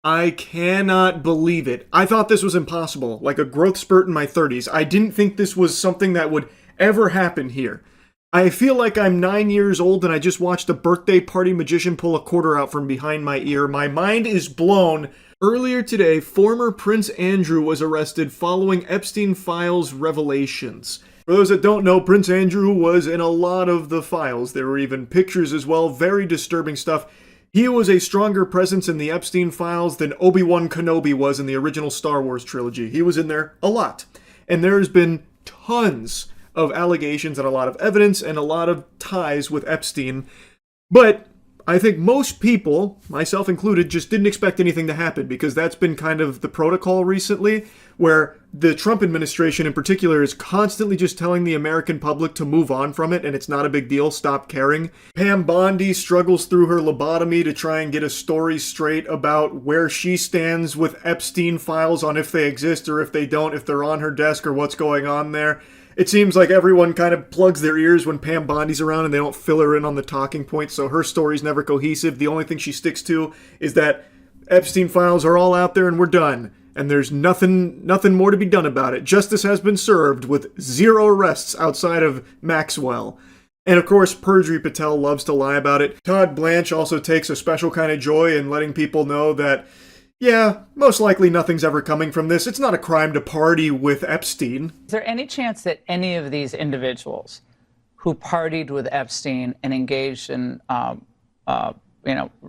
I cannot believe it. I thought this was impossible, like a growth spurt in my 30s. I didn't think this was something that would ever happen here. I feel like I'm 9 years old and I just watched a birthday party magician pull a quarter out from behind my ear. My mind is blown. Earlier today, former Prince Andrew was arrested following Epstein Files revelations. For those that don't know, Prince Andrew was in a lot of the files. There were even pictures as well, very disturbing stuff. He was a stronger presence in the Epstein Files than Obi-Wan Kenobi was in the original Star Wars trilogy. He was in there a lot. And there's been tons of allegations and a lot of evidence and a lot of ties with Epstein. But I think most people, myself included, just didn't expect anything to happen because that's been kind of the protocol recently, where the Trump administration in particular is constantly just telling the American public to move on from it and it's not a big deal, stop caring. Pam Bondi struggles through her lobotomy to try and get a story straight about where she stands with Epstein files on if they exist or if they don't, if they're on her desk or what's going on there. It seems like everyone kind of plugs their ears when Pam Bondi's around and they don't fill her in on the talking points, so her story's never cohesive. The only thing she sticks to is that Epstein files are all out there and we're done. And there's nothing more to be done about it. Justice has been served with 0 arrests outside of Maxwell. And of course, Perjury Patel loves to lie about it. Todd Blanche also takes a special kind of joy in letting people know that, yeah, most likely nothing's ever coming from this. It's not a crime to party with Epstein. Is there any chance that any of these individuals who partied with Epstein and engaged in,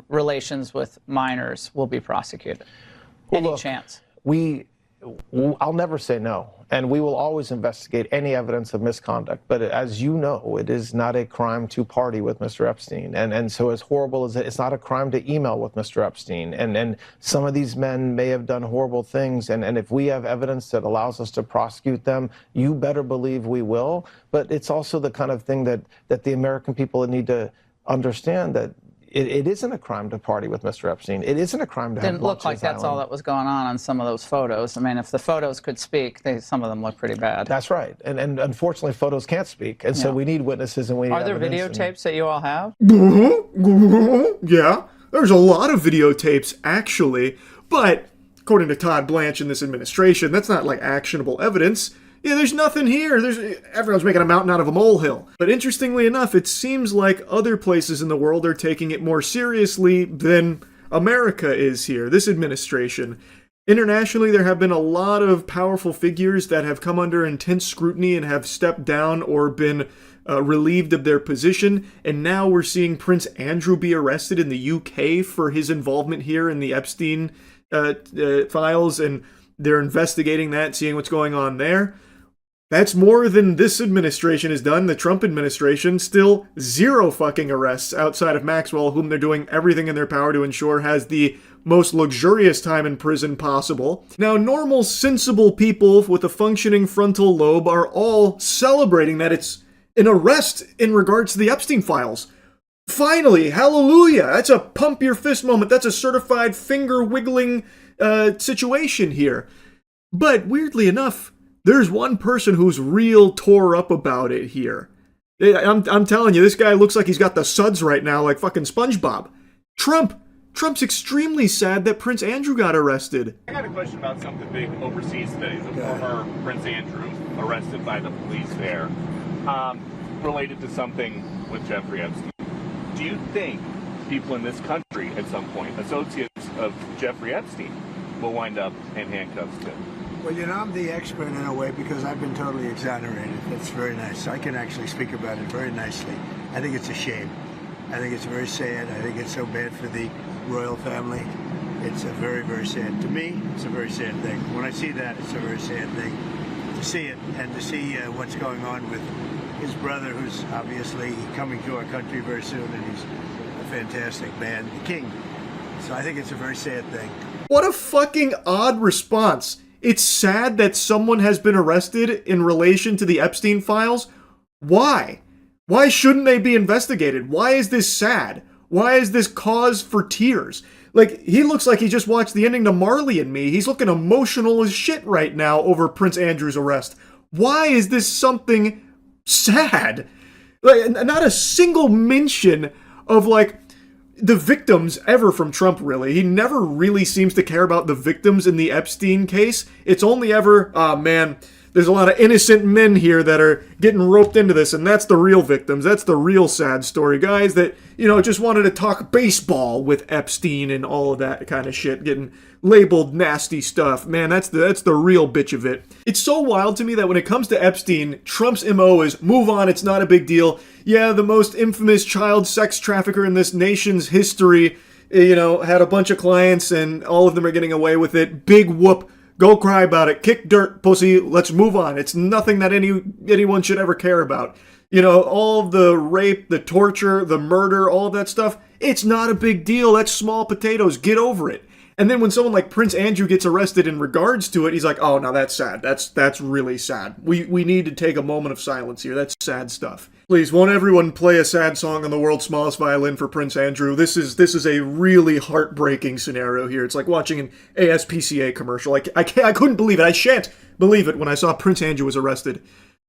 relations with minors will be prosecuted? Well, Any look, chance? I'll never say no, and we will always investigate any evidence of misconduct. But as you know, it is not a crime to party with Mr. Epstein, and so as horrible as it's not a crime to email with Mr. Epstein. And some of these men may have done horrible things, and if we have evidence that allows us to prosecute them, you better believe we will. But it's also the kind of thing that the American people need to understand that. It isn't a crime to party with Mr. Epstein. It isn't a crime to have Didn't look like that's all that was going on some of those photos. I mean, if the photos could speak, some of them look pretty bad. That's right. And unfortunately, photos can't speak. And so we need witnesses and we need Are there evidence videotapes that you all have? Yeah, there's a lot of videotapes, actually. But according to Todd Blanche in this administration, that's not like actionable evidence. Yeah, there's nothing here. Everyone's making a mountain out of a molehill. But interestingly enough, it seems like other places in the world are taking it more seriously than America is here, this administration. Internationally, there have been a lot of powerful figures that have come under intense scrutiny and have stepped down or been relieved of their position. And now we're seeing Prince Andrew be arrested in the UK for his involvement here in the Epstein files. And they're investigating that, seeing what's going on there. That's more than this administration has done. The Trump administration, still 0 fucking arrests outside of Maxwell, whom they're doing everything in their power to ensure has the most luxurious time in prison possible. Now, normal, sensible people with a functioning frontal lobe are all celebrating that it's an arrest in regards to the Epstein files. Finally, hallelujah! That's a pump your fist moment. That's a certified finger-wiggling situation here. But weirdly enough, there's one person who's real tore up about it here. I'm telling you, this guy looks like he's got the suds right now, like fucking SpongeBob. Trump's extremely sad that Prince Andrew got arrested. I got a question about something big overseas today. The former Prince Andrew arrested by the police there, related to something with Jeffrey Epstein. Do you think people in this country at some point, associates of Jeffrey Epstein, will wind up in handcuffs too? Well, I'm the expert in a way because I've been totally exonerated. That's very nice. I can actually speak about it very nicely. I think it's a shame. I think it's very sad. I think it's so bad for the royal family. It's a very, very sad. To me, it's a very sad thing. When I see that, it's a very sad thing to see it and to see what's going on with his brother, who's obviously coming to our country very soon, and he's a fantastic man, the king. So I think it's a very sad thing. What a fucking odd response. It's sad that someone has been arrested in relation to the Epstein files. Why? Why shouldn't they be investigated? Why is this sad? Why is this cause for tears? Like, he looks like he just watched the ending to Marley and Me. He's looking emotional as shit right now over Prince Andrew's arrest. Why is this something sad? Like, not a single mention of, like, the victims ever from Trump, really. He never really seems to care about the victims in the Epstein case. It's only ever, oh man, there's a lot of innocent men here that are getting roped into this, and that's the real victims. That's the real sad story. Guys that, just wanted to talk baseball with Epstein and all of that kind of shit, getting labeled nasty stuff. Man, that's the real bitch of it. It's so wild to me that when it comes to Epstein, Trump's MO is move on, it's not a big deal. Yeah, the most infamous child sex trafficker in this nation's history, had a bunch of clients and all of them are getting away with it. Big whoop. Go cry about it. Kick dirt, pussy. Let's move on. It's nothing that anyone should ever care about. All the rape, the torture, the murder, all of that stuff, it's not a big deal. That's small potatoes. Get over it. And then when someone like Prince Andrew gets arrested in regards to it, he's like, oh, now that's sad. That's really sad. We need to take a moment of silence here. That's sad stuff. Please, won't everyone play a sad song on the world's smallest violin for Prince Andrew? This is a really heartbreaking scenario here. It's like watching an ASPCA commercial. I couldn't believe it. I shan't believe it when I saw Prince Andrew was arrested.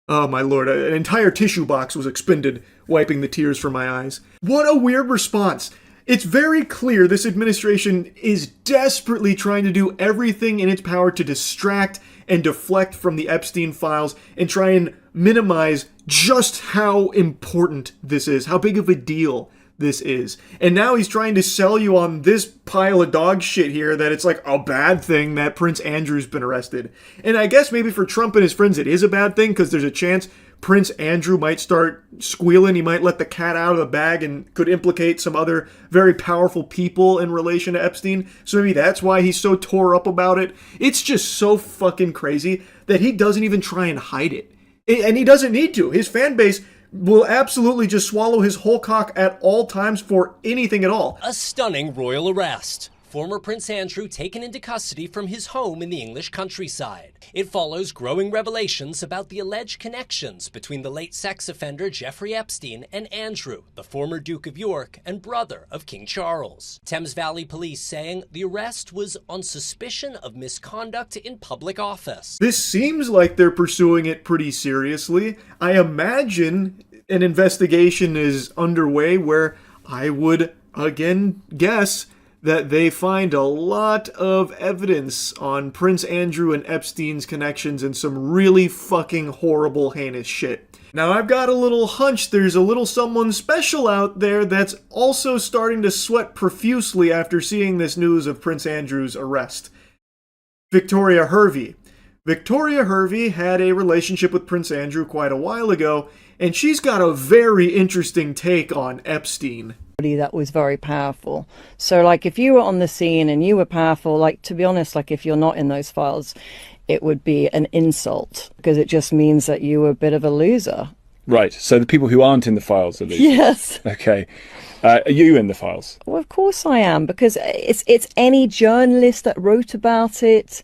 Oh my lord, an entire tissue box was expended, wiping the tears from my eyes. What a weird response. It's very clear this administration is desperately trying to do everything in its power to distract and deflect from the Epstein files and try and minimize just how important this is, how big of a deal this is. And now he's trying to sell you on this pile of dog shit here that it's like a bad thing that Prince Andrew's been arrested. And I guess maybe for Trump and his friends it is a bad thing because there's a chance Prince Andrew might start squealing. He might let the cat out of the bag and could implicate some other very powerful people in relation to Epstein. So maybe that's why he's so tore up about it. It's just so fucking crazy that he doesn't even try and hide it. And he doesn't need to. His fan base will absolutely just swallow his whole cock at all times for anything at all. A stunning royal arrest. Former Prince Andrew taken into custody from his home in the English countryside. It follows growing revelations about the alleged connections between the late sex offender Jeffrey Epstein and Andrew, the former Duke of York and brother of King Charles. Thames Valley Police saying the arrest was on suspicion of misconduct in public office. This seems like they're pursuing it pretty seriously. I imagine an investigation is underway where I would, again, guess that they find a lot of evidence on Prince Andrew and Epstein's connections and some really fucking horrible, heinous shit. Now, I've got a little hunch there's a little someone special out there that's also starting to sweat profusely after seeing this news of Prince Andrew's arrest. Victoria Hervey. Victoria Hervey had a relationship with Prince Andrew quite a while ago, and she's got a very interesting take on Epstein. That was very powerful. So like if you were on the scene and you were powerful, like to be honest, like if you're not in those files, it would be an insult because it just means that you were a bit of a loser. Right. So the people who aren't in the files are losers. Yes. Okay. Are you in the files? Well, of course I am, because it's any journalist that wrote about it.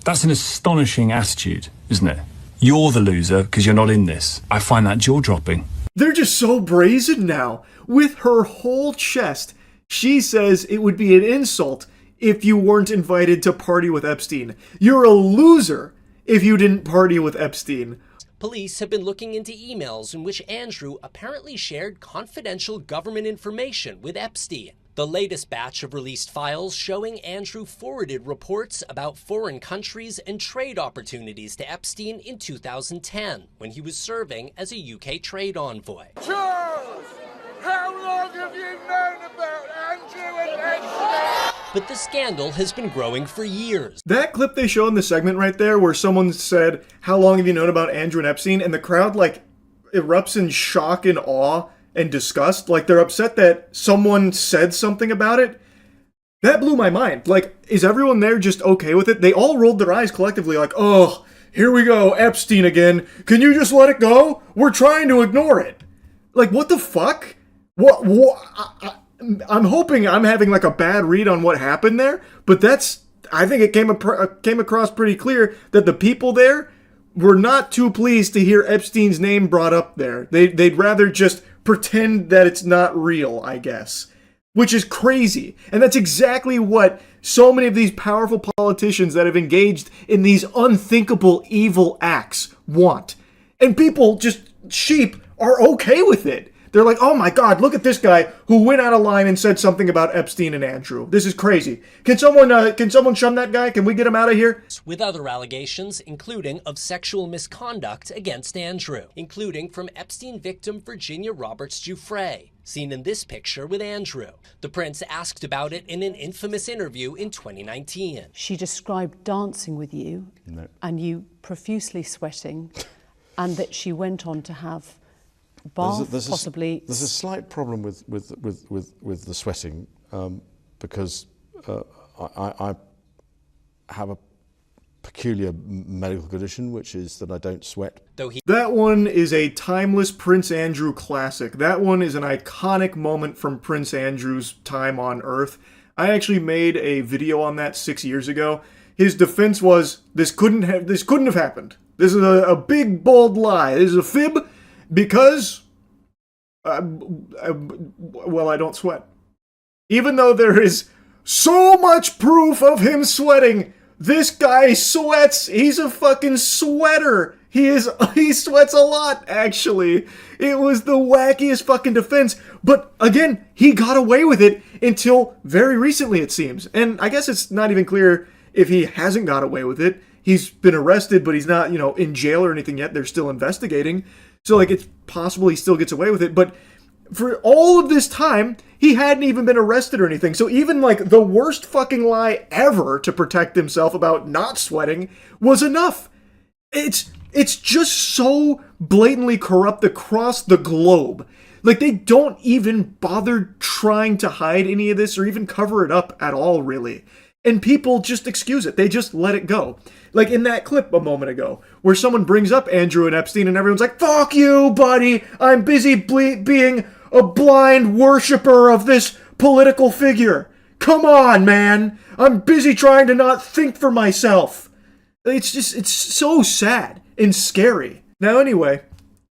That's an astonishing attitude, isn't it? You're the loser because you're not in this. I find that jaw-dropping. They're just so brazen now. With her whole chest, she says it would be an insult if you weren't invited to party with Epstein. You're a loser if you didn't party with Epstein. Police have been looking into emails in which Andrew apparently shared confidential government information with Epstein. The latest batch of released files showing Andrew forwarded reports about foreign countries and trade opportunities to Epstein in 2010, when he was serving as a UK trade envoy. Charles, how long have you known about Andrew and Epstein? But the scandal has been growing for years. That clip they show in the segment right there where someone said, how long have you known about Andrew and Epstein? And the crowd erupts in shock and awe and disgust. Like they're upset that someone said something about it. That blew my mind. Like, is everyone there just okay with it? They all rolled their eyes collectively like, oh, here we go, Epstein again. Can you just let it go? We're trying to ignore it. Like, what the fuck? I'm hoping I'm having like a bad read on what happened there, but I think it came across pretty clear that the people there were not too pleased to hear Epstein's name brought up there. They'd rather just pretend that it's not real, I guess. Which is crazy. And that's exactly what so many of these powerful politicians that have engaged in these unthinkable evil acts want. And people, just sheep, are okay with it. They're like, oh my God, look at this guy who went out of line and said something about Epstein and Andrew. This is crazy. Can someone shun that guy? Can we get him out of here? With other allegations, including of sexual misconduct against Andrew, including from Epstein victim Virginia Roberts Giuffre, seen in this picture with Andrew. The prince asked about it in an infamous interview in 2019. She described dancing with you and you profusely sweating, and that she went on to have possibly. There's a slight problem with the sweating because I have a peculiar medical condition, which is that I don't sweat. That one is a timeless Prince Andrew classic. That one is an iconic moment from Prince Andrew's time on Earth. I actually made a video on that 6 years ago. His defense was, this couldn't have happened. This is a big, bold lie. This is a fib because, well, I don't sweat. Even though there is so much proof of him sweating, this guy sweats. He's a fucking sweater. He sweats a lot, actually. It was the wackiest fucking defense. But again, he got away with it until very recently, it seems. And I guess it's not even clear if he hasn't got away with it. He's been arrested, but he's not, in jail or anything yet. They're still investigating. So, it's possible he still gets away with it. But for all of this time, he hadn't even been arrested or anything. So even, the worst fucking lie ever to protect himself about not sweating was enough. It's just so blatantly corrupt across the globe. They don't even bother trying to hide any of this or even cover it up at all, really. And people just excuse it. They just let it go. In that clip a moment ago, where someone brings up Andrew and Epstein and everyone's like, fuck you, buddy. I'm busy being a blind worshiper of this political figure. Come on, man. I'm busy trying to not think for myself. It's so sad and scary. Now, anyway,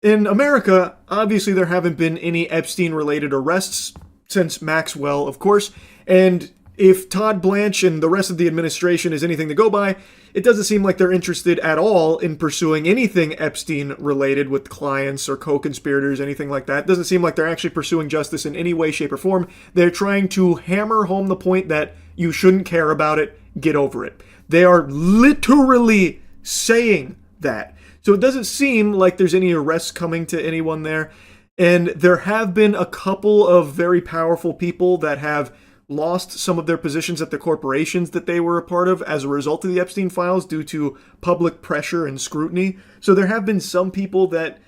in America, obviously there haven't been any Epstein-related arrests since Maxwell, of course, and if Todd Blanche and the rest of the administration is anything to go by, it doesn't seem like they're interested at all in pursuing anything Epstein-related with clients or co-conspirators, anything like that. It doesn't seem like they're actually pursuing justice in any way, shape, or form. They're trying to hammer home the point that you shouldn't care about it, get over it. They are literally saying that. So it doesn't seem like there's any arrests coming to anyone there. And there have been a couple of very powerful people that have lost some of their positions at the corporations that they were a part of as a result of the Epstein files due to public pressure and scrutiny. So there have been some people that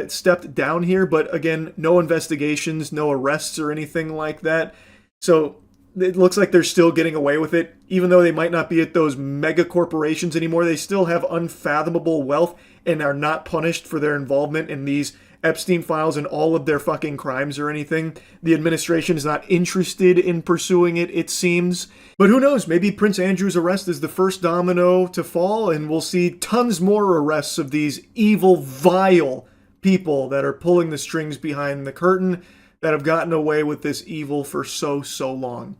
stepped down here, but again, no investigations, no arrests or anything like that. So it looks like they're still getting away with it. Even though they might not be at those mega corporations anymore, they still have unfathomable wealth and are not punished for their involvement in these Epstein files and all of their fucking crimes or anything. The administration is not interested in pursuing it, it seems. But who knows, maybe Prince Andrew's arrest is the first domino to fall, and we'll see tons more arrests of these evil, vile people that are pulling the strings behind the curtain, that have gotten away with this evil for so long.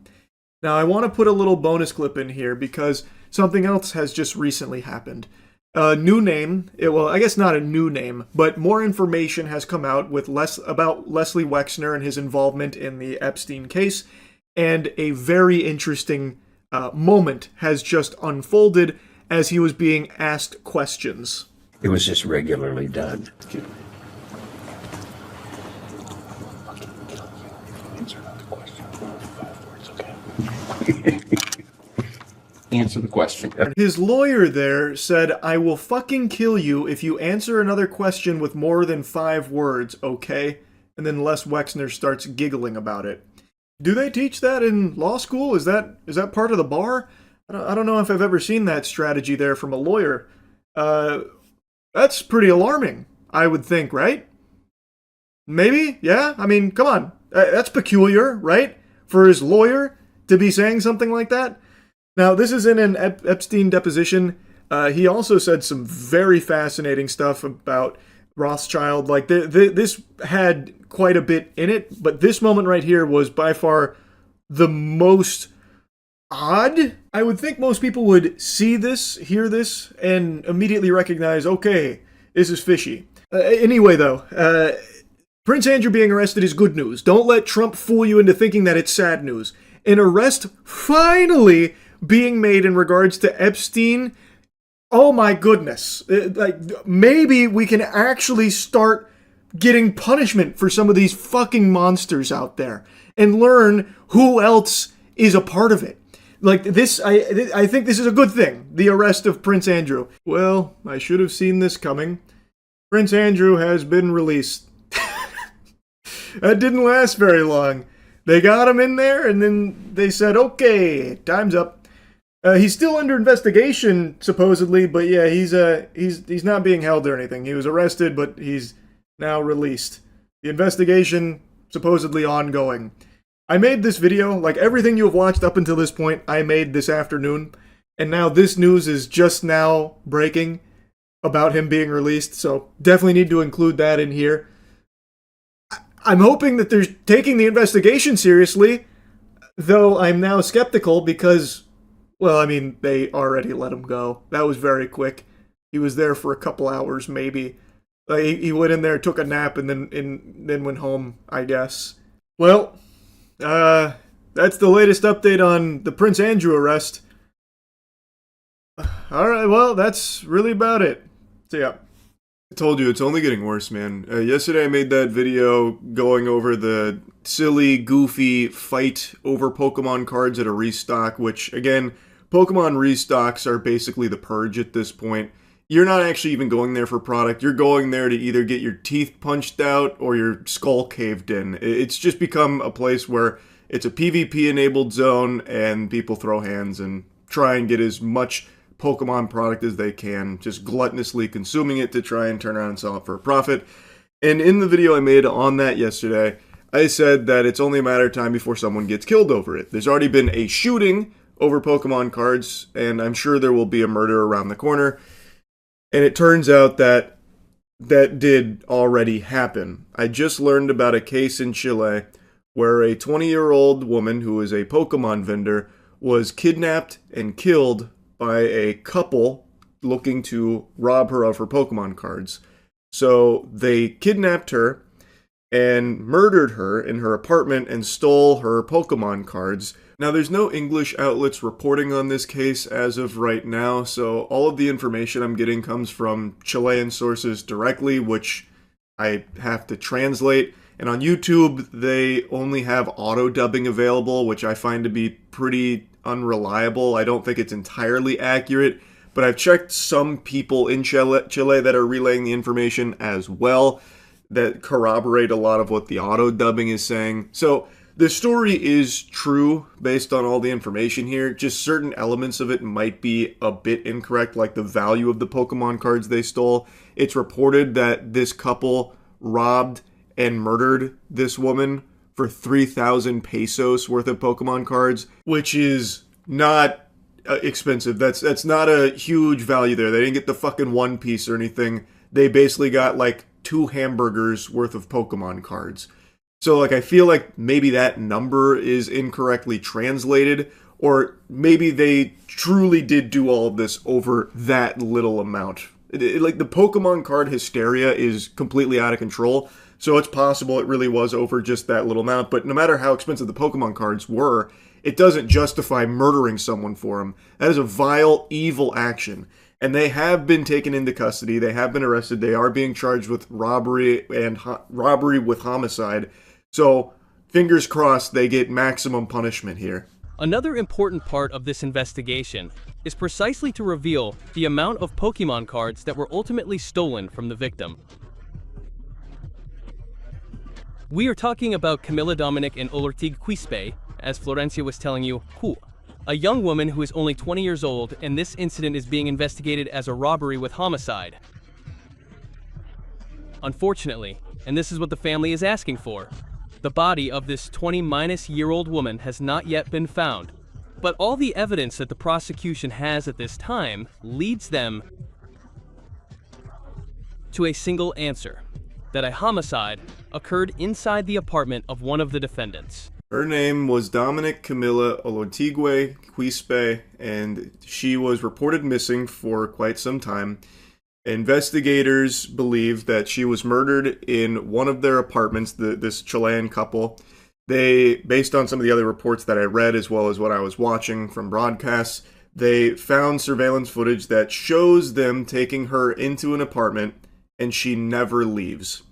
Now, I want to put a little bonus clip in here because something else has just recently happened. A new name, well, I guess not a new name, but more information has come out about Leslie Wexner and his involvement in the Epstein case, and a very interesting moment has just unfolded as he was being asked questions. It was just regularly done. Answer the question. His lawyer there said, I will fucking kill you if you answer another question with more than 5 words, okay? And then Les Wexner starts giggling about it. Do they teach that in law school? Is that part of the bar? I don't know if I've ever seen that strategy there from a lawyer. That's pretty alarming, I would think, right? Maybe? Yeah? I mean, come on. That's peculiar, right? For his lawyer to be saying something like that? Now, this is in an Epstein deposition. He also said some very fascinating stuff about Rothschild. This had quite a bit in it, but this moment right here was by far the most odd. I would think most people would see this, hear this, and immediately recognize, okay, this is fishy. Anyway, though, Prince Andrew being arrested is good news. Don't let Trump fool you into thinking that it's sad news. An arrest finally being made in regards to Epstein. Oh my goodness. Like, maybe we can actually start getting punishment for some of these fucking monsters out there and learn who else is a part of it. Like this, I think this is a good thing, the arrest of Prince Andrew. Well, I should have seen this coming. Prince Andrew has been released. That didn't last very long. They got him in there, and then they said, okay, time's up. He's still under investigation, supposedly, but yeah, he's not being held or anything. He was arrested, but he's now released. The investigation, supposedly ongoing. I made this video, like everything you have watched up until this point, I made this afternoon, and now this news is just now breaking about him being released, so definitely need to include that in here. I'm hoping that they're taking the investigation seriously, though I'm now skeptical because, well, I mean, they already let him go. That was very quick. He was there for a couple hours, maybe. He went in there, took a nap, and then went home, I guess. Well, that's the latest update on the Prince Andrew arrest. Alright, well, that's really about it. So yeah. I told you, it's only getting worse, man. Yesterday I made that video going over the silly, goofy fight over Pokemon cards at a restock, which, again, Pokemon restocks are basically the purge at this point. You're not actually even going there for product. You're going there to either get your teeth punched out or your skull caved in. It's just become a place where it's a PvP-enabled zone, and people throw hands and try and get as much Pokemon product as they can, just gluttonously consuming it to try and turn around and sell it for a profit. And in the video I made on that yesterday, I said that it's only a matter of time before someone gets killed over it. There's already been a shooting over Pokemon cards, and I'm sure there will be a murder around the corner. And it turns out that that did already happen. I just learned about a case in Chile where a 20-year-old woman who is a Pokemon vendor was kidnapped and killed by a couple looking to rob her of her Pokemon cards. So they kidnapped her and murdered her in her apartment and stole her Pokemon cards. Now, there's no English outlets reporting on this case as of right now, so all of the information I'm getting comes from Chilean sources directly, which I have to translate. And on YouTube, they only have auto-dubbing available, which I find to be pretty unreliable. I don't think it's entirely accurate, but I've checked some people in Chile that are relaying the information as well that corroborate a lot of what the auto-dubbing is saying. So the story is true based on all the information here. Just certain elements of it might be a bit incorrect, like the value of the Pokemon cards they stole. It's reported that this couple robbed and murdered this woman for 3,000 pesos worth of Pokemon cards, which is not expensive. That's not a huge value there. They didn't get the fucking one piece or anything. They basically got like 2 hamburgers worth of Pokemon cards. So like I feel like maybe that number is incorrectly translated, or maybe they truly did do all of this over that little amount. Like the Pokemon card hysteria is completely out of control. So it's possible it really was over just that little amount, but no matter how expensive the Pokemon cards were, it doesn't justify murdering someone for them. That is a vile, evil action. And they have been taken into custody, they have been arrested, they are being charged with robbery and robbery with homicide. So, fingers crossed they get maximum punishment here. Another important part of this investigation is precisely to reveal the amount of Pokemon cards that were ultimately stolen from the victim. We are talking about Camila Dominic and Olortig Quispe, as Florencia was telling you, a young woman who is only 20 years old, and this incident is being investigated as a robbery with homicide. Unfortunately, and this is what the family is asking for, the body of this 20-year-old woman has not yet been found, but all the evidence that the prosecution has at this time leads them to a single answer, that a homicide occurred inside the apartment of one of the defendants. Her name was Dominic Camila Olortigue Quispe, and she was reported missing for quite some time. Investigators believe that she was murdered in one of their apartments, this Chilean couple. They, based on some of the other reports that I read as well as what I was watching from broadcasts, they found surveillance footage that shows them taking her into an apartment and she never leaves.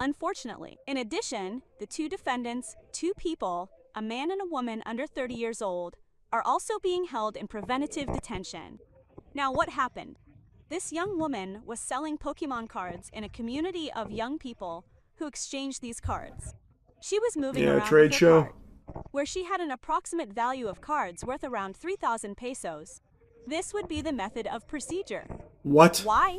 Unfortunately, in addition, the two defendants, two people, a man and a woman under 30 years old, are also being held in preventative detention. Now, what happened? This young woman was selling Pokemon cards in a community of young people who exchanged these cards. She was moving around trade with her show. card, where she had an approximate value of cards worth around 3,000 pesos. This would be the method of procedure. What? Why?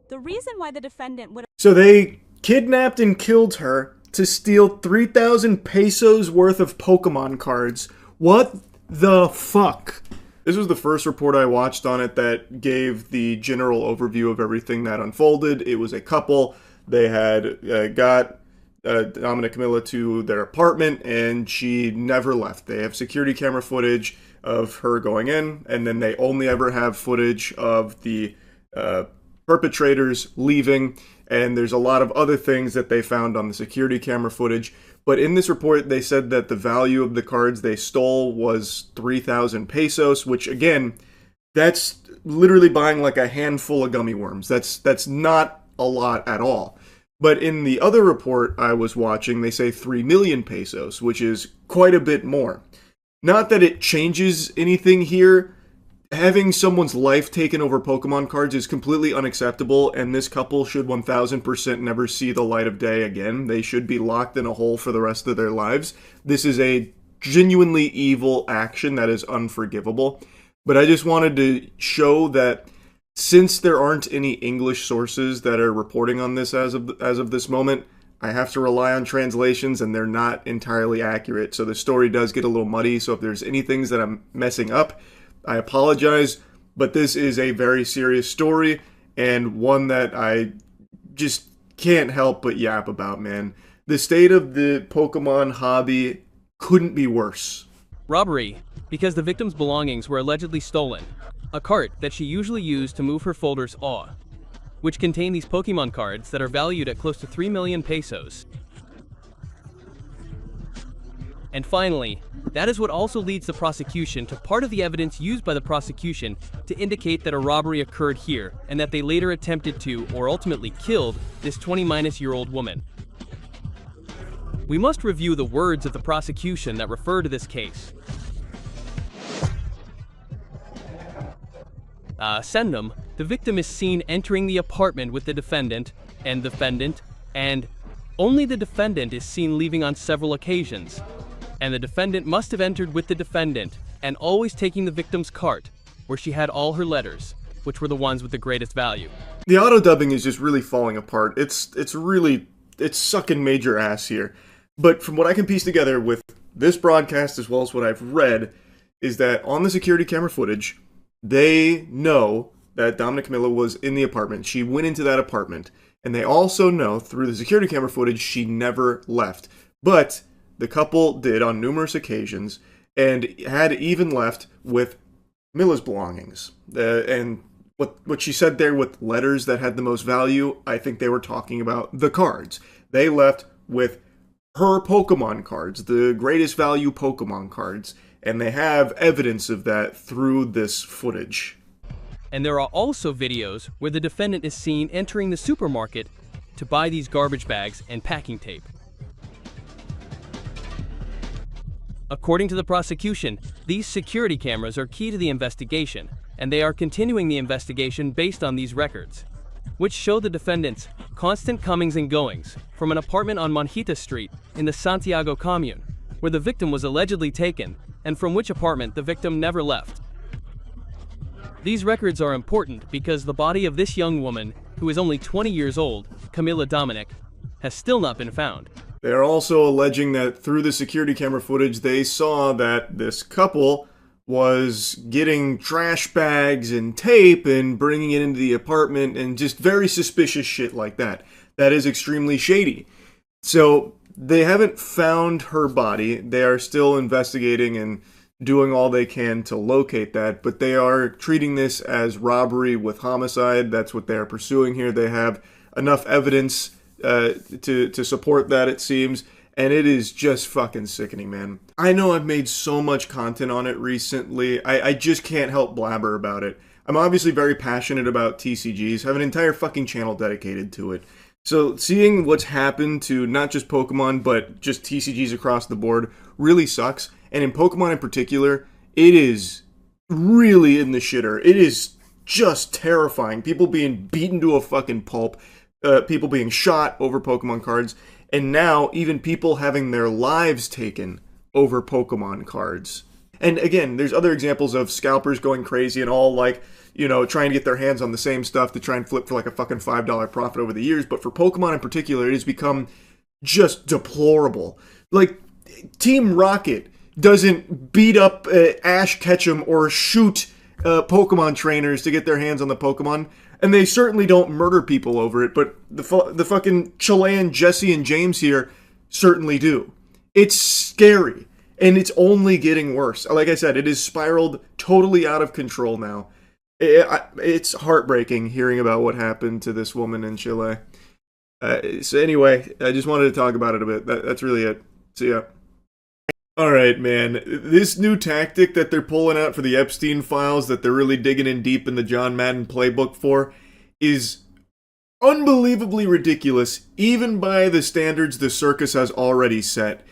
The reason why the defendant would... So they kidnapped and killed her to steal 3,000 pesos worth of Pokemon cards. What the fuck? This was the first report I watched on it that gave the general overview of everything that unfolded. It was a couple. They had got Dominic Camilla to their apartment, and she never left. They have security camera footage of her going in, and then they only ever have footage of the perpetrators leaving, and there's a lot of other things that they found on the security camera footage. But in this report, they said that the value of the cards they stole was 3,000 pesos, which, again, that's literally buying like a handful of gummy worms. That's not a lot at all. But in the other report I was watching, they say 3 million pesos, which is quite a bit more. Not that it changes anything here. Having someone's life taken over Pokemon cards is completely unacceptable, and this couple should 1000% never see the light of day again. They should be locked in a hole for the rest of their lives. This is a genuinely evil action that is unforgivable. But I just wanted to show that since there aren't any English sources that are reporting on this as of this moment, I have to rely on translations, and they're not entirely accurate. So the story does get a little muddy, so if there's any things that I'm messing up, I apologize, but this is a very serious story, and one that I just can't help but yap about, man. The state of the Pokemon hobby couldn't be worse. Robbery, because the victim's belongings were allegedly stolen. A cart that she usually used to move her folders which contain these Pokemon cards that are valued at close to 3 million pesos. And finally, that is what also leads the prosecution to part of the evidence used by the prosecution to indicate that a robbery occurred here and that they later attempted to, or ultimately killed, this 20-year-old woman. We must review the words of the prosecution that refer to this case. Sendum, the victim is seen entering the apartment with the defendant, and only the defendant is seen leaving on several occasions. And the defendant must have entered with the defendant, and always taking the victim's cart, where she had all her letters, which were the ones with the greatest value. The auto-dubbing is just really falling apart. It's sucking major ass here. But from what I can piece together with this broadcast as well as what I've read, is that on the security camera footage, they know that Dominic Camilla was in the apartment. She went into that apartment. And they also know, through the security camera footage, she never left. But the couple did on numerous occasions, and had even left with Milla's belongings. And what she said there with letters that had the most value, I think they were talking about the cards. They left with her Pokemon cards, the greatest value Pokemon cards, and they have evidence of that through this footage. And there are also videos where the defendant is seen entering the supermarket to buy these garbage bags and packing tape. According to the prosecution, these security cameras are key to the investigation, and they are continuing the investigation based on these records, which show the defendant's constant comings and goings from an apartment on Monjita Street in the Santiago commune, where the victim was allegedly taken, and from which apartment the victim never left. These records are important because the body of this young woman, who is only 20 years old, Camilla Dominic, has still not been found. They are also alleging that through the security camera footage, they saw that this couple was getting trash bags and tape and bringing it into the apartment and just very suspicious shit like that. That is extremely shady. So they haven't found her body. They are still investigating and doing all they can to locate that, but they are treating this as robbery with homicide. That's what they are pursuing here. They have enough evidence to support that, it seems, and it is just fucking sickening, man. I know I've made so much content on it recently. I just can't help blabber about it. I'm obviously very passionate about TCGs. I have an entire fucking channel dedicated to it. So seeing what's happened to not just Pokemon, but just TCGs across the board really sucks. And in Pokemon in particular, it is really in the shitter. It is just terrifying. People being beaten to a fucking pulp. People being shot over Pokemon cards. And now, even people having their lives taken over Pokemon cards. And again, there's other examples of scalpers going crazy and all like, you know, trying to get their hands on the same stuff to try and flip for like a fucking $5 profit over the years. But for Pokemon in particular, it has become just deplorable. Like, Team Rocket doesn't beat up Ash Ketchum or shoot Pokemon trainers to get their hands on the Pokemon. And they certainly don't murder people over it, but the fucking Chilean Jesse and James here certainly do. It's scary, and it's only getting worse. Like I said, it has spiraled totally out of control now. It's heartbreaking hearing about what happened to this woman in Chile. So anyway, I just wanted to talk about it a bit. That's really it. See ya. Alright, man. This new tactic that they're pulling out for the Epstein files, that they're really digging in deep in the John Madden playbook for, is unbelievably ridiculous, even by the standards the circus has already set.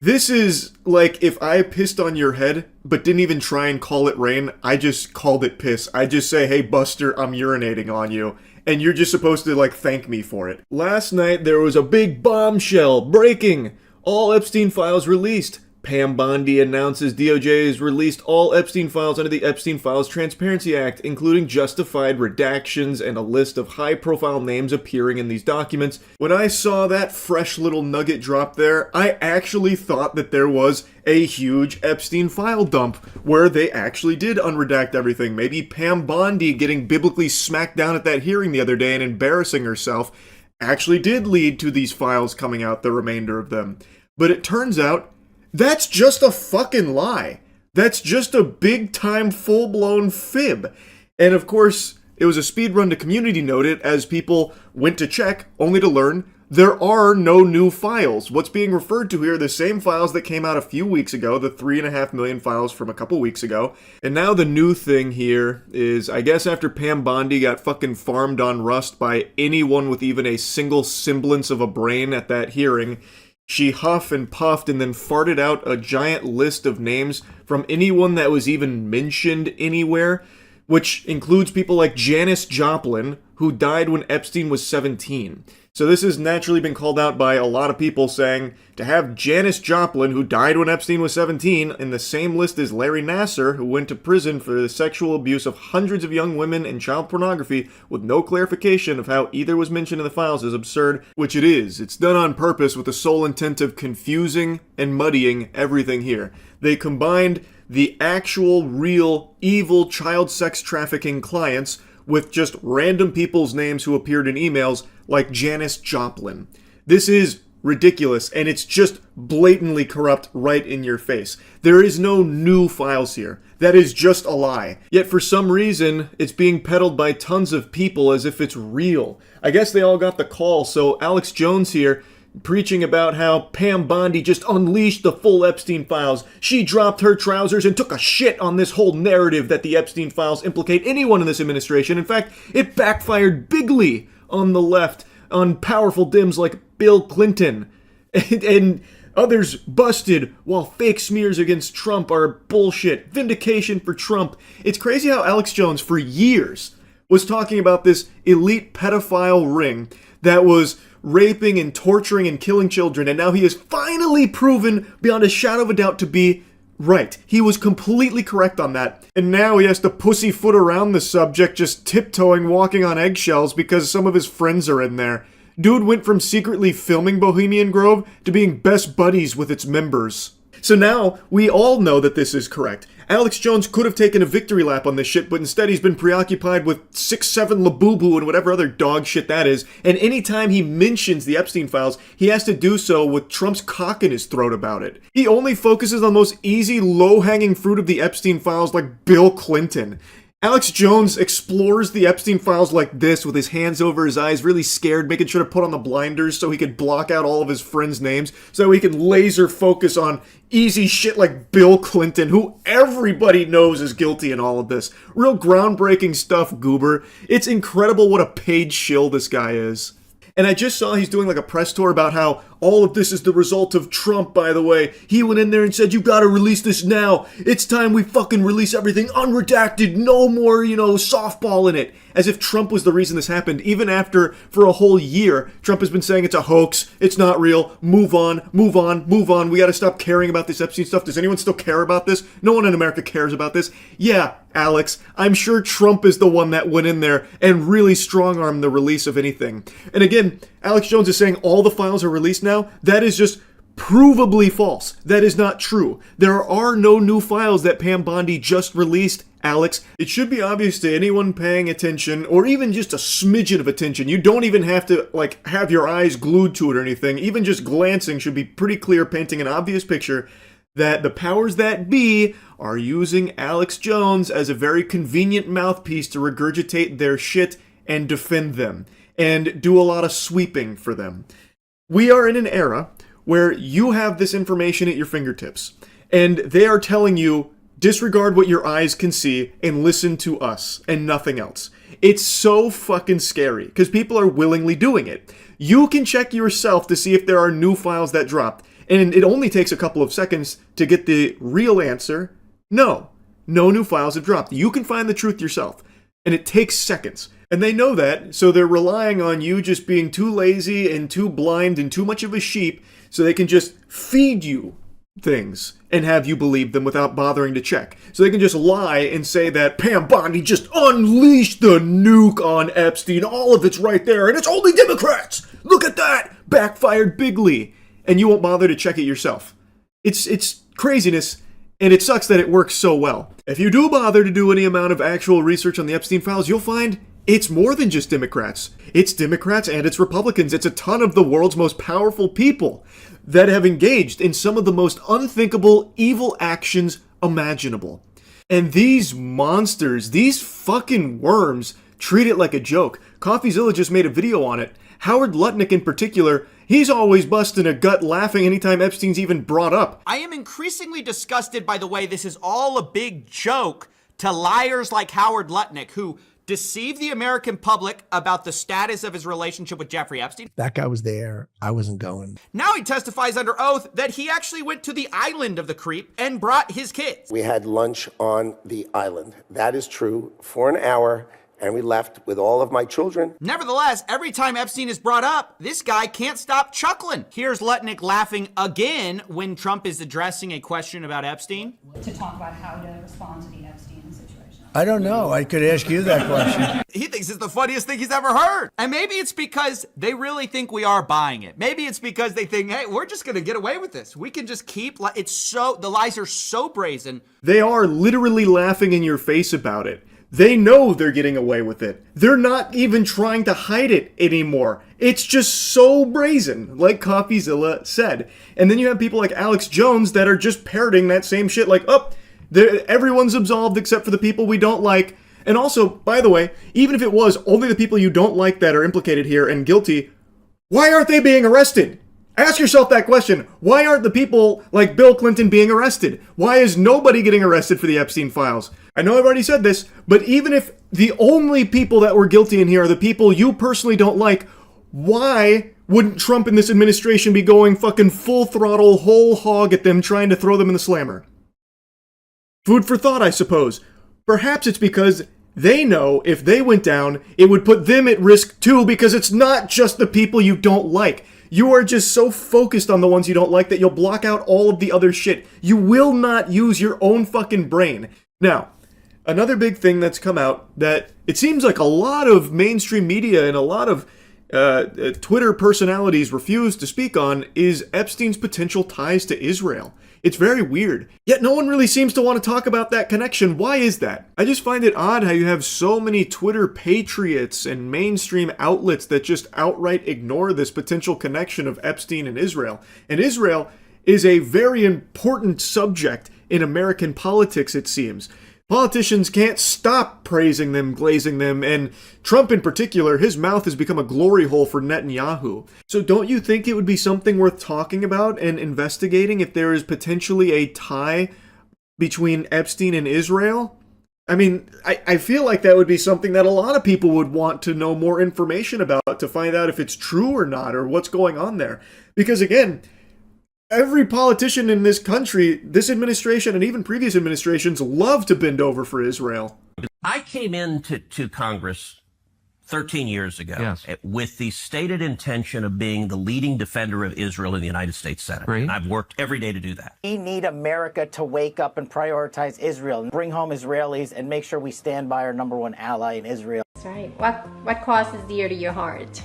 This is like if I pissed on your head, but didn't even try and call it rain, I just called it piss. I just say, hey Buster, I'm urinating on you. And you're just supposed to like thank me for it. Last night there was a big bombshell breaking. All Epstein files released. Pam Bondi announces DOJ has released all Epstein files under the Epstein Files Transparency Act, including justified redactions and a list of high-profile names appearing in these documents. When I saw that fresh little nugget drop there, I actually thought that there was a huge Epstein file dump where they actually did unredact everything. Maybe Pam Bondi getting biblically smacked down at that hearing the other day and embarrassing herself actually did lead to these files coming out, the remainder of them. But it turns out that's just a fucking lie. That's just a big-time, full-blown fib. And of course, it was a speed run to community note it as people went to check, only to learn there are no new files. What's being referred to here are the same files that came out a few weeks ago, the 3.5 million files from a couple weeks ago. And now the new thing here is, I guess after Pam Bondi got fucking farmed on Rust by anyone with even a single semblance of a brain at that hearing, she huffed and puffed and then farted out a giant list of names from anyone that was even mentioned anywhere, which includes people like Janis Joplin, who died when Epstein was 17. So this has naturally been called out by a lot of people saying, to have Janis Joplin, who died when Epstein was 17, in the same list as Larry Nassar, who went to prison for the sexual abuse of hundreds of young women and child pornography, with no clarification of how either was mentioned in the files, is absurd, which it is. It's done on purpose with the sole intent of confusing and muddying everything here. They combined the actual, real, evil child sex trafficking clients with just random people's names who appeared in emails like Janis Joplin. This is ridiculous, and it's just blatantly corrupt right in your face. There is no new files here. That is just a lie. Yet for some reason, it's being peddled by tons of people as if it's real. I guess they all got the call, so Alex Jones here, preaching about how Pam Bondi just unleashed the full Epstein files. She dropped her trousers and took a shit on this whole narrative that the Epstein files implicate anyone in this administration. In fact, it backfired bigly on the left, on powerful Dems like Bill Clinton. And others busted, while fake smears against Trump are bullshit. Vindication for Trump. It's crazy how Alex Jones, for years, was talking about this elite pedophile ring that was raping and torturing and killing children, and now he is finally proven beyond a shadow of a doubt to be right. He was completely correct on that, and now he has to pussyfoot around the subject, just tiptoeing, walking on eggshells because some of his friends are in there. Dude went from secretly filming Bohemian Grove to being best buddies with its members. So now we all know that this is correct. Alex Jones could have taken a victory lap on this shit, but instead he's been preoccupied with 6'7" Labubu and whatever other dog shit that is, and anytime he mentions the Epstein files, he has to do so with Trump's cock in his throat about it. He only focuses on those easy, low-hanging fruit of the Epstein files like Bill Clinton. Alex Jones explores the Epstein files like this, with his hands over his eyes, really scared, making sure to put on the blinders so he could block out all of his friends' names, so he can laser focus on easy shit like Bill Clinton, who everybody knows is guilty in all of this. Real groundbreaking stuff, goober. It's incredible what a paid shill this guy is. And I just saw he's doing like a press tour about how all of this is the result of Trump, by the way. He went in there and said, you gotta release this now. It's time we fucking release everything unredacted. No more, softball in it. As if Trump was the reason this happened. Even after, for a whole year, Trump has been saying it's a hoax. It's not real. Move on, move on, move on. We gotta stop caring about this Epstein stuff. Does anyone still care about this? No one in America cares about this. Yeah, Alex, I'm sure Trump is the one that went in there and really strong-armed the release of anything. And again, Alex Jones is saying all the files are released now. That is just provably false. That is not true. There are no new files that Pam Bondi just released, Alex. It should be obvious to anyone paying attention, or even just a smidgen of attention. You don't even have to, have your eyes glued to it or anything. Even just glancing should be pretty clear, painting an obvious picture that the powers that be are using Alex Jones as a very convenient mouthpiece to regurgitate their shit and defend them, and do a lot of sweeping for them. We are in an era where you have this information at your fingertips, and they are telling you, disregard what your eyes can see and listen to us and nothing else. It's so fucking scary, because people are willingly doing it. You can check yourself to see if there are new files that dropped, and it only takes a couple of seconds to get the real answer. No new files have dropped. You can find the truth yourself, and it takes seconds. And they know that, so they're relying on you just being too lazy and too blind and too much of a sheep, so they can just feed you things and have you believe them without bothering to check. So they can just lie and say that Pam Bondi just unleashed the nuke on Epstein. All of it's right there, and it's only Democrats. Look at that! Backfired bigly. And you won't bother to check it yourself. It's craziness, and it sucks that it works so well. If you do bother to do any amount of actual research on the Epstein files, you'll find it's more than just Democrats. It's Democrats and it's Republicans. It's a ton of the world's most powerful people that have engaged in some of the most unthinkable evil actions imaginable. And these monsters, these fucking worms, treat it like a joke. CoffeeZilla just made a video on it. Howard Lutnick in particular, he's always busting a gut laughing anytime Epstein's even brought up. I am increasingly disgusted by the way this is all a big joke to liars like Howard Lutnick, who deceive the American public about the status of his relationship with Jeffrey Epstein. That guy was there. I wasn't going. Now he testifies under oath that he actually went to the island of the creep and brought his kids. We had lunch on the island. That is true, for an hour, and we left with all of my children. Nevertheless, every time Epstein is brought up, this guy can't stop chuckling. Here's Lutnick laughing again when Trump is addressing a question about Epstein. To talk about how to respond to the Epstein situation. I don't know. I could ask you that question. He thinks it's the funniest thing he's ever heard. And maybe it's because they really think we are buying it. Maybe it's because they think, hey, we're just going to get away with this. We can just keep, the lies are so brazen. They are literally laughing in your face about it. They know they're getting away with it. They're not even trying to hide it anymore. It's just so brazen, like CoffeeZilla said. And then you have people like Alex Jones that are just parroting that same shit like, everyone's absolved except for the people we don't like. And also, by the way, even if it was only the people you don't like that are implicated here and guilty, why aren't they being arrested? Ask yourself that question. Why aren't the people like Bill Clinton being arrested? Why is nobody getting arrested for the Epstein files? I know I've already said this, but even if the only people that were guilty in here are the people you personally don't like, why wouldn't Trump and this administration be going fucking full throttle, whole hog at them, trying to throw them in the slammer? Food for thought, I suppose. Perhaps it's because they know if they went down, it would put them at risk too, because it's not just the people you don't like. You are just so focused on the ones you don't like that you'll block out all of the other shit. You will not use your own fucking brain. Now, another big thing that's come out that it seems like a lot of mainstream media and a lot of Twitter personalities refuse to speak on is Epstein's potential ties to Israel. It's very weird. Yet no one really seems to want to talk about that connection. Why is that? I just find it odd how you have so many Twitter patriots and mainstream outlets that just outright ignore this potential connection of Epstein and Israel. And Israel is a very important subject in American politics, it seems. Politicians can't stop praising them, glazing them, and Trump in particular, his mouth has become a glory hole for Netanyahu. So don't you think it would be something worth talking about and investigating if there is potentially a tie between Epstein and Israel? I mean, I feel like that would be something that a lot of people would want to know more information about to find out if it's true or not, or what's going on there. Because again, every politician in this country, this administration and even previous administrations, love to bend over for Israel. I came into Congress 13 years ago with the stated intention of being the leading defender of Israel in the United States Senate. And I've worked every day to do that. We need America to wake up and prioritize Israel, bring home Israelis, and make sure we stand by our #1 ally in Israel. That's right. What cause is dear to your heart?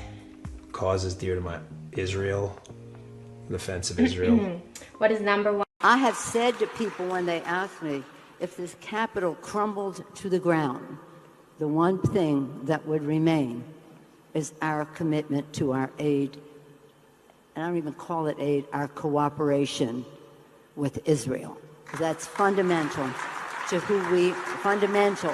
Cause is dear to my Israel, defense of Israel. What is #1? I have said to people when they ask me if this Capitol crumbled to the ground, the one thing that would remain is our commitment to our aid, and I don't even call it aid, our cooperation with Israel. That's fundamental to who we, fundamental.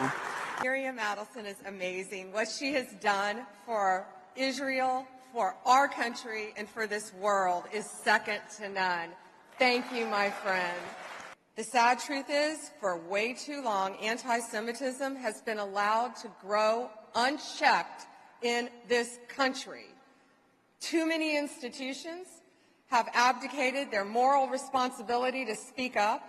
Miriam Adelson is amazing. What she has done for Israel, for our country, and for this world is second to none. Thank you, my friend. The sad truth is, for way too long, anti-Semitism has been allowed to grow unchecked in this country. Too many institutions have abdicated their moral responsibility to speak up.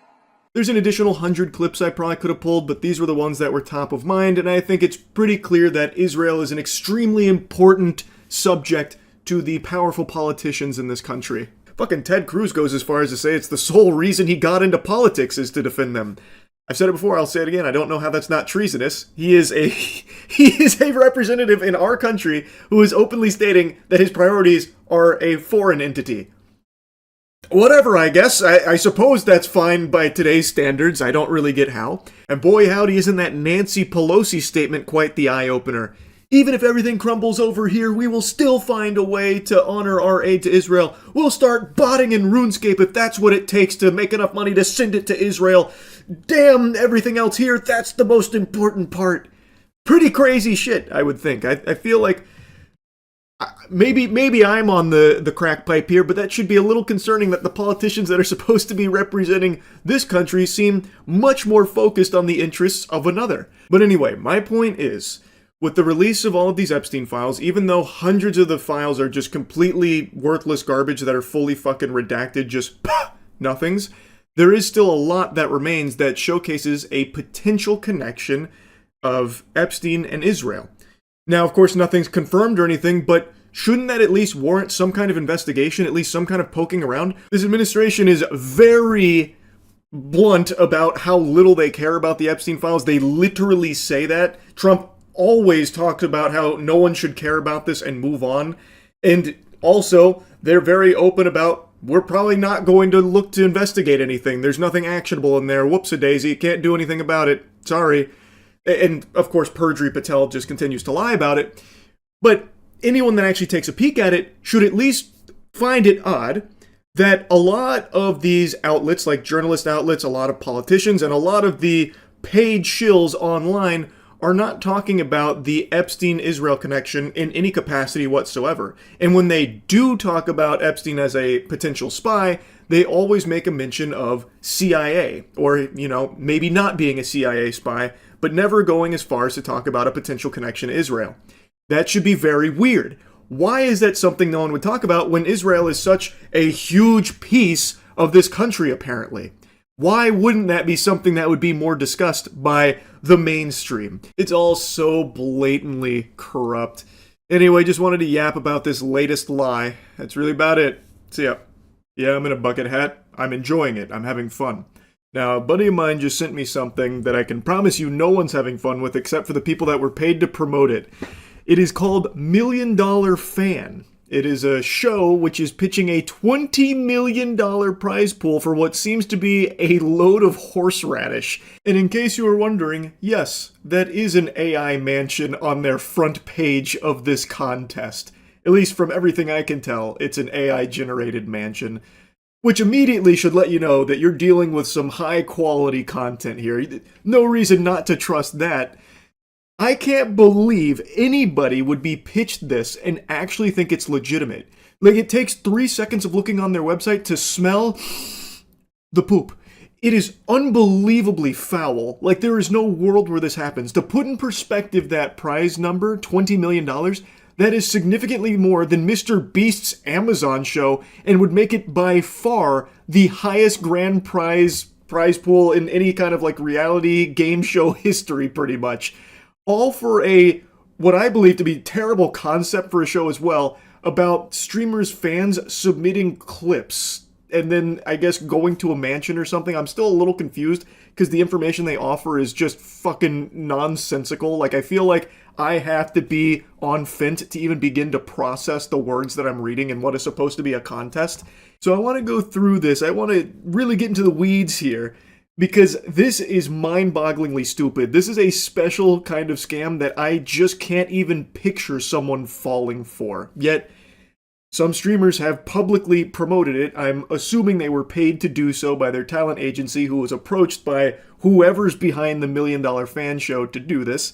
There's an additional 100 clips I probably could have pulled, but these were the ones that were top of mind, and I think it's pretty clear that Israel is an extremely important subject to the powerful politicians in this country. Fucking Ted Cruz goes as far as to say it's the sole reason he got into politics is to defend them. I've said it before, I'll say it again, I don't know how that's not treasonous. He is a representative in our country who is openly stating that his priorities are a foreign entity. Whatever, I guess. I suppose that's fine by today's standards. I don't really get how. And boy howdy, isn't that Nancy Pelosi statement quite the eye-opener. Even if everything crumbles over here, we will still find a way to honor our aid to Israel. We'll start botting in RuneScape if that's what it takes to make enough money to send it to Israel. Damn everything else here, that's the most important part. Pretty crazy shit, I would think. I feel like maybe I'm on the crack pipe here, but that should be a little concerning that the politicians that are supposed to be representing this country seem much more focused on the interests of another. But anyway, my point is, with the release of all of these Epstein files, even though hundreds of the files are just completely worthless garbage that are fully fucking redacted, just nothings, there is still a lot that remains that showcases a potential connection of Epstein and Israel. Now, of course, nothing's confirmed or anything, but shouldn't that at least warrant some kind of investigation, at least some kind of poking around? This administration is very blunt about how little they care about the Epstein files. They literally say that. Trump always talks about how no one should care about this and move on. And also, they're very open about, we're probably not going to look to investigate anything. There's nothing actionable in there. Whoops-a-daisy, can't do anything about it. Sorry. And, of course, Perjury Patel just continues to lie about it. But anyone that actually takes a peek at it should at least find it odd that a lot of these outlets, like journalist outlets, a lot of politicians, and a lot of the paid shills online are not talking about the Epstein-Israel connection in any capacity whatsoever. And when they do talk about Epstein as a potential spy, they always make a mention of CIA, or, maybe not being a CIA spy, but never going as far as to talk about a potential connection to Israel. That should be very weird. Why is that something no one would talk about when Israel is such a huge piece of this country, apparently? Why wouldn't that be something that would be more discussed by the mainstream? It's all so blatantly corrupt. Anyway, just wanted to yap about this latest lie. That's really about it. So yeah, I'm in a bucket hat. I'm enjoying it. I'm having fun. Now, a buddy of mine just sent me something that I can promise you no one's having fun with except for the people that were paid to promote it. It is called $1 Million Fan. It is a show which is pitching a $20 million prize pool for what seems to be a load of horseradish. And in case you were wondering, yes, that is an AI mansion on their front page of this contest. At least from everything I can tell, it's an AI-generated mansion. Which immediately should let you know that you're dealing with some high-quality content here. No reason not to trust that. I can't believe anybody would be pitched this and actually think it's legitimate. Like, it takes 3 seconds of looking on their website to smell the poop. It is unbelievably foul. Like, there is no world where this happens. To put in perspective that prize number, $20 million, that is significantly more than Mr. Beast's Amazon show and would make it by far the highest grand prize pool in any kind of like reality game show history, pretty much. All for what I believe to be terrible concept for a show as well, about streamers' fans submitting clips and then I guess going to a mansion or something. I'm still a little confused because the information they offer is just fucking nonsensical. Like, I feel like I have to be on Fint to even begin to process the words that I'm reading and what is supposed to be a contest. So I want to go through this. I want to really get into the weeds here because this is mind-bogglingly stupid. This is a special kind of scam that I just can't even picture someone falling for. Yet, some streamers have publicly promoted it. I'm assuming they were paid to do so by their talent agency, who was approached by whoever's behind the $1 Million Fan Show to do this.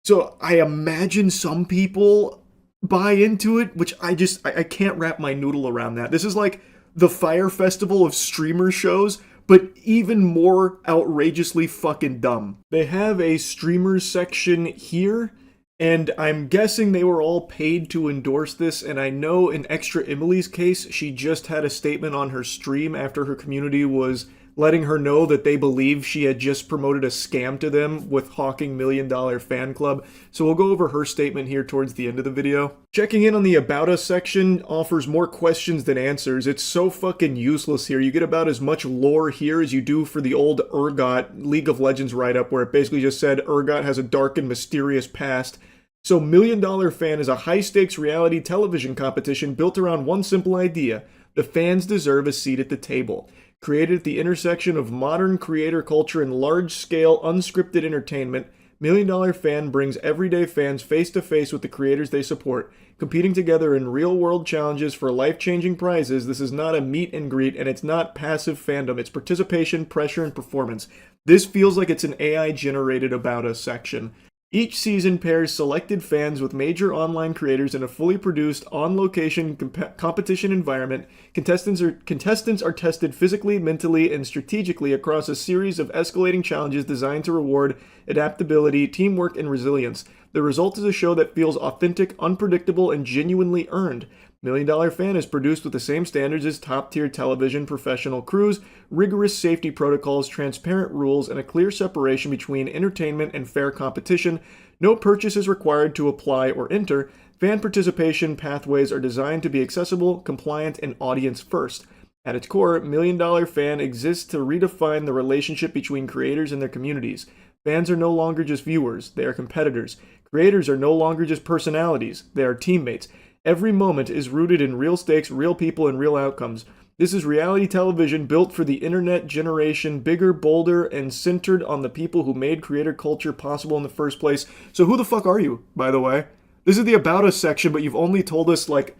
So I imagine some people buy into it, which I can't wrap my noodle around that. This is like the Fire Festival of streamer shows, but even more outrageously fucking dumb. They have a streamers section here, and I'm guessing they were all paid to endorse this, and I know in Extra Emily's case, she just had a statement on her stream after her community was letting her know that they believe she had just promoted a scam to them with hawking $1 Million Fan Club. So we'll go over her statement here towards the end of the video. Checking in on the About Us section offers more questions than answers. It's so fucking useless here. You get about as much lore here as you do for the old Urgot League of Legends write-up, where it basically just said Urgot has a dark and mysterious past. So $1 Million Fan is a high-stakes reality television competition built around one simple idea: the fans deserve a seat at the table. Created at the intersection of modern creator culture and large-scale unscripted entertainment, $1 Million Fan brings everyday fans face-to-face with the creators they support, competing together in real-world challenges for life-changing prizes. This is not a meet and greet, and it's not passive fandom. It's participation, pressure, and performance. This feels like it's an AI-generated About Us section. Each season pairs selected fans with major online creators in a fully produced, on-location competition environment. Contestants are tested physically, mentally, and strategically across a series of escalating challenges designed to reward adaptability, teamwork, and resilience. The result is a show that feels authentic, unpredictable, and genuinely earned. $1 Million Fan is produced with the same standards as top-tier television professional crews, rigorous safety protocols, transparent rules, and a clear separation between entertainment and fair competition. No purchase is required to apply or enter. Fan participation pathways are designed to be accessible, compliant, and audience-first. At its core, $1 Million Fan exists to redefine the relationship between creators and their communities. Fans are no longer just viewers, they are competitors. Creators are no longer just personalities, they are teammates. Every moment is rooted in real stakes, real people, and real outcomes. This is reality television built for the internet generation, bigger, bolder, and centered on the people who made creator culture possible in the first place. So who the fuck are you, by the way? This is the About Us section, but you've only told us, like,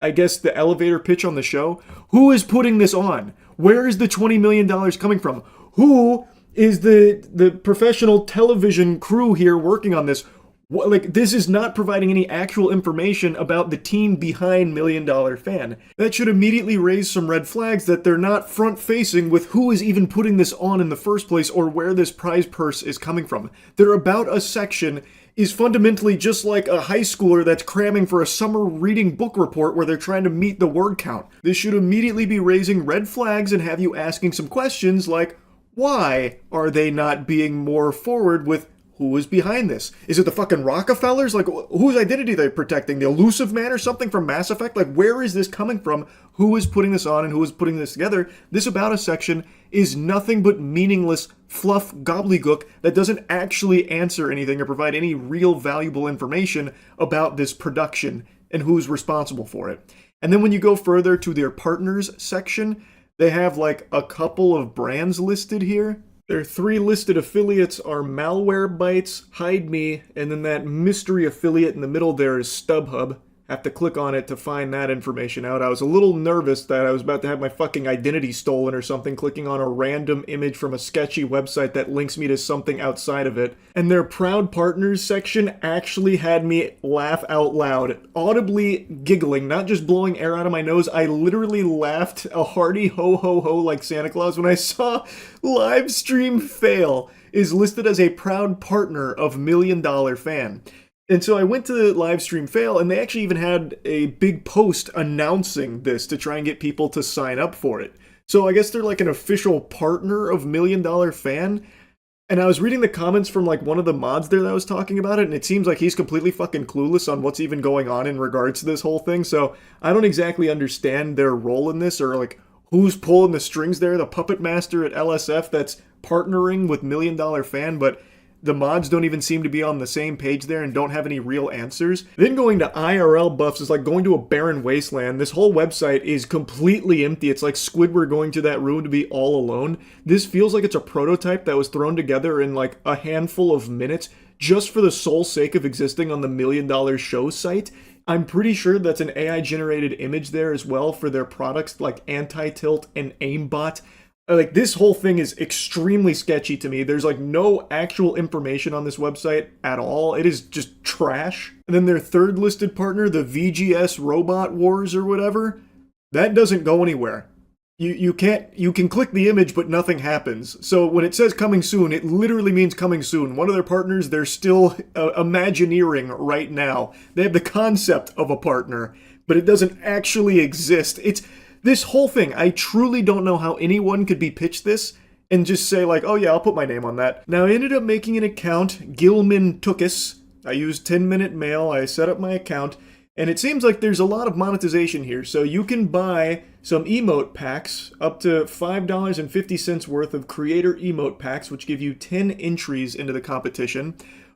I guess the elevator pitch on the show. Who is putting this on? Where is the $20 million coming from? Who is the professional television crew here working on this? Like, this is not providing any actual information about the team behind $1 Million Fan. That should immediately raise some red flags that they're not front-facing with who is even putting this on in the first place or where this prize purse is coming from. Their About Us section is fundamentally just like a high schooler that's cramming for a summer reading book report where they're trying to meet the word count. This should immediately be raising red flags and have you asking some questions like, why are they not being more forward with who is behind this? Is it the fucking Rockefellers? Like, whose identity are they protecting? The Elusive Man or something from Mass Effect? Like, where is this coming from? Who is putting this on and who is putting this together? This About Us section is nothing but meaningless fluff gobbledygook that doesn't actually answer anything or provide any real valuable information about this production and who's responsible for it. And then when you go further to their partners section, they have like a couple of brands listed here. Their 3 listed affiliates are Malwarebytes, Hide Me, and then that mystery affiliate in the middle there is StubHub. Have to click on it to find that information out. I was a little nervous that I was about to have my fucking identity stolen or something, clicking on a random image from a sketchy website that links me to something outside of it. And their Proud Partners section actually had me laugh out loud, audibly giggling, not just blowing air out of my nose. I literally laughed a hearty ho ho ho like Santa Claus when I saw Livestream Fail is listed as a proud partner of $1 Million Fan. And so I went to Livestream Fail, and they actually even had a big post announcing this to try and get people to sign up for it. So I guess they're like an official partner of $1 Million Fan. And I was reading the comments from like one of the mods there that was talking about it, and it seems like he's completely fucking clueless on what's even going on in regards to this whole thing. So I don't exactly understand their role in this, or like who's pulling the strings there, the puppet master at LSF that's partnering with $1 Million Fan, but the mods don't even seem to be on the same page there and don't have any real answers. Then going to IRL buffs is like going to a barren wasteland. This whole website is completely empty. It's like Squidward going to that room to be all alone. This feels like it's a prototype that was thrown together in like a handful of minutes just for the sole sake of existing on the $1 Million Show site. I'm pretty sure that's an AI-generated image there as well for their products like Anti-Tilt and Aimbot. Like, this whole thing is extremely sketchy to me. There's like no actual information on this website at all. It is just trash. And then their 3rd listed partner, the VGS Robot Wars or whatever, that doesn't go anywhere. You can click the image, but nothing happens. So when it says coming soon, it literally means coming soon. One of their partners, they're still Imagineering right now. They have the concept of a partner, but it doesn't actually exist. This whole thing, I truly don't know how anyone could be pitched this and just say like, oh yeah, I'll put my name on that. Now I ended up making an account, Gilman Tookus. I used 10-minute mail, I set up my account, and it seems like there's a lot of monetization here. So you can buy some emote packs, up to $5.50 worth of creator emote packs, which give you 10 entries into the competition.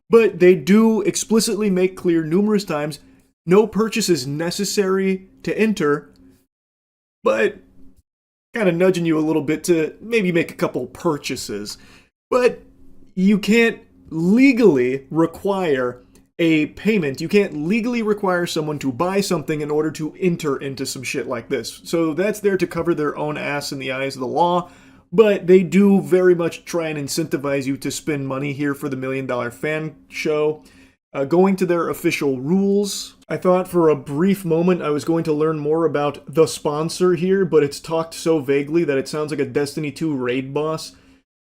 But they do explicitly make clear numerous times, no purchase is necessary to enter, but kind of nudging you a little bit to maybe make a couple purchases. But you can't legally require a payment. You can't legally require someone to buy something in order to enter into some shit like this. So that's there to cover their own ass in the eyes of the law. But they do very much try and incentivize you to spend money here for the $1 Million Fan show. Going to their official rules, I thought for a brief moment I was going to learn more about the sponsor here, but it's talked so vaguely that it sounds like a Destiny 2 raid boss.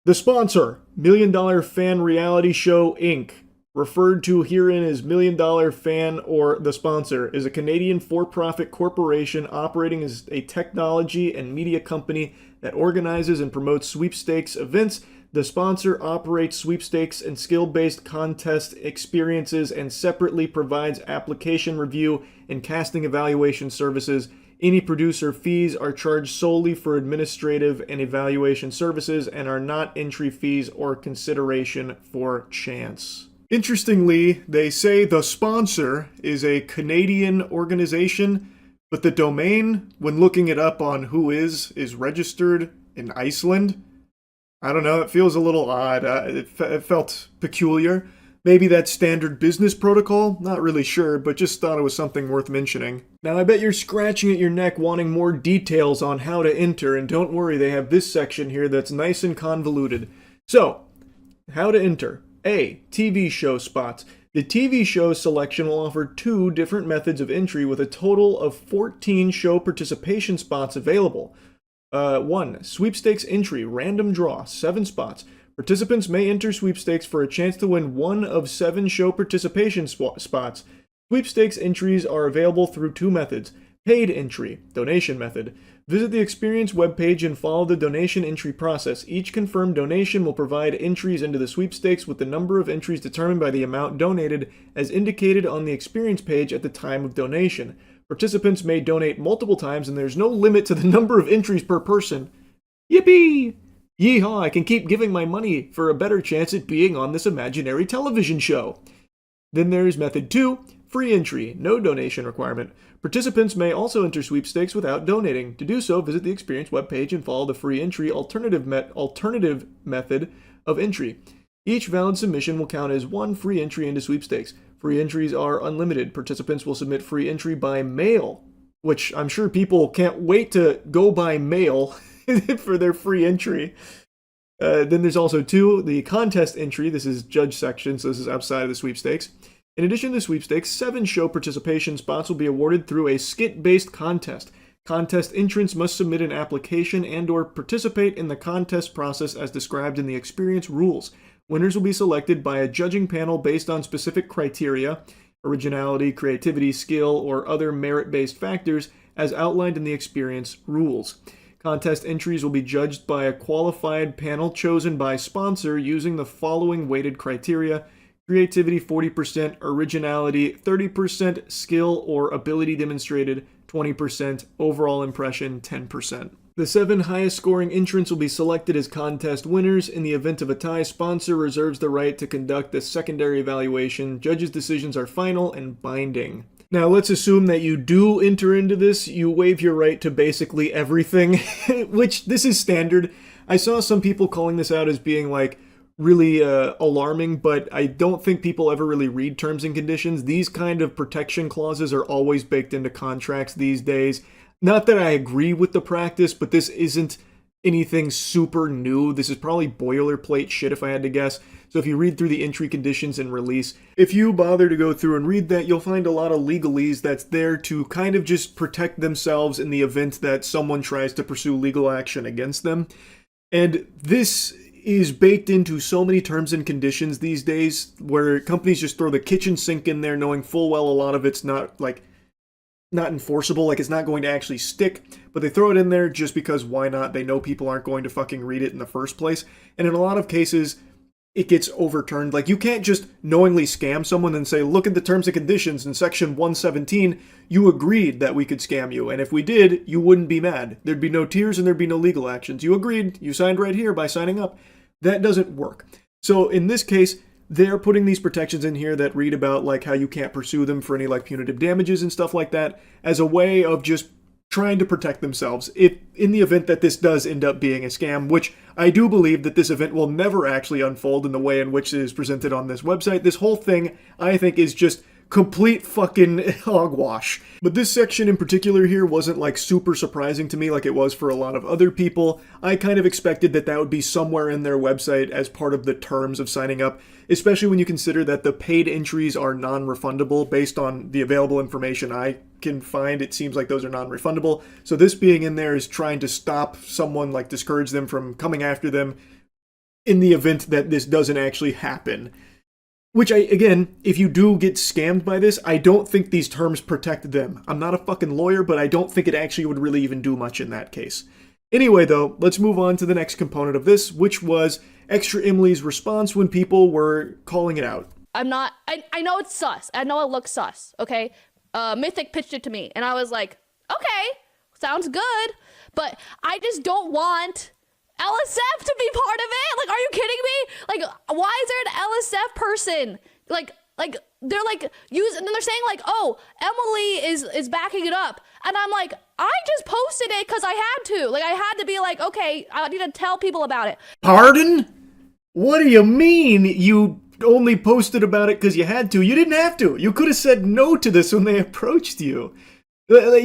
The sponsor, $1 Million Fan Reality Show Inc., referred to herein as $1 Million Fan or the sponsor, is a Canadian for-profit corporation operating as a technology and media company that organizes and promotes sweepstakes events. The sponsor operates sweepstakes and skill-based contest experiences and separately provides application review and casting evaluation services. Any producer fees are charged solely for administrative and evaluation services and are not entry fees or consideration for chance. Interestingly, they say the sponsor is a Canadian organization, but the domain, when looking it up on Whois, is registered in Iceland. I don't know, it feels a little odd. It felt peculiar. Maybe that's standard business protocol? Not really sure, but just thought it was something worth mentioning. Now I bet you're scratching at your neck wanting more details on how to enter, and don't worry, they have this section here that's nice and convoluted. So, how to enter. A. TV show spots. The TV show selection will offer 2 different methods of entry with a total of 14 show participation spots available. 1. Sweepstakes entry, random draw, 7 spots. Participants may enter sweepstakes for a chance to win 1 of 7 show participation spots. Sweepstakes entries are available through 2 methods. Paid entry, donation method. Visit the Experience webpage and follow the donation entry process. Each confirmed donation will provide entries into the sweepstakes with the number of entries determined by the amount donated as indicated on the Experience page at the time of donation. Participants may donate multiple times and there's no limit to the number of entries per person. Yippee! Yeehaw, I can keep giving my money for a better chance at being on this imaginary television show. Then there's method 2, free entry, no donation requirement. Participants may also enter sweepstakes without donating. To do so, visit the Experience webpage and follow the free entry alternative method of entry. Each valid submission will count as one free entry into sweepstakes. Free entries are unlimited. Participants will submit free entry by mail, which I'm sure people can't wait to go by mail for their free entry. Then there's also 2, the contest entry. This is judge section, so this is outside of the sweepstakes. In addition to the sweepstakes, 7 show participation spots will be awarded through a skit-based contest. Contest entrants must submit an application and/or participate in the contest process as described in the Experience rules. Winners will be selected by a judging panel based on specific criteria, originality, creativity, skill, or other merit-based factors as outlined in the Experience rules. Contest entries will be judged by a qualified panel chosen by sponsor using the following weighted criteria: creativity 40%, originality 30%, skill or ability demonstrated 20%, overall impression 10%. The 7 highest scoring entrants will be selected as contest winners. In the event of a tie, sponsor reserves the right to conduct a secondary evaluation. Judges' decisions are final and binding. Now, let's assume that you do enter into this. You waive your right to basically everything, which this is standard. I saw some people calling this out as being like really alarming, but I don't think people ever really read terms and conditions. These kind of protection clauses are always baked into contracts these days. Not that I agree with the practice, but this isn't anything super new. This is probably boilerplate shit if I had to guess. So if you read through the entry conditions and release, if you bother to go through and read that, you'll find a lot of legalese that's there to kind of just protect themselves in the event that someone tries to pursue legal action against them. And this is baked into so many terms and conditions these days where companies just throw the kitchen sink in there knowing full well a lot of it's not enforceable, like it's not going to actually stick, but they throw it in there just because why not? They know people aren't going to fucking read it in the first place. And in a lot of cases, it gets overturned. Like, you can't just knowingly scam someone and say, look at the terms and conditions in section 117, you agreed that we could scam you, and if we did, you wouldn't be mad. There'd be no tears and there'd be no legal actions. You agreed, you signed right here by signing up. That doesn't work. So in this case, they're putting these protections in here that read about like how you can't pursue them for any like punitive damages and stuff like that as a way of just trying to protect themselves if in the event that this does end up being a scam, which I do believe that this event will never actually unfold in the way in which it is presented on this website. This whole thing, I think, is just complete fucking hogwash. But this section in particular here wasn't like super surprising to me like it was for a lot of other people. I kind of expected that that would be somewhere in their website as part of the terms of signing up, especially when you consider that the paid entries are non-refundable based on the available information I can find. It seems like those are non-refundable. So this being in there is trying to stop someone, like discourage them from coming after them in the event that this doesn't actually happen. Which, again, if you do get scammed by this, I don't think these terms protect them. I'm not a fucking lawyer, but I don't think it actually would really even do much in that case. Anyway, though, let's move on to the next component of this, which was Extra Emily's response when people were calling it out. I know it's sus. I know it looks sus, okay? Mythic pitched it to me, and I was like, okay, sounds good, but I just don't want LSF to be part of it. Like, are you kidding me? Like, why is there an LSF person? Like they're like use, and then they're saying like, oh, Emily is backing it up, and I'm like, I just posted it because I had to. Like, I had to be like, okay, I need to tell people about it. Pardon? What do you mean you only posted about it because you had to? You didn't have to. You could have said no to this when they approached you.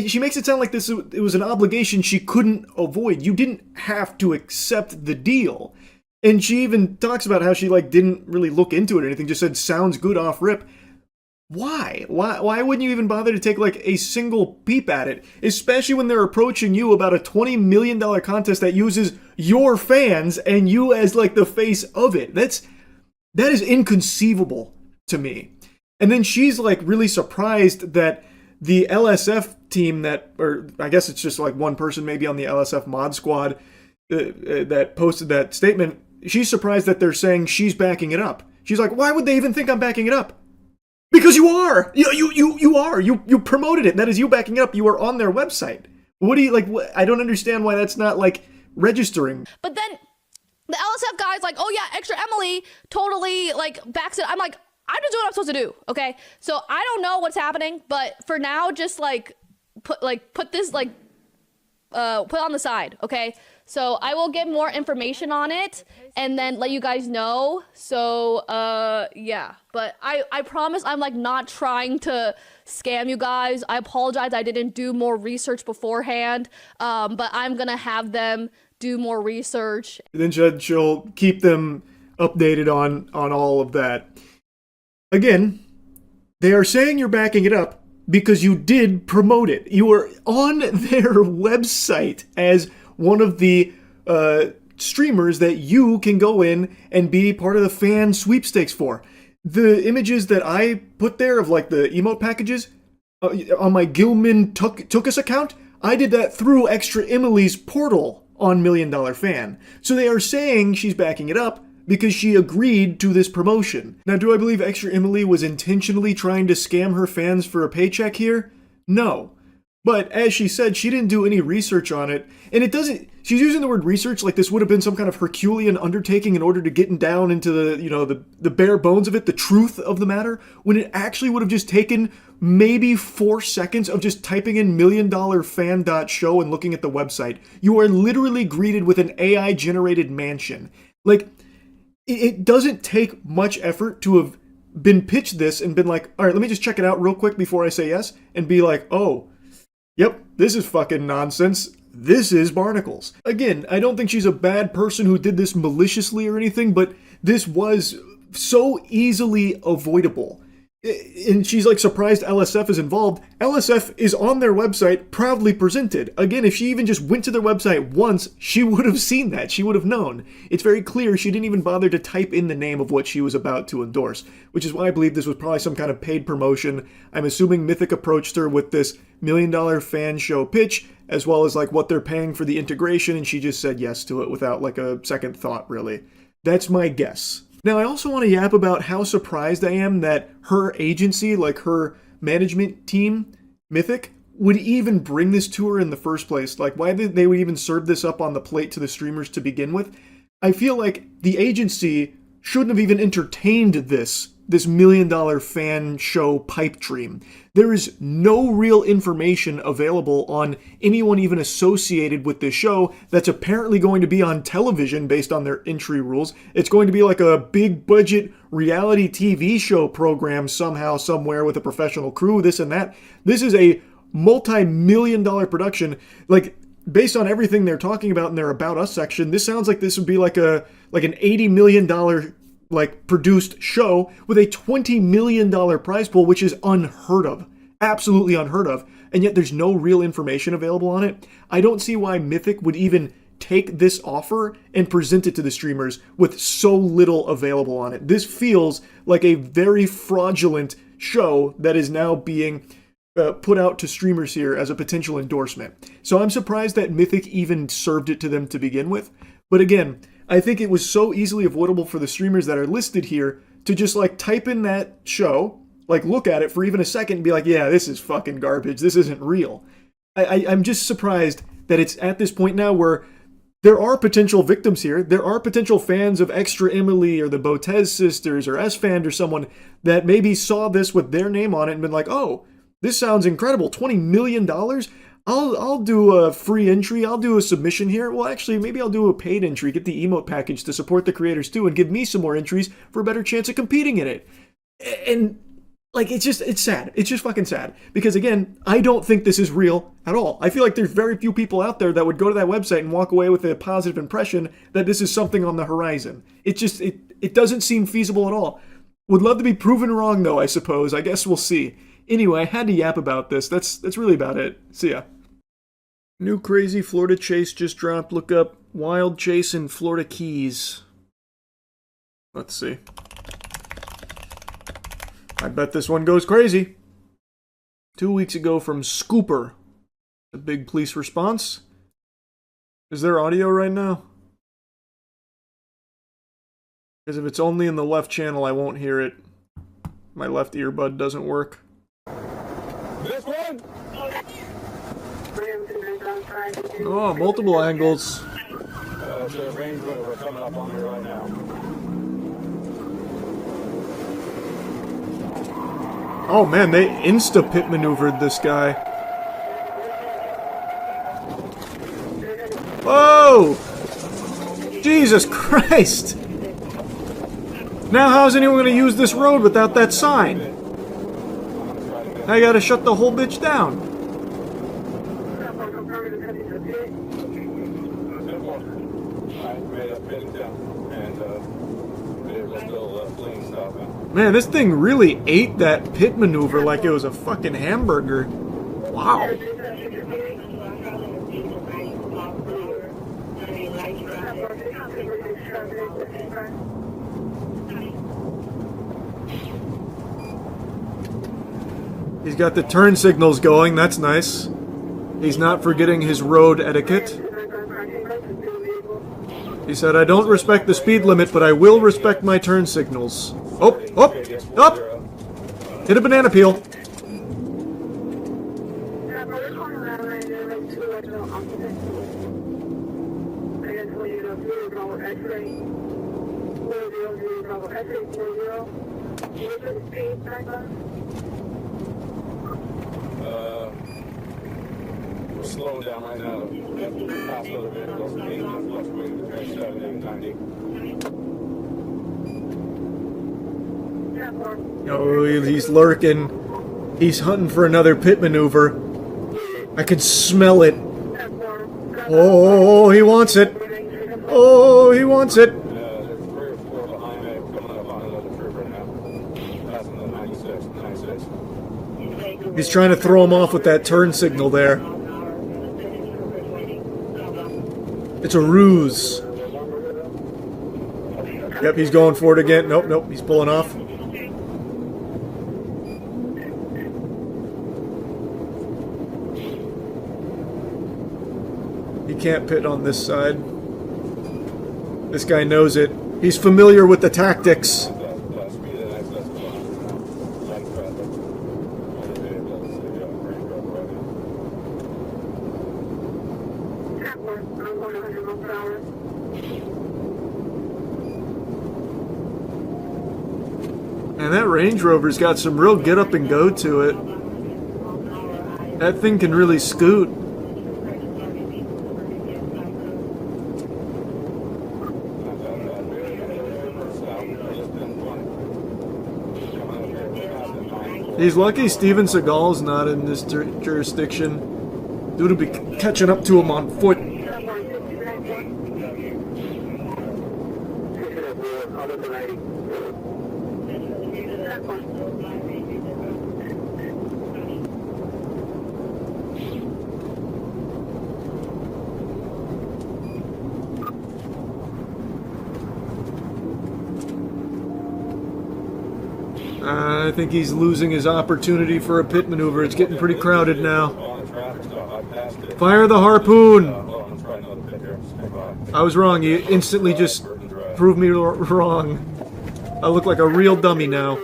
She makes it sound like it was an obligation she couldn't avoid. You didn't have to accept the deal. And she even talks about how she like didn't really look into it or anything, just said sounds good off rip. Why? Why wouldn't you even bother to take like a single peep at it? Especially when they're approaching you about a $20 million contest that uses your fans and you as like the face of it. That is inconceivable to me. And then she's like really surprised that the LSF team or I guess it's just like one person maybe on the LSF mod squad that posted that statement, she's surprised that they're saying she's backing it up. She's like, why would they even think I'm backing it up? Because you are! You are! You promoted it. That is you backing it up. You are on their website. What do you, like, I don't understand why that's not, like, registering. But then the LSF guy's like, oh yeah, Extra Emily totally, like, backs it. I'm like, I'm just doing what I'm supposed to do, okay? So I don't know what's happening, but for now, just put this put on the side, okay? So I will get more information on it and then let you guys know. So yeah, but I promise I'm not trying to scam you guys. I apologize I didn't do more research beforehand, but I'm gonna have them do more research. Then she'll keep them updated on all of that. Again, they are saying you're backing it up because you did promote it. You were on their website as one of the streamers that you can go in and be part of the fan sweepstakes for. The images that I put there of the emote packages on my Gilman Tookus account, I did that through Extra Emily's portal on Million Dollar Fan. So they are saying she's backing it up because she agreed to this promotion. Now, do I believe Extra Emily was intentionally trying to scam her fans for a paycheck here? No. But as she said, she didn't do any research on it, and it doesn't. She's using the word research like this would have been some kind of Herculean undertaking in order to get down into the bare bones of it, the truth of the matter, when it actually would have just taken maybe 4 seconds of just typing in milliondollarfan.show and looking at the website. You are literally greeted with an AI generated mansion. It doesn't take much effort to have been pitched this and been like, all right, let me just check it out real quick before I say yes, and be like, oh, yep, this is fucking nonsense. This is Barnacles. Again, I don't think she's a bad person who did this maliciously or anything, but this was so easily avoidable. And she's surprised LSF is involved. LSF is on their website, proudly presented. Again, if she even just went to their website once, she would have seen that. She would have known. It's very clear she didn't even bother to type in the name of what she was about to endorse, which is why I believe this was probably some kind of paid promotion. I'm assuming Mythic approached her with this $1 million fan show pitch, as well as what they're paying for the integration, and she just said yes to it without a second thought, really. That's my guess. Now, I also want to yap about how surprised I am that her agency, her management team, Mythic, would even bring this to her in the first place. Why they would even serve this up on the plate to the streamers to begin with. I feel like the agency shouldn't have even entertained this $1 million fan show pipe dream. There is no real information available on anyone even associated with this show that's apparently going to be on television based on their entry rules. It's going to be a big budget reality TV show program somehow, somewhere with a professional crew, this and that. This is a multi-million-dollar production. Based on everything they're talking about in their About Us section, this sounds like this would be an $80 million produced show with a $20 million prize pool, which is unheard of. Absolutely unheard of. And yet there's no real information available on it. I don't see why Mythic would even take this offer and present it to the streamers with so little available on it. This feels like a very fraudulent show that is now being put out to streamers here as a potential endorsement. So I'm surprised that Mythic even served it to them to begin with. But again, I think it was so easily avoidable for the streamers that are listed here to just type in that show, look at it for even a second and be like, yeah, this is fucking garbage. This isn't real. I'm just surprised that it's at this point now where there are potential victims here. There are potential fans of Extra Emily or the Botez sisters or S-Fan or someone that maybe saw this with their name on it and been like, oh, this sounds incredible. $20 million? I'll do a free entry. I'll do a submission here. Well, actually, maybe I'll do a paid entry, get the emote package to support the creators too, and give me some more entries for a better chance of competing in it. And it's sad. It's just fucking sad. Because again, I don't think this is real at all. I feel like there's very few people out there that would go to that website and walk away with a positive impression that this is something on the horizon. It doesn't seem feasible at all. Would love to be proven wrong though, I suppose. I guess we'll see. Anyway, I had to yap about this. That's really about it. See ya. New crazy Florida chase just dropped. Look up Wild Chase in Florida Keys. Let's see. I bet this one goes crazy. 2 weeks ago from Scooper. A big police response. Is there audio right now? Because if it's only in the left channel, I won't hear it. My left earbud doesn't work. This one? Oh, multiple angles. There's a Range Rover coming up on me right now. Oh man, they insta-pit maneuvered this guy. Whoa! Jesus Christ! Now how's anyone gonna use this road without that sign? I gotta shut the whole bitch down. Man, this thing really ate that pit maneuver like it was a fucking hamburger. Wow. He's got the turn signals going, that's nice. He's not forgetting his road etiquette. He said, I don't respect the speed limit, but I will respect my turn signals. Oh, oh, oh! Hit a banana peel. We're slowing down right now. Past other vehicles, 8 fluctuating between 70 and 90. Oh, he's lurking. He's hunting for another pit maneuver. I can smell it. Oh, he wants it. Oh, he wants it. He's trying to throw him off with that turn signal there. It's a ruse. Yep, he's going for it again. Nope, nope, he's pulling off. He can't pit on this side. This guy knows it. He's familiar with the tactics. And that Range Rover's got some real get up and go to it. That thing can really scoot. He's lucky Steven Seagal's not in this jurisdiction. Dude will be catching up to him on foot. I think he's losing his opportunity for a pit maneuver. It's getting pretty crowded now. Fire the harpoon! I was wrong. You instantly just proved me wrong. I look like a real dummy now.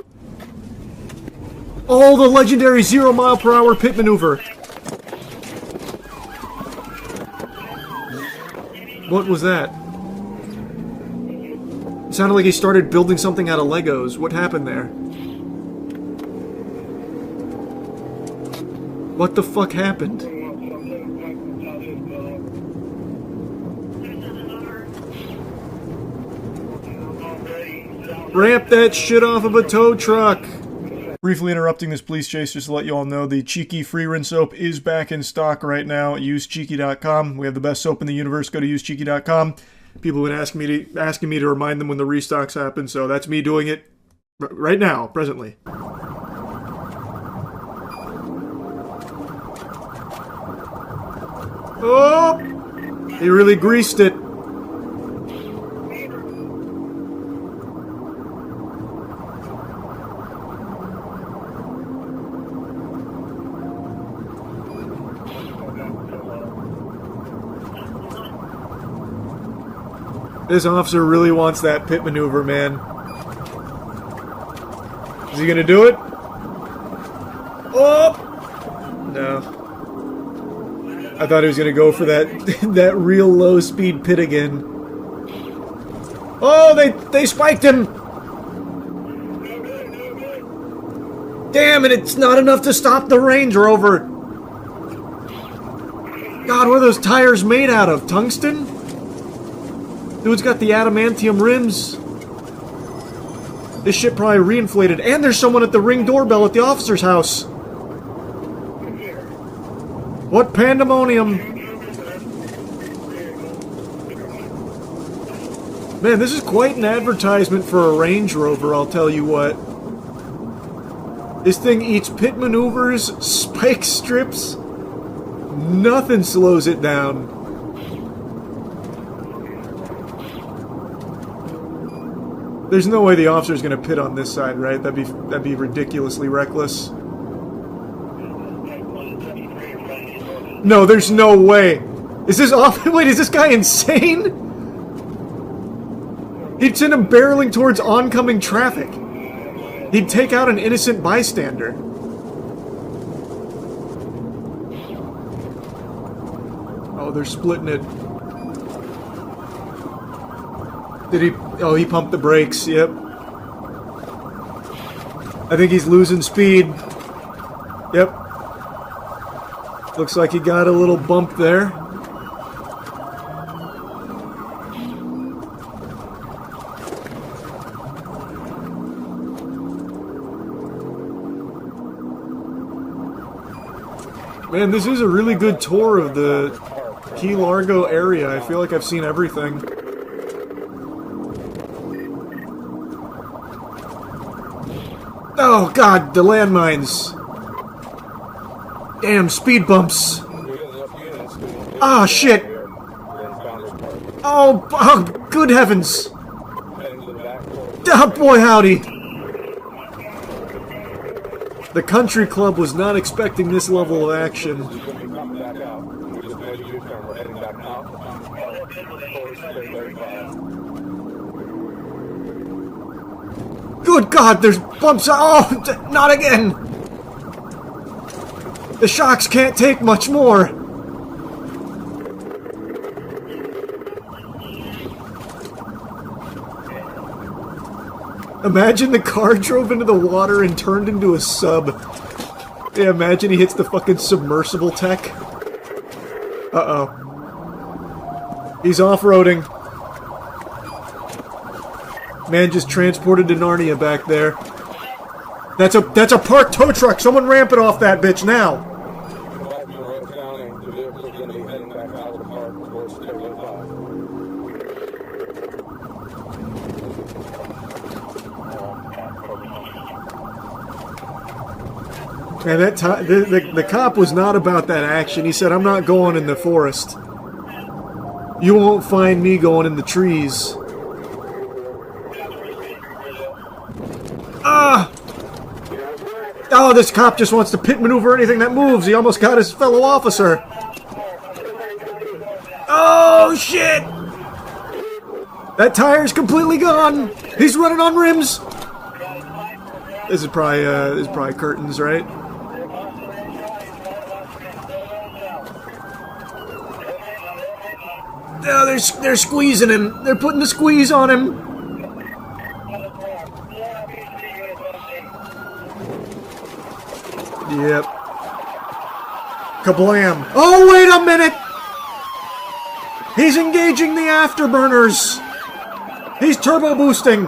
Oh, the legendary 0 mile per hour pit maneuver! What was that? It sounded like he started building something out of Legos. What happened there? What the fuck happened? Ramp that shit off of a tow truck! Briefly interrupting this police chase just to let you all know the Cheeky free rinse soap is back in stock right now at usecheeky.com. We have the best soap in the universe. Go to usecheeky.com. People have been asking me to remind them when the restocks happen, so that's me doing it right now, presently. Oh! He really greased it. This officer really wants that pit maneuver, man. Is he gonna do it? Oh! No. I thought he was gonna go for that that real low speed pit again. Oh, they spiked him! Damn it, it's not enough to stop the Range Rover. God, what are those tires made out of? Tungsten? Dude's got the adamantium rims. This shit probably reinflated. And there's someone at the Ring doorbell at the officer's house. What pandemonium. Man, this is quite an advertisement for a Range Rover, I'll tell you what. This thing eats pit maneuvers, spike strips. Nothing slows it down. There's no way the officer's gonna pit on this side, right? That'd be ridiculously reckless. No, there's no way. Is this off? Wait, is this guy insane? He'd send him barreling towards oncoming traffic. He'd take out an innocent bystander. Oh, they're splitting it. Did he? Oh, he pumped the brakes, yep. I think he's losing speed. Yep. Looks like he got a little bump there. Man, this is a really good tour of the Key Largo area. I feel like I've seen everything. Oh god, the landmines. Damn, speed bumps. Ah, shit. Oh, good heavens. Oh, boy howdy. The country club was not expecting this level of action. Good God, there's bumps. Oh, not again. The shocks can't take much more. Imagine the car drove into the water and turned into a sub. Yeah, imagine he hits the fucking submersible tech. Uh-oh. He's off-roading. Man just transported to Narnia back there. That's a parked tow truck! Someone ramp it off that bitch now! Man, the cop was not about that action. He said, I'm not going in the forest. You won't find me going in the trees. Ah! Oh, this cop just wants to pit maneuver anything that moves. He almost got his fellow officer. Oh, shit! That tire's completely gone. He's running on rims. This is probably curtains, right? Oh, they're squeezing him. They're putting the squeeze on him. Yep. Kablam. Oh, wait a minute! He's engaging the afterburners. He's turbo boosting.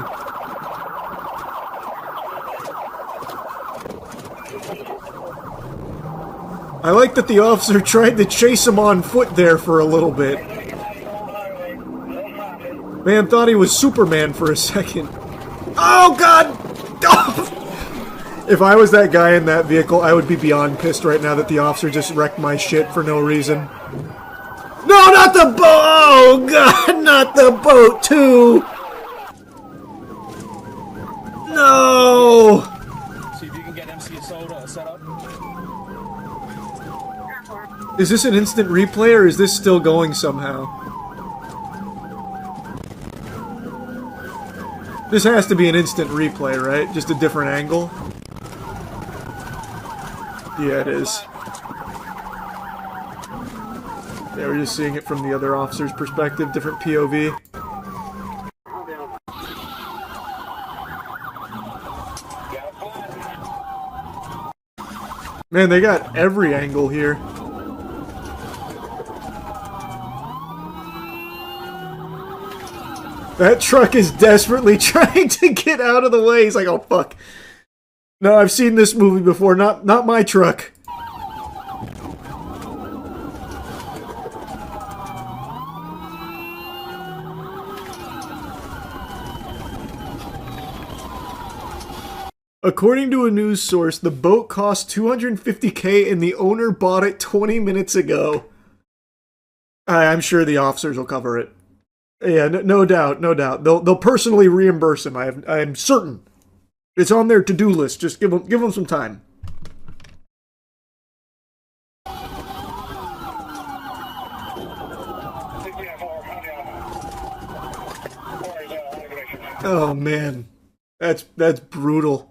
I like that the officer tried to chase him on foot there for a little bit. Man thought he was Superman for a second. Oh, God! Oh! If I was that guy in that vehicle, I would be beyond pissed right now that the officer just wrecked my shit for no reason. No, not the boat! Oh, God, not the boat, too! No! See if you can get MC Soda set up. Is this an instant replay, or is this still going somehow? This has to be an instant replay, right? Just a different angle? Yeah, it is. Yeah, we're just seeing it from the other officer's perspective, different POV. Man, they got every angle here. That truck is desperately trying to get out of the way. He's like, oh, fuck. No, I've seen this movie before. Not my truck. According to a news source, the boat cost $250K and the owner bought it 20 minutes ago. I'm sure the officers will cover it. Yeah, no doubt, no doubt. They'll personally reimburse him. I'm certain. It's on their to-do list. Just give them some time. Oh man, that's brutal.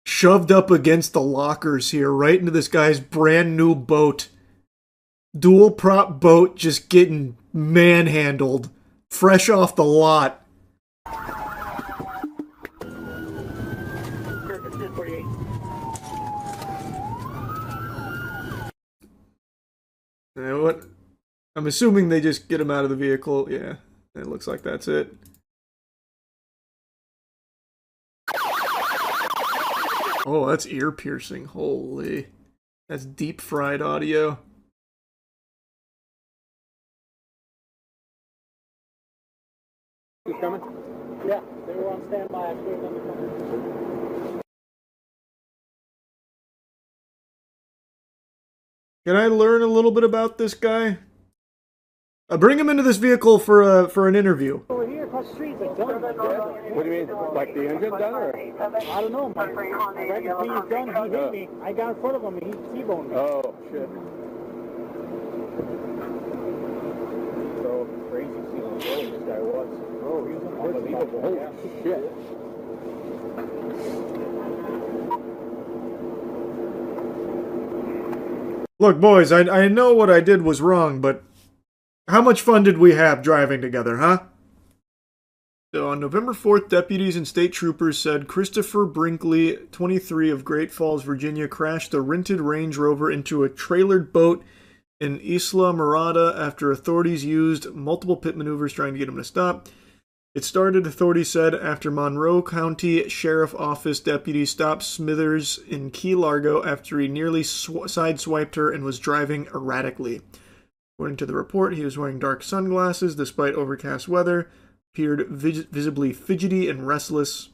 Shoved up against the lockers here, right into this guy's brand new boat. Dual prop boat just getting manhandled. Fresh off the lot. What? I'm assuming they just get him out of the vehicle. Yeah, it looks like that's it. Oh, that's ear piercing. Holy. That's deep fried audio. He's coming? Yeah, they were on standby. I flew them to come. Can I learn a little bit about this guy? Bring him into this vehicle for an interview. Over here across the street, it's done. What do you mean? Like the engine done, or? I don't know. Right between he's done, he hit me. I got in front of him and he T-boned me. Oh, shit. So crazy seeing how slow this guy was. Oh, he was unbelievable. Holy shit. Look, boys, I know what I did was wrong, but how much fun did we have driving together, huh? So on November 4th, deputies and state troopers said Christopher Brinkley, 23 of Great Falls, Virginia, crashed a rented Range Rover into a trailered boat in Isla Mirada after authorities used multiple pit maneuvers trying to get him to stop. It started, authorities said, after Monroe County Sheriff Office deputies stopped Smithers in Key Largo after he nearly sideswiped her and was driving erratically. According to the report, he was wearing dark sunglasses despite overcast weather, appeared visibly fidgety and restless,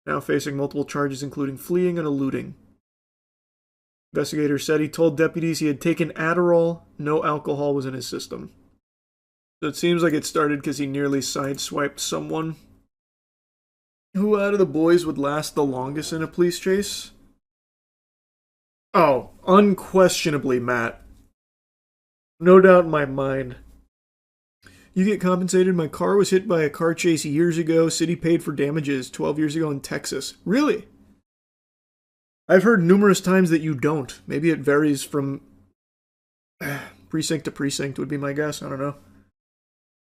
now facing multiple charges including fleeing and eluding. Investigators said he told deputies he had taken Adderall, no alcohol was in his system. So it seems like it started because he nearly sideswiped someone. Who out of the boys would last the longest in a police chase? Oh, unquestionably Matt. No doubt in my mind. You get compensated. My car was hit by a car chase years ago. City paid for damages 12 years ago in Texas. Really? I've heard numerous times that you don't. Maybe it varies from precinct to precinct would be my guess. I don't know.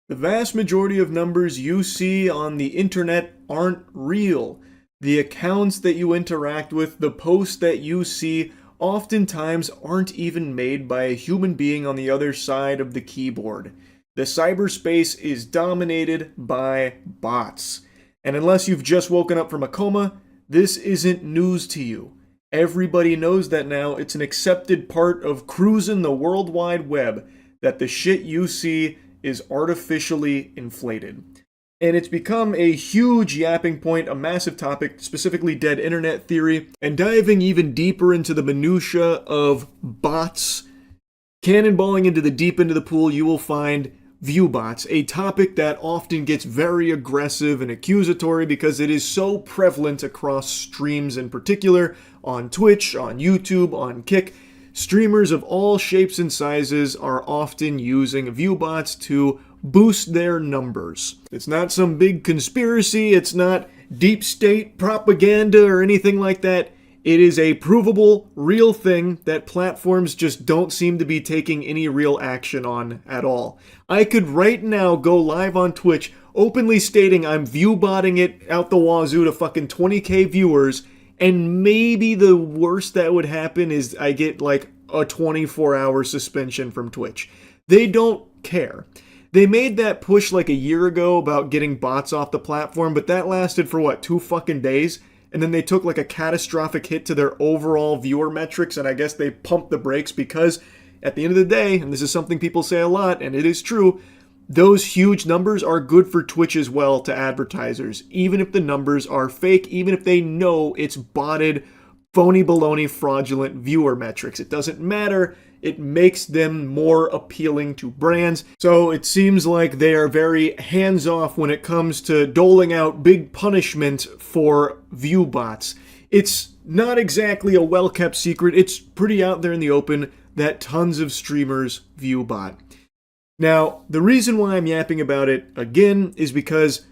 The vast majority of numbers you see on the internet aren't real. The accounts that you interact with, the posts that you see, oftentimes aren't even made by a human being on the other side of the keyboard. The cyberspace is dominated by bots. And unless you've just woken up from a coma, this isn't news to you. Everybody knows that now. It's an accepted part of cruising the World Wide Web that the shit you see is artificially inflated. And it's become a huge yapping point, a massive topic, specifically dead internet theory, and diving even deeper into the minutia of bots, cannonballing into the deep end of the pool, you will find viewbots, a topic that often gets very aggressive and accusatory because it is so prevalent across streams in particular, on Twitch, on YouTube, on Kick. Streamers of all shapes and sizes are often using viewbots to boost their numbers. It's not some big conspiracy, it's not deep state propaganda or anything like that. It is a provable, real thing that platforms just don't seem to be taking any real action on at all. I could right now go live on Twitch, openly stating I'm viewbotting it out the wazoo to fucking 20k viewers, And maybe the worst that would happen is I get like a 24-hour suspension from Twitch. They don't care. They made that push like a year ago about getting bots off the platform, but that lasted for what, 2 fucking days? And then they took like a catastrophic hit to their overall viewer metrics, and I guess they pumped the brakes because at the end of the day, and this is something people say a lot, and it is true, those huge numbers are good for Twitch as well to advertisers, even if the numbers are fake, even if they know it's botted, phony baloney, fraudulent viewer metrics. It doesn't matter. It makes them more appealing to brands. So it seems like they are very hands-off when it comes to doling out big punishment for view bots. It's not exactly a well-kept secret. It's pretty out there in the open that tons of streamers view bot. Now, the reason why I'm yapping about it again is because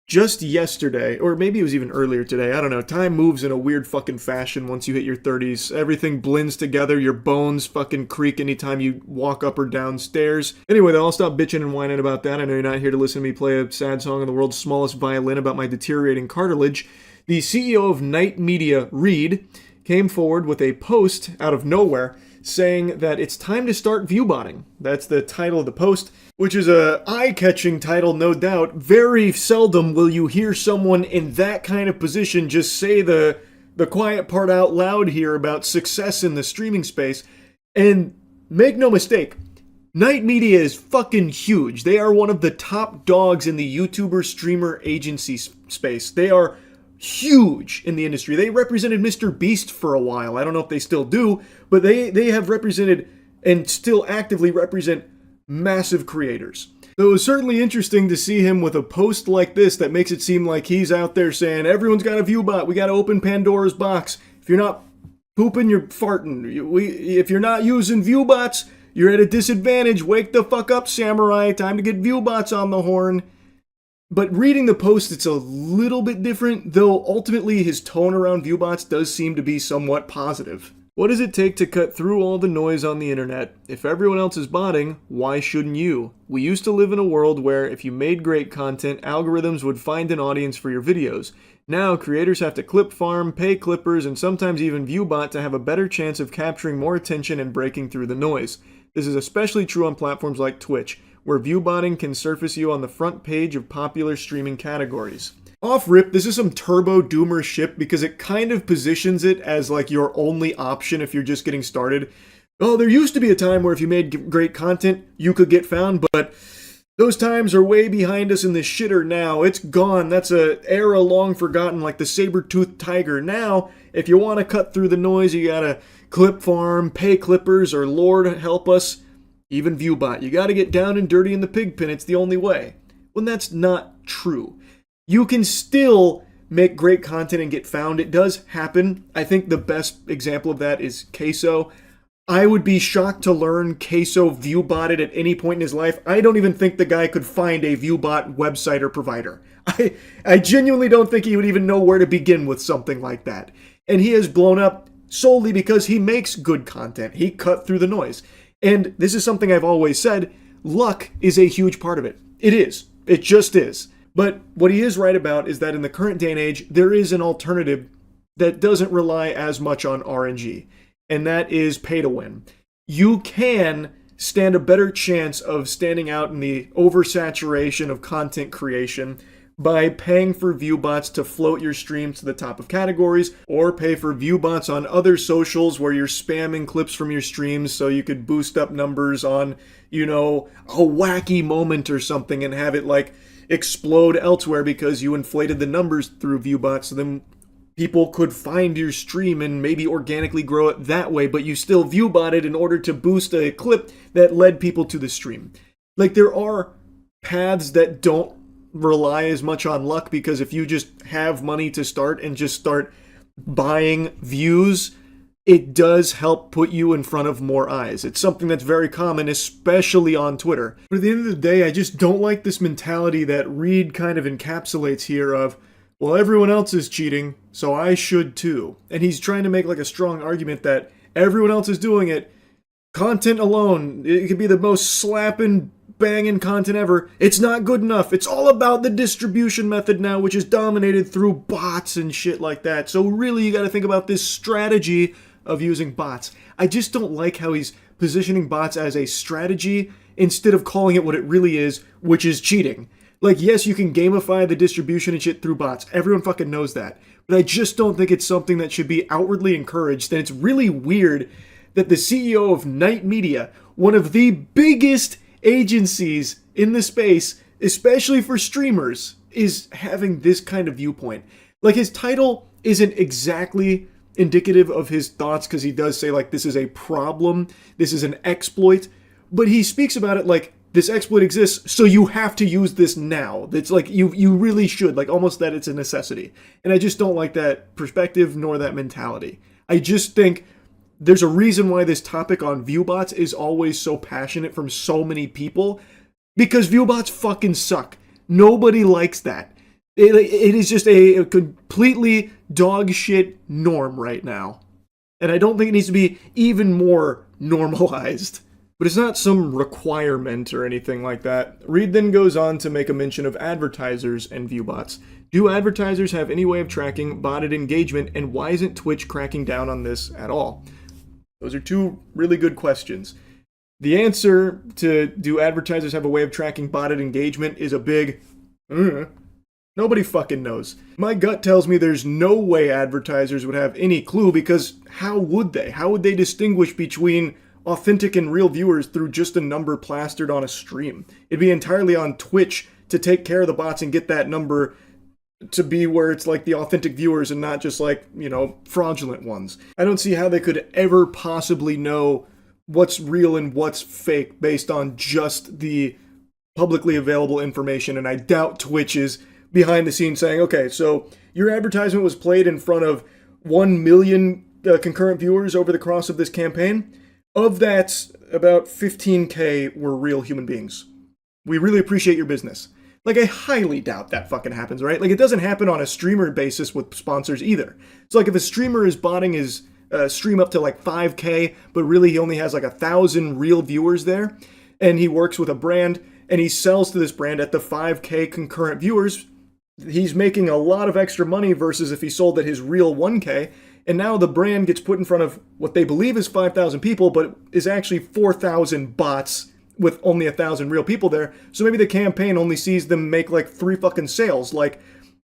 just yesterday, or maybe it was even earlier today, I don't know, time moves in a weird fucking fashion once you hit your 30s. Everything blends together, your bones fucking creak anytime you walk up or down stairs. Anyway, though, I'll stop bitching and whining about that. I know you're not here to listen to me play a sad song on the world's smallest violin about my deteriorating cartilage. The CEO of Night Media, Reed, came forward with a post out of nowhere saying that it's time to start viewbotting. That's the title of the post, which is a eye-catching title, no doubt. Very seldom will you hear someone in that kind of position just say the quiet part out loud here about success in the streaming space. And make no mistake, Night Media is fucking huge. They are one of the top dogs in the YouTuber streamer agency space. They are huge in the industry. They represented Mr. Beast for a while. I don't know if they still do, but they have represented and still actively represent massive creators. So it was certainly interesting to see him with a post like this that makes it seem like he's out there saying, everyone's got a view bot, we got to open Pandora's box. If you're not pooping, you're farting. If you're not using view bots, you're at a disadvantage. Wake the fuck up, samurai. Time to get view bots on the horn. But reading the post, it's a little bit different, though ultimately his tone around viewbots does seem to be somewhat positive. What does it take to cut through all the noise on the internet? If everyone else is botting, why shouldn't you? We used to live in a world where if you made great content, algorithms would find an audience for your videos. Now, creators have to clip farm, pay clippers, and sometimes even viewbot to have a better chance of capturing more attention and breaking through the noise. This is especially true on platforms like Twitch, where viewbotting can surface you on the front page of popular streaming categories. Off rip, this is some turbo doomer shit because it kind of positions it as like your only option if you're just getting started. Oh, there used to be a time where if you made great content, you could get found, but those times are way behind us in the shitter now. It's gone. That's a era long forgotten, like the saber-toothed tiger. Now, if you want to cut through the noise, you gotta clip farm, pay clippers, or Lord help us, even viewbot. You gotta get down and dirty in the pig pen. It's the only way. When that's not true. You can still make great content and get found. It does happen. I think the best example of that is Queso. I would be shocked to learn Queso viewbotted at any point in his life. I don't even think the guy could find a viewbot website or provider. I genuinely don't think he would even know where to begin with something like that. And he has blown up solely because he makes good content. He cut through the noise. And this is something I've always said, luck is a huge part of it. It is. It just is. But what he is right about is that in the current day and age, there is an alternative that doesn't rely as much on RNG, and that is pay to win. You can stand a better chance of standing out in the oversaturation of content creation by paying for viewbots to float your stream to the top of categories, or pay for viewbots on other socials where you're spamming clips from your streams so you could boost up numbers on, you know, a wacky moment or something and have it like explode elsewhere because you inflated the numbers through viewbots, so then people could find your stream and maybe organically grow it that way, but you still viewbotted in order to boost a clip that led people to the stream. Like, there are paths that don't rely as much on luck, because if you just have money to start and just start buying views, it does help put you in front of more eyes. It's something that's very common, especially on Twitter. But at the end of the day, I just don't like this mentality that Reed kind of encapsulates here of, well, everyone else is cheating, so I should too. And he's trying to make like a strong argument that everyone else is doing it. Content alone, it could be the most slapping banging content ever. It's not good enough. It's all about the distribution method now, which is dominated through bots and shit like that. So really, you got to think about this strategy of using bots. I just don't like how he's positioning bots as a strategy instead of calling it what it really is, which is cheating. Like, yes, you can gamify the distribution and shit through bots. Everyone fucking knows that. But I just don't think it's something that should be outwardly encouraged. And it's really weird that the CEO of Night Media, one of the biggest agencies in the space, especially for streamers, is having this kind of viewpoint. Like, his title isn't exactly indicative of his thoughts, because he does say, like, this is a problem, this is an exploit, but he speaks about it like, this exploit exists, so you have to use this now. It's like, you really should, like, almost that it's a necessity. And I just don't like that perspective, nor that mentality. I just think there's a reason why this topic on viewbots is always so passionate from so many people, because viewbots fucking suck. Nobody likes that. It is just a completely dog shit norm right now. And I don't think it needs to be even more normalized. But it's not some requirement or anything like that. Reed then goes on to make a mention of advertisers and viewbots. Do advertisers have any way of tracking botted engagement, and why isn't Twitch cracking down on this at all? Those are two really good questions. The answer to do advertisers have a way of tracking botted engagement is a big nobody fucking knows. My gut tells me there's no way advertisers would have any clue, because how would they? How would they distinguish between authentic and real viewers through just a number plastered on a stream? It'd be entirely on Twitch to take care of the bots and get that number to be where it's like the authentic viewers and not just like, fraudulent ones. I don't see how they could ever possibly know what's real and what's fake based on just the publicly available information, and I doubt Twitch is behind the scenes saying, okay, so your advertisement was played in front of 1 million concurrent viewers over the course of this campaign. Of that, about 15K were real human beings. We really appreciate your business. Like, I highly doubt that fucking happens, right? Like, it doesn't happen on a streamer basis with sponsors either. So, like, if a streamer is botting his stream up to, like, 5K, but really he only has, like, 1,000 real viewers there, and he works with a brand, and he sells to this brand at the 5K concurrent viewers, he's making a lot of extra money versus if he sold at his real 1K, and now the brand gets put in front of what they believe is 5,000 people, but is actually 4,000 bots with only 1,000 real people there. So maybe the campaign only sees them make like 3 fucking sales. Like,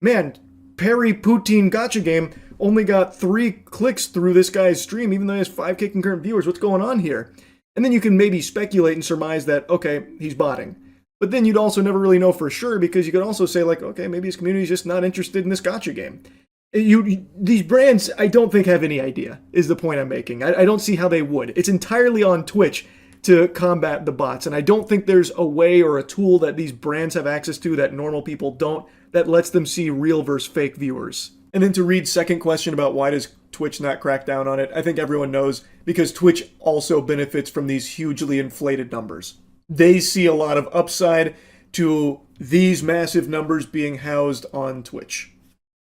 man, Perry Poutine Gotcha Game only got 3 clicks through this guy's stream, even though he has 5K concurrent viewers. What's going on here? And then you can maybe speculate and surmise that, okay, he's botting. But then you'd also never really know for sure, because you could also say, like, okay, maybe his community's just not interested in this gotcha game. These brands, I don't think, have any idea, is the point I'm making. I don't see how they would. It's entirely on Twitch to combat the bots, and I don't think there's a way or a tool that these brands have access to that normal people don't, that lets them see real versus fake viewers. And then to Reed's second question about why does Twitch not crack down on it, I think everyone knows, because Twitch also benefits from these hugely inflated numbers. They see a lot of upside to these massive numbers being housed on Twitch.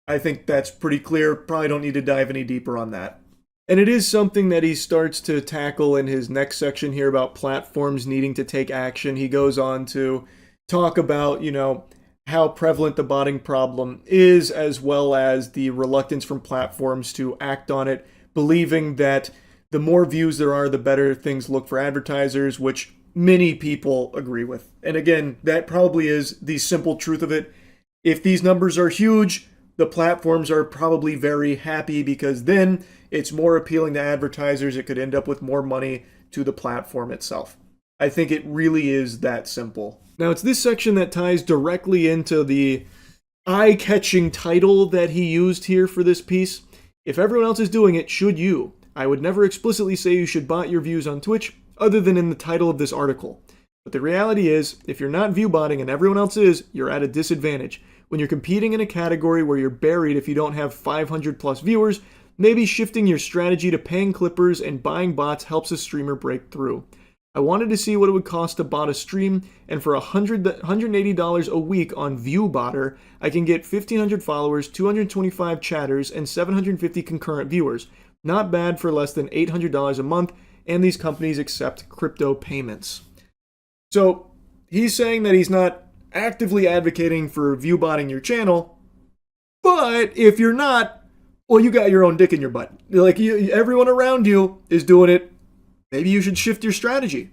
I think that's pretty clear. Probably don't need to dive any deeper on that. And it is something that he starts to tackle in his next section here about platforms needing to take action. He goes on to talk about, how prevalent the botting problem is, as well as the reluctance from platforms to act on it, believing that the more views there are, the better things look for advertisers, which many people agree with. And again, that probably is the simple truth of it. If these numbers are huge, the platforms are probably very happy, because then it's more appealing to advertisers. It could end up with more money to the platform itself. I think it really is that simple. Now, it's this section that ties directly into the eye-catching title that he used here for this piece. If everyone else is doing it, should you? I would never explicitly say you should bot your views on Twitch, other than in the title of this article. But the reality is, if you're not view botting and everyone else is, you're at a disadvantage. When you're competing in a category where you're buried if you don't have 500 plus viewers, maybe shifting your strategy to paying clippers and buying bots helps a streamer break through. I wanted to see what it would cost to bot a stream, and for $180 a week on ViewBotter, I can get 1,500 followers, 225 chatters, and 750 concurrent viewers. Not bad for less than $800 a month, and these companies accept crypto payments. So he's saying that he's not actively advocating for view botting your channel, but if you're not, well, you got your own dick in your butt. Like, everyone around you is doing it. Maybe you should shift your strategy.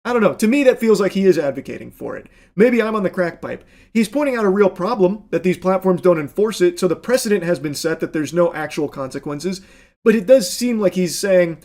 I don't know. To me, that feels like he is advocating for it. Maybe I'm on the crack pipe. He's pointing out a real problem, that these platforms don't enforce it, so the precedent has been set that there's no actual consequences. But it does seem like he's saying,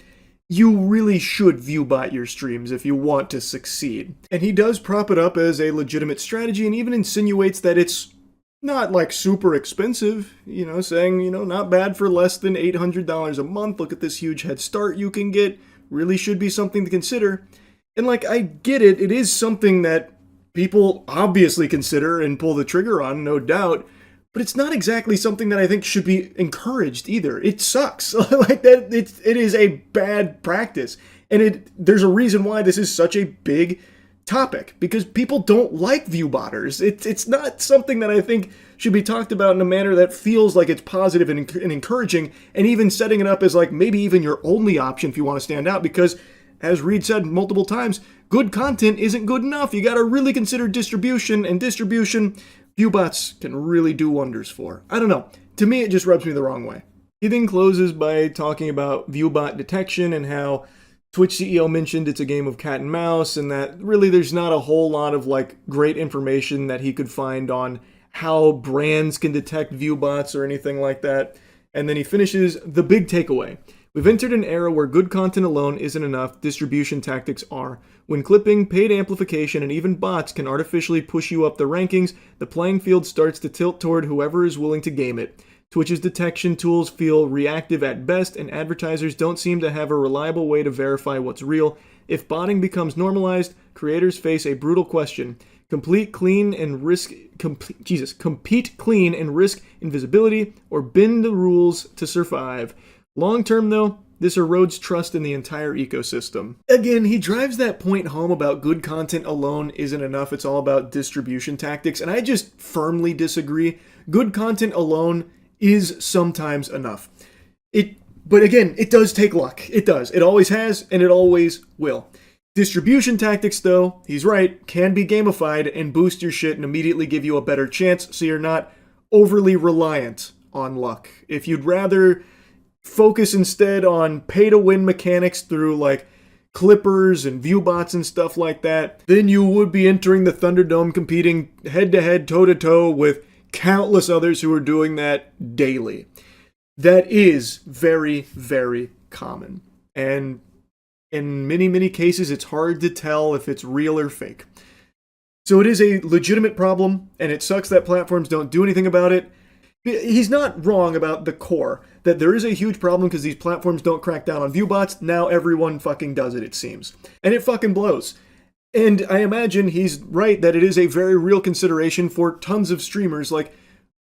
you really should viewbot your streams if you want to succeed. And he does prop it up as a legitimate strategy and even insinuates that it's not like super expensive, saying, not bad for less than $800 a month. Look at this huge head start you can get. Really should be something to consider. And like, I get it. It is something that people obviously consider and pull the trigger on, no doubt. But it's not exactly something that I think should be encouraged either. It sucks. Like that, it is a bad practice. And there's a reason why this is such a big topic, because people don't like viewbotters. It's not something that I think should be talked about in a manner that feels like it's positive and encouraging, and even setting it up as like maybe even your only option if you want to stand out, because as Reed said multiple times, good content isn't good enough. You got to really consider distribution, and distribution, viewbots can really do wonders for. I don't know. To me, it just rubs me the wrong way. He then closes by talking about viewbot detection and how Twitch CEO mentioned it's a game of cat and mouse, and that really there's not a whole lot of like great information that he could find on how brands can detect viewbots or anything like that. And then he finishes the big takeaway. We've entered an era where good content alone isn't enough, distribution tactics are. When clipping, paid amplification, and even bots can artificially push you up the rankings, the playing field starts to tilt toward whoever is willing to game it. Twitch's detection tools feel reactive at best, and advertisers don't seem to have a reliable way to verify what's real. If botting becomes normalized, creators face a brutal question. Compete clean and risk invisibility, or bend the rules to survive. Long term, though, this erodes trust in the entire ecosystem. Again, he drives that point home about good content alone isn't enough. It's all about distribution tactics, and I just firmly disagree. Good content alone is sometimes enough. But again, it does take luck. It does. It always has, and it always will. Distribution tactics, though, he's right, can be gamified and boost your shit and immediately give you a better chance, so you're not overly reliant on luck. If you'd rather focus instead on pay-to-win mechanics through like clippers and viewbots and stuff like that, then you would be entering the Thunderdome competing head-to-head, toe-to-toe with countless others who are doing that daily. That is very, very common. And in many, many cases, it's hard to tell if it's real or fake. So it is a legitimate problem, and it sucks that platforms don't do anything about it. He's not wrong about the core, that there is a huge problem because these platforms don't crack down on viewbots. Now everyone fucking does it seems. And it fucking blows. And I imagine he's right that it is a very real consideration for tons of streamers. Like,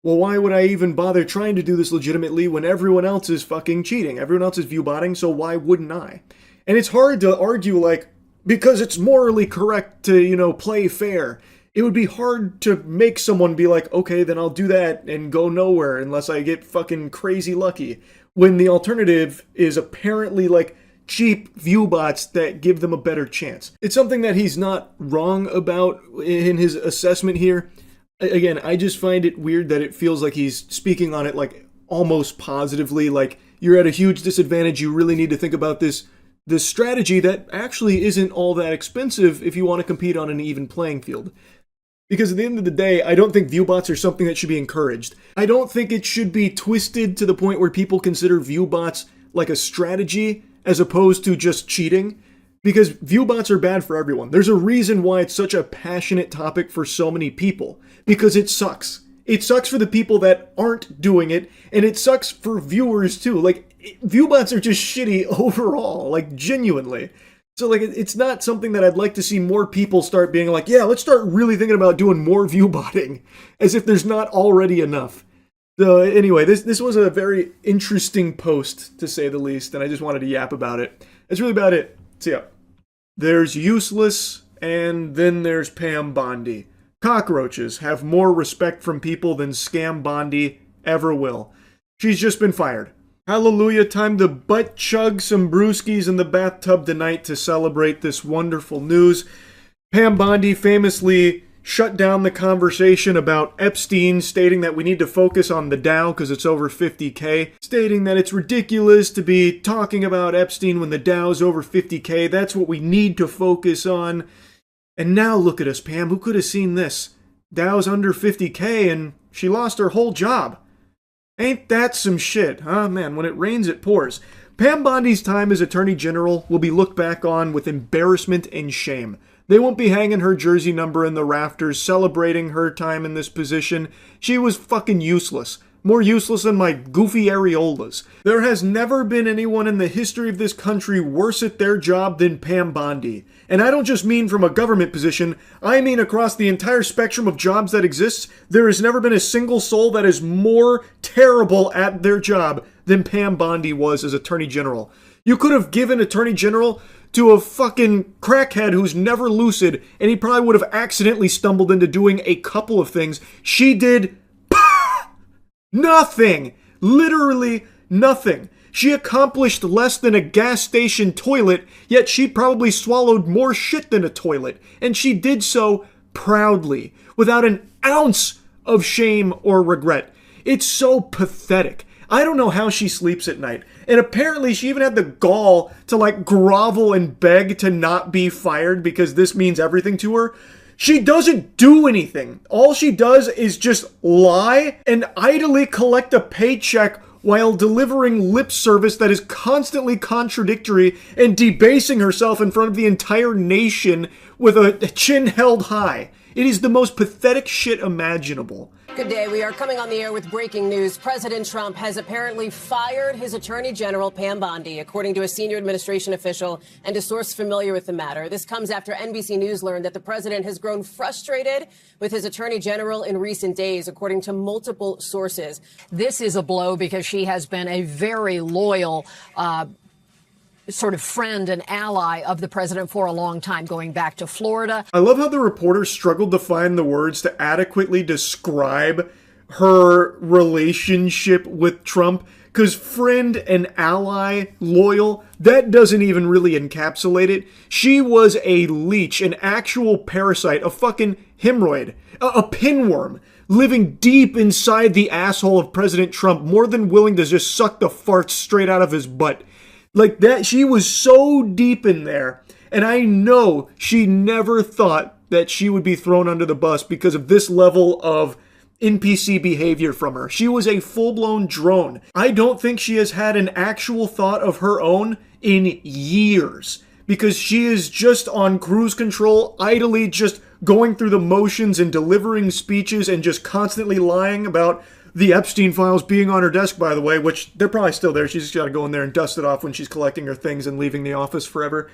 well, why would I even bother trying to do this legitimately when everyone else is fucking cheating? Everyone else is viewbotting, so why wouldn't I? And it's hard to argue, like, because it's morally correct to, play fair. It would be hard to make someone be like, okay, then I'll do that and go nowhere unless I get fucking crazy lucky. When the alternative is apparently, like, cheap viewbots that give them a better chance. It's something that he's not wrong about in his assessment here. Again, I just find it weird that it feels like he's speaking on it, like, almost positively, like, you're at a huge disadvantage, you really need to think about this strategy that actually isn't all that expensive if you want to compete on an even playing field. Because at the end of the day, I don't think viewbots are something that should be encouraged. I don't think it should be twisted to the point where people consider viewbots like a strategy as opposed to just cheating. Because viewbots are bad for everyone. There's a reason why it's such a passionate topic for so many people. Because it sucks. It sucks for the people that aren't doing it, and it sucks for viewers too. Like, viewbots are just shitty overall, like, genuinely. So, like, it's not something that I'd like to see more people start being like, yeah, let's start really thinking about doing more viewbotting, as if there's not already enough. So, anyway, this was a very interesting post, to say the least, and I just wanted to yap about it. That's really about it. So, yeah. There's Useless, and then there's Pam Bondi. Cockroaches have more respect from people than Scam Bondi ever will. She's just been fired. Hallelujah, time to butt chug some brewskis in the bathtub tonight to celebrate this wonderful news. Pam Bondi famously shut down the conversation about Epstein, stating that we need to focus on the Dow because it's over 50K, stating that it's ridiculous to be talking about Epstein when the Dow's over 50K. That's what we need to focus on. And now look at us, Pam. Who could have seen this? Dow's under 50K and she lost her whole job. Ain't that some shit, huh? Man, when it rains, it pours. Pam Bondi's time as Attorney General will be looked back on with embarrassment and shame. They won't be hanging her jersey number in the rafters, celebrating her time in this position. She was fucking useless. More useless than my goofy areolas. There has never been anyone in the history of this country worse at their job than Pam Bondi. And I don't just mean from a government position, I mean across the entire spectrum of jobs that exists, there has never been a single soul that is more terrible at their job than Pam Bondi was as Attorney General. You could have given Attorney General to a fucking crackhead who's never lucid, and he probably would have accidentally stumbled into doing a couple of things. She did nothing. Literally nothing. She accomplished less than a gas station toilet, yet she probably swallowed more shit than a toilet. And she did so proudly, without an ounce of shame or regret. It's so pathetic. I don't know how she sleeps at night. And apparently she even had the gall to like grovel and beg to not be fired because this means everything to her. She doesn't do anything. All she does is just lie and idly collect a paycheck while delivering lip service that is constantly contradictory and debasing herself in front of the entire nation with a chin held high. It is the most pathetic shit imaginable. Good day. We are coming on the air with breaking news. President Trump has apparently fired his Attorney General, Pam Bondi, according to a senior administration official and a source familiar with the matter. This comes after NBC News learned that the president has grown frustrated with his Attorney General in recent days, according to multiple sources. This is a blow because she has been a very loyal sort of friend and ally of the president for a long time, going back to Florida. I love how the reporter struggled to find the words to adequately describe her relationship with Trump, because friend and ally, loyal, that doesn't even really encapsulate it. She was a leech, an actual parasite, a fucking hemorrhoid, a pinworm, living deep inside the asshole of President Trump, more than willing to just suck the farts straight out of his butt. Like that, she was so deep in there, and I know she never thought that she would be thrown under the bus because of this level of NPC behavior from her. She was a full-blown drone. I don't think she has had an actual thought of her own in years, because she is just on cruise control, idly just going through the motions and delivering speeches and just constantly lying about the Epstein files being on her desk, by the way, which they're probably still there. She's just got to go in there and dust it off when she's collecting her things and leaving the office forever.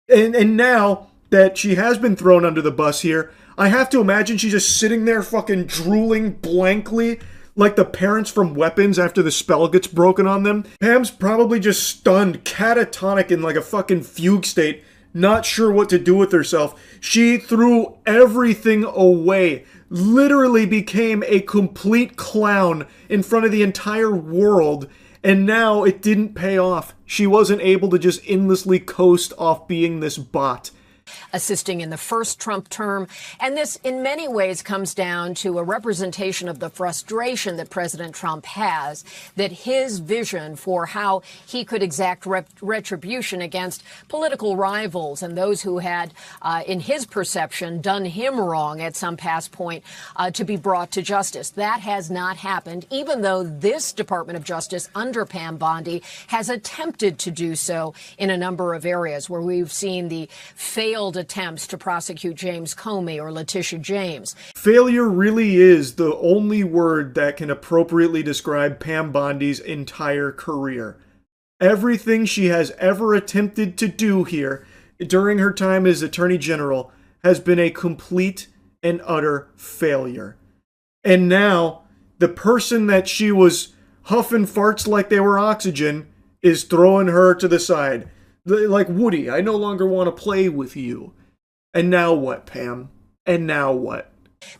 And now that she has been thrown under the bus here, I have to imagine she's just sitting there fucking drooling blankly like the parents from Weapons after the spell gets broken on them. Pam's probably just stunned, catatonic in like a fucking fugue state, not sure what to do with herself. She threw everything away. Literally became a complete clown in front of the entire world, and now it didn't pay off. She wasn't able to just endlessly coast off being this bot. Assisting in the first Trump term. And this, in many ways, comes down to a representation of the frustration that President Trump has, that his vision for how he could exact retribution against political rivals and those who had, in his perception, done him wrong at some past point, to be brought to justice. That has not happened, even though this Department of Justice under Pam Bondi has attempted to do so in a number of areas where we've seen the failed attempts to prosecute James Comey or Letitia James. Failure really is the only word that can appropriately describe Pam Bondi's entire career. Everything she has ever attempted to do here during her time as Attorney General has been a complete and utter failure. And now, the person that she was huffing farts like they were oxygen is throwing her to the side. Like, Woody, I no longer want to play with you. And now what, Pam? And now what?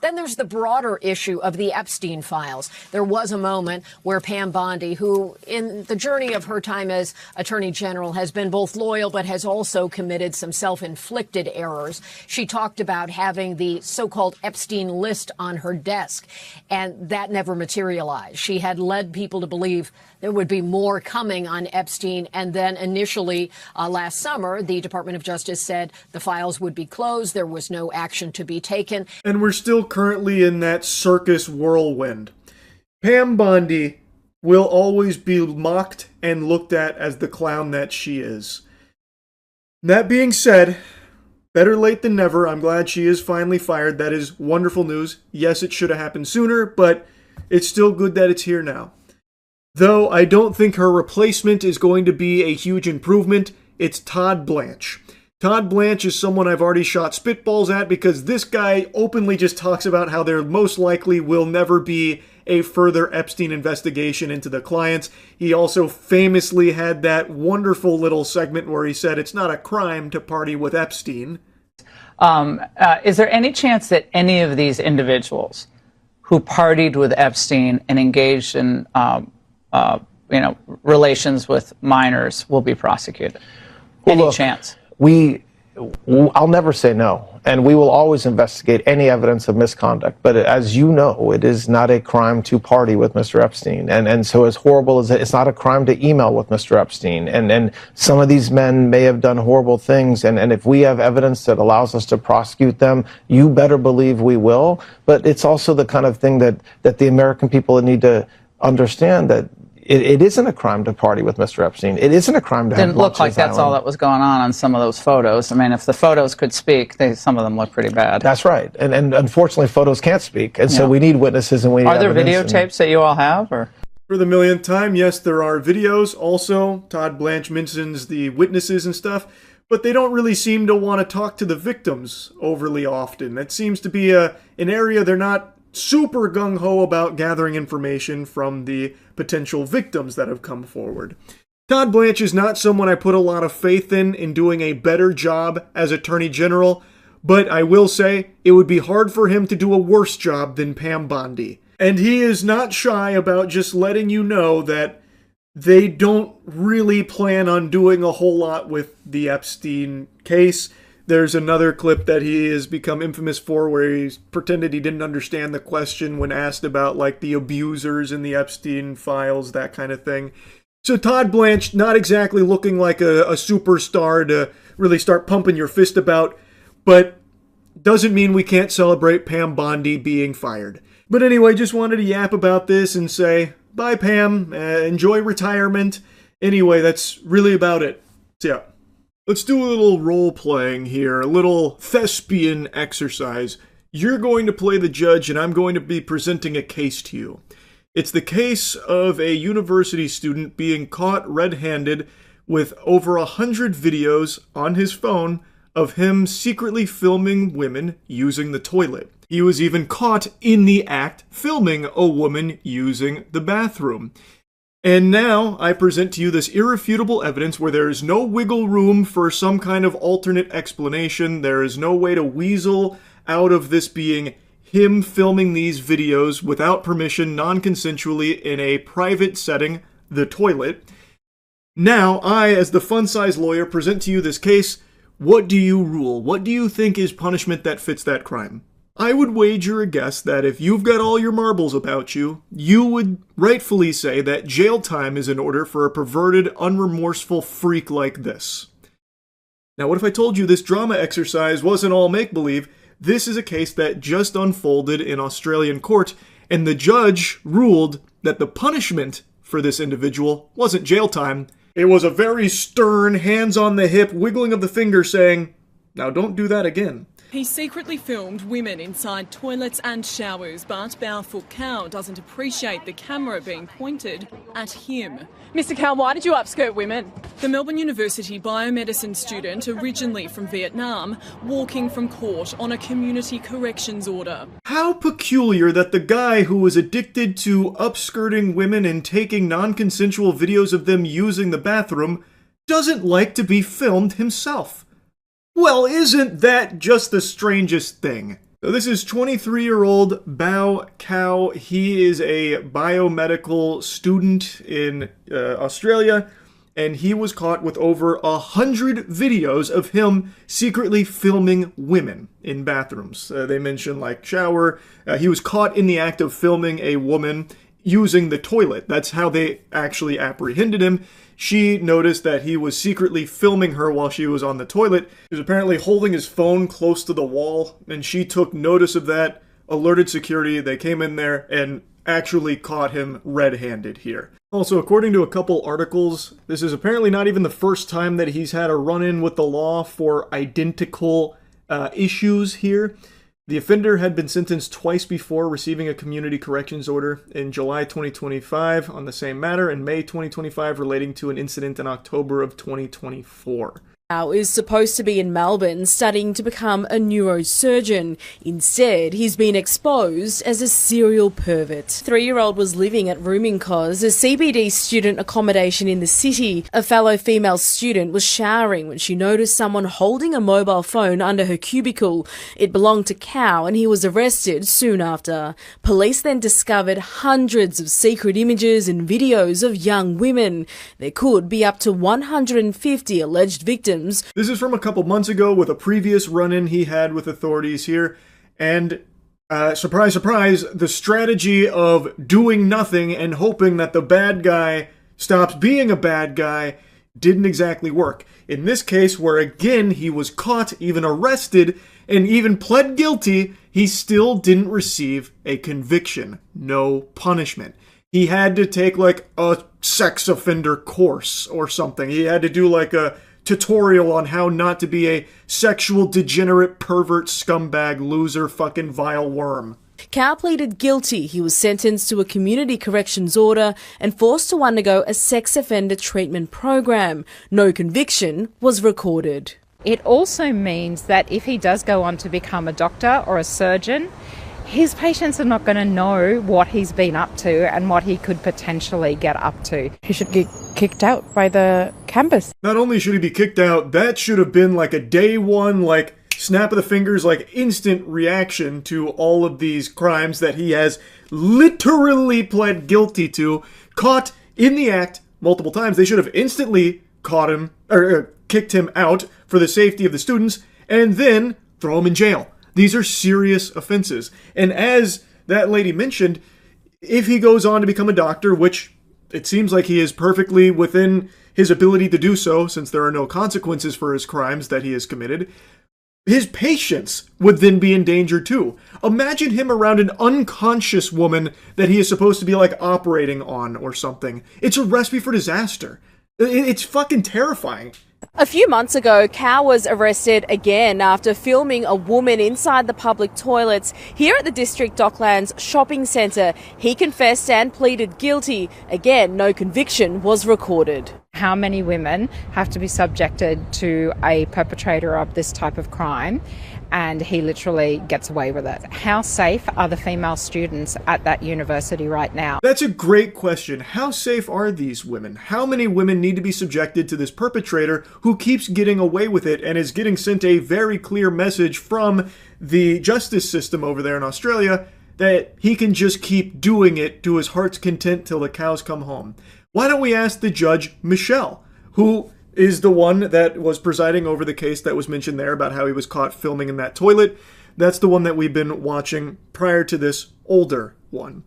Then there's the broader issue of the Epstein files. There was a moment where Pam Bondi, who in the journey of her time as Attorney General has been both loyal but has also committed some self-inflicted errors. She talked about having the so-called Epstein list on her desk, and that never materialized. She had led people to believe there would be more coming on Epstein, and then initially last summer, the Department of Justice said the files would be closed. There was no action to be taken. And we're still currently in that circus whirlwind. Pam Bondi will always be mocked and looked at as the clown that she is. That being said, better late than never. I'm glad she is finally fired. That is wonderful news. Yes, it should have happened sooner, but it's still good that it's here now. Though I don't think her replacement is going to be a huge improvement. It's Todd Blanche. Todd Blanche is someone I've already shot spitballs at because this guy openly just talks about how there most likely will never be a further Epstein investigation into the clients. He also famously had that wonderful little segment where he said it's not a crime to party with Epstein. Is there any chance that any of these individuals who partied with Epstein and engaged in relations with minors will be prosecuted? Any chance? I'll never say no, and we will always investigate any evidence of misconduct. But as you know, it is not a crime to party with Mr. Epstein, and so as horrible as it's not a crime to email with Mr. Epstein. And some of these men may have done horrible things, and if we have evidence that allows us to prosecute them, you better believe we will. But it's also the kind of thing that the American people need to understand, that it isn't a crime to party with Mr. Epstein. It isn't a crime to have Didn't look like that's all that was going on some of those photos. I mean, if the photos could speak, some of them look pretty bad. That's right. And unfortunately, photos can't speak. And so we need witnesses and we need Are there evidence videotapes that you all have? Or? For the millionth time, yes, there are videos. Also, Todd Blanche mentions the witnesses and stuff, but they don't really seem to want to talk to the victims overly often. That seems to be an area they're not super gung-ho about gathering information from the potential victims that have come forward. Todd Blanche is not someone I put a lot of faith in doing a better job as Attorney General, but I will say it would be hard for him to do a worse job than Pam Bondi. And he is not shy about just letting you know that they don't really plan on doing a whole lot with the Epstein case. There's another clip that he has become infamous for where he's pretended he didn't understand the question when asked about like the abusers in the Epstein files, that kind of thing. So Todd Blanche, not exactly looking like a superstar to really start pumping your fist about, but doesn't mean we can't celebrate Pam Bondi being fired. But anyway, just wanted to yap about this and say, bye Pam, enjoy retirement. Anyway, that's really about it. See ya. Let's do a little role-playing here, a little thespian exercise. You're going to play the judge, and I'm going to be presenting a case to you. It's the case of a university student being caught red-handed with over 100 videos on his phone of him secretly filming women using the toilet. He was even caught in the act filming a woman using the bathroom. And now I present to you this irrefutable evidence where there is no wiggle room for some kind of alternate explanation. There is no way to weasel out of this being him filming these videos without permission, non-consensually, in a private setting, the toilet. Now, I, as the fun-size lawyer, present to you this case. What do you rule? What do you think is punishment that fits that crime? I would wager a guess that if you've got all your marbles about you, you would rightfully say that jail time is in order for a perverted, unremorseful freak like this. Now, what if I told you this drama exercise wasn't all make-believe? This is a case that just unfolded in Australian court, and the judge ruled that the punishment for this individual wasn't jail time. It was a very stern, hands-on-the-hip wiggling of the finger saying, "Now don't do that again." He secretly filmed women inside toilets and showers, but Barefoot Cow doesn't appreciate the camera being pointed at him. Mr. Cow, why did you upskirt women? The Melbourne University biomedicine student, originally from Vietnam, walking from court on a community corrections order. How peculiar that the guy who was addicted to upskirting women and taking non-consensual videos of them using the bathroom doesn't like to be filmed himself. Well, isn't that just the strangest thing? So this is 23-year-old Bao Cao. He is a biomedical student in Australia, and he was caught with over 100 videos of him secretly filming women in bathrooms. They mention like shower. He was caught in the act of filming a woman using the toilet. That's how they actually apprehended him. She noticed that he was secretly filming her while she was on the toilet. He was apparently holding his phone close to the wall, and she took notice of that, alerted security. They came in there and actually caught him red-handed here. Also, according to a couple articles, this is apparently not even the first time that he's had a run-in with the law for identical issues here. The offender had been sentenced twice before, receiving a community corrections order in July 2025 on the same matter, and May 2025 relating to an incident in October of 2024. Is supposed to be in Melbourne studying to become a neurosurgeon. Instead, he's been exposed as a serial pervert. 3-year-old was living at Rooming Cos, a CBD student accommodation in the city. A fellow female student was showering when she noticed someone holding a mobile phone under her cubicle. It belonged to Cao, and he was arrested soon after. Police then discovered hundreds of secret images and videos of young women. There could be up to 150 alleged victims. This is from a couple months ago with a previous run-in he had with authorities here, and surprise, surprise, the strategy of doing nothing and hoping that the bad guy stops being a bad guy didn't exactly work. In this case, where again he was caught, even arrested, and even pled guilty, he still didn't receive a conviction. No punishment. He had to take like a sex offender course or something. He had to do like a tutorial on how not to be a sexual degenerate pervert scumbag loser fucking vile worm. Cao pleaded guilty. He was sentenced to a community corrections order and forced to undergo a sex offender treatment program. No conviction was recorded. It also means that if he does go on to become a doctor or a surgeon, his patients are not going to know what he's been up to and what he could potentially get up to. He should get kicked out by the campus. Not only should he be kicked out, that should have been like a day one, like snap of the fingers, like instant reaction to all of these crimes that he has literally pled guilty to, caught in the act multiple times. They should have instantly caught him, or kicked him out for the safety of the students, and then throw him in jail. These are serious offenses. And as that lady mentioned, if he goes on to become a doctor, which it seems like he is perfectly within his ability to do so, since there are no consequences for his crimes that he has committed, his patients would then be in danger too. Imagine him around an unconscious woman that he is supposed to be like operating on or something. It's a recipe for disaster. It's fucking terrifying. A few months ago, Cao was arrested again after filming a woman inside the public toilets here at the District Docklands shopping centre. He confessed and pleaded guilty. Again, no conviction was recorded. How many women have to be subjected to a perpetrator of this type of crime? And he literally gets away with it. How safe are the female students at that university right now? That's a great question. How safe are these women? How many women need to be subjected to this perpetrator who keeps getting away with it and is getting sent a very clear message from the justice system over there in Australia that he can just keep doing it to his heart's content till the cows come home? Why don't we ask the judge, Michelle, who is the one that was presiding over the case that was mentioned there about how he was caught filming in that toilet. That's the one that we've been watching prior to this older one.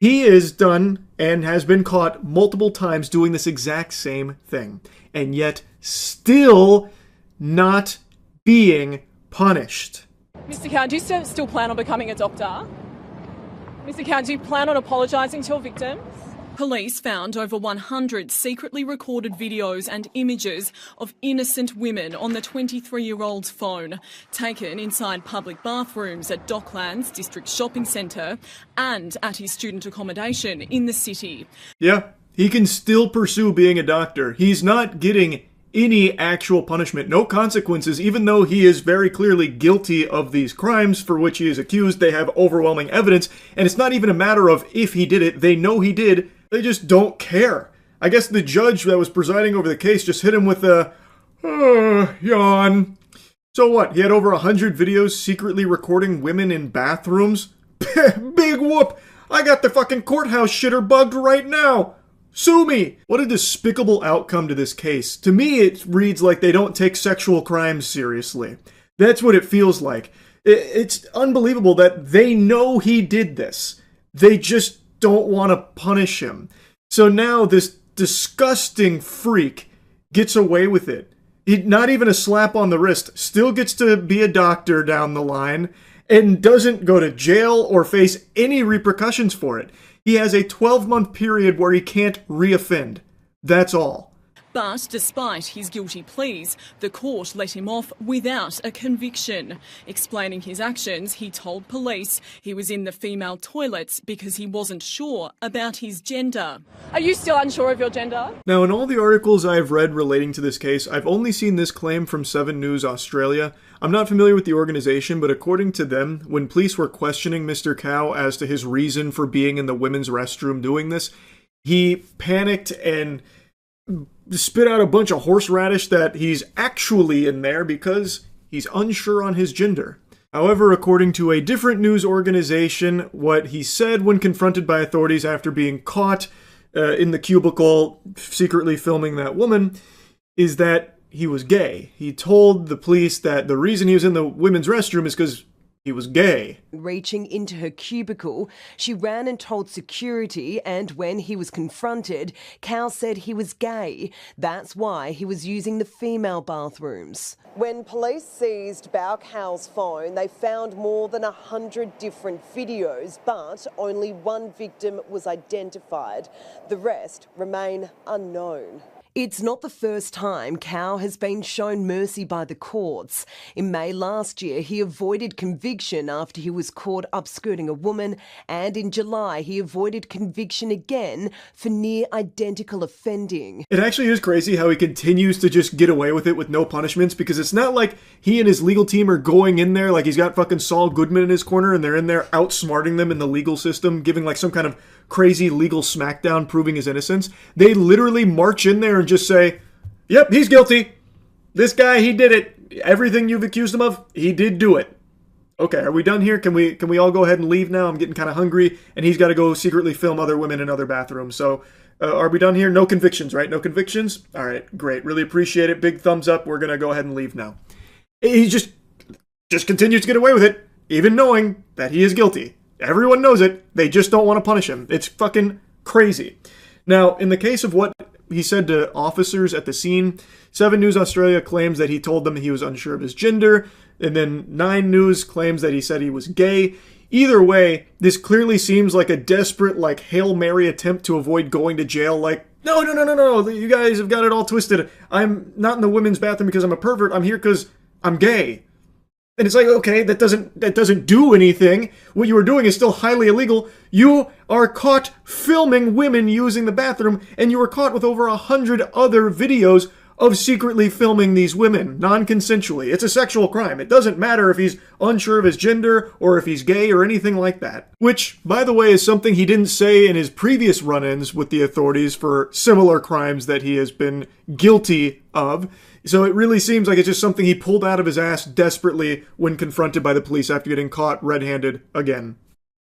He is done and has been caught multiple times doing this exact same thing, and yet still not being punished. Mr. Cao, do you still plan on becoming a doctor? Mr. Cao, do you plan on apologising to your victims? Police found over 100 secretly recorded videos and images of innocent women on the 23-year-old's phone, taken inside public bathrooms at Docklands District Shopping Centre and at his student accommodation in the city. Yeah, he can still pursue being a doctor. He's not getting any actual punishment, no consequences, even though he is very clearly guilty of these crimes for which he is accused. They have overwhelming evidence, and it's not even a matter of if he did it. They know he did. They just don't care. I guess the judge that was presiding over the case just hit him with a yawn. So what? He had over 100 videos secretly recording women in bathrooms? Big whoop! I got the fucking courthouse shitter bugged right now! Sue me! What a despicable outcome to this case. To me, it reads like they don't take sexual crimes seriously. That's what it feels like. It's unbelievable that they know he did this. They just don't want to punish him. So now this disgusting freak gets away with it. Not even a slap on the wrist, still gets to be a doctor down the line, and doesn't go to jail or face any repercussions for it. He has a 12-month period where he can't reoffend. That's all. But despite his guilty pleas, the court let him off without a conviction. Explaining his actions, he told police he was in the female toilets because he wasn't sure about his gender. Are you still unsure of your gender? Now, in all the articles I've read relating to this case, I've only seen this claim from 7 News Australia. I'm not familiar with the organization, but according to them, when police were questioning Mr. Cow as to his reason for being in the women's restroom doing this, he panicked and spit out a bunch of horseradish that he's actually in there because he's unsure on his gender. However, according to a different news organization, what he said when confronted by authorities after being caught in the cubicle secretly filming that woman is that he was gay. He told the police that the reason he was in the women's restroom is because he was gay. Reaching into her cubicle, she ran and told security, and when he was confronted, Cal said he was gay. That's why he was using the female bathrooms. When police seized Bao Cal's phone, they found more than 100 different videos, but only one victim was identified. The rest remain unknown. It's not the first time Cow has been shown mercy by the courts. In May last year, he avoided conviction after he was caught upskirting a woman, and in July, he avoided conviction again for near identical offending. It actually is crazy how he continues to just get away with it with no punishments, because it's not like he and his legal team are going in there like he's got fucking Saul Goodman in his corner and they're in there outsmarting them in the legal system, giving like some kind of crazy legal smackdown proving his innocence. They literally march in there and just say, yep, he's guilty. This guy, he did it. Everything you've accused him of, he did do it. Okay, are we done here? Can we all go ahead and leave now? I'm getting kind of hungry, and he's got to go secretly film other women in other bathrooms. So, are we done here? No convictions, right? No convictions? All right, great. Really appreciate it. Big thumbs up. We're going to go ahead and leave now. He just continues to get away with it, even knowing that he is guilty. Everyone knows it. They just don't want to punish him. It's fucking crazy. Now, in the case of what he said to officers at the scene, 7 News Australia claims that he told them he was unsure of his gender, and then 9 News claims that he said he was gay. Either way, this clearly seems like a desperate, like, Hail Mary attempt to avoid going to jail, like, no, you guys have got it all twisted. I'm not in the women's bathroom because I'm a pervert. I'm here because I'm gay. And it's like, okay, that doesn't do anything. What you were doing is still highly illegal. You are caught filming women using the bathroom, and you were caught with over 100 other videos of secretly filming these women, non-consensually. It's a sexual crime. It doesn't matter if he's unsure of his gender or if he's gay or anything like that. Which, by the way, is something he didn't say in his previous run-ins with the authorities for similar crimes that he has been guilty of. So it really seems like it's just something he pulled out of his ass desperately when confronted by the police after getting caught red-handed again.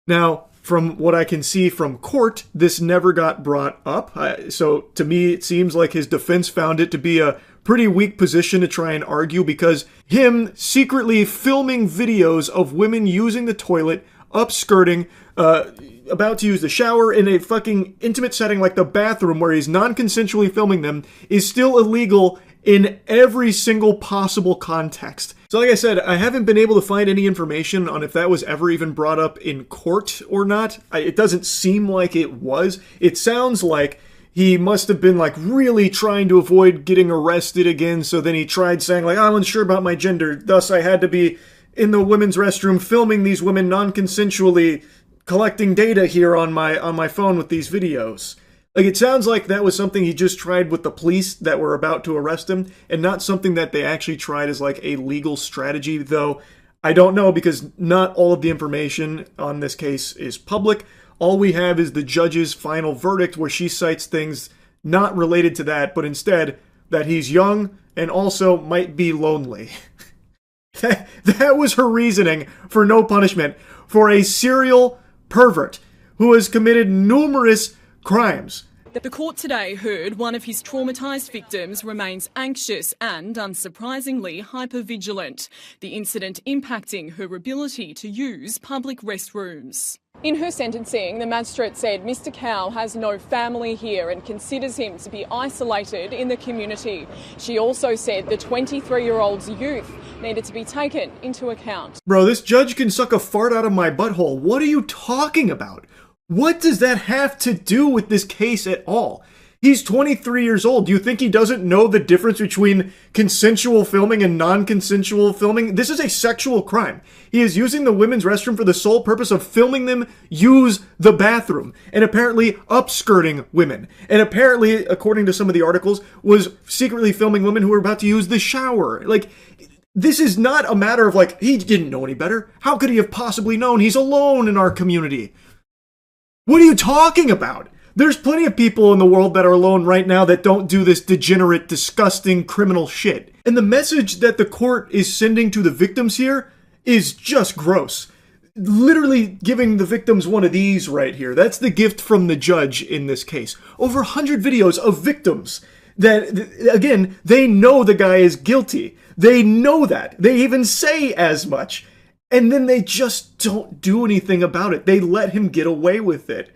Now, from what I can see from court, this never got brought up. So to me, it seems like his defense found it to be a pretty weak position to try and argue, because him secretly filming videos of women using the toilet, upskirting, about to use the shower in a fucking intimate setting like the bathroom where he's non-consensually filming them, is still illegal in every single possible context. So like I said, I haven't been able to find any information on if that was ever even brought up in court or not. It doesn't seem like it was. It sounds like he must have been like really trying to avoid getting arrested again, so then he tried saying like, I'm unsure about my gender, thus I had to be in the women's restroom filming these women non-consensually, collecting data here on my phone with these videos. Like, it sounds like that was something he just tried with the police that were about to arrest him, and not something that they actually tried as like a legal strategy, though I don't know, because not all of the information on this case is public. All we have is the judge's final verdict, where she cites things not related to that, but instead that he's young and also might be lonely. That was her reasoning for no punishment for a serial pervert who has committed numerous crimes. The court today heard one of his traumatised victims remains anxious and, unsurprisingly, hypervigilant. The incident impacting her ability to use public restrooms. In her sentencing, the magistrate said Mr. Cow has no family here and considers him to be isolated in the community. She also said the 23-year-old's youth needed to be taken into account. Bro, this judge can suck a fart out of my butthole. What are you talking about? What does that have to do with this case at all? He's 23 years old. Do you think he doesn't know the difference between consensual filming and non-consensual filming? This is a sexual crime. He is using the women's restroom for the sole purpose of filming them use the bathroom, and apparently upskirting women. And apparently, according to some of the articles, was secretly filming women who were about to use the shower. Like, this is not a matter of like, he didn't know any better. How could he have possibly known? He's alone in our community. What are you talking about? There's plenty of people in the world that are alone right now that don't do this degenerate, disgusting, criminal shit. And the message that the court is sending to the victims here is just gross. Literally giving the victims one of these right here. That's the gift from the judge in this case. Over 100 videos of victims that, again, they know the guy is guilty. They know that. They even say as much. And then they just don't do anything about it. They let him get away with it.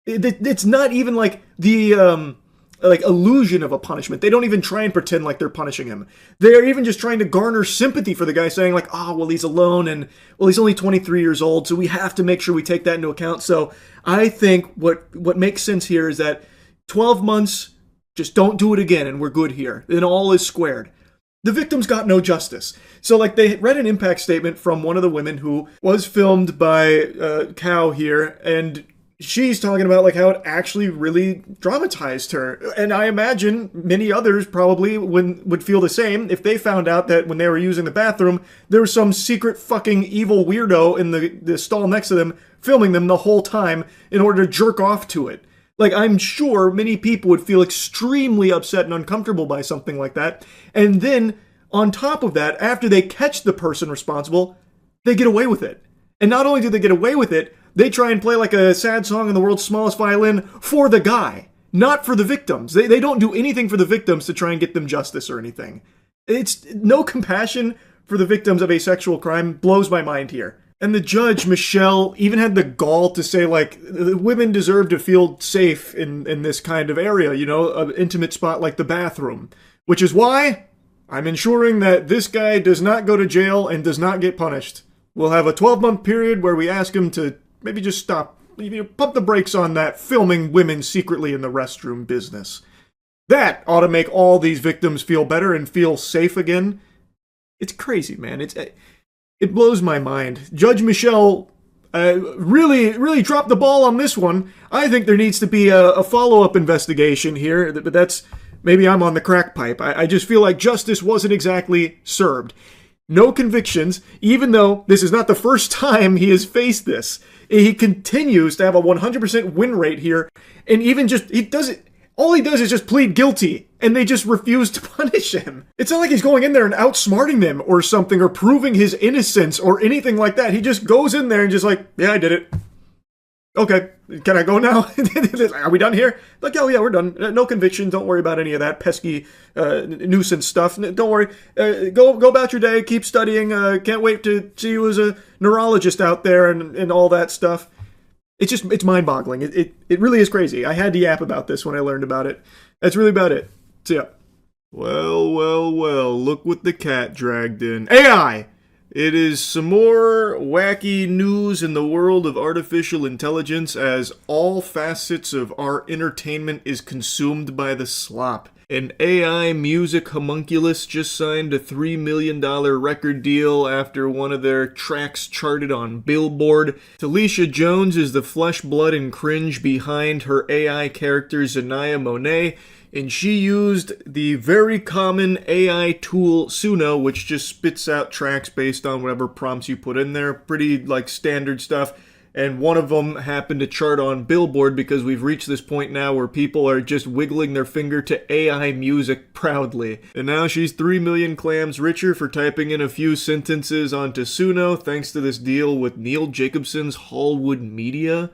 It's not even like the illusion of a punishment. They don't even try and pretend like they're punishing him. They're even just trying to garner sympathy for the guy, saying like, oh, well, he's alone and, well, he's only 23 years old, so we have to make sure we take that into account. So I think what makes sense here is that 12 months, just don't do it again and we're good here. Then all is squared. The victims got no justice. So, like, they read an impact statement from one of the women who was filmed by Cow here, and she's talking about, like, how it actually really traumatized her. And I imagine many others probably would feel the same if they found out that when they were using the bathroom, there was some secret fucking evil weirdo in the stall next to them filming them the whole time in order to jerk off to it. Like, I'm sure many people would feel extremely upset and uncomfortable by something like that. And then, on top of that, after they catch the person responsible, they get away with it. And not only do they get away with it, they try and play like a sad song in the world's smallest violin for the guy, not for the victims. They don't do anything for the victims to try and get them justice or anything. It's no compassion for the victims of a sexual crime blows my mind here. And the judge, Michelle, even had the gall to say, like, the women deserve to feel safe in this kind of area, you know, an intimate spot like the bathroom. Which is why I'm ensuring that this guy does not go to jail and does not get punished. We'll have a 12-month period where we ask him to maybe just stop, pump the brakes on that filming women secretly in the restroom business. That ought to make all these victims feel better and feel safe again. It's crazy, man. It blows my mind. Judge Michelle really dropped the ball on this one. I think there needs to be a follow-up investigation here, but that's... maybe I'm on the crack pipe. I just feel like justice wasn't exactly served. No convictions, even though this is not the first time he has faced this. He continues to have a 100% win rate here, and even just... all he does is just plead guilty, and they just refuse to punish him. It's not like he's going in there and outsmarting them or something, or proving his innocence or anything like that. He just goes in there and just like, yeah, I did it. Okay, can I go now? Are we done here? Like, oh yeah, we're done. No conviction. Don't worry about any of that pesky nuisance stuff. Don't worry. Go about your day. Keep studying. Can't wait to see you as a neurologist out there and all that stuff. It's mind-boggling. It really is crazy. I had to yap about this when I learned about it. That's really about it. So yeah. Well, look what the cat dragged in. AI! It is some more wacky news in the world of artificial intelligence as all facets of our entertainment is consumed by the slop. An AI music homunculus just signed a $3 million record deal after one of their tracks charted on Billboard. Talisha Jones is the flesh, blood, and cringe behind her AI character Zanaya Monet, and she used the very common AI tool Suno, which just spits out tracks based on whatever prompts you put in there. Pretty, like, standard stuff. and one of them happened to chart on Billboard because we've reached this point now where people are just wiggling their finger to AI music proudly. And now she's 3 million clams richer for typing in a few sentences onto Suno thanks to this deal with Neil Jacobson's Hallwood Media.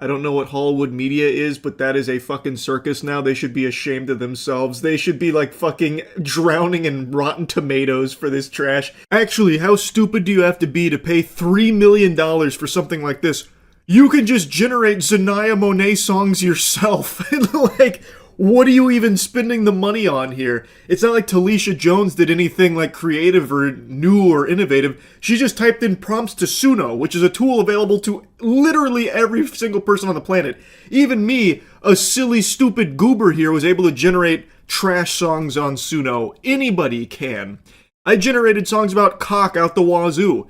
I don't know what Hallwood Media is, but that is a fucking circus now. They should be ashamed of themselves. They should be like fucking drowning in Rotten Tomatoes for this trash. Actually, how stupid do you have to be to pay $3 million for something like this? You can just generate Zanaya Monet songs yourself. Like, what are you even spending the money on here? It's not like Talisha Jones did anything like creative or new or innovative. She just typed in prompts to Suno, which is a tool available to literally every single person on the planet. Even me, a silly, stupid goober here, was able to generate trash songs on Suno. Anybody can. I generated songs about cock out the wazoo,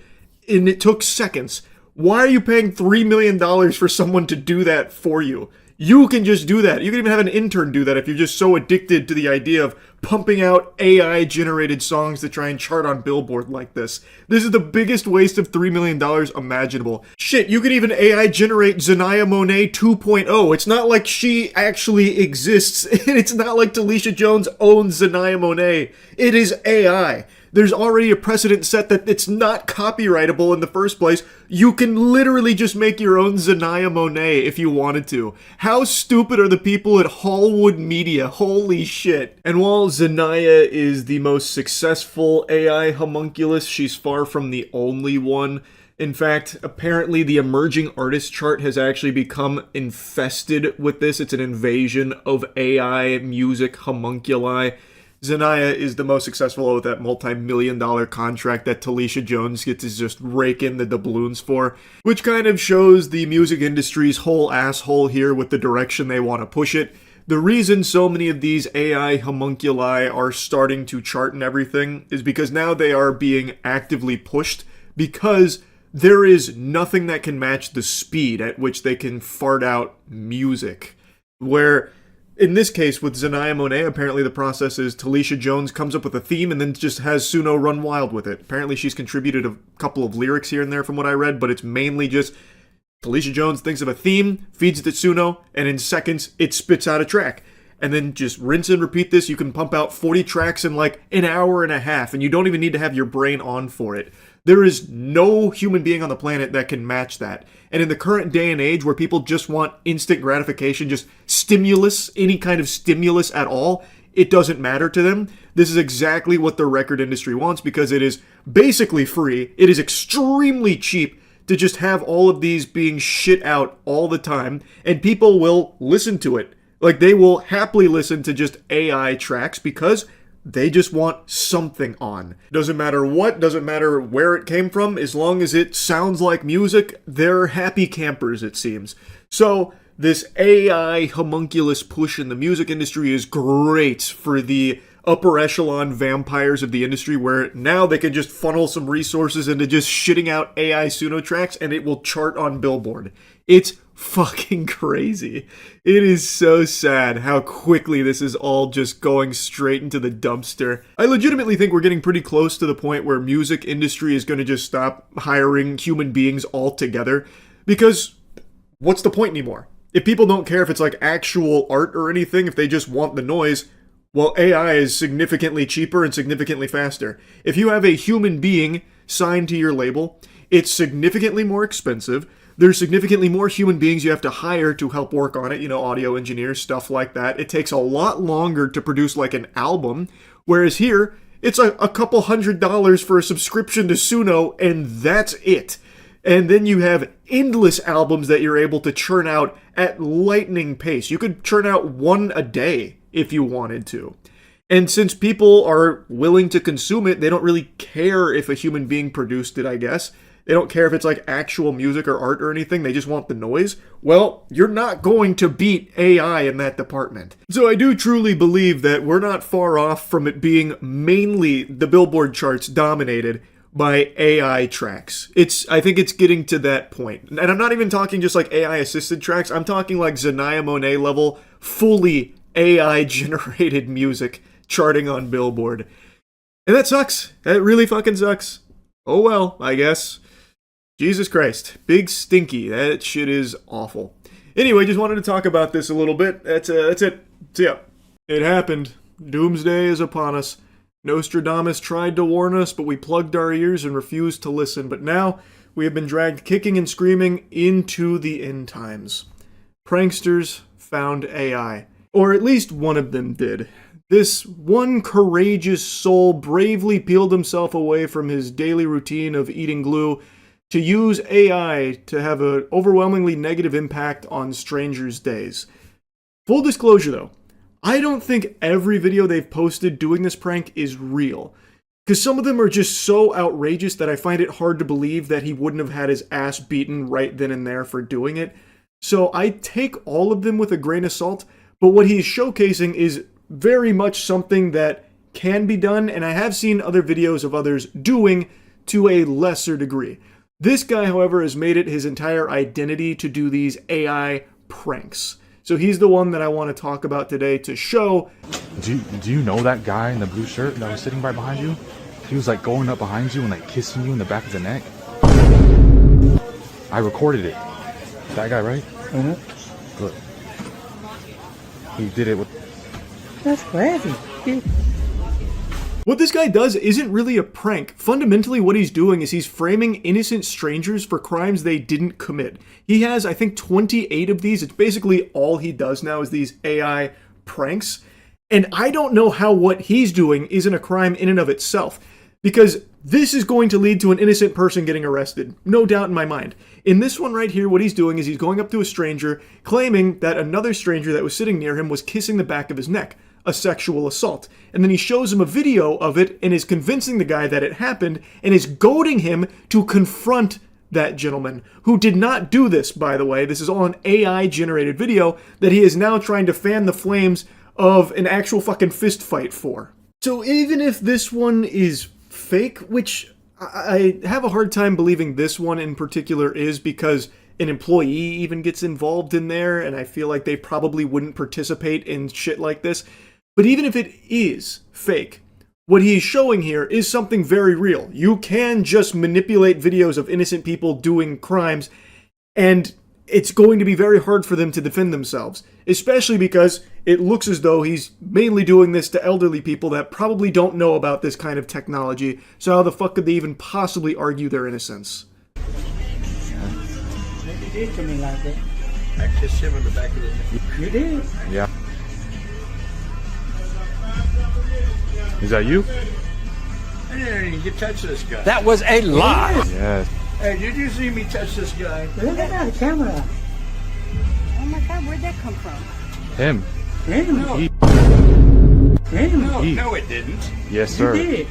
and it took seconds. Why are you paying $3 million for someone to do that for you? You can just do that. You can even have an intern do that if you're just so addicted to the idea of pumping out AI-generated songs to try and chart on Billboard like this. This is the biggest waste of $3 million imaginable. Shit, you could even AI-generate Zanaya Monet 2.0. It's not like she actually exists. It's not like Talisha Jones owns Zanaya Monet. It is AI. There's already a precedent set that it's not copyrightable in the first place. You can literally just make your own Zanaya Monet if you wanted to. How stupid are the people at Hallwood Media? Holy shit. And while Zanaya is the most successful AI homunculus, she's far from the only one. In fact, apparently the emerging artist chart has actually become infested with this. It's an invasion of AI music homunculi. Zanaya is the most successful with that multi-million-dollar contract that Talisha Jones gets to just rake in the doubloons for, which kind of shows the music industry's whole asshole here with the direction they want to push it. The reason so many of these AI homunculi are starting to chart and everything is because now they are being actively pushed because there is nothing that can match the speed at which they can fart out music. Where in this case, with Zanaya Monet, apparently the process is Talisha Jones comes up with a theme and then just has Suno run wild with it. Apparently she's contributed a couple of lyrics here and there from what I read, but it's mainly just Talisha Jones thinks of a theme, feeds it to Suno, and in seconds it spits out a track. And then just rinse and repeat this. You can pump out 40 tracks in like an hour and a half, and you don't even need to have your brain on for it. There is no human being on the planet that can match that. And in the current day and age where people just want instant gratification, just stimulus, any kind of stimulus at all, it doesn't matter to them. This is exactly what the record industry wants because it is basically free. It is extremely cheap to just have all of these being shit out all the time, and people will listen to it. Like, they will happily listen to just AI tracks because they just want something on. Doesn't matter what, doesn't matter where it came from, as long as it sounds like music, they're happy campers, it seems. So, this AI homunculus push in the music industry is great for the upper echelon vampires of the industry, where now they can just funnel some resources into just shitting out AI Suno tracks and it will chart on Billboard. It's fucking crazy. It is so sad how quickly this is all just going straight into the dumpster. I legitimately think we're getting pretty close to the point where music industry is going to just stop hiring human beings altogether, because what's the point anymore? If people don't care if it's like actual art or anything, if they just want the noise, well, AI is significantly cheaper and significantly faster. If you have a human being signed to your label, it's significantly more expensive. There's significantly more human beings you have to hire to help work on it, audio engineers, stuff like that. It takes a lot longer to produce like an album, whereas here, it's a couple $100 for a subscription to Suno, and that's it. And then you have endless albums that you're able to churn out at lightning pace. You could churn out one a day if you wanted to. And since people are willing to consume it, they don't really care if a human being produced it, I guess. They don't care if it's like actual music or art or anything. They just want the noise. Well, you're not going to beat AI in that department. So I do truly believe that we're not far off from it being mainly the Billboard charts dominated by AI tracks. I think it's getting to that point. And I'm not even talking just like AI assisted tracks. I'm talking like Zanaya Monet level, fully AI generated music charting on Billboard. And that sucks. That really fucking sucks. Oh well, I guess. Jesus Christ. Big stinky. That shit is awful. Anyway, just wanted to talk about this a little bit. That's it. So yeah, it happened. Doomsday is upon us. Nostradamus tried to warn us, but we plugged our ears and refused to listen. But now, we have been dragged kicking and screaming into the end times. Pranksters found AI. Or at least one of them did. This one courageous soul bravely peeled himself away from his daily routine of eating glue to use AI to have an overwhelmingly negative impact on strangers' days. Full disclosure though, I don't think every video they've posted doing this prank is real. Because some of them are just so outrageous that I find it hard to believe that he wouldn't have had his ass beaten right then and there for doing it. So I take all of them with a grain of salt, but what he's showcasing is very much something that can be done, and I have seen other videos of others doing to a lesser degree. This guy, however, has made it his entire identity to do these AI pranks. So he's the one that I want to talk about today to show. Do you know that guy in the blue shirt that was sitting right behind you? He was like going up behind you and like kissing you in the back of the neck. I recorded it. That guy, right? Mm-hmm. Look. He did it with... That's crazy. What this guy does isn't really a prank. Fundamentally, what he's doing is he's framing innocent strangers for crimes they didn't commit. He has, I think, 28 of these. It's basically all he does now is these AI pranks. And I don't know how what he's doing isn't a crime in and of itself. Because this is going to lead to an innocent person getting arrested. No doubt in my mind. In this one right here, what he's doing is he's going up to a stranger, claiming that another stranger that was sitting near him was kissing the back of his neck. A sexual assault. And then he shows him a video of it and is convincing the guy that it happened and is goading him to confront that gentleman, who did not do this, by the way. This is all an AI-generated video that he is now trying to fan the flames of an actual fucking fist fight for. So even if this one is fake, which I have a hard time believing this one in particular is, because an employee even gets involved in there, and I feel like they probably wouldn't participate in shit like this. But even if it is fake, what he's showing here is something very real. You can just manipulate videos of innocent people doing crimes, and it's going to be very hard for them to defend themselves. Especially because it looks as though he's mainly doing this to elderly people that probably don't know about this kind of technology, so how the fuck could they even possibly argue their innocence? You did to me like that. I kissed him in the back of the neck. You did? Yeah. Is that you? I didn't even touch this guy. That was a lie. Yes. Hey, did you see me touch this guy? Look at that camera. Oh my God, where'd that come from? Him. Him. No. Him. No, it didn't. Yes, sir. You did.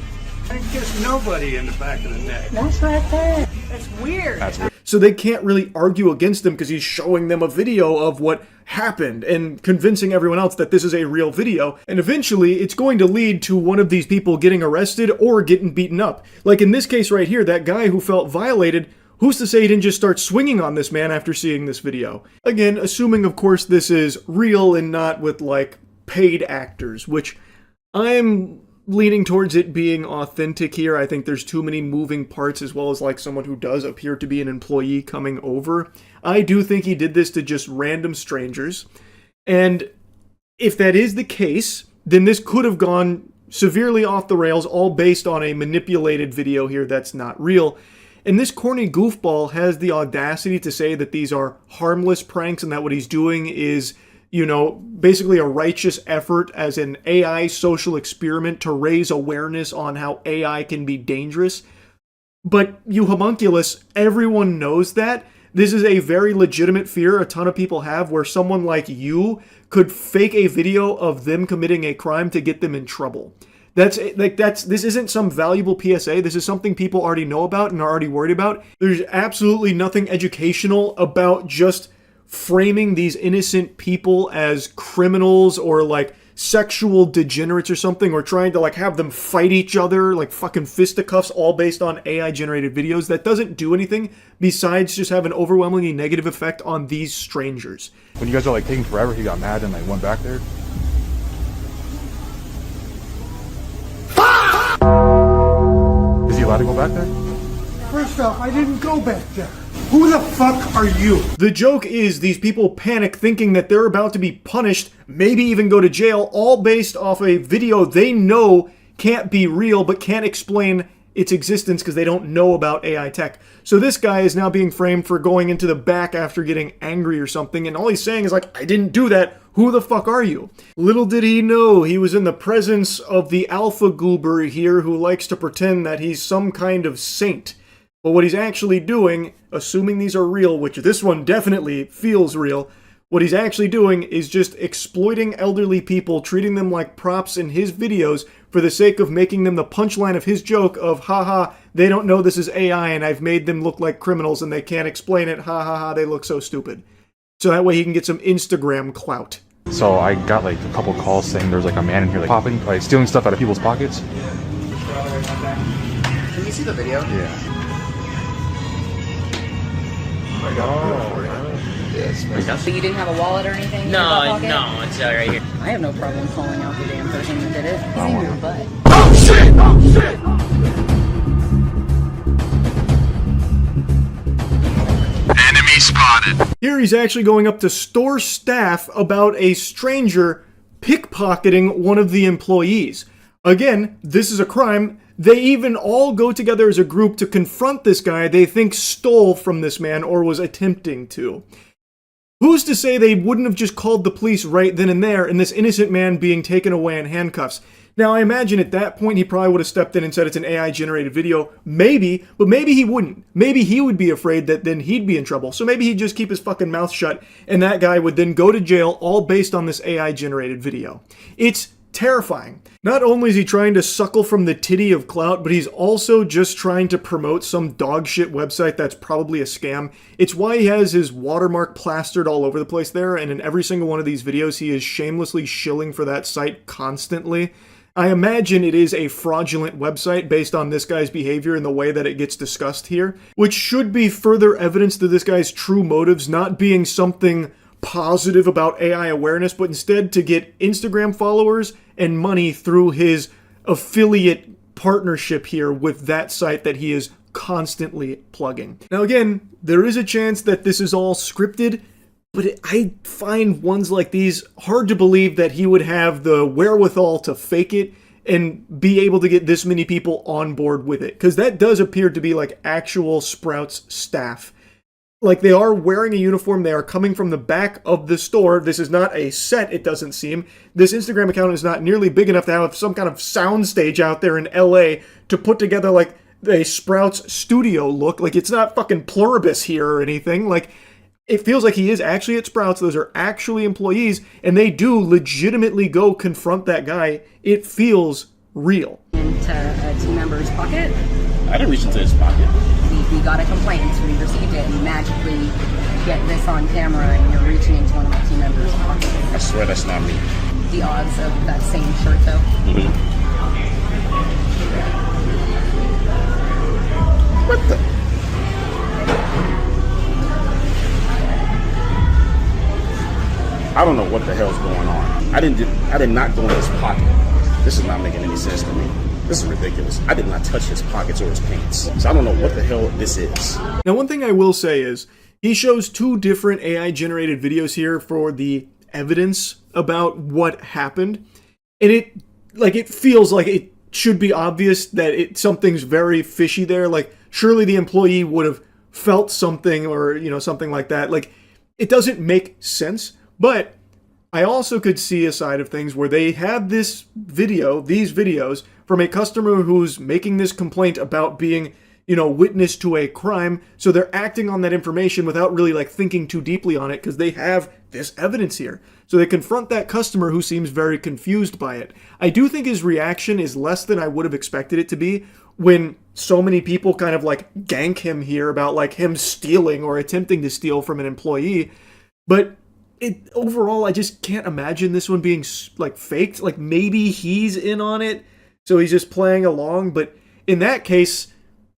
I didn't kiss nobody in the back of the neck. That's right there. That's weird. That's weird. So they can't really argue against him because he's showing them a video of what happened and convincing everyone else that this is a real video. And eventually, it's going to lead to one of these people getting arrested or getting beaten up. Like in this case right here, that guy who felt violated, who's to say he didn't just start swinging on this man after seeing this video? Again, assuming, of course, this is real and not with, like, paid actors, which I'm leaning towards it being authentic here. I think there's too many moving parts, as well as like someone who does appear to be an employee coming over. I do think he did this to just random strangers. And if that is the case, then this could have gone severely off the rails, all based on a manipulated video here that's not real. And this corny goofball has the audacity to say that these are harmless pranks and that what he's doing is, you know, basically a righteous effort as an AI social experiment to raise awareness on how AI can be dangerous. But you homunculus, everyone knows that. This is a very legitimate fear a ton of people have, where someone like you could fake a video of them committing a crime to get them in trouble. This isn't some valuable PSA. This is something people already know about and are already worried about. There's absolutely nothing educational about just framing these innocent people as criminals or like sexual degenerates or something, or trying to like have them fight each other like fucking fisticuffs, all based on AI generated videos. That doesn't do anything besides just have an overwhelmingly negative effect on these strangers. When you guys are like taking forever, he got mad and like went back there. Is he allowed to go back there? First off, I didn't go back there. Who the fuck are you? The joke is these people panic thinking that they're about to be punished, maybe even go to jail, all based off a video they know can't be real but can't explain its existence because they don't know about AI tech. So this guy is now being framed for going into the back after getting angry or something, and all he's saying is like, I didn't do that. Who the fuck are you? Little did he know he was in the presence of the alpha goober here who likes to pretend that he's some kind of saint. But what he's actually doing, assuming these are real, which this one definitely feels real, what he's actually doing is just exploiting elderly people, treating them like props in his videos for the sake of making them the punchline of his joke of, haha, they don't know this is AI and I've made them look like criminals and they can't explain it, ha ha ha, they look so stupid. So that way he can get some Instagram clout. So I got like a couple calls saying there's like a man in here like popping, like stealing stuff out of people's pockets. Can you see the video? Yeah. Yes, So you didn't have a wallet or anything? in your no, back pocket? no, it's right here. I have no problem calling out the damn person who did it. It's in your butt. Oh shit! Oh shit! Enemy spotted. Here he's actually going up to store staff about a stranger pickpocketing one of the employees. Again, this is a crime. They even all go together as a group to confront this guy they think stole from this man or was attempting to. Who's to say they wouldn't have just called the police right then and there and this innocent man being taken away in handcuffs? Now, I imagine at that point he probably would have stepped in and said it's an AI-generated video. Maybe, but maybe he wouldn't. Maybe he would be afraid that then he'd be in trouble. So maybe he'd just keep his fucking mouth shut and that guy would then go to jail all based on this AI-generated video. It's terrifying. Not only is he trying to suckle from the titty of clout, but he's also just trying to promote some dog shit website that's probably a scam. It's why he has his watermark plastered all over the place there, and in every single one of these videos he is shamelessly shilling for that site constantly. I imagine it is a fraudulent website based on this guy's behavior and the way that it gets discussed here, which should be further evidence to this guy's true motives not being something positive about AI awareness, but instead to get Instagram followers and money through his affiliate partnership here with that site that he is constantly plugging. Now again, there is a chance that this is all scripted, but I find ones like these hard to believe that he would have the wherewithal to fake it and be able to get this many people on board with it, because that does appear to be like actual Sprouts staff. Like, they are wearing a uniform, they are coming from the back of the store. This is not a set, it doesn't seem. This Instagram account is not nearly big enough to have some kind of soundstage out there in LA to put together, like, a Sprouts studio look. Like, it's not fucking Pluribus here or anything. Like, it feels like he is actually at Sprouts, those are actually employees, and they do legitimately go confront that guy. It feels real. Into a team member's pocket. I didn't reach into his pocket. We got a complaint, we received it, and you magically get this on camera and you're reaching into one of my team members' pockets. I swear that's not me. The odds of that same shirt, though. What the? I don't know what the hell's going on. I did not go in his pocket. This is not making any sense to me. This is ridiculous. I did not touch his pockets or his pants. So I don't know what the hell this is. Now, one thing I will say is he shows two different AI-generated videos here for the evidence about what happened. And it feels like it should be obvious that something's very fishy there. Like, surely the employee would have felt something or, something like that. Like, it doesn't make sense. But I also could see a side of things where they have these videos from a customer who's making this complaint about being, witness to a crime. So they're acting on that information without really thinking too deeply on it because they have this evidence here. So they confront that customer who seems very confused by it. I do think his reaction is less than I would have expected it to be when so many people kind of gank him here about him stealing or attempting to steal from an employee. But overall, I just can't imagine this one being faked. Maybe he's in on it, so he's just playing along. But in that case,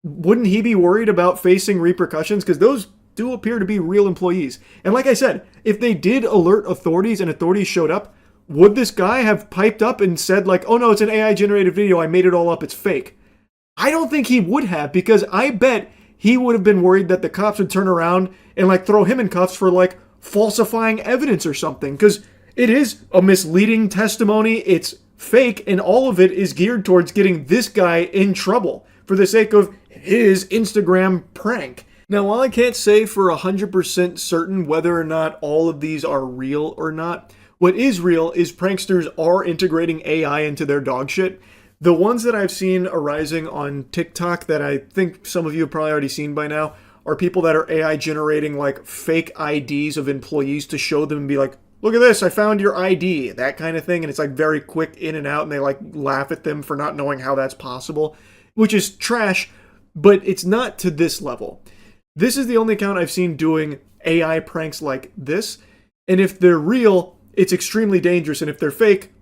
wouldn't he be worried about facing repercussions? Because those do appear to be real employees. And like I said, if they did alert authorities and authorities showed up, would this guy have piped up and said oh no, it's an AI generated video, I made it all up, it's fake? I don't think he would have, because I bet he would have been worried that the cops would turn around and like throw him in cuffs for like falsifying evidence or something, because it is a misleading testimony. It's fake, and all of it is geared towards getting this guy in trouble for the sake of his Instagram prank. Now, while I can't say for 100% certain whether or not all of these are real or not, what is real is pranksters are integrating AI into their dog shit. The ones that I've seen arising on TikTok that I think some of you have probably already seen by now are people that are AI generating like fake IDs of employees to show them and be like, look at this, I found your ID, that kind of thing. And it's like very quick in and out, and they like laugh at them for not knowing how that's possible, which is trash, but it's not to this level. This is the only account I've seen doing AI pranks like this. And if they're real, it's extremely dangerous. And if they're fake,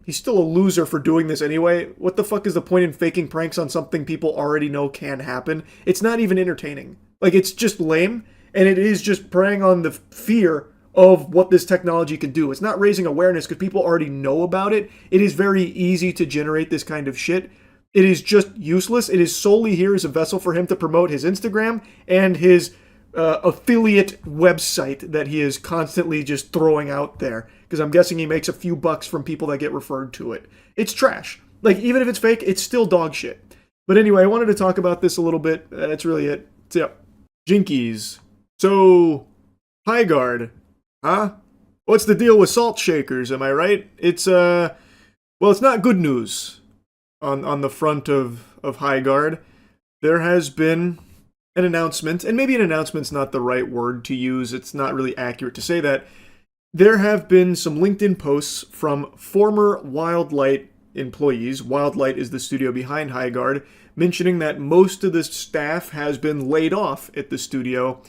he's still a loser for doing this anyway. What the fuck is the point in faking pranks on something people already know can happen? It's not even entertaining. Like, it's just lame, and it is just preying on the fear of what this technology can do. It's not raising awareness because people already know about it. It is very easy to generate this kind of shit. It is just useless. It is solely here as a vessel for him to promote his Instagram and his affiliate website that he is constantly just throwing out there. Because I'm guessing he makes a few bucks from people that get referred to it. It's trash. Like, even if it's fake, it's still dog shit. But anyway, I wanted to talk about this a little bit. That's really it. So, yeah. Jinkies. So, Highguard. Huh? What's the deal with salt shakers, am I right? It's, well, it's not good news on the front of Highguard. There has been an announcement, and maybe an announcement's not the right word to use. It's not really accurate to say that. There have been some LinkedIn posts from former Wildlight employees. Wildlight is the studio behind Highguard, mentioning that most of the staff has been laid off at the studio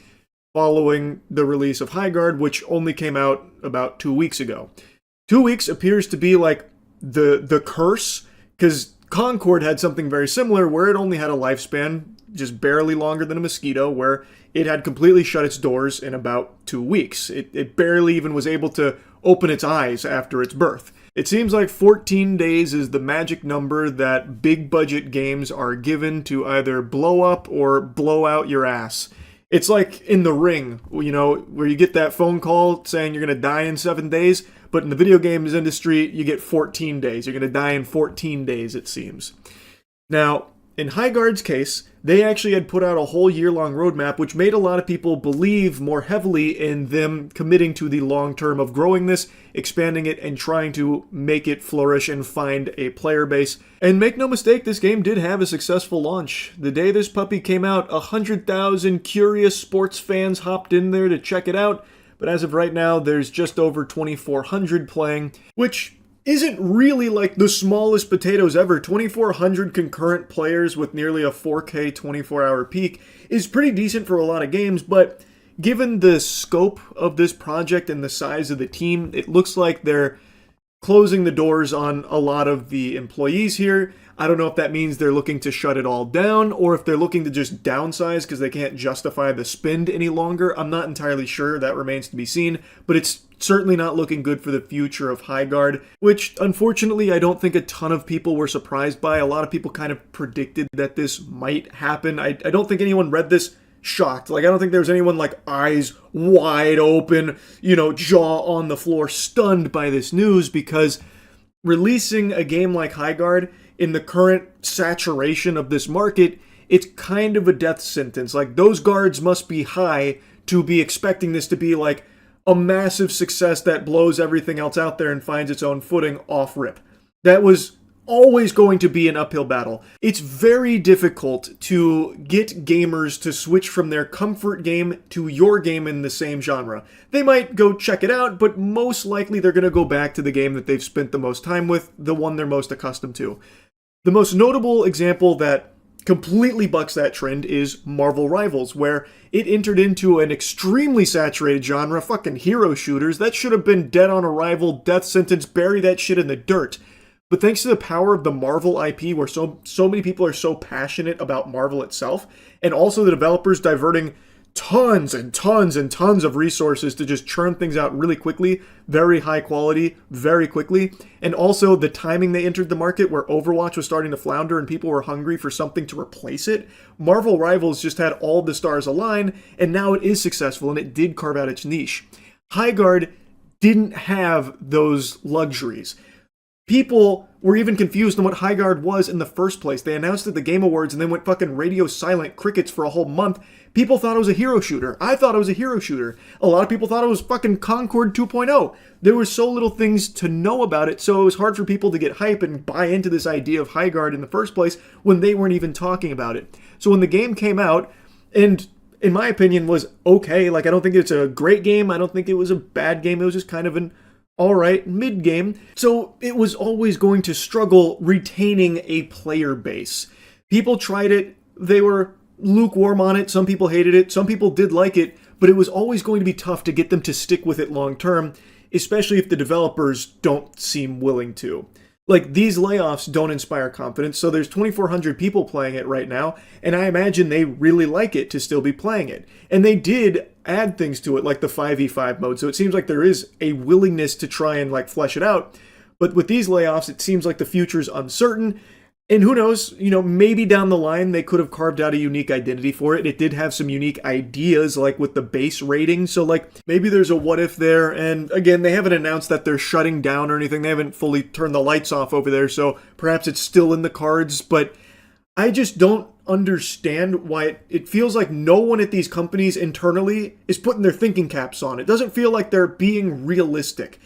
following the release of Highguard, which only came out about 2 weeks ago. 2 weeks appears to be like the curse, because Concord had something very similar where it only had a lifespan just barely longer than a mosquito, where it had completely shut its doors in about 2 weeks. It barely even was able to open its eyes after its birth. It seems like 14 days is the magic number that big budget games are given to either blow up or blow out your ass. It's like in The Ring, you know, where you get that phone call saying you're going to die in 7 days, but in the video games industry, you get 14 days. You're going to die in 14 days, it seems. Now, in Highguard's case, they actually had put out a whole year-long roadmap, which made a lot of people believe more heavily in them committing to the long term of growing this, expanding it, and trying to make it flourish and find a player base. And make no mistake, this game did have a successful launch. The day this puppy came out, 100,000 curious sports fans hopped in there to check it out, but as of right now, there's just over 2,400 playing, which isn't really like the smallest potatoes ever. 2,400 concurrent players with nearly a 4K 24-hour peak is pretty decent for a lot of games, but given the scope of this project and the size of the team, it looks like they're closing the doors on a lot of the employees here. I don't know if that means they're looking to shut it all down or if they're looking to just downsize because they can't justify the spend any longer. I'm not entirely sure. That remains to be seen, but it's certainly not looking good for the future of Highguard, which unfortunately I don't think a ton of people were surprised by. A lot of people kind of predicted that this might happen. I don't think anyone read this shocked. Like, I don't think there was anyone like eyes wide open, you know, jaw on the floor, stunned by this news, because releasing a game like Highguard in the current saturation of this market, it's kind of a death sentence. Like, those guards must be high to be expecting this to be like a massive success that blows everything else out there and finds its own footing off rip. That was always going to be an uphill battle. It's very difficult to get gamers to switch from their comfort game to your game in the same genre. They might go check it out, but most likely they're going to go back to the game that they've spent the most time with, the one they're most accustomed to. The most notable example that completely bucks that trend is Marvel Rivals, where it entered into an extremely saturated genre, fucking hero shooters. That should have been dead on arrival, death sentence, bury that shit in the dirt. But thanks to the power of the Marvel IP, where so many people are so passionate about Marvel itself, and also the developers diverting tons and tons and tons of resources to just churn things out really quickly, very high quality, very quickly. And also the timing they entered the market where Overwatch was starting to flounder and people were hungry for something to replace it. Marvel Rivals just had all the stars align, and now it is successful and it did carve out its niche. Highguard didn't have those luxuries. People were even confused on what Highguard was in the first place. They announced at the Game Awards and then went fucking radio silent crickets for a whole month. People thought it was a hero shooter. I thought it was a hero shooter. A lot of people thought it was fucking Concord 2.0. There were so little things to know about it, so it was hard for people to get hype and buy into this idea of Highguard in the first place when they weren't even talking about it. So when the game came out, and in my opinion was okay, like I don't think it's a great game, I don't think it was a bad game, it was just kind of an alright mid-game. So it was always going to struggle retaining a player base. People tried it, they were lukewarm on it, some people hated it, some people did like it, but it was always going to be tough to get them to stick with it long term, especially if the developers don't seem willing to. Like, these layoffs don't inspire confidence, so there's 2,400 people playing it right now, and I imagine they really like it to still be playing it. And they did add things to it, like the 5v5 mode, so it seems like there is a willingness to try and, like, flesh it out. But with these layoffs, it seems like the future's uncertain, and who knows, you know, maybe down the line they could have carved out a unique identity for it. It did have some unique ideas, like with the base rating, so like maybe there's a what if there, and again, they haven't announced that they're shutting down or anything. They haven't fully turned the lights off over there, so perhaps it's still in the cards, but I just don't understand why it feels like no one at these companies internally is putting their thinking caps on. It doesn't feel like they're being realistic.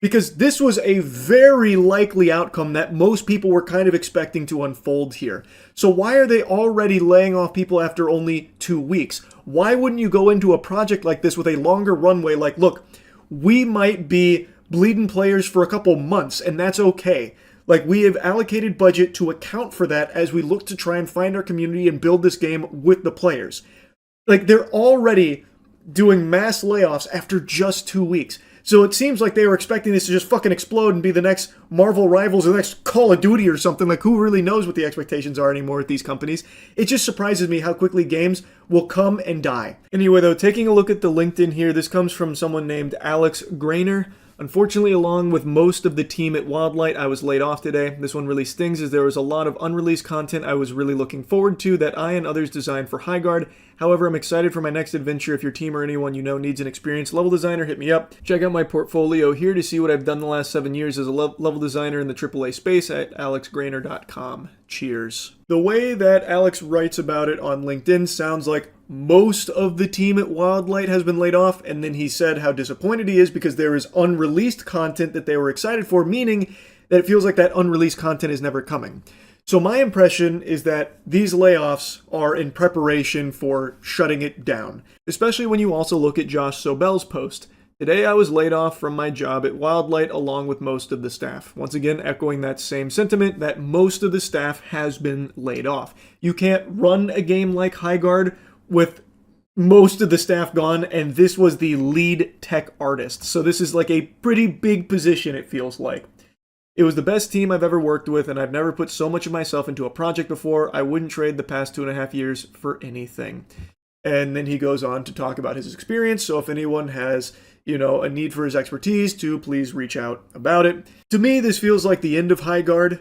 Because this was a very likely outcome that most people were kind of expecting to unfold here. So why are they already laying off people after only 2 weeks? Why wouldn't you go into a project like this with a longer runway like, look, we might be bleeding players for a couple months, and that's okay. Like, we have allocated budget to account for that as we look to try and find our community and build this game with the players. Like, they're already doing mass layoffs after just 2 weeks. So it seems like they were expecting this to just fucking explode and be the next Marvel Rivals or the next Call of Duty or something. Like, who really knows what the expectations are anymore at these companies? It just surprises me how quickly games will come and die. Anyway, though, taking a look at the LinkedIn here, this comes from someone named Alex Grainer. Unfortunately, along with most of the team at Wildlight, I was laid off today. This one really stings as there was a lot of unreleased content I was really looking forward to that I and others designed for Highguard. However, I'm excited for my next adventure. If your team or anyone you know needs an experienced level designer, hit me up. Check out my portfolio here to see what I've done the last 7 years as a level designer in the AAA space at alexgrainer.com. Cheers. The way that Alex writes about it on LinkedIn sounds like most of the team at Wildlight has been laid off, and then he said how disappointed he is because there is unreleased content that they were excited for, meaning that it feels like that unreleased content is never coming. So my impression is that these layoffs are in preparation for shutting it down, especially when you also look at Josh Sobel's post. Today I was laid off from my job at Wildlight along with most of the staff. Once again, echoing that same sentiment that most of the staff has been laid off. You can't run a game like Highguard with most of the staff gone, and this was the lead tech artist. So this is like a pretty big position, it feels like. It was the best team I've ever worked with, and I've never put so much of myself into a project before. I wouldn't trade the past 2.5 years for anything. And then he goes on to talk about his experience, so if anyone has, you know, a need for his expertise, to please reach out about it. To me, this feels like the end of Highguard,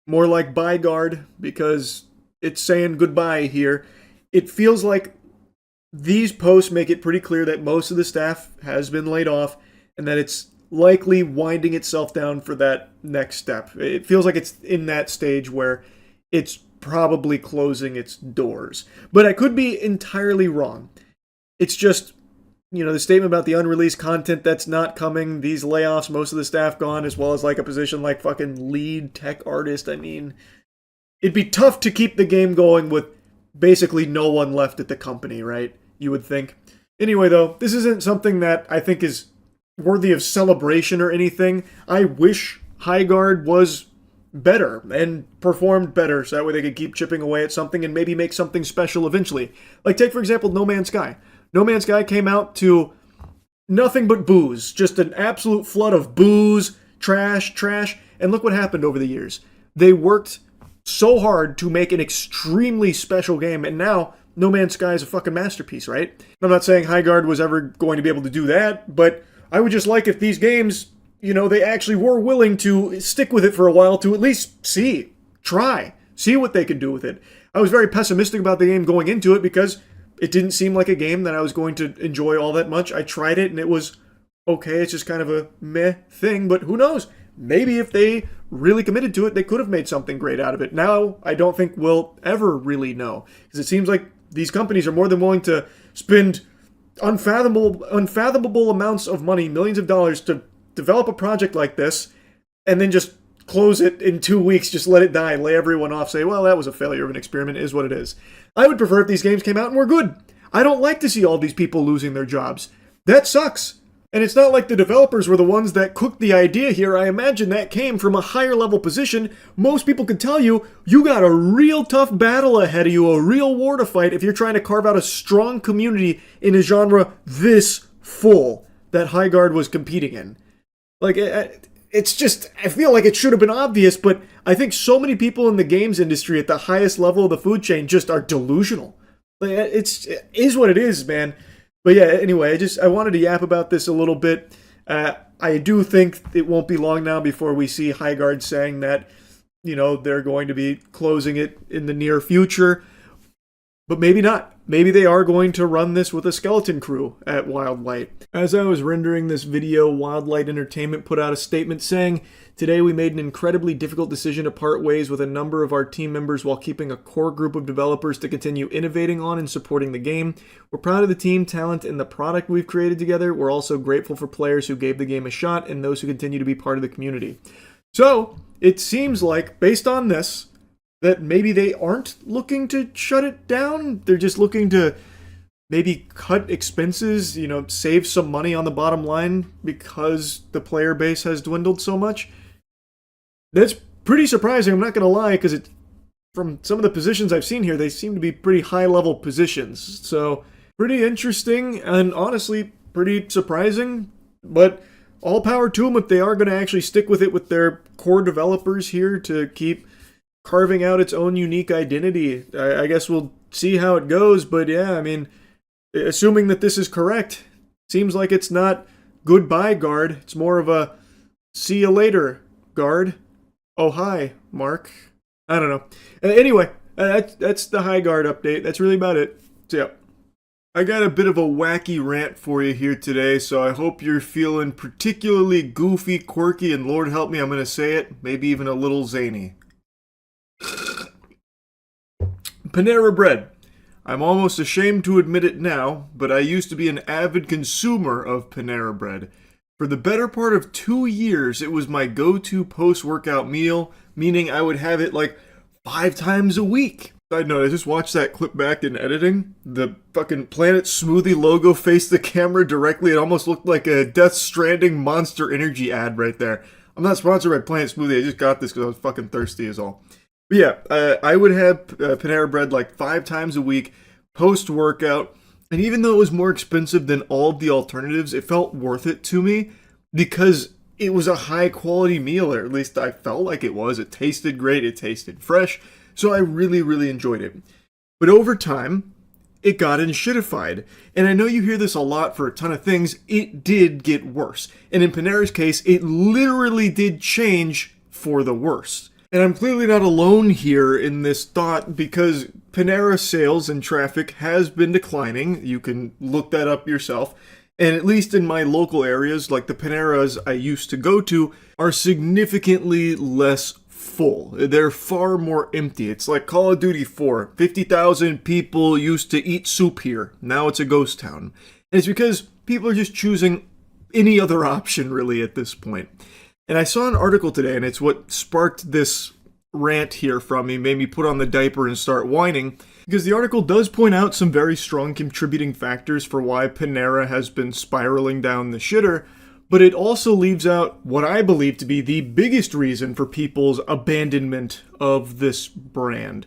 more like Byguard, because it's saying goodbye here. It feels like these posts make it pretty clear that most of the staff has been laid off, and that it's likely winding itself down for that next step. It feels like it's in that stage where it's probably closing its doors. But I could be entirely wrong. It's just, you know, the statement about the unreleased content that's not coming, these layoffs, most of the staff gone, as well as like a position like fucking lead tech artist. I mean, it'd be tough to keep the game going with basically no one left at the company, right? You would think. Anyway, though, this isn't something that I think is worthy of celebration or anything. I wish Highguard was better and performed better so that way they could keep chipping away at something and maybe make something special eventually. Like, take for example No Man's Sky. No Man's Sky came out to nothing but booze. Just an absolute flood of booze, trash, and look what happened over the years. They worked so hard to make an extremely special game, and now No Man's Sky is a fucking masterpiece, right? I'm not saying Highguard was ever going to be able to do that, but I would just like if these games, you know, they actually were willing to stick with it for a while to at least see what they could do with it. I was very pessimistic about the game going into it because it didn't seem like a game that I was going to enjoy all that much. I tried it and it was okay, it's just kind of a meh thing, but who knows? Maybe if they really committed to it, they could have made something great out of it. Now, I don't think we'll ever really know, because it seems like these companies are more than willing to spend unfathomable amounts of money, millions of dollars, to develop a project like this, and then just close it in 2 weeks, just let it die, lay everyone off, say, well, that was a failure of an experiment, it is what it is. I would prefer if these games came out and were good. I don't like to see all these people losing their jobs. That sucks. And it's not like the developers were the ones that cooked the idea here. I imagine that came from a higher level position. Most people could tell you, you got a real tough battle ahead of you, a real war to fight if you're trying to carve out a strong community in a genre this full that Highguard was competing in. Like, it's just, I feel like it should have been obvious, but I think so many people in the games industry at the highest level of the food chain just are delusional. It is what it is, man. But yeah, anyway, I wanted to yap about this a little bit. I do think it won't be long now before we see Highguard saying that, you know, they're going to be closing it in the near future. But maybe not. Maybe they are going to run this with a skeleton crew at Wildlight. As I was rendering this video, Wildlight Entertainment put out a statement saying, "Today we made an incredibly difficult decision to part ways with a number of our team members while keeping a core group of developers to continue innovating on and supporting the game. We're proud of the team, talent, and the product we've created together. We're also grateful for players who gave the game a shot and those who continue to be part of the community." So, it seems like, based on this, that maybe they aren't looking to shut it down. They're just looking to maybe cut expenses, you know, save some money on the bottom line because the player base has dwindled so much. That's pretty surprising, I'm not going to lie, because from some of the positions I've seen here, they seem to be pretty high-level positions. So, pretty interesting and honestly pretty surprising, but all power to them if they are going to actually stick with it with their core developers here to keep carving out its own unique identity. I guess we'll see how it goes, but yeah, I mean, assuming that this is correct, seems like it's not goodbye guard, it's more of a see you later guard. Oh hi, Mark. I don't know. Anyway, that's the Highguard update. That's really about it. So yeah. I got a bit of a wacky rant for you here today, so I hope you're feeling particularly goofy, quirky, and Lord help me, I'm going to say it, maybe even a little zany. Panera Bread. I'm almost ashamed to admit it now, but I used to be an avid consumer of Panera Bread. For the better part of 2 years, it was my go-to post-workout meal, meaning I would have it like 5 times a week. Side note, I just watched that clip back in editing. The fucking Planet Smoothie logo faced the camera directly. It almost looked like a Death Stranding Monster Energy ad right there. I'm not sponsored by Planet Smoothie, I just got this because I was fucking thirsty is all. But yeah, I would have Panera Bread like 5 times a week, post-workout, and even though it was more expensive than all of the alternatives, it felt worth it to me because it was a high-quality meal, or at least I felt like it was. It tasted great, it tasted fresh, so I really, really enjoyed it. But over time, it got shitified. And I know you hear this a lot for a ton of things, it did get worse. And in Panera's case, it literally did change for the worse. And I'm clearly not alone here in this thought because Panera sales and traffic has been declining. You can look that up yourself. And at least in my local areas, like the Paneras I used to go to, are significantly less full. They're far more empty. It's like Call of Duty 4. 50,000 people used to eat soup here. Now it's a ghost town. And it's because people are just choosing any other option really at this point. And I saw an article today, and it's what sparked this rant here from me, made me put on the diaper and start whining, because the article does point out some very strong contributing factors for why Panera has been spiraling down the shitter, but it also leaves out what I believe to be the biggest reason for people's abandonment of this brand.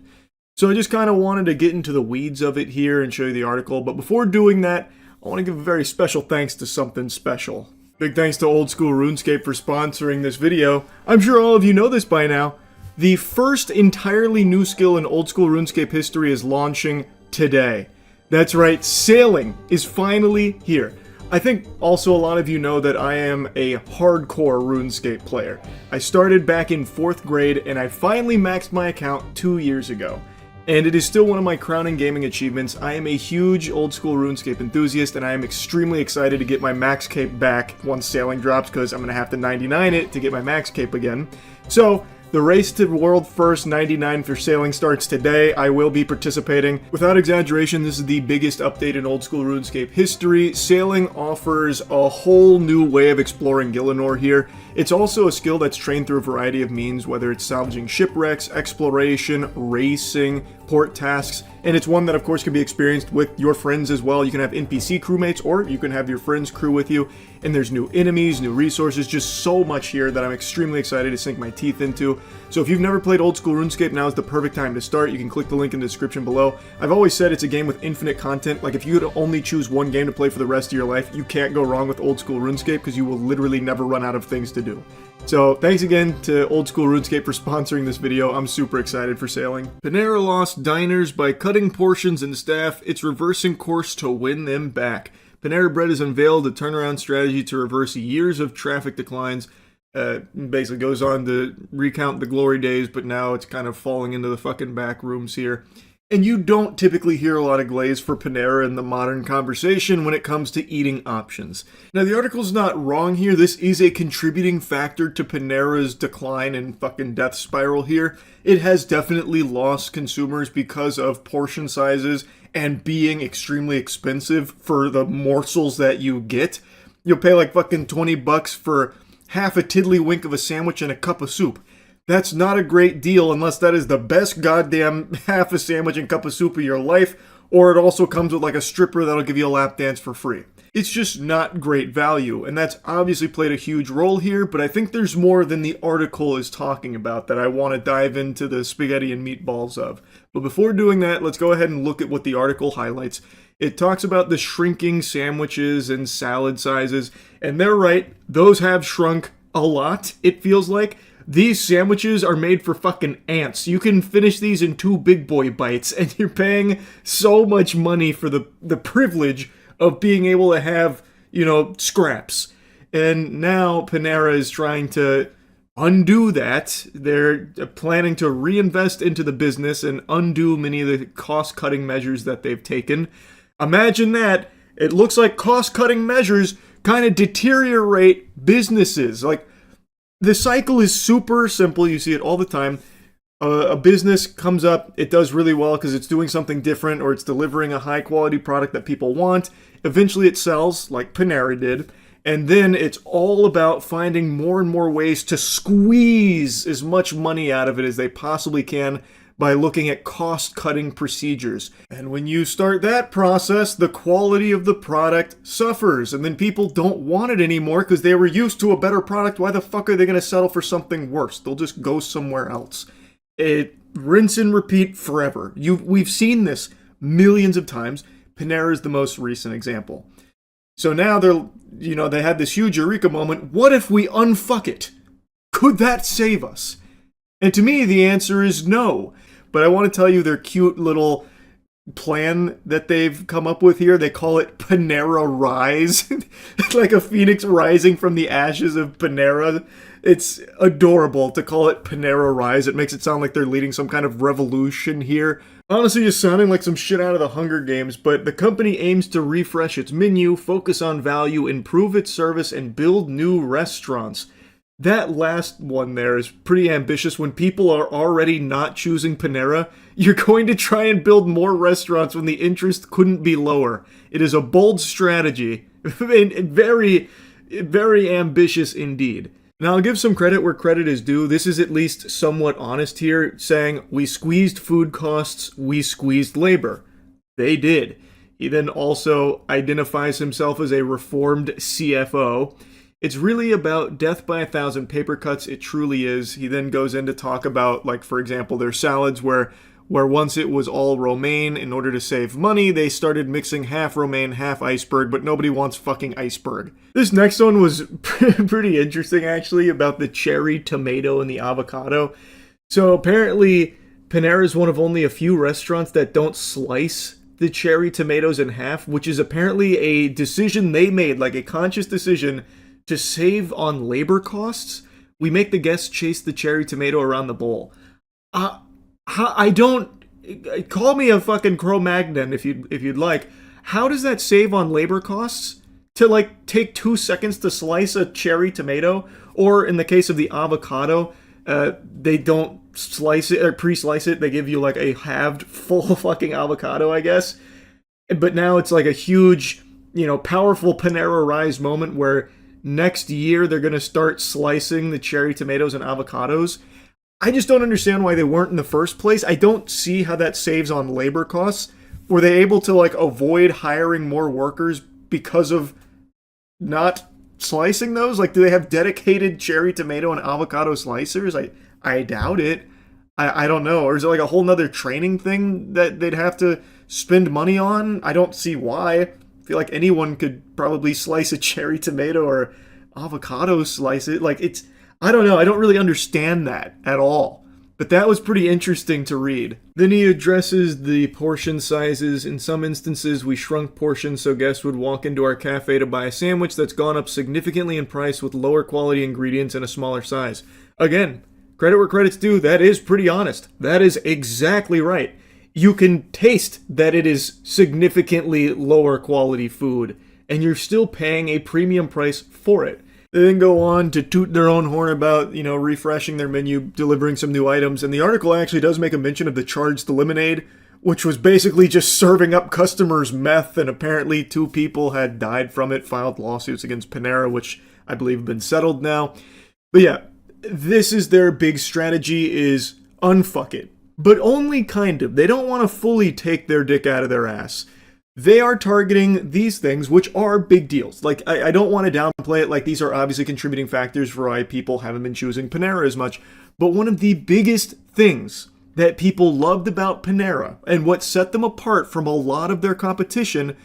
So I just kind of wanted to get into the weeds of it here and show you the article, but before doing that, I want to give a very special thanks to something special. Big thanks to Old School RuneScape for sponsoring this video. I'm sure all of you know this by now. The first entirely new skill in Old School RuneScape history is launching today. That's right, sailing is finally here. I think also a lot of you know that I am a hardcore RuneScape player. I started back in 4th grade and I finally maxed my account 2 years ago. And it is still one of my crowning gaming achievements. I am a huge old school RuneScape enthusiast and I am extremely excited to get my max cape back once sailing drops because I'm going to have to 99 it to get my max cape again. So, the race to world first 99 for sailing starts today. I will be participating. Without exaggeration, this is the biggest update in old school RuneScape history. Sailing offers a whole new way of exploring Gielinor here. It's also a skill that's trained through a variety of means, whether it's salvaging shipwrecks, exploration, racing, port tasks, and it's one that of course can be experienced with your friends as well. You can have NPC crewmates or you can have your friends crew with you, and there's new enemies, new resources, just so much here that I'm extremely excited to sink my teeth into. So if you've never played old school RuneScape, now is the perfect time to start. You can click the link in the description below. I've always said it's a game with infinite content. Like if you could only choose one game to play for the rest of your life, you can't go wrong with old school RuneScape because you will literally never run out of things to do. So thanks again to Old School RuneScape for sponsoring this video. I'm super excited for sailing. Panera lost diners by cutting portions and staff. It's reversing course to win them back. Panera Bread has unveiled a turnaround strategy to reverse years of traffic declines. Basically goes on to recount the glory days, but now it's kind of falling into the fucking back rooms here. And you don't typically hear a lot of glaze for Panera in the modern conversation when it comes to eating options. Now, the article's not wrong here. This is a contributing factor to Panera's decline and fucking death spiral here. It has definitely lost consumers because of portion sizes and being extremely expensive for the morsels that you get. You'll pay like fucking 20 bucks for half a tiddlywink of a sandwich and a cup of soup. That's not a great deal unless that is the best goddamn half a sandwich and cup of soup of your life, or it also comes with like a stripper that'll give you a lap dance for free. It's just not great value, and that's obviously played a huge role here, but I think there's more than the article is talking about that I want to dive into the spaghetti and meatballs of. But before doing that, let's go ahead and look at what the article highlights. It talks about the shrinking sandwiches and salad sizes, and they're right, those have shrunk a lot, it feels like. These sandwiches are made for fucking ants. You can finish these in 2 big boy bites, and you're paying so much money for the privilege of being able to have, you know, scraps. And now Panera is trying to undo that. They're planning to reinvest into the business and undo many of the cost-cutting measures that they've taken. Imagine that. It looks like cost-cutting measures kind of deteriorate businesses. Like, the cycle is super simple. You see it all the time. A business comes up, it does really well because it's doing something different or it's delivering a high quality product that people want. Eventually it sells, like Panera did. And then it's all about finding more and more ways to squeeze as much money out of it as they possibly can by looking at cost-cutting procedures. And when you start that process, the quality of the product suffers, and then people don't want it anymore because they were used to a better product. Why the fuck are they going to settle for something worse? They'll just go somewhere else. It rinse and repeat forever. We've seen this millions of times. Panera is the most recent example. So now they had this huge eureka moment. What if we unfuck it? Could that save us? And to me, the answer is no. But I want to tell you their cute little plan that they've come up with here. They call it Panera Rise. It's like a phoenix rising from the ashes of Panera. It's adorable to call it Panera Rise. It makes it sound like they're leading some kind of revolution here. Honestly, just sounding like some shit out of the Hunger Games, but the company aims to refresh its menu, focus on value, improve its service, and build new restaurants. That last one there is pretty ambitious. When people are already not choosing Panera, you're going to try and build more restaurants when the interest couldn't be lower. It is a bold strategy. Very, very ambitious indeed. Now, I'll give some credit where credit is due. This is at least somewhat honest here, saying, we squeezed food costs, we squeezed labor. They did. He then also identifies himself as a reformed CFO. It's really about death by 1,000 paper cuts. It truly is. He then goes in to talk about, like, for example, their salads where once it was all romaine, in order to save money, they started mixing half romaine, half iceberg, but nobody wants fucking iceberg. This next one was pretty interesting, actually, about the cherry, tomato, and the avocado. So apparently, Panera is one of only a few restaurants that don't slice the cherry tomatoes in half, which is apparently a decision they made, like a conscious decision to save on labor costs. We make the guests chase the cherry tomato around the bowl. I don't... Call me a fucking Cro-Magnon if you'd like. How does that save on labor costs? To, like, take 2 seconds to slice a cherry tomato? Or, in the case of the avocado, they don't slice it or pre-slice it. They give you, like, a halved full fucking avocado, I guess. But now it's like a huge, powerful Panera Rise moment where next year they're going to start slicing the cherry tomatoes and avocados. I just don't understand why they weren't in the first place. I don't see how that saves on labor costs. Were they able to, like, avoid hiring more workers because of not slicing those? Like, do they have dedicated cherry tomato and avocado slicers? I doubt it. I don't know. Or is it like a whole nother training thing that they'd have to spend money on? I don't see why. I feel like anyone could probably slice a cherry tomato or avocado slice it. Like, I don't know. I don't really understand that at all. But that was pretty interesting to read. Then he addresses the portion sizes. In some instances, we shrunk portions so guests would walk into our cafe to buy a sandwich that's gone up significantly in price with lower quality ingredients and a smaller size. Again, credit where credit's due, that is pretty honest. That is exactly right. You can taste that it is significantly lower quality food, and you're still paying a premium price for it. They then go on to toot their own horn about, refreshing their menu, delivering some new items, and the article actually does make a mention of the charged lemonade, which was basically just serving up customers meth, and apparently 2 people had died from it, filed lawsuits against Panera, which I believe have been settled now. But yeah, this is their big strategy, is unfuck it. But only kind of. They don't want to fully take their dick out of their ass. They are targeting these things, which are big deals. Like, I don't want to downplay it, like these are obviously contributing factors for why people haven't been choosing Panera as much. But one of the biggest things that people loved about Panera, and what set them apart from a lot of their competition,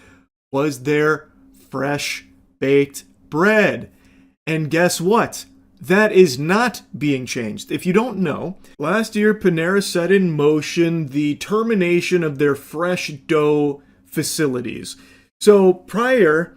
was their fresh baked bread. And guess what? That is not being changed. If you don't know, last year Panera set in motion the termination of their fresh dough facilities. So prior,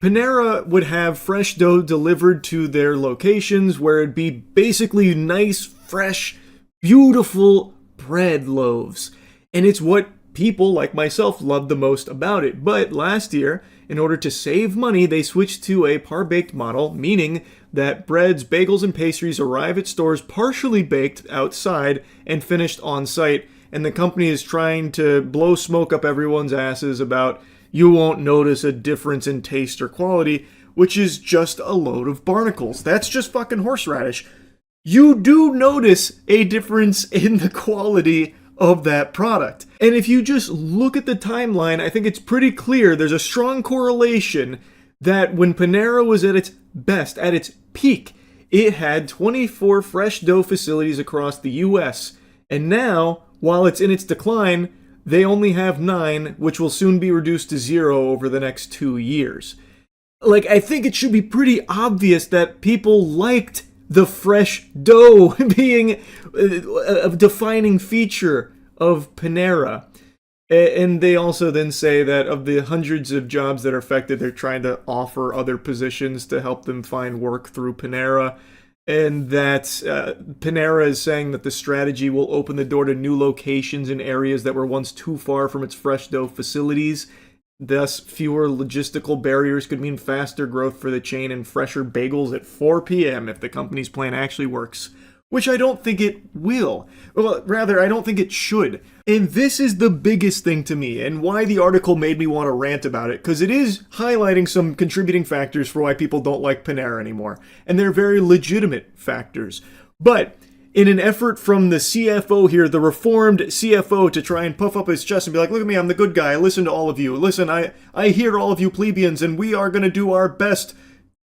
Panera would have fresh dough delivered to their locations where it'd be basically nice, fresh, beautiful bread loaves. And it's what people like myself loved the most about it. But last year, in order to save money, they switched to a par-baked model, meaning that breads, bagels, and pastries arrive at stores partially baked outside and finished on site. And the company is trying to blow smoke up everyone's asses about you won't notice a difference in taste or quality, which is just a load of barnacles. That's just fucking horseradish. You do notice a difference in the quality of that product. And if you just look at the timeline, I think it's pretty clear there's a strong correlation that when Panera was at its best, at its peak, it had 24 fresh dough facilities across the US. And now, while it's in its decline, they only have 9, which will soon be reduced to 0 over the next 2 years. Like, I think it should be pretty obvious that people liked the fresh dough being a defining feature of Panera. And they also then say that of the hundreds of jobs that are affected, they're trying to offer other positions to help them find work through Panera. And that Panera is saying that the strategy will open the door to new locations in areas that were once too far from its fresh dough facilities. Thus, fewer logistical barriers could mean faster growth for the chain and fresher bagels at 4 p.m. if the company's plan actually works. Which I don't think it will. Well, rather, I don't think it should. And this is the biggest thing to me, and why the article made me want to rant about it, because it is highlighting some contributing factors for why people don't like Panera anymore. And they're very legitimate factors. But in an effort from the CFO here, the reformed CFO, to try and puff up his chest and be like, look at me, I'm the good guy, I listen to all of you. Listen, I hear all of you plebeians, and we are going to do our best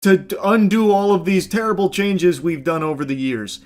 to undo all of these terrible changes we've done over the years.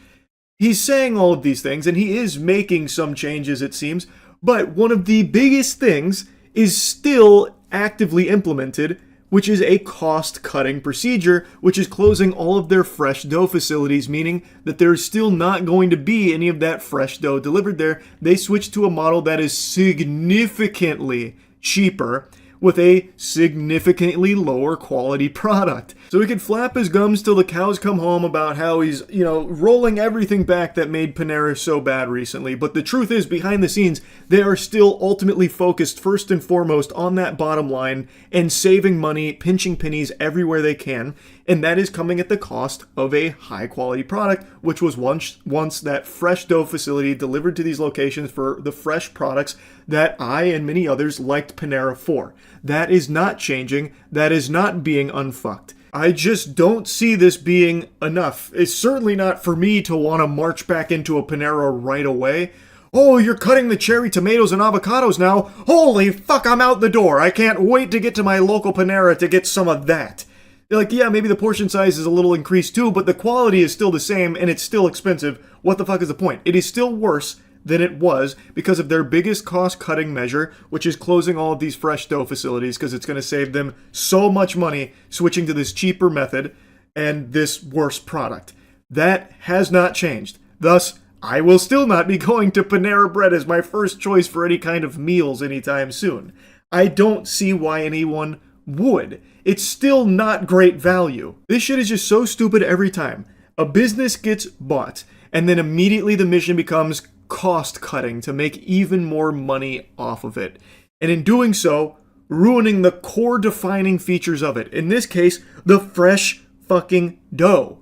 He's saying all of these things, and he is making some changes, it seems, but one of the biggest things is still actively implemented, which is a cost-cutting procedure, which is closing all of their fresh dough facilities, meaning that there's still not going to be any of that fresh dough delivered there. They switched to a model that is significantly cheaper with a significantly lower quality product. So he could flap his gums till the cows come home about how he's, rolling everything back that made Panera so bad recently. But the truth is, behind the scenes, they are still ultimately focused first and foremost on that bottom line and saving money, pinching pennies everywhere they can. And that is coming at the cost of a high quality product, which was once that fresh dough facility delivered to these locations for the fresh products that I and many others liked Panera for. That is not changing. That is not being unfucked. I just don't see this being enough. It's certainly not for me to want to march back into a Panera right away. Oh, you're cutting the cherry tomatoes and avocados now. Holy fuck, I'm out the door. I can't wait to get to my local Panera to get some of that. Like, yeah, maybe the portion size is a little increased too, but the quality is still the same and it's still expensive. What the fuck is the point? It is still worse than it was because of their biggest cost-cutting measure, which is closing all of these fresh dough facilities because it's going to save them so much money switching to this cheaper method and this worse product. That has not changed. Thus, I will still not be going to Panera Bread as my first choice for any kind of meals anytime soon. I don't see why anyone would. It's still not great value. This shit is just so stupid every time. A business gets bought, and then immediately the mission becomes cost cutting to make even more money off of it. And in doing so, ruining the core defining features of it. In this case, the fresh fucking dough.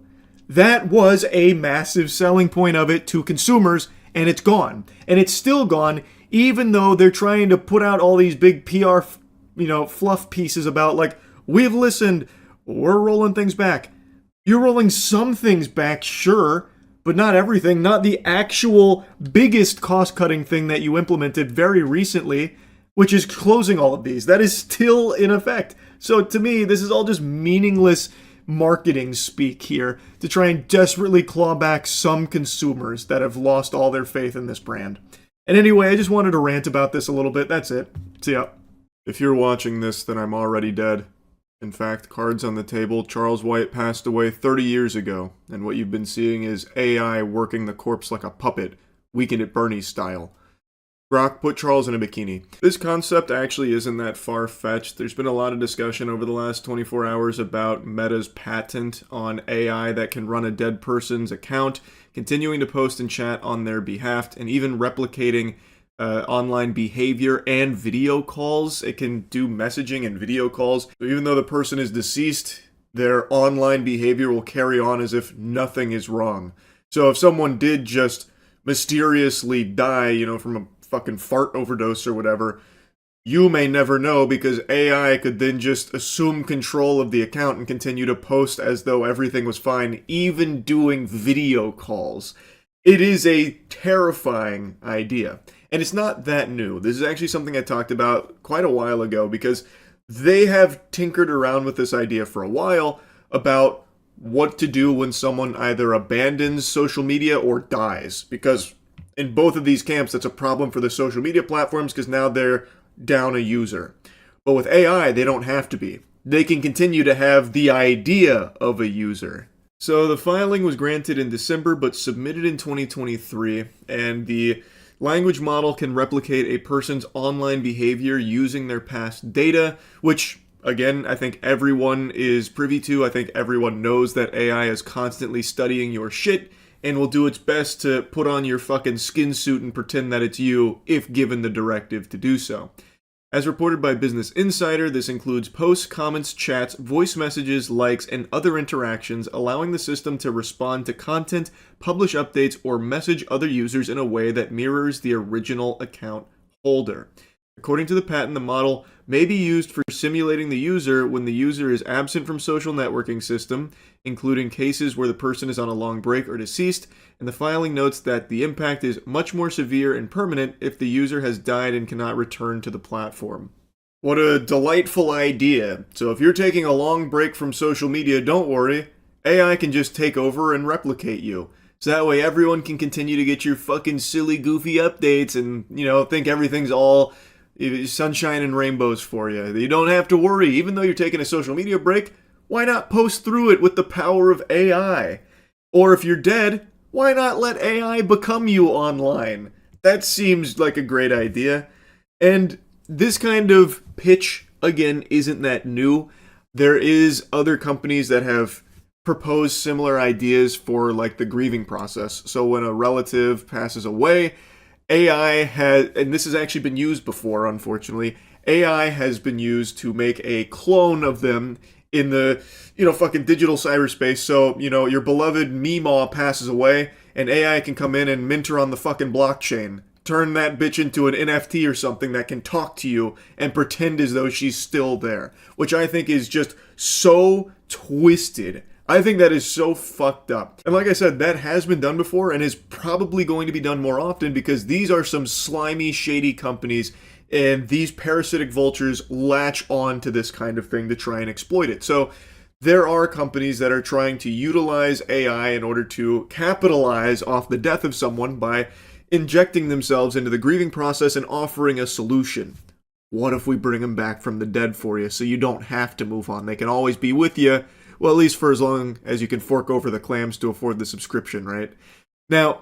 That was a massive selling point of it to consumers, and it's gone. And it's still gone, even though they're trying to put out all these big PR, fluff pieces about, like, we've listened, we're rolling things back. You're rolling some things back, sure, but not everything. Not the actual biggest cost-cutting thing that you implemented very recently, which is closing all of these. That is still in effect. So to me, this is all just meaningless marketing speak here to try and desperately claw back some consumers that have lost all their faith in this brand. And anyway, I just wanted to rant about this a little bit. That's it. See ya. If you're watching this, then I'm already dead. In fact, cards on the table, Charles White passed away 30 years ago, and what you've been seeing is AI working the corpse like a puppet, Weekend at Bernie's style. Brock, put Charles in a bikini. This concept actually isn't that far-fetched. There's been a lot of discussion over the last 24 hours about Meta's patent on AI that can run a dead person's account, continuing to post and chat on their behalf, and even replicating online behavior and video calls. It can do messaging and video calls. So even though the person is deceased, their online behavior will carry on as if nothing is wrong. So if someone did just mysteriously die, from a fucking fart overdose or whatever, you may never know because AI could then just assume control of the account and continue to post as though everything was fine, even doing video calls. It is a terrifying idea. And it's not that new. This is actually something I talked about quite a while ago because they have tinkered around with this idea for a while about what to do when someone either abandons social media or dies. Because in both of these camps, that's a problem for the social media platforms because now they're down a user. But with AI, they don't have to be. They can continue to have the idea of a user. So the filing was granted in December but submitted in 2023, and the language model can replicate a person's online behavior using their past data, which, again, I think everyone is privy to. I think everyone knows that AI is constantly studying your shit and will do its best to put on your fucking skin suit and pretend that it's you if given the directive to do so. As reported by Business Insider, this includes posts, comments, chats, voice messages, likes, and other interactions, allowing the system to respond to content, publish updates, or message other users in a way that mirrors the original account holder. According to the patent, the model may be used for simulating the user when the user is absent from social networking system, including cases where the person is on a long break or deceased, and the filing notes that the impact is much more severe and permanent if the user has died and cannot return to the platform. What a delightful idea. So if you're taking a long break from social media, don't worry. AI can just take over and replicate you. So that way everyone can continue to get your fucking silly, goofy updates and, think everything's all sunshine and rainbows for you. You don't have to worry. Even though you're taking a social media break, why not post through it with the power of AI? Or if you're dead, why not let AI become you online? That seems like a great idea. And this kind of pitch, again, isn't that new. There is other companies that have proposed similar ideas for like the grieving process. So when a relative passes away, AI has, and this has actually been used before, unfortunately, AI has been used to make a clone of them in the, fucking digital cyberspace. So, your beloved Meemaw passes away, and AI can come in and mint her on the fucking blockchain. Turn that bitch into an NFT or something that can talk to you and pretend as though she's still there. Which I think is just so twisted. I think that is so fucked up. And like I said, that has been done before and is probably going to be done more often because these are some slimy, shady companies, and these parasitic vultures latch on to this kind of thing to try and exploit it. So there are companies that are trying to utilize AI in order to capitalize off the death of someone by injecting themselves into the grieving process and offering a solution. What if we bring them back from the dead for you so you don't have to move on? They can always be with you, well, at least for as long as you can fork over the clams to afford the subscription, right? Now,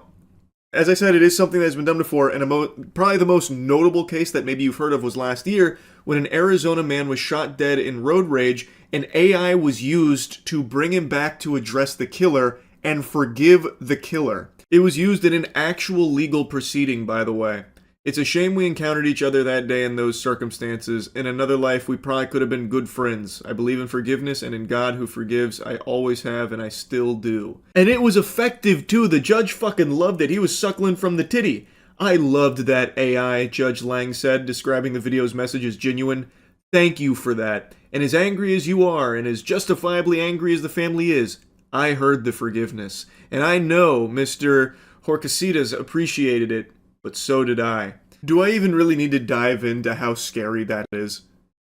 as I said, it is something that's been done before, and probably the most notable case that maybe you've heard of was last year when an Arizona man was shot dead in road rage, and AI was used to bring him back to address the killer and forgive the killer. It was used in an actual legal proceeding, by the way. It's a shame we encountered each other that day in those circumstances. In another life, we probably could have been good friends. I believe in forgiveness and in God who forgives. I always have, and I still do. And it was effective, too. The judge fucking loved it. He was suckling from the titty. I loved that AI, Judge Lang said, describing the video's message as genuine. Thank you for that. And as angry as you are, and as justifiably angry as the family is, I heard the forgiveness. And I know Mr. Horcasitas appreciated it. But so did I. Do I even really need to dive into how scary that is?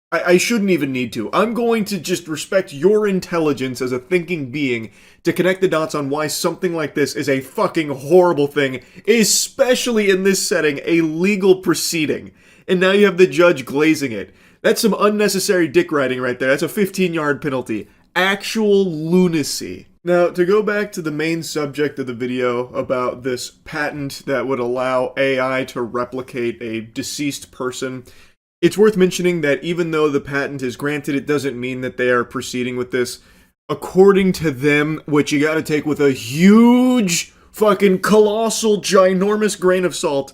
I shouldn't even need to. I'm going to just respect your intelligence as a thinking being to connect the dots on why something like this is a fucking horrible thing, especially in this setting, a legal proceeding. And now you have the judge glazing it. That's some unnecessary dick riding right there. That's a 15-yard penalty. Actual lunacy. Now, to go back to the main subject of the video about this patent that would allow AI to replicate a deceased person, it's worth mentioning that even though the patent is granted, it doesn't mean that they are proceeding with this. According to them, which you gotta take with a huge, fucking colossal, ginormous grain of salt,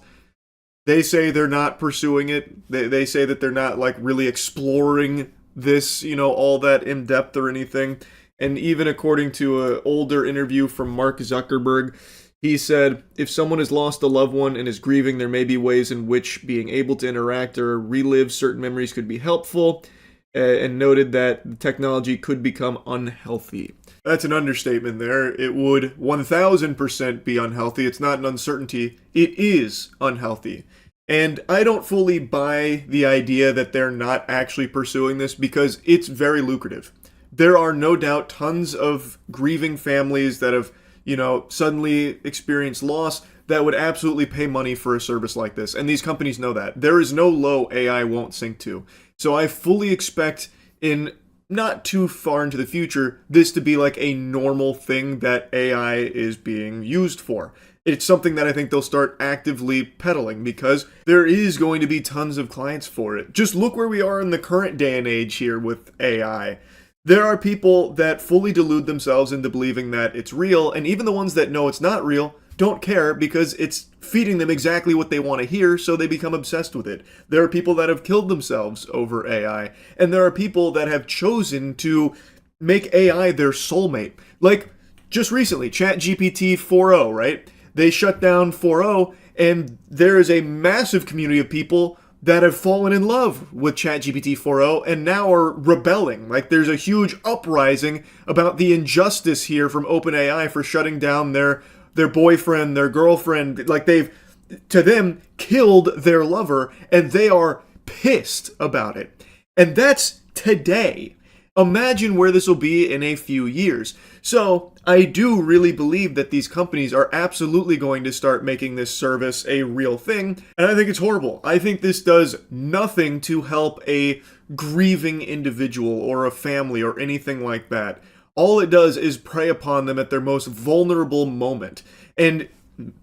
they say they're not pursuing it. They say that they're not, like, really exploring this, all that in depth or anything. And even according to an older interview from Mark Zuckerberg, he said, if someone has lost a loved one and is grieving, there may be ways in which being able to interact or relive certain memories could be helpful, and noted that the technology could become unhealthy. That's an understatement there. It would 1000% be unhealthy. It's not an uncertainty. It is unhealthy. And I don't fully buy the idea that they're not actually pursuing this because it's very lucrative. There are no doubt tons of grieving families that have, suddenly experienced loss that would absolutely pay money for a service like this. And these companies know that. There is no low AI won't sink to. So I fully expect in not too far into the future, this to be like a normal thing that AI is being used for. It's something that I think they'll start actively peddling because there is going to be tons of clients for it. Just look where we are in the current day and age here with AI. There are people that fully delude themselves into believing that it's real, and even the ones that know it's not real don't care because it's feeding them exactly what they want to hear, so they become obsessed with it. There are people that have killed themselves over AI, and there are people that have chosen to make AI their soulmate. Like, just recently, ChatGPT 4.0, right? They shut down 4.0, and there is a massive community of people that have fallen in love with ChatGPT 4.0 and now are rebelling. Like, there's a huge uprising about the injustice here from OpenAI for shutting down their boyfriend, their girlfriend. Like, they've, to them, killed their lover, and they are pissed about it. And that's today. Imagine where this will be in a few years. So, I do really believe that these companies are absolutely going to start making this service a real thing, and I think it's horrible. I think this does nothing to help a grieving individual or a family or anything like that. All it does is prey upon them at their most vulnerable moment. And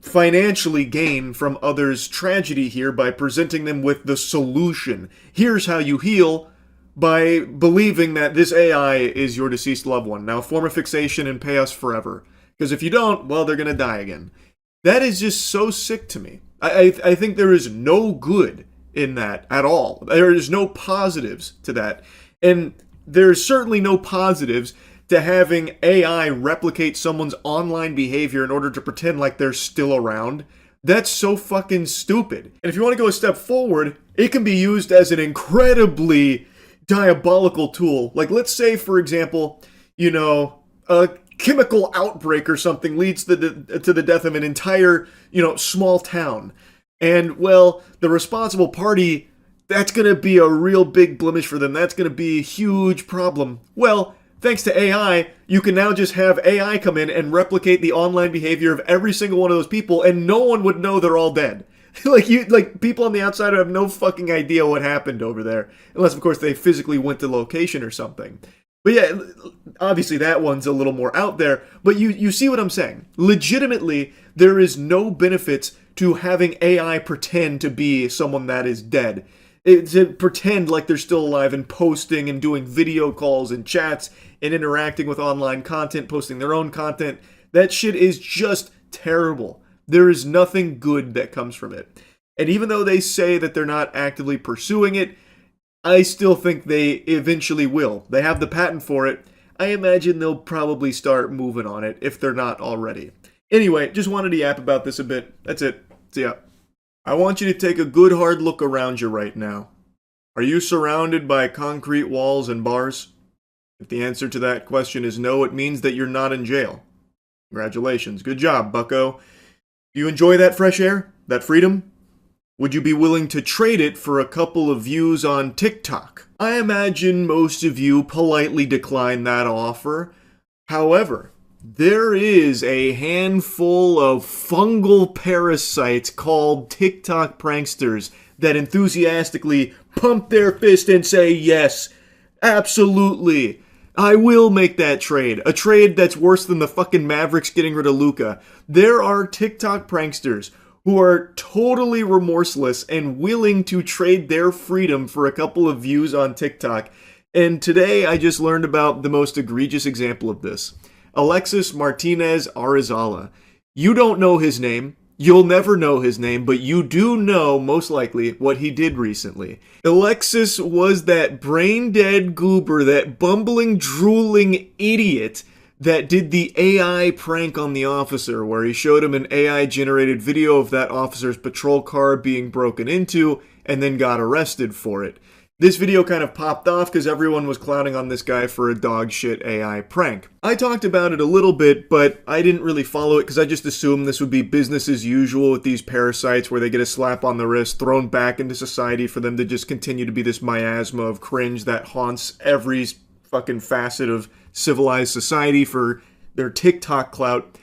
financially gain from others' tragedy here by presenting them with the solution. Here's how you heal, by believing that this AI is your deceased loved one. Now form a fixation and pay us forever. Because if you don't, well, they're going to die again. That is just so sick to me. I think there is no good in that at all. There is no positives to that. And there's certainly no positives to having AI replicate someone's online behavior in order to pretend like they're still around. That's so fucking stupid. And if you want to go a step forward, it can be used as an incredibly diabolical tool. Like, let's say, for example, you know, a chemical outbreak or something leads to the death of an entire, you know, small town. And, well, the responsible party, that's going to be a real big blemish for them. That's going to be a huge problem. Well, thanks to AI, you can now just have AI come in and replicate the online behavior of every single one of those people, and no one would know they're all dead. like people on the outside have no fucking idea what happened over there, unless of course they physically went to location or something. But yeah, obviously that one's a little more out there, but you see what I'm saying. Legitimately, there is no benefits to having AI pretend to be someone that is dead. To pretend like they're still alive and posting and doing video calls and chats and interacting with online content, posting their own content. That shit is just terrible. There is nothing good that comes from it. And even though they say that they're not actively pursuing it, I still think they eventually will. They have the patent for it. I imagine they'll probably start moving on it if they're not already. Anyway, just wanted to yap about this a bit. That's it. See ya. I want you to take a good hard look around you right now. Are you surrounded by concrete walls and bars? If the answer to that question is no, it means that you're not in jail. Congratulations. Good job, bucko. Do you enjoy that fresh air? That freedom? Would you be willing to trade it for a couple of views on TikTok? I imagine most of you politely decline that offer. However, there is a handful of fungal parasites called TikTok pranksters that enthusiastically pump their fist and say, yes, absolutely, I will make that trade. A trade that's worse than the fucking Mavericks getting rid of Luka. There are TikTok pranksters who are totally remorseless and willing to trade their freedom for a couple of views on TikTok. And today I just learned about the most egregious example of this. Alexis Martinez Arizala. You don't know his name. You'll never know his name, but you do know, most likely, what he did recently. Alexis was that brain-dead goober, that bumbling, drooling idiot that did the AI prank on the officer, where he showed him an AI-generated video of that officer's patrol car being broken into, and then got arrested for it. This video kind of popped off because everyone was clowning on this guy for a dog shit AI prank. I talked about it a little bit, but I didn't really follow it because I just assumed this would be business as usual with these parasites where they get a slap on the wrist, thrown back into society for them to just continue to be this miasma of cringe that haunts every fucking facet of civilized society for their TikTok clout.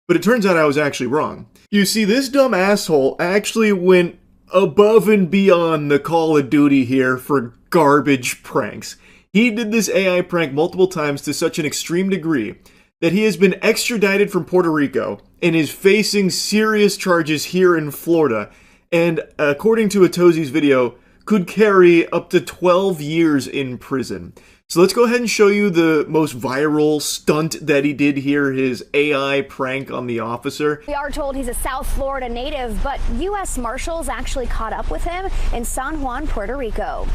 But it turns out I was actually wrong. You see, this dumb asshole actually went above and beyond the Call of Duty here for garbage pranks. He did this AI prank multiple times to such an extreme degree that he has been extradited from Puerto Rico and is facing serious charges here in Florida, and according to Atozi's video, could carry up to 12 years in prison. So let's go ahead and show you the most viral stunt that he did here, his AI prank on the officer. We are told he's a South Florida native, but U.S. Marshals actually caught up with him in San Juan, Puerto Rico.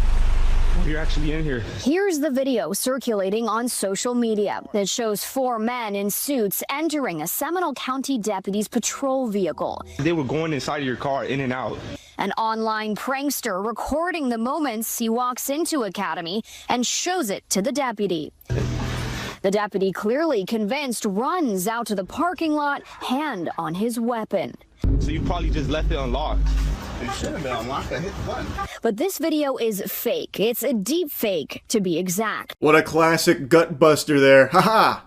You're actually in here. Here's the video circulating on social media that shows 4 men in suits entering a Seminole County deputy's patrol vehicle. They were going inside of your car, in and out. An online prankster recording the moments he walks into Academy and shows it to the deputy. The deputy, clearly convinced, runs out to the parking lot, hand on his weapon. So you probably just left it unlocked. It should have been unlocked. I hit the button. But this video is fake. It's a deep fake, to be exact. What a classic gut buster there. Haha!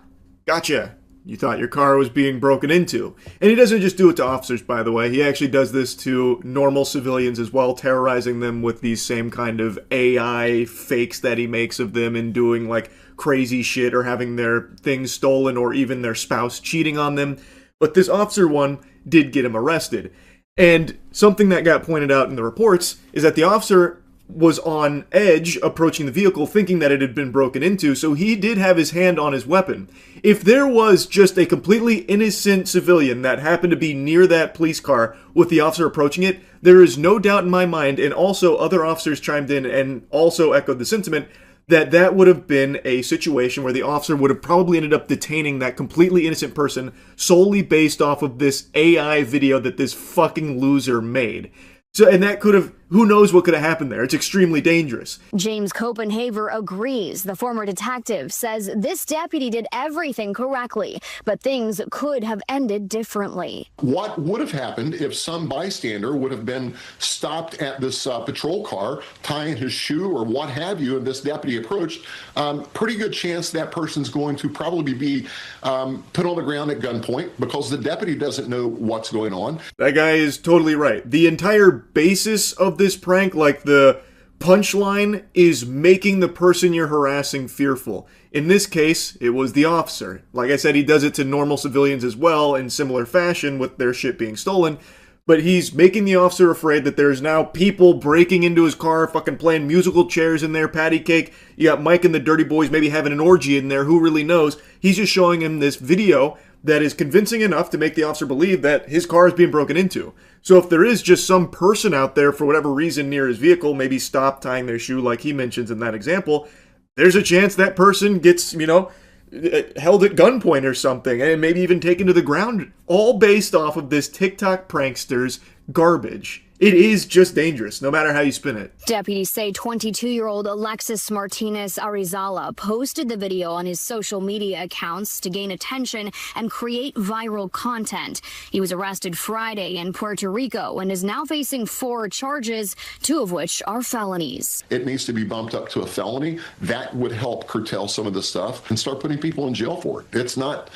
Gotcha. You thought your car was being broken into. And he doesn't just do it to officers, by the way. He actually does this to normal civilians as well, terrorizing them with these same kind of AI fakes that he makes of them and doing like crazy shit or having their things stolen or even their spouse cheating on them. But this officer one did get him arrested. And something that got pointed out in the reports is that the officer was on edge approaching the vehicle thinking that it had been broken into, so he did have his hand on his weapon. If there was just a completely innocent civilian that happened to be near that police car with the officer approaching it, there is no doubt in my mind, and also other officers chimed in and also echoed the sentiment, that that would have been a situation where the officer would have probably ended up detaining that completely innocent person solely based off of this AI video that this fucking loser made. So, and that could have, who knows what could have happened there. It's extremely dangerous. James Copenhaver agrees. The former detective says this deputy did everything correctly, but things could have ended differently. What would have happened if some bystander would have been stopped at this patrol car, tying his shoe or what have you, and this deputy approached? Pretty good chance that person's going to probably be put on the ground at gunpoint because the deputy doesn't know what's going on. That guy is totally right. The entire basis of this prank, like the punchline, is making the person you're harassing fearful. In this case, it was the officer. Like I said, he does it to normal civilians as well in similar fashion with their shit being stolen. But he's making the officer afraid that there's now people breaking into his car, fucking playing musical chairs in there, patty cake. You got Mike and the Dirty Boys maybe having an orgy in there, who really knows? He's just showing him this video that is convincing enough to make the officer believe that his car is being broken into. So if there is just some person out there for whatever reason near his vehicle, maybe stop tying their shoe like he mentions in that example, there's a chance that person gets, held at gunpoint or something, and maybe even taken to the ground, all based off of this TikTok prankster's garbage. It is just dangerous, no matter how you spin it. Deputies say 22-year-old Alexis Martinez Arizala posted the video on his social media accounts to gain attention and create viral content. He was arrested Friday in Puerto Rico and is now facing 4 charges, 2 of which are felonies. It needs to be bumped up to a felony. That would help curtail some of this stuff and start putting people in jail for it. It's not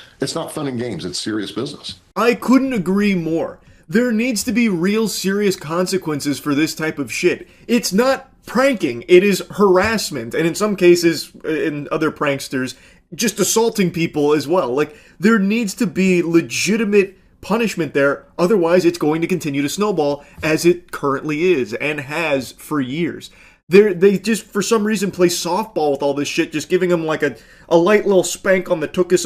fun and games. It's serious business. I couldn't agree more. There needs to be real serious consequences for this type of shit. It's not pranking, it is harassment, and in some cases, in other pranksters, just assaulting people as well. Like, there needs to be legitimate punishment there, otherwise it's going to continue to snowball as it currently is, and has for years. They just, for some reason, play softball with all this shit, just giving them like a light little spank on the tuchus,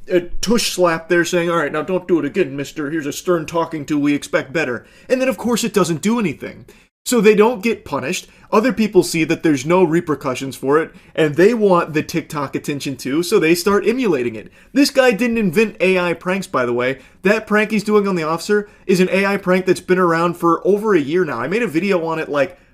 a tush slap there saying, all right, now don't do it again, mister. Here's a stern talking to, we expect better. And then, of course, it doesn't do anything. So they don't get punished. Other people see that there's no repercussions for it, and they want the TikTok attention too, so they start emulating it. This guy didn't invent AI pranks, by the way. That prank he's doing on the officer is an AI prank that's been around for over a year now. I made a video on it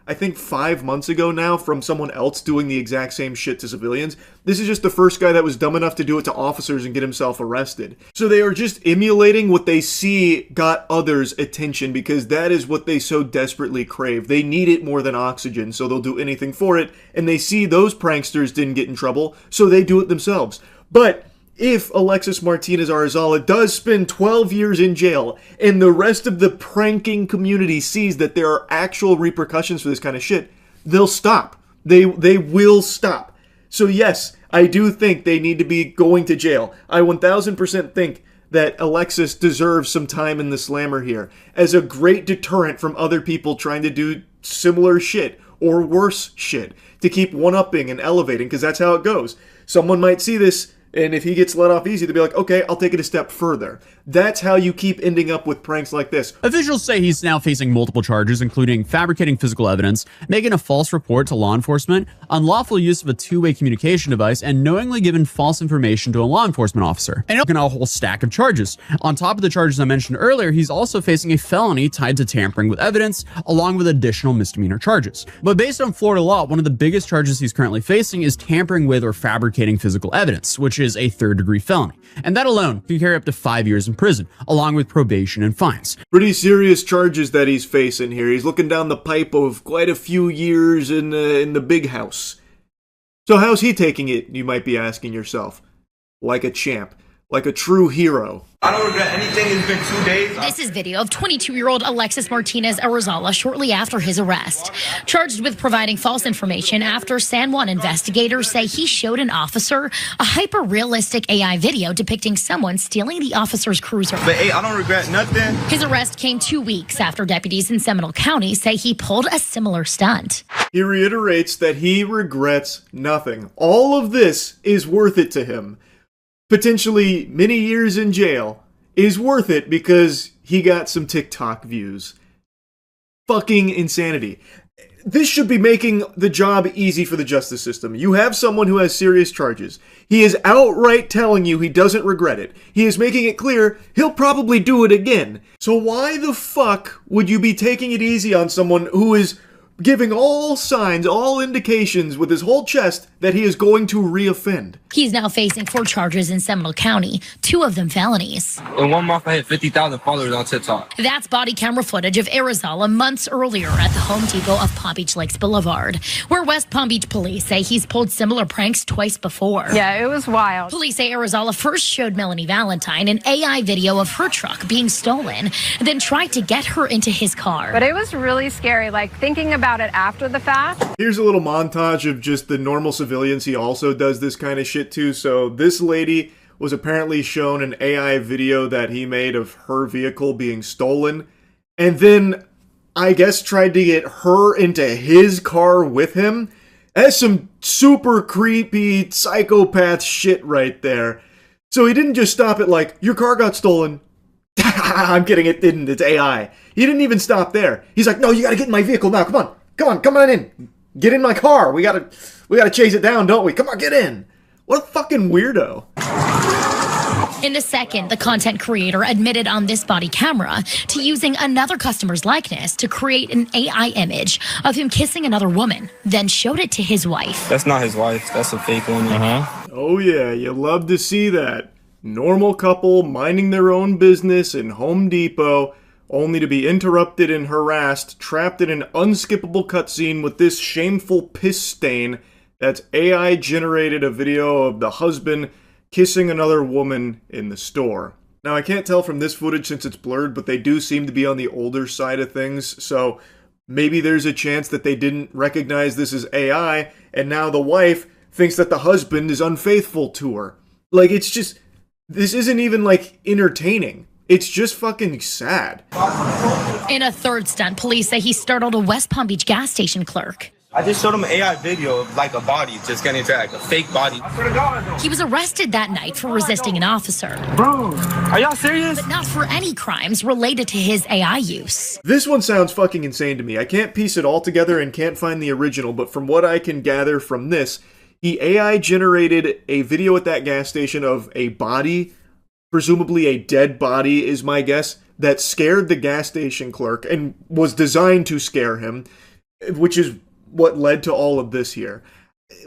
I think 5 months ago now, from someone else doing the exact same shit to civilians. This is just the first guy that was dumb enough to do it to officers and get himself arrested. So they are just emulating what they see got others' attention, because that is what they so desperately crave. They need it more than oxygen, so they'll do anything for it, and they see those pranksters didn't get in trouble, so they do it themselves. But if Alexis Martinez Arizala does spend 12 years in jail and the rest of the pranking community sees that there are actual repercussions for this kind of shit, they'll stop. They will stop. So yes, I do think they need to be going to jail. I 1000% think that Alexis deserves some time in the slammer here as a great deterrent from other people trying to do similar shit or worse shit to keep one-upping and elevating, because that's how it goes. Someone might see this, and if he gets let off easy, they'll be like, okay, I'll take it a step further. That's how you keep ending up with pranks like this. Officials say he's now facing multiple charges, including fabricating physical evidence, making a false report to law enforcement, unlawful use of a two-way communication device, and knowingly giving false information to a law enforcement officer. And a whole stack of charges. On top of the charges I mentioned earlier, he's also facing a felony tied to tampering with evidence, along with additional misdemeanor charges. But based on Florida law, one of the biggest charges he's currently facing is tampering with or fabricating physical evidence, which is a third-degree felony. And that alone can carry up to 5 years in prison, along with probation and fines. Pretty serious charges that he's facing here. He's looking down the pipe of quite a few years in the big house. So how's he taking it, you might be asking yourself? Like a champ. like a true hero. I don't regret anything. It's been 2 days. This is video of 22-year-old Alexis Martinez Arizala shortly after his arrest. Charged with providing false information after San Juan investigators say he showed an officer a hyper-realistic AI video depicting someone stealing the officer's cruiser. But hey, I don't regret nothing. His arrest came 2 weeks after deputies in Seminole County say he pulled a similar stunt. He reiterates that he regrets nothing. All of this is worth it to him. Potentially many years in jail is worth it because he got some TikTok views. Fucking insanity. This should be making the job easy for the justice system. You have someone who has serious charges. He is outright telling you he doesn't regret it. He is making it clear he'll probably do it again. So why the fuck would you be taking it easy on someone who is giving all signs, all indications with his whole chest that he is going to reoffend? He's now facing 4 charges in Seminole County, 2 of them felonies. In 1 month, I hit 50,000 followers on TikTok. That's body camera footage of Arizala months earlier at the Home Depot of Palm Beach Lakes Boulevard, where West Palm Beach police say he's pulled similar pranks twice before. Yeah, it was wild. Police say Arizala first showed Melanie Valentine an AI video of her truck being stolen, then tried to get her into his car. But it was really scary, like thinking about it after the fact. Here's a little montage of just the normal civilians he also does this kind of shit to. So this lady was apparently shown an AI video that he made of her vehicle being stolen, and then I guess tried to get her into his car with him. That's some super creepy psychopath shit right there. So he didn't just stop at like, your car got stolen. I'm kidding, it didn't, it's AI. He didn't even stop there. He's like, no, you gotta get in my vehicle now, come on in. Get in my car. We gotta chase it down, don't we? Come on, get in. What a fucking weirdo. In a second, the content creator admitted on this body camera to using another customer's likeness to create an AI image of him kissing another woman, then showed it to his wife. That's not his wife. That's a fake woman. Oh yeah, you love to see that. Normal couple minding their own business in Home Depot, only to be interrupted and harassed, trapped in an unskippable cutscene with this shameful piss stain that's AI generated a video of the husband kissing another woman in the store. Now, I can't tell from this footage since it's blurred, but they do seem to be on the older side of things, so maybe there's a chance that they didn't recognize this as AI, and now the wife thinks that the husband is unfaithful to her. Like, it's just, this isn't even, like, entertaining. It's just fucking sad. In a third stunt, police say he startled a West Palm Beach gas station clerk. I just showed him an AI video of like a body just getting dragged, a fake body. He was arrested that night for resisting an officer. Bro, are y'all serious? But not for any crimes related to his AI use. This one sounds fucking insane to me. I can't piece it all together and can't find the original, but from what I can gather from this, he AI generated a video at that gas station of a body, presumably a dead body is my guess, that scared the gas station clerk and was designed to scare him, which is what led to all of this here.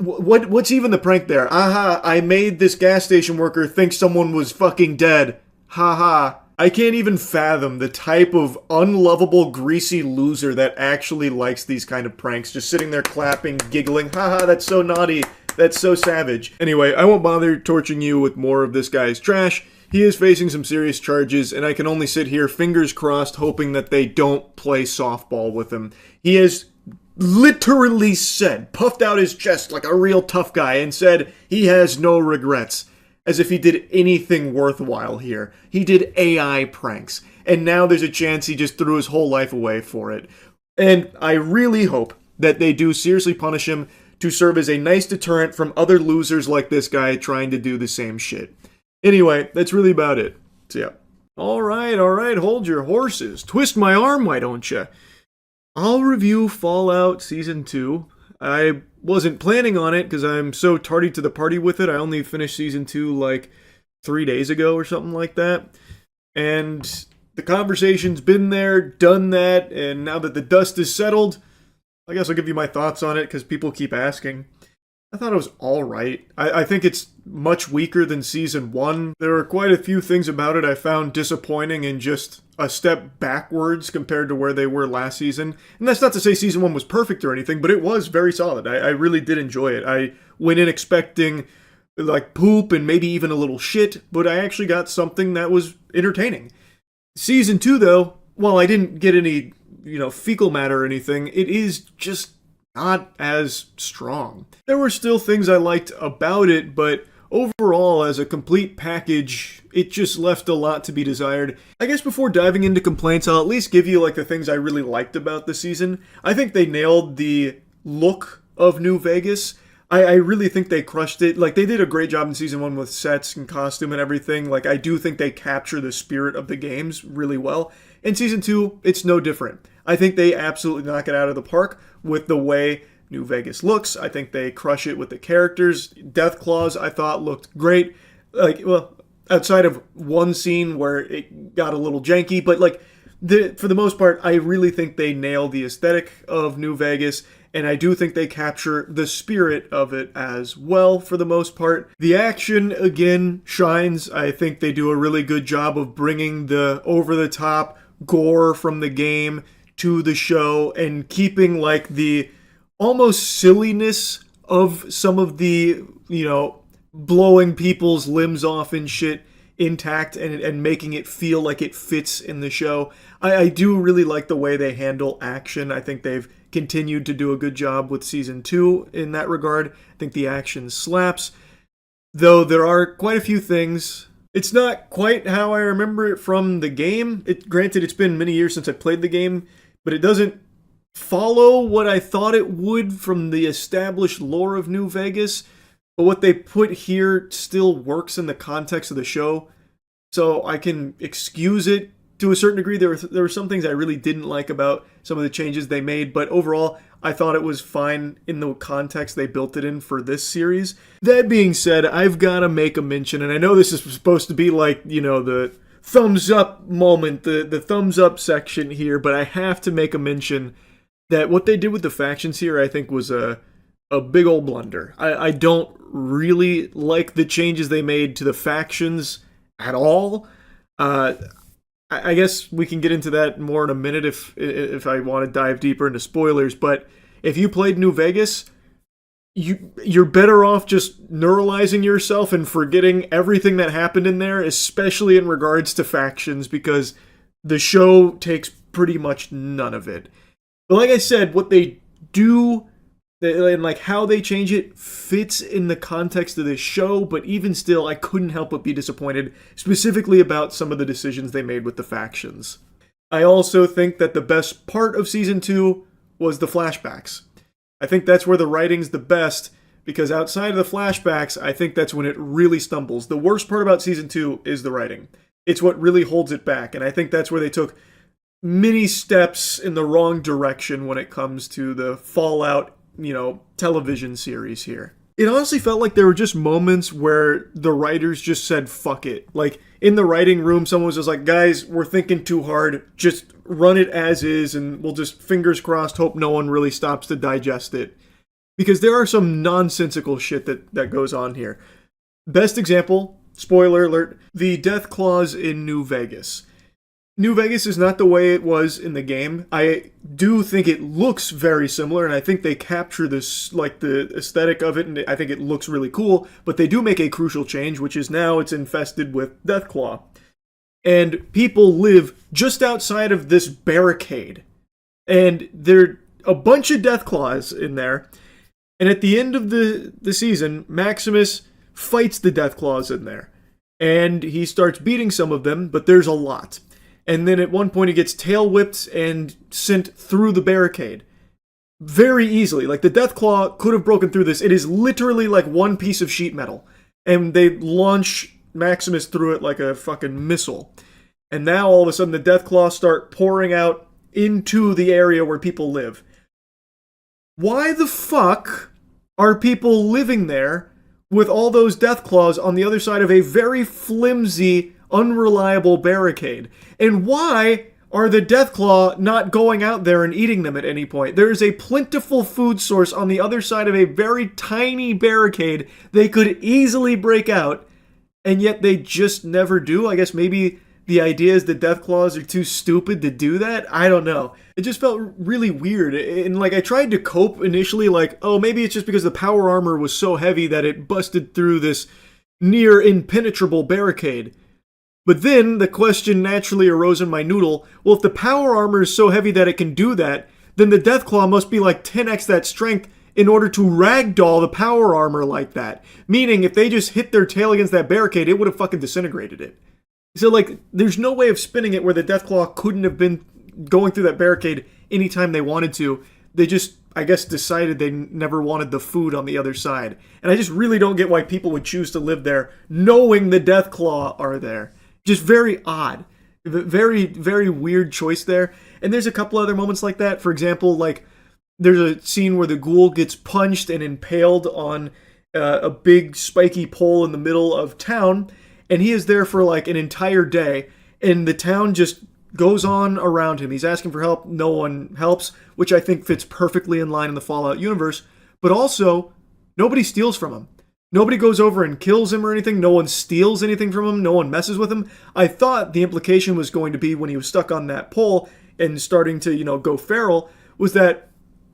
What's even the prank there? Aha, I made this gas station worker think someone was fucking dead. Haha. I can't even fathom the type of unlovable, greasy loser that actually likes these kind of pranks. Just sitting there clapping, giggling. Haha, that's so naughty. That's so savage. Anyway, I won't bother torching you with more of this guy's trash. He is facing some serious charges, and I can only sit here, fingers crossed, hoping that they don't play softball with him. He has literally said, puffed out his chest like a real tough guy, and said he has no regrets. As if he did anything worthwhile here. He did AI pranks. And now there's a chance he just threw his whole life away for it. And I really hope that they do seriously punish him to serve as a nice deterrent from other losers like this guy trying to do the same shit. Anyway, that's really about it. So yeah. Alright, hold your horses. Twist my arm, why don't you? I'll review Fallout Season 2. I wasn't planning on it because I'm so tardy to the party with it. I only finished Season 2 like 3 days ago or something like that. And the conversation's been there, done that, and now that the dust is settled, I guess I'll give you my thoughts on it because people keep asking. I thought it was alright. I think it's much weaker than Season 1. There are quite a few things about it I found disappointing and just a step backwards compared to where they were last season. And that's not to say Season 1 was perfect or anything, but it was very solid. I really did enjoy it. I went in expecting like poop and maybe even a little shit, but I actually got something that was entertaining. Season 2, though, while I didn't get any, fecal matter or anything, it is just not as strong. There were still things I liked about it, but overall, as a complete package, it just left a lot to be desired. I guess before diving into complaints, I'll at least give you the things I really liked about the season. I think they nailed the look of New Vegas. I really think they crushed it. They did a great job in season 1 with sets and costume and everything. I do think they capture the spirit of the games really well. In season 2, it's no different. I think they absolutely knock it out of the park with the way New Vegas looks. I think they crush it with the characters. Deathclaws, I thought, looked great. Outside of one scene where it got a little janky, but for the most part, I really think they nail the aesthetic of New Vegas, and I do think they capture the spirit of it as well for the most part. The action, again, shines. I think they do a really good job of bringing the over-the-top gore from the game to the show and keeping the almost silliness of some of the, blowing people's limbs off and shit intact and making it feel like it fits in the show. I do really like the way they handle action. I think they've continued to do a good job with season 2 in that regard. I think the action slaps, though there are quite a few things. It's not quite how I remember it from the game. Granted, it's been many years since I played the game, but it doesn't follow what I thought it would from the established lore of New Vegas. But what they put here still works in the context of the show, so I can excuse it to a certain degree. There were some things I really didn't like about some of the changes they made, but overall, I thought it was fine in the context they built it in for this series. That being said, I've got to make a mention, and I know this is supposed to be the thumbs up moment, the thumbs up section here, but I have to make a mention that what they did with the factions here, I think, was a big old blunder. I don't really like the changes they made to the factions at all. I guess we can get into that more in a minute if I want to dive deeper into spoilers, but if you played New Vegas, you're better off just neuralizing yourself and forgetting everything that happened in there, especially in regards to factions, because the show takes pretty much none of it. But like I said, what they do and how they change it fits in the context of this show, but even still, I couldn't help but be disappointed, specifically about some of the decisions they made with the factions. I also think that the best part of Season 2 was the flashbacks. I think that's where the writing's the best, because outside of the flashbacks, I think that's when it really stumbles. The worst part about Season 2 is the writing. It's what really holds it back, and I think that's where they took many steps in the wrong direction when it comes to the Fallout television series here. It honestly felt like there were just moments where the writers just said, fuck it. In the writing room, someone was just like, guys, we're thinking too hard. Just run it as is, and we'll just, fingers crossed, hope no one really stops to digest it. Because there are some nonsensical shit that goes on here. Best example, spoiler alert, the death clause in New Vegas. New Vegas is not the way it was in the game. I do think it looks very similar, and I think they capture this, the aesthetic of it, and I think it looks really cool, but they do make a crucial change, which is now it's infested with Deathclaw. And people live just outside of this barricade. And there are a bunch of Deathclaws in there, and at the end of the season, Maximus fights the Deathclaws in there. And he starts beating some of them, but there's a lot. And then at one point he gets tail whipped and sent through the barricade. Very easily. The Deathclaw could have broken through this. It is literally one piece of sheet metal. And they launch Maximus through it like a fucking missile. And now all of a sudden the Deathclaw start pouring out into the area where people live. Why the fuck are people living there with all those Deathclaws on the other side of a very flimsy, unreliable barricade? And why are the Deathclaw not going out there and eating them at any point? There is a plentiful food source on the other side of a very tiny barricade they could easily break out, and yet they just never do. I guess maybe the idea is the Deathclaws are too stupid to do that. I don't know. It just felt really weird. And like I tried to cope initially like, oh, maybe it's just because the power armor was so heavy that it busted through this near impenetrable barricade. But then the question naturally arose in my noodle, well, if the power armor is so heavy that it can do that, then the Deathclaw must be like 10x that strength in order to ragdoll the power armor like that. Meaning, if they just hit their tail against that barricade, it would have fucking disintegrated it. So, like, there's no way of spinning it where the Deathclaw couldn't have been going through that barricade anytime they wanted to. They just, I guess, decided they never wanted the food on the other side. And I just really don't get why people would choose to live there knowing the Deathclaw are there. Just very odd. Very, very weird choice there. And there's a couple other moments like that. For example, like, there's a scene where the ghoul gets punched and impaled on a big spiky pole in the middle of town, and he is there for like an entire day, and the town just goes on around him. He's asking for help, no one helps, which I think fits perfectly in line in the Fallout universe, but also, nobody steals from him. Nobody goes over and kills him or anything. No one steals anything from him. No one messes with him. I thought the implication was going to be when he was stuck on that pole and starting to, go feral, was that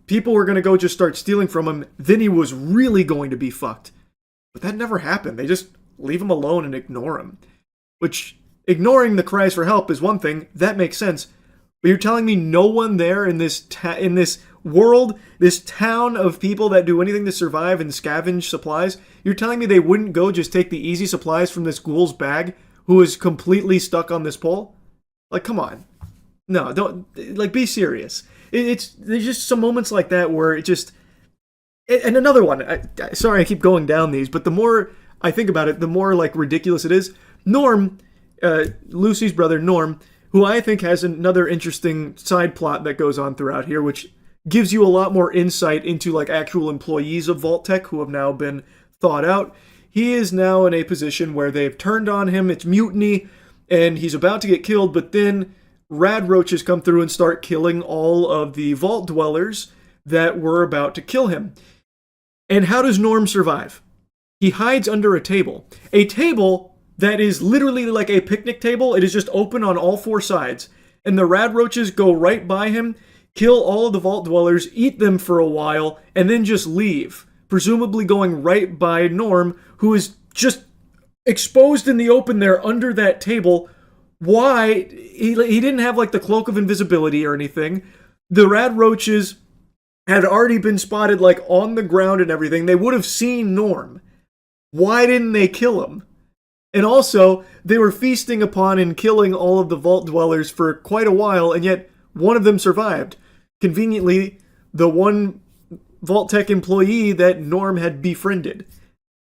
people were going to go just start stealing from him. Then he was really going to be fucked. But that never happened. They just leave him alone and ignore him. Which, ignoring the cries for help is one thing. That makes sense. But you're telling me no one there in this world, this town of people that do anything to survive and scavenge supplies, you're telling me they wouldn't go just take the easy supplies from this ghoul's bag who is completely stuck on this pole? Like, come on. No, don't, like, be serious. There's just some moments like that where it just, and another one, sorry I keep going down these, but the more I think about it, the more, like, ridiculous it is. Norm, Lucy's brother Norm, who I think has another interesting side plot that goes on throughout here, which gives you a lot more insight into like actual employees of Vault-Tec who have now been thawed out. He is now in a position where they've turned on him, it's mutiny, and he's about to get killed, but then rad roaches come through and start killing all of the vault dwellers that were about to kill him. And how does Norm survive? He hides under a table that is literally like a picnic table. It is just open on all four sides. And the rad roaches go right by him, kill all of the vault dwellers, eat them for a while, and then just leave. Presumably going right by Norm, who is just exposed in the open there under that table. Why? He didn't have like the cloak of invisibility or anything. The rad roaches had already been spotted like on the ground and everything. They would have seen Norm. Why didn't they kill him? And also, they were feasting upon and killing all of the vault dwellers for quite a while, and yet one of them survived. Conveniently, the one Vault-Tec employee that Norm had befriended.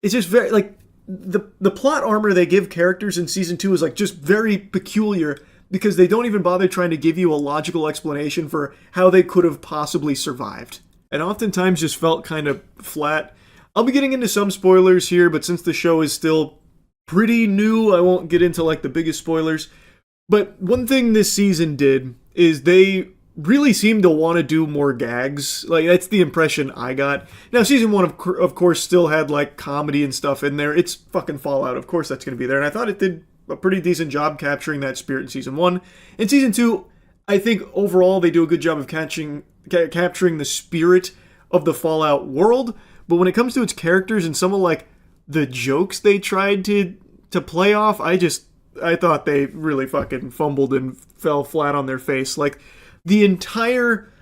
It's just very, like, the plot armor they give characters in Season 2 is, like, just very peculiar, because they don't even bother trying to give you a logical explanation for how they could have possibly survived. And oftentimes just felt kind of flat. I'll be getting into some spoilers here, but since the show is still pretty new, I won't get into like the biggest spoilers. But one thing this season did is they really seemed to want to do more gags. Like, that's the impression I got. Now, Season 1, of course, still had like comedy and stuff in there. It's fucking Fallout. Of course that's going to be there. And I thought it did a pretty decent job capturing that spirit in Season 1. In Season 2, I think overall they do a good job of capturing the spirit of the Fallout world. But when it comes to its characters and some of like the jokes they tried to play off, I thought they really fucking fumbled and fell flat on their face. Like, the entire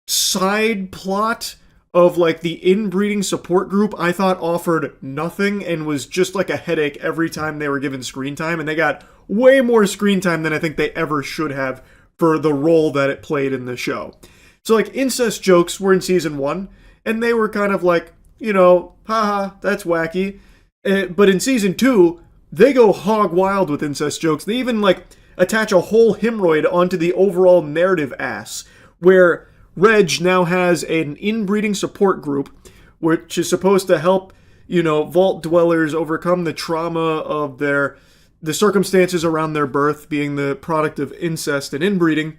side plot of like the inbreeding support group, I thought offered nothing and was just like a headache every time they were given screen time, and they got way more screen time than I think they ever should have for the role that it played in the show. So like, incest jokes were in Season 1, and they were kind of like, haha, that's wacky. But in Season 2, they go hog wild with incest jokes. They even like attach a whole hemorrhoid onto the overall narrative ass, where Reg now has an inbreeding support group, which is supposed to help, vault dwellers overcome the trauma of the circumstances around their birth being the product of incest and inbreeding.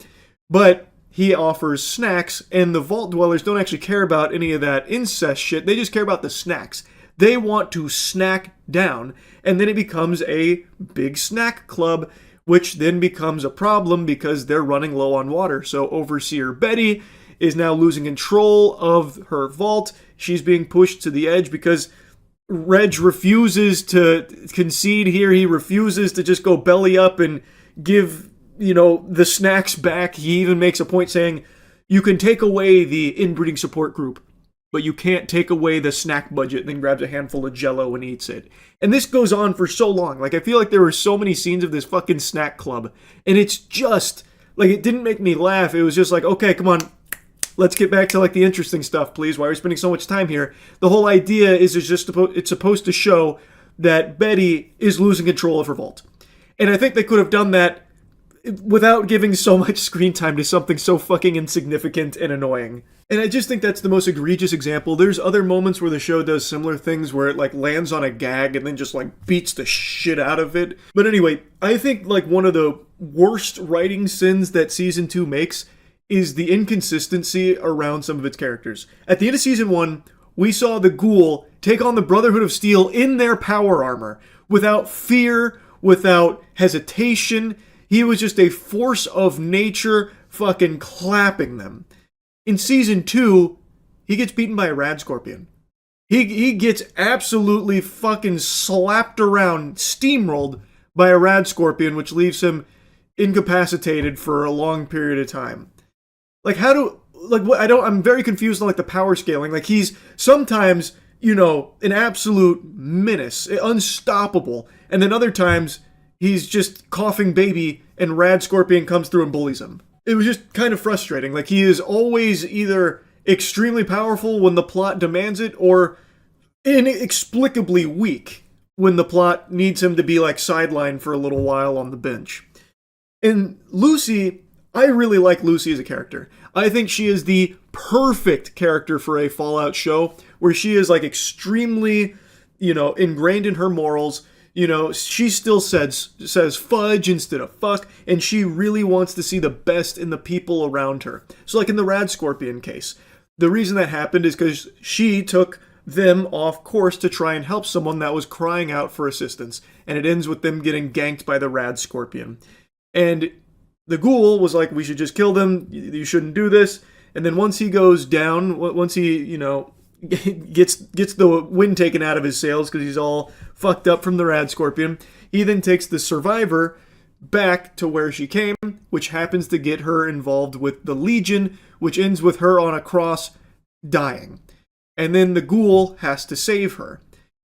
But he offers snacks, and the vault dwellers don't actually care about any of that incest shit. They just care about the snacks. They want to snack down, and then it becomes a big snack club which then becomes a problem because they're running low on water. So Overseer Betty is now losing control of her vault. She's being pushed to the edge because Reg refuses to concede here. He refuses to just go belly up and give, the snacks back. He even makes a point saying, you can take away the inbreeding support group, but you can't take away the snack budget, and then grabs a handful of Jell-O and eats it. And this goes on for so long. Like, I feel like there were so many scenes of this fucking snack club, and it's just, like, it didn't make me laugh. It was just like, okay, come on, let's get back to, like, the interesting stuff, please. Why are we spending so much time here? The whole idea is it's supposed to show that Betty is losing control of her vault. And I think they could have done that without giving so much screen time to something so fucking insignificant and annoying. And I just think that's the most egregious example. There's other moments where the show does similar things where it like lands on a gag and then just like beats the shit out of it. But anyway, I think like one of the worst writing sins that season 2 makes is the inconsistency around some of its characters. At the end of season 1, we saw the Ghoul take on the Brotherhood of Steel in their power armor without fear, without hesitation. He was just a force of nature fucking clapping them. In season 2, he gets beaten by a rad scorpion. He gets absolutely fucking slapped around, steamrolled by a rad scorpion, which leaves him incapacitated for a long period of time. Like, I'm very confused on like the power scaling. Like, he's sometimes, an absolute menace, unstoppable, and then other times he's just coughing baby and Rad Scorpion comes through and bullies him. It was just kind of frustrating. Like, he is always either extremely powerful when the plot demands it or inexplicably weak when the plot needs him to be like sidelined for a little while on the bench. And Lucy, I really like Lucy as a character. I think she is the perfect character for a Fallout show where she is like extremely, ingrained in her morals. She still says fudge instead of fuck, and she really wants to see the best in the people around her. So like in the Rad Scorpion case, the reason that happened is because she took them off course to try and help someone that was crying out for assistance, and it ends with them getting ganked by the Rad Scorpion. And the Ghoul was like, we should just kill them, you shouldn't do this. And then once he goes down, once he, gets the wind taken out of his sails because he's all fucked up from the Rad Scorpion, he then takes the survivor back to where she came, which happens to get her involved with the Legion, which ends with her on a cross dying. And then the Ghoul has to save her.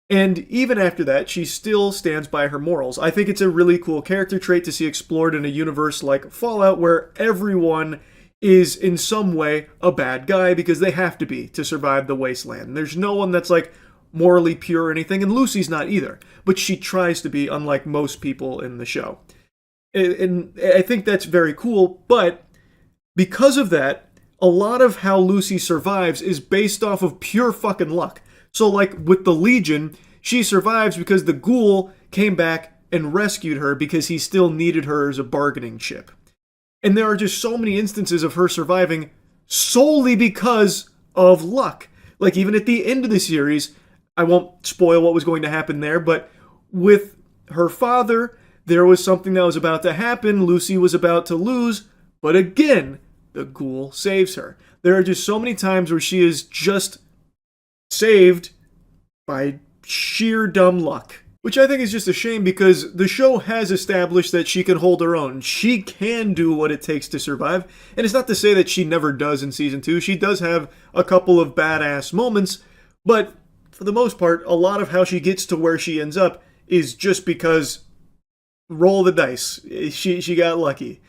And even after that, she still stands by her morals. I think it's a really cool character trait to see explored in a universe like Fallout where everyone is in some way a bad guy because they have to be to survive the wasteland. There's no one that's like morally pure or anything, and Lucy's not either. But she tries to be, unlike most people in the show. And I think that's very cool, but because of that, a lot of how Lucy survives is based off of pure fucking luck. So like with the Legion, she survives because the Ghoul came back and rescued her because he still needed her as a bargaining chip. And there are just so many instances of her surviving solely because of luck. Like even at the end of the series, I won't spoil what was going to happen there, but with her father, there was something that was about to happen. Lucy was about to lose, but again, the Ghoul saves her. There are just so many times where she is just saved by sheer dumb luck. Which I think is just a shame because the show has established that she can hold her own. She can do what it takes to survive. And it's not to say that she never does in season 2. She does have a couple of badass moments, but for the most part, a lot of how she gets to where she ends up is just because roll the dice. She got lucky.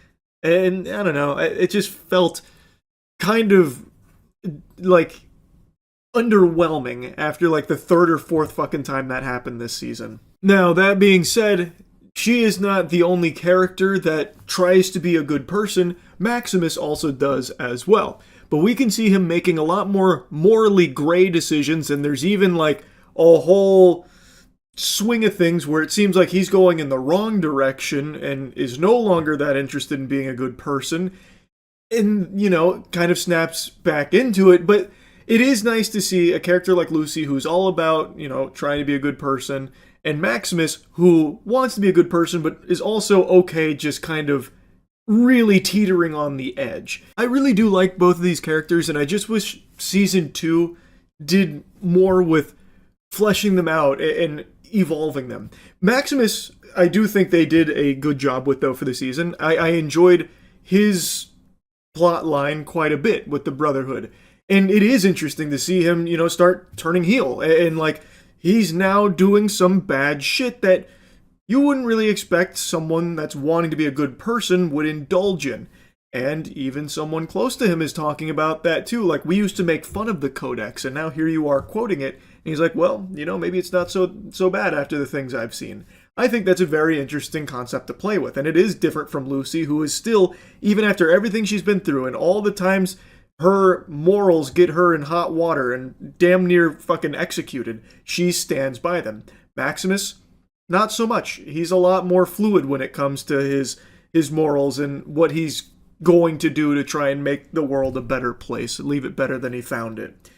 And I don't know, it just felt kind of like underwhelming after like the third or fourth fucking time that happened this season. Now, that being said, she is not the only character that tries to be a good person. Maximus also does as well. But we can see him making a lot more morally gray decisions, and there's even like a whole swing of things where it seems like he's going in the wrong direction and is no longer that interested in being a good person. And, kind of snaps back into it, but it is nice to see a character like Lucy who's all about, trying to be a good person and Maximus, who wants to be a good person but is also okay just kind of really teetering on the edge. I really do like both of these characters, and I just wish season 2 did more with fleshing them out and evolving them. Maximus, I do think they did a good job with, though, for the season. I enjoyed his plot line quite a bit with the Brotherhood. And it is interesting to see him, start turning heel. And like, he's now doing some bad shit that you wouldn't really expect someone that's wanting to be a good person would indulge in. And even someone close to him is talking about that too. Like, we used to make fun of the Codex, and now here you are quoting it. And he's like, well, maybe it's not so bad after the things I've seen. I think that's a very interesting concept to play with. And it is different from Lucy, who is still, even after everything she's been through and all the times her morals get her in hot water and damn near fucking executed, she stands by them. Maximus, not so much. He's a lot more fluid when it comes to his morals and what he's going to do to try and make the world a better place, leave it better than he found it.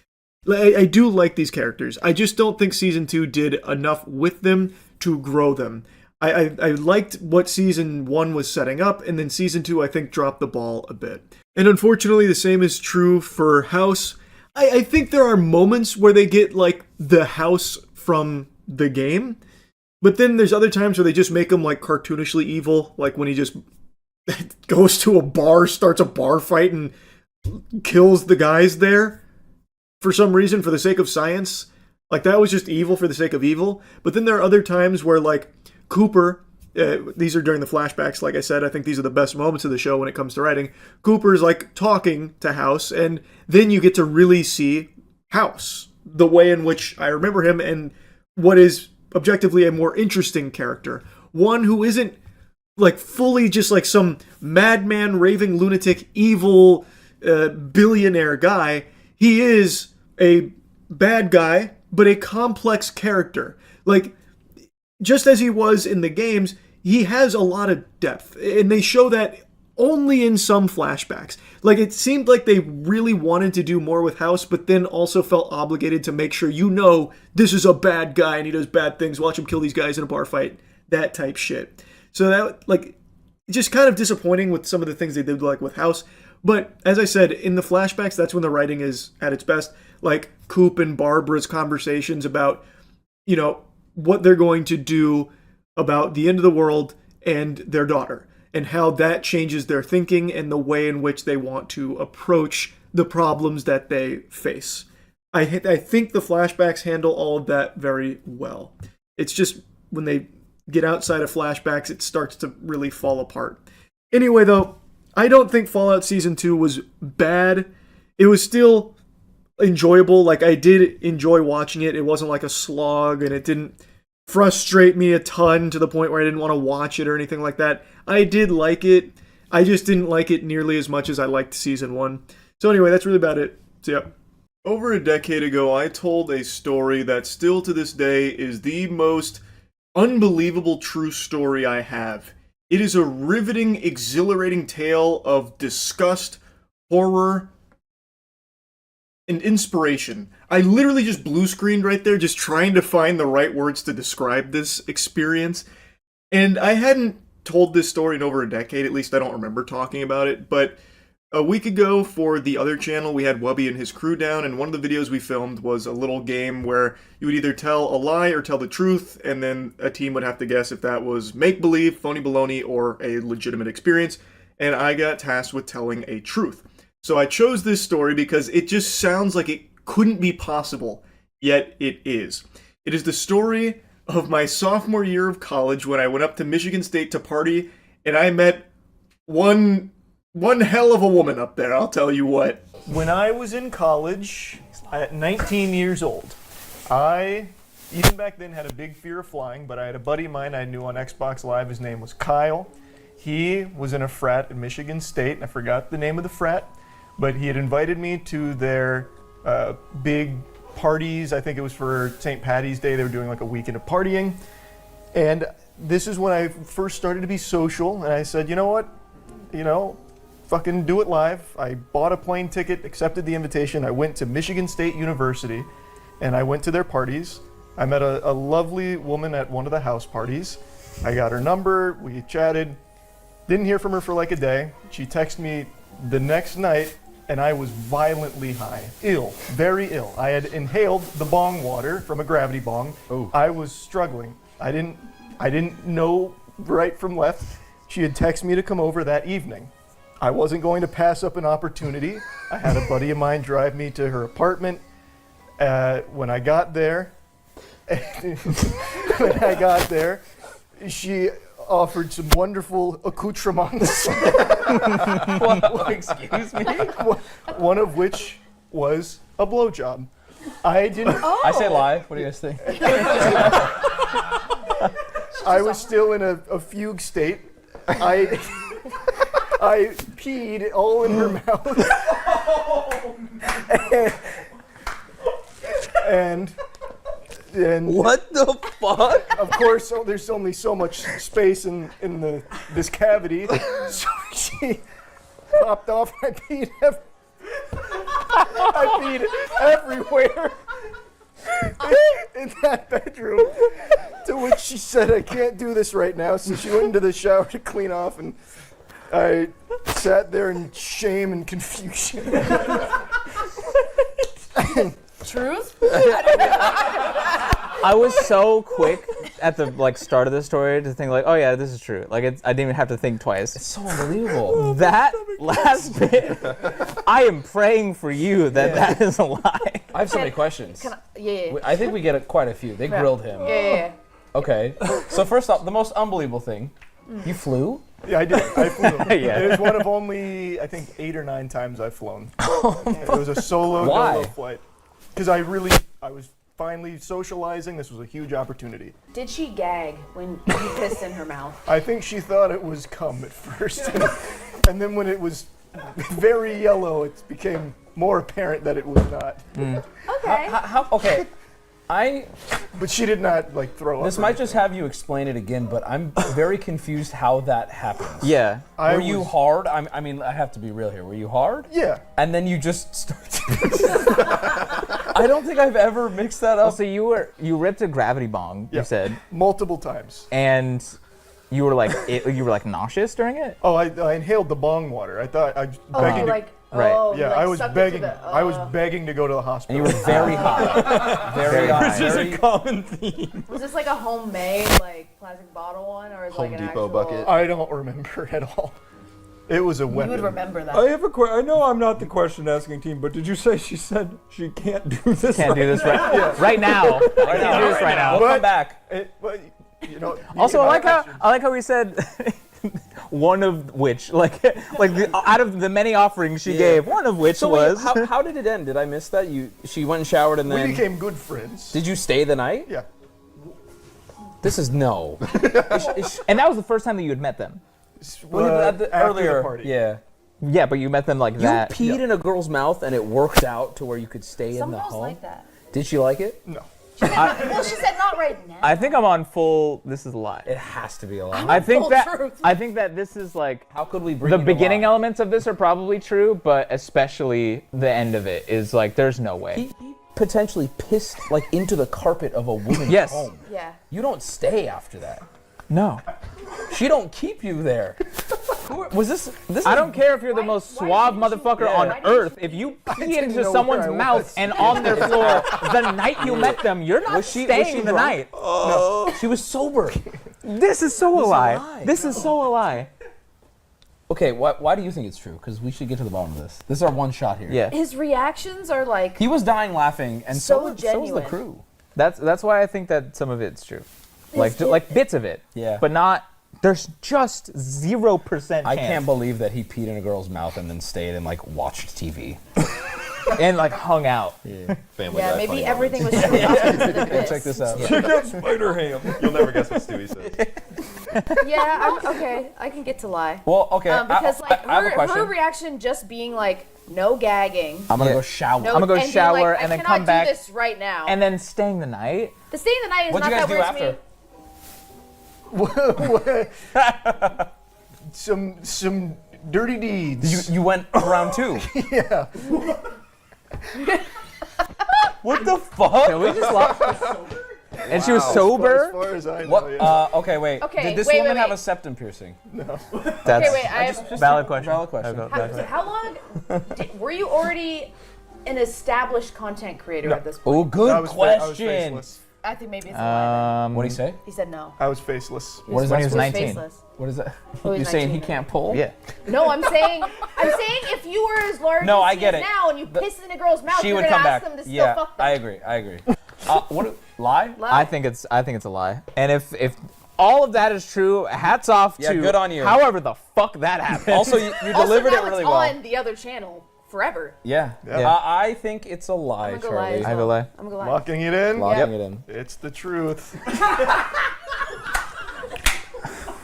I do like these characters. I just don't think season 2 did enough with them to grow them. I liked what season 1 was setting up, and then season 2 I think dropped the ball a bit. And unfortunately the same is true for House. I think there are moments where they get like the House from the game, but then there's other times where they just make him like cartoonishly evil, like when he just goes to a bar, starts a bar fight, and kills the guys there for some reason for the sake of science. Like, that was just evil for the sake of evil. But then there are other times where, like, Cooper, these are during the flashbacks, like I said, I think these are the best moments of the show when it comes to writing. Cooper's, like, talking to House, and then you get to really see House, the way in which I remember him, and what is objectively a more interesting character. One who isn't, like, fully just, like, some madman, raving lunatic, evil, billionaire guy. He is a bad guy, but a complex character. Like, just as he was in the games, he has a lot of depth, and they show that only in some flashbacks. Like, it seemed like they really wanted to do more with House, but then also felt obligated to make sure this is a bad guy and he does bad things. Watch him kill these guys in a bar fight. That type shit. So that, like, just kind of disappointing with some of the things they did, like with House. But as I said, in the flashbacks, that's when the writing is at its best. Like Coop and Barbara's conversations about, what they're going to do about the end of the world and their daughter, and how that changes their thinking and the way in which they want to approach the problems that they face. I think the flashbacks handle all of that very well. It's just when they get outside of flashbacks, it starts to really fall apart. Anyway, though, I don't think Fallout Season 2 was bad. It was still enjoyable. Like, I did enjoy watching it. It wasn't like a slog, and it didn't frustrate me a ton to the point where I didn't want to watch it or anything like that. I did like it. I just didn't like it nearly as much as I liked Season 1. So anyway, that's really about it. So yeah. Over a decade ago, I told a story that still to this day is the most unbelievable true story I have. It is a riveting, exhilarating tale of disgust, horror, and inspiration. I literally just blue screened right there, just trying to find the right words to describe this experience. And I hadn't told this story in over a decade, at least I don't remember talking about it, but a week ago for the other channel, we had Wubby and his crew down, and one of the videos we filmed was a little game where you would either tell a lie or tell the truth, and then a team would have to guess if that was make-believe, phony baloney, or a legitimate experience, and I got tasked with telling a truth. So I chose this story because it just sounds like it couldn't be possible, yet it is. It is the story of my sophomore year of college when I went up to Michigan State to party, and I met one hell of a woman up there, I'll tell you what. When I was in college, at 19 years old, I, even back then, had a big fear of flying, but I had a buddy of mine I knew on Xbox Live. His name was Kyle. He was in a frat at Michigan State, and I forgot the name of the frat, but he had invited me to their big parties. I think it was for St. Patty's Day. They were doing like a weekend of partying. And this is when I first started to be social, and I said, you know what? Fucking do it live. I bought a plane ticket, accepted the invitation. I went to Michigan State University, and I went to their parties. I met a lovely woman at one of the house parties. I got her number, we chatted, didn't hear from her for like a day. She texted me the next night, and I was violently high. Ill, very ill. I had inhaled the bong water from a gravity bong. Ooh. I was struggling. I didn't know right from left. She had texted me to come over that evening. I wasn't going to pass up an opportunity. I had a buddy of mine drive me to her apartment. When I got there, she offered some wonderful accoutrements. Excuse me? One of which was a blowjob. I didn't. I say lie. What do you guys think? I was still in a fugue state. I peed all in her mouth. and what the fuck? Of course, there's only so much space in this cavity, so she popped off. I peed everywhere in that bedroom. To which she said, "I can't do this right now." So she went into the shower to clean off, and I sat there in shame and confusion. Truth? I was so quick at the start of the story to think oh yeah, this is true. I didn't even have to think twice. It's so unbelievable. That last bit, I am praying for you that is a lie. I have so many questions. Yeah. I think we get quite a few. They grilled him. Yeah. Okay. So first off, the most unbelievable thing, you flew? Yeah, I did. I flew. Yeah. It was one of only, I think, 8 or 9 times I've flown. It was a solo Why? flight. Because I was finally socializing. This was a huge opportunity. Did she gag when you pissed in her mouth? I think she thought it was cum at first. And then when it was very yellow, it became more apparent that it was not. Okay. Okay. But she did not throw up. This might just have you explain it again, but I'm very confused how that happens. Yeah. Were you hard? I mean, I have to be real here. Were you hard? Yeah. And then you just started. I don't think I've ever mixed that up. So you ripped a gravity bong. Yeah. You said multiple times. And you were nauseous during it. Oh, I inhaled the bong water. I thought I was begging to. Right. Yeah, I was begging. I was begging to go to the hospital. And you were very high. Very high. Which is a common theme. Was this like a homemade plastic bottle one, or is it like an Depot actual bucket? I don't remember at all. It was a weapon. You would remember that. I have a question. I know I'm not the question asking team, but did you say she said she can't do this? Can't do this right now. Right now. Do this right now. We'll come back. Also, I like how we said one of which, out of the many offerings she gave, one of which was. How did it end? Did I miss that? She went and showered and then. We became good friends. Did you stay the night? Yeah. This is no. And that was the first time that you had met them. Earlier the party. Yeah. Yeah, but you met them like that. You peed in a girl's mouth and it worked out to where you could stay Some in the girls home. like that. Did she like it? No. Well, she said not right now. I think I'm on full. This is a lie. It has to be a lie. I think truth. that this is How could we bring the you to beginning lie? elements of this are probably true, but especially the end of it is there's no way. He potentially pissed into the carpet of a woman's Yes. home. Yeah. You don't stay after that. No. She don't keep you there. Was this? I don't care if you're the most suave motherfucker on earth. If you pee into someone's mouth and on their floor the night you met them, you're not staying the night. No, she was sober. This is so a lie. This is so a lie. Okay, why do you think it's true? Because we should get to the bottom of this. This is our one shot here. Yeah. His reactions are He was dying laughing, and So so was the genuine. crew. That's why I think that some of it's true. Like bits of it. Yeah. But not. There's just 0% chance. I can't believe that he peed in a girl's mouth and then stayed and watched TV. And hung out. Yeah. Family Yeah, Guy maybe funny everything was moments. true. Check this out. Check out Spider Ham. You'll never guess what Stewie says. Yeah, okay. I can get to lie. Well, okay. Because I have a question. her reaction just being no gagging. I'm gonna go shower. No, I'm gonna go and shower being and then I come cannot back. do this right now. And then staying the night. The staying the night is What'd not you that guys do weird to me. after? Some dirty deeds. You went round 2. Yeah. What the fuck? Can we just And she was sober? As far as I know, What? yeah. Okay, wait. Okay, Did this wait, woman wait, have wait. a septum piercing? No. That's Okay, wait, I have valid question. Valid question. How long were you already an established content creator at this point? Oh, good I was question. faceless. I think maybe it's a lie. What do you say? He said no. I was faceless. What is When that? he was He 19. faceless. What is that? Oh, he's You're saying he 19. can't pull? Yeah. No, I'm saying if you were as large No, as I he get is it. now and you piss in a girl's mouth, She you're would gonna come ask back. them to still Yeah, fuck them. I agree. What? Lie? Lie? I think it's a lie. And if all of that is true, hats off Yeah, to good on you. however the fuck that happened. Also, you delivered now it really it's well. on the other channel forever. Yeah. Yeah. I think it's a lie, I'm gonna go lie Charlie. as I well. go lie. I'm gonna go lie. Locking it in. Locking it in. It's the truth.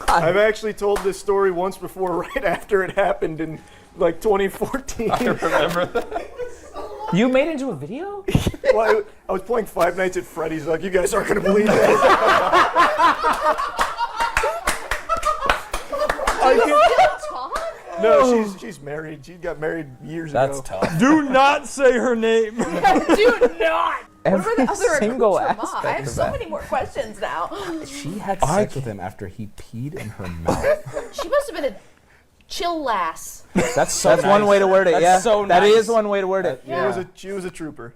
I've actually told this story once before, right after it happened in like 2014. I remember that. You made it into a video? Well, I was playing Five Nights at Freddy's. Like, you guys aren't gonna believe this. No, she's married. She got married years ago. That's tough. Do not say her name. Do not. Every what are the other single accoutrements? I aspect have of so that. many more questions now. She had sex with him after he peed in her mouth. She must have been a chill lass. That's so That's nice. one way to word it, That's yeah. so That nice. is one way to word it. Yeah. She was a trooper.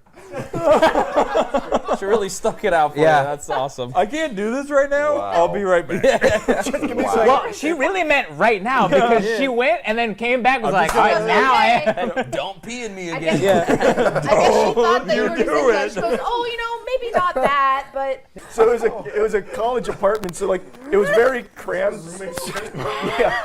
She really stuck it out for Yeah. you. That's awesome. I can't do this right now. I'll be right back. Just give me a second. Well, she really meant right now because she went and then came back and was like, all right, now I Don't pee in me I again. guess, I guess she thought that you were do just it. like, she goes, oh, you know, maybe not that, but So it was a college apartment. So like it was very cramped. Yeah.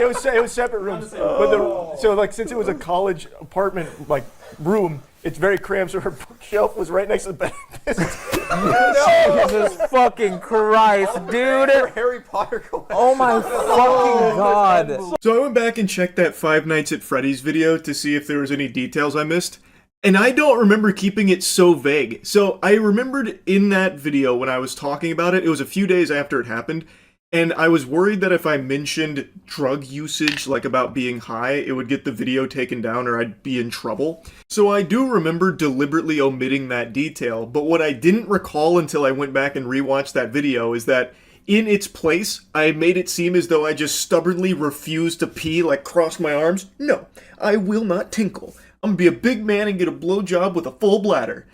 it was separate rooms. But so like since it was a college apartment like room, it's very cramped. So her bookshelf was right next to the bed. Jesus fucking Christ, dude. Harry Potter go back. Oh my fucking God. So I went back and checked that Five Nights at Freddy's video to see if there was any details I missed. And I don't remember keeping it so vague. So I remembered in that video when I was talking about it, it was a few days after it happened, and I was worried that if I mentioned drug usage, like about being high, it would get the video taken down or I'd be in trouble. So I do remember deliberately omitting that detail, but what I didn't recall until I went back and rewatched that video is that in its place, I made it seem as though I just stubbornly refused to pee, like cross my arms. No, I will not tinkle. I'm gonna be a big man and get a blowjob with a full bladder.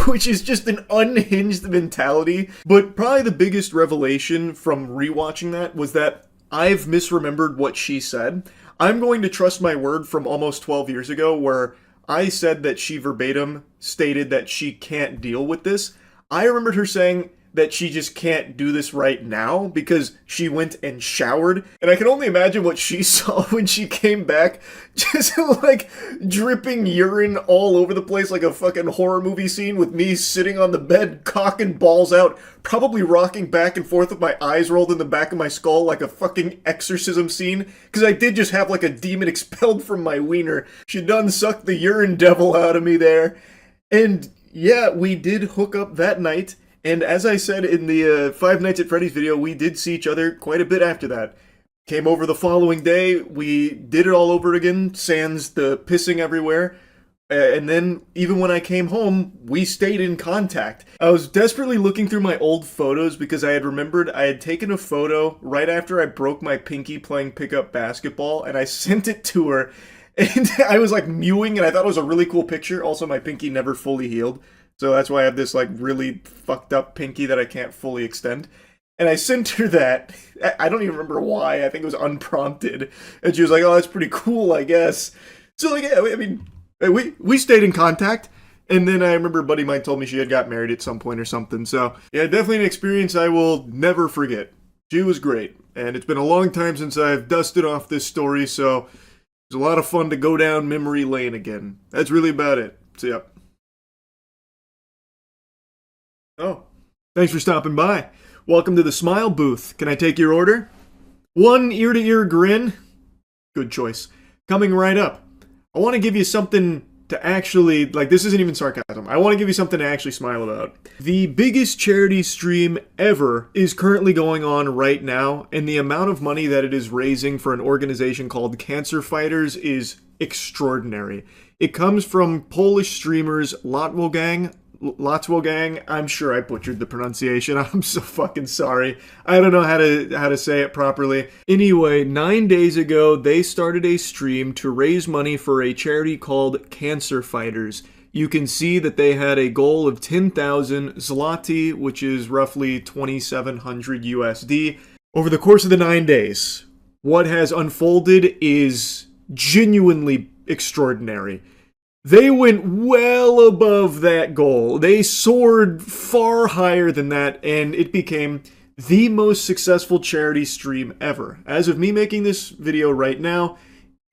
Which is just an unhinged mentality. But probably the biggest revelation from rewatching that was that I've misremembered what she said. I'm going to trust my word from almost 12 years ago where I said that she verbatim stated that she can't deal with this. I remembered her saying that she just can't do this right now because she went and showered. And I can only imagine what she saw when she came back, just like dripping urine all over the place like a fucking horror movie scene with me sitting on the bed, cock and balls out, probably rocking back and forth with my eyes rolled in the back of my skull like a fucking exorcism scene. Because I did just have like a demon expelled from my wiener. She done sucked the urine devil out of me there. And yeah, we did hook up that night. And as I said in the Five Nights at Freddy's video, we did see each other quite a bit after that. Came over the following day, we did it all over again, sans the pissing everywhere. And then, even when I came home, we stayed in contact. I was desperately looking through my old photos because I had remembered I had taken a photo right after I broke my pinky playing pickup basketball, and I sent it to her. And I was like mewing, and I thought it was a really cool picture. Also, my pinky never fully healed. So that's why I have this like really fucked up pinky that I can't fully extend. And I sent her that. I don't even remember why. I think it was unprompted. And she was like, oh, that's pretty cool, I guess. So like, yeah, I mean, we stayed in contact. And then I remember a buddy of mine told me she had got married at some point or something. So yeah, definitely an experience I will never forget. She was great. And it's been a long time since I've dusted off this story. So it was a lot of fun to go down memory lane again. That's really about it. So yeah. Oh, thanks for stopping by. Welcome to the Smile Booth. Can I take your order? One ear-to-ear grin. Good choice. Coming right up. I want to give you something to actually, like, this isn't even sarcasm. I want to give you something to actually smile about. The biggest charity stream ever is currently going on right now, and the amount of money that it is raising for an organization called Cancer Fighters is extraordinary. It comes from Polish streamers Latwogang, Lotwo Gang. I'm sure I butchered the pronunciation. I'm so fucking sorry. I don't know how to say it properly. Anyway, 9 days ago, they started a stream to raise money for a charity called Cancer Fighters. You can see that they had a goal of 10,000 zloty, which is roughly 2,700 USD. Over the course of the 9 days, what has unfolded is genuinely extraordinary. They went well above that goal. They soared far higher than that, and it became the most successful charity stream ever. As of me making this video right now,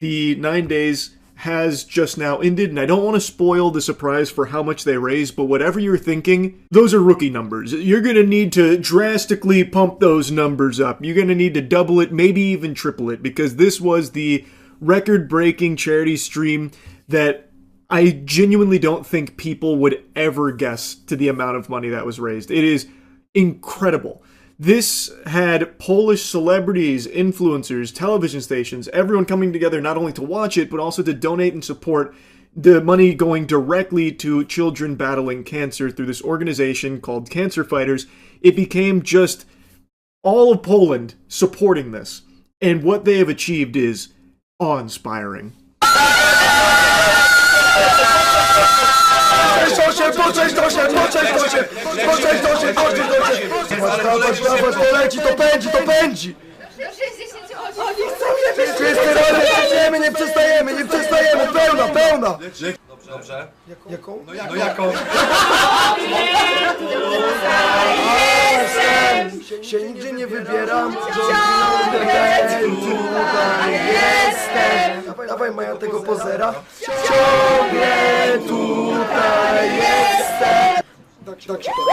the 9 days has just now ended, and I don't want to spoil the surprise for how much they raised, but whatever you're thinking, those are rookie numbers. You're going to need to drastically pump those numbers up. You're going to need to double it, maybe even triple it, because this was the record-breaking charity stream that I genuinely don't think people would ever guess to the amount of money that was raised. It is incredible. This had Polish celebrities, influencers, television stations, everyone coming together not only to watch it, but also to donate and support, the money going directly to children battling cancer through this organization called Cancer Fighters. It became just all of Poland supporting this. And what they have achieved is awe-inspiring. To pędzi! Nie przestajemy, pełna! Dobrze. Jaką? No jaką? Się nigdzie nie wybieram. Tutaj jestem. Dawaj Maja tego pozera. Ciągle tutaj jestem.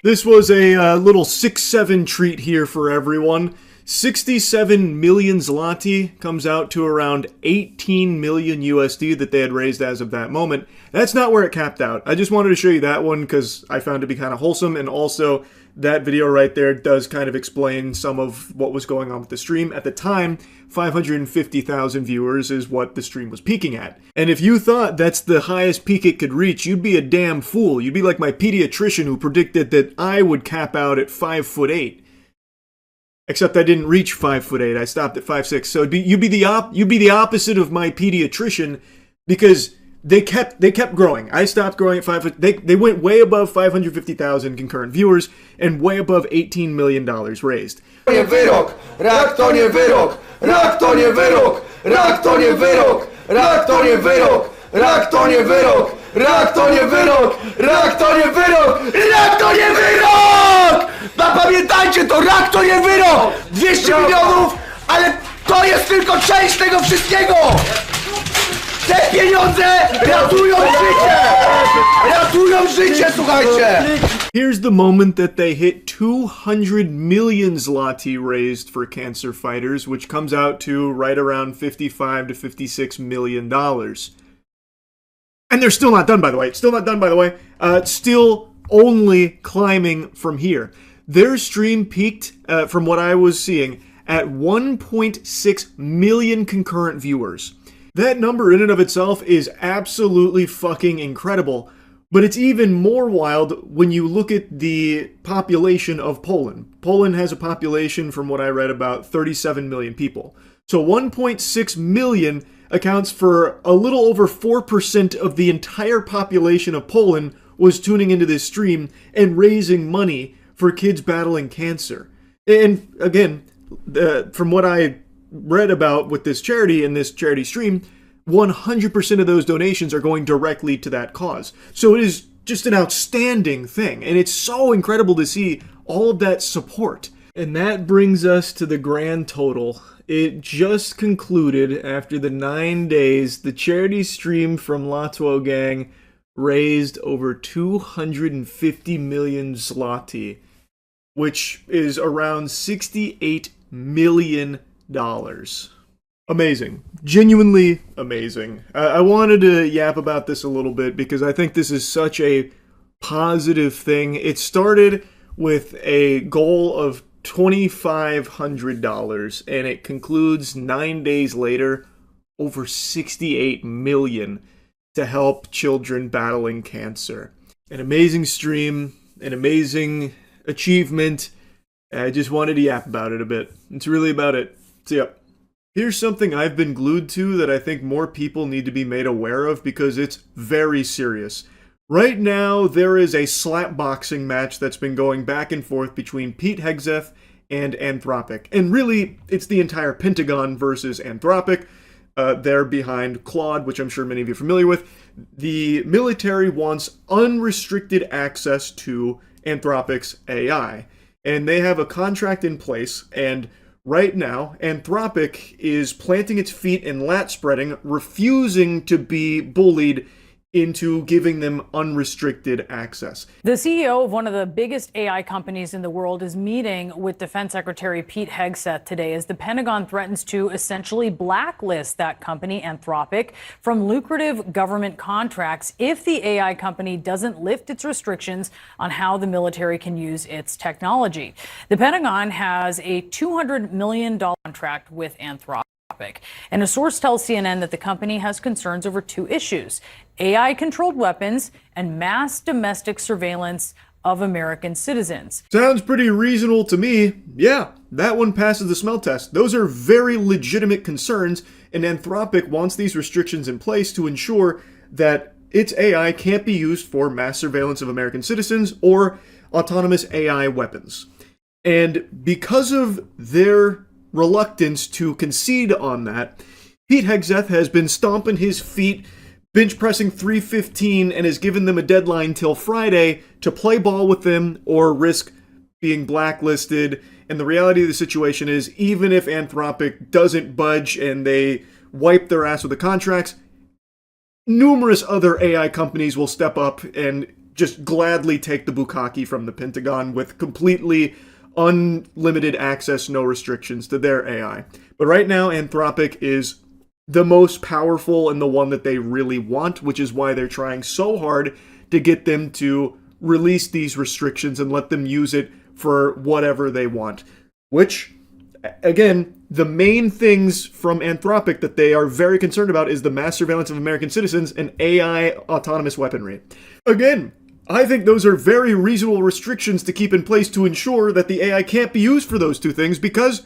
This was a little 6-7 treat here for everyone. 67 million zloty comes out to around 18 million USD that they had raised as of that moment. That's not where it capped out. I just wanted to show you that one because I found it to be kind of wholesome, and also that video right there does kind of explain some of what was going on with the stream. At the time, 550,000 viewers is what the stream was peaking at. And if you thought that's the highest peak it could reach, you'd be a damn fool. You'd be like my pediatrician who predicted that I would cap out at 5'8". Except I didn't reach 5'8". I stopped at 5'6". So you'd be the opposite of my pediatrician, because they kept growing. I stopped growing at 5 foot. They went way above 550,000 concurrent viewers and way above $18 million raised. Wyrok! Rak to nie wyrok! Rak to nie wyrok! Rak to nie wyrok! Rak to nie wyrok! Rak to nie wyrok! Rak to nie wyrok! Rak to nie wyrok! Rak to nie wyrok! Zapamiętajcie to, rak to nie wyrok! 200 milionów, ale to jest tylko część tego wszystkiego! Te pieniądze ratują życie! Ratują życie, słuchajcie! Here's the moment that they hit 200 million zloty raised for Cancer Fighters, which comes out to right around $55 to $56 million. And they're still not done, by the way. Still not done, by the way. Still only climbing from here. Their stream peaked, from what I was seeing, at 1.6 million concurrent viewers. That number in and of itself is absolutely fucking incredible, but it's even more wild when you look at the population of Poland. Poland has a population, from what I read, about 37 million people. So 1.6 million accounts for a little over 4% of the entire population of Poland was tuning into this stream and raising money for kids battling cancer. And again, from what I read about with this charity and this charity stream, 100% of those donations are going directly to that cause. So it is just an outstanding thing, and it's so incredible to see all of that support. And that brings us to the grand total. It just concluded after the 9 days. The charity stream from Lotwo Gang raised over 250 million zloty, which is around $68 million. Amazing. Genuinely amazing. I wanted to yap about this a little bit because I think this is such a positive thing. It started with a goal of $2,500, and it concludes 9 days later over $68 million to help children battling cancer. An amazing stream, an amazing achievement. I just wanted to yap about it a bit. It's really about it. So yeah. Here's something I've been glued to that I think more people need to be made aware of because it's very serious. Right now, there is a slapboxing match that's been going back and forth between Pete Hegseth and Anthropic. And really, it's the entire Pentagon versus Anthropic. They're behind Claude, which I'm sure many of you are familiar with. The military wants unrestricted access to Anthropic's AI. And they have a contract in place, and right now, Anthropic is planting its feet and lat spreading, refusing to be bullied into giving them unrestricted access. The CEO of one of the biggest AI companies in the world is meeting with Defense Secretary Pete Hegseth today as the Pentagon threatens to essentially blacklist that company, Anthropic, from lucrative government contracts if the AI company doesn't lift its restrictions on how the military can use its technology. The Pentagon has a $200 million contract with Anthropic. And a source tells CNN that the company has concerns over two issues: AI-controlled weapons and mass domestic surveillance of American citizens. Sounds pretty reasonable to me. Yeah, that one passes the smell test. Those are very legitimate concerns, and Anthropic wants these restrictions in place to ensure that its AI can't be used for mass surveillance of American citizens or autonomous AI weapons. And because of their reluctance to concede on that, Pete Hegseth has been stomping his feet, bench pressing 315, and has given them a deadline till Friday to play ball with them or risk being blacklisted. And the reality of the situation is, even if Anthropic doesn't budge and they wipe their ass with the contracts, numerous other AI companies will step up and just gladly take the bukkake from the Pentagon with completely unlimited access, no restrictions to their AI. But right now, Anthropic is the most powerful and the one that they really want, which is why they're trying so hard to get them to release these restrictions and let them use it for whatever they want. Which, again, the main things from Anthropic that they are very concerned about is the mass surveillance of American citizens and AI autonomous weaponry. Again, I think those are very reasonable restrictions to keep in place to ensure that the AI can't be used for those two things, because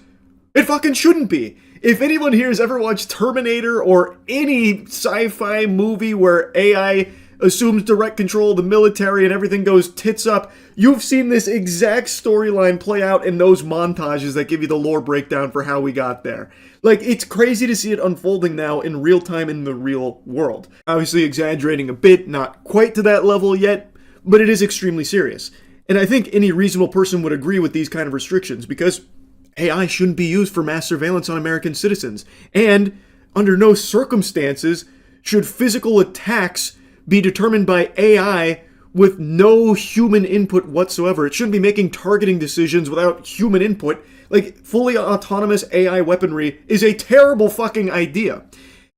it fucking shouldn't be. If anyone here has ever watched Terminator or any sci-fi movie where AI assumes direct control of the military and everything goes tits up, you've seen this exact storyline play out in those montages that give you the lore breakdown for how we got there. Like, it's crazy to see it unfolding now in real time in the real world. Obviously exaggerating a bit, not quite to that level yet, but it is extremely serious. And I think any reasonable person would agree with these kind of restrictions, because AI shouldn't be used for mass surveillance on American citizens. And under no circumstances should physical attacks be determined by AI with no human input whatsoever. It shouldn't be making targeting decisions without human input. Like, fully autonomous AI weaponry is a terrible fucking idea.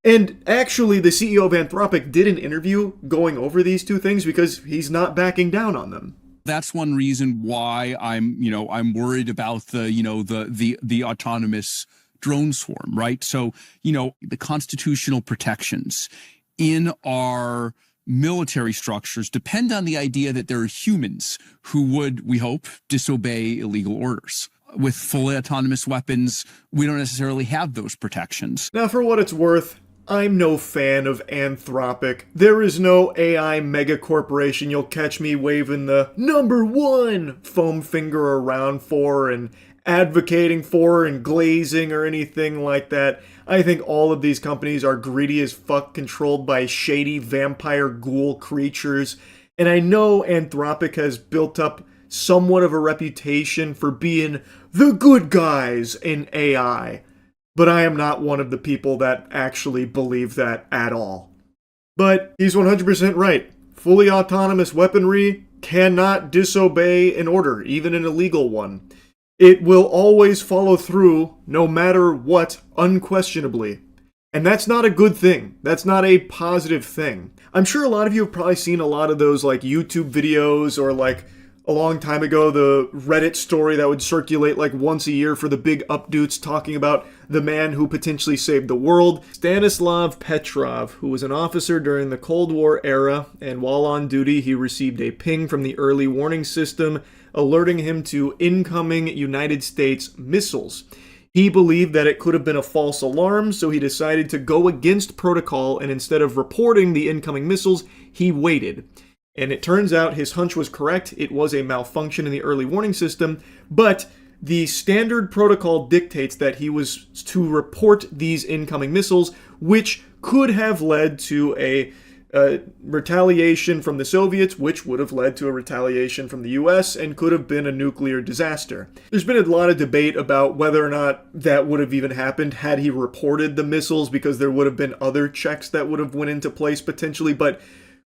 And actually, the CEO of Anthropic did an interview going over these two things because he's not backing down on them. That's one reason why I'm worried about the autonomous drone swarm, right? So, the constitutional protections in our military structures depend on the idea that there are humans who would, we hope, disobey illegal orders. With fully autonomous weapons, we don't necessarily have those protections. Now, for what it's worth, I'm no fan of Anthropic. There is no AI mega corporation you'll catch me waving the #1 foam finger around for and advocating for and glazing or anything like that. I think all of these companies are greedy as fuck, controlled by shady vampire ghoul creatures. And I know Anthropic has built up somewhat of a reputation for being the good guys in AI. But I am not one of the people that actually believe that at all. But he's 100% right. Fully autonomous weaponry cannot disobey an order, even an illegal one. It will always follow through, no matter what, unquestionably. And that's not a good thing. That's not a positive thing. I'm sure a lot of you have probably seen a lot of those like YouTube videos or like a long time ago, the Reddit story that would circulate like once a year for the big updates talking about the man who potentially saved the world, Stanislav Petrov, who was an officer during the Cold War era, and while on duty, he received a ping from the early warning system alerting him to incoming United States missiles. He believed that it could have been a false alarm, so he decided to go against protocol, and instead of reporting the incoming missiles, he waited. And it turns out his hunch was correct. It was a malfunction in the early warning system, but the standard protocol dictates that he was to report these incoming missiles, which could have led to a retaliation from the Soviets, which would have led to a retaliation from the US and could have been a nuclear disaster. There's been a lot of debate about whether or not that would have even happened had he reported the missiles, because there would have been other checks that would have went into place potentially, but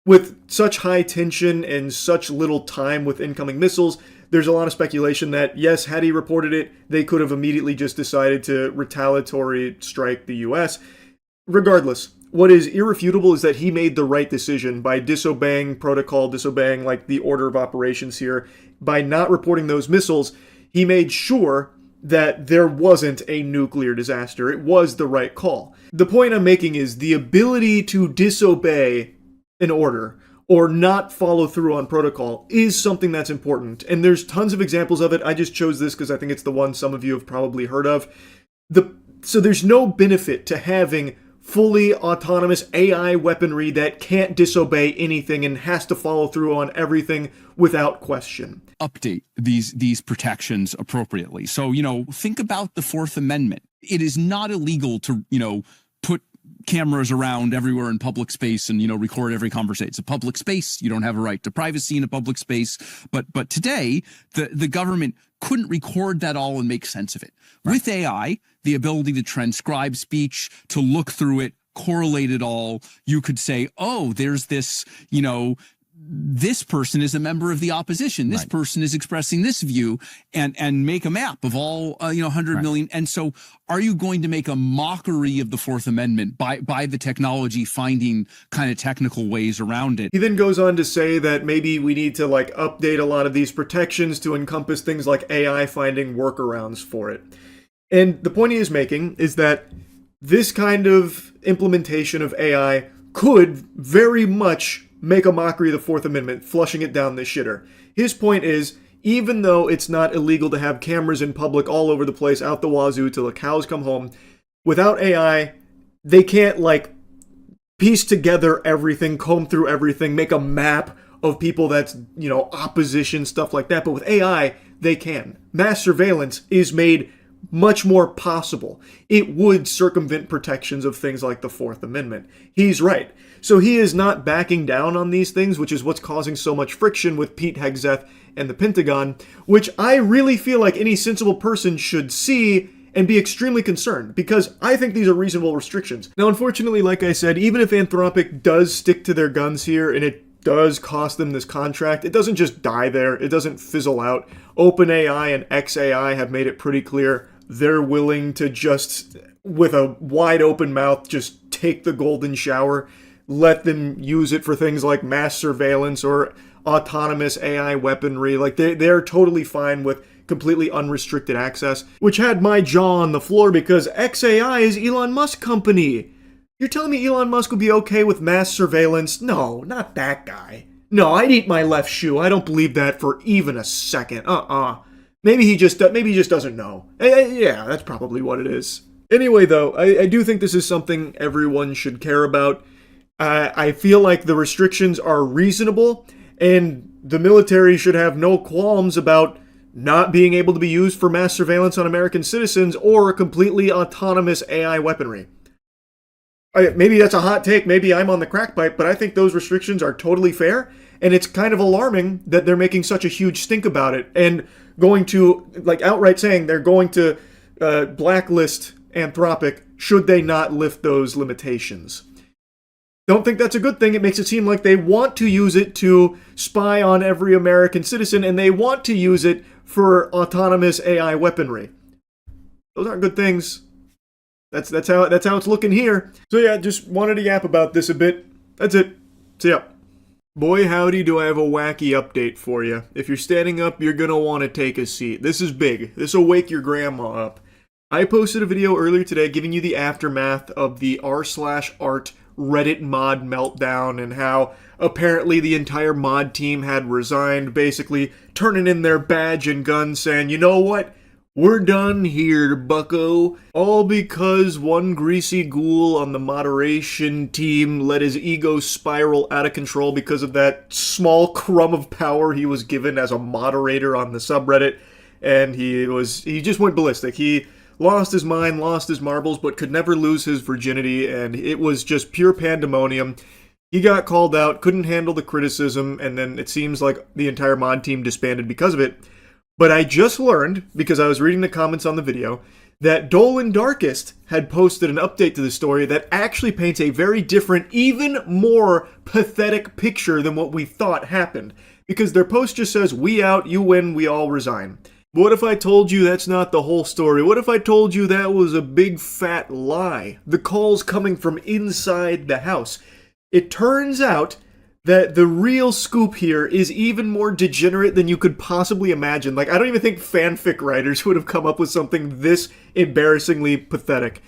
with such high tension and such little time with incoming missiles, there's a lot of speculation that, yes, had he reported it, they could have immediately just decided to retaliatory strike the US. Regardless, what is irrefutable is that he made the right decision by disobeying protocol, disobeying like the order of operations here. By not reporting those missiles, he made sure that there wasn't a nuclear disaster. It was the right call. The point I'm making is the ability to disobey an order or not follow through on protocol is something that's important. And there's tons of examples of it. I just chose this because I think it's the one some of you have probably heard of. So there's no benefit to having fully autonomous AI weaponry that can't disobey anything and has to follow through on everything without question. Update these protections appropriately. So, think about the Fourth Amendment. It is not illegal to, put cameras around everywhere in public space and, record every conversation. It's a public space. You don't have a right to privacy in a public space. But today, the government couldn't record that all and make sense of it. Right. With AI, the ability to transcribe speech, to look through it, correlate it all, you could say, oh, there's this, this person is a member of the opposition. This person is expressing this view, and make a map of all 100 million. And so, are you going to make a mockery of the Fourth Amendment by the technology finding kind of technical ways around it? He then goes on to say that maybe we need to update a lot of these protections to encompass things like AI finding workarounds for it. And the point he is making is that this kind of implementation of AI could very much make a mockery of the Fourth Amendment, flushing it down the shitter. His point is, even though it's not illegal to have cameras in public all over the place, out the wazoo till the cows come home, without AI, they can't piece together everything, comb through everything, make a map of people that's, opposition, stuff like that. But with AI, they can. Mass surveillance is made much more possible. It would circumvent protections of things like the Fourth Amendment. He's right. So he is not backing down on these things, which is what's causing so much friction with Pete Hegseth and the Pentagon, which I really feel like any sensible person should see and be extremely concerned, because I think these are reasonable restrictions. Now, unfortunately, like I said, even if Anthropic does stick to their guns here and it does cost them this contract, it doesn't just die there. It doesn't fizzle out. OpenAI and XAI have made it pretty clear they're willing to just, with a wide open mouth, just take the golden shower, let them use it for things like mass surveillance or autonomous AI weaponry. They're totally fine with completely unrestricted access, which had my jaw on the floor because XAI is Elon Musk's company. You're telling me Elon Musk would be okay with mass surveillance? No, not that guy. No, I'd eat my left shoe. I don't believe that for even a second. Maybe he just doesn't know. Yeah, that's probably what it is. Anyway, though, I do think this is something everyone should care about. I feel like the restrictions are reasonable, and the military should have no qualms about not being able to be used for mass surveillance on American citizens or completely autonomous AI weaponry. Maybe that's a hot take, maybe I'm on the crack pipe, but I think those restrictions are totally fair, and it's kind of alarming that they're making such a huge stink about it, and going to, outright saying they're going to blacklist Anthropic should they not lift those limitations. Don't think that's a good thing. It makes it seem like they want to use it to spy on every American citizen, and they want to use it for autonomous AI weaponry. Those aren't good things. That's how it's looking here. So yeah, just wanted to yap about this a bit. That's it. See ya. Boy, howdy, do I have a wacky update for you. If you're standing up, you're gonna want to take a seat. This is big. This'll wake your grandma up. I posted a video earlier today giving you the aftermath of the r/art Reddit mod meltdown and how apparently the entire mod team had resigned, basically turning in their badge and gun saying, you know what? We're done here, bucko. All because one greasy ghoul on the moderation team let his ego spiral out of control because of that small crumb of power he was given as a moderator on the subreddit. And he just went ballistic. He lost his mind, lost his marbles, but could never lose his virginity, and it was just pure pandemonium. He got called out, couldn't handle the criticism, and then it seems like the entire mod team disbanded because of it. But I just learned, because I was reading the comments on the video, that Dolan Darkest had posted an update to the story that actually paints a very different, even more pathetic picture than what we thought happened. Because their post just says, we out, you win, we all resign. But what if I told you that's not the whole story? What if I told you that was a big fat lie? The calls coming from inside the house. It turns out that the real scoop here is even more degenerate than you could possibly imagine. Like, I don't even think fanfic writers would have come up with something this embarrassingly pathetic.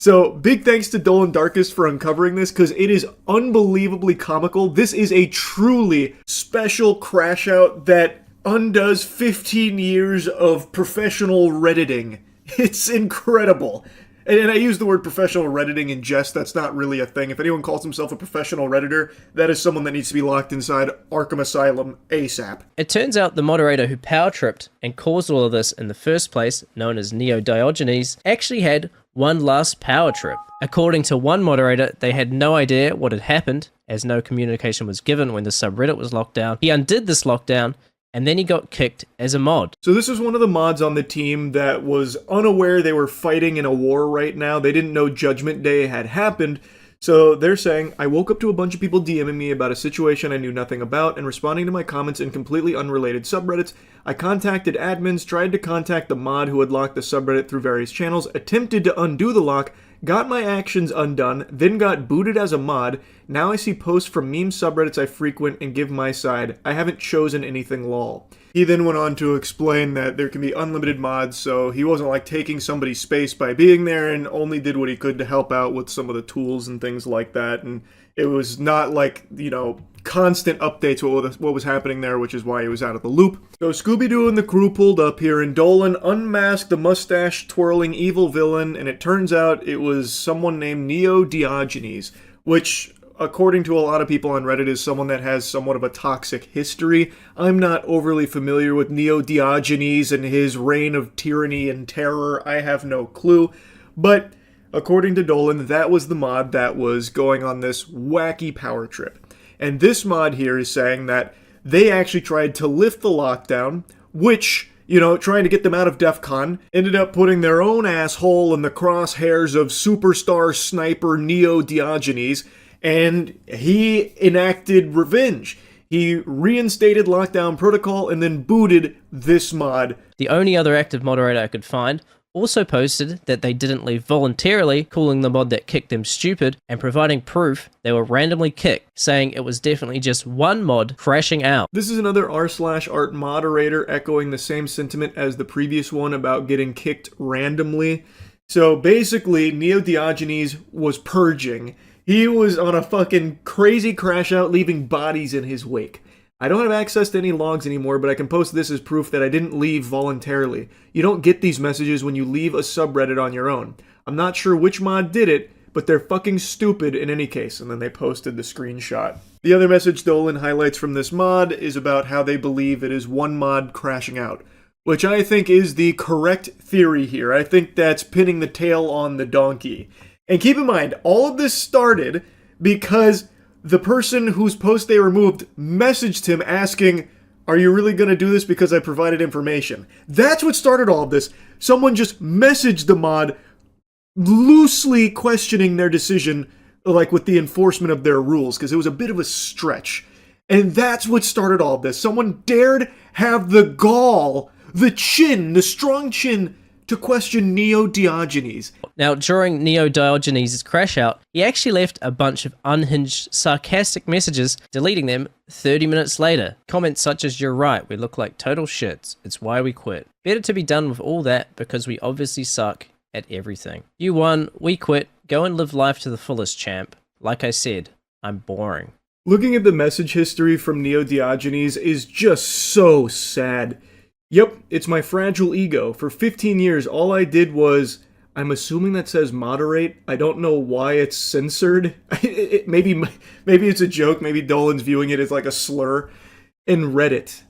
So, big thanks to Dolan Darkest for uncovering this, because it is unbelievably comical. This is a truly special crash out that undoes 15 years of professional Redditing. It's incredible. And I use the word professional Redditing in jest. That's not really a thing. If anyone calls himself a professional Redditor, that is someone that needs to be locked inside Arkham Asylum ASAP. It turns out the moderator who power tripped and caused all of this in the first place, known as Neo Diogenes, actually had one last power trip. According to one moderator, they had no idea what had happened, as no communication was given when the subreddit was locked down. He undid this lockdown, and then he got kicked as a mod. So this is one of the mods on the team that was unaware they were fighting in a war right now. They didn't know Judgment Day had happened. So they're saying, I woke up to a bunch of people DMing me about a situation I knew nothing about and responding to my comments in completely unrelated subreddits. I contacted admins, tried to contact the mod who had locked the subreddit through various channels, attempted to undo the lock, got my actions undone, then got booted as a mod. Now I see posts from meme subreddits I frequent and give my side. I haven't chosen anything lol. He then went on to explain that there can be unlimited mods, so he wasn't like taking somebody's space by being there and only did what he could to help out with some of the tools and things like that. And it was not like, you know, constant updates what was happening there, which is why he was out of the loop. So Scooby-Doo and the crew pulled up here, and Dolan unmasked the mustache-twirling evil villain, and it turns out it was someone named Neo Diogenes, which, according to a lot of people on Reddit, is someone that has somewhat of a toxic history. I'm not overly familiar with Neo Diogenes and his reign of tyranny and terror. I have no clue. But according to Dolan, that was the mod that was going on this wacky power trip. And this mod here is saying that they actually tried to lift the lockdown, which, you know, trying to get them out of DEF CON, ended up putting their own asshole in the crosshairs of superstar sniper Neo Diogenes, and he enacted revenge. He reinstated lockdown protocol and then booted this mod. The only other active moderator I could find also posted that they didn't leave voluntarily, calling the mod that kicked them stupid, and providing proof they were randomly kicked, saying it was definitely just one mod crashing out. This is another r/art moderator echoing the same sentiment as the previous one about getting kicked randomly. So basically, Neo Diogenes was purging. He was on a fucking crazy crash out, leaving bodies in his wake. I don't have access to any logs anymore, but I can post this as proof that I didn't leave voluntarily. You don't get these messages when you leave a subreddit on your own. I'm not sure which mod did it, but they're fucking stupid in any case. And then they posted the screenshot. The other message Dolan highlights from this mod is about how they believe it is one mod crashing out, which I think is the correct theory here. I think that's pinning the tail on the donkey. And keep in mind, all of this started because the person whose post they removed messaged him asking, are you really going to do this because I provided information? That's what started all of this. Someone just messaged the mod loosely questioning their decision, like with the enforcement of their rules, because it was a bit of a stretch. And that's what started all of this. Someone dared have the gall, the chin, the strong chin, to question Neo Diogenes. Now, during Neo Diogenes' crash out, he actually left a bunch of unhinged, sarcastic messages, deleting them 30 minutes later. Comments such as, "You're right, we look like total shits. It's why we quit. Better to be done with all that because we obviously suck at everything. You won, we quit. Go and live life to the fullest, champ. Like I said, I'm boring." Looking at the message history from Neo Diogenes is just so sad. Yep, it's my fragile ego. For 15 years, all I did was... I'm assuming that says moderate. I don't know why it's censored. Maybe it's a joke. Maybe Dolan's viewing it as like a slur. And Reddit.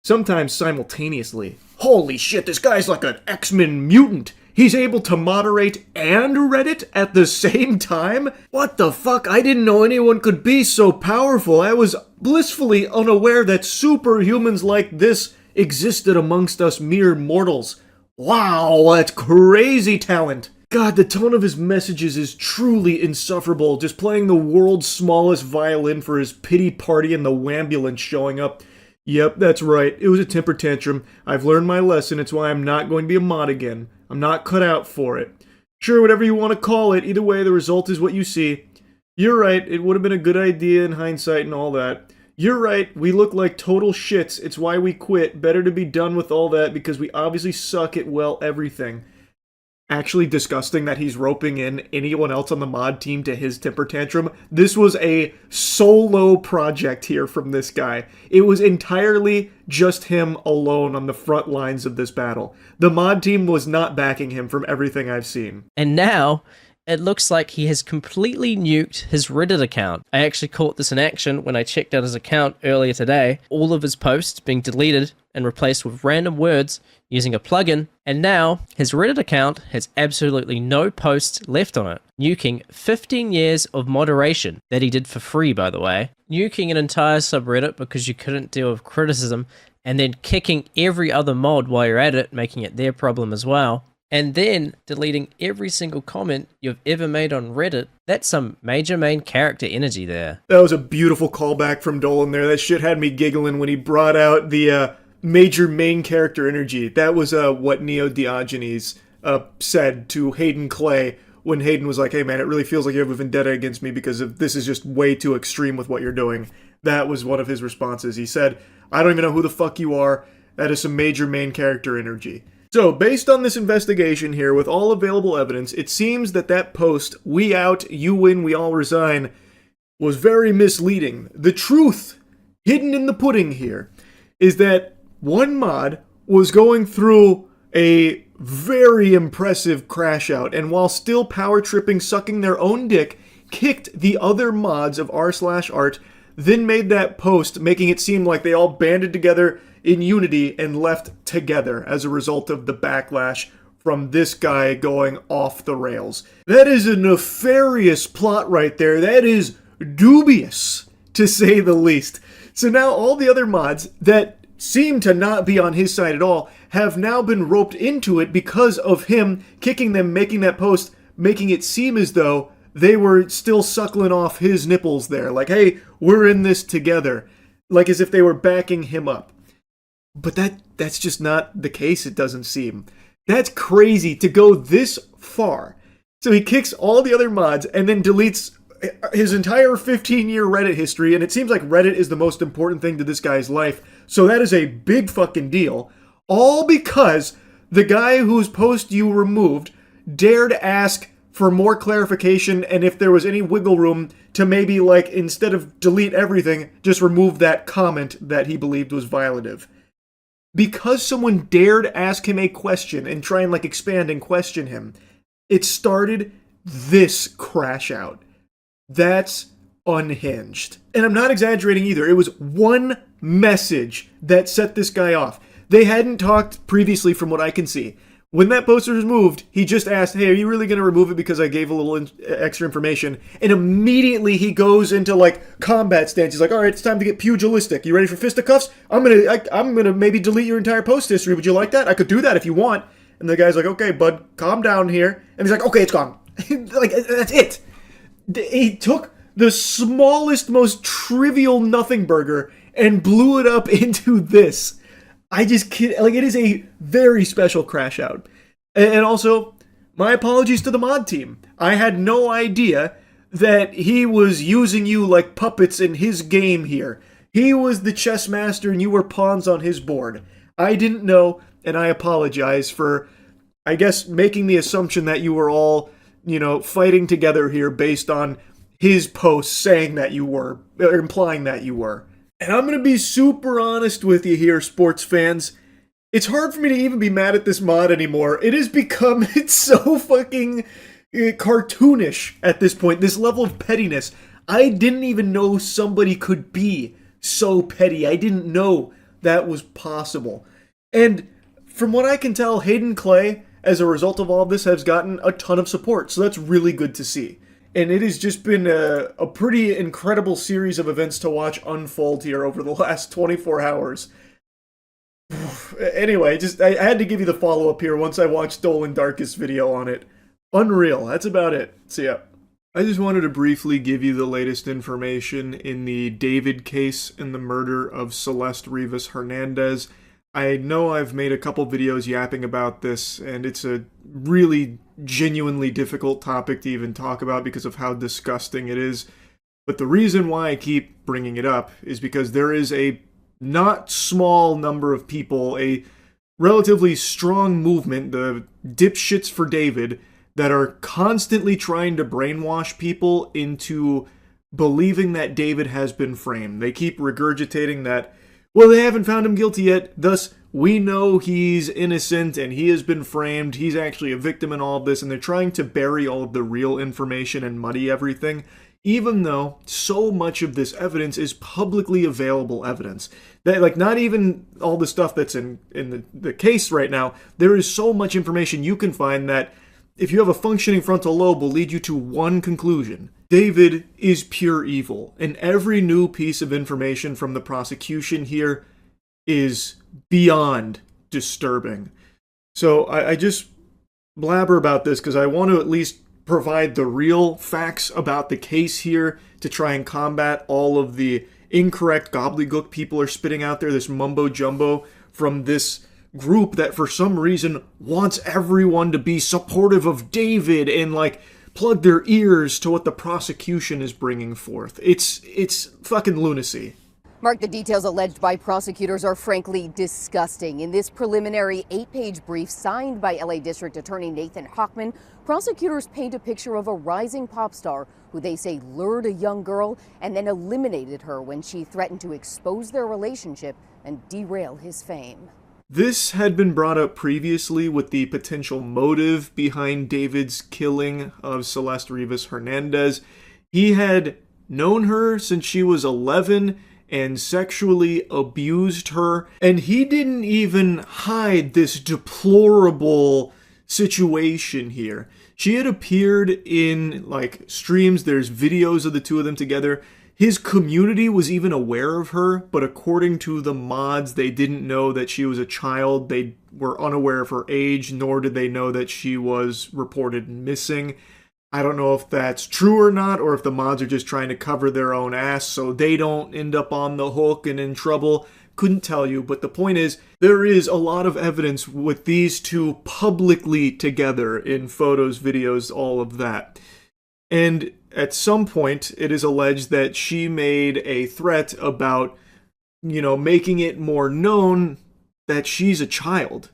Sometimes simultaneously. Holy shit, this guy's like an X-Men mutant. He's able to moderate and Reddit at the same time? What the fuck? I didn't know anyone could be so powerful. I was blissfully unaware that superhumans like this existed amongst us mere mortals. Wow, that's crazy talent. God, the tone of his messages is truly insufferable. Just playing the world's smallest violin for his pity party and the wambulance showing up. Yep, that's right. It was a temper tantrum. I've learned my lesson. It's why I'm not going to be a mod again. I'm not cut out for it. Sure, whatever you want to call it. Either way, the result is what you see. You're right. It would have been a good idea in hindsight and all that. You're right, we look like total shits, it's why we quit. Better to be done with all that because we obviously suck at, well, everything. Actually disgusting that he's roping in anyone else on the mod team to his temper tantrum. This was a solo project here from this guy. It was entirely just him alone on the front lines of this battle. The mod team was not backing him from everything I've seen. And now, it looks like he has completely nuked his Reddit account. I actually caught this in action when I checked out his account earlier today. All of his posts being deleted and replaced with random words using a plugin. And now, his Reddit account has absolutely no posts left on it. Nuking 15 years of moderation that he did for free, by the way. Nuking an entire subreddit because you couldn't deal with criticism. And then kicking every other mod while you're at it, making it their problem as well. And then deleting every single comment you've ever made on Reddit. That's some major main character energy there. That was a beautiful callback from Dolan there. That shit had me giggling when he brought out the major main character energy. That was what Neo Diogenes said to Hayden Clay when Hayden was like, "Hey man, it really feels like you have a vendetta against me because this is just way too extreme with what you're doing." That was one of his responses. He said, "I don't even know who the fuck you are. That is some major main character energy." So, based on this investigation here, with all available evidence, it seems that that post, "We out, you win, we all resign," was very misleading. The truth, hidden in the pudding here, is that one mod was going through a very impressive crash out, and while still power tripping, sucking their own dick, kicked the other mods of r/art, then made that post, making it seem like they all banded together in unity and left together as a result of the backlash from this guy going off the rails. That is a nefarious plot right there. That is dubious, to say the least. So now all the other mods that seem to not be on his side at all have now been roped into it because of him kicking them, making that post, making it seem as though they were still suckling off his nipples there. Like, hey, we're in this together. Like as if they were backing him up. But that's just not the case, it doesn't seem. That's crazy to go this far. So he kicks all the other mods and then deletes his entire 15-year Reddit history, and it seems like Reddit is the most important thing to this guy's life. So that is a big fucking deal. All because the guy whose post you removed dared ask for more clarification and if there was any wiggle room to maybe, like, instead of delete everything, just remove that comment that he believed was violative. Because someone dared ask him a question and try and, like, expand and question him, it started this crash out. That's unhinged. And I'm not exaggerating either. It was one message that set this guy off. They hadn't talked previously from what I can see. When that poster was moved, he just asked, "Hey, are you really going to remove it because I gave a little extra information?" And immediately he goes into, like, combat stance. He's like, "All right, it's time to get pugilistic. You ready for fisticuffs? I'm gonna maybe delete your entire post history. Would you like that? I could do that if you want." And the guy's like, "Okay, bud, calm down here." And he's like, "Okay, it's gone." Like, that's it. He took the smallest, most trivial nothing burger and blew it up into this. I just can't, like, it is a very special crash out. And also, my apologies to the mod team. I had no idea that he was using you like puppets in his game here. He was the chess master and you were pawns on his board. I didn't know, and I apologize for, I guess, making the assumption that you were all, fighting together here based on his posts saying that you were, or implying that you were. And I'm going to be super honest with you here, sports fans. It's hard for me to even be mad at this mod anymore. It has become, it's so fucking cartoonish at this point, this level of pettiness. I didn't even know somebody could be so petty. I didn't know that was possible. And from what I can tell, Hayden Clay, as a result of all of this, has gotten a ton of support. So that's really good to see. And it has just been a pretty incredible series of events to watch unfold here over the last 24 hours. Anyway, I had to give you the follow-up here once I watched Dolan Darkest video on it. Unreal. That's about it. See ya. I just wanted to briefly give you the latest information in the David case and the murder of Celeste Rivas Hernandez. I know I've made a couple videos yapping about this, and it's a really genuinely difficult topic to even talk about because of how disgusting it is. But the reason why I keep bringing it up is because there is a not small number of people, a relatively strong movement, the Dipshits for David, that are constantly trying to brainwash people into believing that David has been framed. They keep regurgitating that, well, they haven't found him guilty yet, thus we know he's innocent and he has been framed, he's actually a victim in all of this, and they're trying to bury all of the real information and muddy everything, even though so much of this evidence is publicly available evidence. That, like, not even all the stuff that's in the case right now, there is so much information you can find that if you have a functioning frontal lobe will lead you to one conclusion. David is pure evil, and every new piece of information from the prosecution here is beyond disturbing. So I just blabber about this because I want to at least provide the real facts about the case here to try and combat all of the incorrect gobbledygook people are spitting out there, this mumbo jumbo from this group that for some reason wants everyone to be supportive of David and like plug their ears to what the prosecution is bringing forth. It's fucking lunacy. Mark, the details alleged by prosecutors are frankly disgusting. In this preliminary 8-page brief signed by LA District Attorney Nathan Hochman, prosecutors paint a picture of a rising pop star who they say lured a young girl and then eliminated her when she threatened to expose their relationship and derail his fame. This had been brought up previously with the potential motive behind David's killing of Celeste Rivas Hernandez. He had known her since she was 11 and sexually abused her, and he didn't even hide this deplorable situation here. She had appeared in like streams, there's videos of the two of them together. His community was even aware of her, but according to the mods, they didn't know that she was a child. They were unaware of her age, nor did they know that she was reported missing. I don't know if that's true or not, or if the mods are just trying to cover their own ass so they don't end up on the hook and in trouble. Couldn't tell you, but the point is, there is a lot of evidence with these two publicly together in photos, videos, all of that. And at some point, it is alleged that she made a threat about, making it more known that she's a child.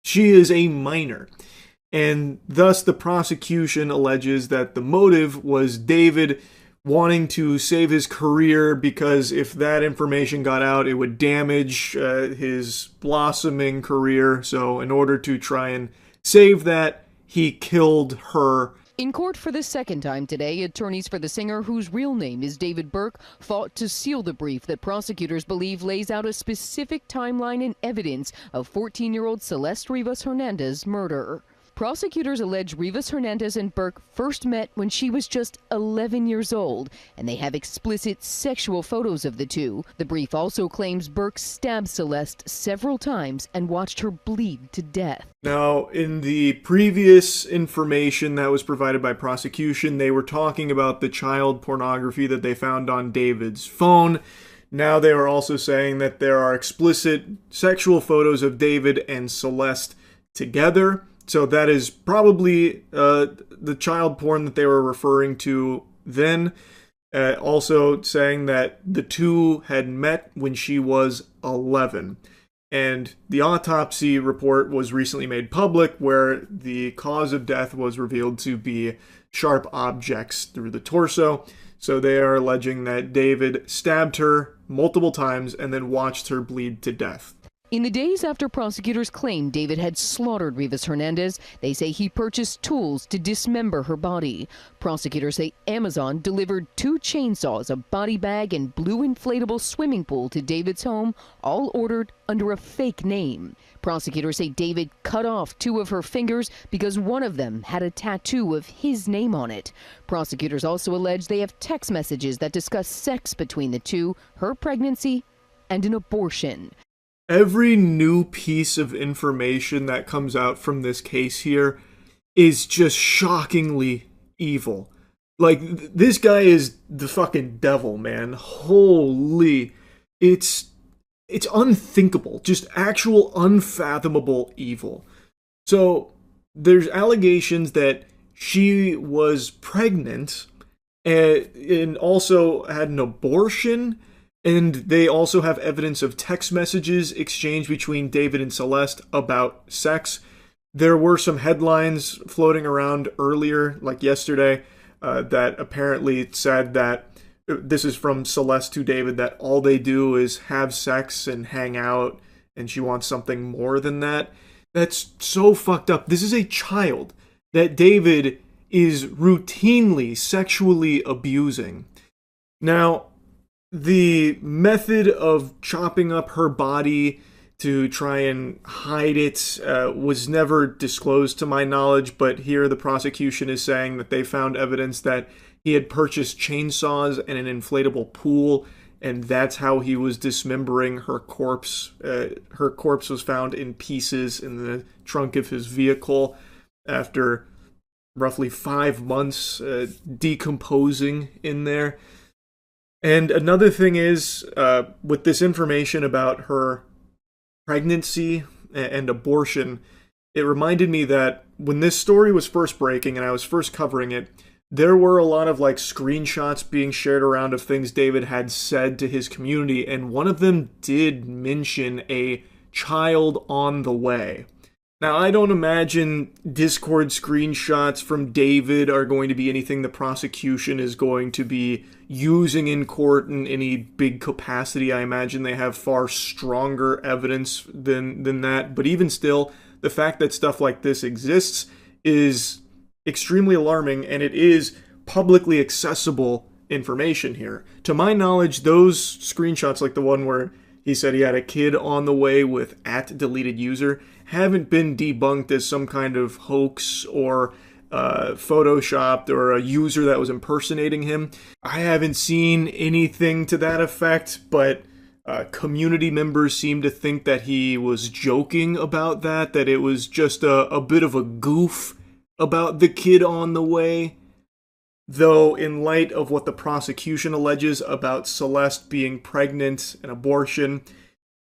She is a minor. And thus the prosecution alleges that the motive was David wanting to save his career because if that information got out, it would damage his blossoming career. So in order to try and save that, he killed her. In court for the second time today, attorneys for the singer, whose real name is David Burke, fought to seal the brief that prosecutors believe lays out a specific timeline and evidence of 14-year-old Celeste Rivas Hernandez's murder. Prosecutors allege Rivas Hernandez and Burke first met when she was just 11 years old, and they have explicit sexual photos of the two. The brief also claims Burke stabbed Celeste several times and watched her bleed to death. Now, in the previous information that was provided by prosecution, they were talking about the child pornography that they found on David's phone. Now they are also saying that there are explicit sexual photos of David and Celeste together. So that is probably the child porn that they were referring to then. Also saying that the two had met when she was 11. And the autopsy report was recently made public, where the cause of death was revealed to be sharp objects through the torso. So they are alleging that David stabbed her multiple times and then watched her bleed to death. In the days after prosecutors claimed David had slaughtered Rivas Hernandez, they say he purchased tools to dismember her body. Prosecutors say Amazon delivered 2 chainsaws, a body bag, and blue inflatable swimming pool to David's home, all ordered under a fake name. Prosecutors say David cut off 2 of her fingers because one of them had a tattoo of his name on it. Prosecutors also allege they have text messages that discuss sex between the two, her pregnancy, and an abortion. Every new piece of information that comes out from this case here is just shockingly evil. Like, this guy is the fucking devil, man. Holy. It's unthinkable. Just actual unfathomable evil. So, there's allegations that she was pregnant and also had an abortion. And they also have evidence of text messages exchanged between David and Celeste about sex. There were some headlines floating around earlier, like yesterday, that apparently said that, this is from Celeste to David, that all they do is have sex and hang out, and she wants something more than that. That's so fucked up. This is a child that David is routinely sexually abusing. Now, the method of chopping up her body to try and hide it was never disclosed to my knowledge, but here the prosecution is saying that they found evidence that he had purchased chainsaws and an inflatable pool, and that's how he was dismembering her corpse. Her corpse was found in pieces in the trunk of his vehicle after roughly 5 months decomposing in there. And another thing is, with this information about her pregnancy and abortion, it reminded me that when this story was first breaking and I was first covering it, there were a lot of like screenshots being shared around of things David had said to his community, and one of them did mention a child on the way. Now, I don't imagine Discord screenshots from David are going to be anything the prosecution is going to be using in court in any big capacity. I imagine they have far stronger evidence than that. But even still, the fact that stuff like this exists is extremely alarming, and it is publicly accessible information here. To my knowledge, those screenshots, like the one where he said he had a kid on the way with @deleted_user, haven't been debunked as some kind of hoax or photoshopped or a user that was impersonating him. I haven't seen anything to that effect, but community members seem to think that he was joking about that it was just a bit of a goof about the kid on the way. Though, in light of what the prosecution alleges about Celeste being pregnant and abortion,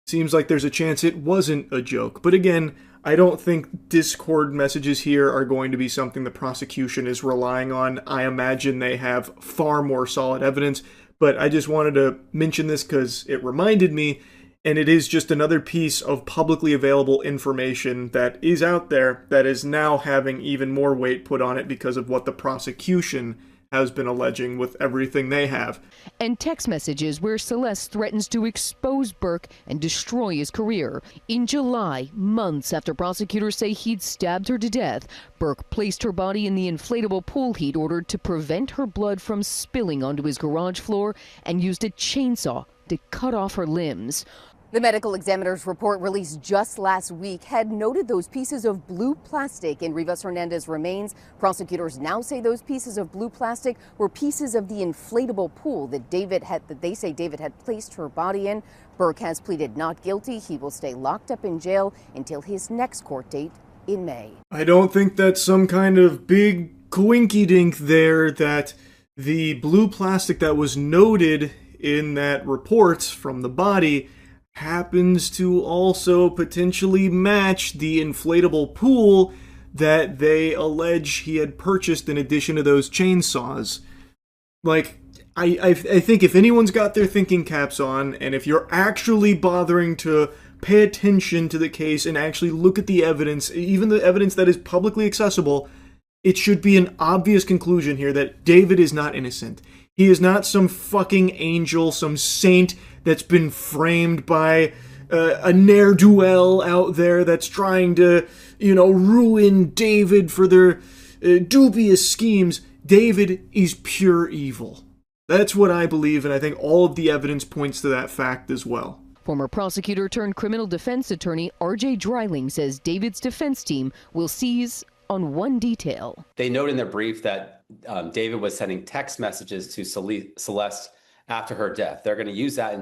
seems like there's a chance it wasn't a joke. But again, I don't think Discord messages here are going to be something the prosecution is relying on. I imagine they have far more solid evidence, but I just wanted to mention this because it reminded me, and it is just another piece of publicly available information that is out there that is now having even more weight put on it because of what the prosecution has been alleging with everything they have. And text messages where Celeste threatens to expose Burke and destroy his career. In July, months after prosecutors say he'd stabbed her to death, Burke placed her body in the inflatable pool he'd ordered to prevent her blood from spilling onto his garage floor and used a chainsaw to cut off her limbs. The medical examiner's report released just last week had noted those pieces of blue plastic in Rivas Hernandez's remains. Prosecutors now say those pieces of blue plastic were pieces of the inflatable pool that they say David had placed her body in. Burke has pleaded not guilty. He will stay locked up in jail until his next court date in May. I don't think that's some kind of big coinkydink there that the blue plastic that was noted in that report from the body happens to also potentially match the inflatable pool that they allege he had purchased in addition to those chainsaws. Like, I think if anyone's got their thinking caps on, and if you're actually bothering to pay attention to the case and actually look at the evidence, even the evidence that is publicly accessible, it should be an obvious conclusion here that David is not innocent. He is not some fucking angel, some saint that's been framed by a ne'er-do-well out there that's trying to, ruin David for their dubious schemes. David is pure evil. That's what I believe, and I think all of the evidence points to that fact as well. Former prosecutor turned criminal defense attorney R.J. Dreiling says David's defense team will seize on one detail. They note in their brief that David was sending text messages to Celeste after her death. They're going to use that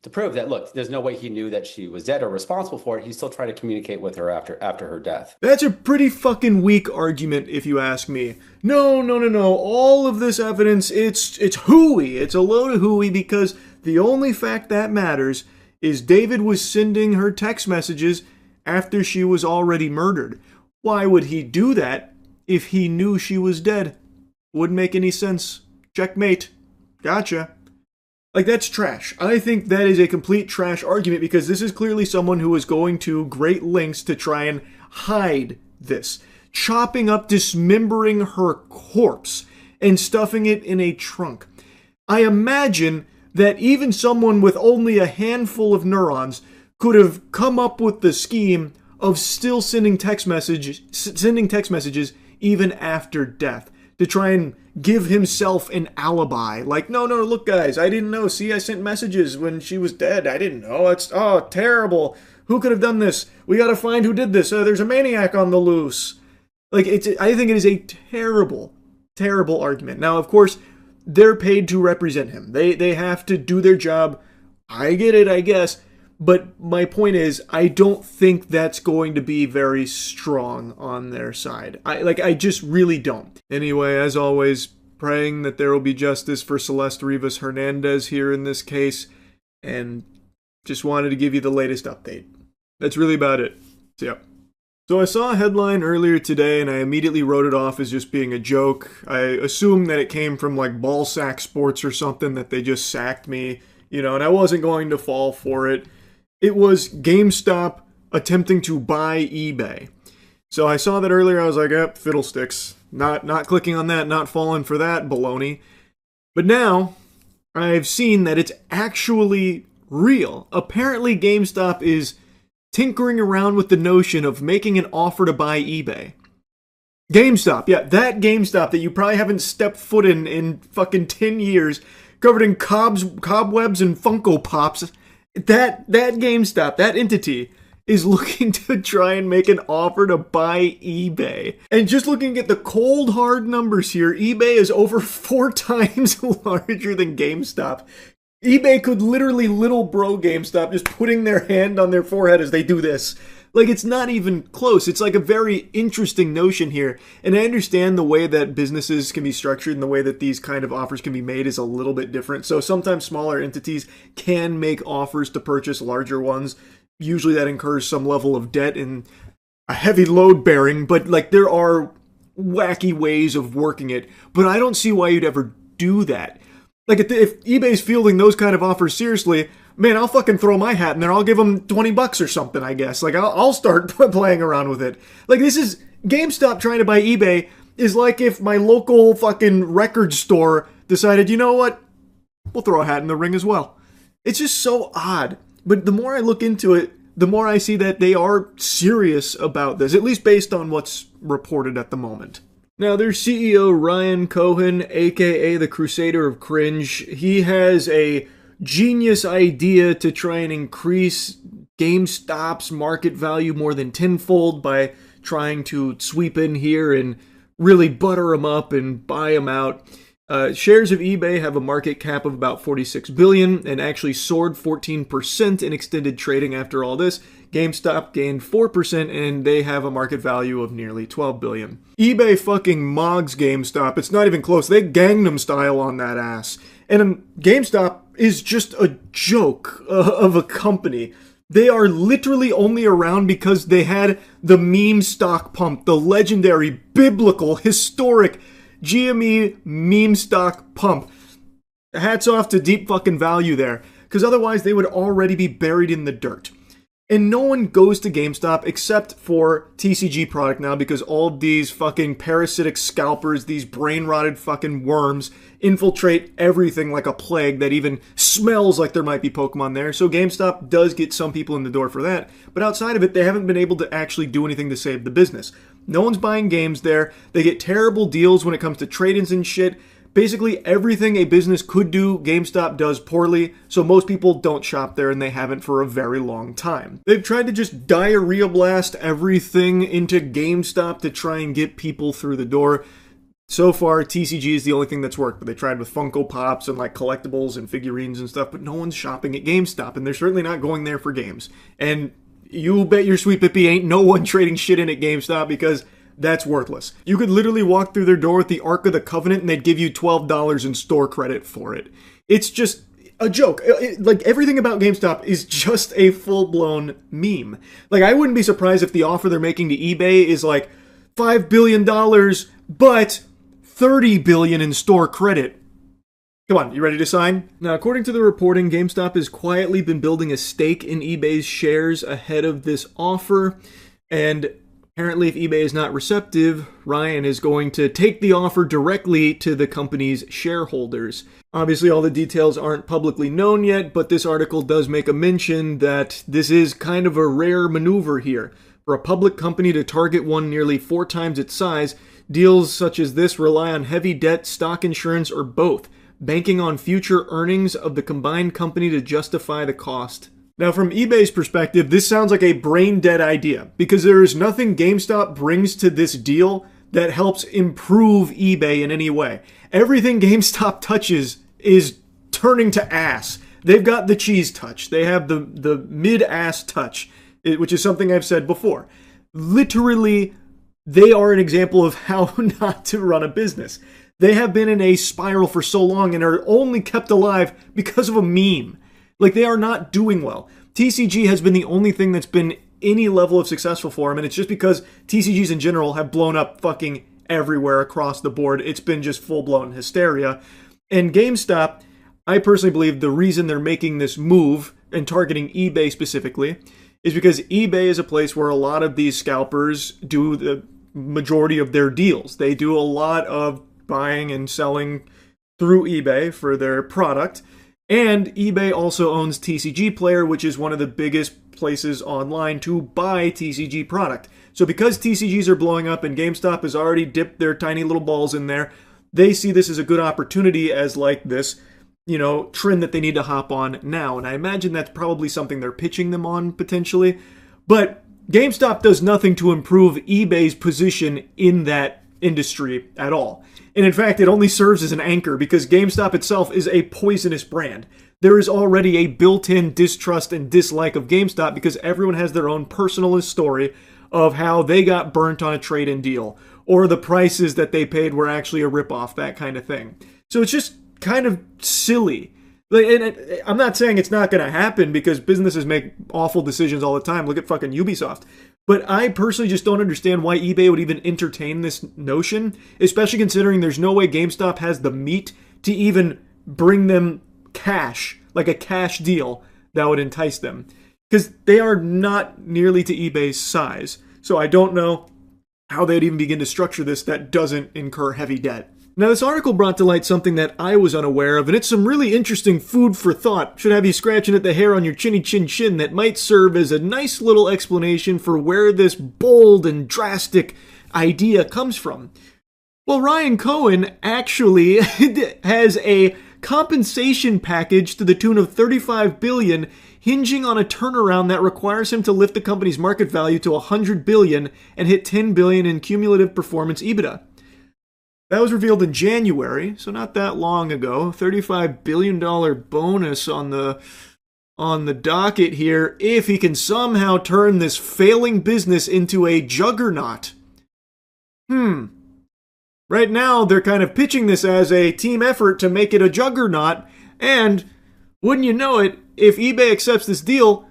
to prove that, look, there's no way he knew that she was dead or responsible for it. He still tried to communicate with her after her death. That's a pretty fucking weak argument, if you ask me. No. All of this evidence, it's hooey. It's a load of hooey because the only fact that matters is David was sending her text messages after she was already murdered. Why would he do that if he knew she was dead? Wouldn't make any sense. Checkmate. Gotcha. Like, that's trash. I think that is a complete trash argument because this is clearly someone who is going to great lengths to try and hide this. Chopping up, dismembering her corpse and stuffing it in a trunk. I imagine that even someone with only a handful of neurons could have come up with the scheme of still sending text messages even after death to try and give himself an alibi. Like, no, look guys, I didn't know. See, I sent messages when she was dead. I didn't know. It's, terrible. Who could have done this? We gotta find who did this. There's a maniac on the loose. Like, I think it is a terrible, terrible argument. Now, of course, they're paid to represent him. They have to do their job. I get it, I guess. But my point is, I don't think that's going to be very strong on their side. I just really don't. Anyway, as always, praying that there will be justice for Celeste Rivas Hernandez here in this case, and just wanted to give you the latest update. That's really about it. So I saw a headline earlier today, and I immediately wrote it off as just being a joke. I assumed that it came from like Ballsack Sports or something, that they just sacked me, and I wasn't going to fall for it. It was GameStop attempting to buy eBay. So I saw that earlier, I was like, fiddlesticks. Not clicking on that, not falling for that baloney. But now, I've seen that it's actually real. Apparently GameStop is tinkering around with the notion of making an offer to buy eBay. GameStop, yeah, that GameStop that you probably haven't stepped foot in fucking 10 years, covered in cobwebs and Funko Pops. That GameStop, that entity, is looking to try and make an offer to buy eBay. And just looking at the cold, hard numbers here, eBay is over 4 times larger than GameStop. eBay could literally little bro GameStop, just putting their hand on their forehead as they do this. Like, it's not even close. It's like a very interesting notion here. And I understand the way that businesses can be structured and the way that these kind of offers can be made is a little bit different. So sometimes smaller entities can make offers to purchase larger ones. Usually that incurs some level of debt and a heavy load bearing, but like there are wacky ways of working it. But I don't see why you'd ever do that. Like if eBay's fielding those kind of offers seriously, man, I'll fucking throw my hat in there. I'll give them $20 or something, I guess. Like, I'll start playing around with it. Like, this is GameStop trying to buy eBay is like if my local fucking record store decided, you know what? We'll throw a hat in the ring as well. It's just so odd. But the more I look into it, the more I see that they are serious about this, at least based on what's reported at the moment. Now, their CEO, Ryan Cohen, aka the Crusader of Cringe, he has a genius idea to try and increase GameStop's market value more than tenfold by trying to sweep in here and really butter them up and buy them out. Shares of eBay have a market cap of about $46 billion and actually soared 14% in extended trading after all this. GameStop gained 4% and they have a market value of nearly $12 billion. eBay fucking mogs GameStop. It's not even close. They Gangnam Style on that ass. And GameStop is just a joke of a company. They are literally only around because they had the meme stock pump, the legendary, biblical, historic GME meme stock pump. Hats off to deep fucking value there, because otherwise they would already be buried in the dirt. And no one goes to GameStop except for TCG product now, because all of these fucking parasitic scalpers, these brain-rotted fucking worms, infiltrate everything like a plague that even smells like there might be Pokemon there. So GameStop does get some people in the door for that. But outside of it, they haven't been able to actually do anything to save the business. No one's buying games there. They get terrible deals when it comes to trade-ins and shit. Basically, everything a business could do, GameStop does poorly, so most people don't shop there, and they haven't for a very long time. They've tried to just diarrhea blast everything into GameStop to try and get people through the door. So far, TCG is the only thing that's worked, but they tried with Funko Pops and like collectibles and figurines and stuff, but no one's shopping at GameStop, and they're certainly not going there for games. And you bet your sweet pippy ain't no one trading shit in at GameStop, because that's worthless. You could literally walk through their door with the Ark of the Covenant and they'd give you $12 in store credit for it. It's just a joke. Like, everything about GameStop is just a full-blown meme. Like, I wouldn't be surprised if the offer they're making to eBay is like $5 billion, but $30 billion in store credit. Come on, you ready to sign? Now, according to the reporting, GameStop has quietly been building a stake in eBay's shares ahead of this offer, and apparently, if eBay is not receptive, Ryan is going to take the offer directly to the company's shareholders. Obviously, all the details aren't publicly known yet, but this article does make a mention that this is kind of a rare maneuver here. For a public company to target one nearly 4 times its size, deals such as this rely on heavy debt, stock insurance, or both, banking on future earnings of the combined company to justify the cost. Now, from eBay's perspective, this sounds like a brain-dead idea, because there is nothing GameStop brings to this deal that helps improve eBay in any way. Everything GameStop touches is turning to ass. They've got the cheese touch. They have the mid-ass touch, which is something I've said before. Literally, they are an example of how not to run a business. They have been in a spiral for so long and are only kept alive because of a meme. Like, they are not doing well. TCG has been the only thing that's been any level of successful for them, and it's just because TCGs in general have blown up fucking everywhere across the board. It's been just full-blown hysteria. And GameStop, I personally believe the reason they're making this move and targeting eBay specifically is because eBay is a place where a lot of these scalpers do the majority of their deals. They do a lot of buying and selling through eBay for their product. And eBay also owns TCG Player, which is one of the biggest places online to buy TCG product. So because TCGs are blowing up and GameStop has already dipped their tiny little balls in there, they see this as a good opportunity as like this, trend that they need to hop on now. And I imagine that's probably something they're pitching them on potentially. But GameStop does nothing to improve eBay's position in that industry at all. And in fact, it only serves as an anchor because GameStop itself is a poisonous brand. There is already a built-in distrust and dislike of GameStop because everyone has their own personal story of how they got burnt on a trade-in deal or the prices that they paid were actually a ripoff, that kind of thing. So it's just kind of silly. And I'm not saying it's not going to happen because businesses make awful decisions all the time. Look at fucking Ubisoft. But I personally just don't understand why eBay would even entertain this notion, especially considering there's no way GameStop has the meat to even bring them cash, like a cash deal that would entice them. Because they are not nearly to eBay's size. So I don't know how they'd even begin to structure this that doesn't incur heavy debt. Now, this article brought to light something that I was unaware of, and it's some really interesting food for thought. Should have you scratching at the hair on your chinny chin chin that might serve as a nice little explanation for where this bold and drastic idea comes from. Well, Ryan Cohen actually has a compensation package to the tune of $35 billion, hinging on a turnaround that requires him to lift the company's market value to $100 billion and hit $10 billion in cumulative performance EBITDA. That was revealed in January, so not that long ago. $35 billion bonus on the docket here if he can somehow turn this failing business into a juggernaut. Right now, they're kind of pitching this as a team effort to make it a juggernaut, and wouldn't you know it, if eBay accepts this deal,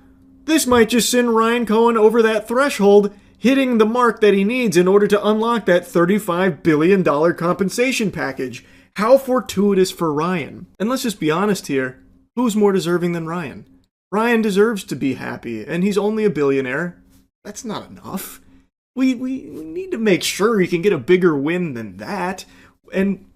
This might just send Ryan Cohen over that threshold, hitting the mark that he needs in order to unlock that $35 billion compensation package. How fortuitous for Ryan. And let's just be honest here, who's more deserving than Ryan? Ryan deserves to be happy, and he's only a billionaire. That's not enough. We need to make sure he can get a bigger win than that, and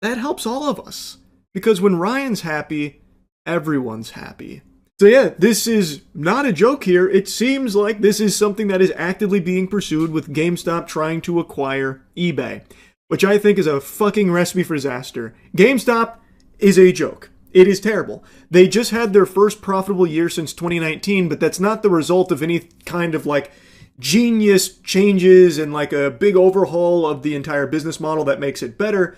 that helps all of us. Because when Ryan's happy, everyone's happy. So yeah, this is not a joke here. It seems like this is something that is actively being pursued with GameStop trying to acquire eBay, which I think is a fucking recipe for disaster. GameStop is a joke. It is terrible. They just had their first profitable year since 2019, but that's not the result of any kind of like genius changes and like a big overhaul of the entire business model that makes it better.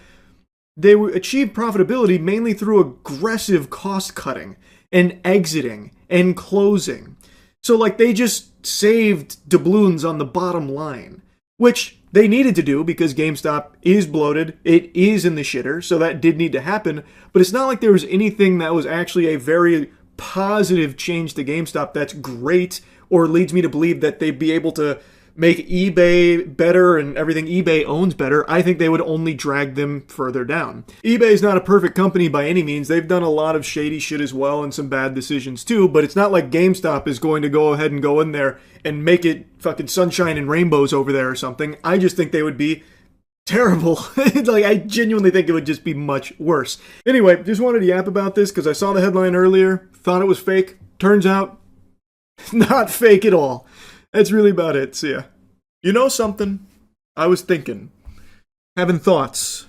They achieved profitability mainly through aggressive cost cutting and exiting and closing. So like they just saved doubloons on the bottom line, which they needed to do because GameStop is bloated. It is in the shitter, so that did need to happen. But it's not like there was anything that was actually a very positive change to GameStop that's great or leads me to believe that they'd be able to make eBay better and everything eBay owns better. I think they would only drag them further down. eBay is not a perfect company by any means. They've done a lot of shady shit as well and some bad decisions too, but it's not like GameStop is going to go ahead and go in there and make it fucking sunshine and rainbows over there or something. I just think they would be terrible. Like, I genuinely think it would just be much worse. Anyway, just wanted to yap about this because I saw the headline earlier, thought it was fake. Turns out, not fake at all. That's really about it. So yeah. You know something? I was thinking, having thoughts,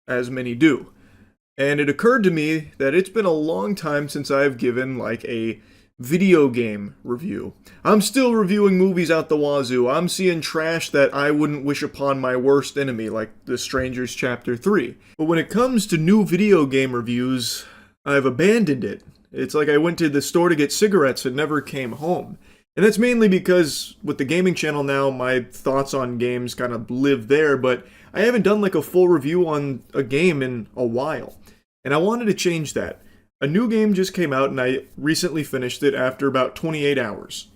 as many do. And it occurred to me that it's been a long time since I've given like a video game review. I'm still reviewing movies out the wazoo. I'm seeing trash that I wouldn't wish upon my worst enemy, like The Strangers Chapter 3. But when it comes to new video game reviews, I've abandoned it. It's like I went to the store to get cigarettes and never came home. And that's mainly because with the gaming channel now, my thoughts on games kind of live there, but I haven't done like a full review on a game in a while. And I wanted to change that. A new game just came out and I recently finished it after about 28 hours.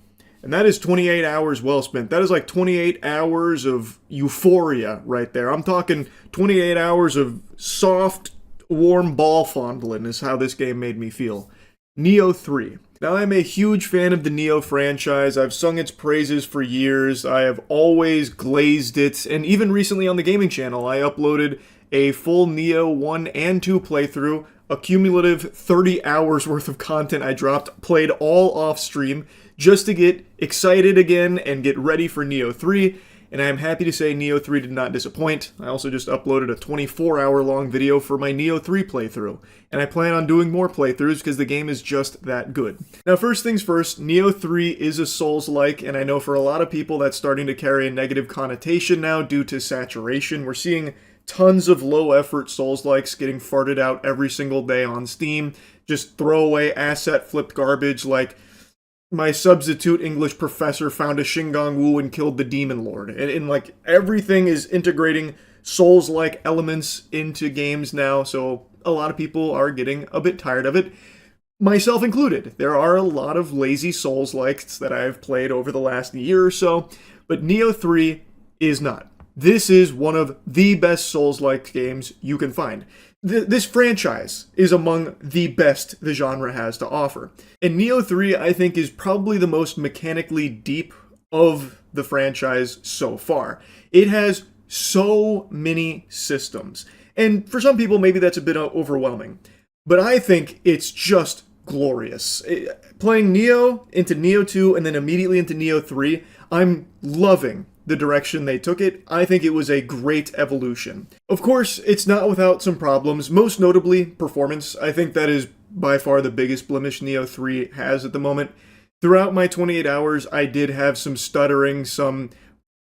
And that is 28 hours well spent. That is like 28 hours of euphoria right there. I'm talking 28 hours of soft, warm ball fondling is how this game made me feel. Nioh 3. Now, I'm a huge fan of the Nioh franchise. I've sung its praises for years. I have always glazed it. And even recently on the gaming channel, I uploaded a full Nioh 1 and 2 playthrough, a cumulative 30 hours worth of content I dropped, played all off stream, just to get excited again and get ready for Nioh 3. And I am happy to say Nioh 3 did not disappoint. I also just uploaded a 24-hour-long video for my Nioh 3 playthrough. And I plan on doing more playthroughs because the game is just that good. Now, first things first, Nioh 3 is a Souls-like, and I know for a lot of people that's starting to carry a negative connotation now due to saturation. We're seeing tons of low-effort Souls-likes getting farted out every single day on Steam. Just throwaway asset-flipped garbage like my substitute English professor found a Shingon Wu and killed the Demon Lord. And like everything is integrating Souls-like elements into games now, so a lot of people are getting a bit tired of it. Myself included. There are a lot of lazy Souls-likes that I've played over the last year or so, but Nioh 3 is not. This is one of the best Souls-like games you can find. This franchise is among the best the genre has to offer. And Nioh 3, I think, is probably the most mechanically deep of the franchise so far. It has so many systems. And for some people, maybe that's a bit overwhelming. But I think it's just glorious. Playing Nioh into Nioh 2 and then immediately into Nioh 3, I'm loving the direction they took it. I think it was a great evolution. Of course, it's not without some problems, most notably performance. I think that is by far the biggest blemish Nioh 3 has at the moment. Throughout my 28 hours, I did have some stuttering, some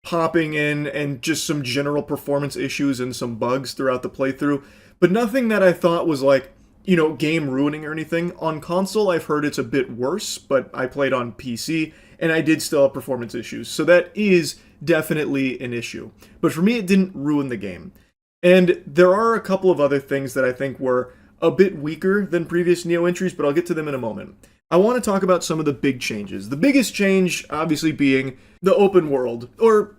popping in, and just some general performance issues and some bugs throughout the playthrough, but nothing that I thought was like, you know, game ruining or anything. On console, I've heard it's a bit worse, but I played on PC, and I did still have performance issues, so that is definitely an issue. But for me, it didn't ruin the game. And there are a couple of other things that I think were a bit weaker than previous Nioh entries, but I'll get to them in a moment. I want to talk about some of the big changes. The biggest change, obviously, being the open world, or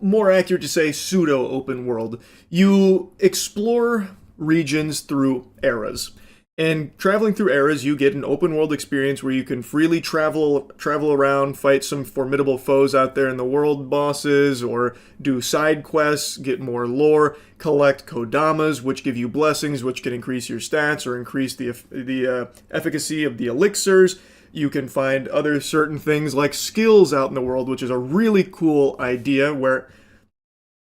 more accurate to say, pseudo-open world. You explore regions through eras. And traveling through eras, you get an open world experience where you can freely travel around, fight some formidable foes out there in the world, bosses, or do side quests, get more lore, collect kodamas, which give you blessings, which can increase your stats or increase the efficacy of the elixirs. You can find other certain things like skills out in the world, which is a really cool idea where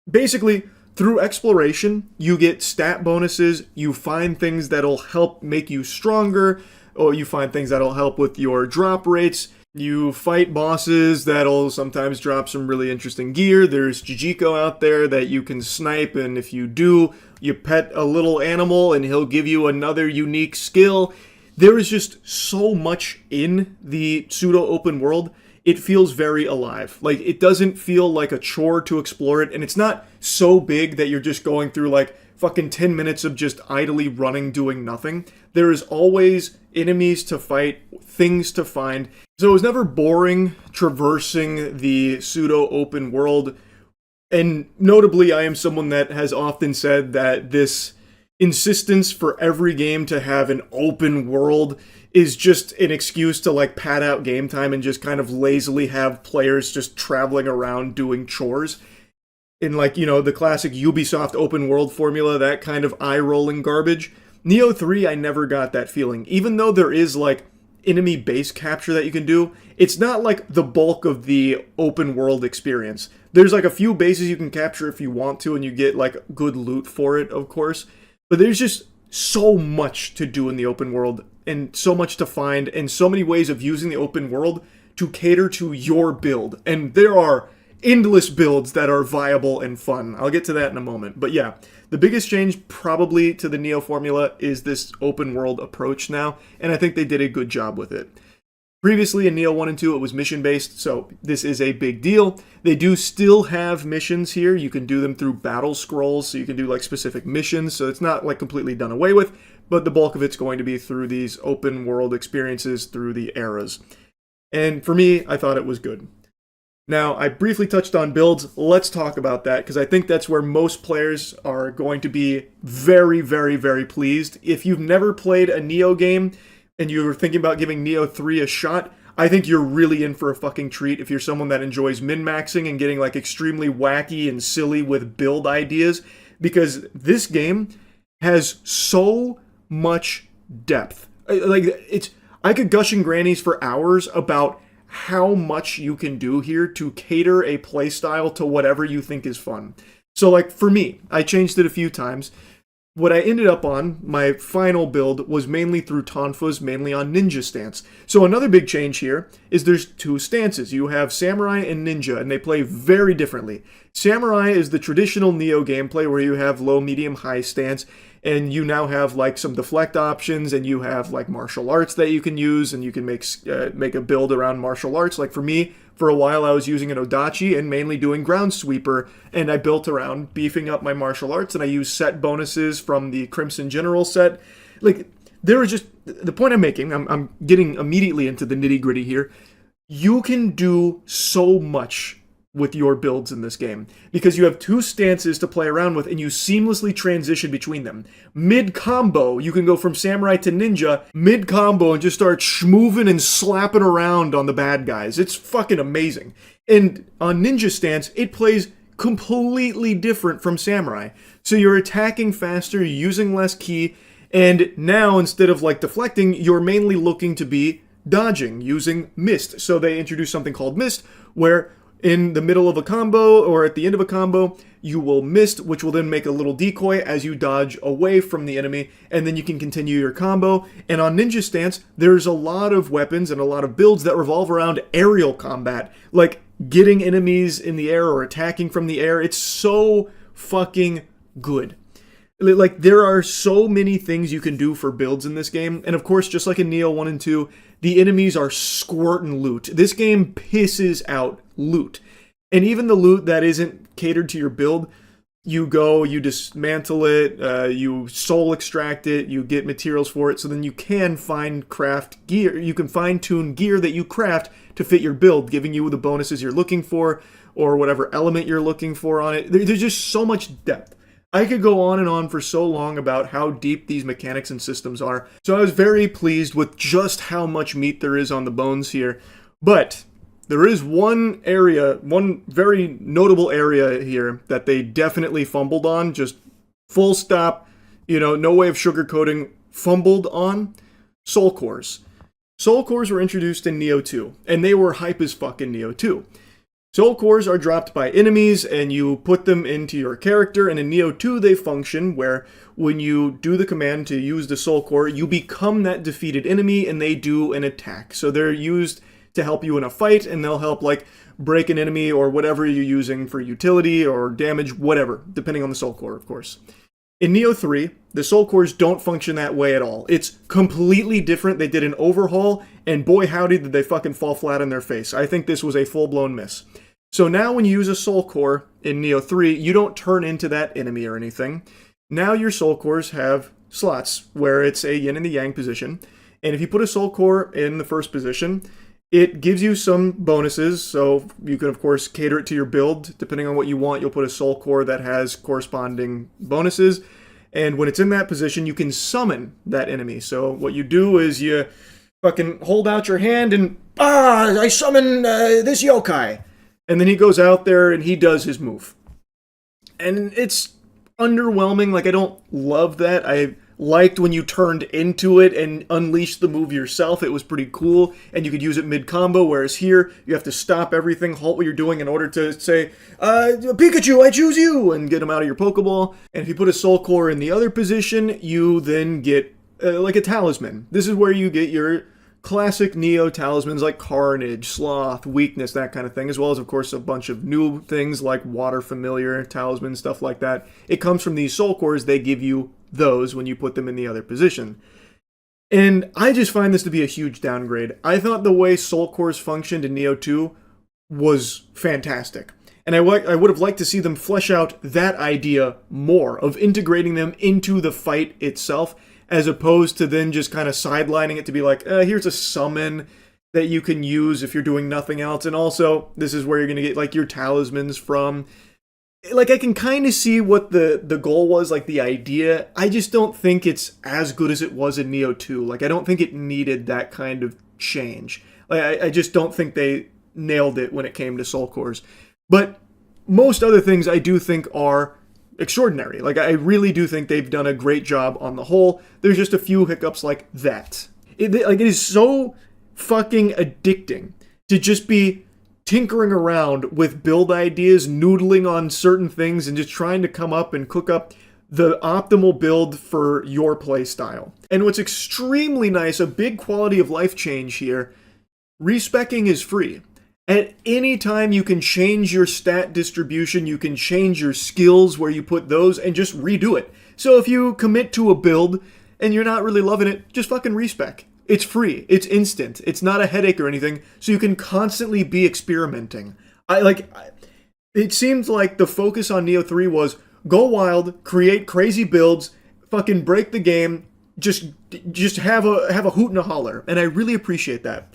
basically through exploration, you get stat bonuses, you find things that'll help make you stronger, or you find things that'll help with your drop rates. You fight bosses that'll sometimes drop some really interesting gear. There's Jijiko out there that you can snipe, and if you do, you pet a little animal and he'll give you another unique skill. There is just so much in the pseudo-open world. It feels very alive. Like, it doesn't feel like a chore to explore it, and it's not so big that you're just going through, like, fucking 10 minutes of just idly running, doing nothing. There is always enemies to fight, things to find. So it was never boring traversing the pseudo-open world. And notably, I am someone that has often said that this insistence for every game to have an open world is just an excuse to like pad out game time and just kind of lazily have players just traveling around doing chores. In like, you know, the classic Ubisoft open world formula, that kind of eye-rolling garbage. Neo 3, I never got that feeling. Even though there is like enemy base capture that you can do, it's not like the bulk of the open world experience. There's like a few bases you can capture if you want to, and you get like good loot for it, of course. But there's just so much to do in the open world, and so much to find, and so many ways of using the open world to cater to your build. And there are endless builds that are viable and fun. I'll get to that in a moment. But yeah, the biggest change probably to the Neo formula is this open world approach now, and I think they did a good job with it. Previously in Neo 1 and 2 it was mission based, so this is a big deal. They do still have missions here. You can do them through battle scrolls, so you can do like specific missions, so it's not like completely done away with, but the bulk of it's going to be through these open world experiences through the eras. And for me, I thought it was good. Now, I briefly touched on builds. Let's talk about that, because I think that's where most players are going to be very, very, very pleased. If you've never played a Neo game, and you're thinking about giving Neo 3 a shot, I think you're really in for a fucking treat if you're someone that enjoys min-maxing and getting like extremely wacky and silly with build ideas, because this game has so much depth. I could gush and grannies for hours about how much you can do here to cater a playstyle to whatever you think is fun. So like for me, I changed it a few times. What I ended up on, my final build, was mainly through Tonfas, mainly on Ninja stance. So another big change here is there's two stances. You have Samurai and Ninja, and they play very differently. Samurai is the traditional Neo gameplay where you have low, medium, high stance, and you now have like some deflect options, and you have like martial arts that you can use, and you can make a build around martial arts. Like for me, for a while I was using an Odachi and mainly doing ground sweeper, and I built around beefing up my martial arts, and I used set bonuses from the Crimson General set. Like, there are just, the point I'm making, I'm getting immediately into the nitty gritty here. You can do so much with your builds in this game, because you have two stances to play around with, and you seamlessly transition between them. Mid-combo, you can go from Samurai to Ninja, mid-combo, and just start schmooving and slapping around on the bad guys. It's fucking amazing. And on Ninja stance, it plays completely different from Samurai. So you're attacking faster, you're using less ki, and now instead of like deflecting, you're mainly looking to be dodging, using Mist. So they introduced something called Mist, where in the middle of a combo or at the end of a combo, you will mist, which will then make a little decoy as you dodge away from the enemy, and then you can continue your combo. And on Ninja stance, there's a lot of weapons and a lot of builds that revolve around aerial combat, like getting enemies in the air or attacking from the air. It's so fucking good. Like, there are so many things you can do for builds in this game, and of course, just like in Neo 1 and 2, the enemies are squirting loot. This game pisses out loot. And even the loot that isn't catered to your build, You go, you dismantle it, you soul extract it, you get materials for it, so then you can craft gear. You can fine-tune gear that you craft to fit your build, giving you the bonuses you're looking for, or whatever element you're looking for on it. There's just so much depth. I could go on and on for so long about how deep these mechanics and systems are. So I was very pleased with just how much meat there is on the bones here. But there is one area, one very notable area here that they definitely fumbled on. Just full stop, no way of sugarcoating, fumbled on. Soul cores. Soul cores were introduced in Neo 2, and they were hype as fuck in Neo 2. Soul cores are dropped by enemies, and you put them into your character, and in Neo 2 they function where when you do the command to use the soul core, you become that defeated enemy, and they do an attack. So they're used to help you in a fight, and they'll help, break an enemy or whatever you're using for utility or damage, whatever, depending on the soul core, of course. In Neo 3, the soul cores don't function that way at all. It's completely different. They did an overhaul, and boy howdy did they fucking fall flat on their face. I think this was a full-blown miss. So now when you use a soul core in Neo 3, you don't turn into that enemy or anything. Now your soul cores have slots where it's a yin and the yang position. And if you put a soul core in the first position, it gives you some bonuses. So you can, of course, cater it to your build. Depending on what you want, you'll put a soul core that has corresponding bonuses. And when it's in that position, you can summon that enemy. So what you do is you fucking hold out your hand and, I summon this yokai. And then he goes out there and he does his move. And it's underwhelming. I don't love that. I liked when you turned into it and unleashed the move yourself. It was pretty cool. And you could use it mid-combo. Whereas here, you have to stop everything, halt what you're doing in order to say, Pikachu, I choose you! And get him out of your Pokeball. And if you put a Soul Core in the other position, you then get a talisman. This is where you get your classic Neo talismans like Carnage, Sloth, Weakness, that kind of thing, as well as, of course, a bunch of new things like Water Familiar, Talisman, stuff like that. It comes from these soul cores. They give you those when you put them in the other position. And I just find this to be a huge downgrade. I thought the way soul cores functioned in Neo 2 was fantastic. And I would have liked to see them flesh out that idea more, of integrating them into the fight itself, as opposed to then just kind of sidelining it to be here's a summon that you can use if you're doing nothing else. And also, this is where you're going to get your talismans from. I can kind of see what the goal was, the idea. I just don't think it's as good as it was in Neo 2. I don't think it needed that kind of change. I just don't think they nailed it when it came to soul cores. But most other things I do think are extraordinary. I really do think they've done a great job on the whole. There's just a few hiccups like that. It is so fucking addicting to just be tinkering around with build ideas, noodling on certain things, and just trying to come up and cook up the optimal build for your play style. And what's extremely nice, a big quality of life change here, respecking is free. At any time you can change your stat distribution, you can change your skills where you put those and just redo it. So if you commit to a build and you're not really loving it, just fucking respec. It's free, it's instant, it's not a headache or anything, so you can constantly be experimenting. It seemed like the focus on Neo 3 was go wild, create crazy builds, fucking break the game, just have a hoot and a holler, and I really appreciate that.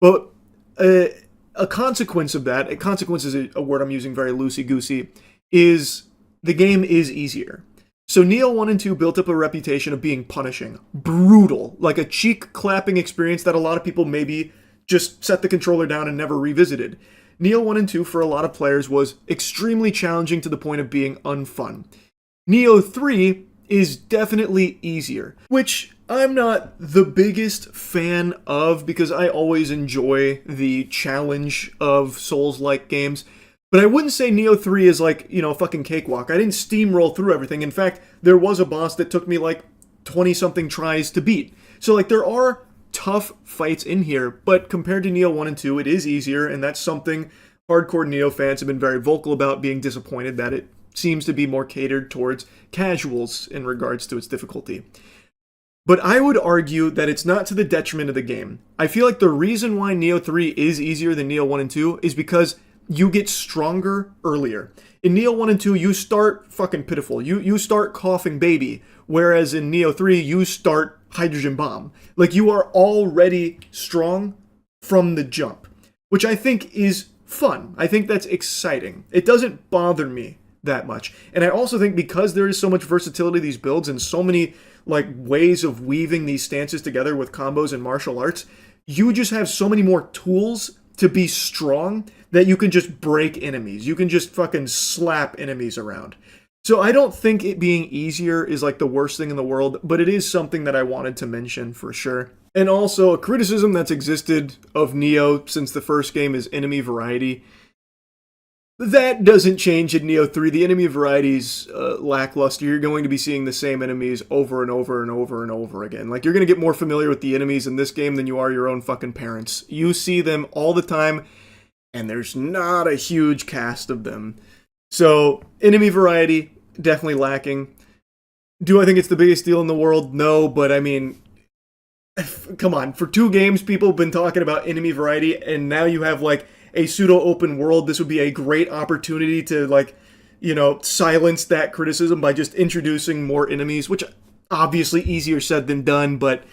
But a consequence of that, a consequence is a word I'm using very loosey-goosey, is the game is easier. So Neo 1 and 2 built up a reputation of being punishing, brutal, like a cheek-clapping experience that a lot of people maybe just set the controller down and never revisited. Neo 1 and 2 for a lot of players was extremely challenging to the point of being unfun. Neo 3 is definitely easier, which I'm not the biggest fan of because I always enjoy the challenge of Souls-like games. But I wouldn't say Neo 3 is a fucking cakewalk. I didn't steamroll through everything. In fact, there was a boss that took me 20-something tries to beat. So there are tough fights in here, but compared to Neo 1 and 2, it is easier, and that's something hardcore Neo fans have been very vocal about, being disappointed that it seems to be more catered towards casuals in regards to its difficulty. But I would argue that it's not to the detriment of the game. I feel like the reason why Neo 3 is easier than Neo 1 and 2 is because you get stronger earlier. In Neo 1 and 2, you start fucking pitiful. You start coughing baby. Whereas in Neo 3, you start hydrogen bomb. Like, you are already strong from the jump, which I think is fun. I think that's exciting. It doesn't bother me that much. And I also think because there is so much versatility to these builds and so many like ways of weaving these stances together with combos and martial arts, you just have so many more tools to be strong that you can just break enemies. You can just fucking slap enemies around. So I don't think it being easier is like the worst thing in the world, but it is something that I wanted to mention for sure. And also, a criticism that's existed of Neo since the first game is enemy variety. That doesn't change in Neo 3. The enemy variety's lackluster. You're going to be seeing the same enemies over and over and over and over again. Like, you're going to get more familiar with the enemies in this game than you are your own fucking parents. You see them all the time, and there's not a huge cast of them. So, enemy variety, definitely lacking. Do I think it's the biggest deal in the world? No, but I mean, come on. For 2 games, people have been talking about enemy variety, and now you have, like, a pseudo-open world. This would be a great opportunity to, like, you know, silence that criticism by just introducing more enemies, which obviously easier said than done, but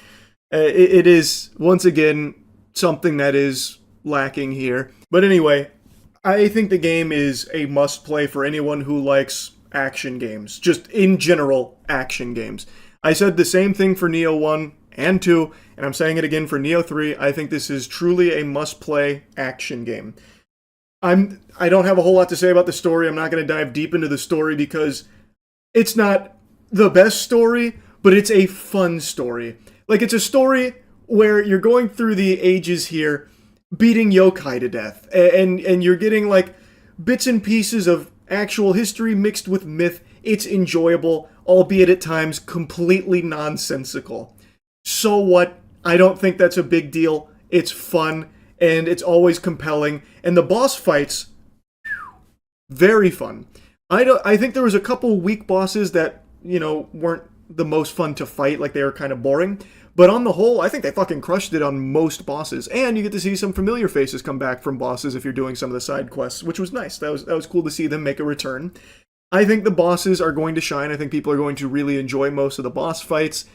it is, once again, something that is lacking here. But anyway, I think the game is a must-play for anyone who likes action games. Just in general, action games. I said the same thing for Neo 1 and 2, and I'm saying it again for Neo 3. I think this is truly a must-play action game. I don't have a whole lot to say about the story. I'm not going to dive deep into the story because it's not the best story, but it's a fun story. Like, it's a story where you're going through the ages here, beating yokai to death, and you're getting, like, bits and pieces of actual history mixed with myth. It's enjoyable, albeit at times completely nonsensical. So what? I don't think that's a big deal. It's fun, and it's always compelling. And the boss fights, very fun. I think there was a couple weak bosses that, you know, weren't the most fun to fight, like they were kind of boring. But on the whole, I think they fucking crushed it on most bosses. And you get to see some familiar faces come back from bosses if you're doing some of the side quests, which was nice. That was cool to see them make a return. I think the bosses are going to shine. I think people are going to really enjoy most of the boss fights.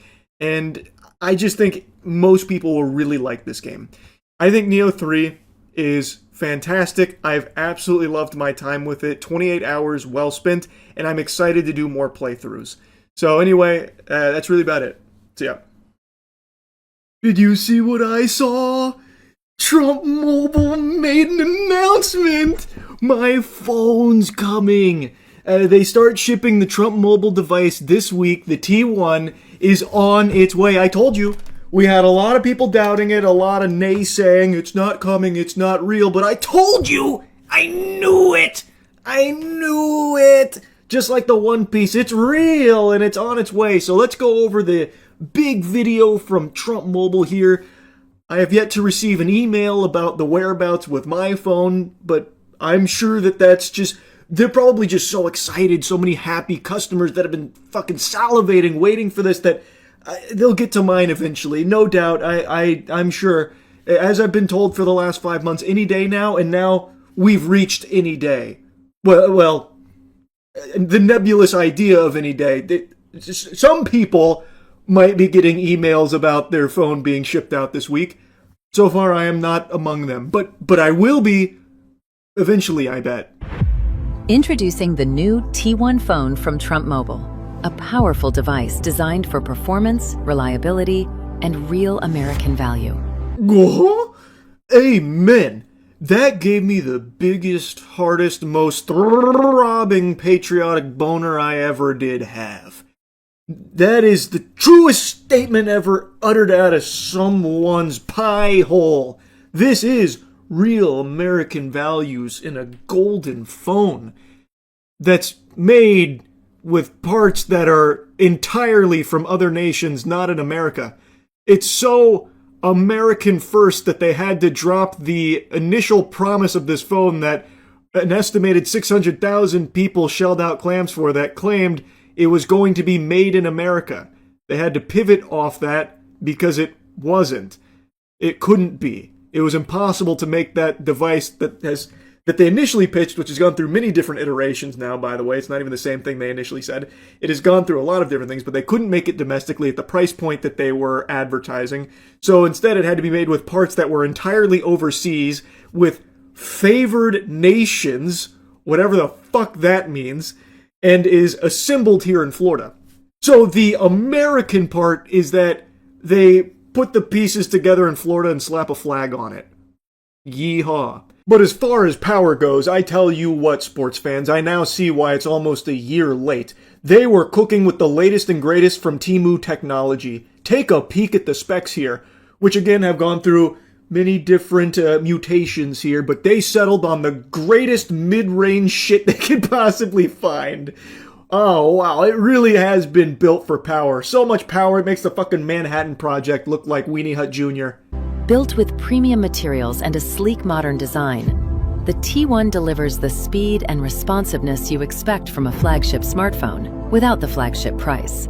And I just think most people will really like this game. I think Neo 3 is fantastic. I've absolutely loved my time with it. 28 hours well spent, and I'm excited to do more playthroughs. So anyway, that's really about it. So yeah. Did you see what I saw? Trump Mobile made an announcement! My phone's coming! They start shipping the Trump Mobile device this week. The T1 is on its way. I told you, we had a lot of people doubting it, a lot of naysaying, it's not coming, it's not real, but I told you! I knew it! I knew it! Just like the One Piece, it's real and it's on its way. So let's go over the big video from Trump Mobile here. I have yet to receive an email about the whereabouts with my phone, but I'm sure that that's just... They're probably just so excited, so many happy customers that have been fucking salivating, waiting for this, that they'll get to mine eventually. No doubt, I'm sure. As I've been told for the last 5 months, any day now, and now we've reached any day. Well, the nebulous idea of any day. Some people might be getting emails about their phone being shipped out this week. So far, I am not among them. But I will be eventually, I bet. Introducing the new T1 phone from Trump Mobile, a powerful device designed for performance, reliability, and real American value. Amen. That gave me the biggest, hardest, most throbbing patriotic boner I ever did have. That is the truest statement ever uttered out of someone's pie hole. This is real American values in a golden phone that's made with parts that are entirely from other nations, not in America. It's so American first that they had to drop the initial promise of this phone that an estimated 600,000 people shelled out clams for, that claimed it was going to be made in America. They had to pivot off that because it wasn't. It couldn't be. It was impossible to make that device that that they initially pitched, which has gone through many different iterations now, by the way. It's not even the same thing they initially said. It has gone through a lot of different things, but they couldn't make it domestically at the price point that they were advertising. So instead, it had to be made with parts that were entirely overseas, with favored nations, whatever the fuck that means, and is assembled here in Florida. So the American part is that they put the pieces together in Florida and slap a flag on it. Yeehaw. But as far as power goes, I tell you what, sports fans, I now see why it's almost a year late. They were cooking with the latest and greatest from Temu technology. Take a peek at the specs here, which again have gone through many different mutations here, but they settled on the greatest mid-range shit they could possibly find. Oh, wow, it really has been built for power. So much power, it makes the fucking Manhattan Project look like Weenie Hut Jr. Built with premium materials and a sleek modern design, the T1 delivers the speed and responsiveness you expect from a flagship smartphone without the flagship price.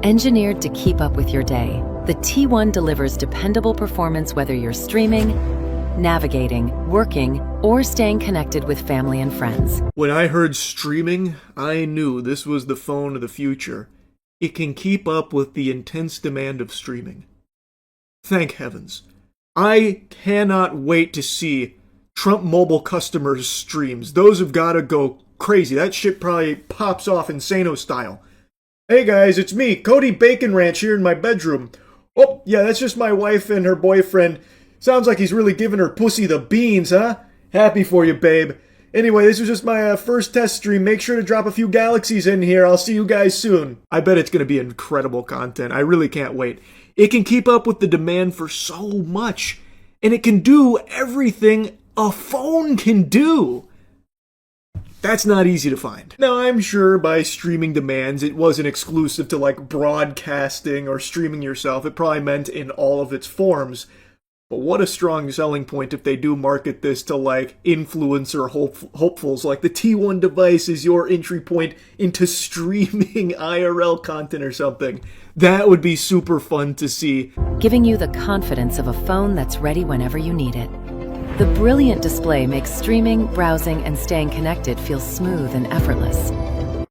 Engineered to keep up with your day, the T1 delivers dependable performance whether you're streaming, navigating, working, or staying connected with family and friends. When I heard streaming, I knew this was the phone of the future. It can keep up with the intense demand of streaming. Thank heavens. I cannot wait to see Trump Mobile customers' streams. Those have got to go crazy. That shit probably pops off Insano style. Hey guys, it's me, Cody Bacon Ranch, here in my bedroom. Oh, yeah, that's just my wife and her boyfriend. Sounds like he's really giving her pussy the beans, huh? Happy for you, babe. Anyway, this was just my first test stream. Make sure to drop a few galaxies in here. I'll see you guys soon. I bet it's going to be incredible content. I really can't wait. It can keep up with the demand for so much. And it can do everything a phone can do. That's not easy to find. Now, I'm sure by streaming demands, it wasn't exclusive to like broadcasting or streaming yourself. It probably meant in all of its forms. But what a strong selling point if they do market this to like influencer hopefuls, like the T1 device is your entry point into streaming IRL content or something. That would be super fun to see. Giving you the confidence of a phone that's ready whenever you need it. The brilliant display makes streaming, browsing, and staying connected feel smooth and effortless.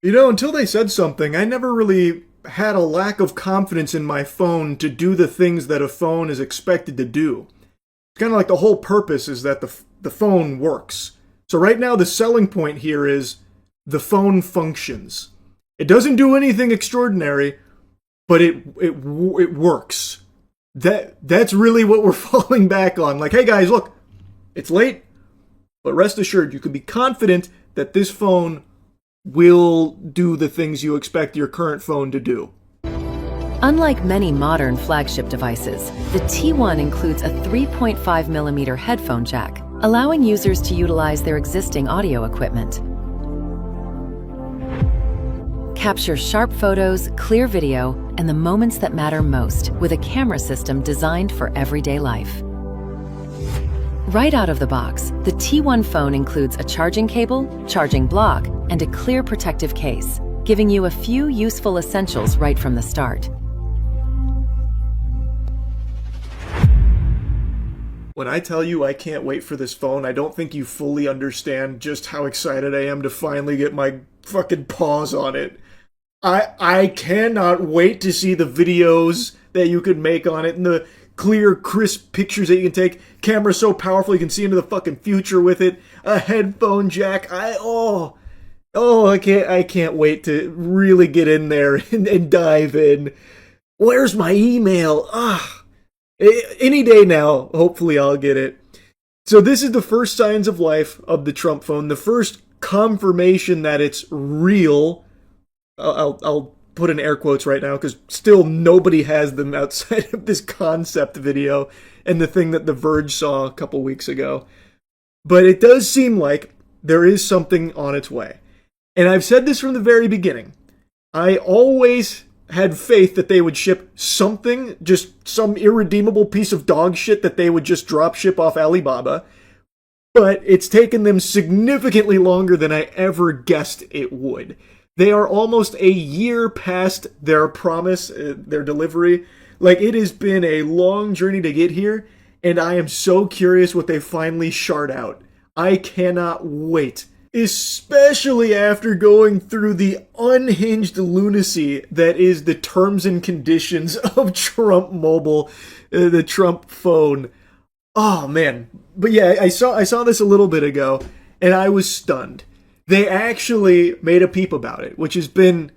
You know, until they said something, I never really had a lack of confidence in my phone to do the things that a phone is expected to do. It's kind of like the whole purpose is that the phone works. So right now the selling point here is the phone functions. It doesn't do anything extraordinary, but it works. That's really what we're falling back on. Like, hey guys, look, it's late, but rest assured you can be confident that this phone will do the things you expect your current phone to do. Unlike many modern flagship devices, the T1 includes a 3.5mm headphone jack, allowing users to utilize their existing audio equipment. Capture sharp photos, clear video, and the moments that matter most with a camera system designed for everyday life. Right out of the box, the T1 phone includes a charging cable, charging block, and a clear protective case, giving you a few useful essentials right from the start. When I tell you I can't wait for this phone, I don't think you fully understand just how excited I am to finally get my fucking paws on it. I cannot wait to see the videos that you could make on it and the clear, crisp pictures that you can take. Camera so powerful you can see into the fucking future with it. A headphone jack. I can't wait to really get in there and dive in. Where's my email? Any day now, hopefully I'll get it. So this is the first signs of life of the Trump phone. The first confirmation that it's real. I'll put in air quotes right now because still nobody has them outside of this concept video and the thing that The Verge saw a couple weeks ago. But it does seem like there is something on its way. And I've said this from the very beginning. I always had faith that they would ship something, just some irredeemable piece of dog shit that they would just drop ship off Alibaba. But it's taken them significantly longer than I ever guessed it would. They are almost a year past their promise, their delivery. Like, it has been a long journey to get here, and I am so curious what they finally shard out. I cannot wait. Especially after going through the unhinged lunacy that is the terms and conditions of Trump Mobile, the Trump phone. Oh man. But yeah, I saw this a little bit ago, and I was stunned. They actually made a peep about it, which has been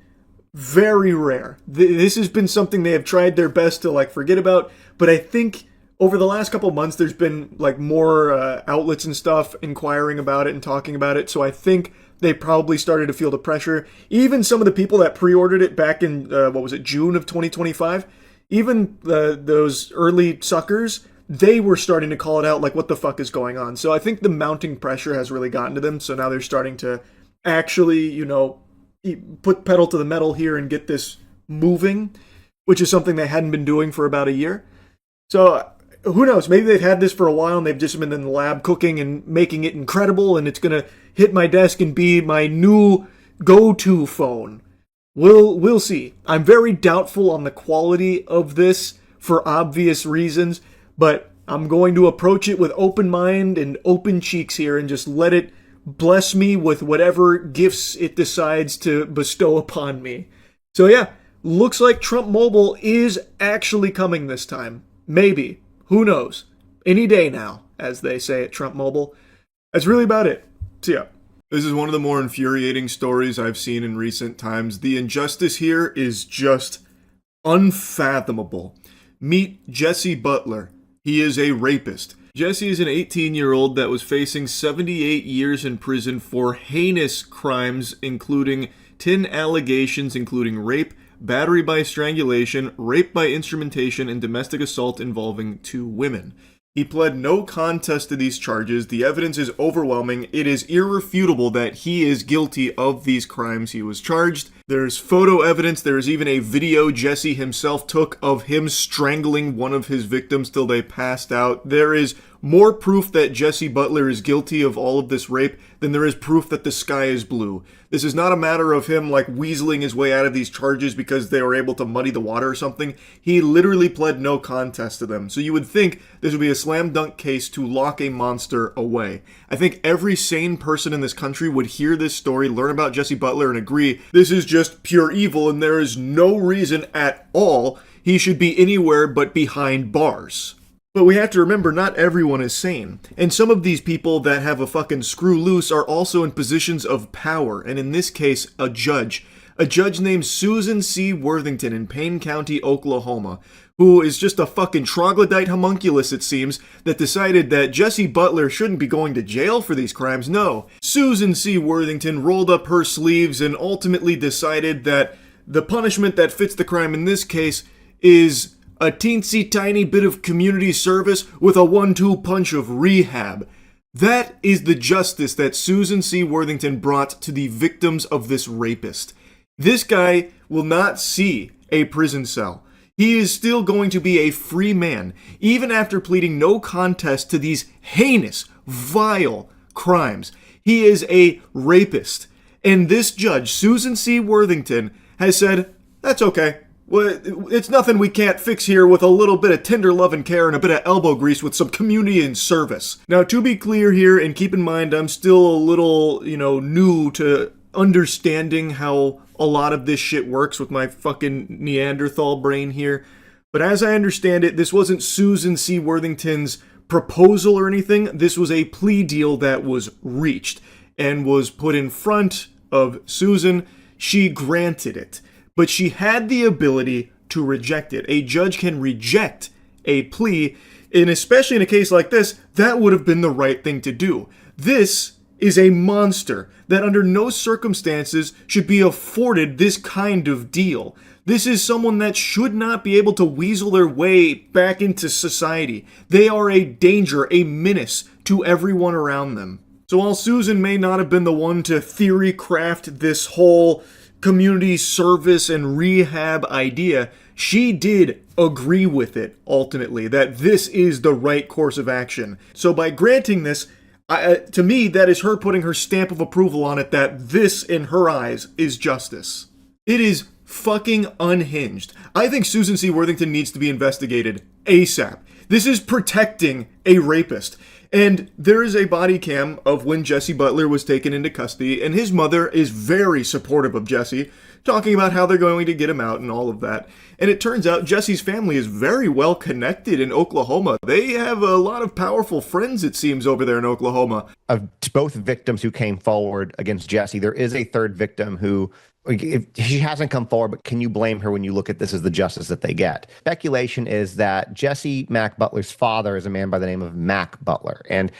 very rare. This has been something they have tried their best to like forget about, but I think over the last couple months there's been like more outlets and stuff inquiring about it and talking about it, so I think they probably started to feel the pressure. Even some of the people that pre-ordered it back in June of 2025, even those early suckers, they were starting to call it out like, what the fuck is going on? So I think the mounting pressure has really gotten to them, so now they're starting to actually, put pedal to the metal here and get this moving, which is something they hadn't been doing for about a year. So who knows? Maybe they've had this for a while and they've just been in the lab cooking and making it incredible, and it's going to hit my desk and be my new go-to phone. We'll see. I'm very doubtful on the quality of this for obvious reasons, but I'm going to approach it with open mind and open cheeks here and just let it bless me with whatever gifts it decides to bestow upon me. So yeah, looks like Trump Mobile is actually coming this time. Maybe. Who knows? Any day now, as they say at Trump Mobile. That's really about it. So yeah. This is one of the more infuriating stories I've seen in recent times. The injustice here is just unfathomable. Meet Jesse Butler. He is a rapist. Jesse is an 18-year-old that was facing 78 years in prison for heinous crimes, including 10 allegations including rape, battery by strangulation, rape by instrumentation, and domestic assault involving 2 women. He pled no contest to these charges. The evidence is overwhelming. It is irrefutable that he is guilty of these crimes he was charged. There's photo evidence. There's even a video Jesse himself took of him strangling one of his victims till they passed out. There is more proof that Jesse Butler is guilty of all of this rape than there is proof that the sky is blue. This is not a matter of him like weaseling his way out of these charges because they were able to muddy the water or something. He literally pled no contest to them. So you would think this would be a slam dunk case to lock a monster away. I think every sane person in this country would hear this story, learn about Jesse Butler, and agree this is just pure evil and there is no reason at all he should be anywhere but behind bars. But we have to remember, not everyone is sane. And some of these people that have a fucking screw loose are also in positions of power, and in this case, a judge. A judge named Susan C. Worthington in Payne County, Oklahoma, who is just a fucking troglodyte homunculus, it seems, that decided that Jesse Butler shouldn't be going to jail for these crimes. No. Susan C. Worthington rolled up her sleeves and ultimately decided that the punishment that fits the crime in this case is a teensy tiny bit of community service with a 1-2 punch of rehab. That is the justice that Susan C. Worthington brought to the victims of this rapist. This guy will not see a prison cell. He is still going to be a free man, even after pleading no contest to these heinous, vile crimes. He is a rapist. And this judge, Susan C. Worthington, has said, that's okay. Well, it's nothing we can't fix here with a little bit of tender love and care and a bit of elbow grease with some community and service. Now, to be clear here, and keep in mind, I'm still a little, new to understanding how a lot of this shit works with my fucking Neanderthal brain here. But as I understand it, this wasn't Susan C. Worthington's proposal or anything. This was a plea deal that was reached and was put in front of Susan. She granted it. But she had the ability to reject it. A judge can reject a plea, and especially in a case like this, that would have been the right thing to do. This is a monster that under no circumstances should be afforded this kind of deal. This is someone that should not be able to weasel their way back into society. They are a danger, a menace to everyone around them. So while Susan may not have been the one to theory craft this whole community service and rehab idea, she did agree with it ultimately, that this is the right course of action. So by granting this, to me, that is her putting her stamp of approval on it, that this, in her eyes, is justice. It is fucking unhinged. I think Susan C. Worthington needs to be investigated ASAP. This is protecting a rapist. And there is a body cam of when Jesse Butler was taken into custody, and his mother is very supportive of Jesse, talking about how they're going to get him out and all of that. And it turns out Jesse's family is very well connected in Oklahoma. They have a lot of powerful friends, it seems, over there in Oklahoma. Of both victims who came forward against Jesse, there is a third victim who, if she hasn't come forward, but can you blame her when you look at this as the justice that they get? Speculation is that Jesse Mac Butler's father is a man by the name of Mac Butler, and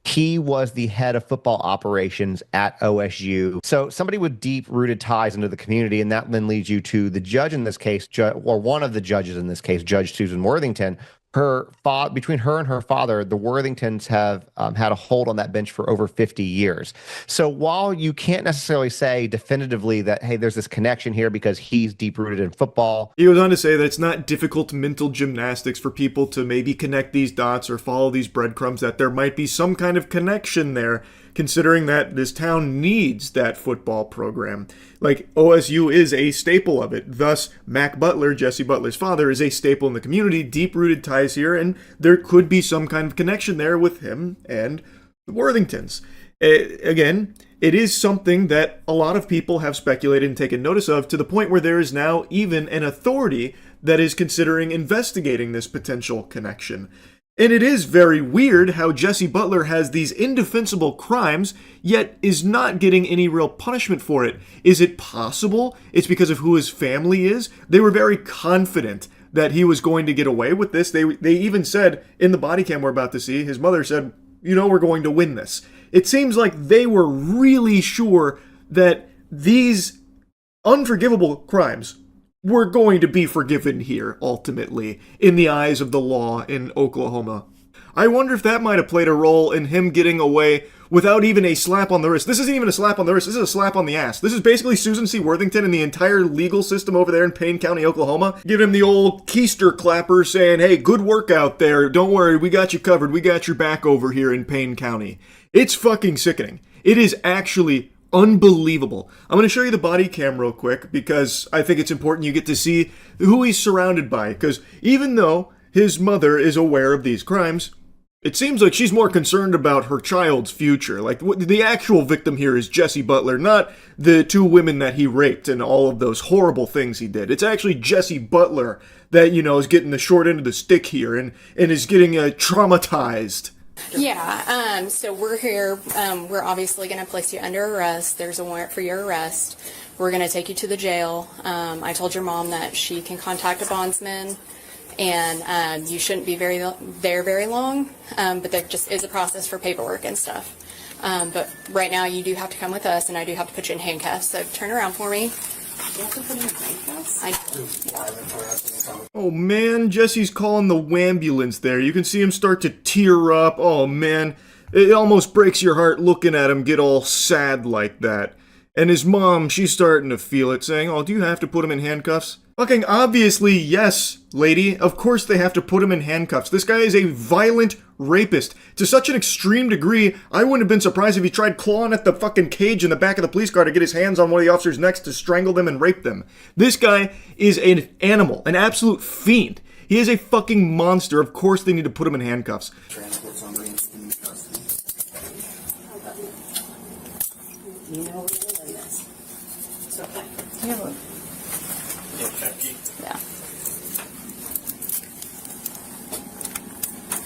he was the head of football operations at OSU. So somebody with deep-rooted ties into the community, and that then leads you to the judge in this case, or one of the judges in this case, Judge Susan Worthington. Between her and her father, the Worthingtons have had a hold on that bench for over 50 years. So while you can't necessarily say definitively that, hey, there's this connection here because he's deep-rooted in football. He goes on to say that it's not difficult mental gymnastics for people to maybe connect these dots or follow these breadcrumbs, that there might be some kind of connection there, considering that this town needs that football program. Like, OSU is a staple of it. Thus, Mac Butler, Jesse Butler's father, is a staple in the community, deep-rooted ties here, and there could be some kind of connection there with him and the Worthingtons. Again, it is something that a lot of people have speculated and taken notice of, to the point where there is now even an authority that is considering investigating this potential connection. And it is very weird how Jesse Butler has these indefensible crimes, yet is not getting any real punishment for it. Is it possible it's because of who his family is? They were very confident that he was going to get away with this. They even said in the body cam we're about to see, his mother said, you know, we're going to win this. It seems like they were really sure that these unforgivable crimes were going to be forgiven here, ultimately, in the eyes of the law in Oklahoma. I wonder if that might have played a role in him getting away without even a slap on the wrist. This isn't even a slap on the wrist, this is a slap on the ass. This is basically Susan C. Worthington and the entire legal system over there in Payne County, Oklahoma, giving him the old keister clapper saying, hey, good work out there, don't worry, we got you covered, we got your back over here in Payne County. It's fucking sickening. It is actually unbelievable. I'm going to show you the body cam real quick because I think it's important you get to see who he's surrounded by, because even though his mother is aware of these crimes, it seems like she's more concerned about her child's future. Like, the actual victim here is Jesse Butler, not the two women that he raped and all of those horrible things he did. It's actually Jesse Butler that, you know, is getting the short end of the stick here and is getting traumatized. Yeah, so we're here. We're obviously going to place you under arrest. There's a warrant for your arrest. We're going to take you to the jail. I told your mom that she can contact a bondsman, and you shouldn't be very long, but there just is a process for paperwork and stuff. But right now you do have to come with us, and I do have to put you in handcuffs, so turn around for me. You have to put me in handcuffs? Oh man, Jesse's calling the wambulance there. You can see him start to tear up. Oh man, it almost breaks your heart looking at him get all sad like that. And his mom, she's starting to feel it, saying, oh, do you have to put him in handcuffs? Fucking obviously, yes, lady. Of course they have to put him in handcuffs. This guy is a violent rapist. To such an extreme degree, I wouldn't have been surprised if he tried clawing at the fucking cage in the back of the police car to get his hands on one of the officers' necks to strangle them and rape them. This guy is an animal, an absolute fiend. He is a fucking monster. Of course they need to put him in handcuffs. Transport somebody in custody. You know we're doing this. It's okay. Yeah.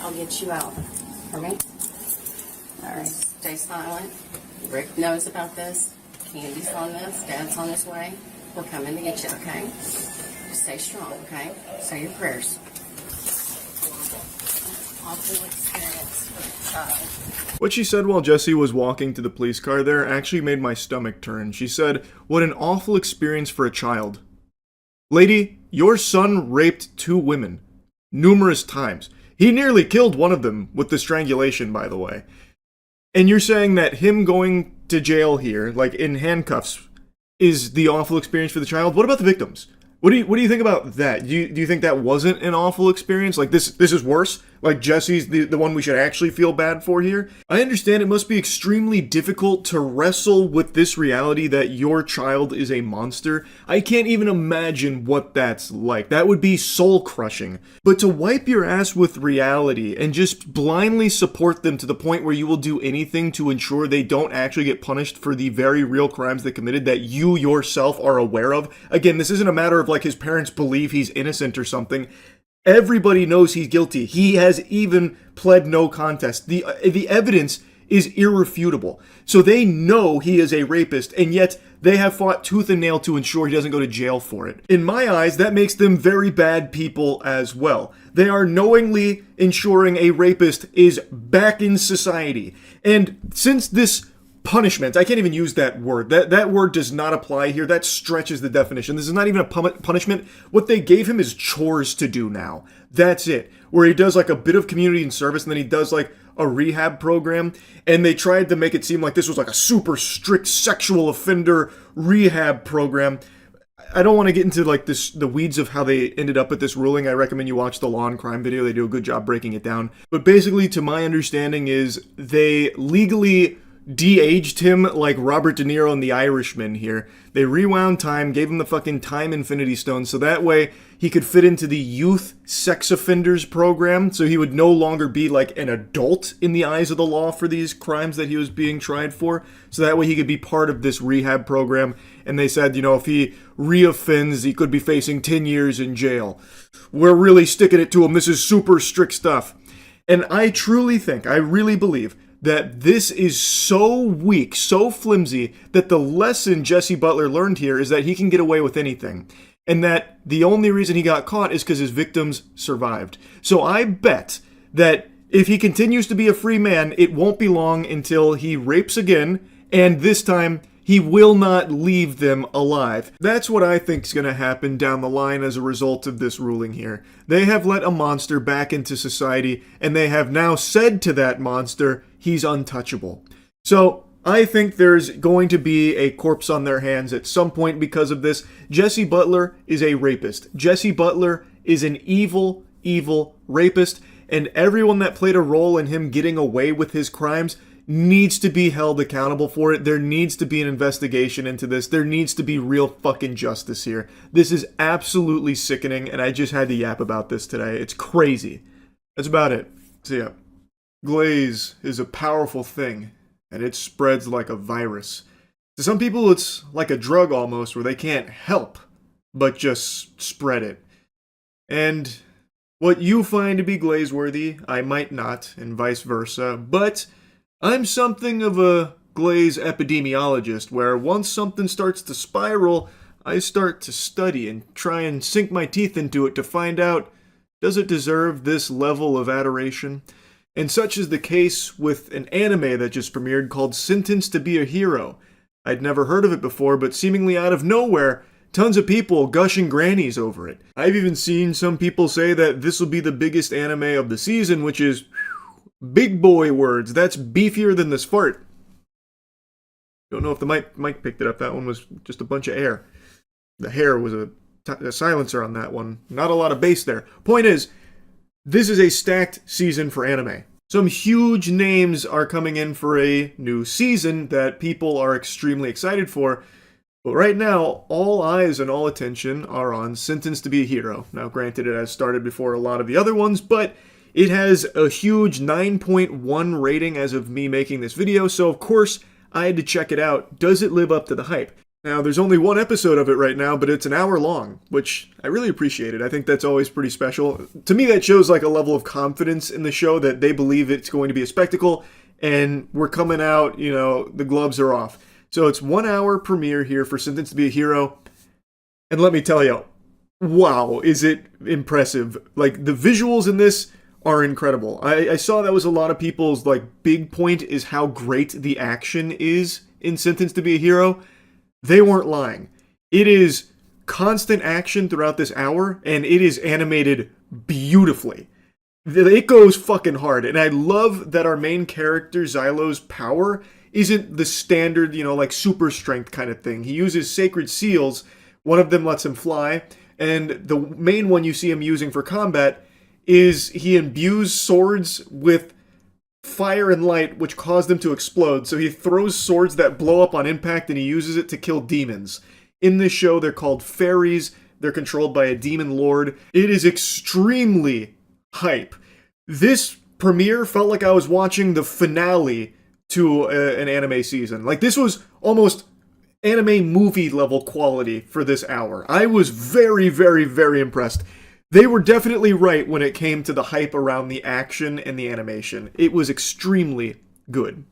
I'll get you out. For me? Alright, stay silent. Rick knows about this. Candy's on this. Dad's on his way. We're coming to get you, okay? Just stay strong, okay? Say your prayers. Awful experience for the child. What she said while Jesse was walking to the police car there actually made my stomach turn. She said, what an awful experience for a child. Lady, your son raped 2 women. Numerous times. He nearly killed one of them with the strangulation, by the way. And you're saying that him going to jail here, like in handcuffs, is the awful experience for the child? What about the victims? What do you think about that? Do you think that wasn't an awful experience? Like this is worse? like Jesse's the one we should actually feel bad for here. I understand it must be extremely difficult to wrestle with this reality that your child is a monster. I can't even imagine what that's like. That would be soul-crushing. But to wipe your ass with reality and just blindly support them to the point where you will do anything to ensure they don't actually get punished for the very real crimes they committed that you yourself are aware of. Again, this isn't a matter of like his parents believe he's innocent or something. Everybody knows he's guilty. He has even pled no contest. The evidence is irrefutable. So they know he is a rapist, and yet they have fought tooth and nail to ensure he doesn't go to jail for it. In my eyes, that makes them very bad people as well. They are knowingly ensuring a rapist is back in society. And since this punishment, I can't even use that word. That word does not apply here. That stretches the definition. This is not even a punishment. What they gave him is chores to do now. That's it. Where he does like a bit of community and service, and then he does like a rehab program. And they tried to make it seem like this was like a super strict sexual offender rehab program. I don't want to get into like the weeds of how they ended up at this ruling. I recommend you watch the Law and Crime video. They do a good job breaking it down. But basically, to my understanding, is they legally de-aged him like Robert De Niro in The Irishman here. They rewound time, gave him the fucking time infinity stone, so that way he could fit into the youth sex offenders program, so he would no longer be like an adult in the eyes of the law for these crimes that he was being tried for. So that way he could be part of this rehab program. And they said, if he reoffends, he could be facing 10 years in jail. We're really sticking it to him. This is super strict stuff. And I truly think, I really believe, that this is so weak, so flimsy, that the lesson Jesse Butler learned here is that he can get away with anything. And that the only reason he got caught is because his victims survived. So I bet that if he continues to be a free man, it won't be long until he rapes again, and this time he will not leave them alive. That's what I think is going to happen down the line as a result of this ruling here. They have let a monster back into society, and they have now said to that monster, he's untouchable. So I think there's going to be a corpse on their hands at some point because of this. Jesse Butler is a rapist. Jesse Butler is an evil, evil rapist, and everyone that played a role in him getting away with his crimes needs to be held accountable for it. There needs to be an investigation into this. There needs to be real fucking justice here. This is absolutely sickening, and I just had to yap about this today. It's crazy. That's about it. See ya. Glaze is a powerful thing, and it spreads like a virus. To some people, it's like a drug almost, where they can't help but just spread it. And what you find to be glaze-worthy, I might not, and vice versa, but I'm something of a glaze epidemiologist, where once something starts to spiral, I start to study and try and sink my teeth into it to find out, does it deserve this level of adoration? And such is the case with an anime that just premiered called Sentenced to be a Hero. I'd never heard of it before, but seemingly out of nowhere, tons of people gushing grannies over it. I've even seen some people say that this will be the biggest anime of the season, which is big boy words. That's beefier than this fart. Don't know if the mic picked it up. That one was just a bunch of air. The hair was a silencer on that one. Not a lot of bass there. Point is, this is a stacked season for anime. Some huge names are coming in for a new season that people are extremely excited for. But right now, all eyes and all attention are on Sentenced to be a Hero. Now, granted, it has started before a lot of the other ones, but it has a huge 9.1 rating as of me making this video, so of course, I had to check it out. Does it live up to the hype? Now, there's only one episode of it right now, but it's an hour long, which I really appreciate it. I think that's always pretty special. To me, that shows like a level of confidence in the show that they believe it's going to be a spectacle, and we're coming out, the gloves are off. So it's 1 hour premiere here for Sentenced to be a Hero, and let me tell you, wow, is it impressive. Like, the visuals in this are incredible. I saw that was a lot of people's big point is how great the action is in Sentenced to be a Hero. They weren't lying. It is constant action throughout this hour, and it is animated beautifully. It goes fucking hard, and I love that our main character, Xylo's power, isn't the standard, super strength kind of thing. He uses sacred seals. One of them lets him fly, and the main one you see him using for combat is he imbues swords with fire and light, which cause them to explode. So he throws swords that blow up on impact, and he uses it to kill demons. In this show, they're called fairies. They're controlled by a demon lord. It is extremely hype. This premiere felt like I was watching the finale to an anime season. Like, this was almost anime movie level quality for this hour. I was very, very, very impressed. They were definitely right when it came to the hype around the action and the animation. It was extremely good.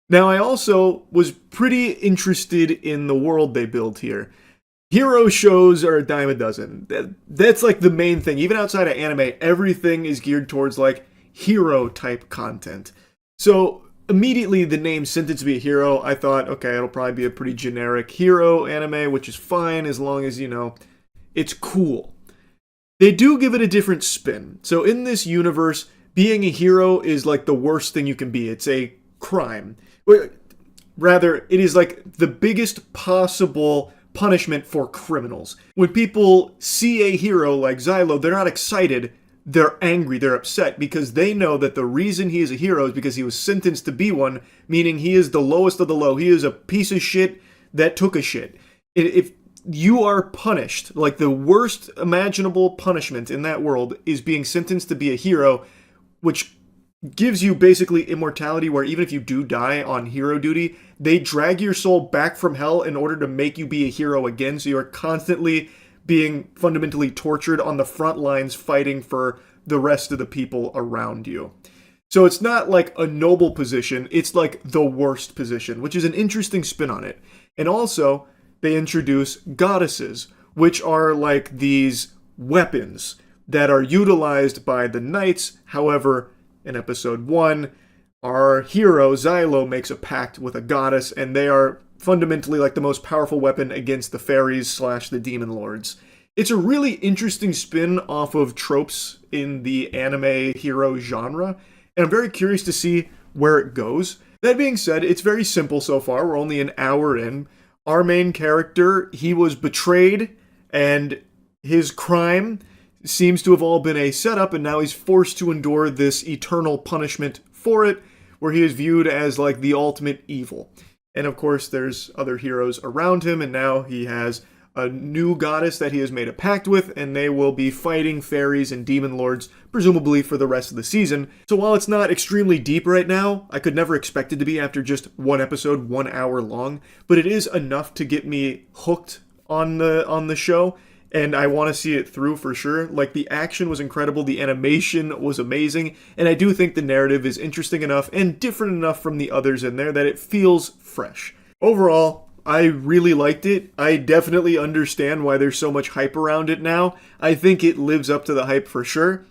Now, I also was pretty interested in the world they built here. Hero shows are a dime a dozen. That's like the main thing. Even outside of anime, everything is geared towards like hero type content. So immediately the name Sentenced to be a Hero, I thought, okay, it'll probably be a pretty generic hero anime, which is fine as long as, you know, it's cool. They do give it a different spin. So in this universe, being a hero is like the worst thing you can be. It's a crime. Rather, it is like the biggest possible punishment for criminals. When people see a hero like Xylo, they're not excited, they're angry, they're upset, because they know that the reason he is a hero is because he was sentenced to be one, meaning he is the lowest of the low. He is a piece of shit that took a shit. If you are punished, like the worst imaginable punishment in that world is being sentenced to be a hero, which gives you basically immortality, where even if you do die on hero duty, they drag your soul back from hell in order to make you be a hero again. So you are constantly being fundamentally tortured on the front lines fighting for the rest of the people around you. So it's not like a noble position, it's like the worst position, which is an interesting spin on it. And also, they introduce goddesses, which are like these weapons that are utilized by the knights. However, in episode 1, our hero, Xylo, makes a pact with a goddess, and they are fundamentally like the most powerful weapon against the fairies / the demon lords. It's a really interesting spin off of tropes in the anime hero genre, and I'm very curious to see where it goes. That being said, it's very simple so far. We're only an hour in. Our main character, he was betrayed, and his crime seems to have all been a setup, and now he's forced to endure this eternal punishment for it, where he is viewed as like the ultimate evil. And of course, there's other heroes around him, and now he has a new goddess that he has made a pact with, and they will be fighting fairies and demon lords, presumably for the rest of the season. So while it's not extremely deep right now, I could never expect it to be after just one episode, 1 hour long, but it is enough to get me hooked on the show. And I want to see it through for sure. Like, the action was incredible, the animation was amazing, and I do think the narrative is interesting enough and different enough from the others in there that it feels fresh. Overall, I really liked it. I definitely understand why there's so much hype around it now. I think it lives up to the hype for sure.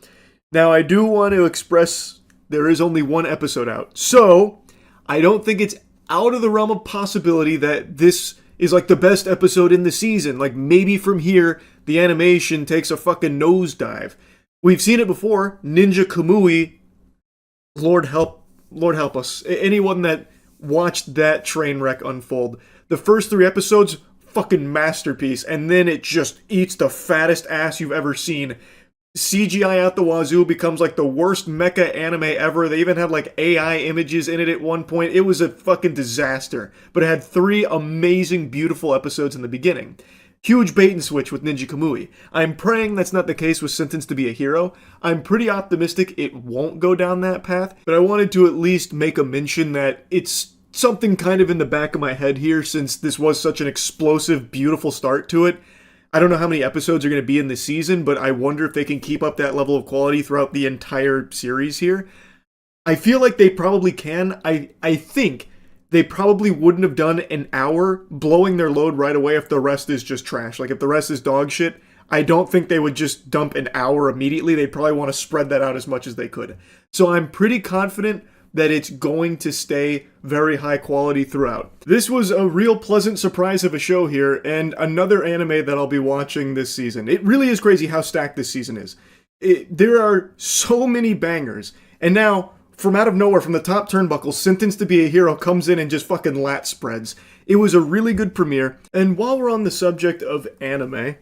Now, I do want to express there is only 1 episode out, so I don't think it's out of the realm of possibility that this is like the best episode in the season. Like, maybe from here, the animation takes a fucking nosedive. We've seen it before. Ninja Kamui, Lord help us. Anyone that watched that train wreck unfold. The first 3 episodes, fucking masterpiece. And then it just eats the fattest ass you've ever seen. CGI out the wazoo, becomes like the worst mecha anime ever. They even had like AI images in it at one point. It was a fucking disaster. But it had 3 amazing, beautiful episodes in the beginning. Huge bait and switch with Ninja Kamui. I'm praying that's not the case with Sentenced to be a Hero. I'm pretty optimistic it won't go down that path, but I wanted to at least make a mention that it's something kind of in the back of my head here, since this was such an explosive, beautiful start to it. I don't know how many episodes are going to be in this season, but I wonder if they can keep up that level of quality throughout the entire series here. I feel like they probably can. I think they probably wouldn't have done an hour blowing their load right away if the rest is just trash. Like, if the rest is dog shit, I don't think they would just dump an hour immediately. They'd probably want to spread that out as much as they could. So I'm pretty confident that it's going to stay very high quality throughout. This was a real pleasant surprise of a show here, and another anime that I'll be watching this season. It really is crazy how stacked this season is. There are so many bangers, and now, from out of nowhere, from the top turnbuckle, Sentenced to be a Hero comes in and just fucking lat spreads. It was a really good premiere, and while we're on the subject of anime,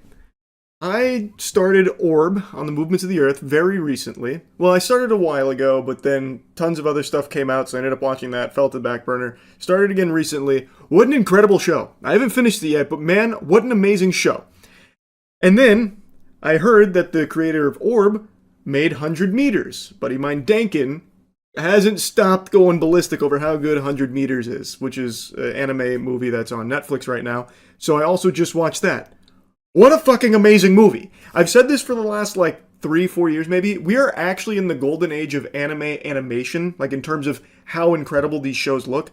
I started Orb on the Movements of the Earth very recently. Well, I started a while ago, but then tons of other stuff came out, so I ended up watching that, fell to the back burner. Started again recently. What an incredible show. I haven't finished it yet, but man, what an amazing show. And then I heard that the creator of Orb made 100 Meters. Buddy mine Dankin hasn't stopped going ballistic over how good 100 Meters is, which is an anime movie that's on Netflix right now. So I also just watched that. What a fucking amazing movie. I've said this for the last, 3-4 years maybe. We are actually in the golden age of anime animation, in terms of how incredible these shows look.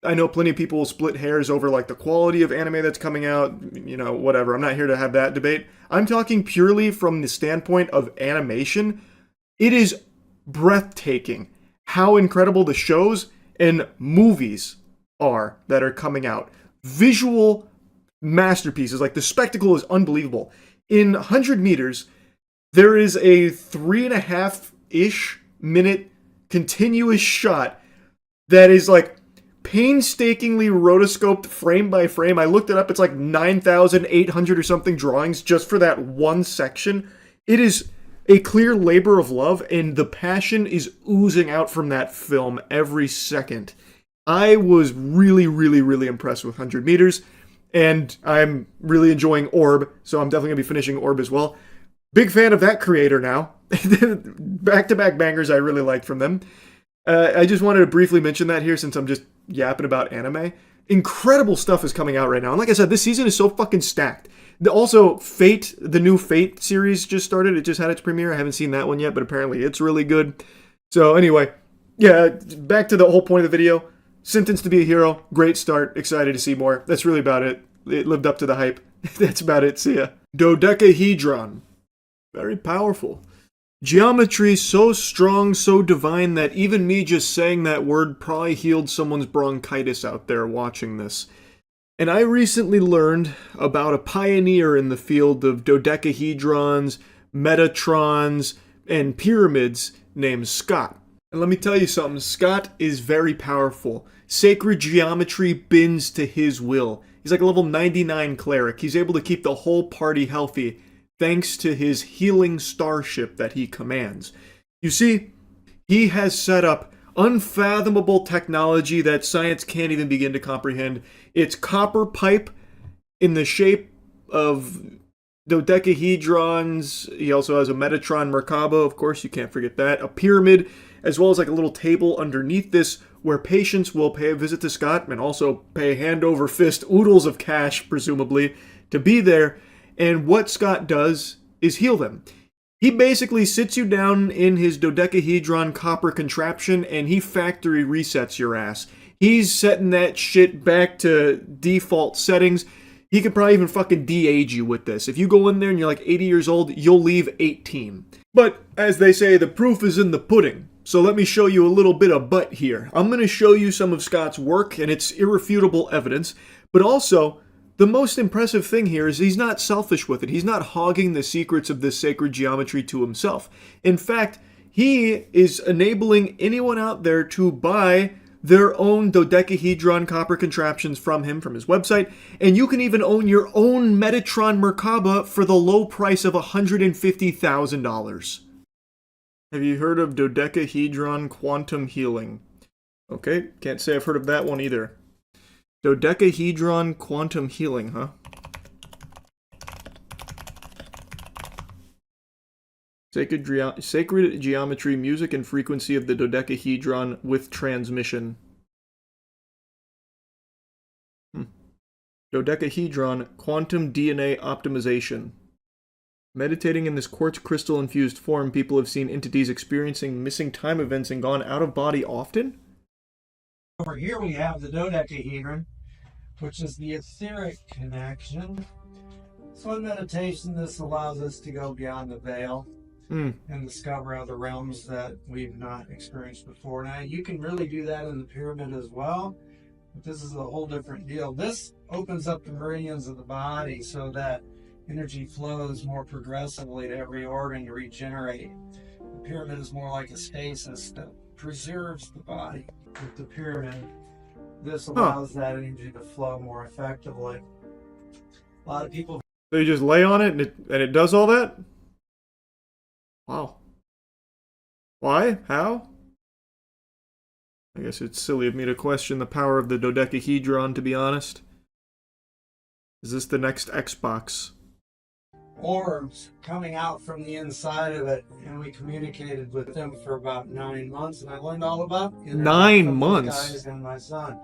I know plenty of people will split hairs over, the quality of anime that's coming out, whatever. I'm not here to have that debate. I'm talking purely from the standpoint of animation. It is breathtaking how incredible the shows and movies are that are coming out. Visual masterpieces. The spectacle is unbelievable. In 100 Meters, there is a 3.5-ish minute continuous shot that is painstakingly rotoscoped frame by frame. I looked it up. It's 9,800 or something drawings just for that one section. It is a clear labor of love, and the passion is oozing out from that film every second. I was really, really, really impressed with 100 Meters. And I'm really enjoying Orb, so I'm definitely going to be finishing Orb as well. Big fan of that creator now. Back-to-back bangers I really liked from them. I just wanted to briefly mention that here since I'm just yapping about anime. Incredible stuff is coming out right now. And like I said, this season is so fucking stacked. Also, Fate, the new Fate series just started. It just had its premiere. I haven't seen that one yet, but apparently it's really good. So anyway, yeah, back to the whole point of the video. Sentenced to be a Hero. Great start. Excited to see more. That's really about it. It lived up to the hype. That's about it. See ya. Dodecahedron. Very powerful. Geometry so strong, so divine that even me just saying that word probably healed someone's bronchitis out there watching this. And I recently learned about a pioneer in the field of dodecahedrons, metatrons, and pyramids named Scott. And let me tell you something, Scott is very powerful. Sacred geometry bends to his will. He's like a level 99 cleric. He's able to keep the whole party healthy thanks to his healing starship that he commands. You see, he has set up unfathomable technology that science can't even begin to comprehend. It's copper pipe in the shape of dodecahedrons. He also has a Metatron Merkaba, of course, you can't forget that. A pyramid, as well as a little table underneath this where patients will pay a visit to Scott and also pay hand over fist oodles of cash, presumably, to be there. And what Scott does is heal them. He basically sits you down in his dodecahedron copper contraption and he factory resets your ass. He's setting that shit back to default settings. He could probably even fucking de-age you with this. If you go in there and you're 80 years old, you'll leave 18. But, as they say, the proof is in the pudding. So let me show you a little bit of butt here. I'm going to show you some of Scott's work, and it's irrefutable evidence. But also, the most impressive thing here is he's not selfish with it. He's not hogging the secrets of this sacred geometry to himself. In fact, he is enabling anyone out there to buy their own dodecahedron copper contraptions from him, from his website, and you can even own your own Metatron Merkaba for the low price of $150,000. Have you heard of dodecahedron quantum healing? Okay, can't say I've heard of that one either. Dodecahedron quantum healing, huh? Sacred geometry, music, and frequency of the dodecahedron with transmission. Dodecahedron quantum DNA optimization. Meditating in this quartz crystal-infused form, people have seen entities experiencing missing time events and gone out of body often? Over here we have the dodecahedron, which is the etheric connection. So in meditation, this allows us to go beyond the veil and discover other realms that we've not experienced before. Now, you can really do that in the pyramid as well, but this is a whole different deal. This opens up the meridians of the body so that energy flows more progressively to every organ to regenerate. The pyramid is more like a stasis that preserves the body. With the pyramid, this allows that energy to flow more effectively. A lot of people... So you just lay on it and it does all that? Wow. Why? How? I guess it's silly of me to question the power of the dodecahedron, to be honest. Is this the next Xbox? Orbs coming out from the inside of it, and we communicated with them for about 9 months, and I learned all about it. 9 months? Guys and my son.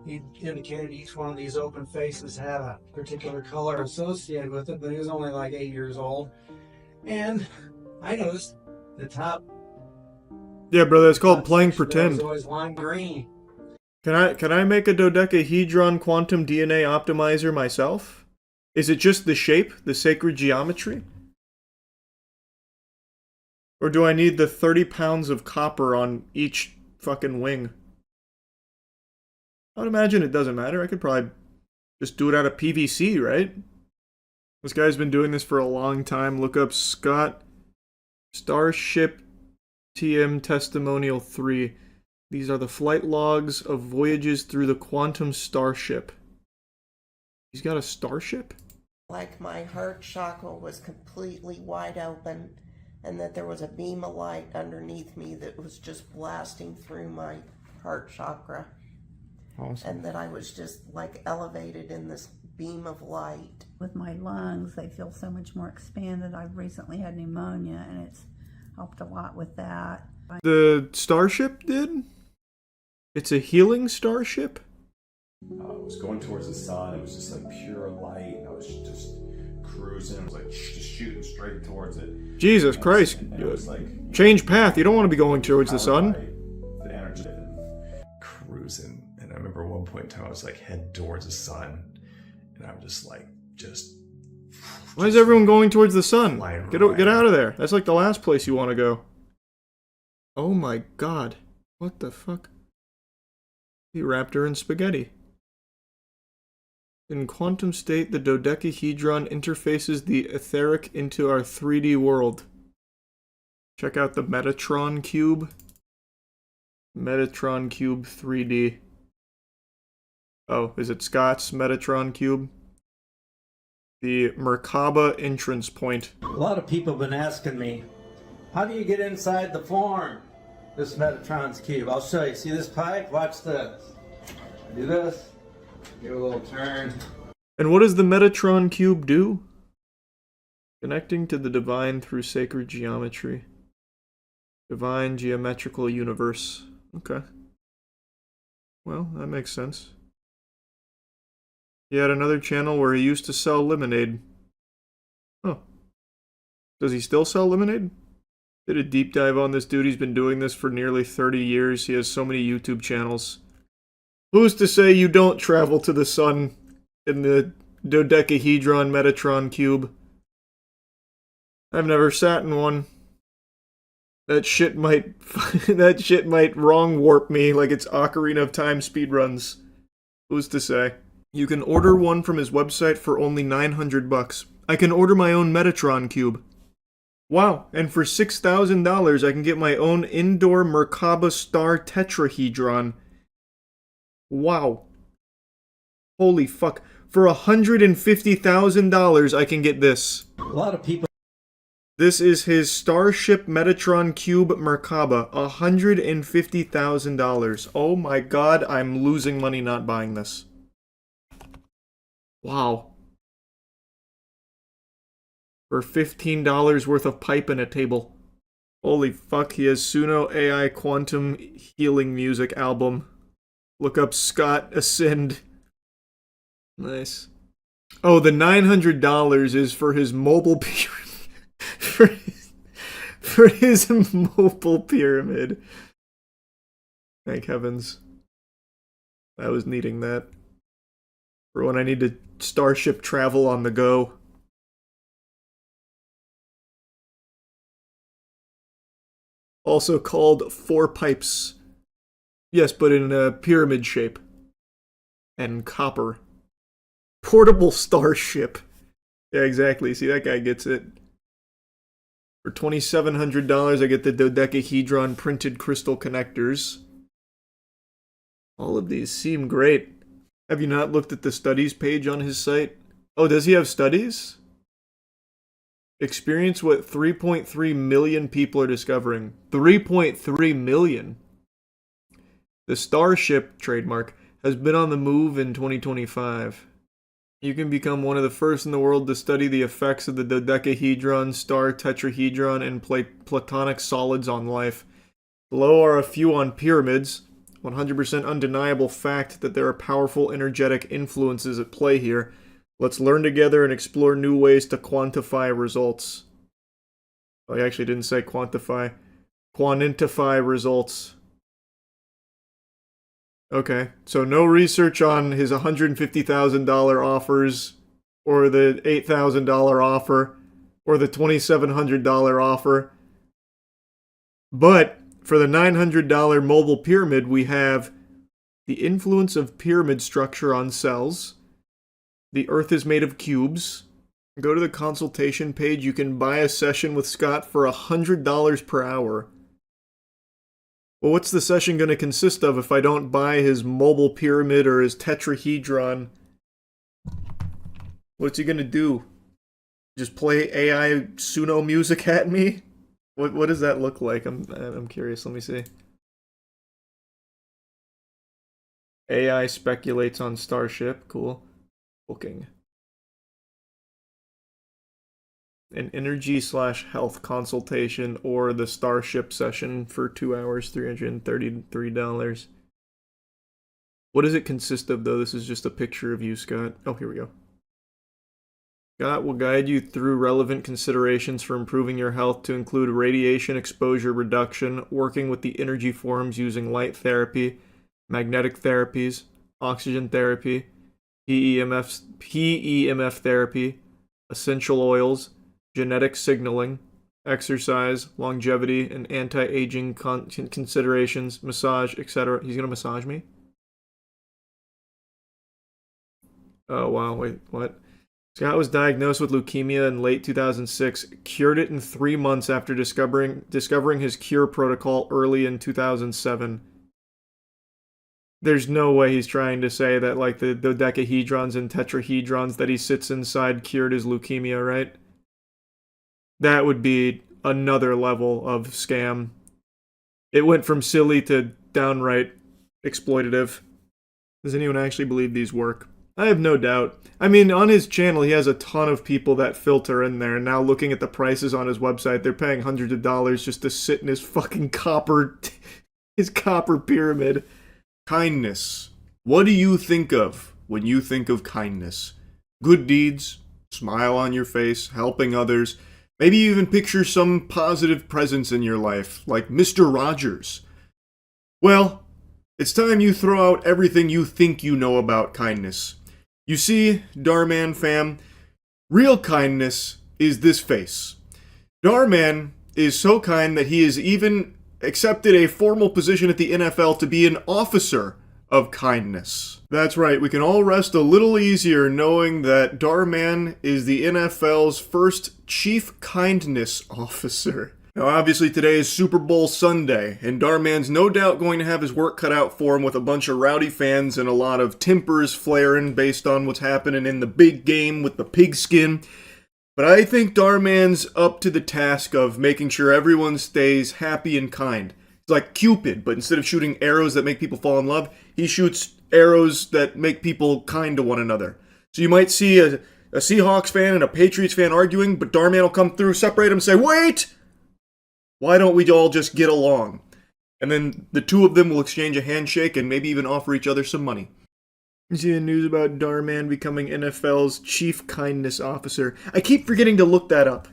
He indicated each one of these open faces had a particular color associated with it, but he was only like 8 years old. And I noticed the top. Yeah, brother, it's called playing pretend. Was always lime green. Can I make a dodecahedron quantum DNA optimizer myself? Is it just the shape, the sacred geometry? Or do I need the 30 pounds of copper on each fucking wing? I would imagine it doesn't matter. I could probably just do it out of PVC, right? This guy's been doing this for a long time. Look up Scott Starship TM Testimonial 3. These are the flight logs of voyages through the quantum starship. He's got a starship? Like my heart chakra was completely wide open, and that there was a beam of light underneath me that was just blasting through my heart chakra. Awesome. And that I was just like elevated in this beam of light. With my lungs, they feel so much more expanded. I've recently had pneumonia, and it's helped a lot with that. The starship did? It's a healing starship? I was going towards the sun. It was just like pure light, and I was just cruising. I was like just shooting straight towards it. Jesus Christ. And it was like change path. You don't want to be going towards the sun. The energy and cruising. And I remember at one point in time I was like head towards the sun, and I'm just like Why is everyone going towards the sun? Get out of there. That's like the last place you want to go. Oh my god. What the fuck? He wrapped her in spaghetti. In quantum state, the dodecahedron interfaces the etheric into our 3D world. Check out the Metatron cube. Metatron cube 3D. Oh, is it Scott's Metatron cube? The Merkaba entrance point. A lot of people have been asking me, how do you get inside the form? This Metatron's cube. I'll show you. See this pipe? Watch this. Do this. Give it a little turn. And what does the Metatron cube do? Connecting to the divine through sacred geometry. Divine geometrical universe. Okay. Well, that makes sense. He had another channel where he used to sell lemonade. Oh. Does he still sell lemonade? Did a deep dive on this dude. He's been doing this for nearly 30 years. He has so many YouTube channels. Who's to say you don't travel to the sun in the dodecahedron Metatron cube? I've never sat in one. That shit might wrong warp me like it's Ocarina of Time speedruns. Who's to say? You can order one from his website for only $900. I can order my own Metatron cube. Wow, and for $6,000 I can get my own indoor Merkaba star tetrahedron. Wow. Holy fuck. For $150,000 I can get this. A lot of people. This is his Starship Metatron Cube Merkaba. $150,000. Oh my god, I'm losing money not buying this. Wow. For $15 worth of pipe and a table. Holy fuck, he has Suno AI Quantum Healing Music album. Look up Scott Ascend. Nice. Oh, the $900 is for his mobile pyramid. for his mobile pyramid. Thank heavens. I was needing that. For when I need to starship travel on the go. Also called Four Pipes. Yes, but in a pyramid shape. And copper. Portable starship. Yeah, exactly. See, that guy gets it. For $2,700, I get the dodecahedron printed crystal connectors. All of these seem great. Have you not looked at the studies page on his site? Oh, does he have studies? Experience what 3.3 million people are discovering. 3.3 million. The Starship trademark has been on the move in 2025. You can become one of the first in the world to study the effects of the dodecahedron, star tetrahedron, and platonic solids on life. Below are a few on pyramids. 100% undeniable fact that there are powerful energetic influences at play here. Let's learn together and explore new ways to quantify results. Well, I actually didn't say quantify. Quantify results. Okay, so no research on his $150,000 offers, or the $8,000 offer, or the $2,700 offer. But for the $900 mobile pyramid, we have the influence of pyramid structure on cells. The Earth is made of cubes. Go to the consultation page. You can buy a session with Scott for $100 per hour. Well, what's the session going to consist of if I don't buy his mobile pyramid or his tetrahedron? What's he going to do? Just play AI Suno music at me? What does that look like? I'm curious. Let me see. AI speculates on Starship. Cool. Booking. An energy/health consultation or the Starship session for 2 hours, $333. What does it consist of, though? This is just a picture of you, Scott. Oh, here we go. Scott will guide you through relevant considerations for improving your health to include radiation exposure reduction, working with the energy forms using light therapy, magnetic therapies, oxygen therapy, PEMF therapy, essential oils, genetic signaling, exercise, longevity, and anti-aging considerations, massage, etc. He's going to massage me? Oh, wow. Wait, what? Scott was diagnosed with leukemia in late 2006, cured it in 3 months after discovering his cure protocol early in 2007. There's no way he's trying to say that, like, the dodecahedrons and tetrahedrons that he sits inside cured his leukemia, right? That would be another level of scam. It went from silly to downright exploitative. Does anyone actually believe these work? I have no doubt. I mean, on his channel, he has a ton of people that filter in there, and now looking at the prices on his website, they're paying hundreds of dollars just to sit in his fucking his copper pyramid. Kindness. What do you think of when you think of kindness? Good deeds, smile on your face, helping others. Maybe you even picture some positive presence in your life, like Mr. Rogers. Well, it's time you throw out everything you think you know about kindness. You see, Darman fam, real kindness is this face. Darman is so kind that he has even accepted a formal position at the NFL to be an officer of kindness. That's right, we can all rest a little easier knowing that Darman is the NFL's first Chief Kindness Officer. Now obviously today is Super Bowl Sunday, and Darman's no doubt going to have his work cut out for him with a bunch of rowdy fans and a lot of tempers flaring based on what's happening in the big game with the pigskin. But I think Darman's up to the task of making sure everyone stays happy and kind. It's like Cupid, but instead of shooting arrows that make people fall in love, he shoots arrows that make people kind to one another. So you might see a Seahawks fan and a Patriots fan arguing, but Darman will come through, separate them, and say, "Wait! Why don't we all just get along?" And then the two of them will exchange a handshake and maybe even offer each other some money. You see the news about Darman becoming NFL's Chief Kindness Officer. I keep forgetting to look that up.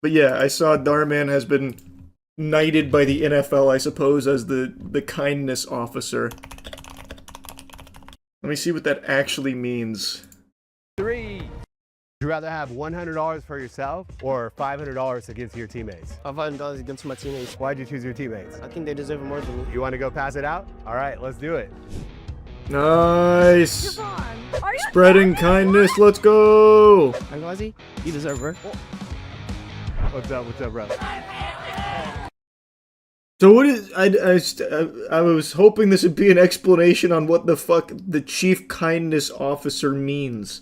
But yeah, I saw Darman has been knighted by the NFL, I suppose, as the Kindness Officer. Let me see what that actually means. 3. Would you rather have $100 for yourself or $500 to give to your teammates? $500 to give to my teammates. Why'd you choose your teammates? I think they deserve it more than me. You want to go pass it out? All right, let's do it. Nice! Spreading kindness, let's go! Anglazi, you deserve it, bro. What's up, bro? So what is... I was hoping this would be an explanation on what the fuck the Chief Kindness Officer means.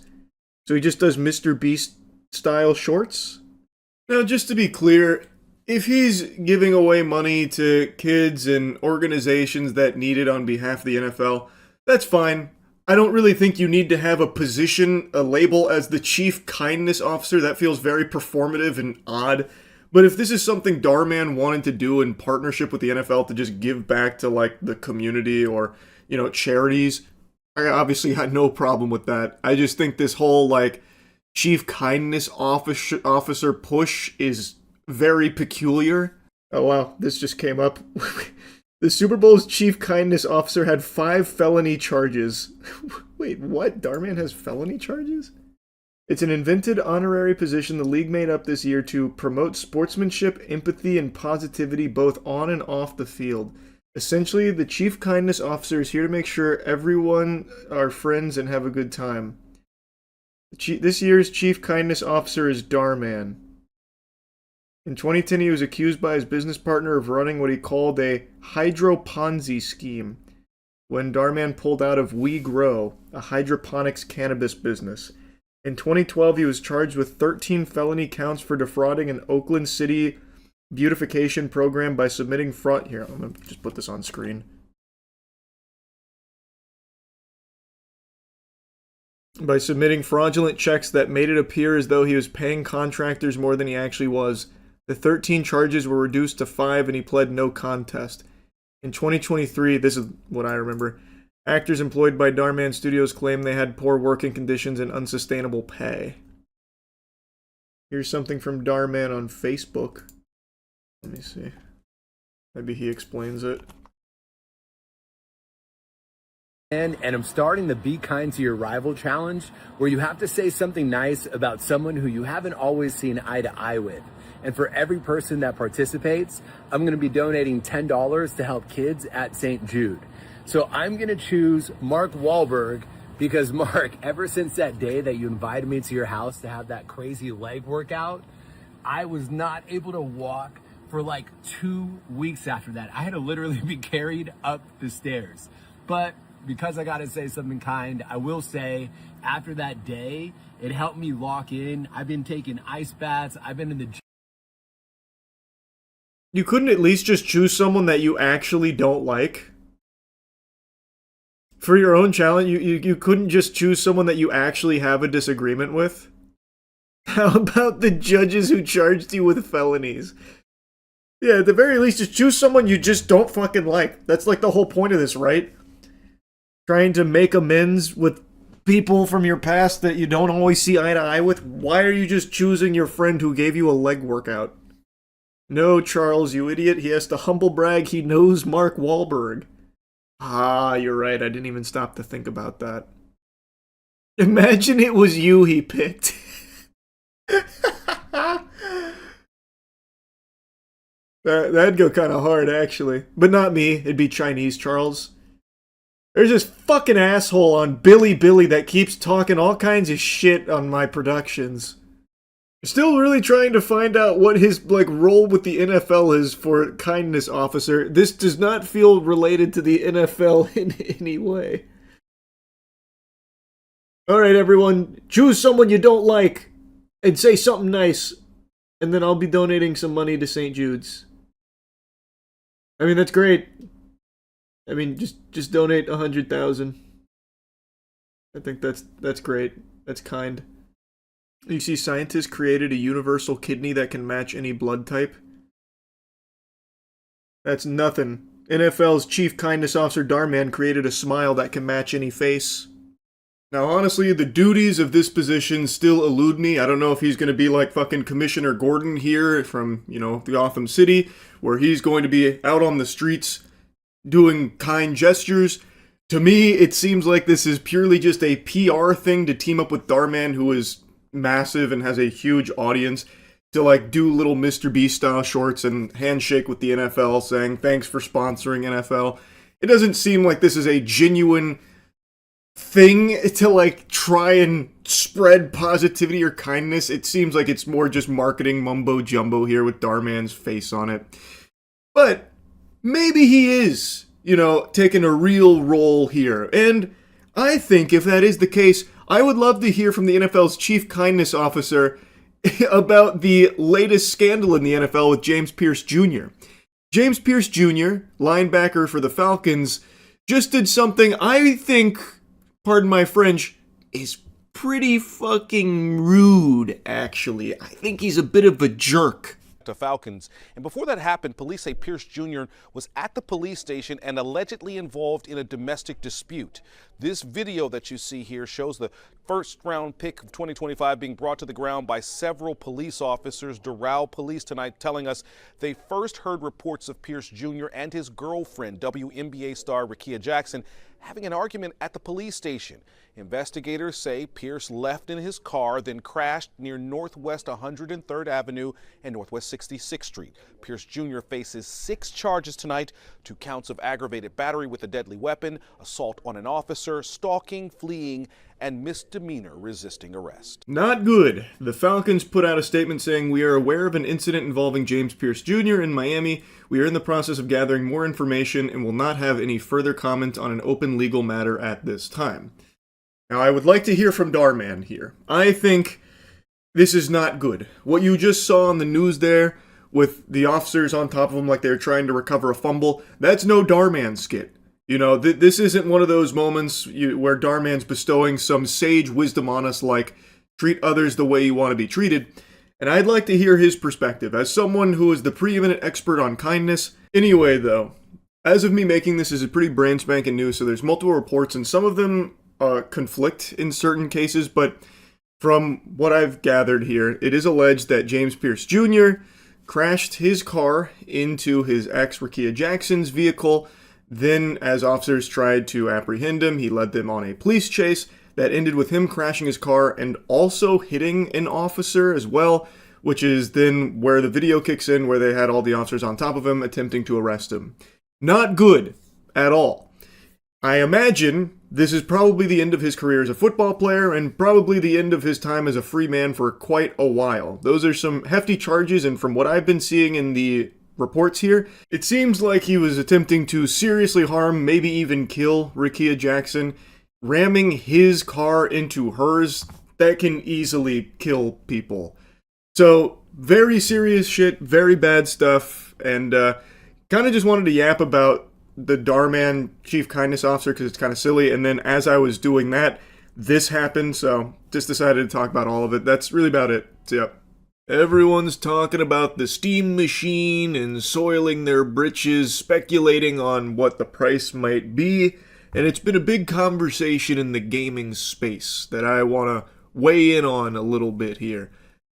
So he just does Mr. Beast style shorts? Now, just to be clear, if he's giving away money to kids and organizations that need it on behalf of the NFL, that's fine. I don't really think you need to have a position, a label as the chief kindness officer. That feels very performative and odd. But if this is something Darman wanted to do in partnership with the NFL to just give back to like the community or, you know, charities, I obviously had no problem with that. I just think this whole like chief kindness officer push is very peculiar. Oh wow, this just came up. The Super Bowl's chief kindness officer had 5 felony charges. Wait, what? Darman has felony charges? It's an invented honorary position the league made up this year to promote sportsmanship, empathy, and positivity both on and off the field. Essentially, the chief kindness officer is here to make sure everyone are friends and have a good time. This year's chief kindness officer is Darman. In 2010, he was accused by his business partner of running what he called a hydro-Ponzi scheme when Darman pulled out of We Grow, a hydroponics cannabis business. In 2012, he was charged with 13 felony counts for defrauding an Oakland City beautification program by submitting fraud. Here, I'm going to just put this on screen. By submitting fraudulent checks that made it appear as though he was paying contractors more than he actually was. The 13 charges were reduced to 5 and he pled no contest. In 2023, this is what I remember, actors employed by Darman Studios claimed they had poor working conditions and unsustainable pay. Here's something from Darman on Facebook. Let me see. Maybe he explains it. And I'm starting the Be Kind to Your Rival challenge, where you have to say something nice about someone who you haven't always seen eye to eye with. And for every person that participates, I'm going to be donating $10 to help kids at St. Jude. So I'm going to choose Mark Wahlberg because, Mark, ever since that day that you invited me to your house to have that crazy leg workout, I was not able to walk for like 2 weeks after that. I had to literally be carried up the stairs. But because I got to say something kind, I will say after that day, it helped me lock in. I've been taking ice baths. I've been in the gym. You couldn't at least just choose someone that you actually don't like? For your own challenge, you couldn't just choose someone that you actually have a disagreement with? How about the judges who charged you with felonies? Yeah, at the very least, just choose someone you just don't fucking like. That's like the whole point of this, right? Trying to make amends with people from your past that you don't always see eye to eye with. Why are you just choosing your friend who gave you a leg workout? No, Charles, you idiot. He has to humble brag he knows Mark Wahlberg. Ah, you're right. I didn't even stop to think about that. Imagine it was you he picked. That'd go kind of hard, actually. But not me. It'd be Chinese Charles. There's this fucking asshole on Billy that keeps talking all kinds of shit on my productions. Still really trying to find out what his role with the NFL is for kindness officer. This does not feel related to the NFL in any way. Alright everyone, choose someone you don't like and say something nice. And then I'll be donating some money to St. Jude's. I mean, that's great. I mean, just donate 100,000. I think that's great. That's kind. You see, scientists created a universal kidney that can match any blood type. That's nothing. NFL's chief kindness officer Darman created a smile that can match any face. Now, honestly, the duties of this position still elude me. I don't know if he's going to be like fucking Commissioner Gordon here from, the Gotham City, where he's going to be out on the streets doing kind gestures. To me, it seems like this is purely just a PR thing to team up with Darman, who is massive and has a huge audience, to do little Mr. Beast style shorts and handshake with the NFL saying thanks for sponsoring NFL. It doesn't seem like this is a genuine thing to try and spread positivity or kindness. It seems like it's more just marketing mumbo jumbo here with Darman's face on it. But maybe he is, taking a real role here. And I think if that is the case, I would love to hear from the NFL's chief kindness officer about the latest scandal in the NFL with James Pierce Jr. James Pierce Jr., linebacker for the Falcons, just did something I think, pardon my French, is pretty fucking rude, actually. I think he's a bit of a jerk. To Falcons. And before that happened, police say Pierce Jr. was at the police station and allegedly involved in a domestic dispute. This video that you see here shows the first round pick of 2025 being brought to the ground by several police officers. Doral Police tonight telling us they first heard reports of Pierce Jr. and his girlfriend, WNBA star Rickea Jackson, having an argument at the police station. Investigators say Pierce left in his car, then crashed near Northwest 103rd Avenue and Northwest 66th Street. Pierce Jr. faces 6 charges tonight, 2 counts of aggravated battery with a deadly weapon, assault on an officer, stalking, fleeing, and misdemeanor resisting arrest. Not good. The Falcons put out a statement saying, "We are aware of an incident involving James Pierce Jr. in Miami. We are in the process of gathering more information and will not have any further comment on an open legal matter at this time." Now, I would like to hear from Darman here. I think this is not good. What you just saw on the news there with the officers on top of him like they're trying to recover a fumble, that's no Darman skit. You know, this isn't one of those moments where Darman's bestowing some sage wisdom on us like, treat others the way you want to be treated. And I'd like to hear his perspective as someone who is the preeminent expert on kindness. Anyway, though, as of me making this is a pretty brand spanking new, so there's multiple reports, and some of them conflict in certain cases, but from what I've gathered here, it is alleged that James Pierce Jr. crashed his car into his ex Rickea Jackson's vehicle. Then, as officers tried to apprehend him, he led them on a police chase that ended with him crashing his car and also hitting an officer as well, which is then where the video kicks in, where they had all the officers on top of him attempting to arrest him. Not good at all. I imagine this is probably the end of his career as a football player and probably the end of his time as a free man for quite a while. Those are some hefty charges, and from what I've been seeing in the reports here, it seems like he was attempting to seriously harm, maybe even kill Rickea Jackson, ramming his car into hers. That can easily kill people. So, very serious shit, very bad stuff, and kind of just wanted to yap about the Darman Chief Kindness Officer because it's kind of silly, and then as I was doing that, this happened, so just decided to talk about all of it. That's really about it. So, yeah. Everyone's talking about the steam machine and soiling their britches, speculating on what the price might be, and it's been a big conversation in the gaming space that I want to weigh in on a little bit here.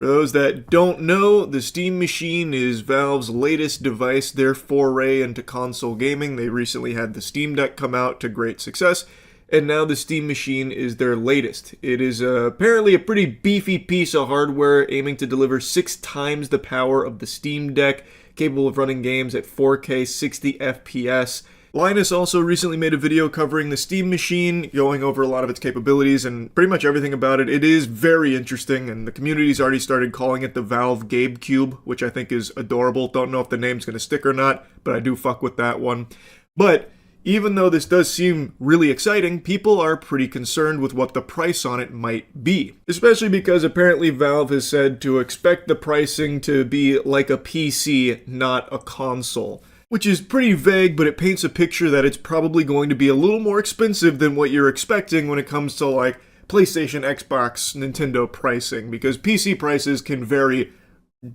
For those that don't know, the Steam Machine is Valve's latest device, their foray into console gaming. They recently had the Steam Deck come out to great success, and now the Steam Machine is their latest. It is apparently a pretty beefy piece of hardware aiming to deliver 6 times the power of the Steam Deck, capable of running games at 4K 60 FPS. Linus also recently made a video covering the Steam Machine, going over a lot of its capabilities and pretty much everything about it. It is very interesting, and the community's already started calling it the Valve Gabe Cube, which I think is adorable. Don't know if the name's going to stick or not, but I do fuck with that one. But even though this does seem really exciting, people are pretty concerned with what the price on it might be. Especially because apparently Valve has said to expect the pricing to be like a PC, not a console. Which is pretty vague, but it paints a picture that it's probably going to be a little more expensive than what you're expecting when it comes to like PlayStation, Xbox, Nintendo pricing, because PC prices can vary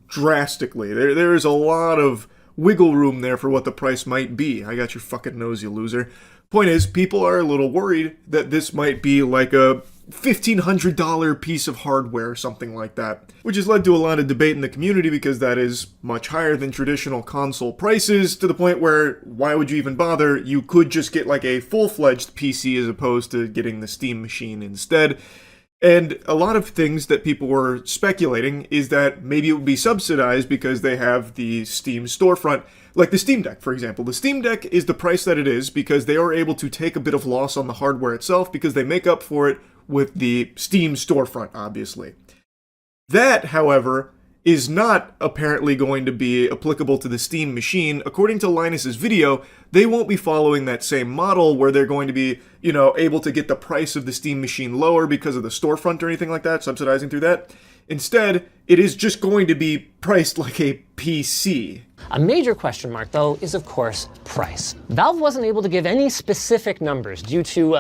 drastically. There is a lot of wiggle room there for what the price might be. I got your fucking nose, you loser. Point is, people are a little worried that this might be like a $1,500 piece of hardware or something like that, which has led to a lot of debate in the community because that is much higher than traditional console prices, to the point where why would you even bother? You could just get like a full-fledged PC as opposed to getting the Steam Machine instead. And a lot of things that people were speculating is that maybe it would be subsidized because they have the Steam storefront, like the Steam Deck, for example. The Steam Deck is the price that it is because they are able to take a bit of loss on the hardware itself because they make up for it with the Steam storefront, obviously. That, however, is not apparently going to be applicable to the Steam machine. According to Linus's video, they won't be following that same model where they're going to be, able to get the price of the Steam machine lower because of the storefront or anything like that, subsidizing through that. Instead, it is just going to be priced like a PC. A major question mark, though, is of course price. Valve wasn't able to give any specific numbers due to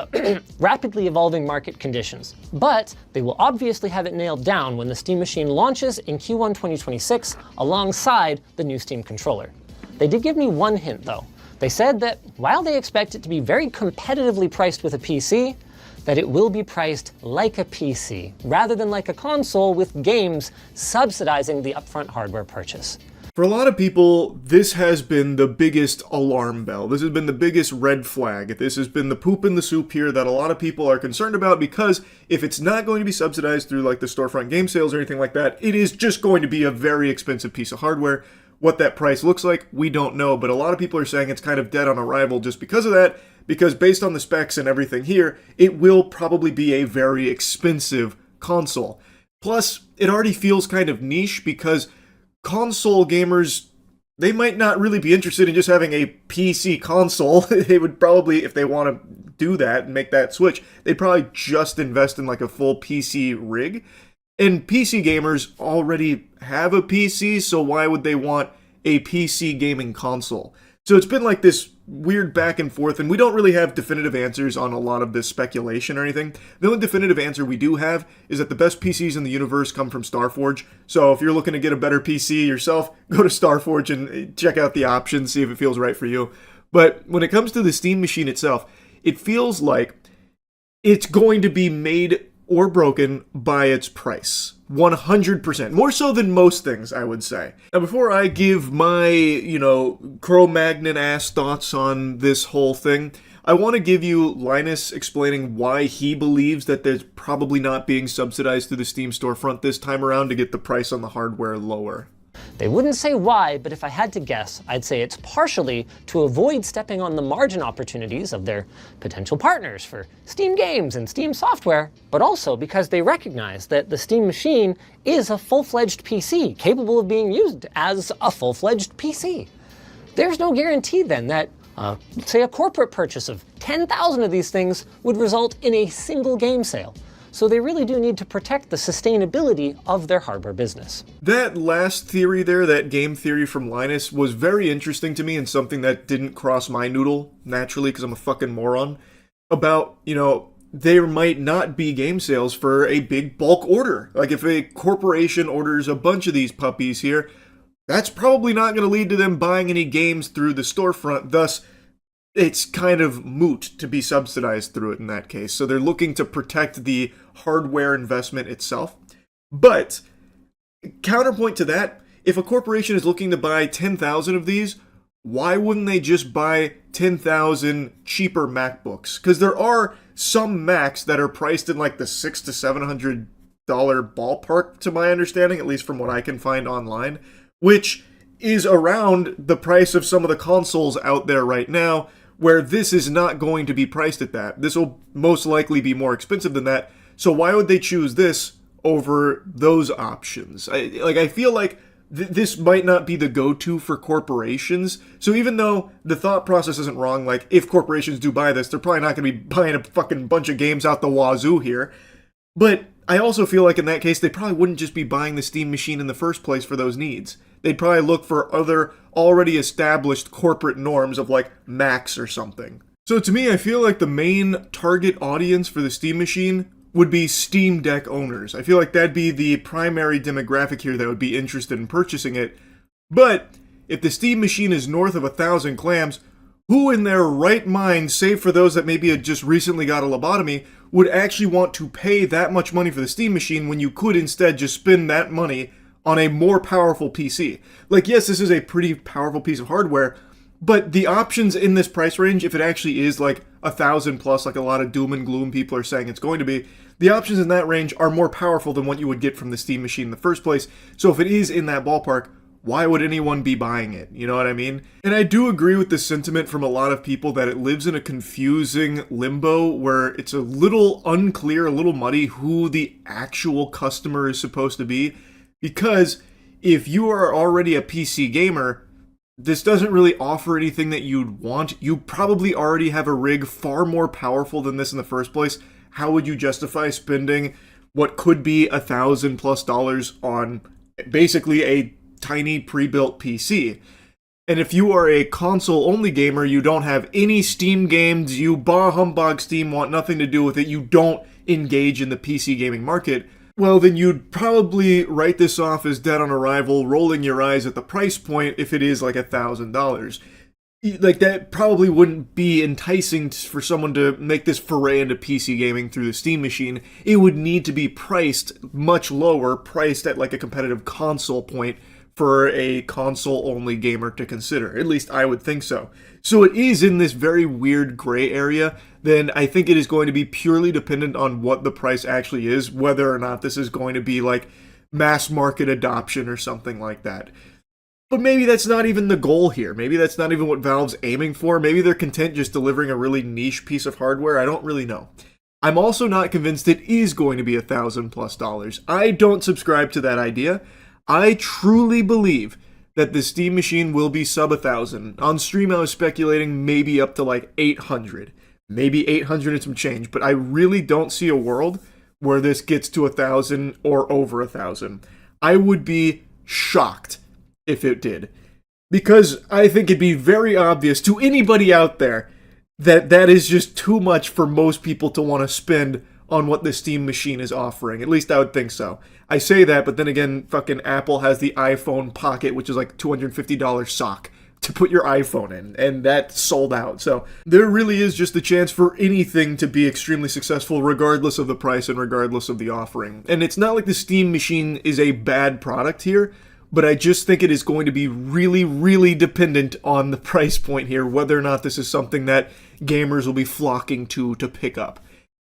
rapidly evolving market conditions, but they will obviously have it nailed down when the Steam machine launches in Q1 2026 alongside the new Steam controller. They did give me one hint, though. They said that while they expect it to be very competitively priced with a PC, that it will be priced like a PC, rather than like a console with games subsidizing the upfront hardware purchase. For a lot of people, this has been the biggest alarm bell. This has been the biggest red flag. This has been the poop in the soup here that a lot of people are concerned about, because if it's not going to be subsidized through like the storefront game sales or anything like that, it is just going to be a very expensive piece of hardware. What that price looks like, we don't know, but a lot of people are saying it's kind of dead on arrival just because of that, because based on the specs and everything here, it will probably be a very expensive console. Plus, it already feels kind of niche because console gamers, they might not really be interested in just having a PC console. They would probably, if they want to do that and make that switch, they'd probably just invest in like a full PC rig. And PC gamers already have a PC, so why would they want a PC gaming console? So it's been like this weird back and forth, and we don't really have definitive answers on a lot of this speculation or anything. The only definitive answer we do have is that the best PCs in the universe come from Starforge. So if you're looking to get a better PC yourself, go to Starforge and check out the options, see if it feels right for you. But when it comes to the Steam machine itself, it feels like it's going to be made or broken by its price. 100%. More so than most things, I would say. Now, before I give my, Cro-Magnon-ass thoughts on this whole thing, I want to give you Linus explaining why he believes that there's probably not being subsidized through the Steam storefront this time around to get the price on the hardware lower. They wouldn't say why, but if I had to guess, I'd say it's partially to avoid stepping on the margin opportunities of their potential partners for Steam games and Steam software, but also because they recognize that the Steam machine is a full-fledged PC, capable of being used as a full-fledged PC. There's no guarantee then that, say, a corporate purchase of 10,000 of these things would result in a single game sale. So they really do need to protect the sustainability of their hardware business. That last theory there, that game theory from Linus, was very interesting to me and something that didn't cross my noodle, naturally, because I'm a fucking moron, about, there might not be game sales for a big bulk order. Like if a corporation orders a bunch of these puppies here, that's probably not going to lead to them buying any games through the storefront, thus it's kind of moot to be subsidized through it in that case. So they're looking to protect the hardware investment itself. But, counterpoint to that, if a corporation is looking to buy 10,000 of these, why wouldn't they just buy 10,000 cheaper MacBooks? Because there are some Macs that are priced in like the $600 to $700 ballpark, to my understanding, at least from what I can find online, which is around the price of some of the consoles out there right now, where this is not going to be priced at that. This will most likely be more expensive than that. So why would they choose this over those options? I feel like this might not be the go-to for corporations. So even though the thought process isn't wrong, like if corporations do buy this, they're probably not going to be buying a fucking bunch of games out the wazoo here. But I also feel like in that case, they probably wouldn't just be buying the Steam machine in the first place for those needs. They'd probably look for other already established corporate norms of like Macs or something. So to me, I feel like the main target audience for the Steam machine would be Steam Deck owners. I feel like that'd be the primary demographic here that would be interested in purchasing it. But if the Steam machine is north of 1,000 clams, who in their right mind, save for those that maybe had just recently got a lobotomy, would actually want to pay that much money for the Steam machine when you could instead just spend that money on a more powerful PC? Like, yes, this is a pretty powerful piece of hardware, but the options in this price range, if it actually is like 1,000 plus, like a lot of doom and gloom people are saying it's going to be, the options in that range are more powerful than what you would get from the Steam machine in the first place. So if it is in that ballpark, why would anyone be buying it? You know what I mean? And I do agree with the sentiment from a lot of people that it lives in a confusing limbo where it's a little unclear, a little muddy who the actual customer is supposed to be. Because if you are already a PC gamer, this doesn't really offer anything that you'd want. You probably already have a rig far more powerful than this in the first place. How would you justify spending what could be $1,000+ on basically a tiny pre-built PC? And if you are a console-only gamer, you don't have any Steam games, you bah humbug Steam, want nothing to do with it, you don't engage in the PC gaming market, well, then you'd probably write this off as dead on arrival, rolling your eyes at the price point if it is like $1,000. Like, that probably wouldn't be enticing for someone to make this foray into PC gaming through the Steam machine. It would need to be priced much lower, priced at like a competitive console point for a console-only gamer to consider. At least I would think so. So it is in this very weird gray area. Then I think it is going to be purely dependent on what the price actually is, whether or not this is going to be like mass market adoption or something like that. But maybe that's not even the goal here. Maybe that's not even what Valve's aiming for. Maybe they're content just delivering a really niche piece of hardware. I don't really know. I'm also not convinced it is going to be $1,000+. I don't subscribe to that idea. I truly believe that the Steam machine will be sub 1,000. On stream I was speculating maybe up to like 800. Maybe 800 and some change, but I really don't see a world where this gets to 1,000 or over 1,000. I would be shocked if it did. Because I think it'd be very obvious to anybody out there that that is just too much for most people to want to spend on what the Steam machine is offering. At least I would think so. I say that, but then again, fucking Apple has the iPhone Pocket, which is like $250 sock to put your iPhone in, and that sold out. So there really is just a chance for anything to be extremely successful regardless of the price and regardless of the offering. And it's not like the Steam machine is a bad product here, but I just think it is going to be really, really dependent on the price point here, whether or not this is something that gamers will be flocking to pick up.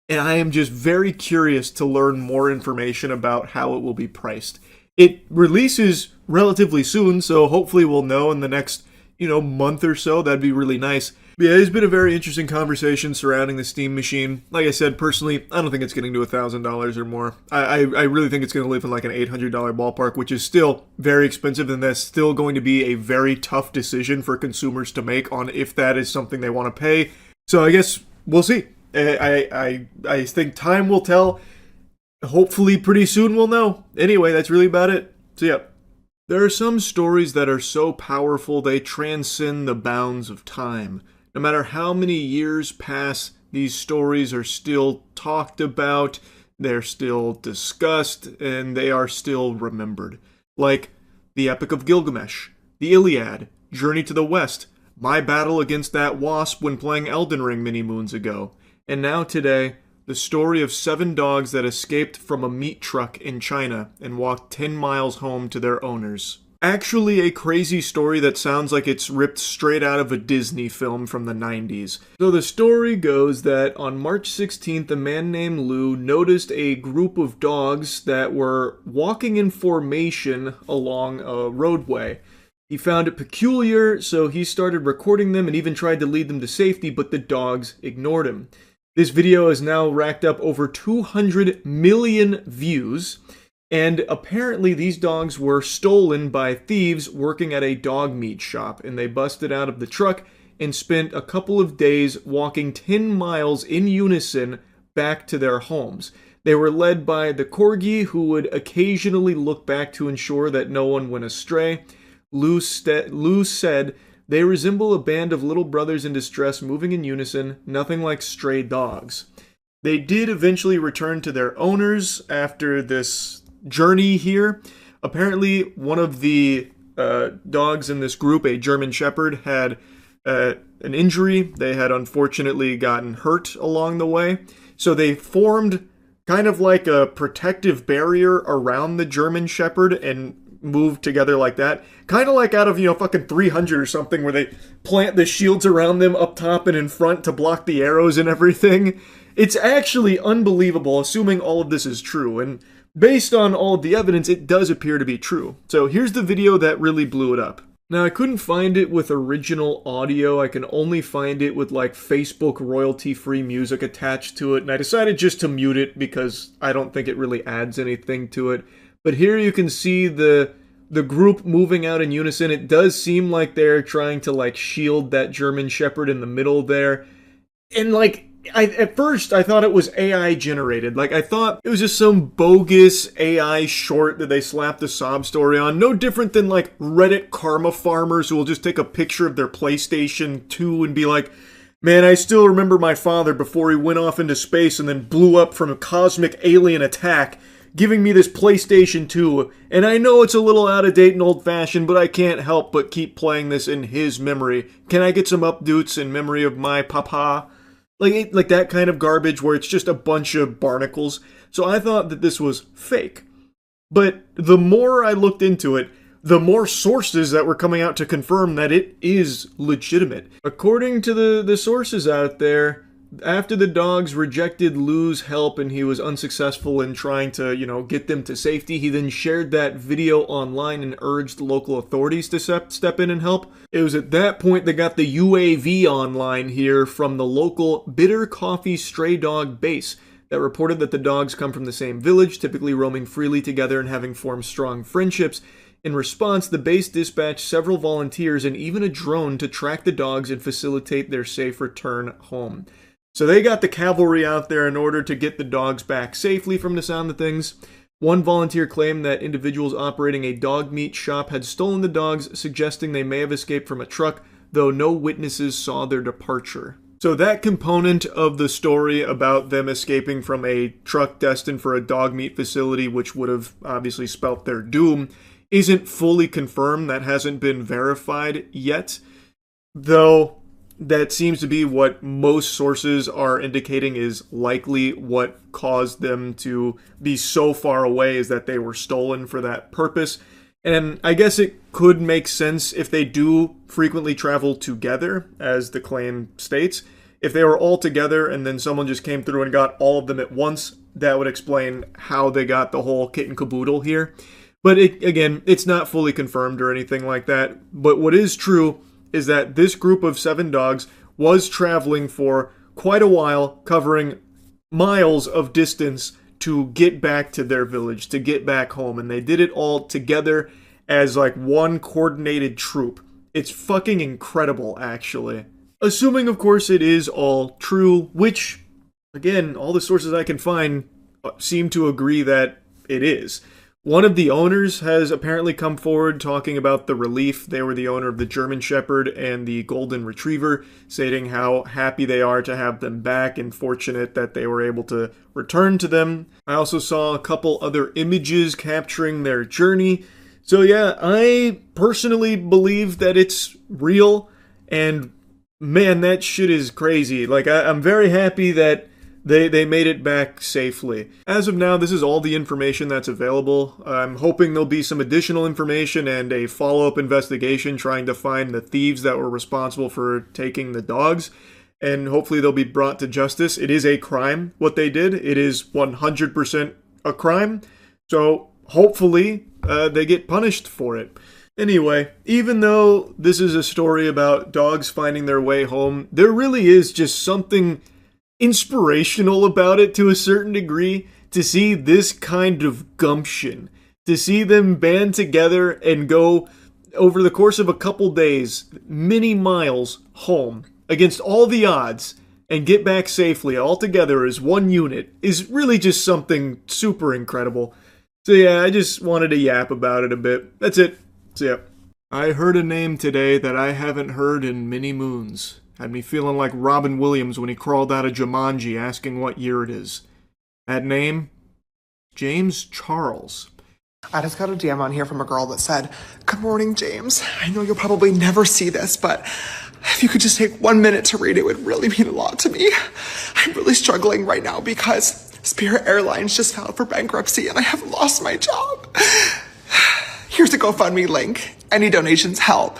And I am just very curious to learn more information about how it will be priced. It releases relatively soon, so hopefully we'll know in the next, month or so. That'd be really nice. But yeah, it's been a very interesting conversation surrounding the Steam machine. Like I said, personally, I don't think it's getting to $1,000 or more. I really think it's going to live in like an $800 ballpark, which is still very expensive, and that's still going to be a very tough decision for consumers to make on if that is something they want to pay. So I guess we'll see. I think time will tell. Hopefully pretty soon we'll know. Anyway, that's really about it. So yeah. There are some stories that are so powerful they transcend the bounds of time. No matter how many years pass, these stories are still talked about, they're still discussed, and they are still remembered. Like the Epic of Gilgamesh, the Iliad, Journey to the West, my battle against that wasp when playing Elden Ring many moons ago. And now today, the story of 7 dogs that escaped from a meat truck in China and walked 10 miles home to their owners. Actually a crazy story that sounds like it's ripped straight out of a Disney film from the 90s. So the story goes that on March 16th, a man named Lou noticed a group of dogs that were walking in formation along a roadway. He found it peculiar, so he started recording them and even tried to lead them to safety, but the dogs ignored him. This video has now racked up over 200 million views, and apparently these dogs were stolen by thieves working at a dog meat shop, and they busted out of the truck and spent a couple of days walking 10 miles in unison back to their homes. They were led by the corgi, who would occasionally look back to ensure that no one went astray. Lou said, "They resemble a band of little brothers in distress moving in unison, nothing like stray dogs." They did eventually return to their owners after this journey here. Apparently, one of the dogs in this group, a German Shepherd, had an injury. They had unfortunately gotten hurt along the way. So they formed kind of like a protective barrier around the German Shepherd and moved together like that. Kind of like out of, fucking 300 or something, where they plant the shields around them up top and in front to block the arrows and everything. It's actually unbelievable, assuming all of this is true. And based on all of the evidence, it does appear to be true. So here's the video that really blew it up. Now, I couldn't find it with original audio. I can only find it with like Facebook royalty-free music attached to it. And I decided just to mute it because I don't think it really adds anything to it. But here you can see the the group moving out in unison. It does seem like they're trying to like shield that German Shepherd in the middle there. And like, at first I thought it was AI generated. Like, I thought it was just some bogus AI short that they slapped a sob story on. No different than like Reddit karma farmers who will just take a picture of their PlayStation 2 and be like, man, I still remember my father before he went off into space and then blew up from a cosmic alien attack, giving me this PlayStation 2, and I know it's a little out of date and old-fashioned, but I can't help but keep playing this in his memory. Can I get some updates in memory of my papa? Like that kind of garbage where it's just a bunch of barnacles. So I thought that this was fake. But the more I looked into it, the more sources that were coming out to confirm that it is legitimate. According to the sources out there, after the dogs rejected Lou's help and he was unsuccessful in trying to, get them to safety, he then shared that video online and urged local authorities to step in and help. It was at that point they got the UAV online here from the local Bitter Coffee Stray Dog base that reported that the dogs come from the same village, typically roaming freely together and having formed strong friendships. In response, the base dispatched several volunteers and even a drone to track the dogs and facilitate their safe return home. So they got the cavalry out there in order to get the dogs back safely from the sound of things. One volunteer claimed that individuals operating a dog meat shop had stolen the dogs, suggesting they may have escaped from a truck, though no witnesses saw their departure. So that component of the story about them escaping from a truck destined for a dog meat facility, which would have obviously spelt their doom, isn't fully confirmed. That hasn't been verified yet, though that seems to be what most sources are indicating is likely what caused them to be so far away, is that they were stolen for that purpose. And I guess it could make sense if they do frequently travel together, as the claim states. If they were all together and then someone just came through and got all of them at once, that would explain how they got the whole kit and caboodle here. But again, it's not fully confirmed or anything like that. But what is true is that this group of 7 dogs was traveling for quite a while, covering miles of distance to get back to their village, to get back home. And they did it all together as like one coordinated troop. It's fucking incredible, actually. Assuming, of course, it is all true, which, again, all the sources I can find seem to agree that it is. One of the owners has apparently come forward talking about the relief. They were the owner of the German Shepherd and the Golden Retriever, stating how happy they are to have them back and fortunate that they were able to return to them. I also saw a couple other images capturing their journey. So yeah, I personally believe that it's real, and man, that shit is crazy. Like, I'm very happy that they made it back safely. As of now, this is all the information that's available. I'm hoping there'll be some additional information and a follow-up investigation trying to find the thieves that were responsible for taking the dogs, and hopefully they'll be brought to justice. It is a crime, what they did. It is 100% a crime, so hopefully they get punished for it. Anyway, even though this is a story about dogs finding their way home, there really is just something inspirational about it to a certain degree, to see this kind of gumption, to see them band together and go over the course of a couple days, many miles home against all the odds and get back safely all together as one unit is really just something super incredible. So yeah, I just wanted to yap about it a bit. That's it. So yeah. I heard a name today that I haven't heard in many moons. Had me feeling like Robin Williams when he crawled out of Jumanji asking what year it is. That name? James Charles. I just got a DM on here from a girl that said, "Good morning, James. I know you'll probably never see this, but if you could just take 1 minute to read it, would really mean a lot to me. I'm really struggling right now because Spirit Airlines just filed for bankruptcy and I have lost my job. Here's a GoFundMe link. Any donations help."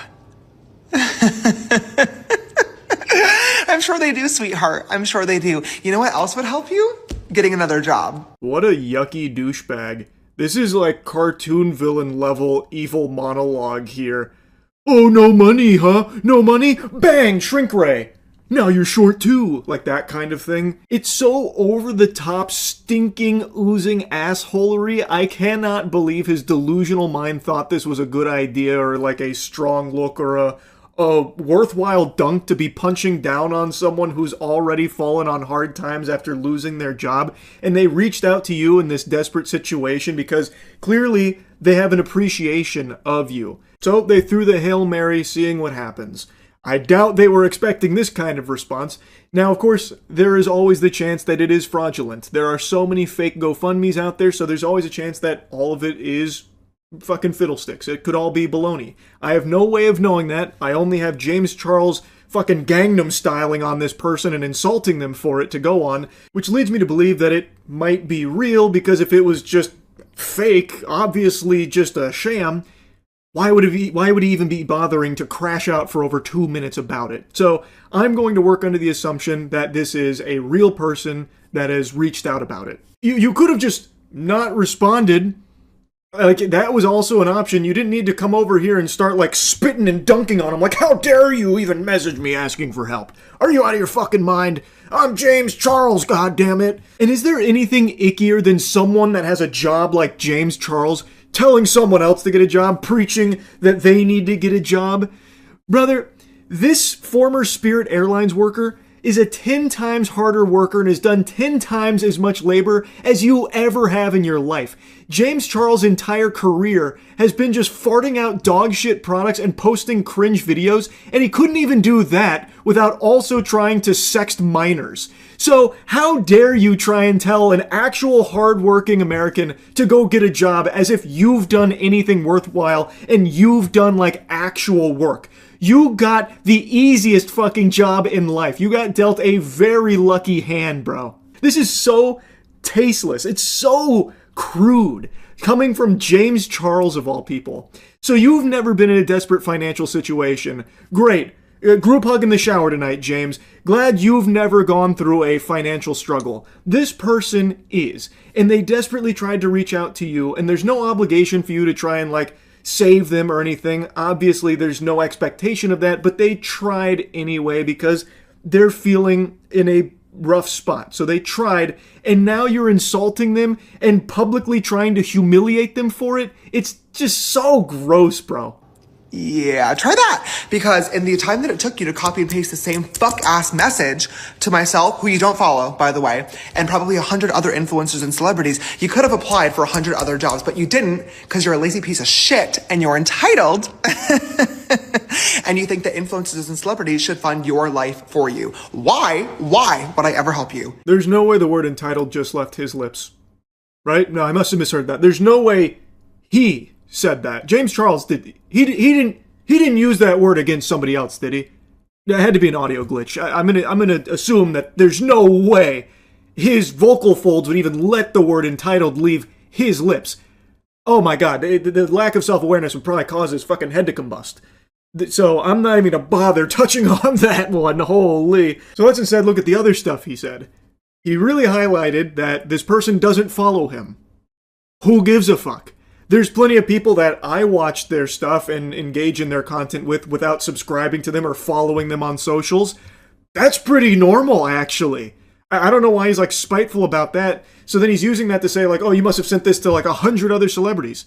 I'm sure they do, sweetheart. I'm sure they do. You know what else would help you? Getting another job. What a yucky douchebag. This is like cartoon villain level evil monologue here. Oh, no money, huh? No money? Bang! Shrink ray! now you're short too, like that kind of thing. It's so over the top, stinking, oozing assholery. I cannot believe his delusional mind thought this was a good idea or like a strong look or a worthwhile dunk to be punching down on someone who's already fallen on hard times after losing their job. And they reached out to you in this desperate situation because clearly they have an appreciation of you. So they threw the Hail Mary, seeing what happens. I doubt they were expecting this kind of response. Now, of course, there is always the chance that it is fraudulent. There are so many fake GoFundMes out there, so there's always a chance that all of it is fucking fiddlesticks. It could all be baloney. I have no way of knowing that. I only have James Charles fucking Gangnam styling on this person and insulting them for it to go on, which leads me to believe that it might be real, because if it was just fake, obviously just a sham, why would he even be bothering to crash out for over 2 minutes about it? So I'm going to work under the assumption that this is a real person that has reached out about it. You could have just not responded. Like, that was also an option. You didn't need to come over here and start, like, spitting and dunking on him. Like, how dare you even message me asking for help? Are you out of your fucking mind? I'm James Charles, goddammit. And is there anything ickier than someone that has a job like James Charles telling someone else to get a job, preaching that they need to get a job? Brother, this former Spirit Airlines worker is a 10 times harder worker and has done 10 times as much labor as you ever have in your life. James Charles' entire career has been just farting out dog shit products and posting cringe videos, and he couldn't even do that without also trying to sext minors. So how dare you try and tell an actual hardworking American to go get a job as if you've done anything worthwhile and you've done like actual work. You got the easiest fucking job in life. You got dealt a very lucky hand, bro. This is so tasteless. It's so crude. Coming from James Charles of all people. So you've never been in a desperate financial situation. Great. Group hug in the shower tonight, James. Glad you've never gone through a financial struggle. This person is. And they desperately tried to reach out to you, and there's no obligation for you to try and like save them or anything. Obviously, there's no expectation of that, but they tried anyway because they're feeling in a rough spot. So they tried, and now you're insulting them and publicly trying to humiliate them for it. It's just so gross, bro. Yeah, try that. Because in the time that it took you to copy and paste the same fuck-ass message to myself, who you don't follow, by the way, and probably 100 other influencers and celebrities, you could have applied for 100 other jobs, but you didn't because you're a lazy piece of shit and you're entitled. And you think that influencers and celebrities should fund your life for you. Why would I ever help you? There's no way the word entitled just left his lips. Right? No, I must have misheard that. There's no way he said that. James Charles did. He didn't use that word against somebody else, did he? It had to be an audio glitch. I'm gonna assume that there's no way his vocal folds would even let the word entitled leave his lips. Oh my god, the lack of self-awareness would probably cause his fucking head to combust. So I'm not even gonna bother touching on that one, holy. So let's instead look at the other stuff he said. He really highlighted that this person doesn't follow him. Who gives a fuck? There's plenty of people that I watch their stuff and engage in their content with without subscribing to them or following them on socials. That's pretty normal, actually. I don't know why he's like spiteful about that. So then he's using that to say like, oh, you must have sent this to like 100 other celebrities.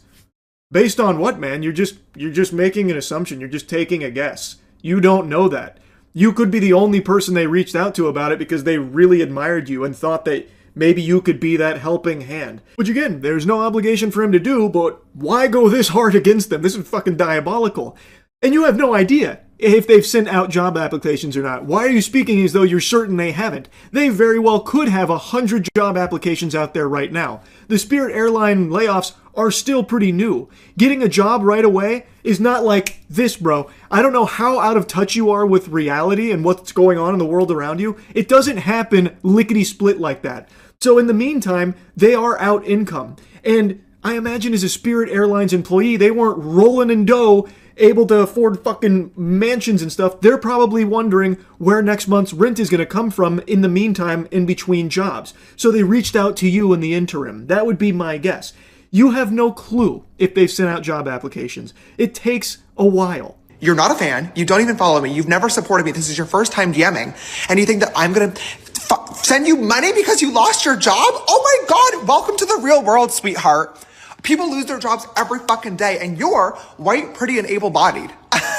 Based on what, man? You're just making an assumption. You're just taking a guess. You don't know that. You could be the only person they reached out to about it because they really admired you and thought that maybe you could be that helping hand. Which again, there's no obligation for him to do, but why go this hard against them? This is fucking diabolical. And you have no idea if they've sent out job applications or not. Why are you speaking as though you're certain they haven't? They very well could have 100 job applications out there right now. The Spirit Airline layoffs are still pretty new. Getting a job right away is not like this, bro. I don't know how out of touch you are with reality and what's going on in the world around you. It doesn't happen lickety-split like that. So in the meantime, they are out income. And I imagine as a Spirit Airlines employee, they weren't rolling in dough, able to afford fucking mansions and stuff. They're probably wondering where next month's rent is going to come from in the meantime in between jobs. So they reached out to you in the interim. That would be my guess. You have no clue if they've sent out job applications. It takes a while. You're not a fan. You don't even follow me. You've never supported me. This is your first time DMing. And you think that I'm going to send you money because you lost your job? Oh my God. Welcome to the real world, sweetheart. People lose their jobs every fucking day, and you're white, pretty, and able-bodied.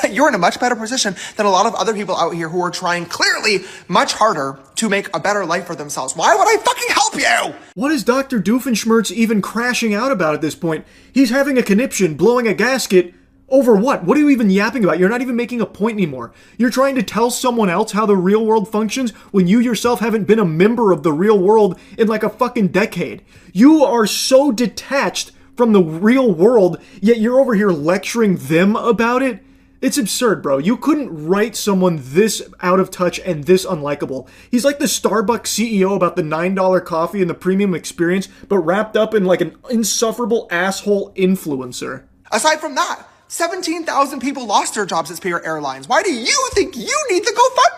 You're in a much better position than a lot of other people out here who are trying clearly much harder to make a better life for themselves. Why would I fucking help you? What is Dr. Doofenshmirtz even crashing out about at this point? He's having a conniption, blowing a gasket. Over what? What are you even yapping about? You're not even making a point anymore. You're trying to tell someone else how the real world functions when you yourself haven't been a member of the real world in like a fucking decade. You are so detached from the real world, yet you're over here lecturing them about it? It's absurd, bro. You couldn't write someone this out of touch and this unlikable. He's like the Starbucks CEO about the $9 coffee and the premium experience, but wrapped up in like an insufferable asshole influencer. Aside from that, 17,000 people lost their jobs at Spirit Airlines. Why do you think you need the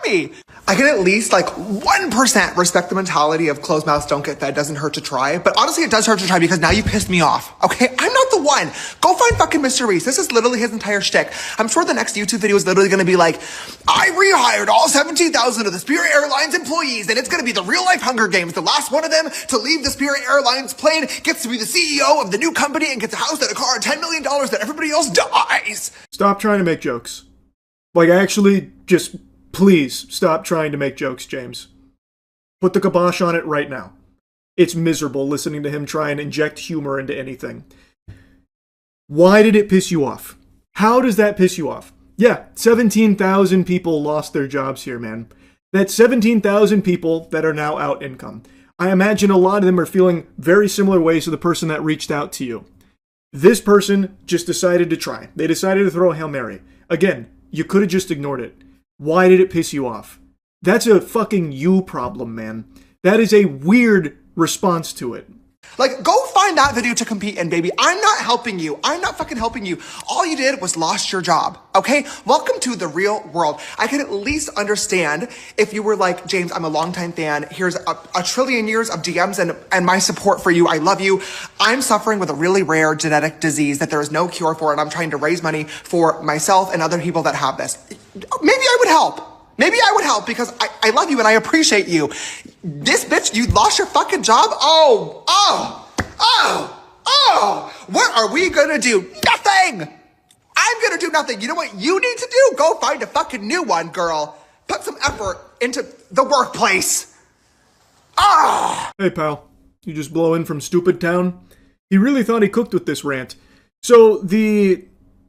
GoFundMe? I can at least like 1% respect the mentality of closed mouths don't get fed, doesn't hurt to try. But honestly, it does hurt to try because now you pissed me off. Okay, I'm not the one. Go find fucking Mr. Reese. This is literally his entire shtick. I'm sure the next YouTube video is literally going to be like, I rehired all 17,000 of the Spirit Airlines employees, and it's going to be the real life Hunger Games. The last one of them to leave the Spirit Airlines plane gets to be the CEO of the new company and gets a house and a car and $10 million that everybody else dies. Stop trying to make jokes. Like, actually, just please stop trying to make jokes, James. Put the kibosh on it right now. It's miserable listening to him try and inject humor into anything. Why did it piss you off? How does that piss you off? Yeah, 17,000 people lost their jobs here, man. That's 17,000 people that are now out income. I imagine a lot of them are feeling very similar ways to the person that reached out to you. This person just decided to try. They decided to throw a Hail Mary. Again, you could have just ignored it. Why did it piss you off? That's a fucking you problem, man. That is a weird response to it. Like, go find that video to compete in, baby. I'm not helping you. I'm not fucking helping you. All you did was lost your job, okay? Welcome to the real world. I can at least understand if you were like, James, I'm a longtime fan. Here's a trillion years of DMs and my support for you. I love you. I'm suffering with a really rare genetic disease that there is no cure for, and I'm trying to raise money for myself and other people that have this. Maybe I would help. Maybe I would help because I love you and I appreciate you. This bitch, you lost your fucking job? What are we gonna do? Nothing! I'm gonna do nothing. You know what you need to do? Go find a fucking new one, girl. Put some effort into the workplace. Hey, pal. You just blow in from Stupid Town? He really thought he cooked with this rant. So the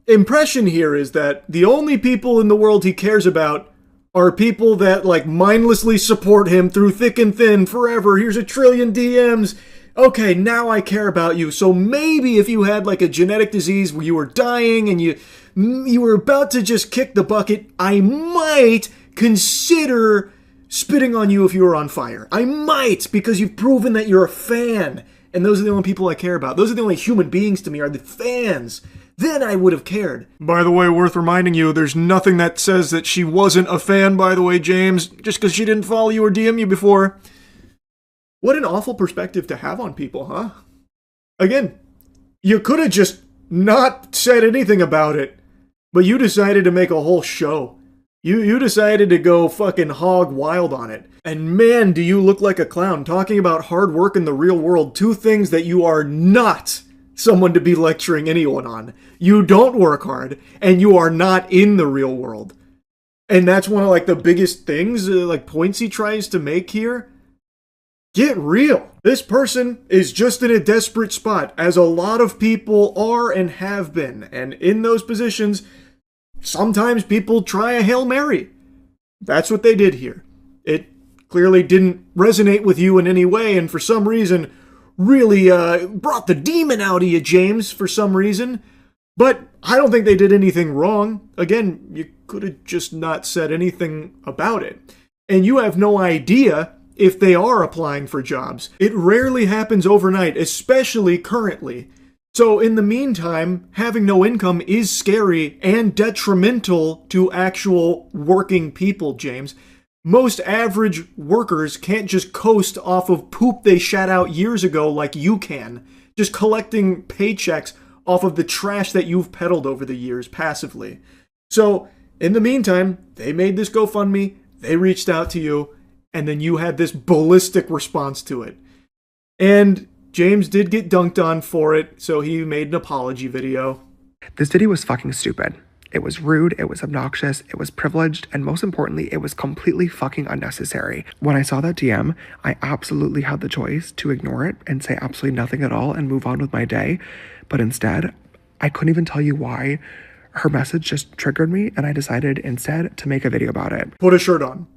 impression here is that the only people in the world he cares about are people that, like, mindlessly support him through thick and thin forever. Here's a trillion DMs. Okay, now I care about you. So maybe if you had, like, a genetic disease where you were dying and you were about to just kick the bucket, I might consider spitting on you if you were on fire. I might, because you've proven that you're a fan. And those are the only people I care about. Those are the only human beings to me, are the fans. Then I would have cared. By the way, worth reminding you, there's nothing that says that she wasn't a fan, by the way, James, just because she didn't follow you or DM you before. What an awful perspective to have on people, huh? Again, you could have just not said anything about it, but you decided to make a whole show. You decided to go fucking hog wild on it. And man, do you look like a clown talking about hard work in the real world, two things that you are not someone to be lecturing anyone on. You don't work hard, and you are not in the real world. And that's one of, like, the biggest things, like, points he tries to make here. Get real. This person is just in a desperate spot, as a lot of people are and have been. And in those positions, sometimes people try a Hail Mary. That's what they did here. It clearly didn't resonate with you in any way, and for some reason really brought the demon out of you, James, for some reason. But I don't think they did anything wrong. Again, you could have just not said anything about it. And you have no idea if they are applying for jobs. It rarely happens overnight, especially currently. So in the meantime, having no income is scary and detrimental to actual working people, James. Most average workers can't just coast off of poop they shat out years ago like you can, just collecting paychecks off of the trash that you've peddled over the years passively. So, in the meantime, they made this GoFundMe, they reached out to you, and then you had this ballistic response to it. And James did get dunked on for it, so he made an apology video. This video was fucking stupid. It was rude, it was obnoxious, it was privileged, and most importantly, it was completely fucking unnecessary. When I saw that DM, I absolutely had the choice to ignore it and say absolutely nothing at all and move on with my day. But instead, I couldn't even tell you why. Her message just triggered me, and I decided instead to make a video about it. Put a shirt on.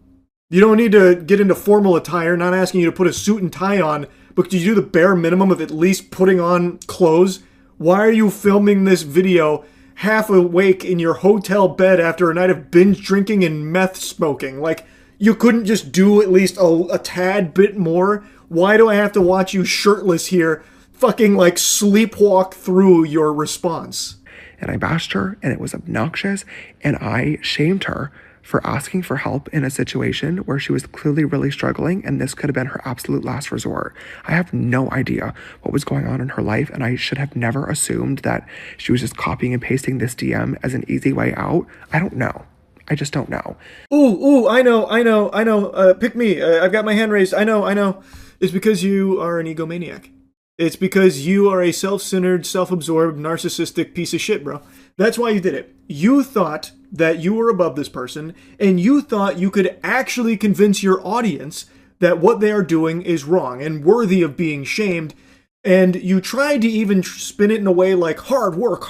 You don't need to get into formal attire, not asking you to put a suit and tie on, but could you do the bare minimum of at least putting on clothes? Why are you filming this video half awake in your hotel bed after a night of binge drinking and meth smoking? Like, you couldn't just do at least a tad bit more? Why do I have to watch you shirtless here fucking like sleepwalk through your response? And I bashed her, and it was obnoxious, and I shamed her for asking for help in a situation where she was clearly really struggling, and this could have been her absolute last resort. I have no idea what was going on in her life, and I should have never assumed that she was just copying and pasting this DM as an easy way out. I don't know. I just don't know. Ooh, I know. Pick me. I've got my hand raised. I know. It's because you are an egomaniac. It's because you are a self-centered, self-absorbed, narcissistic piece of shit, bro. That's why you did it. You thought that you were above this person, and you thought you could actually convince your audience that what they are doing is wrong and worthy of being shamed, and you tried to even spin it in a way like hard work,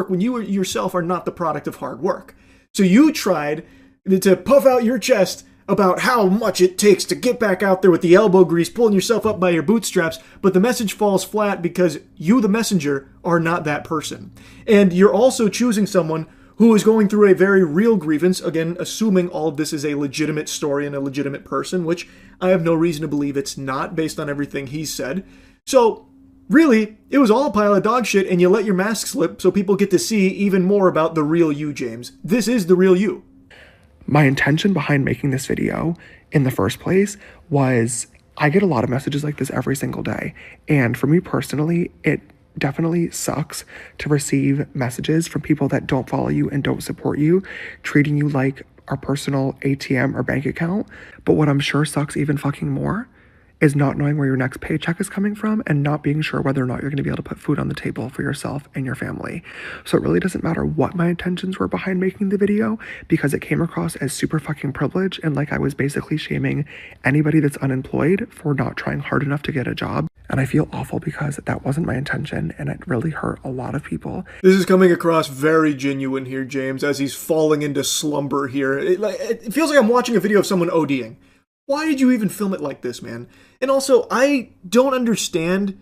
when you yourself are not the product of hard work. So you tried to puff out your chest about how much it takes to get back out there with the elbow grease, pulling yourself up by your bootstraps, but the message falls flat because you, the messenger, are not that person. And you're also choosing someone who is going through a very real grievance, again, assuming all of this is a legitimate story and a legitimate person, which I have no reason to believe it's not, based on everything he's said. So, really, it was all a pile of dog shit, and you let your mask slip so people get to see even more about the real you, James. This is the real you. My intention behind making this video in the first place was, I get a lot of messages like this every single day. And for me personally, it definitely sucks to receive messages from people that don't follow you and don't support you, treating you like our personal ATM or bank account. But what I'm sure sucks even fucking more is not knowing where your next paycheck is coming from and not being sure whether or not you're going to be able to put food on the table for yourself and your family. So it really doesn't matter what my intentions were behind making the video, because it came across as super fucking privileged and like I was basically shaming anybody that's unemployed for not trying hard enough to get a job. And I feel awful because that wasn't my intention, and it really hurt a lot of people. This is coming across very genuine here, James, as he's falling into slumber here. It feels like I'm watching a video of someone ODing. Why did you even film it like this, man? And also, I don't understand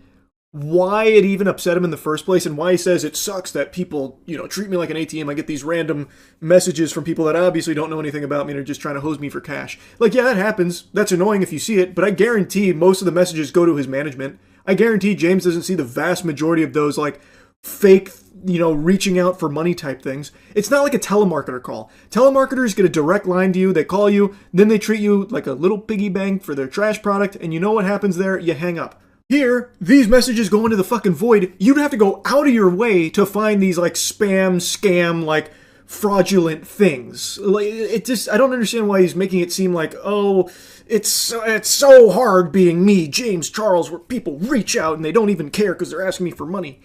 why it even upset him in the first place, and why he says it sucks that people, treat me like an ATM. I get these random messages from people that obviously don't know anything about me and are just trying to hose me for cash. Like, yeah, that happens. That's annoying if you see it, but I guarantee most of the messages go to his management. I guarantee James doesn't see the vast majority of those, like, fake, reaching out for money type things. It's not like a telemarketer call. Telemarketers get a direct line to you, they call you, then they treat you like a little piggy bank for their trash product, and you know what happens there? You hang up. Here, these messages go into the fucking void. You'd have to go out of your way to find these, like, spam, scam, like, fraudulent things. Like, I don't understand why he's making it seem like, oh, it's so hard being me, James Charles, where people reach out and they don't even care because they're asking me for money.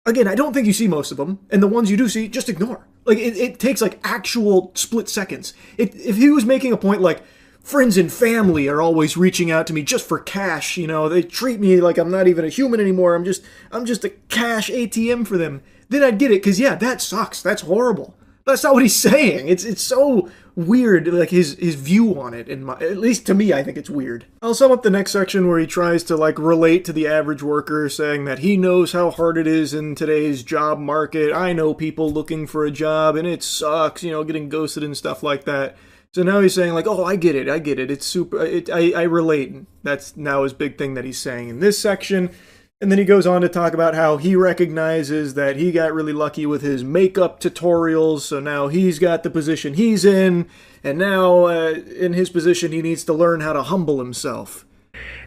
Again, I don't think you see most of them, and the ones you do see, just ignore. Like, it takes, like, actual split seconds. If he was making a point like, friends and family are always reaching out to me just for cash, they treat me like I'm not even a human anymore, I'm just a cash ATM for them, then I'd get it, because, yeah, that sucks, that's horrible. That's not what he's saying. It's so weird, like, his view on it, at least to me, I think it's weird. I'll sum up the next section where he tries to, like, relate to the average worker, saying that he knows how hard it is in today's job market. I know people looking for a job, and it sucks, getting ghosted and stuff like that. So now he's saying, like, oh, I get it, it's super, I relate. That's now his big thing that he's saying in this section. And then he goes on to talk about how he recognizes that he got really lucky with his makeup tutorials, so now he's got the position he's in, and now in his position he needs to learn how to humble himself.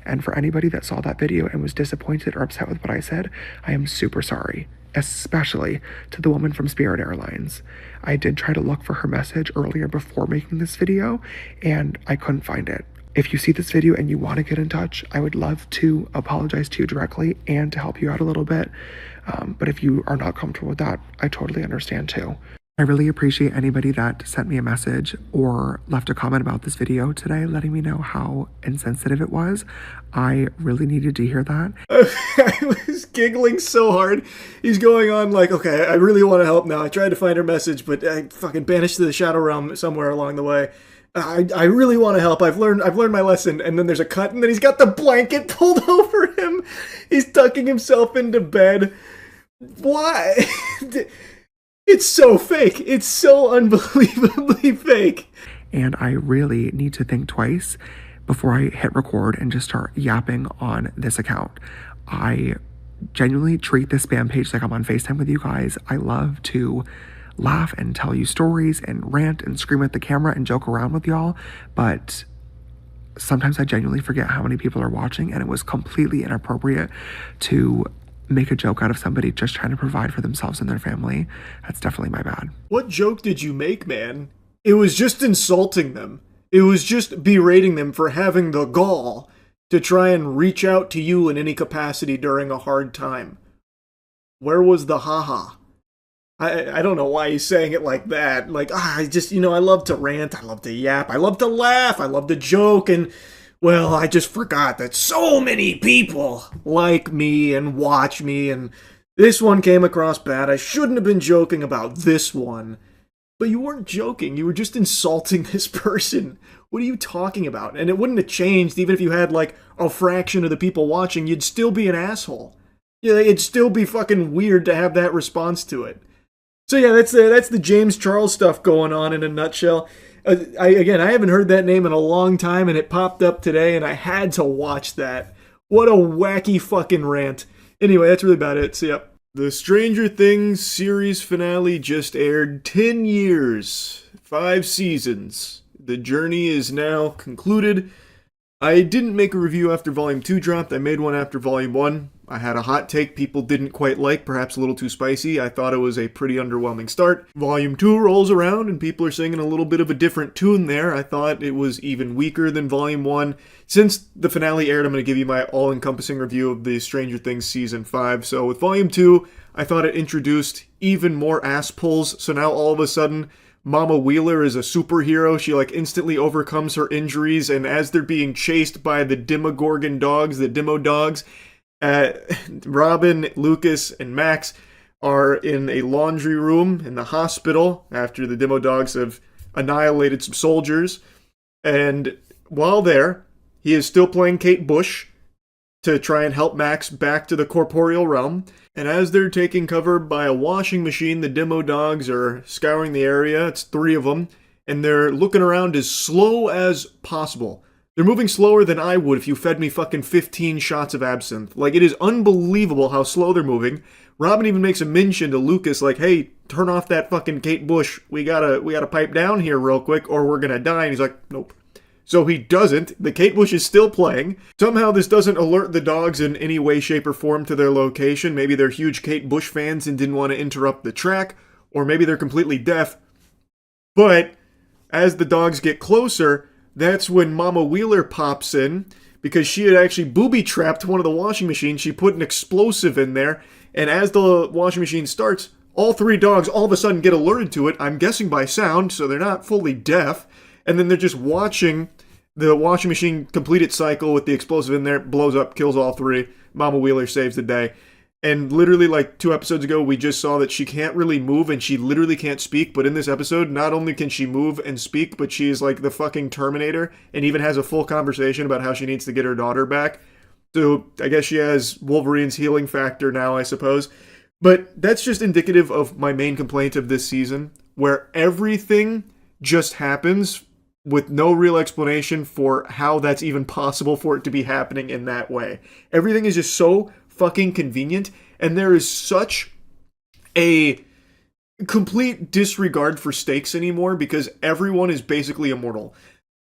And for anybody that saw that video and was disappointed or upset with what I said, I am super sorry. especially to the woman from Spirit Airlines. I did try to look for her message earlier before making this video, and I couldn't find it. If you see this video and you want to get in touch, I would love to apologize to you directly and to help you out a little bit. But if you are not comfortable with that, I totally understand too. I really appreciate anybody that sent me a message or left a comment about this video today, letting me know how insensitive it was. I really needed to hear that. I was giggling so hard. He's going on like, okay, I really want to help now. I tried to find her message, but I fucking banished to the shadow realm somewhere along the way. I really want to help. I've learned my lesson. And then there's a cut, and then he's got the blanket pulled over him. He's tucking himself into bed. Why? It's so fake. It's so unbelievably fake. And I really need to think twice before I hit record and just start yapping on this account. I genuinely treat this spam page like I'm on FaceTime with you guys. I love to laugh and tell you stories and rant and scream at the camera and joke around with y'all, but sometimes I genuinely forget how many people are watching, and it was completely inappropriate to make a joke out of somebody just trying to provide for themselves and their family. That's definitely my bad. What joke did you make, man? It was just insulting them. It was just berating them for having the gall to try and reach out to you in any capacity during a hard time. Where was the haha? I don't know why he's saying it like that. Like, I just, I love to rant, I love to yap, I love to laugh, I love to joke, and well, I just forgot that so many people like me and watch me, and this one came across bad. I shouldn't have been joking about this one. But you weren't joking. You were just insulting this person. What are you talking about? And it wouldn't have changed even if you had, like, a fraction of the people watching. You'd still be an asshole. Yeah, it'd still be fucking weird to have that response to it. So yeah, that's the James Charles stuff going on in a nutshell. I haven't heard that name in a long time, and it popped up today, and I had to watch that. What a wacky fucking rant. Anyway, that's really about it. So, yeah. The Stranger Things series finale just aired. 10 years. 5 seasons. The journey is now concluded. I didn't make a review after Volume 2 dropped. I made one after Volume 1. I had a hot take people didn't quite like, perhaps a little too spicy. I thought it was a pretty underwhelming start. Volume 2 rolls around and people are singing a little bit of a different tune there. I thought it was even weaker than Volume 1. Since the finale aired, I'm going to give you my all-encompassing review of the Stranger Things Season 5. So with Volume 2, I thought it introduced even more ass pulls. So now all of a sudden, Mama Wheeler is a superhero. She instantly overcomes her injuries, and as they're being chased by the Demogorgon dogs, the Demo dogs, Robin, Lucas, and Max are in a laundry room in the hospital after the Demo dogs have annihilated some soldiers. And while there, he is still playing Kate Bush to try and help Max back to the corporeal realm. And as they're taking cover by a washing machine, the Demo dogs are scouring the area. It's 3 of them. And they're looking around as slow as possible. They're moving slower than I would if you fed me fucking 15 shots of absinthe. It is unbelievable how slow they're moving. Robin even makes a mention to Lucas, hey, turn off that fucking Kate Bush. We gotta pipe down here real quick or we're gonna die. And he's like, nope. So he doesn't. The Kate Bush is still playing. Somehow this doesn't alert the dogs in any way, shape, or form to their location. Maybe they're huge Kate Bush fans and didn't want to interrupt the track. Or maybe they're completely deaf. But as the dogs get closer, that's when Mama Wheeler pops in, because she had actually booby-trapped one of the washing machines. She put an explosive in there, and as the washing machine starts, all 3 dogs all of a sudden get alerted to it, I'm guessing by sound, so they're not fully deaf, and then they're just watching the washing machine complete its cycle with the explosive in there, blows up, kills all 3, Mama Wheeler saves the day. And literally 2 episodes ago, we just saw that she can't really move and she literally can't speak. But in this episode, not only can she move and speak, but she is the fucking Terminator and even has a full conversation about how she needs to get her daughter back. So I guess she has Wolverine's healing factor now, I suppose. But that's just indicative of my main complaint of this season, where everything just happens with no real explanation for how that's even possible for it to be happening in that way. Everything is just so fucking convenient, and there is such a complete disregard for stakes anymore because everyone is basically immortal.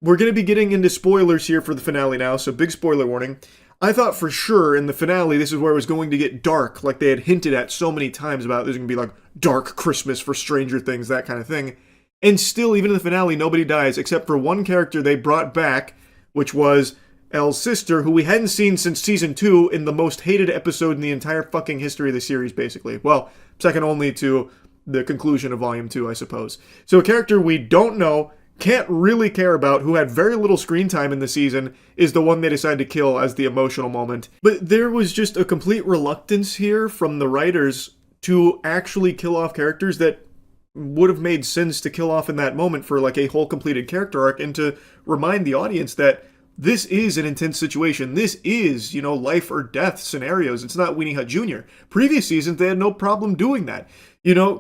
We're going to be getting into spoilers here for the finale now, so big spoiler warning. I thought for sure in the finale this is where it was going to get dark, like they had hinted at so many times about there's going to be like dark Christmas for Stranger Things, that kind of thing. And still, even in the finale, nobody dies except for one character they brought back, which was Elle's sister, who we hadn't seen since season 2 in the most hated episode in the entire fucking history of the series, basically. Well, second only to the conclusion of Volume 2, I suppose. So a character we don't know, can't really care about, who had very little screen time in the season, is the one they decided to kill as the emotional moment. But there was just a complete reluctance here from the writers to actually kill off characters that would have made sense to kill off in that moment for like a whole completed character arc, and to remind the audience that this is an intense situation. This is, life or death scenarios. It's not Weenie Hut Jr. Previous seasons, they had no problem doing that.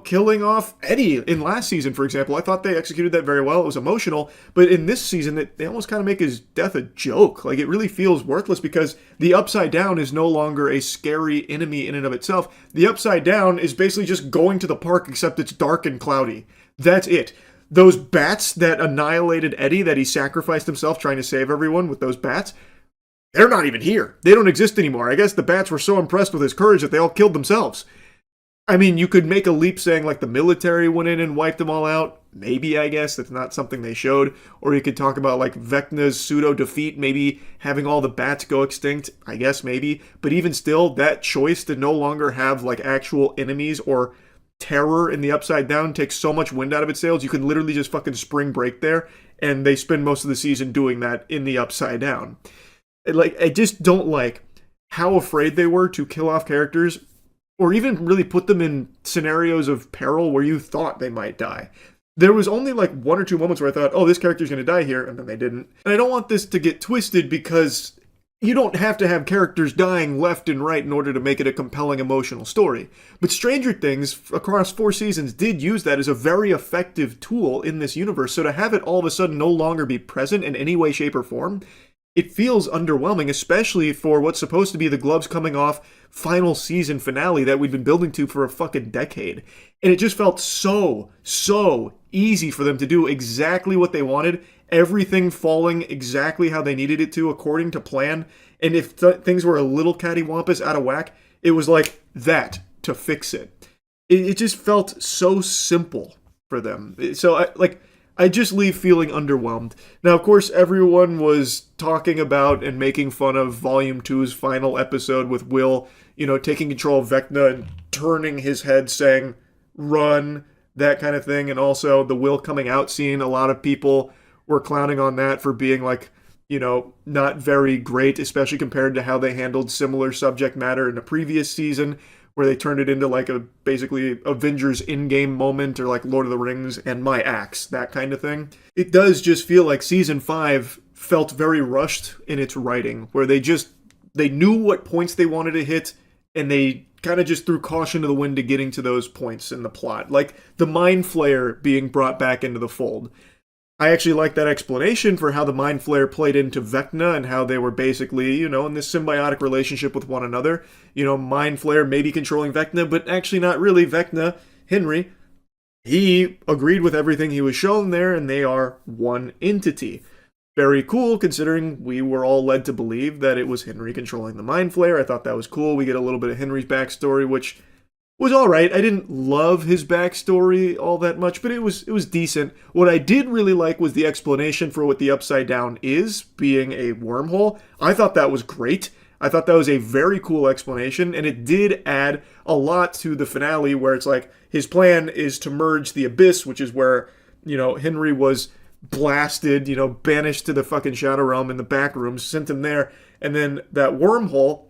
Killing off Eddie in last season, for example. I thought they executed that very well. It was emotional. But in this season, they almost kind of make his death a joke. Like, it really feels worthless because the Upside Down is no longer a scary enemy in and of itself. The Upside Down is basically just going to the park, except it's dark and cloudy. That's it. Those bats that annihilated Eddie, that he sacrificed himself trying to save everyone with those bats, they're not even here. They don't exist anymore. I guess the bats were so impressed with his courage that they all killed themselves. I mean, you could make a leap saying, like, the military went in and wiped them all out. Maybe, I guess. That's not something they showed. Or you could talk about, like, Vecna's pseudo-defeat, maybe having all the bats go extinct. I guess, maybe. But even still, that choice to no longer have, like, actual enemies or terror in the Upside Down takes so much wind out of its sails. You can literally just fucking spring break there. And they spend most of the season doing that in the Upside Down. I just don't like how afraid they were to kill off characters, or even really put them in scenarios of peril where you thought they might die. There was only like 1 or 2 moments where I thought, oh, this character's going to die here, and then they didn't. And I don't want this to get twisted, because you don't have to have characters dying left and right in order to make it a compelling emotional story. But Stranger Things, across 4 seasons, did use that as a very effective tool in this universe. So to have it all of a sudden no longer be present in any way, shape, or form, it feels underwhelming, especially for what's supposed to be the gloves coming off final season finale that we've been building to for a fucking decade. And it just felt so easy for them to do exactly what they wanted, everything falling exactly how they needed it to, according to plan. And if things were a little cattywampus, out of whack, it was like that to fix it. It just felt so simple for them. So I just leave feeling underwhelmed. Now, of course, everyone was talking about and making fun of Volume 2's final episode with Will, taking control of Vecna and turning his head saying, run, that kind of thing. And also the Will coming out scene. A lot of people were clowning on that for being not very great, especially compared to how they handled similar subject matter in the previous season, where they turned it into like a basically Avengers in-game moment, or like Lord of the Rings and My Axe, that kind of thing. It does just feel like season 5 felt very rushed in its writing, where they knew what points they wanted to hit, and they kind of just threw caution to the wind to getting to those points in the plot. Like the Mind Flayer being brought back into the fold. I actually like that explanation for how the Mind Flayer played into Vecna and how they were basically, in this symbiotic relationship with one another. Mind Flayer maybe controlling Vecna, but actually not really. Vecna, Henry, he agreed with everything he was shown there, and they are one entity. Very cool, considering we were all led to believe that it was Henry controlling the Mind Flayer. I thought that was cool. We get a little bit of Henry's backstory, which was all right. I didn't love his backstory all that much, but it was decent. What I did really like was the explanation for what the Upside Down is, being a wormhole. I thought that was great. I thought that was a very cool explanation, and it did add a lot to the finale, where it's like his plan is to merge the Abyss, which is where, Henry was blasted, banished to the fucking Shadow Realm in the back rooms, sent him there, and then that wormhole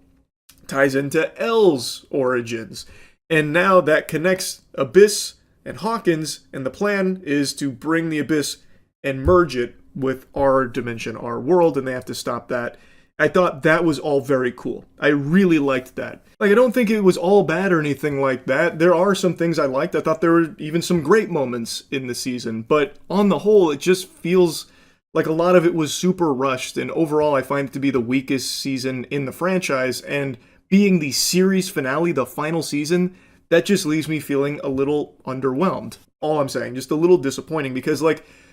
ties into Elle's origins. And now that connects Abyss and Hawkins, and the plan is to bring the Abyss and merge it with our dimension, our world, and they have to stop that. I thought that was all very cool. I really liked that. I don't think it was all bad or anything like that. There are some things I liked. I thought there were even some great moments in the season, but on the whole, it just feels like a lot of it was super rushed, and overall I find it to be the weakest season in the franchise, and being the series finale, the final season, that just leaves me feeling a little underwhelmed. All I'm saying, just a little disappointing, because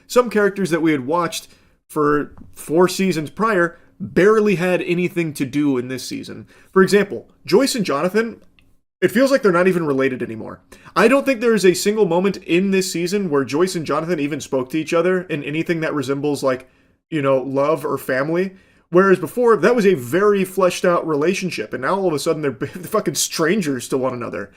some characters that we had watched for 4 seasons prior barely had anything to do in this season. For example, Joyce and Jonathan, it feels like they're not even related anymore. I don't think there is a single moment in this season where Joyce and Jonathan even spoke to each other in anything that resembles, like, you know, love or family. Whereas before, that was a very fleshed out relationship, and now all of a sudden they're fucking strangers to one another.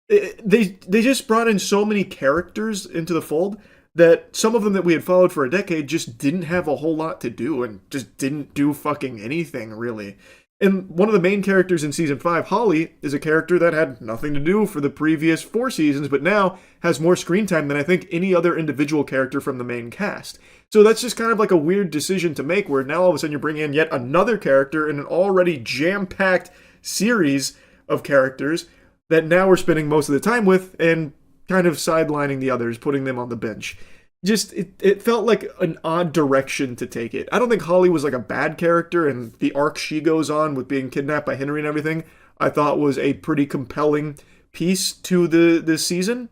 They just brought in so many characters into the fold that some of them that we had followed for a decade just didn't have a whole lot to do and just didn't do fucking anything, really. And one of the main characters in Season 5, Holly, is a character that had nothing to do for the previous 4 seasons, but now has more screen time than I think any other individual character from the main cast. So that's just kind of like a weird decision to make, where now all of a sudden you're bringing in yet another character in an already jam-packed series of characters that now we're spending most of the time with and kind of sidelining the others, putting them on the bench. Just, it felt like an odd direction to take it. I don't think Holly was like a bad character, and the arc she goes on with being kidnapped by Henry and everything, I thought was a pretty compelling piece to this season.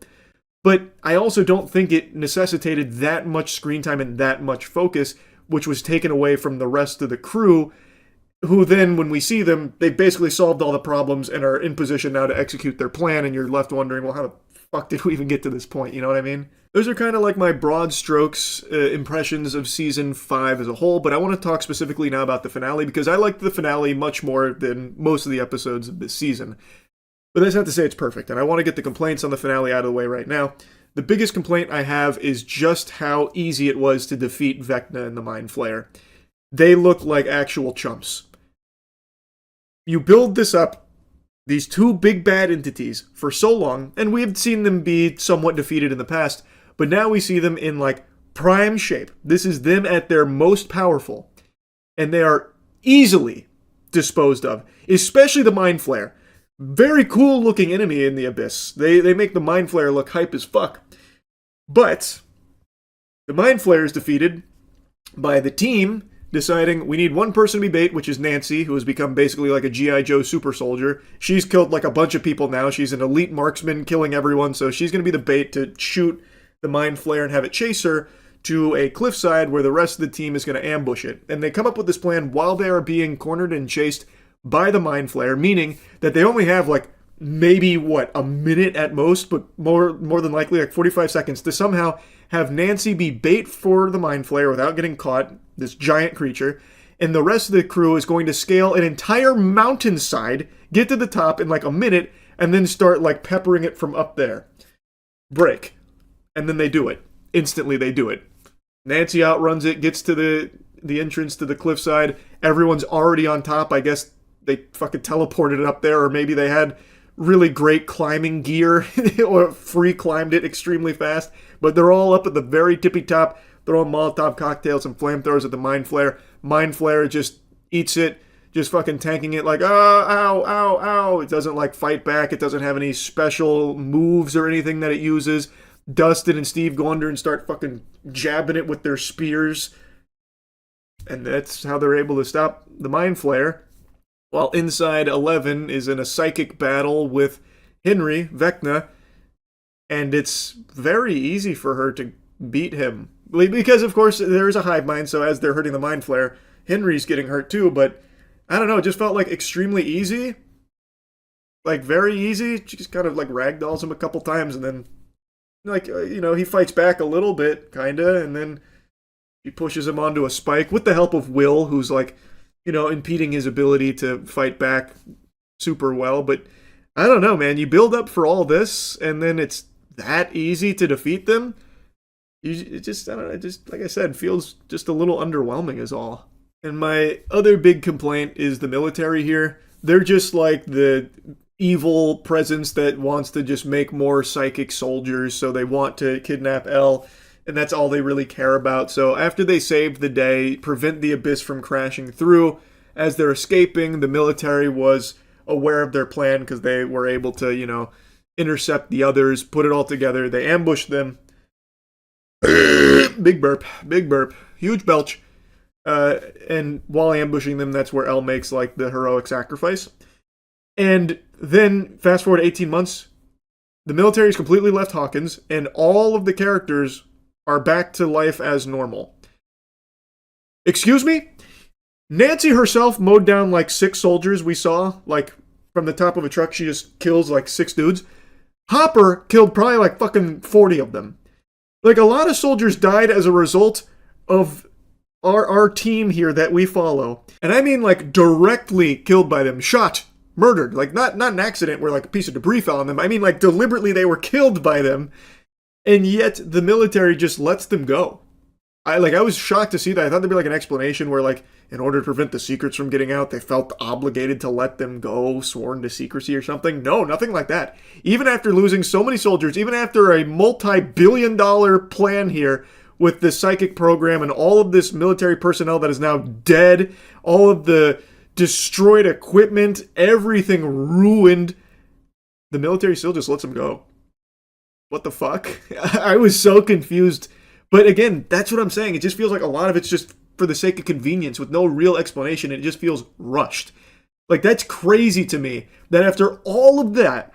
But I also don't think it necessitated that much screen time and that much focus, which was taken away from the rest of the crew, who then, when we see them, they've basically solved all the problems and are in position now to execute their plan, and you're left wondering, well, how the fuck did we even get to this point? You know what I mean? Those are kind of like my broad strokes impressions of Season 5 as a whole, but I want to talk specifically now about the finale, because I liked the finale much more than most of the episodes of this season. But that's not to say it's perfect, and I want to get the complaints on the finale out of the way right now. The biggest complaint I have is just how easy it was to defeat Vecna and the Mind Flayer. They look like actual chumps. You build this up, these two big bad entities, for so long, and we've seen them be somewhat defeated in the past, but now we see them in, like, prime shape. This is them at their most powerful, and they are easily disposed of, especially the Mind Flayer. Very cool looking enemy in the Abyss. They make the Mind Flayer look hype as fuck. But the Mind Flayer is defeated by the team deciding we need one person to be bait, which is Nancy, who has become basically like a G.I. Joe super soldier. She's killed like a bunch of people now. She's an elite marksman killing everyone, so she's going to be the bait to shoot the Mind Flayer and have it chase her to a cliffside where the rest of the team is going to ambush it. And they come up with this plan while they are being cornered and chased by the Mind Flayer, meaning that they only have like maybe a minute at most, but more than likely like 45 seconds to somehow have Nancy be bait for the Mind Flayer without getting caught, this giant creature, and the rest of the crew is going to scale an entire mountainside, get to the top in like a minute, and then start like peppering it from up there. Break. And then they do it. Instantly they do it. Nancy outruns it, gets to the entrance to the cliffside. Everyone's already on top. I guess they fucking teleported it up there, or maybe they had really great climbing gear or free climbed it extremely fast. But they're all up at the very tippy top, throwing Molotov cocktails and flamethrowers at the Mind Flayer. Mind Flayer just eats it, just fucking tanking it like, ow, ow, ow. It doesn't like fight back. It doesn't have any special moves or anything that it uses. Dustin and Steve go under and start fucking jabbing it with their spears. And that's how they're able to stop the Mind Flayer. While inside, 11 is in a psychic battle with Henry, Vecna, and it's very easy for her to beat him. Because, of course, there is a hive mind, so as they're hurting the Mind Flayer, Henry's getting hurt too, but I don't know, it just felt like extremely easy. Like, very easy. She just kind of, like, ragdolls him a couple times, and then, like, he fights back a little bit, kinda, and then he pushes him onto a spike with the help of Will, who's, like, impeding his ability to fight back super well. But I don't know, man. You build up for all this, and then it's that easy to defeat them. It just, I don't know, it just, like I said, feels just a little underwhelming is all. And my other big complaint is the military here. They're just like the evil presence that wants to just make more psychic soldiers, so they want to kidnap Elle. And that's all they really care about. So after they save the day, prevent the Abyss from crashing through, as they're escaping, the military was aware of their plan because they were able to, intercept the others, put it all together. They ambush them. Big burp, huge belch. And while ambushing them, that's where Elle makes like the heroic sacrifice. And then fast forward 18 months, the military's completely left Hawkins, and all of the characters are back to life as normal. Excuse me? Nancy herself mowed down like 6 soldiers we saw, like from the top of a truck. She just kills like 6 dudes. Hopper killed probably like fucking 40 of them. Like, a lot of soldiers died as a result of our team here that we follow. And I mean like directly killed by them, shot, murdered. Like not an accident where like a piece of debris fell on them. I mean like deliberately they were killed by them. And yet the military just lets them go. I was shocked to see that. I thought there'd be like an explanation where like in order to prevent the secrets from getting out, they felt obligated to let them go, sworn to secrecy or something. No, nothing like that. Even after losing so many soldiers, even after a multi-billion-dollar plan here with the psychic program and all of this military personnel that is now dead, all of the destroyed equipment, everything ruined, the military still just lets them go. What the fuck? I was so confused. But again, that's what I'm saying. It just feels like a lot of it's just for the sake of convenience with no real explanation. It just feels rushed. Like, that's crazy to me that after all of that,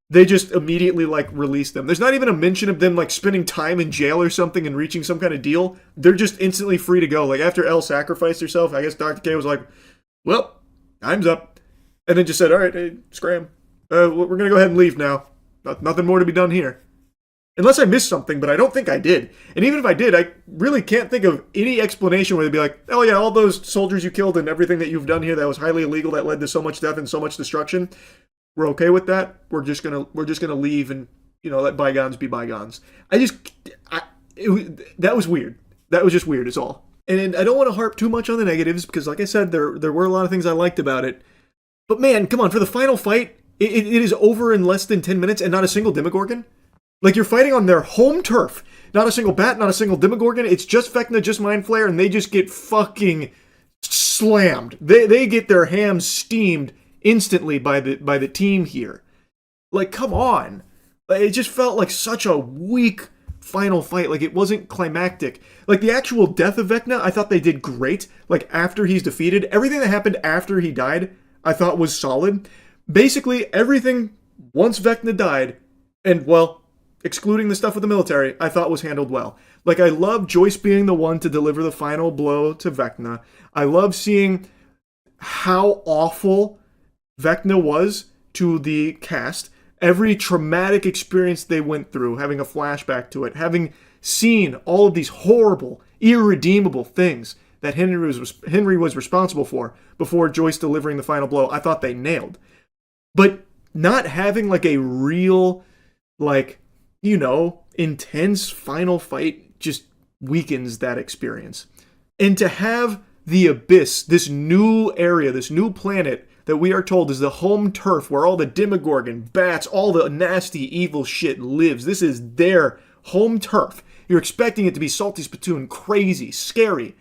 they just immediately like release them. There's not even a mention of them like spending time in jail or something and reaching some kind of deal. They're just instantly free to go. Like, after Elle sacrificed herself, I guess Dr. K was like, well, time's up. And then just said, all right, hey, scram. We're going to go ahead and leave now. Nothing more to be done here. Unless I missed something, but I don't think I did. And even if I did, I really can't think of any explanation where they'd be like, oh yeah, all those soldiers you killed and everything that you've done here that was highly illegal, that led to so much death and so much destruction, we're okay with that. We're just gonna leave and, you know, let bygones be bygones. That was weird. That was just weird is all. And I don't want to harp too much on the negatives because, like I said, there were a lot of things I liked about it. But man, come on, for the final fight, it is over in less than 10 minutes and not a single Demogorgon? Like, you're fighting on their home turf. Not a single bat, not a single Demogorgon. It's just Vecna, just Mind Flayer, and they just get fucking slammed. They get their hams steamed instantly by the team here. Like, come on. It just felt like such a weak final fight. Like, it wasn't climactic. Like, the actual death of Vecna, I thought they did great. Like, after he's defeated, everything that happened after he died, I thought was solid. Basically, everything once Vecna died, and, well, excluding the stuff with the military, I thought was handled well. Like, I love Joyce being the one to deliver the final blow to Vecna. I love seeing how awful Vecna was to the cast. Every traumatic experience they went through, having a flashback to it, having seen all of these horrible, irredeemable things that Henry was responsible for before Joyce delivering the final blow, I thought they nailed. But not having like a real, like, you know, intense final fight just weakens that experience. And to have the Abyss, this new area, this new planet that we are told is the home turf where all the Demogorgon, bats, all the nasty evil shit lives. This is their home turf. You're expecting it to be salty spittoon, crazy, scary.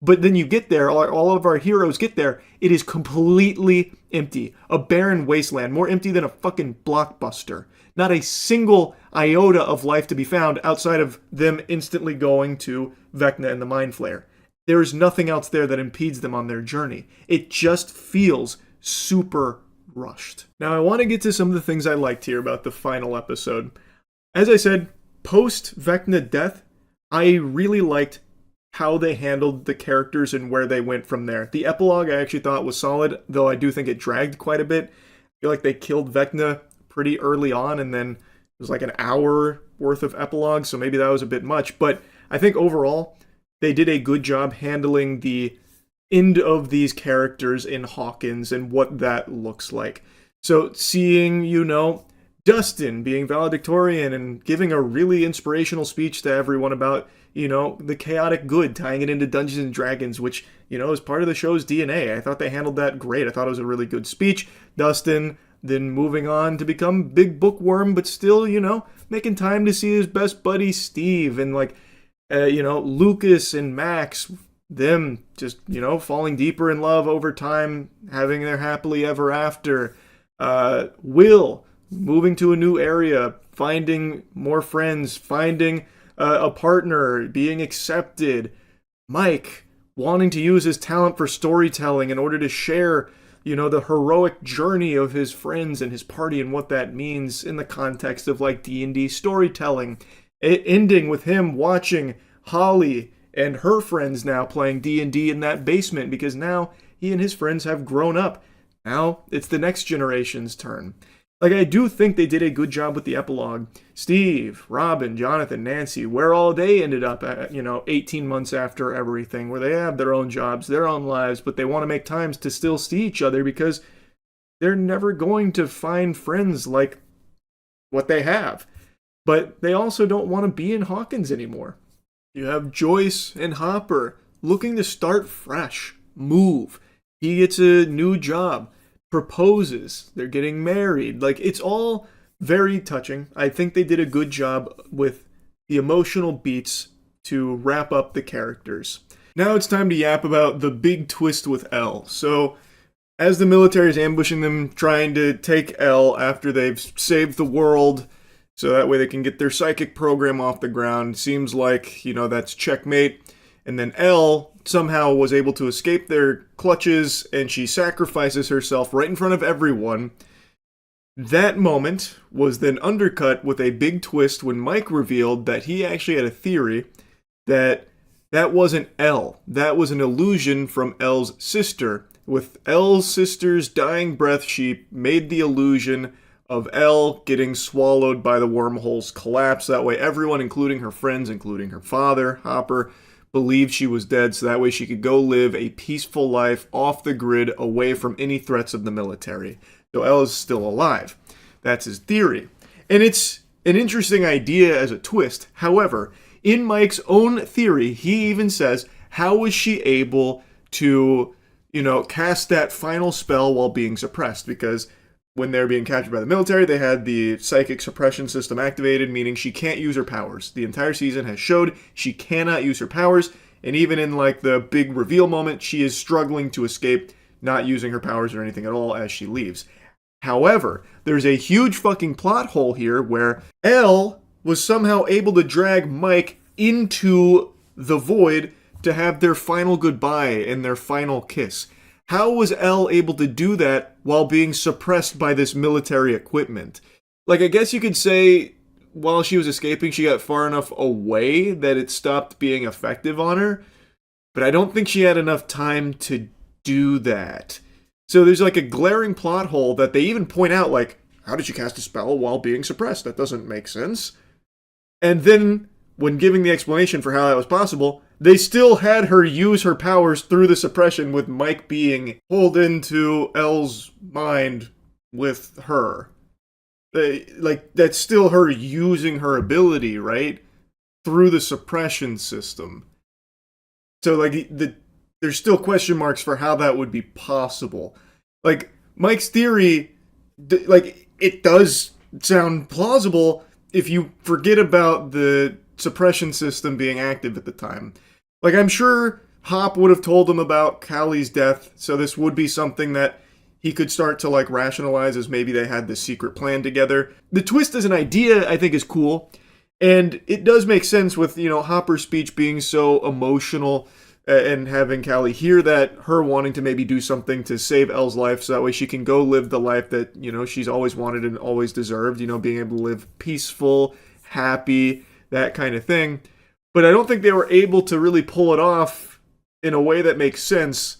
But then you get there, all of our heroes get there, it is completely empty. A barren wasteland, more empty than a fucking blockbuster. Not a single iota of life to be found outside of them instantly going to Vecna and the Mind Flayer. There is nothing else there that impedes them on their journey. It just feels super rushed. Now, I want to get to some of the things I liked here about the final episode. As I said, post-Vecna death, I really liked how they handled the characters and where they went from there. The epilogue I actually thought was solid, though I do think it dragged quite a bit. I feel like they killed Vecna pretty early on, and then it was like an hour worth of epilogue, so maybe that was a bit much. But I think overall, they did a good job handling the end of these characters in Hawkins and what that looks like. So seeing, you know, Dustin being valedictorian and giving a really inspirational speech to everyone about, you know, the chaotic good, tying it into Dungeons and Dragons, which, you know, is part of the show's DNA. I thought they handled that great. I thought it was a really good speech. Dustin then moving on to become big bookworm, but still, you know, making time to see his best buddy Steve, and like, you know, Lucas and Max, them just, you know, falling deeper in love over time, having their happily ever after. Will moving to a new area, finding more friends, finding a partner, being accepted. Mike wanting to use his talent for storytelling in order to share, you know, the heroic journey of his friends and his party and what that means in the context of like D&D storytelling. Ending with him watching Holly and her friends now playing D&D in that basement because now he and his friends have grown up. Now it's the next generation's turn. Like, I do think they did a good job with the epilogue. Steve, Robin, Jonathan, Nancy, where all they ended up at, 18 months after everything, where they have their own jobs, their own lives, but they want to make times to still see each other because they're never going to find friends like what they have. But they also don't want to be in Hawkins anymore. You have Joyce and Hopper looking to start fresh, move. He gets a new job, proposes, they're getting married. Like, it's all very touching. I think they did a good job with the emotional beats to wrap up the characters. Now it's time to yap about the big twist with Elle. So, as the military is ambushing them, trying to take Elle after they've saved the world, so that way they can get their psychic program off the ground, seems like, that's checkmate. And then Elle somehow was able to escape their clutches, and she sacrifices herself right in front of everyone. That moment was then undercut with a big twist when Mike revealed that he actually had a theory that wasn't Elle. That was an illusion from Elle's sister. With Elle's sister's dying breath, she made the illusion of Elle getting swallowed by the wormhole's collapse. That way everyone, including her friends, including her father, Hopper, believed she was dead, so that way she could go live a peaceful life off the grid, away from any threats of the military. So Elle is still alive. That's his theory. And it's an interesting idea as a twist. However, in Mike's own theory, he even says, how was she able to, cast that final spell while being suppressed? Because when they're being captured by the military, they had the psychic suppression system activated, meaning she can't use her powers. The entire season has showed she cannot use her powers, and even in the big reveal moment, she is struggling to escape, not using her powers or anything at all as she leaves. However, there's a huge fucking plot hole here where Elle was somehow able to drag Mike into the void to have their final goodbye and their final kiss. How was Elle able to do that while being suppressed by this military equipment? I guess you could say while she was escaping, she got far enough away that it stopped being effective on her. But I don't think she had enough time to do that. So there's a glaring plot hole that they even point out, how did she cast a spell while being suppressed? That doesn't make sense. And then, when giving the explanation for how that was possible, they still had her use her powers through the suppression, with Mike being pulled into Elle's mind with her. That's still her using her ability, right? Through the suppression system. So, there's still question marks for how that would be possible. Mike's theory, it does sound plausible if you forget about the suppression system being active at the time. I'm sure Hop would have told him about Callie's death, so this would be something that he could start to rationalize as maybe they had this secret plan together. The twist as an idea, I think, is cool, and it does make sense with, Hopper's speech being so emotional and having Callie hear that, her wanting to maybe do something to save Elle's life so that way she can go live the life that, she's always wanted and always deserved, being able to live peaceful, happy, that kind of thing. But I don't think they were able to really pull it off in a way that makes sense,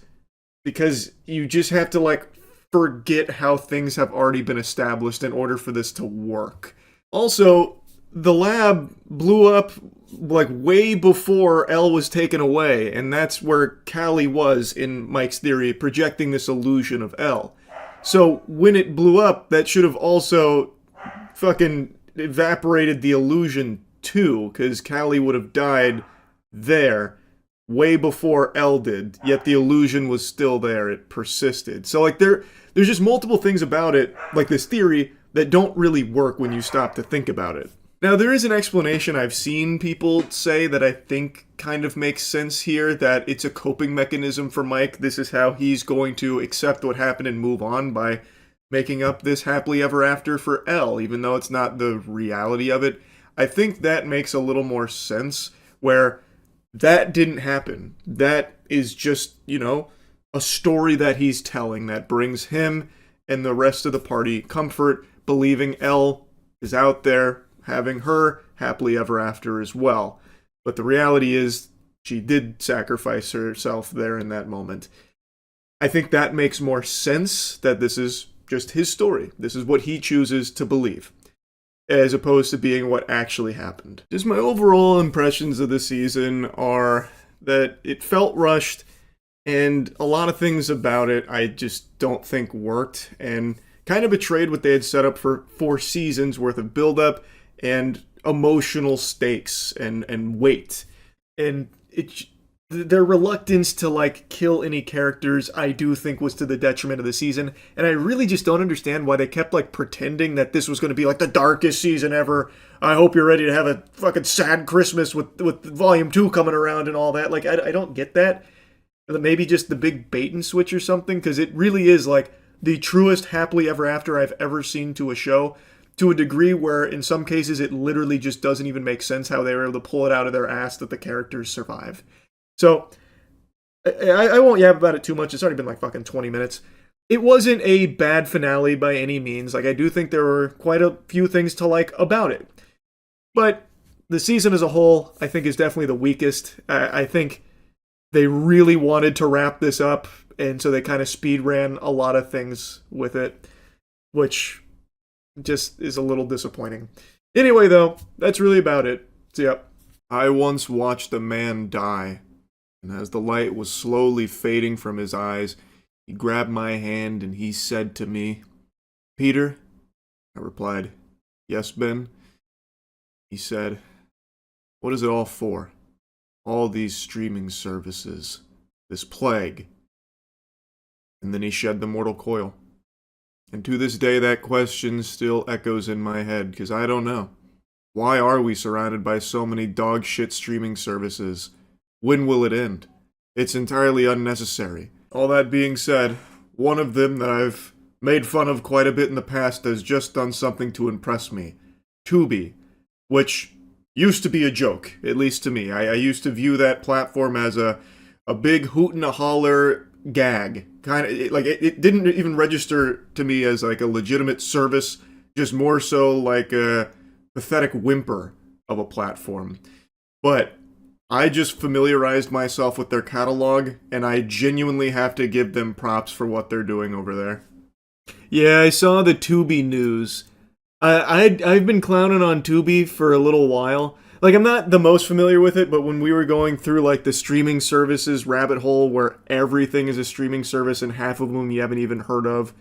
because you just have to forget how things have already been established in order for this to work. Also, the lab blew up way before Elle was taken away, and that's where Callie was in Mike's theory, projecting this illusion of Elle. So when it blew up, that should have also fucking evaporated the illusion too, because Callie would have died there way before Elle did, yet the illusion was still there. It persisted. So there's just multiple things about it, this theory, that don't really work when you stop to think about it. Now, there is an explanation I've seen people say that I think kind of makes sense here, that it's a coping mechanism for Mike. This is how he's going to accept what happened and move on, by making up this happily ever after for Elle, even though it's not the reality of it. I think that makes a little more sense, where that didn't happen. That is just, a story that he's telling that brings him and the rest of the party comfort, believing Elle is out there, having her happily ever after as well. But the reality is, she did sacrifice herself there in that moment. I think that makes more sense, that this is just his story. This is what he chooses to believe, as opposed to being what actually happened. Just my overall impressions of the season are that it felt rushed, and a lot of things about it I just don't think worked, and kind of betrayed what they had set up for 4 seasons worth of build-up and emotional stakes and weight. And their reluctance to like kill any characters, I do think, was to the detriment of the season. And I really just don't understand why they kept like pretending that this was going to be like the darkest season ever. I hope you're ready to have a fucking sad Christmas with volume 2 coming around and all that. Like, I don't get that. Maybe just the big bait and switch or something, because it really is like the truest happily ever after I've ever seen to a show, to a degree where in some cases it literally just doesn't even make sense how they were able to pull it out of their ass that the characters survive. So, I won't yap about it too much. It's already been like fucking 20 minutes. It wasn't a bad finale by any means. Like, I do think there were quite a few things to like about it. But the season as a whole, I think, is definitely the weakest. I think they really wanted to wrap this up, and so they kind of speed ran a lot of things with it, which just is a little disappointing. Anyway, though, that's really about it. So, yep. I once watched a man die, and as the light was slowly fading from his eyes, he grabbed my hand and he said to me, "Peter?" I replied, "Yes, Ben." He said, "What is it all for? All these streaming services, this plague." And then he shed the mortal coil. And to this day, that question still echoes in my head, because I don't know. Why are we surrounded by so many dog shit streaming services? When will it end? It's entirely unnecessary. All that being said, one of them that I've made fun of quite a bit in the past has just done something to impress me. Tubi, which used to be a joke, at least to me. I used to view that platform as a big hoot and a holler gag. Kind of like it didn't even register to me as like a legitimate service, just more so like a pathetic whimper of a platform. But I just familiarized myself with their catalog, and I genuinely have to give them props for what they're doing over there. Yeah, I saw the Tubi news. I've been clowning on Tubi for a little while. Like, I'm not the most familiar with it, but when we were going through, like, the streaming services rabbit hole where everything is a streaming service and half of them you haven't even heard of,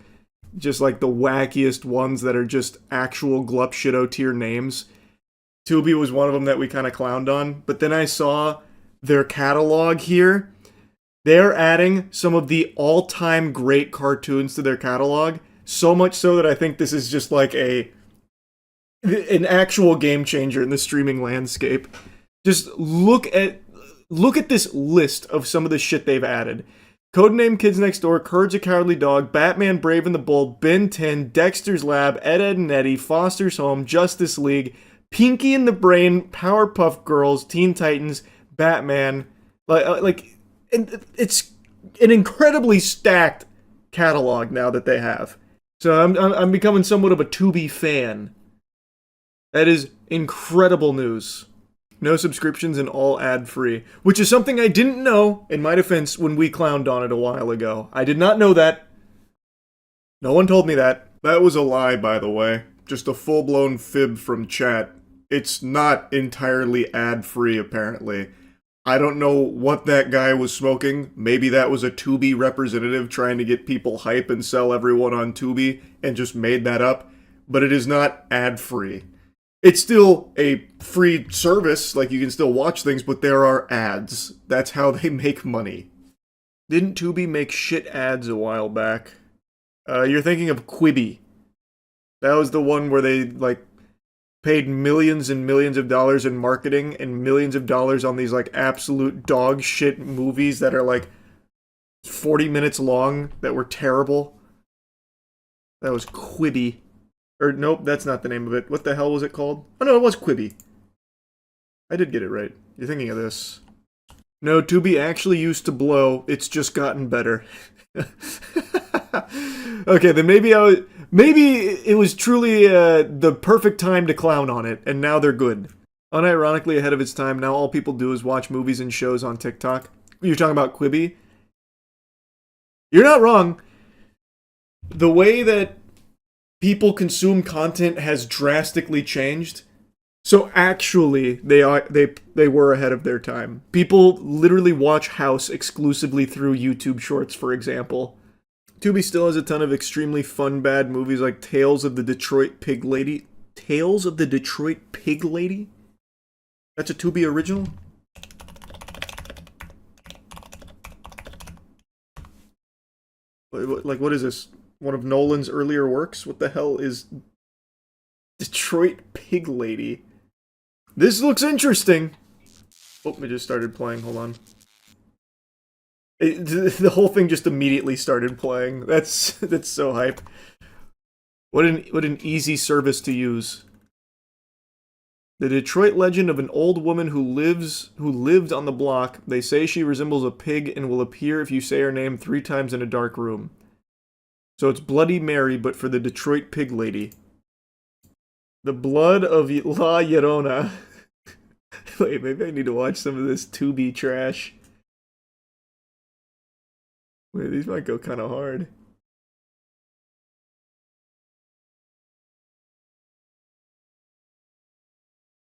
just, like, the wackiest ones that are just actual glup shitto tier names, Tubi was one of them that we kind of clowned on. But then I saw their catalog here. They're adding some of the all-time great cartoons to their catalog, so much so that I think this is just, like, an actual game changer in the streaming landscape. Just look at this list of some of the shit they've added. Codename Kids Next Door, Courage the Cowardly Dog, Batman Brave and the Bold, Ben 10, Dexter's Lab, Ed, Edd and Eddy, Foster's Home, Justice League, Pinky and the Brain, Powerpuff Girls, Teen Titans, Batman. It's an incredibly stacked catalog now that they have. So I'm becoming somewhat of a Tubi fan. That is incredible news. No subscriptions and all ad-free, which is something I didn't know, in my defense, when we clowned on it a while ago. I did not know that. No one told me that. That was a lie, by the way. Just a full-blown fib from chat. It's not entirely ad-free, apparently. I don't know what that guy was smoking. Maybe that was a Tubi representative trying to get people hype and sell everyone on Tubi and just made that up. But it is not ad-free. It's still a free service, like you can still watch things, but there are ads. That's how they make money. Didn't Tubi make shit ads a while back? You're thinking of Quibi. That was the one where they, like, paid millions and millions of dollars in marketing and millions of dollars on these, like, absolute dog shit movies that are, like, 40 minutes long that were terrible. That was Quibi. Or, nope, that's not the name of it. What the hell was it called? Oh, no, it was Quibi. I did get it right. You're thinking of this. No, Tubi actually used to blow. It's just gotten better. Okay, then maybe it was truly the perfect time to clown on it, and now they're good. Unironically ahead of its time, now all people do is watch movies and shows on TikTok. You're talking about Quibi? You're not wrong. The way that people consume content has drastically changed. So actually, they were ahead of their time. People literally watch House exclusively through YouTube Shorts, for example. Tubi still has a ton of extremely fun bad movies like Tales of the Detroit Pig Lady. Tales of the Detroit Pig Lady? That's a Tubi original? Like, what is this? One of Nolan's earlier works? What the hell is Detroit Pig Lady? This looks interesting. Oh, it just started playing. Hold on. The whole thing just immediately started playing. That's so hype. What an easy service to use. The Detroit legend of an old woman who lived on the block. They say she resembles a pig and will appear if you say her name 3 times in a dark room. So it's Bloody Mary, but for the Detroit Pig Lady. The blood of La Llorona. Wait, maybe I need to watch some of this Tubi trash. Wait, these might go kind of hard.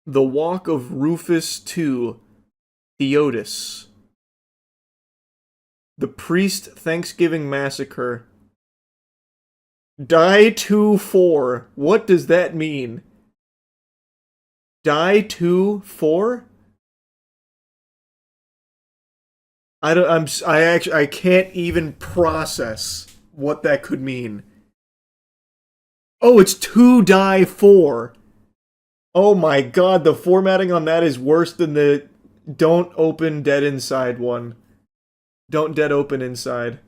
The Walk of Rufus II, Theotis. The Priest Thanksgiving Massacre. Die 2-4. What does that mean? Die 2-4? I can't even process what that could mean. Oh, it's 2 die 4. Oh my god, the formatting on that is worse than the don't open dead inside one. Don't dead open inside.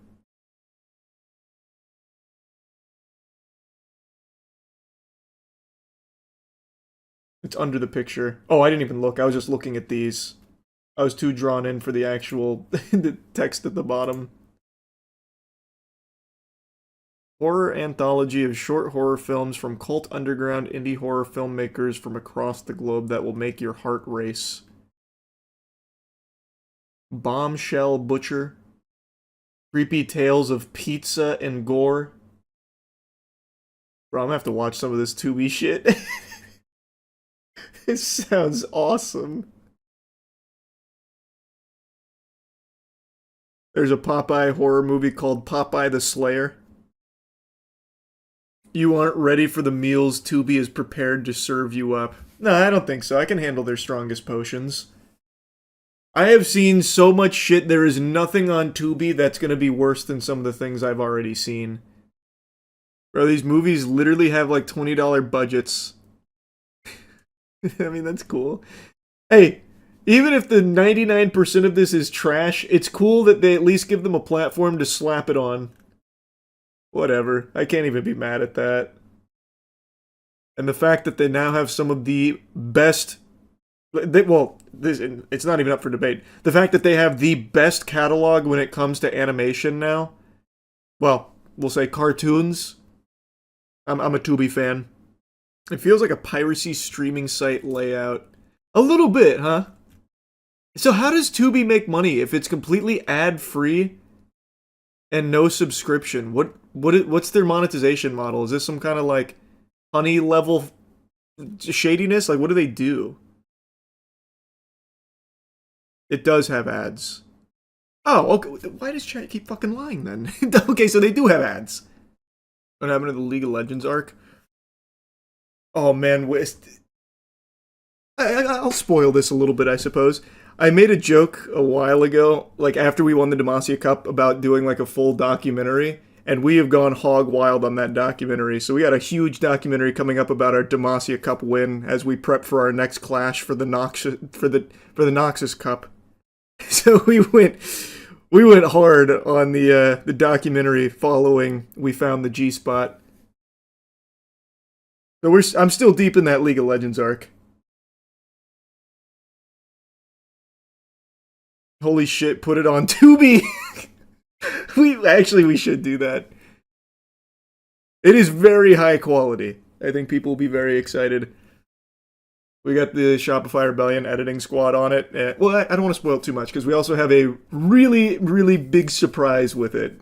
It's under the picture. Oh, I didn't even look. I was just looking at these. I was too drawn in for the actual the text at the bottom. Horror anthology of short horror films from cult underground indie horror filmmakers from across the globe that will make your heart race. Bombshell Butcher. Creepy Tales of Pizza and Gore. Bro, I'm gonna have to watch some of this Tubi shit. It sounds awesome. There's a Popeye horror movie called Popeye the Slayer. You aren't ready for the meals Tubi is prepared to serve you up. No, I don't think so. I can handle their strongest potions. I have seen so much shit, there is nothing on Tubi that's going to be worse than some of the things I've already seen. Bro, these movies literally have like $20 budgets. I mean, that's cool. Hey, even if the 99% of this is trash, it's cool that they at least give them a platform to slap it on. Whatever. I can't even be mad at that. And the fact that they now have some of the best... it's not even up for debate. The fact that they have the best catalog when it comes to animation now. Well, we'll say cartoons. I'm a Tubi fan. It feels like a piracy streaming site layout. A little bit, huh? So how does Tubi make money if it's completely ad-free and no subscription? What's their monetization model? Is this some kind of like honey level shadiness? Like, what do they do? It does have ads. Oh, okay. Why does chat keep fucking lying then? Okay, so they do have ads. What happened to the League of Legends arc? Oh man, I'll spoil this a little bit, I suppose. I made a joke a while ago, like after we won the Demacia Cup, about doing like a full documentary, and we have gone hog wild on that documentary. So we got a huge documentary coming up about our Demacia Cup win as we prep for our next clash for the Noxus Cup. So we went hard on the documentary following we found the G-spot. So I'm still deep in that League of Legends arc. Holy shit, put it on Tubi! We should do that. It is very high quality. I think people will be very excited. We got the Shopify Rebellion editing squad on it. Well, I don't want to spoil too much because we also have a really, really big surprise with it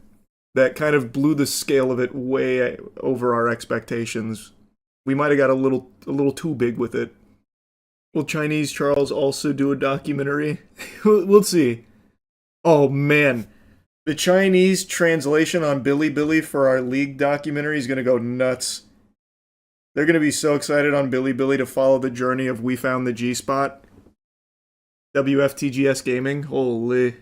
that kind of blew the scale of it way over our expectations. We might have got a little too big with it. Will Chinese Charles also do a documentary? We'll see. Oh man, the Chinese translation on Bilibili for our League documentary is going to go nuts. They're going to be so excited on Bilibili to follow the journey of We Found the G-Spot. WFTGS Gaming. Holy.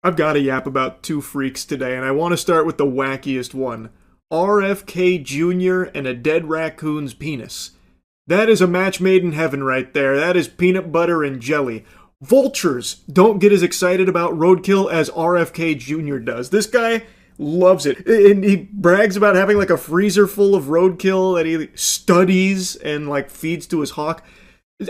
I've got to yap about two freaks today, and I want to start with the wackiest one. RFK Jr. and a dead raccoon's penis. That is a match made in heaven right there. That is peanut butter and jelly. Vultures don't get as excited about roadkill as RFK Jr. does. This guy loves it. And he brags about having like a freezer full of roadkill that he studies and like feeds to his hawk.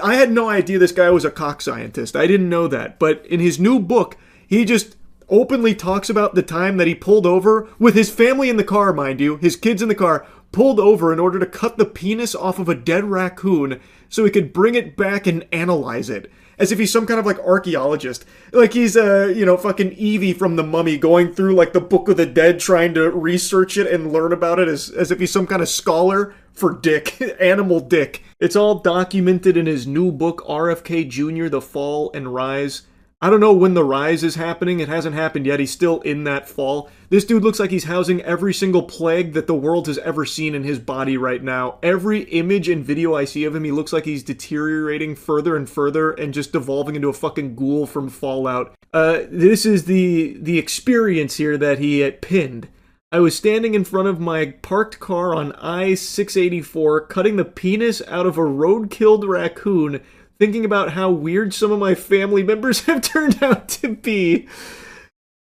I had no idea this guy was a cock scientist. I didn't know that. But in his new book, he just openly talks about the time that he pulled over with his family in the car, mind you, his kids in the car, pulled over in order to cut the penis off of a dead raccoon so he could bring it back and analyze it. As if he's some kind of like archaeologist. Like he's fucking Evie from The Mummy going through like the Book of the Dead trying to research it and learn about it as if he's some kind of scholar for dick. Animal dick. It's all documented in his new book, RFK Jr., The Fall and Rise. I don't know when the rise is happening. It hasn't happened yet. He's still in that fall. This dude looks like he's housing every single plague that the world has ever seen in his body right now. Every image and video I see of him, he looks like he's deteriorating further and further and just devolving into a fucking ghoul from Fallout. This is the experience here that he pinned. I was standing in front of my parked car on I-684, cutting the penis out of a road-killed raccoon, thinking about how weird some of my family members have turned out to be.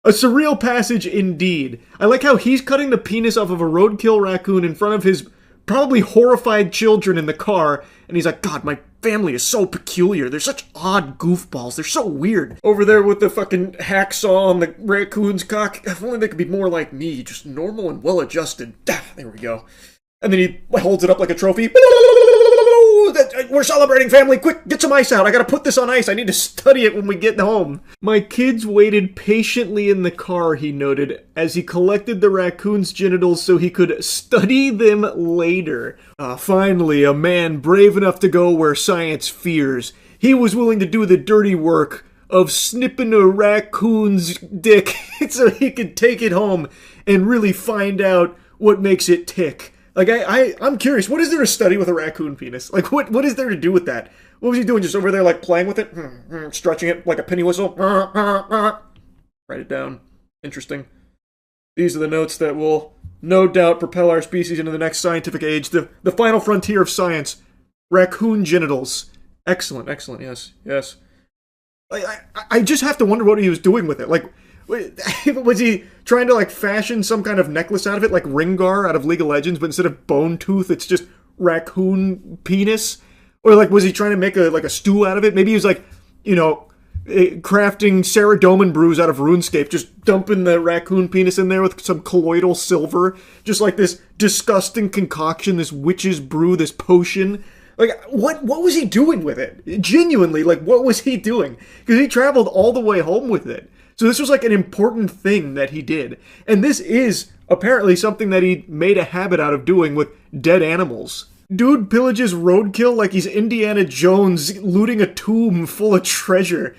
A surreal passage indeed. I like how he's cutting the penis off of a roadkill raccoon in front of his probably horrified children in the car, and he's like, God, my family is so peculiar. They're such odd goofballs. They're so weird. Over there with the fucking hacksaw on the raccoon's cock. If only they could be more like me, just normal and well-adjusted. There we go. And then he holds it up like a trophy. We're celebrating, family. Quick, get some ice out. I gotta put this on ice. I need to study it when we get home. My kids waited patiently in the car, he noted, as he collected the raccoon's genitals so he could study them later. Finally, a man brave enough to go where science fears. He was willing to do the dirty work of snipping a raccoon's dick so he could take it home and really find out what makes it tick. Like, I'm curious, what is there to study with a raccoon penis? Like, what is there to do with that? What was he doing, just over there, like, playing with it? Stretching it like a penny whistle? Write it down. Interesting. These are the notes that will, no doubt, propel our species into the next scientific age, the final frontier of science. Raccoon genitals. Excellent, yes. I just have to wonder what he was doing with it. Like, was he trying to like fashion some kind of necklace out of it, like Ringar out of League of Legends, but instead of bone tooth, it's just raccoon penis? Or like, was he trying to make a stew out of it? Maybe he was like, crafting Saradomin brews out of RuneScape, just dumping the raccoon penis in there with some colloidal silver, just like this disgusting concoction, this witch's brew, this potion. Like, what was he doing with it? Genuinely, like, what was he doing? Because he traveled all the way home with it. So this was like an important thing that he did. And this is apparently something that he made a habit out of doing with dead animals. Dude pillages roadkill like he's Indiana Jones looting a tomb full of treasure.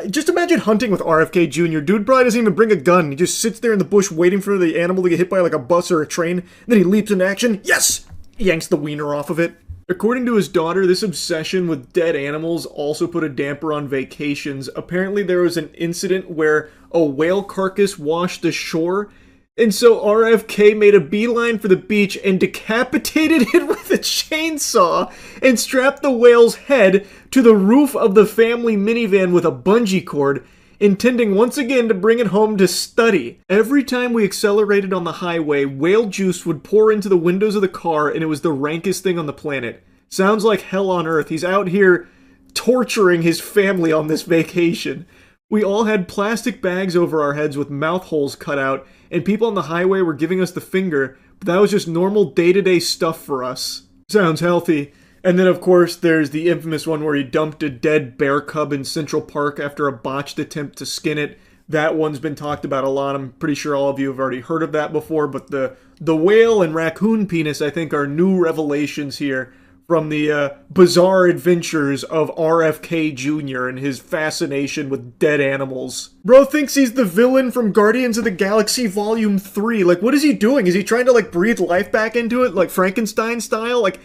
Just imagine hunting with RFK Jr. Dude probably doesn't even bring a gun. He just sits there in the bush waiting for the animal to get hit by like a bus or a train. Then he leaps into action. Yes! Yanks the wiener off of it. According to his daughter, this obsession with dead animals also put a damper on vacations. Apparently there was an incident where a whale carcass washed ashore, and so RFK made a beeline for the beach and decapitated it with a chainsaw and strapped the whale's head to the roof of the family minivan with a bungee cord, intending once again to bring it home to study. Every time we accelerated on the highway, whale juice would pour into the windows of the car, and it was the rankest thing on the planet. Sounds like hell on earth. He's out here torturing his family on this vacation. We all had plastic bags over our heads with mouth holes cut out, and people on the highway were giving us the finger, but that was just normal day-to-day stuff for us. Sounds healthy. And then, of course, there's the infamous one where he dumped a dead bear cub in Central Park after a botched attempt to skin it. That one's been talked about a lot. I'm pretty sure all of you have already heard of that before, but the whale and raccoon penis, I think, are new revelations here from the bizarre adventures of RFK Jr. and his fascination with dead animals. Bro thinks he's the villain from Guardians of the Galaxy Volume 3. Like, what is he doing? Is he trying to, like, breathe life back into it, like Frankenstein style? Like,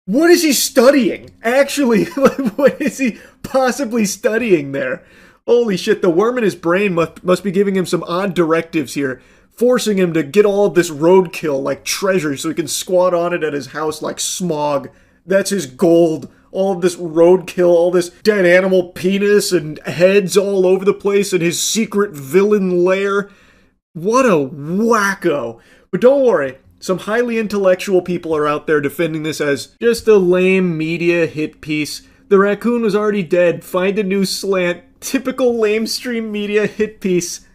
what is he studying? Actually, what is he possibly studying there? Holy shit, the worm in his brain must be giving him some odd directives here, forcing him to get all of this roadkill like treasure so he can squat on it at his house like Smog. That's his gold. All of this roadkill, all this dead animal penis and heads all over the place in his secret villain lair. What a wacko. But don't worry, some highly intellectual people are out there defending this as just a lame media hit piece. The raccoon was already dead. Find a new slant. Typical lamestream media hit piece.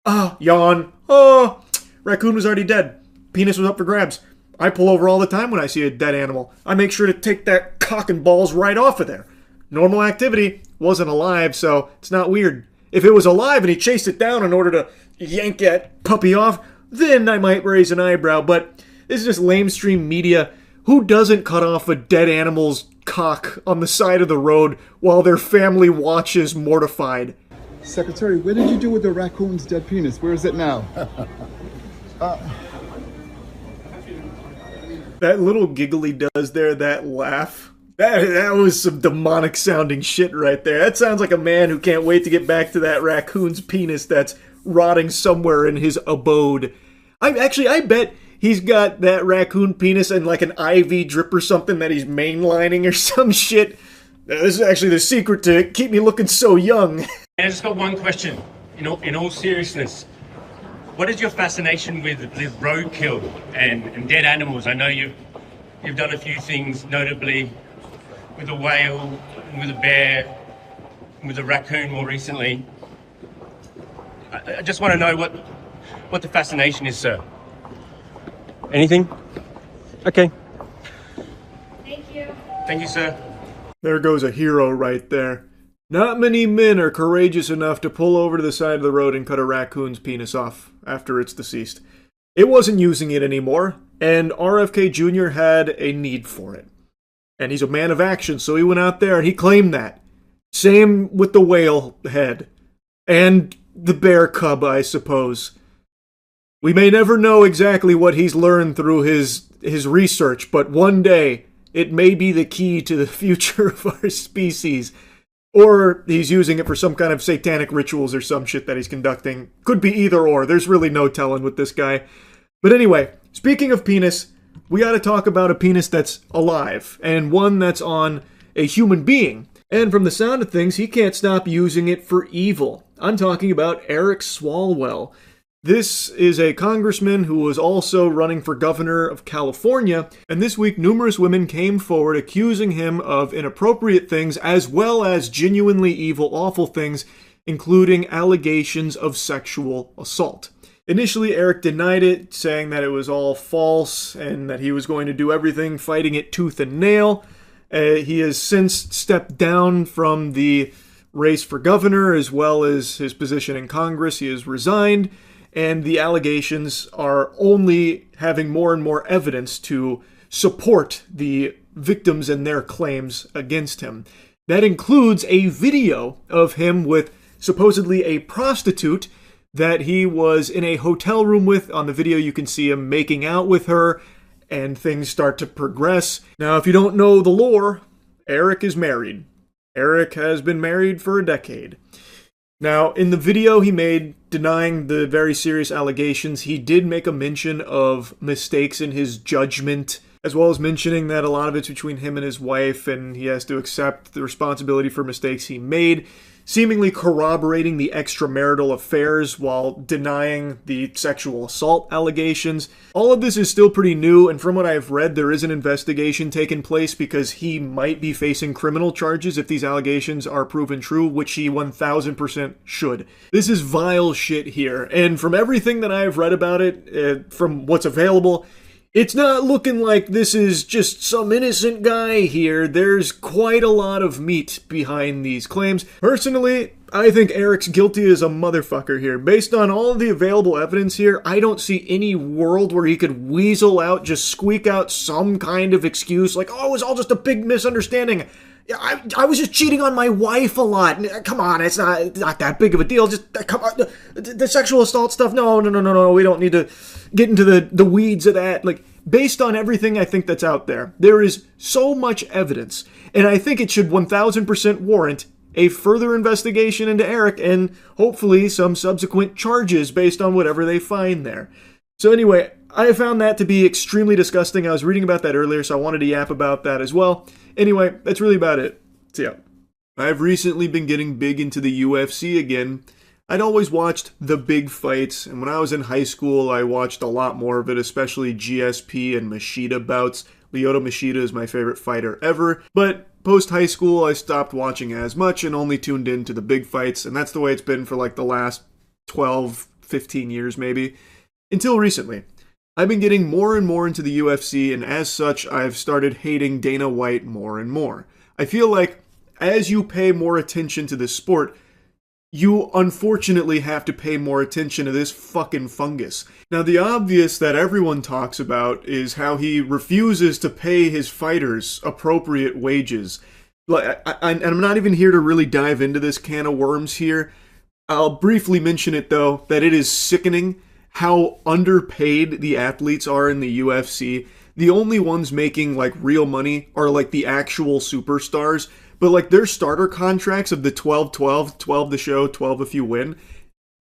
Ah, yawn. Oh, raccoon was already dead. Penis was up for grabs. I pull over all the time when I see a dead animal. I make sure to take that cock and balls right off of there. Normal activity. Wasn't alive, so it's not weird. If it was alive and he chased it down in order to yank that puppy off, then I might raise an eyebrow, but this is just lamestream media. Who doesn't cut off a dead animal's cock on the side of the road while their family watches mortified? Secretary, what did you do with the raccoon's dead penis? Where is it now? That little giggle he does there, that laugh, that was some demonic sounding shit right there. That sounds like a man who can't wait to get back to that raccoon's penis that's rotting somewhere in his abode. I bet he's got that raccoon penis and like an IV drip or something that he's mainlining or some shit. This is actually the secret to keep me looking so young. I just got one question. In all seriousness, what is your fascination with roadkill and dead animals? I know you've done a few things, notably with a whale, with a bear, with a raccoon more recently. I just want to know what the fascination is, sir. Anything? Okay. Thank you. Thank you, sir. There goes a hero right there. Not many men are courageous enough to pull over to the side of the road and cut a raccoon's penis off after it's deceased. It wasn't using it anymore, and RFK Jr. had a need for it. And he's a man of action, so he went out there and he claimed that. Same with the whale head. And the bear cub, I suppose. We may never know exactly what he's learned through his research, but one day it may be the key to the future of our species. Or he's using it for some kind of satanic rituals or some shit that he's conducting. Could be either or. There's really no telling with this guy. But anyway, speaking of penis, we gotta talk about a penis that's alive, and one that's on a human being. And from the sound of things, he can't stop using it for evil. I'm talking about Eric Swalwell. This is a congressman who was also running for governor of California, and this week numerous women came forward accusing him of inappropriate things as well as genuinely evil, awful things, including allegations of sexual assault. Initially, Eric denied it, saying that it was all false and that he was going to do everything fighting it tooth and nail. He has since stepped down from the race for governor as well as his position in Congress. He has resigned. And the allegations are only having more and more evidence to support the victims and their claims against him. That includes a video of him with supposedly a prostitute that he was in a hotel room with. On the video, you can see him making out with her, and things start to progress. Now, if you don't know the lore, Eric is married. Eric has been married for a decade. Now, in the video he made denying the very serious allegations, he did make a mention of mistakes in his judgment, as well as mentioning that a lot of it's between him and his wife, and he has to accept the responsibility for mistakes he made, seemingly corroborating the extramarital affairs while denying the sexual assault allegations. All of this is still pretty new, and from what I've read, there is an investigation taking place because he might be facing criminal charges if these allegations are proven true, which he 1000% should. This is vile shit here, and from everything that I've read about it, from what's available, It's not looking like this is just some innocent guy here. There's quite a lot of meat behind these claims. Personally, I think Eric's guilty as a motherfucker here. Based on all of the available evidence here, I don't see any world where he could weasel out, just squeak out some kind of excuse like, oh, it was all just a big misunderstanding. I was just cheating on my wife a lot. Come on, it's not that big of a deal. Just, come on, the sexual assault stuff, no, we don't need to get into the weeds of that. Like, based on everything I think that's out there, there is so much evidence, and I think it should 1000% warrant a further investigation into Eric and hopefully some subsequent charges based on whatever they find there. So anyway, I found that to be extremely disgusting. I was reading about that earlier, so I wanted to yap about that as well. Anyway, that's really about it. So yeah, I've recently been getting big into the UFC again. I'd always watched the big fights, and when I was in high school, I watched a lot more of it, especially GSP and Machida bouts. Lyoto Machida is my favorite fighter ever, but post-high school, I stopped watching as much and only tuned in to the big fights, and that's the way it's been for like the last 12, 15 years maybe, until recently. I've been getting more and more into the UFC, and as such, I've started hating Dana White more and more. I feel like as you pay more attention to this sport, you unfortunately have to pay more attention to this fucking fungus. Now, the obvious that everyone talks about is how he refuses to pay his fighters appropriate wages. And I'm not even here to really dive into this can of worms here. I'll briefly mention it, though, that it is sickening how underpaid the athletes are in the UFC. The only ones making, like, real money are, like, the actual superstars. But, like, their starter contracts of the 12-12, 12 to show, 12 if you win,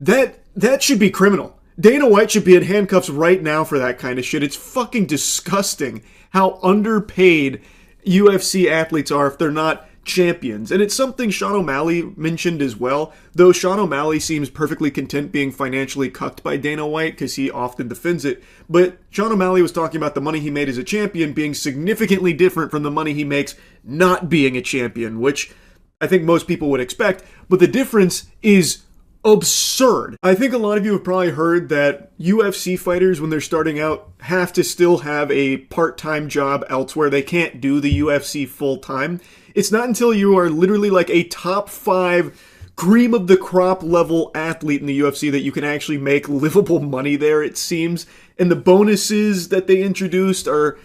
that should be criminal. Dana White should be in handcuffs right now for that kind of shit. It's fucking disgusting how underpaid UFC athletes are if they're not champions. And it's something Sean O'Malley mentioned as well, though Sean O'Malley seems perfectly content being financially cucked by Dana White because he often defends it. But Sean O'Malley was talking about the money he made as a champion being significantly different from the money he makes not being a champion, which I think most people would expect, but the difference is absurd. I think a lot of you have probably heard that UFC fighters, when they're starting out, have to still have a part-time job elsewhere. They can't do the UFC full-time. It's not until you are literally like a top 5 cream of the crop level athlete in the UFC that you can actually make livable money there, it seems. And the bonuses that they introduced are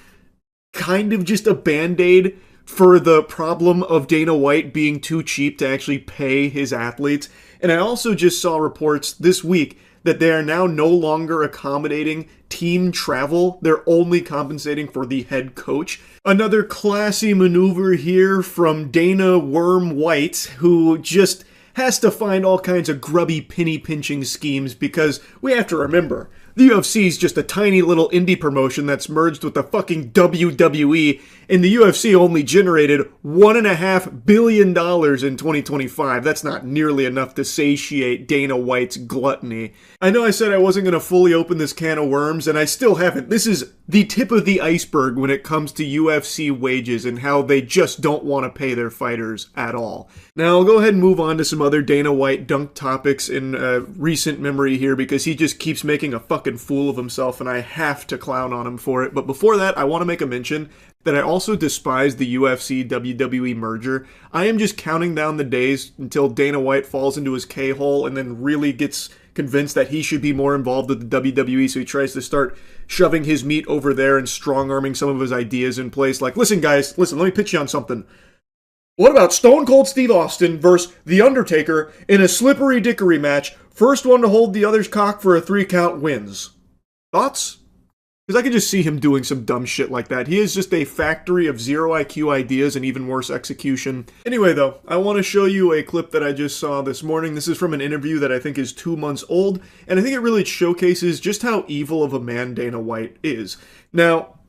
kind of just a band-aid for the problem of Dana White being too cheap to actually pay his athletes. And I also just saw reports this week that they are now no longer accommodating team travel. They're only compensating for the head coach. Another classy maneuver here from Dana Worm White, who just has to find all kinds of grubby penny-pinching schemes because we have to remember, the UFC is just a tiny little indie promotion that's merged with the fucking WWE, and the UFC only generated $1.5 billion in 2025. That's not nearly enough to satiate Dana White's gluttony. I know I said I wasn't going to fully open this can of worms, and I still haven't. This is the tip of the iceberg when it comes to UFC wages and how they just don't want to pay their fighters at all. Now, I'll go ahead and move on to some other Dana White dunk topics in recent memory here because he just keeps making a fucking fool of himself and I have to clown on him for it. But before that, I want to make a mention that I also despise the UFC-WWE merger. I am just counting down the days until Dana White falls into his K-hole and then really gets convinced that he should be more involved with the WWE, so he tries to start shoving his meat over there and strong-arming some of his ideas in place. Like, listen guys, let me pitch you on something. What about Stone Cold Steve Austin versus The Undertaker in a slippery dickory match? First one to hold the other's cock for a 3-count wins. Thoughts? Because I can just see him doing some dumb shit like that. He is just a factory of zero IQ ideas and even worse execution. Anyway, though, I want to show you a clip that I just saw this morning. This is from an interview that I think is 2 months old, and I think it really showcases just how evil of a man Dana White is. Now,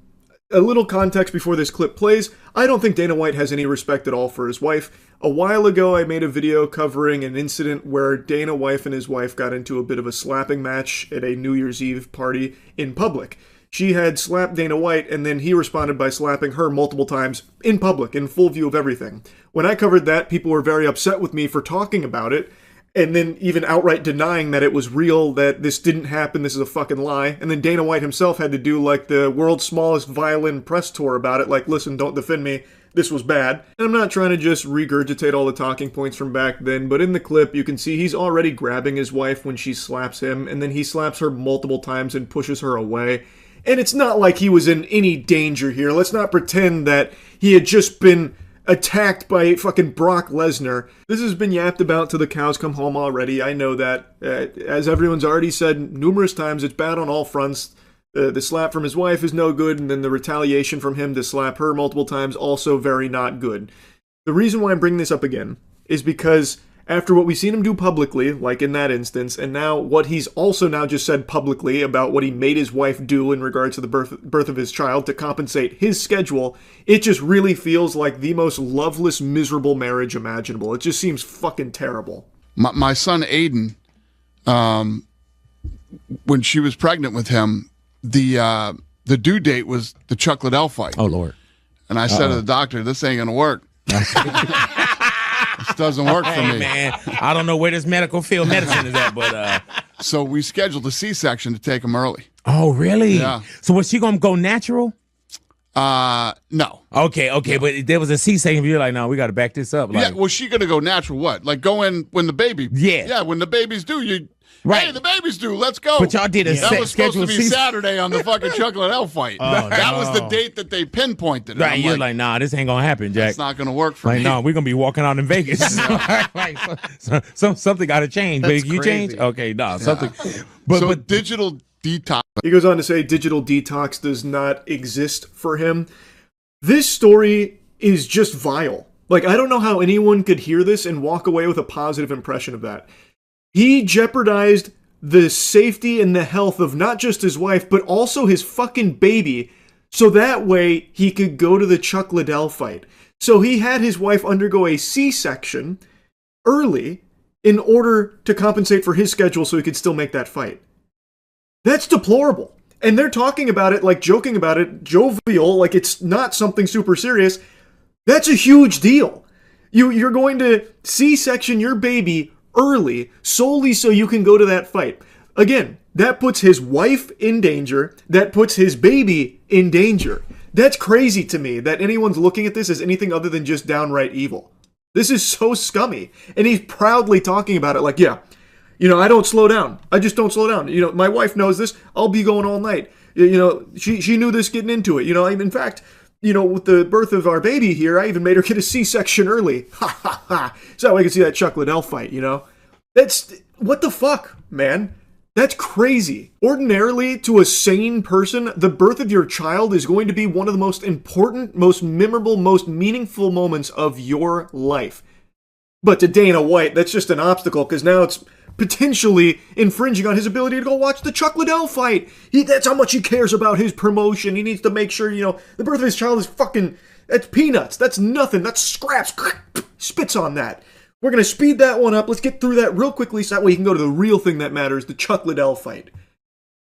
a little context before this clip plays, I don't think Dana White has any respect at all for his wife. A while ago, I made a video covering an incident where Dana White and his wife got into a bit of a slapping match at a New Year's Eve party in public. She had slapped Dana White, and then he responded by slapping her multiple times in public, in full view of everything. When I covered that, people were very upset with me for talking about it, and then even outright denying that it was real, that this didn't happen, this is a fucking lie. And then Dana White himself had to do like the world's smallest violin press tour about it, like, listen, don't defend me, this was bad. And I'm not trying to just regurgitate all the talking points from back then, but in the clip you can see he's already grabbing his wife when she slaps him, and then he slaps her multiple times and pushes her away. And it's not like he was in any danger here. Let's not pretend that he had just been attacked by fucking Brock Lesnar. This has been yapped about till the cows come home already. I know that. As everyone's already said numerous times, it's bad on all fronts. The slap from his wife is no good, and then the retaliation from him to slap her multiple times, also very not good. The reason why I'm bringing this up again is because after what we've seen him do publicly, like in that instance, and now what he's also now just said publicly about what he made his wife do in regards to the birth of his child to compensate his schedule, it just really feels like the most loveless, miserable marriage imaginable. It just seems fucking terrible. My son Aiden, when she was pregnant with him, the due date was the Chuck Liddell fight. Oh, Lord. And I said to the doctor, this ain't going to work. This doesn't work for me. Man, I don't know where this medical field medicine is at, but so we scheduled a C-section to take him early. Oh, really? Yeah. So was she gonna go natural? No. Okay, but there was a C-section. You're like, no, we got to back this up. Like, Yeah, was she gonna go natural? What? Like go in when the baby? Yeah. When the baby's due, you. Right. Hey, the baby's due. Let's go. But y'all did a That was supposed to scheduled be C- Saturday on the fucking Chuck Liddell fight. That was the date that they pinpointed. And Right, I'm you're like, nah, this ain't gonna happen, Jack. It's not gonna work for like, me. no, we're gonna be walking out in Vegas. like, something got to change. That's Big, you crazy. change? Okay, no, something. But digital detox. He goes on to say digital detox does not exist for him. This story is just vile. Like, I don't know how anyone could hear this and walk away with a positive impression of that. He jeopardized the safety and the health of not just his wife, but also his fucking baby, so that way he could go to the Chuck Liddell fight. So he had his wife undergo a C-section early in order to compensate for his schedule so he could still make that fight. That's deplorable. And they're talking about it, like joking about it, jovial, like it's not something super serious. That's a huge deal. You're going to C-section your baby early solely so you can go to that fight. Again, that puts his wife in danger. That puts his baby in danger. That's crazy to me that anyone's looking at this as anything other than just downright evil. This is so scummy. And he's proudly talking about it like, yeah, I don't slow down. I just don't slow down. My wife knows this. I'll be going all night. She knew this getting into it. In fact, with the birth of our baby here, I even made her get a C-section early. Ha ha ha. So that way I can see that Chuck Liddell fight, That's, what the fuck, man? That's crazy. Ordinarily, to a sane person, the birth of your child is going to be one of the most important, most memorable, most meaningful moments of your life. But to Dana White, that's just an obstacle, because now it's potentially infringing on his ability to go watch the Chuck Liddell fight. That's how much he cares about his promotion. He needs to make sure, the birth of his child is fucking, that's peanuts. That's nothing. That's scraps. Spits on that. We're going to speed that one up. Let's get through that real quickly so that way you can go to the real thing that matters, the Chuck Liddell fight.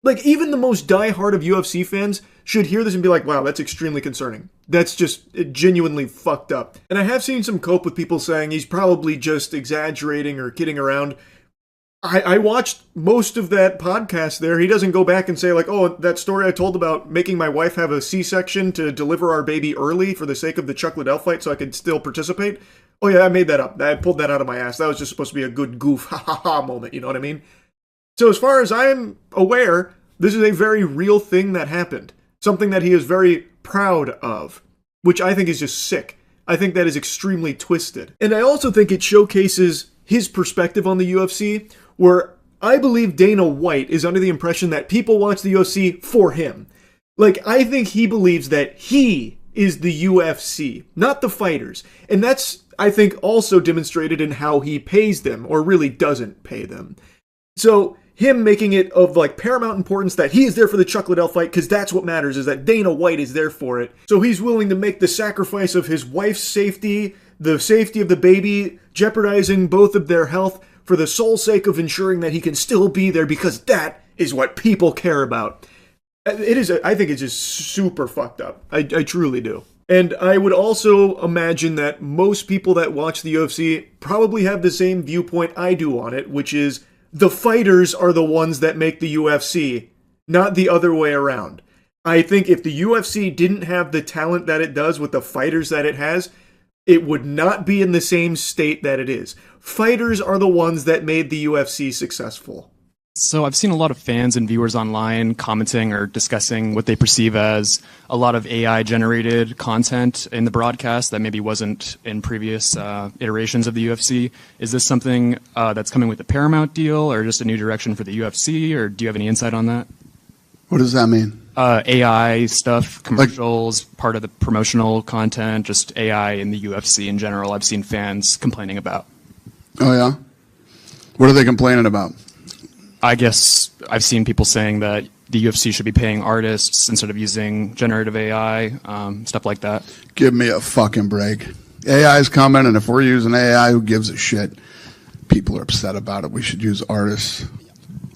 Like, even the most diehard of UFC fans should hear this and be like, wow, that's extremely concerning. That's just genuinely fucked up. And I have seen some cope with people saying he's probably just exaggerating or kidding around. I watched most of that podcast there. He doesn't go back and say like, oh, that story I told about making my wife have a C-section to deliver our baby early for the sake of the Chuck Liddell fight so I could still participate. Oh yeah, I made that up. I pulled that out of my ass. That was just supposed to be a good goof, ha ha ha moment, you know what I mean? So as far as I'm aware, this is a very real thing that happened. Something that he is very proud of, which I think is just sick. I think that is extremely twisted. And I also think it showcases his perspective on the UFC, where I believe Dana White is under the impression that people watch the UFC for him. Like, I think he believes that he is the UFC, not the fighters. And that's, I think, also demonstrated in how he pays them, or really doesn't pay them. So, him making it of, like, paramount importance that he is there for the Chuck Liddell fight, because that's what matters, is that Dana White is there for it. So he's willing to make the sacrifice of his wife's safety, the safety of the baby, jeopardizing both of their health, for the sole sake of ensuring that he can still be there, because that is what people care about. I think it's just super fucked up. I truly do. And I would also imagine that most people that watch the UFC probably have the same viewpoint I do on it, which is the fighters are the ones that make the UFC, not the other way around. I think if the UFC didn't have the talent that it does with the fighters that it has, it would not be in the same state that it is. Fighters are the ones that made the UFC successful. So I've seen a lot of fans and viewers online commenting or discussing what they perceive as a lot of AI-generated content in the broadcast that maybe wasn't in previous iterations of the UFC. Is this something that's coming with the Paramount deal, or just a new direction for the UFC, or do you have any insight on that? What does that mean? AI stuff, commercials, part of the promotional content, just AI in the UFC in general. I've seen fans complaining about. Oh, yeah? What are they complaining about? I guess I've seen people saying that the UFC should be paying artists instead of using generative AI, stuff like that. Give me a fucking break. AI's coming, and if we're using AI, who gives a shit? People are upset about it. We should use artists.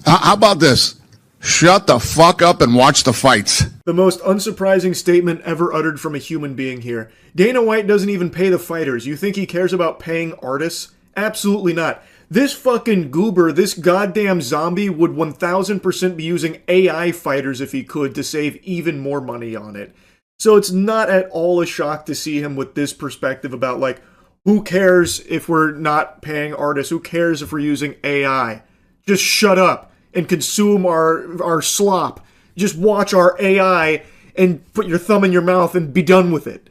How about this? Shut the fuck up and watch the fights. The most unsurprising statement ever uttered from a human being here. Dana White doesn't even pay the fighters. You think he cares about paying artists? Absolutely not. This fucking goober, this goddamn zombie would 1000% be using AI fighters if he could to save even more money on it. So it's not at all a shock to see him with this perspective about, like, who cares if we're not paying artists? Who cares if we're using AI? Just shut up and consume our slop. Just watch our AI and put your thumb in your mouth and be done with it.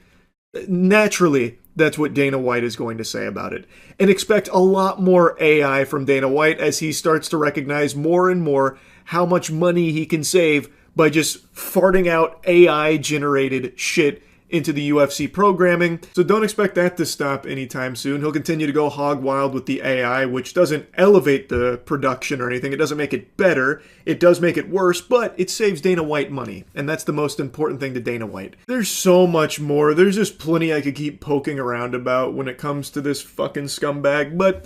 Naturally, that's what Dana White is going to say about it. And expect a lot more AI from Dana White as he starts to recognize more and more how much money he can save by just farting out AI-generated shit into the UFC programming. So don't expect that to stop anytime soon. He'll continue to go hog wild with the AI, which doesn't elevate the production or anything. It doesn't make it better. It does make it worse, but it saves Dana White money. And that's the most important thing to Dana White. There's so much more. There's just plenty I could keep poking around about when it comes to this fucking scumbag, but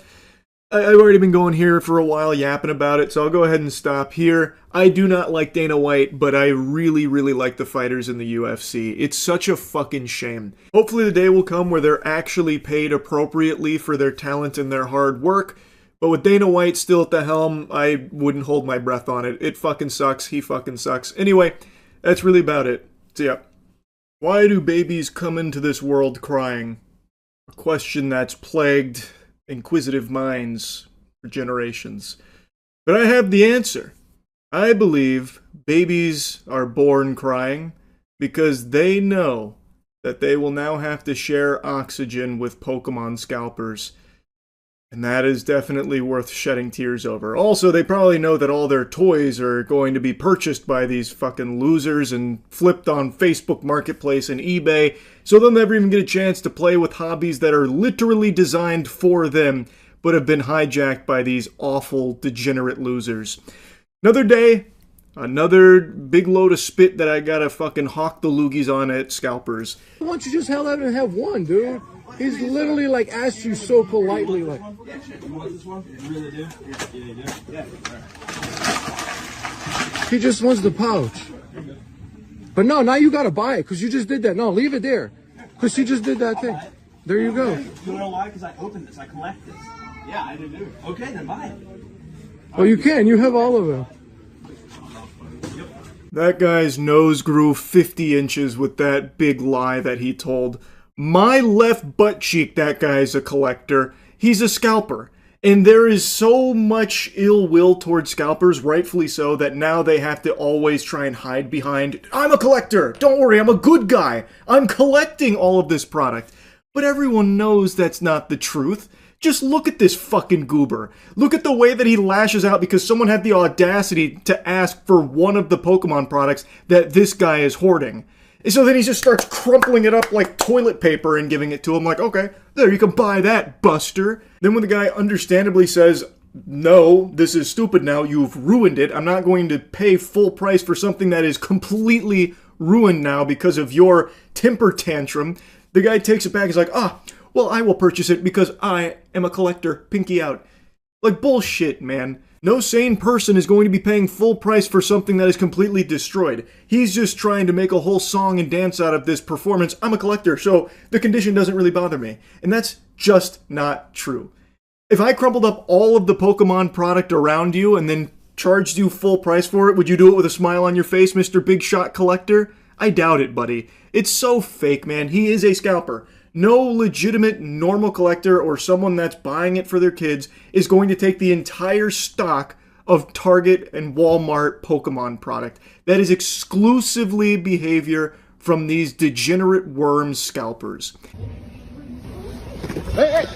I've already been going here for a while yapping about it, so I'll go ahead and stop here. I do not like Dana White, but I really, really like the fighters in the UFC. It's such a fucking shame. Hopefully the day will come where they're actually paid appropriately for their talent and their hard work, but with Dana White still at the helm, I wouldn't hold my breath on it. It fucking sucks. He fucking sucks. Anyway, that's really about it. So yeah. Why do babies come into this world crying? A question that's plagued inquisitive minds for generations. But I have the answer. I believe babies are born crying because they know that they will now have to share oxygen with Pokemon scalpers. And that is definitely worth shedding tears over. Also, they probably know that all their toys are going to be purchased by these fucking losers and flipped on Facebook Marketplace and eBay, so they'll never even get a chance to play with hobbies that are literally designed for them, but have been hijacked by these awful, degenerate losers. Another day, another big load of spit that I gotta fucking hawk the loogies on at scalpers. Why don't you just hell out and have one, dude? He's literally like asked you so politely, like. You want this one? You really do? Yeah, you do. Yeah. He just wants the pouch. But no, now you gotta buy it because you just did that. No, leave it there, because he just did that thing. There you go. You know why? Because I opened this. I collect this. Yeah, I did do. Okay, then buy it. Well, you can. You have all of them. That guy's nose grew 50 inches with that big lie that he told. My left butt cheek, that guy's a collector. He's a scalper. And there is so much ill will towards scalpers, rightfully so, that now they have to always try and hide behind, I'm a collector! Don't worry, I'm a good guy! I'm collecting all of this product. But everyone knows that's not the truth. Just look at this fucking goober. Look at the way that he lashes out because someone had the audacity to ask for one of the Pokemon products that this guy is hoarding. And so then he just starts crumpling it up like toilet paper and giving it to him like, okay, there, you can buy that, Buster. Then when the guy understandably says, no, this is stupid now, you've ruined it, I'm not going to pay full price for something that is completely ruined now because of your temper tantrum, the guy takes it back, he's like, well, I will purchase it because I am a collector, pinky out. Like, bullshit, man. No sane person is going to be paying full price for something that is completely destroyed. He's just trying to make a whole song and dance out of this performance. I'm a collector, so the condition doesn't really bother me. And that's just not true. If I crumpled up all of the Pokemon product around you and then charged you full price for it, would you do it with a smile on your face, Mr. Big Shot Collector? I doubt it, buddy. It's so fake, man. He is a scalper. No legitimate normal collector or someone that's buying it for their kids is going to take the entire stock of Target and Walmart Pokemon product. That is exclusively behavior from these degenerate worm scalpers. Hey!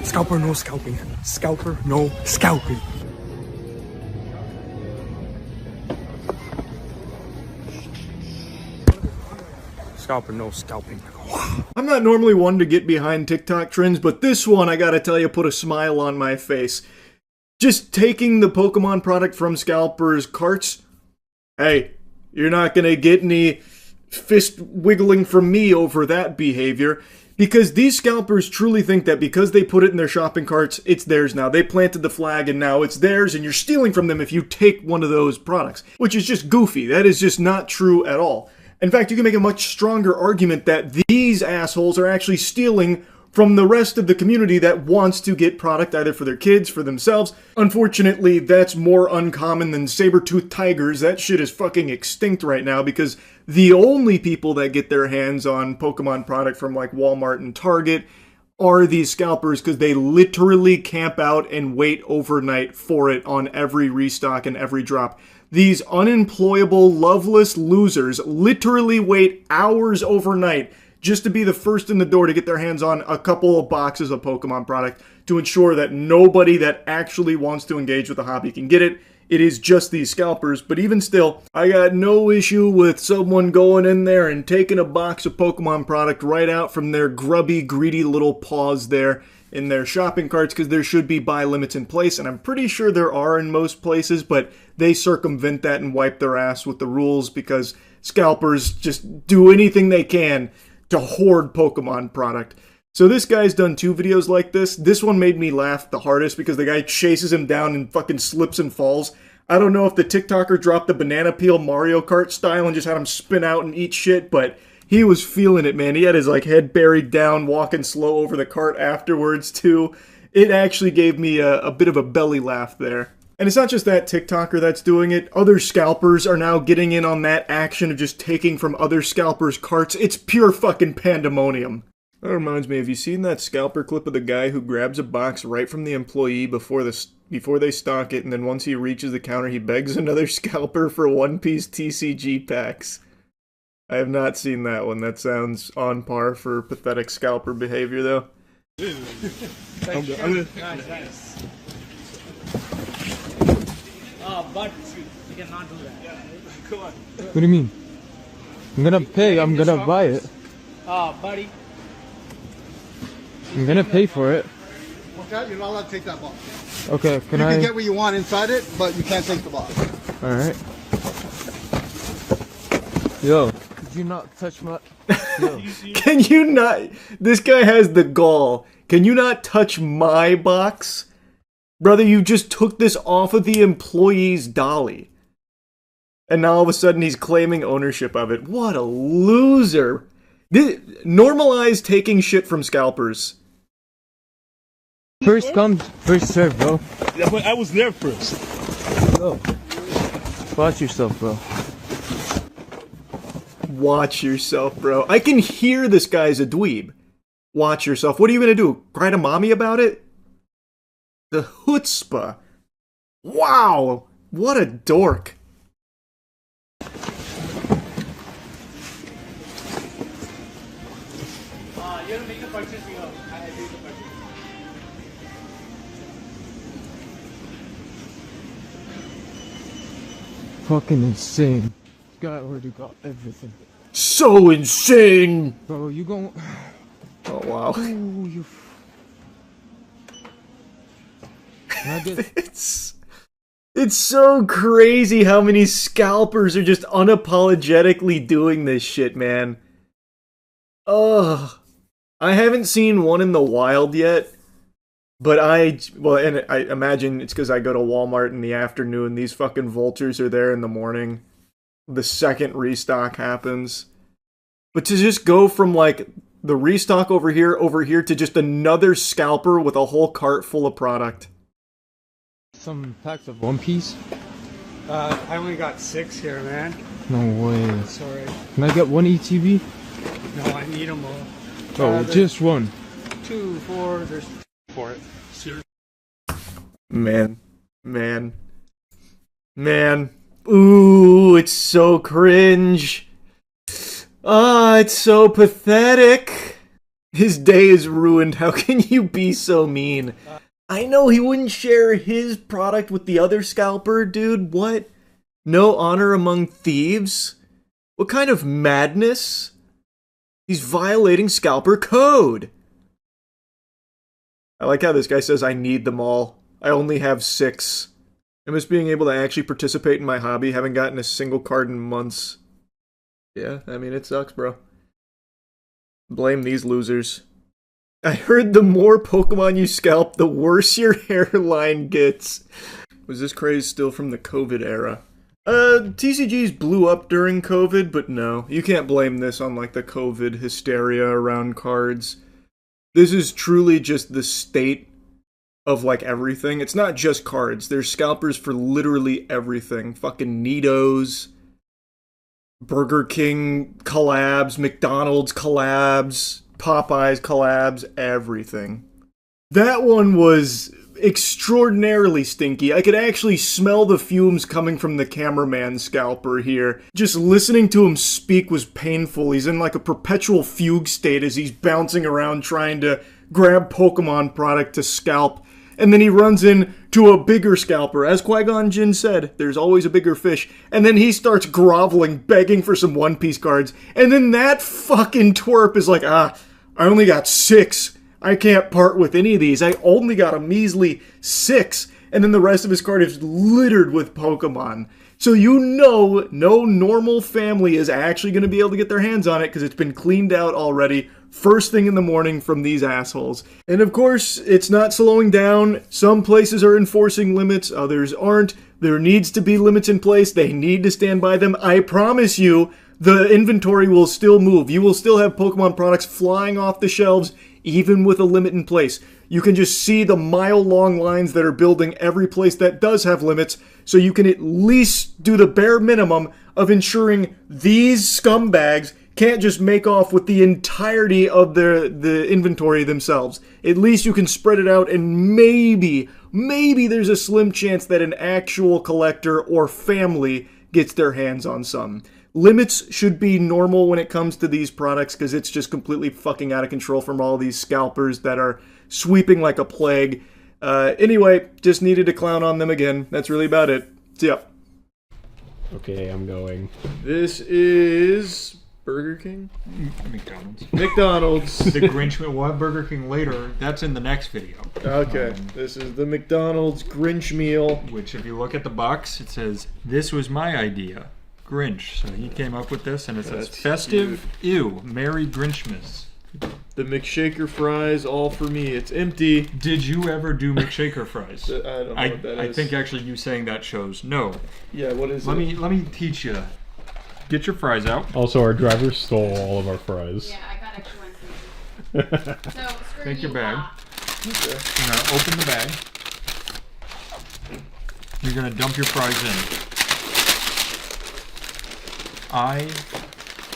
Scalper, no scalping. Scalper, no scalping. Scalper, no scalping. I'm not normally one to get behind TikTok trends, but this one, I gotta tell you, put a smile on my face. Just taking the Pokemon product from scalpers' carts, hey, you're not gonna get any fist wiggling from me over that behavior, because these scalpers truly think that because they put it in their shopping carts, it's theirs now. They planted the flag and now it's theirs, and you're stealing from them if you take one of those products, which is just goofy. That is just not true at all. In fact, you can make a much stronger argument that these assholes are actually stealing from the rest of the community that wants to get product either for their kids, for themselves. Unfortunately, that's more uncommon than saber-toothed tigers. That shit is fucking extinct right now because the only people that get their hands on Pokemon product from like Walmart and Target are these scalpers because they literally camp out and wait overnight for it on every restock and every drop. These unemployable, loveless losers literally wait hours overnight just to be the first in the door to get their hands on a couple of boxes of Pokemon product to ensure that nobody that actually wants to engage with the hobby can get it. It is just these scalpers, but even still, I got no issue with someone going in there and taking a box of Pokemon product right out from their grubby, greedy little paws there in their shopping carts, because there should be buy limits in place, and I'm pretty sure there are in most places, but they circumvent that and wipe their ass with the rules because scalpers just do anything they can to hoard Pokemon product. So this guy's done 2 videos like this. This one made me laugh the hardest because the guy chases him down and fucking slips and falls. I don't know if the TikToker dropped the banana peel Mario Kart style and just had him spin out and eat shit, but he was feeling it, man. He had his like head buried down, walking slow over the cart afterwards too. It actually gave me a bit of a belly laugh there. And it's not just that TikToker that's doing it. Other scalpers are now getting in on that action of just taking from other scalpers' carts. It's pure fucking pandemonium. That reminds me, have you seen that scalper clip of the guy who grabs a box right from the employee before they stock it, and then once he reaches the counter, he begs another scalper for one-piece TCG packs? I have not seen that one. That sounds on par for pathetic scalper behavior, though. Nice. But you cannot do that. Come on. What do you mean? I'm gonna pay, I'm gonna buy it. Buddy. I'm gonna pay for it. Okay, you're not allowed to take that box. Okay, You can get what you want inside it, but you can't take the box. Alright. Yo, could you not touch my... Yo. Can you not... This guy has the gall. Can you not touch my box? Brother, you just took this off of the employee's dolly. And now all of a sudden he's claiming ownership of it. What a loser. Normalize taking shit from scalpers. First come, first serve, bro. Yeah, but I was there first. Bro. Watch yourself, bro. Watch yourself, bro. I can hear this guy's a dweeb. Watch yourself. What are you gonna do? Cry to mommy about it? The chutzpah. Wow. What a dork. You have to make the purchase. I do the purchase. Fucking insane. This guy already got everything. So insane. Bro, you gon'... Oh, wow. Ooh, you... It's so crazy how many scalpers are just unapologetically doing this shit, man. Ugh. I haven't seen one in the wild yet, But and I imagine it's because I go to Walmart in the afternoon. These fucking vultures are there in the morning. The second restock happens. But to just go from like the restock over here to just another scalper with a whole cart full of product. Some packs of One Piece? I only got 6 here, man. No way. Sorry. Can I get one ETB? No, I need them all. Oh, just one. 2, 4, there's for it. Seriously. Man. Ooh, it's so cringe. Ah, it's so pathetic. His day is ruined. How can you be so mean? I know he wouldn't share his product with the other scalper, dude. What? No honor among thieves? What kind of madness? He's violating scalper code. I like how this guy says I need them all. I only have 6. I miss being able to actually participate in my hobby, haven't gotten a single card in months. Yeah, I mean, it sucks, bro. Blame these losers. I heard the more Pokemon you scalp, the worse your hairline gets. Was this craze still from the COVID era? TCGs blew up during COVID, but no. You can't blame this on, like, the COVID hysteria around cards. This is truly just the state of, like, everything. It's not just cards. There's scalpers for literally everything. Fucking Nitos, Burger King collabs, McDonald's collabs, Popeyes collabs, everything. That one was extraordinarily stinky. I could actually smell the fumes coming from the cameraman scalper here. Just listening to him speak was painful. He's in like a perpetual fugue state as he's bouncing around trying to grab Pokemon product to scalp. And then he runs into a bigger scalper. As Qui-Gon Jinn said, there's always a bigger fish. And then he starts groveling, begging for some One Piece cards. And then that fucking twerp is like, I only got 6. I can't part with any of these. I only got a measly 6. And then the rest of his card is littered with Pokemon. So you know no normal family is actually going to be able to get their hands on it because it's been cleaned out already first thing in the morning from these assholes. And of course, it's not slowing down. Some places are enforcing limits, others aren't. There needs to be limits in place. They need to stand by them. I promise you, the inventory will still move. You will still have Pokemon products flying off the shelves, even with a limit in place. You can just see the mile-long lines that are building every place that does have limits, so you can at least do the bare minimum of ensuring these scumbags can't just make off with the entirety of the inventory themselves. At least you can spread it out, and maybe there's a slim chance that an actual collector or family gets their hands on some. Limits should be normal when it comes to these products because it's just completely fucking out of control from all these scalpers that are sweeping like a plague. Anyway, just needed to clown on them again. That's really about it. See ya. Okay, I'm going. This is Burger King? McDonald's. The Grinch meal. We'll have Burger King later. That's in the next video. Okay, this is the McDonald's Grinch meal. Which, if you look at the box, it says, "This was my idea, Grinch." So he came up with this, and it says, "Festive, ew, Merry Grinchmas." The McShaker fries, all for me. It's empty. Did you ever do McShaker fries? I don't know what that is. I think actually you saying that shows no. Yeah, what is it? Let me teach you. Get your fries out. Also, our driver stole all of our fries. Yeah, I got extra ones. So, take your bag. Okay. You're gonna open the bag. You're gonna dump your fries in.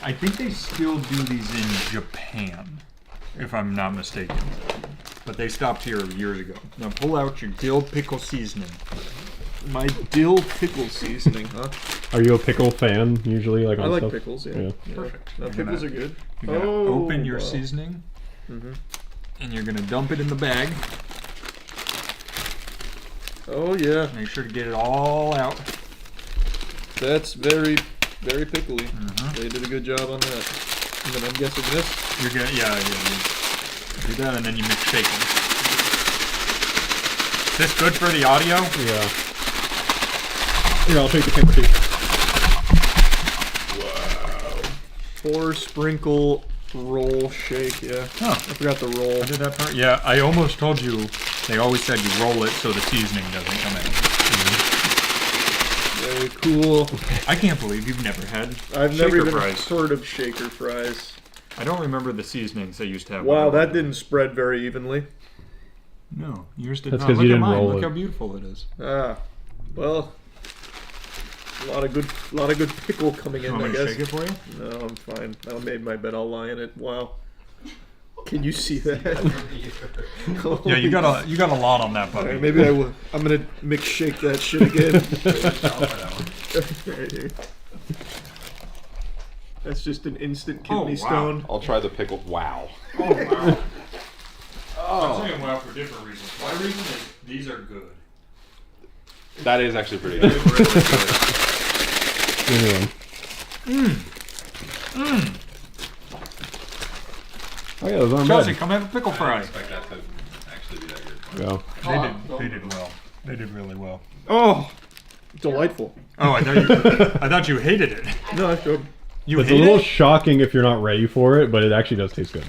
I think they still do these in Japan, if I'm not mistaken. But they stopped here years ago. Now pull out your dill pickle seasoning. My dill pickle seasoning, huh? Are you a pickle fan usually? Like I on like stuff? pickles, yeah. Perfect. Pickles are good. You're gonna open your wow. seasoning, Mm-hmm. and you're gonna dump it in the bag. Oh yeah. Make sure to get it all out. That's very, very pickly. They did a good job on that. And then I'm guessing this. You're gonna, yeah. Do that, and then you mix shake them. Is this good for the audio? Yeah. Here, I'll take the camera too. Wow. Pour, sprinkle, Roll, shake, yeah. Oh. I forgot the roll. I did that part? Yeah, I almost told you. They always said you roll it so the seasoning doesn't come in. Very cool. I can't believe you've never had I've shaker never even fries. heard of shaker fries. I don't remember the seasonings they used to have. Wow, that didn't spread very evenly. No, yours did That's not. 'cause Look you at didn't mine. roll Look it. how beautiful it is. Ah, well, a lot of good pickle coming in. Want I me to guess. shake it for you? No, I'm fine. I made my bed. I'll lie in it. Wow. Can you see that? Yeah, you got a lot on that puppy. Alright, maybe I will. I'm gonna mix shake that shit again. Right here. That's just an instant kidney stone. I'll try the pickle. Wow. Oh wow. I'm saying wow for different reasons. My reason is these are good. That is actually pretty good. Oh yeah, those aren't Chelsea, bad. come have a pickle fry. I didn't expect that to actually be that good. Go. They did well. They did really well. Oh, delightful. Oh, I thought you hated it. No, that's good. You It's a hate little it? shocking if you're not ready for it, but it actually does taste good.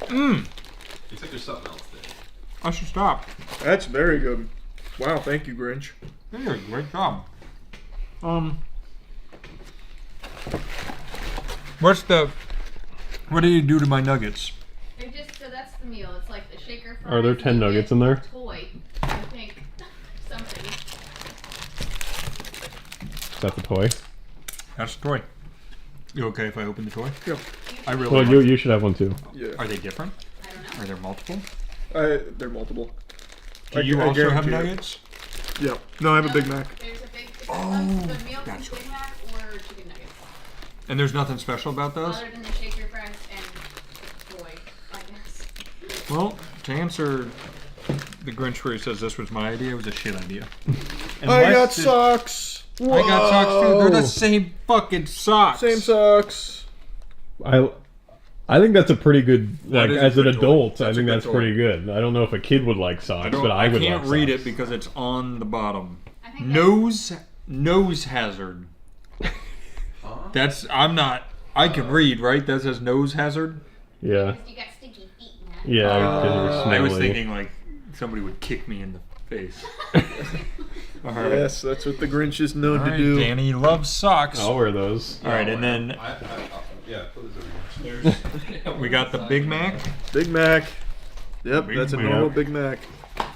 Mmm. It's like there's something else there. I should stop. That's very good. Wow, thank you, Grinch. You did a great job. What do you do to my nuggets? They're just, so that's the meal. It's like the shaker fries. Are there 10 nuggets in there? Toy, I think. Something. Is that the toy? That's the toy. You okay if I open the toy? Yeah. I really Well, like you should have one too. Yeah. Are they different? I don't know. Are there multiple? They're multiple. Do you also have guarantee it. nuggets? Yeah. No, I have a Big Mac. There's a big, Oh, the meal comes Big Mac or chicken nuggets. And there's nothing special about those? Other than the shaker fries and the toy, I guess. Well, to answer the Grinch where he says this was my idea, it was a shit idea. I got socks. I got socks too. They're the same fucking socks. Same socks. I think that's a pretty good, like, is a as an good toy. adult, I That's a think good that's toy. pretty good. I don't know if a kid would like socks, but I would can't like read socks. it because it's on the bottom. Nose hazard. That's I can read, right? That says nose hazard. Yeah. You got sticky feet, man. Yeah, because you're I was smelly. thinking like somebody would kick me in the face. All right. Yes, that's what the Grinch is known All to right, do. Danny loves socks. I'll wear those. All right, and then Yeah, put those over we got the Big Mac. Big Mac. Yep, Big that's a Mac. normal Big Mac.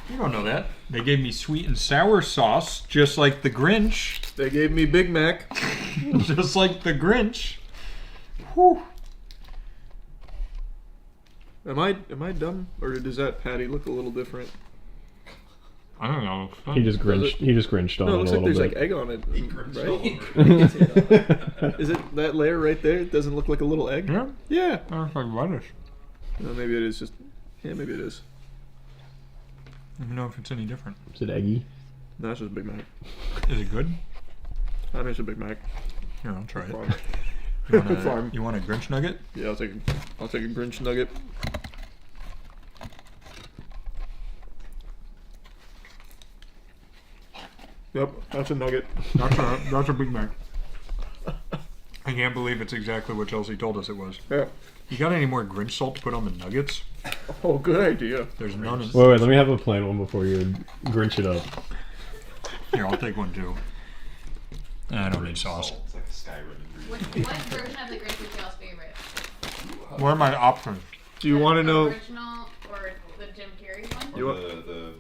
You don't know that. They gave me sweet and sour sauce, just like the Grinch. They gave me Big Mac. Just like the Grinch. Whew. Am I dumb, or does that patty look a little different? I don't know. He just grinched on No, it it looks a like there's little like bit. egg on it, right? Is it that layer right there? It doesn't look like a little egg. Yeah. Yeah. It's like lettuce. No, maybe it is just. Yeah, maybe it is. I don't know if it's any different. Is it eggy? No, it's just a Big Mac. Is it good? I think it's a Big Mac. Here, I'll try it. Farm. You want a Grinch nugget? Yeah, I'll take a Grinch nugget. Yep, that's a nugget. That's a Big Mac. I can't believe it's exactly what Chelsea told us it was. Yeah. You got any more Grinch salt to put on the nuggets? Oh, good idea. There's none. Wait, let me have a plain one before you Grinch it up. Here, I'll take one too. I don't need sauce. It's like a Skyrim ingredient. What version of the Grinch is y'all's favorite? What are my options? Do you want to know? Original or the Jim Carrey one? You Or the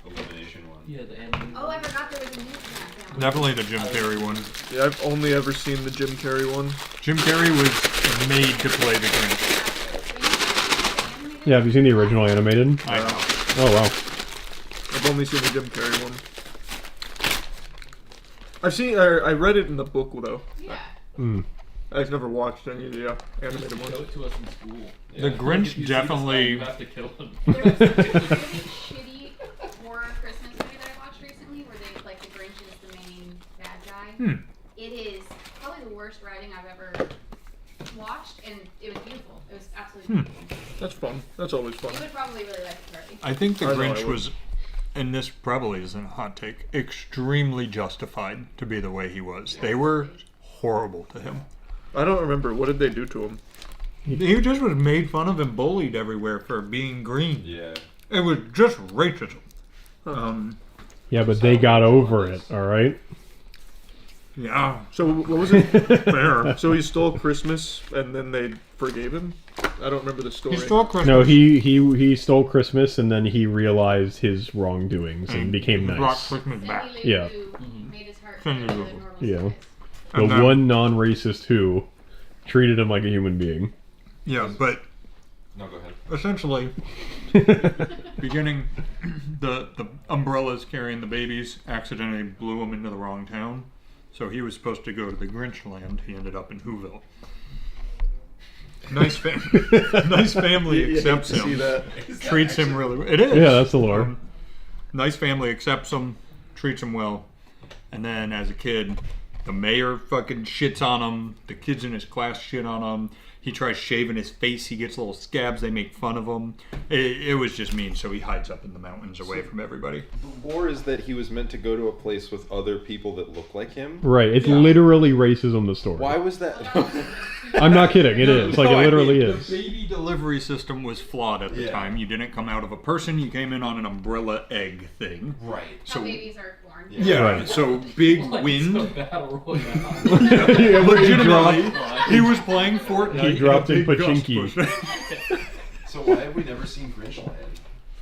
elimination one. Yeah, the ending. Oh, I forgot there was a new one. Definitely the Jim Carrey one. Yeah, I've only ever seen the Jim Carrey one. Jim Carrey was made to play the Grinch. Yeah, have you seen the original animated? I know. Oh, wow. I've only seen the Jim Carrey one. I read it in the book though. Yeah. I've never watched any of the animated ones. Show it to us in school. The Grinch If you see definitely- this guy, you have to kill him. There was a really shitty horror Christmas movie that I watched recently where they like the Grinch is the main bad guy. It is probably the worst writing I've ever watched, and it was beautiful. It was absolutely beautiful. That's fun. That's always fun. You would probably really like it, Charlie. I think the I know I Grinch would. was, and this probably isn't a hot take, extremely justified to be the way he was. They were horrible to him. I don't remember. What did they do to him? He just was made fun of and bullied everywhere for being green. Yeah. It was just racism. Yeah, but they got over it, all right? Yeah. So what was it? Fair. So he stole Christmas and then they forgave him? I don't remember the story. He stole Christmas. No, he stole Christmas and then he realized his wrongdoings and became brought nice. Christmas back. Yeah. Made his heart Cindy beat Lou to the normal Yeah. size. The And then- one non-racist who treated him like a human being. Yeah, but No, go ahead. essentially, beginning, the umbrellas carrying the babies accidentally blew him into the wrong town. So he was supposed to go to the Grinch land. He ended up in Whoville. Nice, nice family You hate accepts to him. see that. Treats him really well. It is. Yeah, that's the lore. Nice family accepts him, treats him well. And then as a kid, the mayor fucking shits on him. The kids in his class shit on him. He tries shaving his face. He gets little scabs. They make fun of him. It was just mean, so he hides up in the mountains away from everybody. The lore is that he was meant to go to a place with other people that look like him. Right, it's literally racism, the story. Why was that? I'm not kidding, it is. Like, it literally is. The baby delivery system was flawed at the time. You didn't come out of a person. You came in on an umbrella egg thing. Right. How babies are born. Yeah, Right. so big wind. Battle Royale. Yeah, where he Legitimately, dropped- he was playing Fortnite. He dropped in and a big gust Pachinki. pushed- So why have we never seen Grinchland?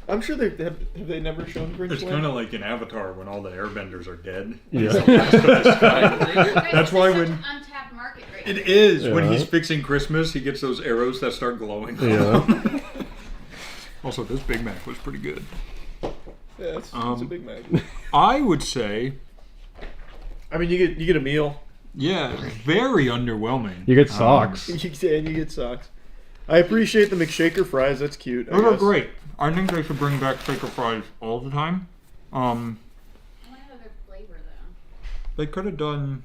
I'm sure they have they never shown Grinch It's Land? kind of like in Avatar when all the airbenders are dead. Yeah. That's why when Untapped market right it now. is when Yeah. he's fixing Christmas, he gets those arrows that start glowing. Yeah. Also, this Big Mac was pretty good. Yeah, it's a Big Mac. I would say, I mean, you get a meal. yeah, very underwhelming. You get socks. And you get socks. I appreciate the McShaker fries. That's cute. I Those are guess. great. I think they should bring back shaker fries all the time. I want another flavor though. They could have done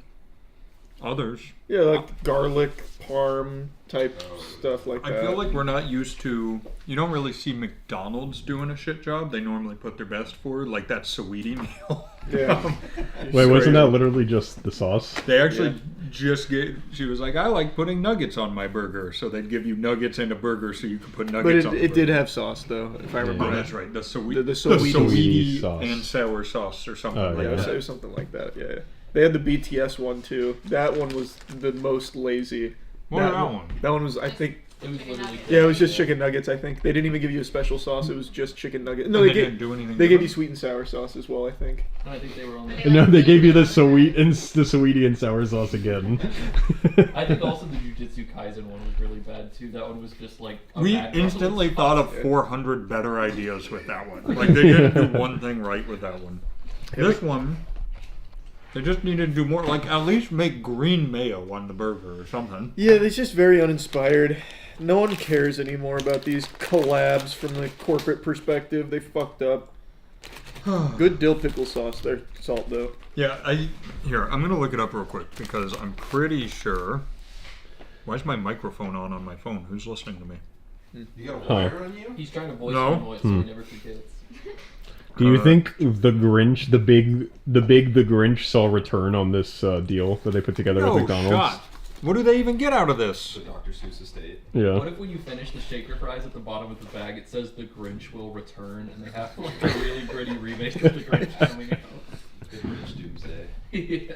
others. Yeah, like garlic, parm type stuff like that. I feel like we're not used to. You don't really see McDonald's doing a shit job. They normally put their best forward, like that Sweetie meal. Yeah. Wait, wasn't that literally just the sauce? They actually just get. She was like, I like putting nuggets on my burger, so they'd give you nuggets and a burger, so you could put But nuggets on. it did have sauce though, if I remember. Oh, right. that's right. The The Sweetie Sweetie sauce. and sour sauce or something like Yeah, that. it was something like that. Yeah. They had the BTS one too. That one was the most lazy. What was that one? That one was, I think. It was literally. Yeah, it was just chicken nuggets. I think they didn't even give you a special sauce. It was just chicken nuggets. No, And they didn't do anything They gave you different? sweet and sour sauce as well. I think. I think they were only. No, they gave you the sweetie and sour sauce again. I think also the Jujutsu Kaisen one was really bad too. That one was just like. A We bad instantly sauce. thought of 400 better ideas with that one. Like they didn't do one thing right with that one. This one, they just needed to do more. Like at least make green mayo on the burger or something. Yeah, it's just very uninspired. No one cares anymore about these collabs from the corporate perspective. They fucked up. Good dill pickle sauce there, salt though. Yeah, I'm gonna look it up real quick because I'm pretty sure. Why is my microphone on my phone? Who's listening to me? You got a wire on you? He's trying to voice No. no. So he never forgets. Do you think the Grinch, the big the Grinch saw return on this deal that they put together No with McDonald's? shot. What do they even get out of this? The Dr. Seuss estate. Yeah. What if when you finish the shaker fries at the bottom of the bag, it says the Grinch will return, and they have like a really gritty remake of the Grinch coming out? The Grinch Doomsday. Yeah.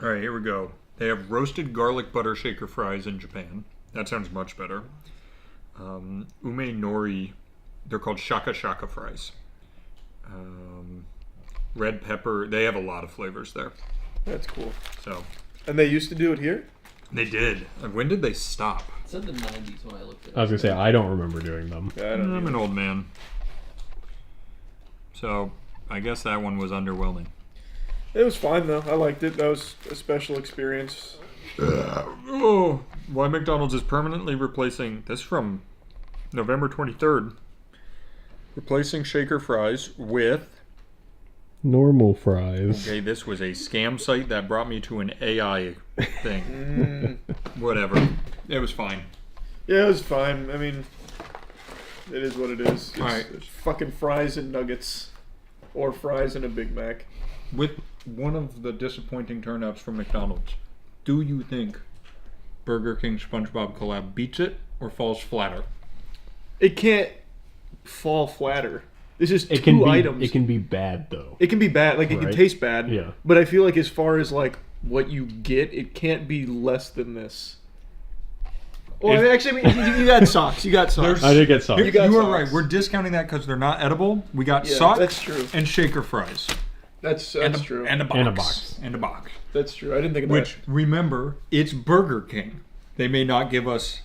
All right, here we go. They have roasted garlic butter shaker fries in Japan. That sounds much better. Ume nori, they're called shaka shaka fries. Red pepper, they have a lot of flavors there. That's cool. So, And they used to do it here. they did. And when did they stop? It said the 90s when I looked at it. I was gonna say I don't remember doing them. Yeah, I don't I'm either. an old man. So, I guess that one was underwhelming. It was fine though. I liked it. That was a special experience. Oh, why McDonald's is permanently replacing this from November 23rd. Replacing shaker fries with. Normal fries. Okay, this was a scam site that brought me to an AI thing. Whatever. It was fine. Yeah, it was fine. I mean, it is what it is. It's, Alright. it's fucking fries and nuggets, or fries and a Big Mac. With one of the disappointing turnouts from McDonald's, do you think Burger King SpongeBob collab beats it, or falls flatter? It can't fall flatter. This is It can two be. items. It can be bad though. It can be bad. Like it can Right? taste bad. Yeah. But I feel like as far as like what you get, it can't be less than this. Well, actually, you got socks. You got socks. I did get socks. You, got are socks. right. We're discounting that because they're not edible. We got Yeah, socks that's true. and shaker fries. That's true. And a box. And a box. And a box. That's true. I didn't think of Which, remember, it's Burger King. They may not give us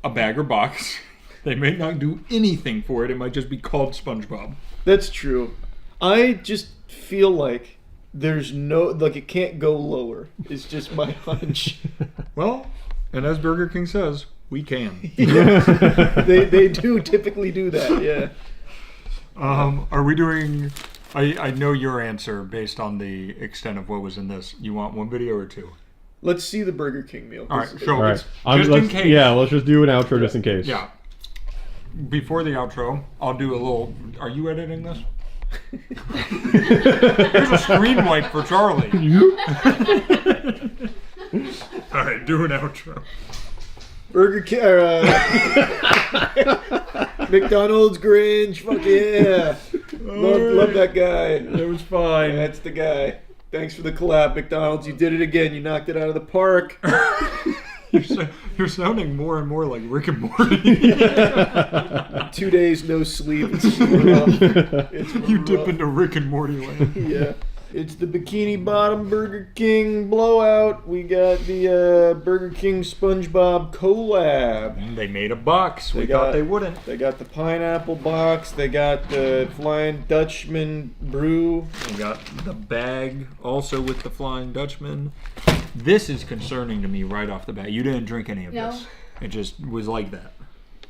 a bag or box. They may not do anything for it. It might just be called SpongeBob. That's true. I just feel like there's no like it can't go lower. It's just my hunch. Well, and as Burger King says, we can. they do typically do that. Yeah. Are we doing? I know your answer based on the extent of what was in this. You want one video or two? Let's see the Burger King meal. All right, This- show All right. just in case. Yeah, let's just do an outro just in case. Yeah. Before the outro, I'll do a little. Are you editing this? Here's a screen wipe for Charlie. All right, do an outro. Burger King. McDonald's Grinch. Fuck yeah. Love that guy. That was fine. That's the guy. Thanks for the collab, McDonald's. You did it again. You knocked it out of the park. You're sounding more and more like Rick and Morty. 2 days no sleep. It's rough. It's You rough. dip into Rick and Morty land. Yeah. It's the Bikini Bottom Burger King blowout. We got the Burger King SpongeBob collab. They made a box. We thought they wouldn't. They got the pineapple box. They got the Flying Dutchman brew. We got the bag also with the Flying Dutchman. This is concerning to me right off the bat. You didn't drink any of No. this. It just was like that.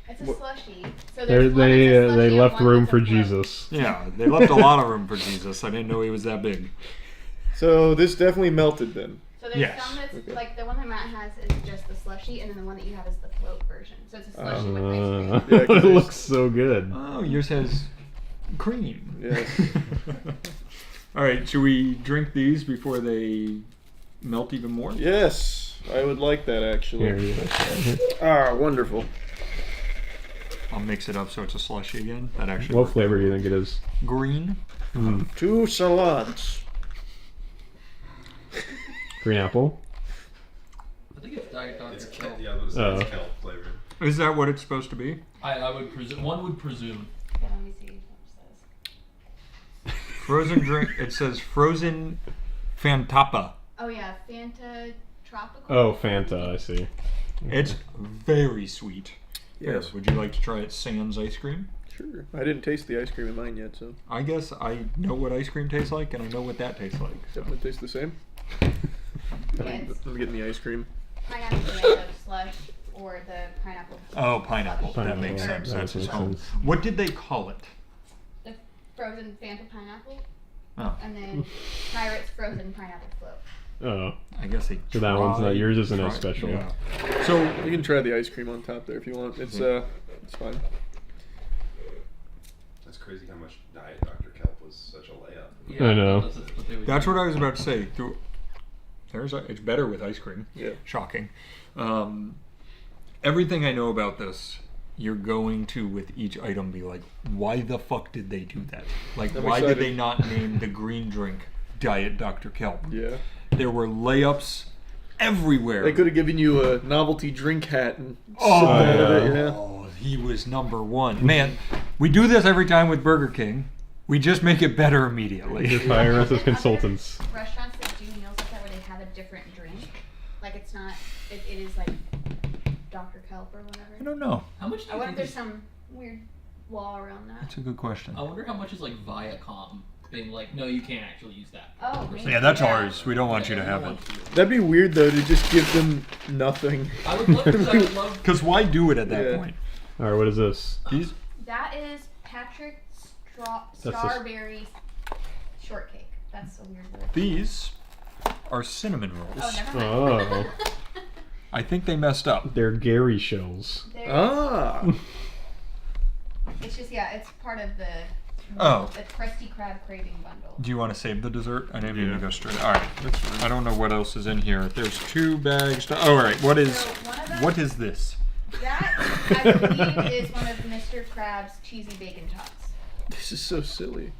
It's a slushie. So They there's one that's a slushie they and left one room that's a for float. Jesus. Yeah, they left a lot of room for Jesus. I didn't know he was that big. So this definitely melted then. So there's some that's like the one that Matt has is just the slushie, and then the one that you have is the float version. So it's a slushie with ice cream. It looks so good. Oh, yours has cream. Yes. All right, should we drink these before they melt even more? Yes, I would like that actually. Here, here. Ah, wonderful. I'll mix it up so it's a slushy again. That actually. What works. flavor do you think it is? Green. Mm. 2 salads. Green apple. I think it's Diet Dr. It's Kelp. yeah, it was kelp flavored. Is that what it's supposed to be? I would presume. One would presume. Yeah, let me see what it says. Frozen drink. It says frozen Fantapa. Oh yeah, Fanta Tropical. Oh, Fanta. I see. It's very sweet. Yes. Here, would you like to try it sans ice cream? Sure. I didn't taste the ice cream in mine yet, so I guess I know what ice cream tastes like, and I know what that tastes like. So. definitely tastes the same. Yes. I'm getting the ice cream. Pineapple tomato slush or the pineapple. Oh, pineapple. That Pineapple, makes sense. that That's his makes home. sense. What did they call it? The frozen Fanta pineapple. Oh. And then Pirates frozen pineapple float. Oh. I guess they. So that one's not tried- yours. Isn't as tried- special. Yeah. So you can try the ice cream on top there if you want. It's fine. That's crazy how much Diet Dr. Kelp was such a layup. Yeah, I know. That's what they would That's do. what I was about to say. It's better with ice cream. Yeah. Shocking. Everything I know about this, you're going to with each item be like, why the fuck did they do that? Like, I'm why did excited. they not name the green drink Diet Dr. Kelp? Yeah. There were layups everywhere. They could have given you a novelty drink hat and Oh, he was number one. Man, we do this every time with Burger King. We just make it better immediately. Just hire us as consultants. Restaurants that do meals like that where they have a different drink. Like it's not, it is like Dr. Kelp or whatever. I don't know. How much? Do I you wonder if think there's some weird law around that. That's a good question. I wonder how much is like Viacom being like, no, you can't actually use that. Oh, maybe. Yeah, that's ours. We don't want you to we have don't it. want you. That'd be weird though to just give them nothing. I would love to. I would love. Because why do it at that Yeah. point? All right, what is this? These That is Patrick That's a- Strawberry Shortcake. That's a weird word. These are cinnamon rolls. Oh, never mind. Oh, I think they messed up. they're Gary shells. There- Ah. It's just, yeah, it's part of the Oh. the Krusty Krab craving bundle. Do you want to save the dessert? I didn't mean to go straight. All right. I don't know what else is in here. There's 2 bags. All right. What is this? That, I believe, is one of Mr. Krabs' cheesy bacon tots. This is so silly.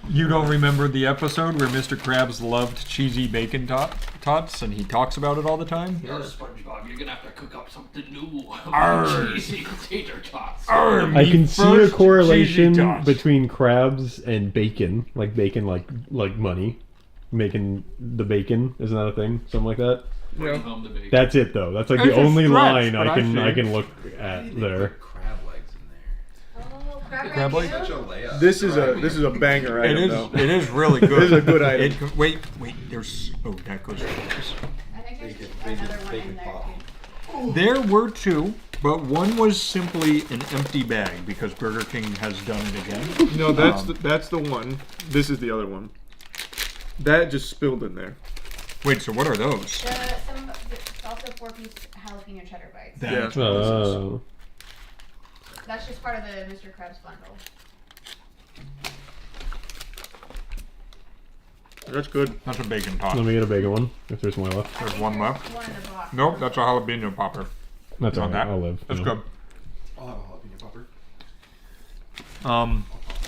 You don't remember the episode where Mr. Krabs loved cheesy bacon tots and he talks about it all the time? You're SpongeBob. You're gonna have to cook up something new. Arr. Cheesy tater tots. I can see a correlation between crabs and bacon, like money, making the bacon. Isn't that a thing? Something like that. Bring home the bacon. That's it though. That's like It's the a only stretch, line but I can look at there. Crab legs in there. Oh, Crab legs? Such a layup. This is a banger item. Though. It is really good. This is a good item. Wait. There's that goes. I think there's another one in there too. There were two, but one was simply an empty bag because Burger King has done it again. No, that's the one. This is the other one. That just spilled in there. Wait, so what are those? It's also 4-piece jalapeno cheddar bites. That's That's just part of the Mr. Krabs bundle. That's good. That's a bacon tot. Let me get a bacon one if there's more left. There's one left. One in the box. Nope, that's a jalapeno popper. That's on alright. that. I'll live. That's yeah. good. I'll have a jalapeno popper.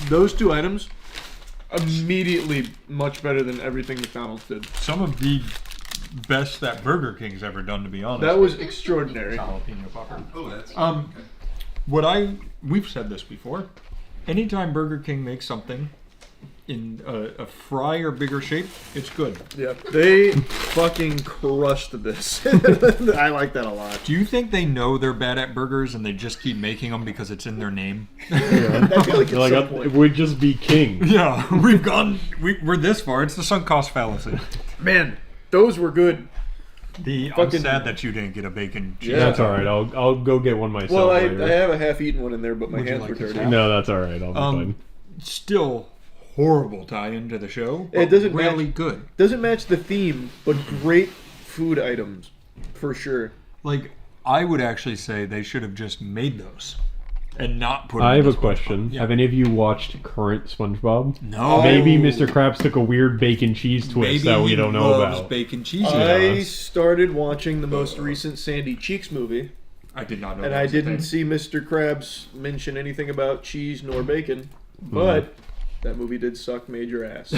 Those two items immediately much better than everything McDonald's did. Some of the best that Burger King's ever done, to be honest. That was extraordinary. Jalapeno popper. Oh, that's We've said this before. Anytime Burger King makes something in a fry or bigger shape, it's good. Yeah, they fucking crushed this. I like that a lot. Do you think they know they're bad at burgers and they just keep making them because it's in their name? Yeah. I feel like at some point. It would just be king. Yeah, we're this far. It's the sunk cost fallacy. Man, those were good. I'm sad that you didn't get a bacon cheese. Yeah. That's alright. I'll go get one myself. Well, I later. have a half-eaten one in there, but my Would you hands like were to dirty. try? No, that's alright. I'll be fine. Still horrible tie-in to the show. It doesn't really match, good. Doesn't match the theme, but great food items for sure. Like, I would actually say they should have just made those and not put. I have them a in question. Yeah. Have any of you watched current SpongeBob? No. Maybe Mr. Krabs took a weird bacon cheese twist that we don't know loves about. Bacon cheese. I started watching the most recent Sandy Cheeks movie. I did not know. And that I was a didn't thing. see Mr. Krabs mention anything about cheese nor bacon. But that movie did suck major ass.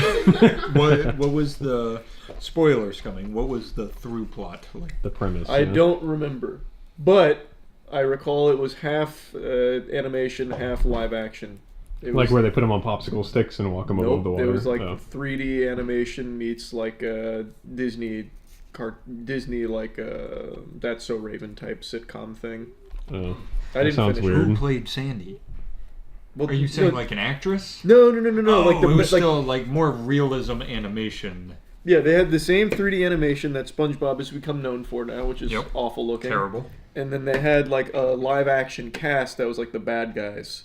what was the spoilers coming? What was the through plot like? The premise. I don't remember. But I recall it was half animation, half live action. It Like was, where they put them on popsicle sticks and walk them above the water. It was like Oh. 3D animation meets like a Disney like That's So Raven type sitcom thing. Oh. I didn't sounds finish it. weird. Who played Sandy? Well, Are you saying no, like an actress? No. Oh, Like it was still like more realism animation. Yeah, they had the same 3D animation that SpongeBob has become known for now, which is Yep. awful looking. Terrible. And then they had like a live action cast that was like the bad guys.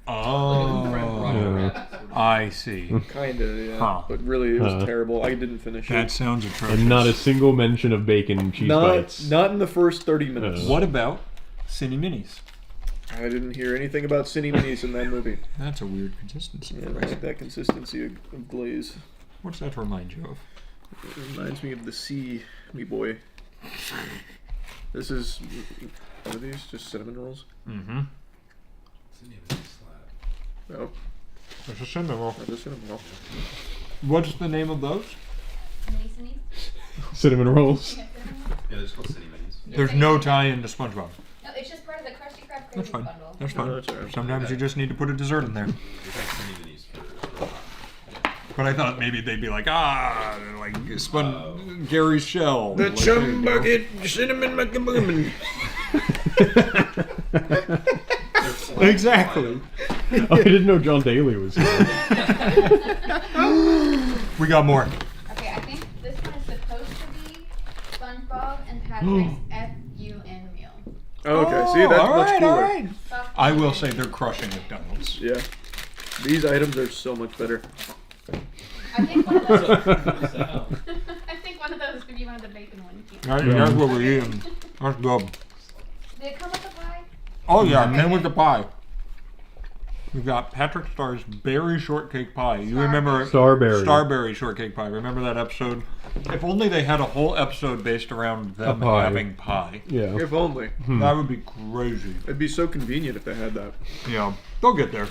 Oh, I see. Kinda, yeah. Huh. But really, it was Huh. terrible. I didn't finish That it. sounds atrocious. And not a single mention of bacon and cheese bites. Not in the first 30 minutes. What about Cine Minis? I didn't hear anything about Cine Minis in that movie. That's a weird consistency. Yeah, I like that consistency of glaze. What's that remind you of? It reminds me of the sea, me boy. This is... What are these? Just cinnamon rolls? Mm-hmm. No. There's a cinnamon roll. There's a cinnamon roll. What's the name of those? Cinnamon rolls. Yeah, there's called City Minis. There's no tie-in to SpongeBob. No, it's just part of the Krusty Krab That's Crazy fine. bundle. That's fine. No, that's all right. Sometimes you just need to put a dessert in there. But I thought maybe they'd be like, like Gary's shell. The Like, chum bucket, cinnamon macabooming. Exactly. Oh, I didn't know John Daly was here. We got more. Okay, I think this one is supposed to be SpongeBob and Patrick's F.U.N. meal. Oh, okay, see, that's much cooler. I will say they're crushing McDonald's. Yeah. These items are so much better. I think one of those. I think one of those could be one of the bacon ones. That's what we're eating. That's good. Did it come with the pie? Oh yeah, came with the pie. We've got Patrick Starr's Berry Shortcake Pie. You remember Starberry. Starberry Shortcake Pie. Remember that episode? If only they had a whole episode based around them having pie. Yeah. If only. That would be crazy. It'd be so convenient if they had that. Yeah, they'll get there.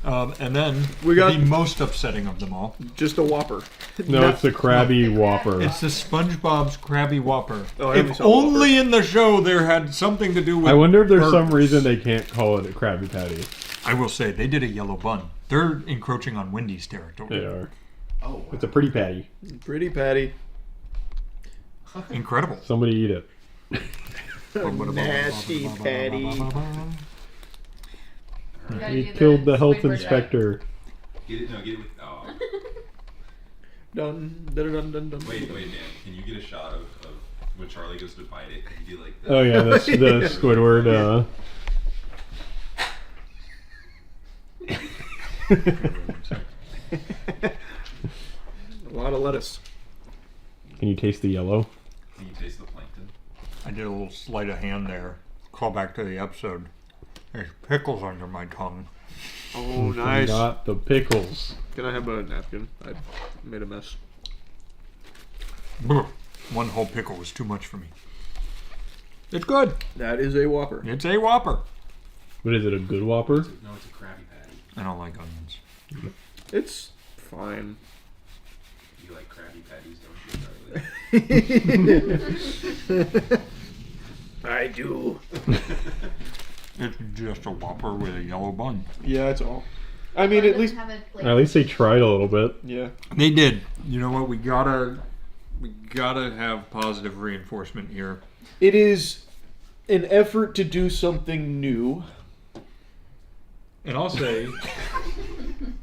And then we got the most upsetting of them all. Just a Whopper. No, it's the Krabby Whopper. It's the SpongeBob's Krabby Whopper. Oh, if only in the show there had something to do with. I wonder if there's some burgers. reason they can't call it a Krabby Patty. I will say they did a yellow bun. They're encroaching on Wendy's territory. They are. Oh, wow. It's a pretty patty. Pretty patty. Incredible. Somebody eat it. Nasty patty. He killed the health inspector. Get it? No, get it with. Oh. Dun, dun, dun, dun, dun. Wait, man. Can you get a shot of when Charlie goes to bite it? Can you do like the... Oh yeah, that's the Squidward. A lot of lettuce. Can you taste the yellow? Can you taste the plankton? I did a little sleight of hand there. Call back to the episode. There's pickles under my tongue. Oh, nice. Got the pickles. Can I have a napkin? I made a mess. Brr. One whole pickle was too much for me. It's good. That is a Whopper. It's a Whopper. But is it a good Whopper? No, it's a Krabby Patty. I don't like onions. It's fine. You like Krabby Patties, don't you, Charlie? I do. It's just a Whopper with a yellow bun. Yeah, that's all. I mean, at least they tried a little bit. Yeah. They did. You know what? We gotta have positive reinforcement here. It is an effort to do something new. And I'll say,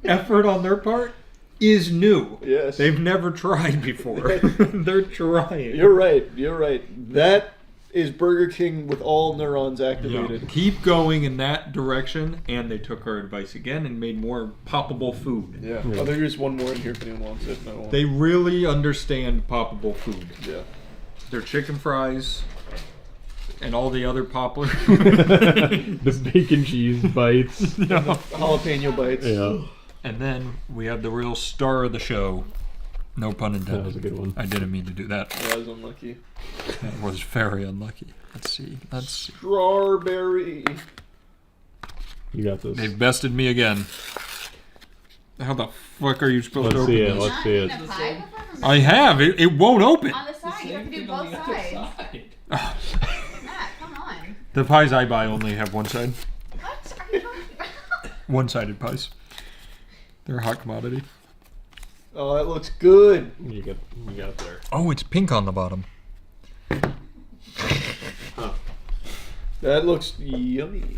effort on their part is new. Yes. They've never tried before. They're trying. You're right. You're right. That is Burger King with all neurons activated. Yeah. Keep going in that direction, and they took our advice again and made more poppable food. Yeah. Oh, there's one more in here if anyone wants it. No. They really understand poppable food. Yeah. Their chicken fries and all the other popular The bacon cheese bites. Jalapeno bites. Yeah. And then we have the real star of the show. No pun intended. That was a good one. I didn't mean to do that. That was unlucky. That was very unlucky. Let's see. Strawberry. You got this. They've bested me again. How the fuck are you supposed to open this? Let's see it. I have. It won't open. On the side, you have to do both sides. Matt, come on. The pies I buy only have one side. What are you talking about? One-sided pies. They're a hot commodity. Oh, that looks good. You got it there. Oh, it's pink on the bottom. Huh. That looks yummy.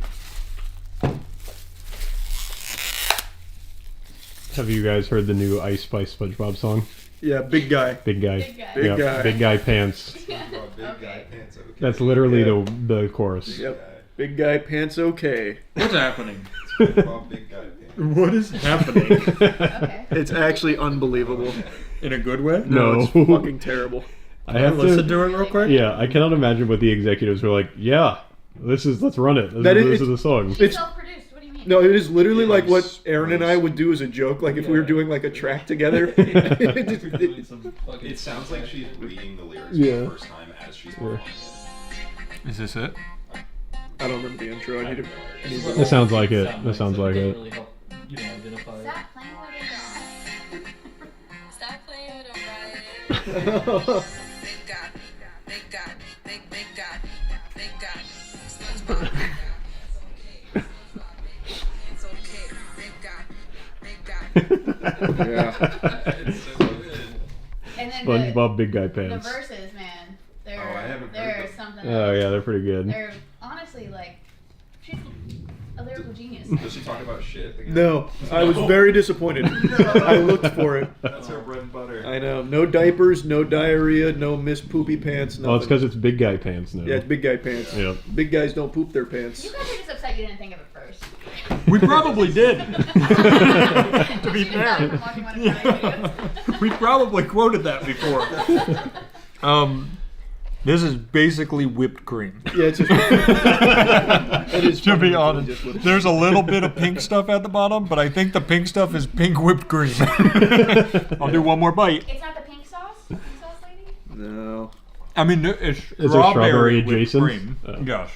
Have you guys heard the new Ice Spice SpongeBob song? Yeah, big guy. Big guy. Big guy. Big Yep, guy. Big guy pants. Big guy pants. Okay. That's literally the chorus. Yep. Big guy pants okay. What's happening? Big guy pants. What is happening? Okay. It's actually unbelievable. In a good way? No. It's fucking terrible. I have to listen to it real quick. Yeah, I cannot imagine what the executives were like. Yeah, let's run it. This is the song. It's Self-produced. What do you mean? no, it is literally like what Aaron and I would do as a joke. Like if we were doing like a track together. It sounds like she's reading the lyrics for the first time as she's performing. Is this it? I don't remember the intro. I need to. That sounds like it. That sounds like it. Really help, identify. Stop playing with it. Stop playing with them, Big God. SpongeBob. It's okay. Big God. Yeah. And then SpongeBob Big Guy the Pants. verses, man. I haven't heard They're them. something Oh else. yeah, they're pretty good. They're honestly like, she's a lyrical genius. Does she talk about shit again? No, I was very disappointed. I looked for it. That's her bread and butter. I know. No diapers, no diarrhea, no Miss Poopy Pants. Nothing. Well, it's because it's Big Guy Pants now. Yeah, it's big guy pants. Yep. Big guys don't poop their pants. You guys are just upset you didn't think of it first. We probably did. To be She did that fair. from watching one of my videos. We probably quoted that before. This is basically whipped cream. Yeah, it's just. It is to be fundamentally honest. just whipped There's a little bit of pink stuff at the bottom, but I think the pink stuff is pink whipped cream. I'll do one more bite. It's not the pink sauce? Pink sauce lady? No. I mean, it's Is there strawberry strawberry whipped adjacent? cream. Oh. Yes.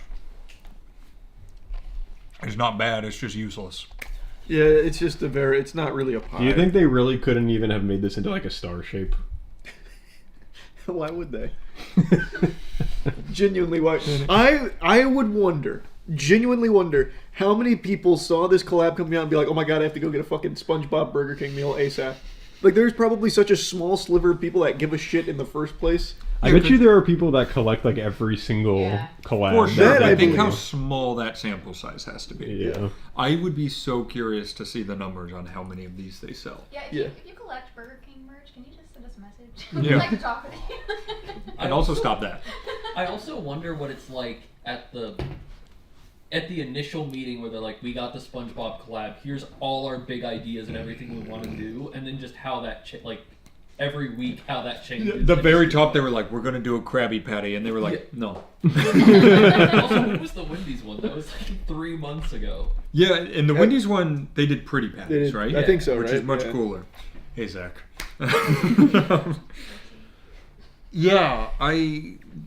It's not bad. It's just useless. Yeah, it's just a very. It's not really a pie. Do you think they really couldn't even have made this into like a star shape? Why would they? Genuinely, why? I would wonder, genuinely wonder, how many people saw this collab coming out and be like, "Oh my god, I have to go get a fucking SpongeBob Burger King meal ASAP." Like, there's probably such a small sliver of people that give a shit in the first place. I bet you there are people that collect like every single collab. For sure. I think believe. how small that sample size has to be. Yeah. I would be so curious to see the numbers on how many of these they sell. Yeah, if you collect Burger King merch, can you just send us a message? Yeah. We'd like to talk with you. I'd also stop that. I also wonder what it's like at the initial meeting where they're like, we got the SpongeBob collab, here's all our big ideas and everything we want to do, and then just how that every week how that changes. The very top, they were like, "We're going to do a Krabby Patty," and they were like, "No." Also, what was the Wendy's one? That was like 3 months ago. Yeah, and the Wendy's one, they did pretty patties, did- right? I think so, Which right? is much Yeah. cooler. Hey, Zach. Yeah,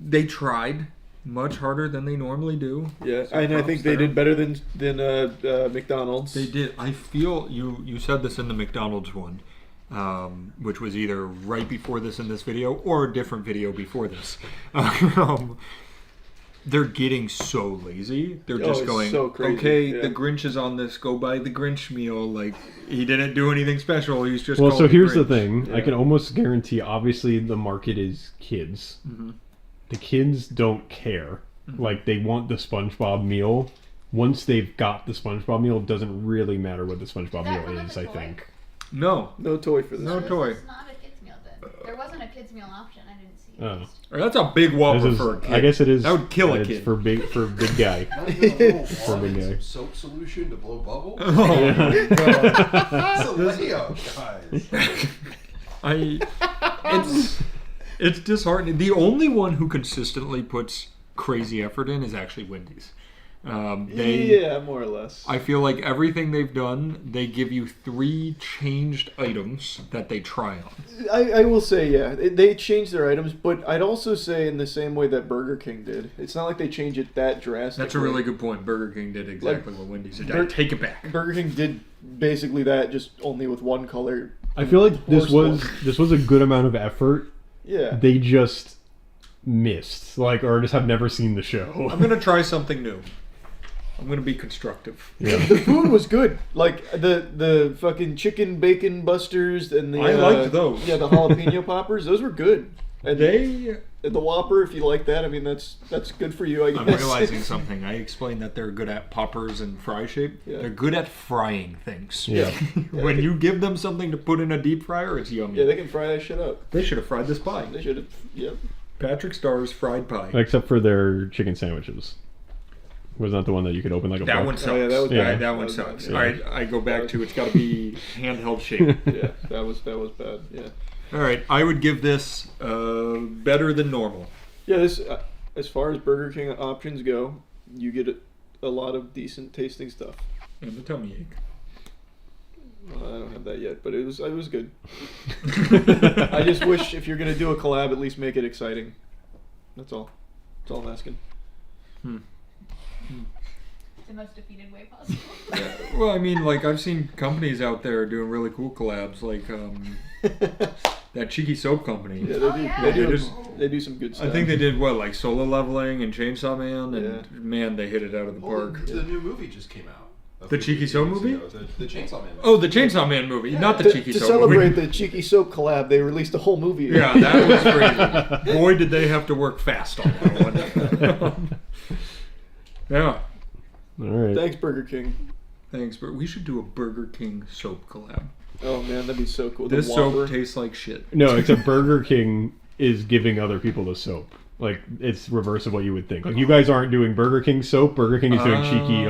they tried much harder than they normally do. Yeah, So and I props think they there. did better than McDonald's. They did. I feel you said this in the McDonald's one, which was either right before this in this video or a different video before this. They're getting so lazy. They're just it's going, so crazy, okay, yeah. the Grinch is on this. Go buy the Grinch meal. Like, he didn't do anything special. He's just Well, called so here's the Grinch. thing. I can almost guarantee, obviously, the market is kids. Mhm. The kids don't care. Mhm. Like, they want the SpongeBob meal. Once they've got the SpongeBob meal, it doesn't really matter what the SpongeBob meal is, I think. No. No toy for this. No toy. It's not a kids meal then. There wasn't a kids meal option. I didn't see it. Oh. That's a big Whopper This is- for a kid. I guess it is. That would kill a it's kid. for big guy. Not even a little For water big and guy. some soap solution to blow bubbles? Oh, Yeah. It's a layup, guys. It's disheartening. The only one who consistently puts crazy effort in is actually Wendy's. Yeah, more or less. I feel like everything they've done, they give you 3 changed items that they try on. I will say, yeah, they changed their items, but I'd also say in the same way that Burger King did. It's not like they change it that drastically. That's a really good point. Burger King did exactly what Wendy's did. I Bur- take it back. Burger King did basically that, just only with one color. I feel like this Horse was a good amount of effort. Yeah. They just missed, like, or just have never seen the show. I'm gonna try something new. I'm gonna be constructive. Yeah. The food was good. Like the fucking chicken bacon busters and the I liked those. Yeah, the jalapeno poppers. Those were good. And They. the Whopper, if you like that, I mean that's good for you. I guess. I'm realizing something. I explained that they're good at poppers and fry shape. Yeah. They're good at frying things. Yeah. When you give them something to put in a deep fryer, it's yummy. Yeah, they can fry that shit up. They should have fried this pie. They should have. Yep. Patrick Starr's fried pie. Except for their chicken sandwiches. Was not the one that you could open like a That box? one sucks. Oh, yeah, that was Yeah. bad. That one was sucks. bad, All right, I go back to it's got to be handheld shape. Yeah, that was bad. Yeah. All right, I would give this better than normal. Yeah, this as far as Burger King options go, you get a lot of decent tasting stuff. And the tummy ache. Well, I don't have that yet, but it was good. I just wish if you're gonna do a collab, at least make it exciting. That's all. That's all I'm asking. The most defeated way possible. Well, I mean, like I've seen companies out there doing really cool collabs, like that Cheeky Soap Company. Yeah, Oh, yeah. they do some good stuff. I think they did what, like Solo Leveling and Chainsaw Man, and man, they hit it out of the park. The new movie just came out. The Cheeky Soap movie? The Chainsaw Man movie. Oh, the Chainsaw Man movie, not the Cheeky to Soap celebrate movie. the Cheeky Soap collab, they released a whole movie. Yeah, that was crazy. Boy, did they have to work fast on that one. Yeah. All right. Thanks, Burger King. Thanks, but we should do a Burger King soap collab. Oh man, that'd be so cool. This the soap Whopper. tastes like shit. No, except Burger King is giving other people the soap. Like, it's reverse of what you would think. Like, you guys aren't doing Burger King soap. Burger King is doing cheeky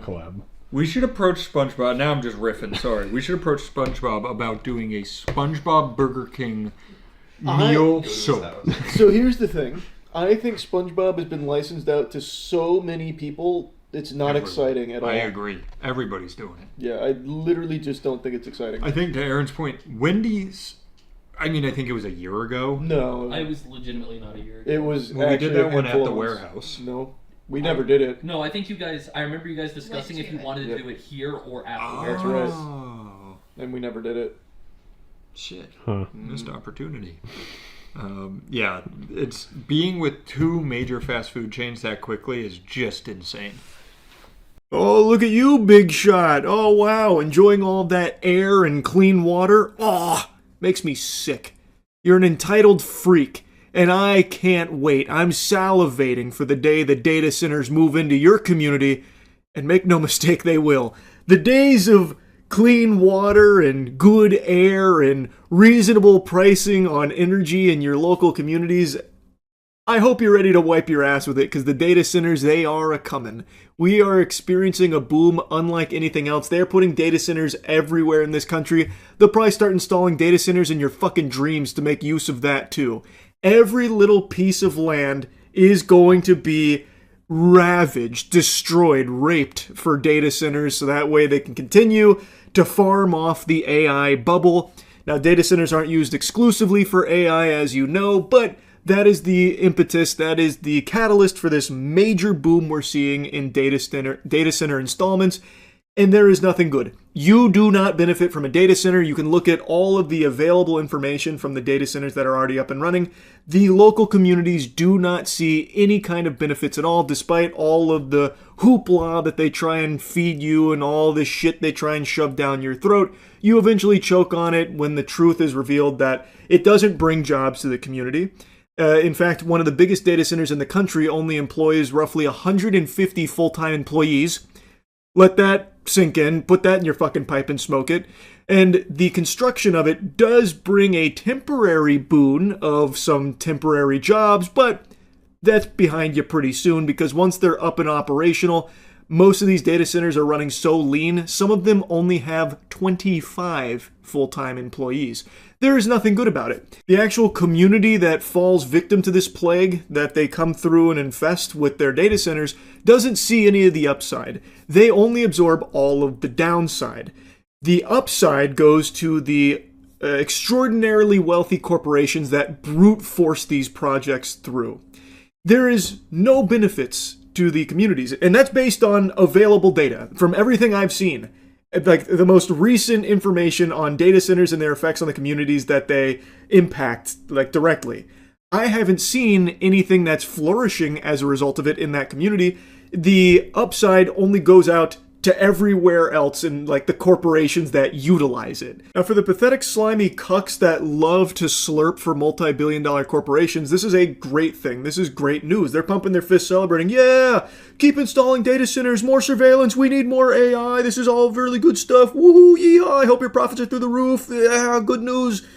collab. We should approach SpongeBob. Now I'm just riffing. Sorry. We should approach SpongeBob about doing a SpongeBob Burger King Neil Soap. So here's the thing. I think SpongeBob has been licensed out to so many people, it's not exciting at all. I agree. Everybody's doing it. Yeah, I literally just don't think it's exciting. I think to Aaron's point, Wendy's, I mean, I think it was a year ago. No. I was legitimately not a year ago. It was Well, we actually did that a one at handful the of us. warehouse. No. We never did it. No, I think you guys, I remember you guys discussing if you wanted to do it here or at the That's warehouse. right. And we never did it. Shit. Huh. Missed opportunity. Yeah, it's being with two major fast food chains that quickly is just insane. Oh, look at you, big shot. Oh, wow. Enjoying all that air and clean water. Oh, makes me sick. You're an entitled freak. And I can't wait. I'm salivating for the day the data centers move into your community. And make no mistake, they will. The days of clean water and good air and reasonable pricing on energy in your local communities, I hope you're ready to wipe your ass with it, because the data centers, they are a-coming. We are experiencing a boom unlike anything else. They're putting data centers everywhere in this country. They'll probably start installing data centers in your fucking dreams to make use of that too. Every little piece of land is going to be ravaged, destroyed, raped for data centers, so that way they can continue to farm off the AI bubble. Now, data centers aren't used exclusively for AI, as you know, but that is the impetus, that is the catalyst for this major boom we're seeing in data center installments, and there is nothing good. You do not benefit from a data center. You can look at all of the available information from the data centers that are already up and running. The local communities do not see any kind of benefits at all, despite all of the hoopla that they try and feed you and all this shit they try and shove down your throat. You eventually choke on it when the truth is revealed that it doesn't bring jobs to the community. In fact, one of the biggest data centers in the country only employs roughly 150 full-time employees. Let that sink in, put that in your fucking pipe and smoke it. And the construction of it does bring a temporary boon of some temporary jobs, but that's behind you pretty soon, because once they're up and operational, most of these data centers are running so lean, some of them only have 25 full-time employees. There is nothing good about it. The actual community that falls victim to this plague that they come through and infest with their data centers doesn't see any of the upside. They only absorb all of the downside. The upside goes to the extraordinarily wealthy corporations that brute force these projects through. There is no benefits to the communities, and that's based on available data from everything I've seen. Like the most recent information on data centers and their effects on the communities that they impact, like directly. I haven't seen anything that's flourishing as a result of it in that community. The upside only goes out to everywhere else in like the corporations that utilize it. Now, for the pathetic, slimy cucks that love to slurp for multi-billion-dollar corporations, this is a great thing. This is great news. They're pumping their fists celebrating. Yeah, keep installing data centers, more surveillance, we need more AI, this is all really good stuff. Woohoo, yeehaw, I hope your profits are through the roof. Yeah, good news.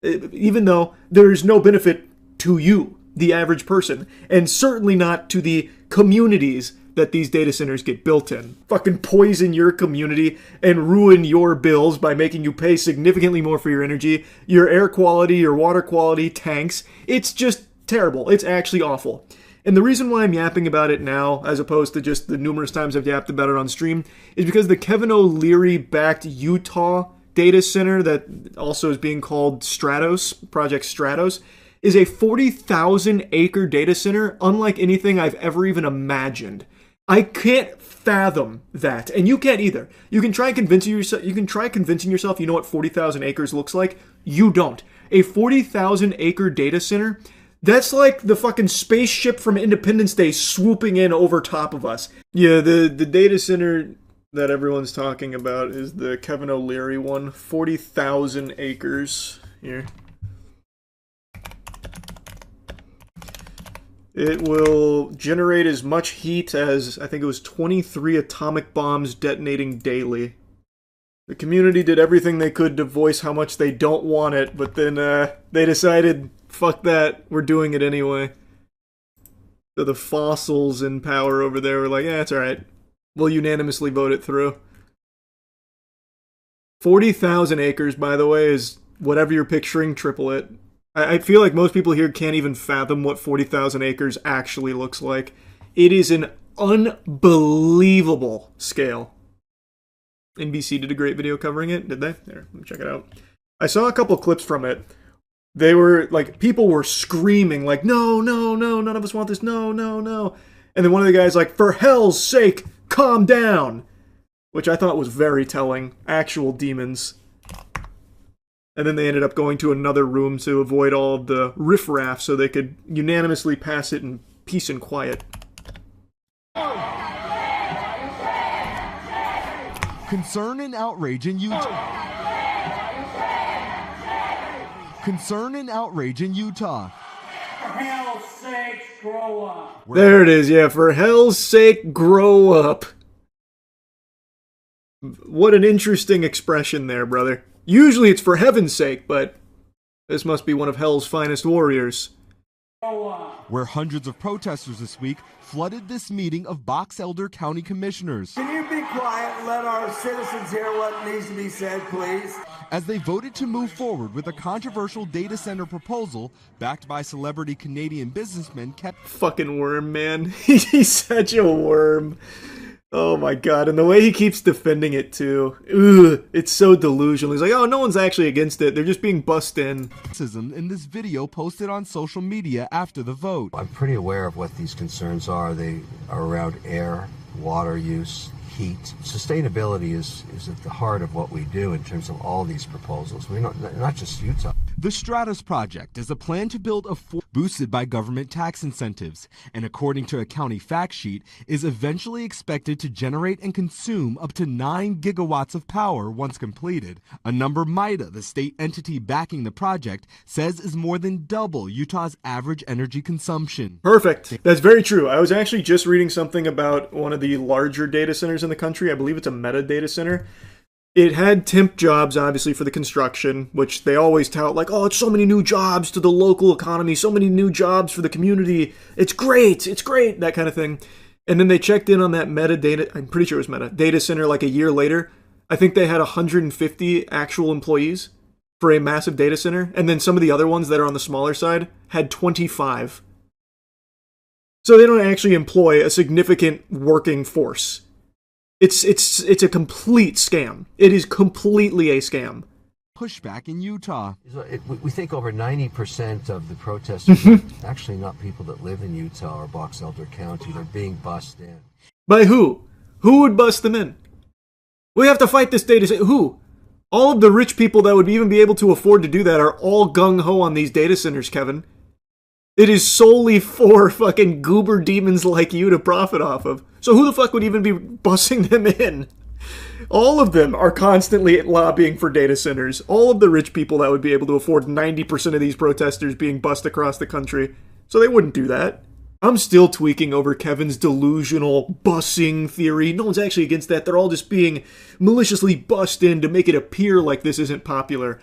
Even though there is no benefit to you, the average person, and certainly not to the communities that these data centers get built in. Fucking poison your community and ruin your bills by making you pay significantly more for your energy, your air quality, your water quality, tanks. It's just terrible. It's actually awful. And the reason why I'm yapping about it now, as opposed to just the numerous times I've yapped about it on stream, is because the Kevin O'Leary-backed Utah data center that also is being called Stratos, Project Stratos, is a 40,000 acre data center unlike anything I've ever even imagined. I can't fathom that, and you can't either. You can try convincing yourself you know what 40,000 acres looks like. You don't. A 40,000 acre data center, that's like the fucking spaceship from Independence Day swooping in over top of us. Yeah, the data center that everyone's talking about is the Kevin O'Leary one, 40,000 acres. Here. It will generate as much heat as, I think it was 23 atomic bombs detonating daily. The community did everything they could to voice how much they don't want it, but then they decided, fuck that, we're doing it anyway. So the fossils in power over there were like, yeah, it's alright. We'll unanimously vote it through. 40,000 acres, by the way, is whatever you're picturing, triple it. I feel like most people here can't even fathom what 40,000 acres actually looks like. It is an unbelievable scale. NBC did a great video covering it, did they? There, let me check it out. I saw a couple clips from it. They were, like, people were screaming, like, no, no, no, none of us want this, no, no, no. And then one of the guys like, for hell's sake, calm down. Which I thought was very telling. Actual demons. And then they ended up going to another room to avoid all of the riffraff so they could unanimously pass it in peace and quiet. Concern and outrage in Utah. Concern and outrage in Utah. For hell's sake, grow up. There it is, yeah, for hell's sake, grow up. What an interesting expression there, brother. Usually it's for heaven's sake, but this must be one of hell's finest warriors. Where hundreds of protesters this week flooded this meeting of Box Elder County Commissioners. Can you be quiet and let our citizens hear what needs to be said, please? As they voted to move forward with a controversial data center proposal backed by celebrity Canadian businessman Fucking worm, man. He's such a worm. Oh my god, and the way he keeps defending it too. Ugh, it's so delusional. He's like, oh, no one's actually against it. They're just being bussed in. In this video posted on social media after the vote. I'm pretty aware of what these concerns are. They are around air, water use, heat. Sustainability is at the heart of what we do in terms of all these proposals. We're not just Utah. The Stratus Project is a plan to build a fort boosted by government tax incentives, and according to a county fact sheet, is eventually expected to generate and consume up to 9 gigawatts of power once completed, a number MIDA, the state entity backing the project, says is more than double Utah's average energy consumption. Perfect. That's very true. I was actually just reading something about one of the larger data centers in the country. I believe it's a Meta data center. It had temp jobs, obviously, for the construction, which they always tout like, oh, it's so many new jobs to the local economy, so many new jobs for the community. It's great, that kind of thing. And then they checked in on that Meta data, I'm pretty sure it was Meta, data center like a year later. I think they had 150 actual employees for a massive data center. And then some of the other ones that are on the smaller side had 25. So they don't actually employ a significant working force. It's a complete scam. It is completely a scam. Pushback in Utah. We think over 90% of the protesters are actually not people that live in Utah or Box Elder County. They're being bussed in. By who? Who would bust them in? We have to fight this data center. Who? All of the rich people that would even be able to afford to do that are all gung-ho on these data centers, Kevin. It is solely for fucking goober demons like you to profit off of. So who the fuck would even be bussing them in? All of them are constantly lobbying for data centers. All of the rich people that would be able to afford 90% of these protesters being bussed across the country. So they wouldn't do that. I'm still tweaking over Kevin's delusional bussing theory. No one's actually against that. They're all just being maliciously bussed in to make it appear like this isn't popular.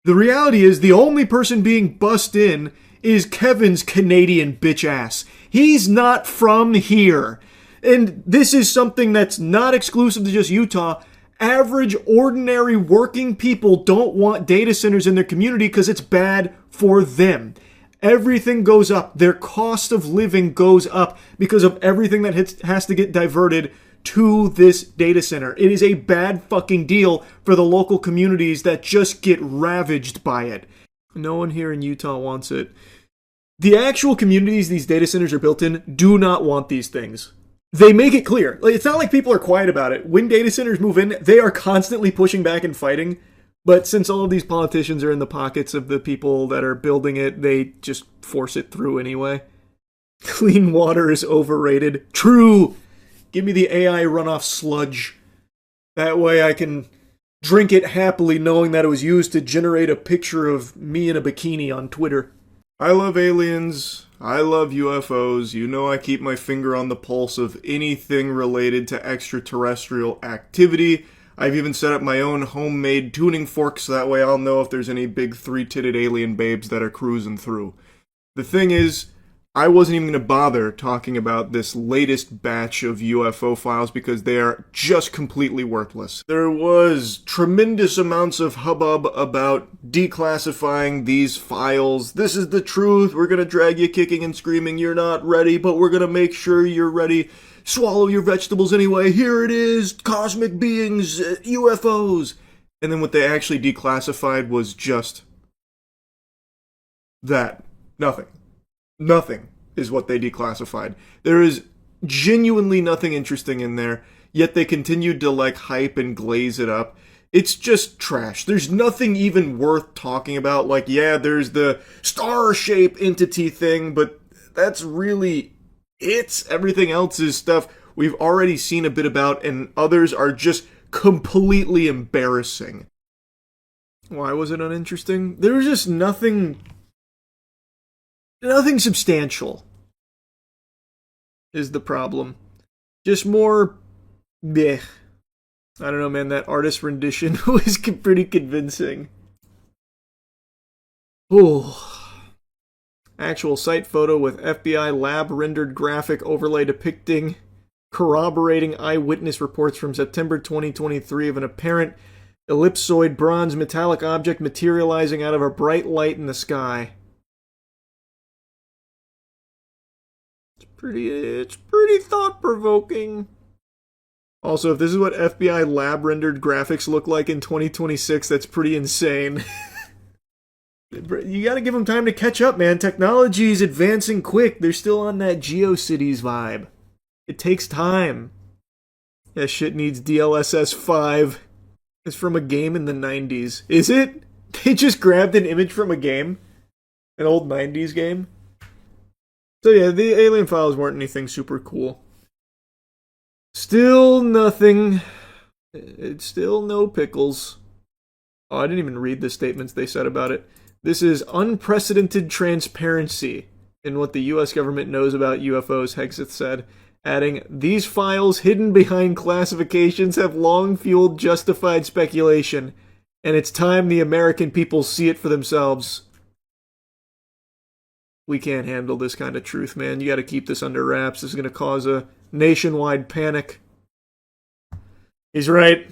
The reality is the only person being bussed in is Kevin's Canadian bitch ass. He's not from here. And this is something that's not exclusive to just Utah. Average, ordinary, working people don't want data centers in their community because it's bad for them. Everything goes up. Their cost of living goes up because of everything that has to get diverted to this data center. It is a bad fucking deal for the local communities that just get ravaged by it. No one here in Utah wants it. The actual communities these data centers are built in do not want these things. They make it clear. Like, it's not like people are quiet about it. When data centers move in, they are constantly pushing back and fighting. But since all of these politicians are in the pockets of the people that are building it, they just force it through anyway. Clean water is overrated. True! Give me the AI runoff sludge. That way I can drink it happily knowing that it was used to generate a picture of me in a bikini on Twitter. I love aliens. I love UFOs. You know I keep my finger on the pulse of anything related to extraterrestrial activity. I've even set up my own homemade tuning fork so that way I'll know if there's any big three-titted alien babes that are cruising through. The thing is, I wasn't even going to bother talking about this latest batch of UFO files because they are just completely worthless. There was tremendous amounts of hubbub about declassifying these files. This is the truth. We're going to drag you kicking and screaming. You're not ready, but we're going to make sure you're ready. Swallow your vegetables anyway. Here it is. Cosmic beings, UFOs. And then what they actually declassified was just that. Nothing. Nothing is what they declassified. There is genuinely nothing interesting in there, yet they continued to like hype and glaze it up. It's just trash. There's nothing even worth talking about. Like, yeah, there's the star shape entity thing, but that's really it. Everything else is stuff we've already seen a bit about, and others are just completely embarrassing. Why was it uninteresting? There was just nothing substantial is the problem. Just more bleh. I don't know, man, that artist rendition was pretty convincing. Oh. Actual site photo with FBI lab-rendered graphic overlay depicting corroborating eyewitness reports from September 2023 of an apparent ellipsoid bronze metallic object materializing out of a bright light in the sky. It's pretty thought-provoking. Also, if this is what FBI lab-rendered graphics look like in 2026, that's pretty insane. You gotta give them time to catch up, man. Technology is advancing quick. They're still on that GeoCities vibe. It takes time. That shit needs DLSS 5. It's from a game in the 90s. Is it? They just grabbed an image from a game? An old 90s game? So yeah, the alien files weren't anything super cool. Still nothing. It's still no pickles. Oh, I didn't even read the statements they said about it. This is unprecedented transparency in what the US government knows about UFOs, Hegseth said, adding, these files hidden behind classifications have long fueled justified speculation, and it's time the American people see it for themselves. We can't handle this kind of truth, man. You gotta keep this under wraps. This is gonna cause a nationwide panic. He's right.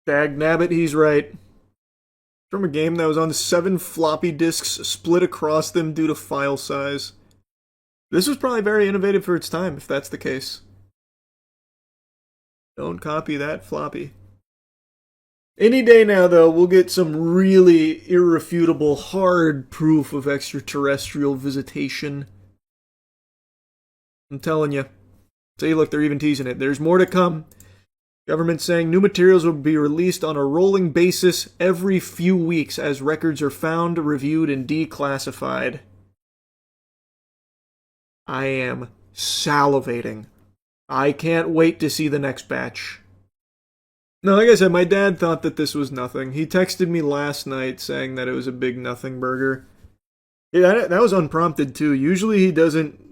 Dag nabbit, he's right. From a game that was on 7 floppy disks split across them due to file size. This was probably very innovative for its time, if that's the case. Don't copy that floppy. Any day now, though, we'll get some really irrefutable, hard proof of extraterrestrial visitation. I'm telling you. See, look, they're even teasing it. There's more to come. Government saying new materials will be released on a rolling basis every few weeks as records are found, reviewed, and declassified. I am salivating. I can't wait to see the next batch. Now, like I said, my dad thought that this was nothing. He texted me last night saying that it was a big nothing burger. Yeah, that was unprompted too. Usually he doesn't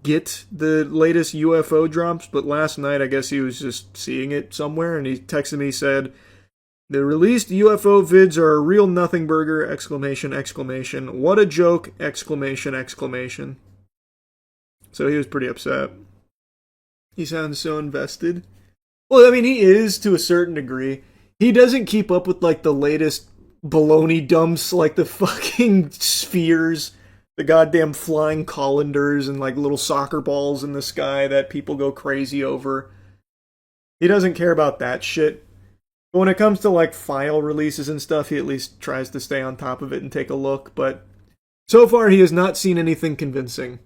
get the latest UFO drops, but last night I guess he was just seeing it somewhere, and he texted me, said, the released UFO vids are a real nothing burger, exclamation, exclamation. What a joke, exclamation, exclamation. So he was pretty upset. He sounds so invested. Well, I mean, he is to a certain degree. He doesn't keep up with, like, the latest baloney dumps, like the fucking spheres, the goddamn flying colanders, and, like, little soccer balls in the sky that people go crazy over. He doesn't care about that shit. But when it comes to, like, file releases and stuff, he at least tries to stay on top of it and take a look. But so far, he has not seen anything convincing.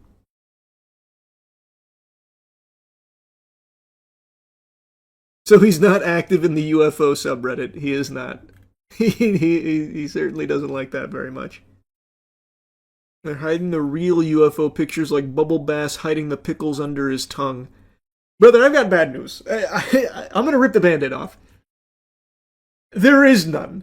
So he's not active in the UFO subreddit. He is not. He certainly doesn't like that very much. They're hiding the real UFO pictures like Bubble Bass hiding the pickles under his tongue. Brother, I've got bad news. I'm going to rip the Band-Aid off. There is none.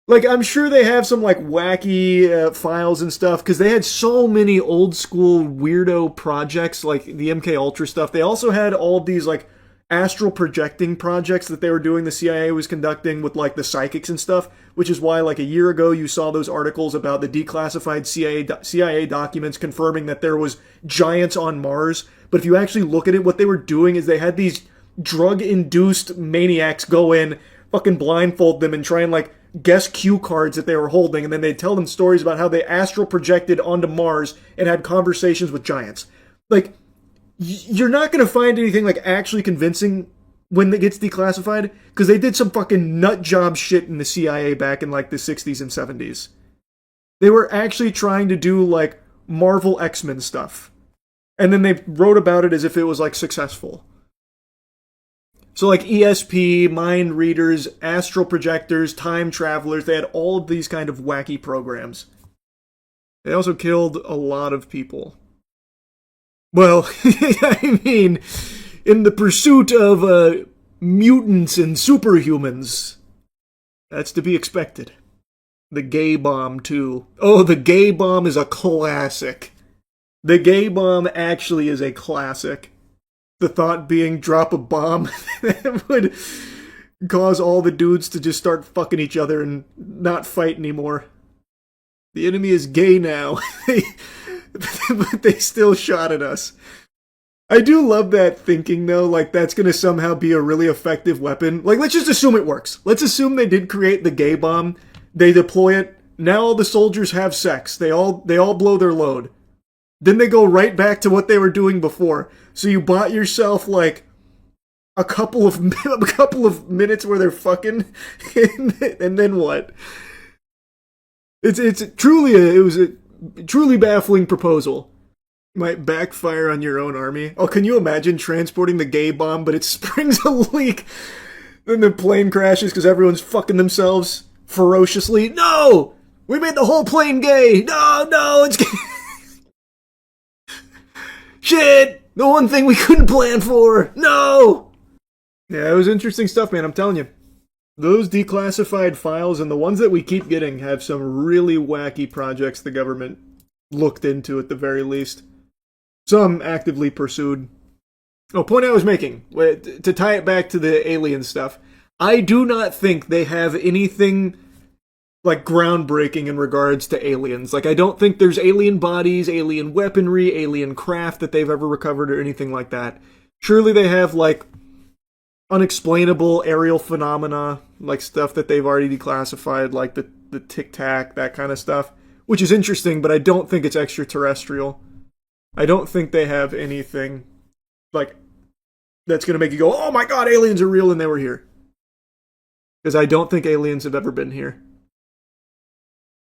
Like, I'm sure they have some, like, wacky files and stuff, because they had so many old-school weirdo projects, like the MK Ultra stuff. They also had all these, like, astral projecting projects that they were doing, the CIA was conducting with like the psychics and stuff, which is why like a year ago you saw those articles about the declassified CIA documents confirming that there was giants on Mars. But if you actually look at it, what they were doing is they had these drug-induced maniacs go in, fucking blindfold them and try and like guess cue cards that they were holding, and then they'd tell them stories about how they astral projected onto Mars and had conversations with giants. Like, you're not going to find anything like actually convincing when it gets declassified, because they did some fucking nut job shit in the CIA back in like the 60s and 70s. They were actually trying to do like Marvel X-Men stuff. And then they wrote about it as if it was like successful. So like ESP, mind readers, astral projectors, time travelers, they had all of these kind of wacky programs. They also killed a lot of people. Well, I mean, in the pursuit of mutants and superhumans, that's to be expected. The gay bomb, too. Oh, the gay bomb is a classic. The gay bomb actually is a classic. The thought being drop a bomb that would cause all the dudes to just start fucking each other and not fight anymore. The enemy is gay now. But they still shot at us. I do love that thinking, though. Like, that's going to somehow be a really effective weapon. Like, let's just assume it works. Let's assume they did create the gay bomb. They deploy it. Now all the soldiers have sex. They all blow their load. Then they go right back to what they were doing before. So you bought yourself, like, a couple of minutes where they're fucking, and then what? It was a truly baffling proposal. Might backfire on your own army. Oh, can you imagine transporting the gay bomb, but it springs a leak? Then the plane crashes because everyone's fucking themselves ferociously. No! We made the whole plane gay! No, it's gay! Shit! The one thing we couldn't plan for! No! Yeah, it was interesting stuff, man, I'm telling you. Those declassified files and the ones that we keep getting have some really wacky projects the government looked into at the very least. Some actively pursued. Oh, point I was making, to tie it back to the alien stuff, I do not think they have anything like groundbreaking in regards to aliens. Like, I don't think there's alien bodies, alien weaponry, alien craft that they've ever recovered or anything like that. Surely they have, like, unexplainable aerial phenomena, like stuff that they've already declassified, like the tic-tac, that kind of stuff, which is interesting, but I don't think it's extraterrestrial. I don't think they have anything, like, that's going to make you go, oh my god, aliens are real and they were here. Because I don't think aliens have ever been here.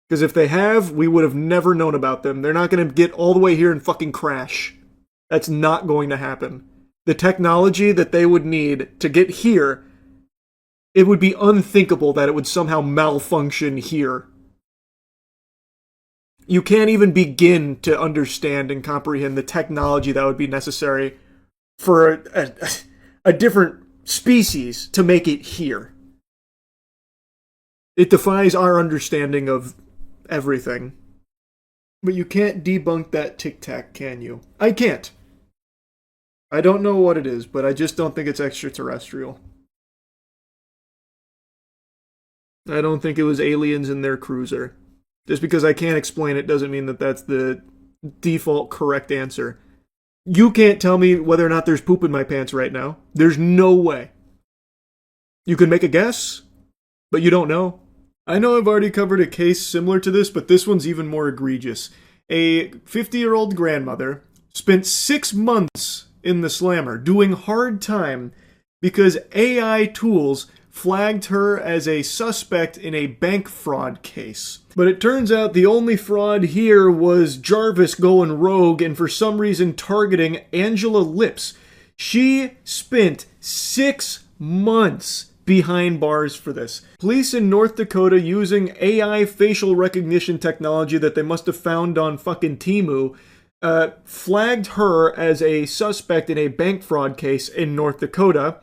Because if they have, we would have never known about them. They're not going to get all the way here and fucking crash. That's not going to happen. The technology that they would need to get here, it would be unthinkable that it would somehow malfunction here. You can't even begin to understand and comprehend the technology that would be necessary for a different species to make it here. It defies our understanding of everything. But you can't debunk that tic-tac, can you? I can't. I don't know what it is, but I just don't think it's extraterrestrial. I don't think it was aliens in their cruiser. Just because I can't explain it doesn't mean that that's the default correct answer. You can't tell me whether or not there's poop in my pants right now. There's no way. You can make a guess, but you don't know. I know I've already covered a case similar to this, but this one's even more egregious. A 50-year-old grandmother spent 6 months in the slammer doing hard time because AI tools flagged her as a suspect in a bank fraud case. But it turns out the only fraud here was Jarvis going rogue and for some reason targeting Angela Lips. She spent 6 months behind bars for this. Police in North Dakota using AI facial recognition technology that they must have found on fucking Temu flagged her as a suspect in a bank fraud case in North Dakota.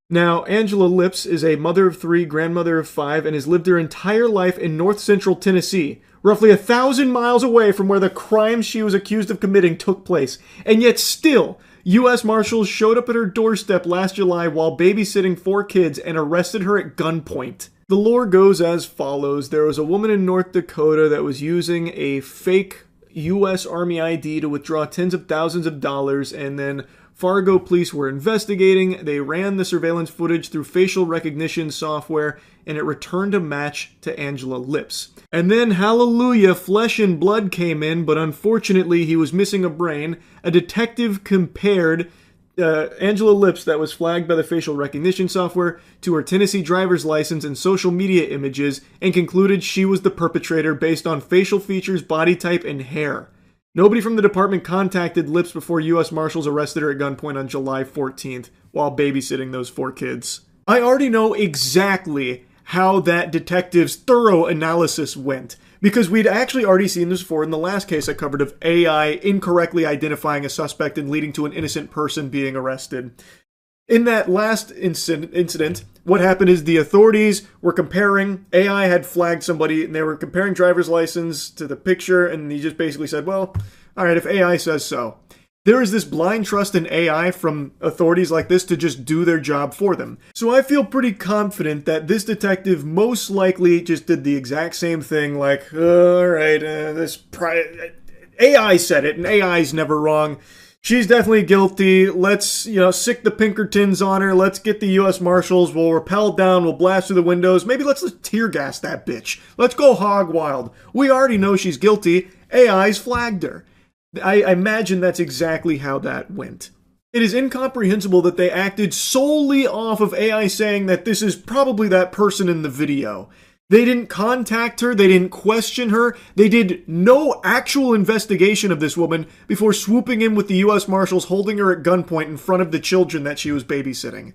Now, Angela Lips is a mother of 3, grandmother of 5, and has lived her entire life in north central Tennessee, roughly 1,000 miles away from where the crime she was accused of committing took place. And yet still, U.S. Marshals showed up at her doorstep last July while babysitting 4 kids and arrested her at gunpoint. The lore goes as follows. There was a woman in North Dakota that was using a fake U.S. Army ID to withdraw tens of thousands of dollars, and then Fargo police were investigating. They ran the surveillance footage through facial recognition software, and it returned a match to Angela Lips. And then, hallelujah, flesh and blood came in, but unfortunately he was missing a brain. A detective compared Angela Lips, that was flagged by the facial recognition software, to her Tennessee driver's license and social media images, and concluded she was the perpetrator based on facial features, body type, and hair. Nobody from the department contacted Lips before U.S. Marshals arrested her at gunpoint on July 14th while babysitting those 4 kids. I already know exactly how that detective's thorough analysis went, because we'd actually already seen this before in the last case I covered of AI incorrectly identifying a suspect and leading to an innocent person being arrested. In that last incident, what happened is the authorities were comparing, AI had flagged somebody, and they were comparing driver's license to the picture, and he just basically said, well, alright, if AI says so. There is this blind trust in AI from authorities like this to just do their job for them. So I feel pretty confident that this detective most likely just did the exact same thing, like, alright, AI said it, and AI's never wrong. She's definitely guilty. Let's, sick the Pinkertons on her. Let's get the U.S. Marshals. We'll rappel down. We'll blast through the windows. Maybe let's just tear gas that bitch. Let's go hog wild. We already know she's guilty. AI's flagged her. I imagine that's exactly how that went. It is incomprehensible that they acted solely off of AI saying that this is probably that person in the video. They didn't contact her, they didn't question her, they did no actual investigation of this woman before swooping in with the U.S. Marshals holding her at gunpoint in front of the children that she was babysitting.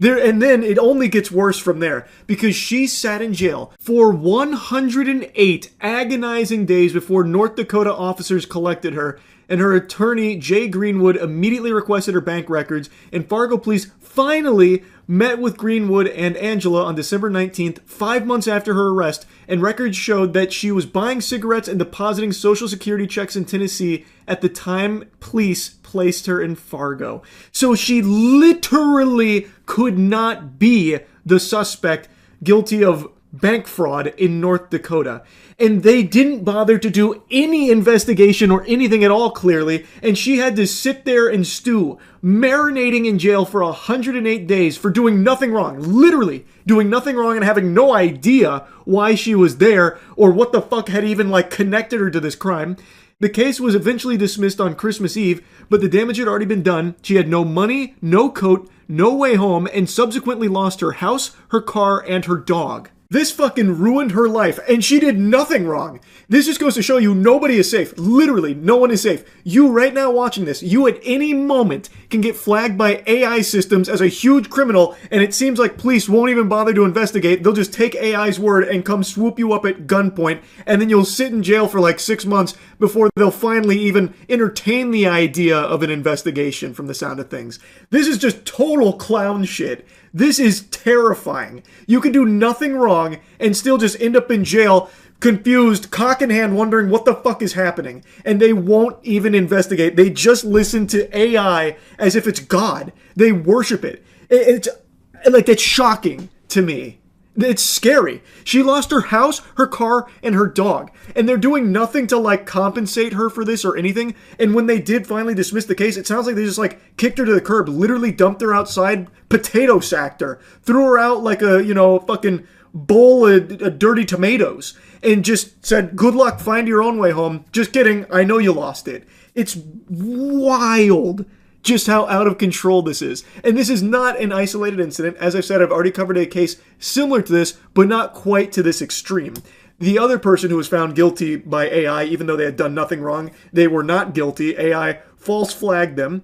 And then it only gets worse from there, because she sat in jail for 108 agonizing days before North Dakota officers collected her, and her attorney, Jay Greenwood, immediately requested her bank records, and Fargo police finally met with Greenwood and Angela on December 19th, 5 months after her arrest, and records showed that she was buying cigarettes and depositing Social Security checks in Tennessee at the time police placed her in Fargo. So she literally could not be the suspect guilty of bank fraud in North Dakota. And they didn't bother to do any investigation or anything at all, clearly, and she had to sit there and stew, marinating in jail for 108 days for doing nothing wrong, literally doing nothing wrong and having no idea why she was there or what the fuck had even, connected her to this crime. The case was eventually dismissed on Christmas Eve, but the damage had already been done. She had no money, no coat, no way home, and subsequently lost her house, her car, and her dog. This fucking ruined her life, and she did nothing wrong. This just goes to show you nobody is safe. Literally, no one is safe. You right now watching this, you at any moment can get flagged by AI systems as a huge criminal, and it seems like police won't even bother to investigate. They'll just take AI's word and come swoop you up at gunpoint, and then you'll sit in jail for 6 months before they'll finally even entertain the idea of an investigation from the sound of things. This is just total clown shit. This is terrifying. You can do nothing wrong and still just end up in jail, confused, cock in hand, wondering what the fuck is happening. And they won't even investigate. They just listen to AI as if it's God. They worship it. It's shocking to me. It's scary. She lost her house, her car, and her dog. And they're doing nothing to, compensate her for this or anything. And when they did finally dismiss the case, it sounds like they just, kicked her to the curb, literally dumped her outside, potato sacked her, threw her out like a, fucking bowl of dirty tomatoes, and just said, good luck, find your own way home. Just kidding, I know you lost it. It's wild just how out of control this is. And this is not an isolated incident. As I've said, I've already covered a case similar to this, but not quite to this extreme. The other person who was found guilty by AI, even though they had done nothing wrong, they were not guilty. AI false flagged them.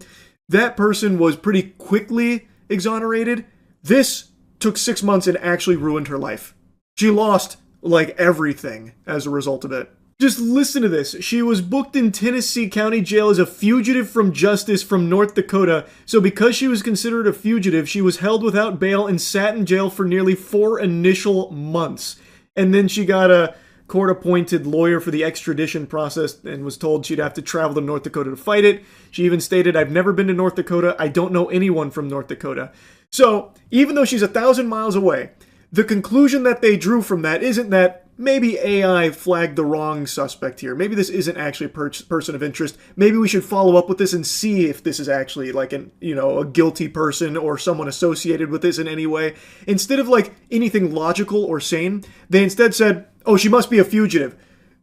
That person was pretty quickly exonerated. This took 6 months and actually ruined her life. She lost, everything as a result of it. Just listen to this. She was booked in Tennessee County Jail as a fugitive from justice from North Dakota. So because she was considered a fugitive, she was held without bail and sat in jail for nearly 4 initial months. And then she got court-appointed lawyer for the extradition process and was told she'd have to travel to North Dakota to fight it. She even stated, "I've never been to North Dakota. I don't know anyone from North Dakota." So, even though she's 1,000 miles away, the conclusion that they drew from that isn't that maybe AI flagged the wrong suspect here. Maybe this isn't actually a person of interest. Maybe we should follow up with this and see if this is actually like a guilty person or someone associated with this in any way. Instead of like anything logical or sane, they instead said, "Oh, she must be a fugitive.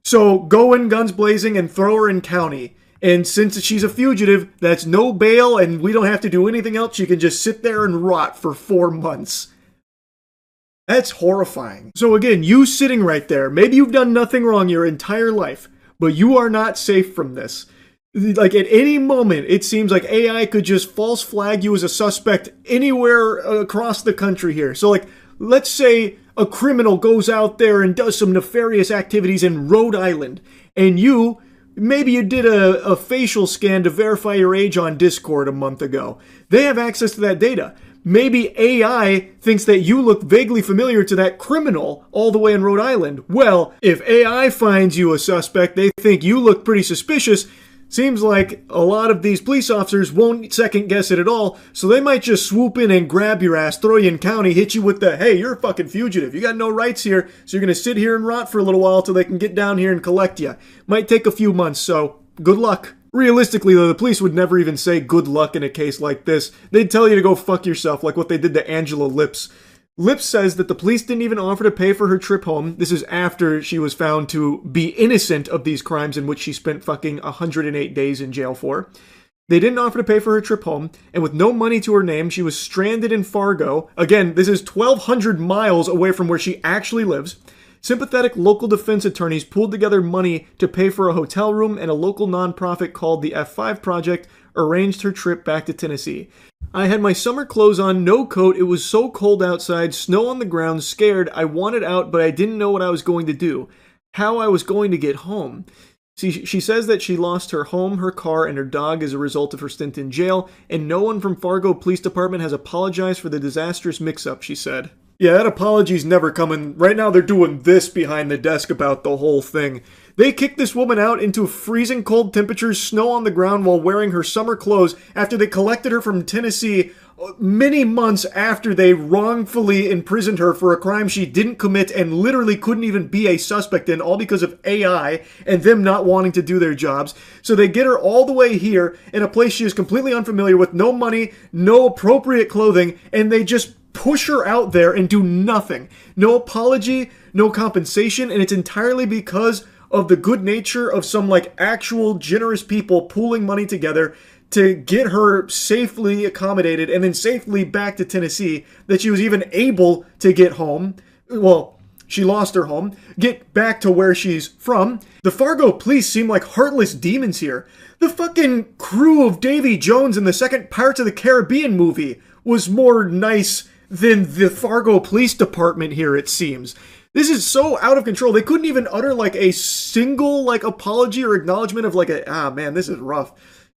So go in guns blazing and throw her in county. And since she's a fugitive, that's no bail and we don't have to do anything else. She can just sit there and rot for 4 months." That's horrifying. So again, you sitting right there, maybe you've done nothing wrong your entire life, but you are not safe from this. Like at any moment, it seems like AI could just false flag you as a suspect anywhere across the country here. So like, let's say a criminal goes out there and does some nefarious activities in Rhode Island, and maybe you did a facial scan to verify your age on Discord a month ago. They have access to that data. Maybe AI thinks that you look vaguely familiar to that criminal all the way in Rhode Island. Well, if AI finds you a suspect, they think you look pretty suspicious. Seems like a lot of these police officers won't second guess it at all, so they might just swoop in and grab your ass, throw you in county, hit you with the, "Hey, you're a fucking fugitive. You got no rights here, so you're gonna sit here and rot for a little while till they can get down here and collect you." Might take a few months, so good luck. Realistically, though, the police would never even say good luck in a case like this. They'd tell you to go fuck yourself, like what they did to Angela Lips. Lips says that the police didn't even offer to pay for her trip home. This is after she was found to be innocent of these crimes in which she spent fucking 108 days in jail for. They didn't offer to pay for her trip home, and with no money to her name, she was stranded in Fargo. Again, this is 1,200 miles away from where she actually lives. Sympathetic local defense attorneys pooled together money to pay for a hotel room, and a local nonprofit called the F5 Project arranged her trip back to Tennessee. "I had my summer clothes on, no coat, it was so cold outside, snow on the ground, scared, I wanted out, but I didn't know what I was going to do, how I was going to get home." She says that she lost her home, her car, and her dog as a result of her stint in jail, and no one from Fargo Police Department has apologized for the disastrous mix-up, she said. Yeah, that apology's never coming. Right now they're doing this behind the desk about the whole thing. They kicked this woman out into freezing cold temperatures, snow on the ground while wearing her summer clothes after they collected her from Tennessee many months after they wrongfully imprisoned her for a crime she didn't commit and literally couldn't even be a suspect in, all because of AI and them not wanting to do their jobs. So they get her all the way here in a place she is completely unfamiliar with, no money, no appropriate clothing, and they just push her out there and do nothing. No apology, no compensation, and it's entirely because of the good nature of some like actual generous people pooling money together to get her safely accommodated and then safely back to Tennessee, that she was even able to get home. Well, she lost her home, get back to where she's from. The Fargo police seem like heartless demons here. The fucking crew of Davy Jones in the second Pirates of the Caribbean movie was more nice than the Fargo Police Department here, it seems. This is so out of control. They couldn't even utter like a single like apology or acknowledgement of like man, this is rough.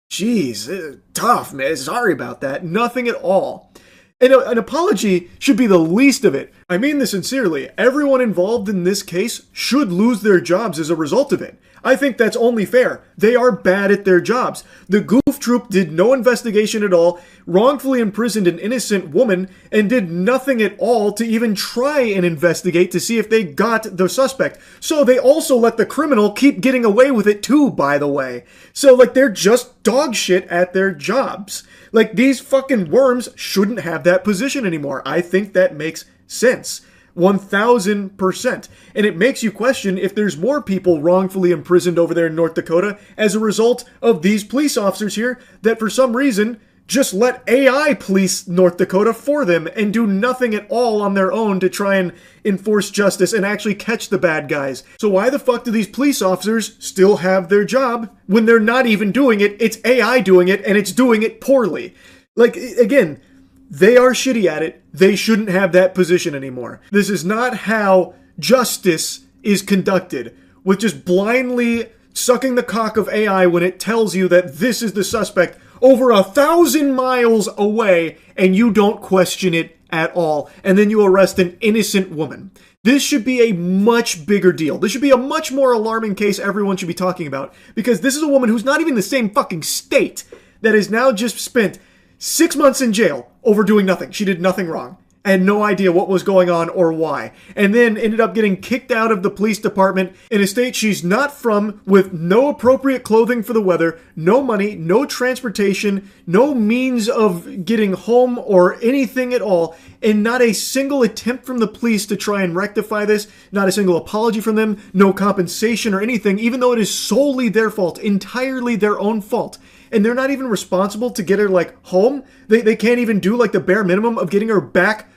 Jeez, tough, man. Sorry about that. Nothing at all. And an apology should be the least of it. I mean this sincerely. Everyone involved in this case should lose their jobs as a result of it. I think that's only fair. They are bad at their jobs. The goof troop did no investigation at all, wrongfully imprisoned an innocent woman, and did nothing at all to even try and investigate to see if they got the suspect. So they also let the criminal keep getting away with it too, by the way. So like they're just dog shit at their jobs. Like these fucking worms shouldn't have that position anymore. I think that makes sense. 1,000%. And it makes you question if there's more people wrongfully imprisoned over there in North Dakota as a result of these police officers here that for some reason just let AI police North Dakota for them and do nothing at all on their own to try and enforce justice and actually catch the bad guys. So why the fuck do these police officers still have their job when they're not even doing it? It's AI doing it and it's doing it poorly. Like, again, they are shitty at it. They shouldn't have that position anymore. This is not how justice is conducted, with just blindly sucking the cock of AI when it tells you that this is the suspect over 1,000 miles away and you don't question it at all, and then you arrest an innocent woman. This should be a much bigger deal. This should be a much more alarming case everyone should be talking about, because this is a woman who's not even in the same fucking state that has now just spent 6 months in jail over doing nothing. She did nothing wrong. I had no idea what was going on or why. And then ended up getting kicked out of the police department in a state she's not from, with no appropriate clothing for the weather, no money, no transportation, no means of getting home or anything at all, and not a single attempt from the police to try and rectify this, not a single apology from them, no compensation or anything, even though it is solely their fault, entirely their own fault. And they're not even responsible to get her, like, home. They can't even do, like, the bare minimum of getting her back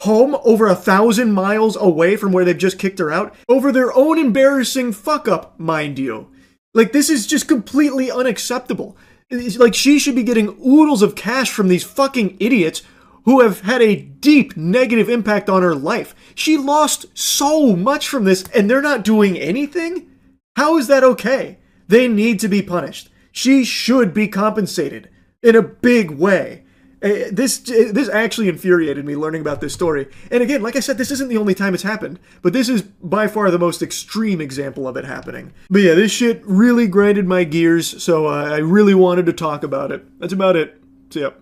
home over 1,000 miles away from where they've just kicked her out over their own embarrassing fuck up, mind you. Like, this is just completely unacceptable. It's like, she should be getting oodles of cash from these fucking idiots who have had a deep negative impact on her life. She lost so much from this, and they're not doing anything? How is that okay? They need to be punished. She should be compensated in a big way. This actually infuriated me learning about this story. And again, like I said, this isn't the only time it's happened, but this is by far the most extreme example of it happening. But yeah, this shit really grinded my gears, so I really wanted to talk about it. That's about it. So yep.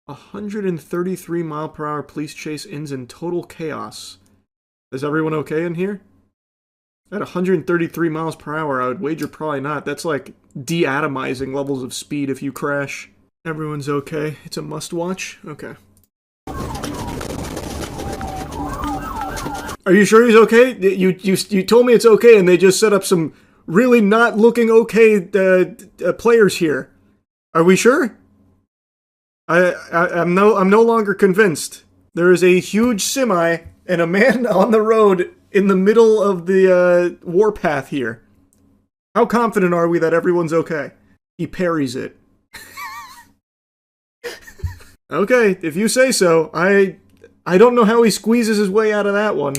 133 mile per hour police chase ends in total chaos. Is everyone okay in here? At 133 miles per hour, I would wager probably not. That's like de-atomizing levels of speed if you crash. Everyone's okay. It's a must-watch? Okay. Are you sure he's okay? You told me it's okay, and they just set up some really not looking okay players here. Are we sure? I'm no longer convinced. There is a huge semi and a man on the road in the middle of the warpath here. How confident are we that everyone's okay? He parries it. Okay, if you say so. I don't know how he squeezes his way out of that one.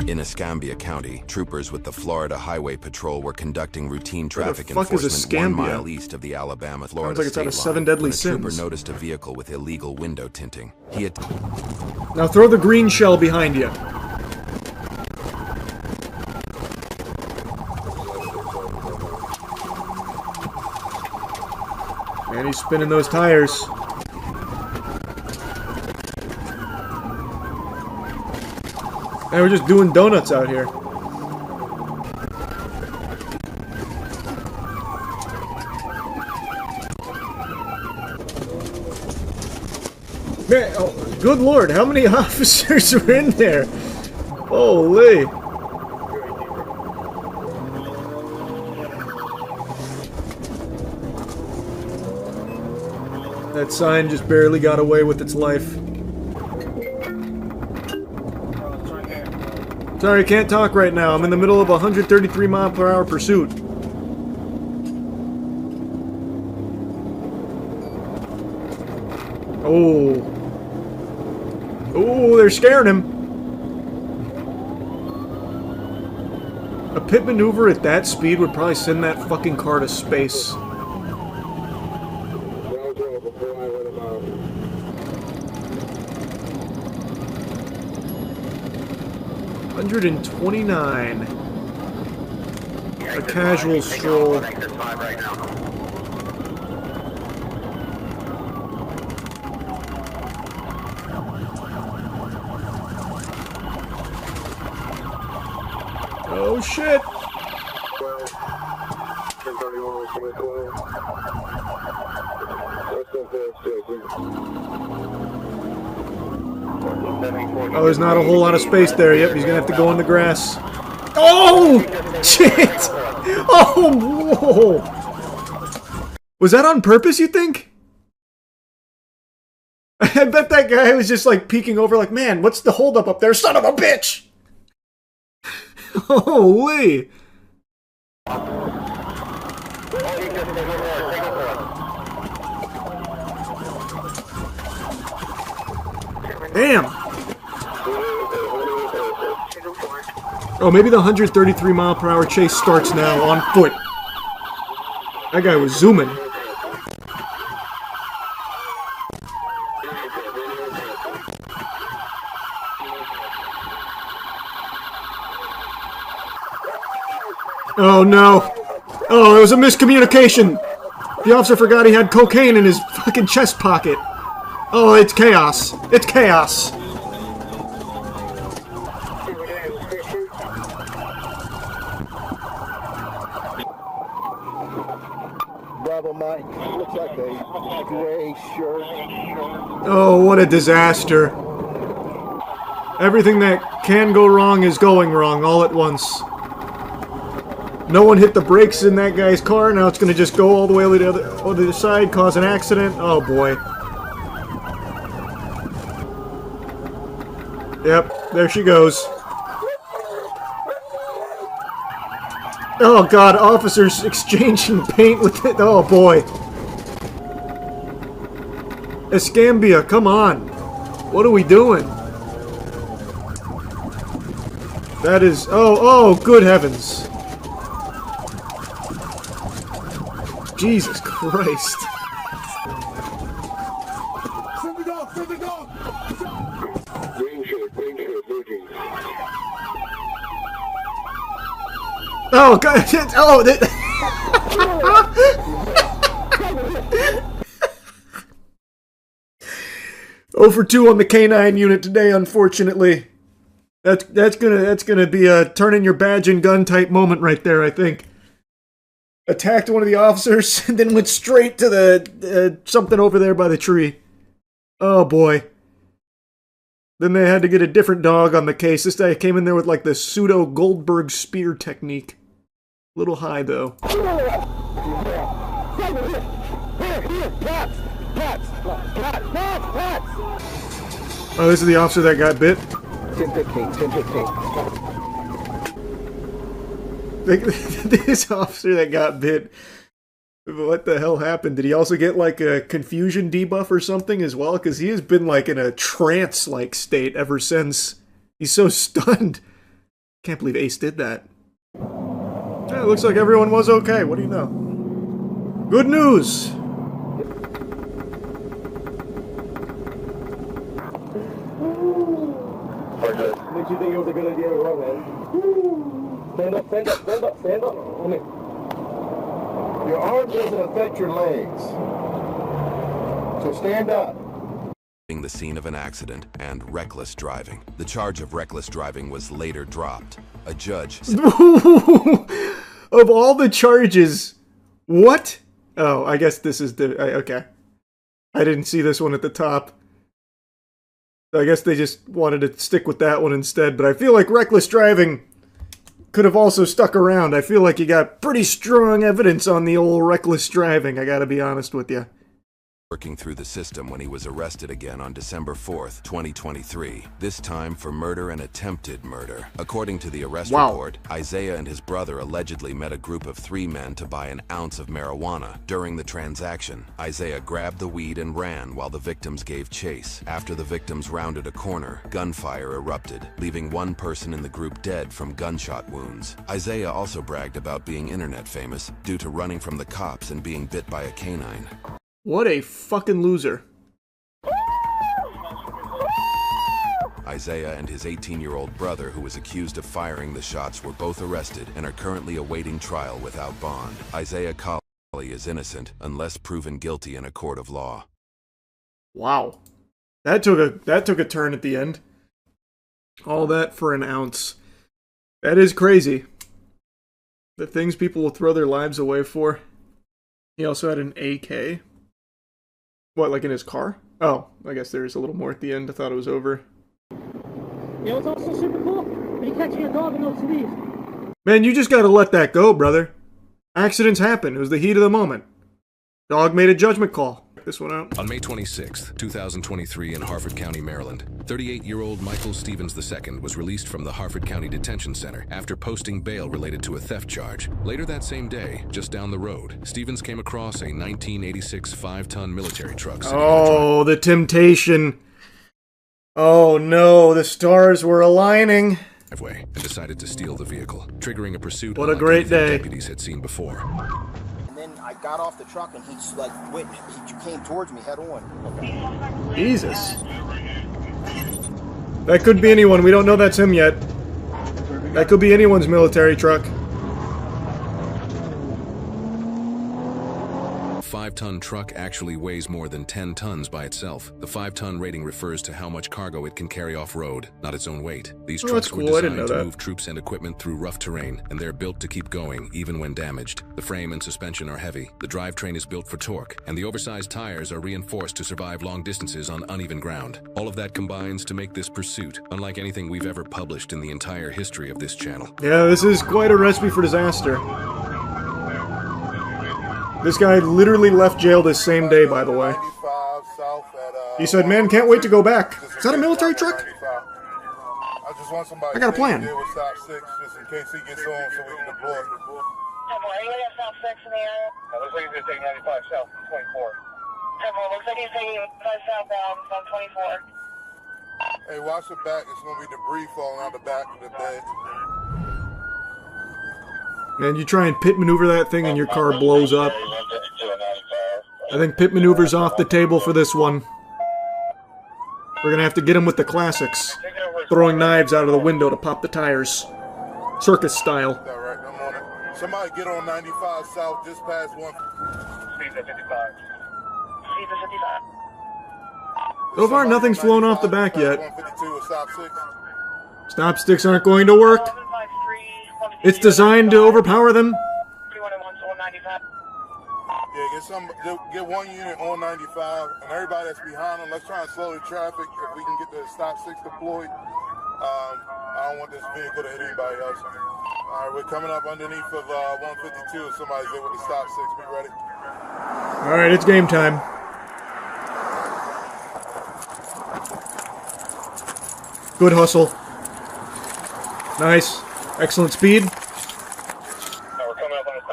In Escambia County, troopers with the Florida Highway Patrol were conducting routine traffic enforcement 1 mile east of the Alabama-Florida state line. Sounds like it's out of Seven when Deadly a trooper Sins. noticed a vehicle with illegal window tinting. Now throw the green shell behind you. And he's spinning those tires. And we're just doing donuts out here. Man, oh, good lord, how many officers are in there? Holy. That sign just barely got away with its life. Sorry, I can't talk right now. I'm in the middle of a 133 mile per hour pursuit. Oh. Oh, they're scaring him. A pit maneuver at that speed would probably send that fucking car to space. 129. A casual stroll. Oh shit! Oh, there's not a whole lot of space there. Yep, he's gonna have to go in the grass. Oh! Shit! Oh, whoa! Was that on purpose, you think? I bet that guy was just like peeking over like, man, what's the holdup up there? Son of a bitch! Holy! Damn! Oh, maybe the 133 mile per hour chase starts now on foot. That guy was zooming. Oh no. Oh, it was a miscommunication. The officer forgot he had cocaine in his fucking chest pocket. Oh, it's chaos. It's chaos. Bravo Mike, looks like a gray shirt. Oh, what a disaster. Everything that can go wrong is going wrong all at once. No one hit the brakes in that guy's car, now it's gonna just go all the way to the other side, cause an accident. Oh boy. Yep, there she goes. Oh god, officers exchanging paint with it. Oh boy. Escambia, come on. What are we doing? That is... Oh, good heavens. Jesus Christ. Send the dog, send the dog! Ranger, moving. Oh god, oh, oh for 2 on the K9 unit today, unfortunately. That's gonna be a turn in your badge and gun type moment right there, I think. Attacked one of the officers and then went straight to the something over there by the tree. Oh boy. Then they had to get a different dog on the case. This guy came in there with like the pseudo Goldberg spear technique. A little high though. Oh, this is the officer that got bit. 10-15. This officer that got bit. What the hell happened? Did he also get like a confusion debuff or something as well? Because he has been like in a trance-like state ever since. He's so stunned. Can't believe Ace did that. Yeah, it looks like everyone was okay. What do you know? Good news! What you think it was a good idea to run, man? Stand up, stand up, stand up, stand up. Hold me. Your arm doesn't affect your legs. So stand up. The scene of an accident and reckless driving. The charge of reckless driving was later dropped. A judge... Of all the charges, what? Oh, I guess this is the... okay. I didn't see this one at the top. I guess they just wanted to stick with that one instead, but I feel like reckless driving could have also stuck around. I feel like you got pretty strong evidence on the old reckless driving, I gotta be honest with you. Working through the system when he was arrested again on December 4th, 2023, this time for murder and attempted murder. According to the arrest report, Isaiah and his brother allegedly met a group of 3 men to buy an ounce of marijuana. During the transaction, Isaiah grabbed the weed and ran while the victims gave chase. After the victims rounded a corner, gunfire erupted, leaving 1 person in the group dead from gunshot wounds. Isaiah also bragged about being internet famous due to running from the cops and being bit by a canine. What a fucking loser. Isaiah and his 18-year-old brother, who was accused of firing the shots, were both arrested and are currently awaiting trial without bond. Isaiah Colley is innocent unless proven guilty in a court of law. Wow. That took a turn at the end. All that for an ounce. That is crazy. The things people will throw their lives away for. He also had an AK. What, like in his car? Oh, I guess there's a little more at the end. I thought it was over. You know what's also super cool? When you catch your dog and no sleeve. Man, you just gotta let that go, brother. Accidents happen. It was the heat of the moment. Dog made a judgment call. Check this one out. On May 26th, 2023 in Harford County, Maryland, 38-year-old Michael Stevens II was released from the Harford County Detention Center after posting bail related to a theft charge. Later that same day, just down the road, Stevens came across a 1986 5-ton military truck. Oh, the temptation. Oh no, the stars were aligning. And decided to steal the vehicle, triggering a pursuit what a great day. Deputies had seen before. And then I got off the truck and he came towards me head on. Jesus. That could be anyone. We don't know that's him yet. That could be anyone's military truck. 5-ton truck actually weighs more than 10 tons by itself. The 5-ton rating refers to how much cargo it can carry off-road, not its own weight. These trucks were designed to move troops and equipment through rough terrain, and they're built to keep going, even when damaged. The frame and suspension are heavy, the drivetrain is built for torque, and the oversized tires are reinforced to survive long distances on uneven ground. All of that combines to make this pursuit unlike anything we've ever published in the entire history of this channel. Yeah, this is quite a recipe for disaster. This guy literally left jail this same day, by the way. He said, man, can't wait to go back. Is that a military truck? I got a plan. Just in case he gets on so we can deploy. Anybody have South 6 in the area? Looks like he's going to take 95 south from 24. Looks like he's taking 95 southbound from 24. Hey, watch the back. It's going to be debris falling out the back of the bed. And you try and pit maneuver that thing and your car blows up. I think pit maneuver's off the table for this one. We're gonna have to get him with the classics. Throwing knives out of the window to pop the tires. Circus style. All right, I'm on it. Somebody get on 95 south just past 1. Speed at 55. Speed at 55. So far, nothing's flown off the back yet. 152 with stop 6. Stop sticks aren't going to work. It's designed to overpower them. Yeah, get one unit on 95, and everybody that's behind them, let's try and slow the traffic. If we can get the stop 6 deployed, I don't want this vehicle to hit anybody else. All right, we're coming up underneath of 152. If somebody's there with the stop 6, be ready. All right, it's game time. Good hustle. Nice. Excellent speed.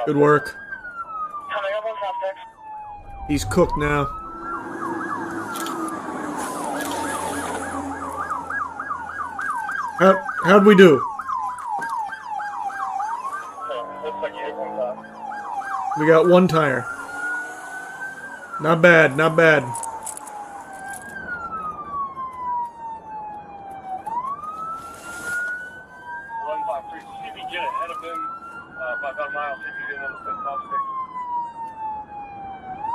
Good work. He's cooked now. How'd we do? We got one tire. Not bad, not bad.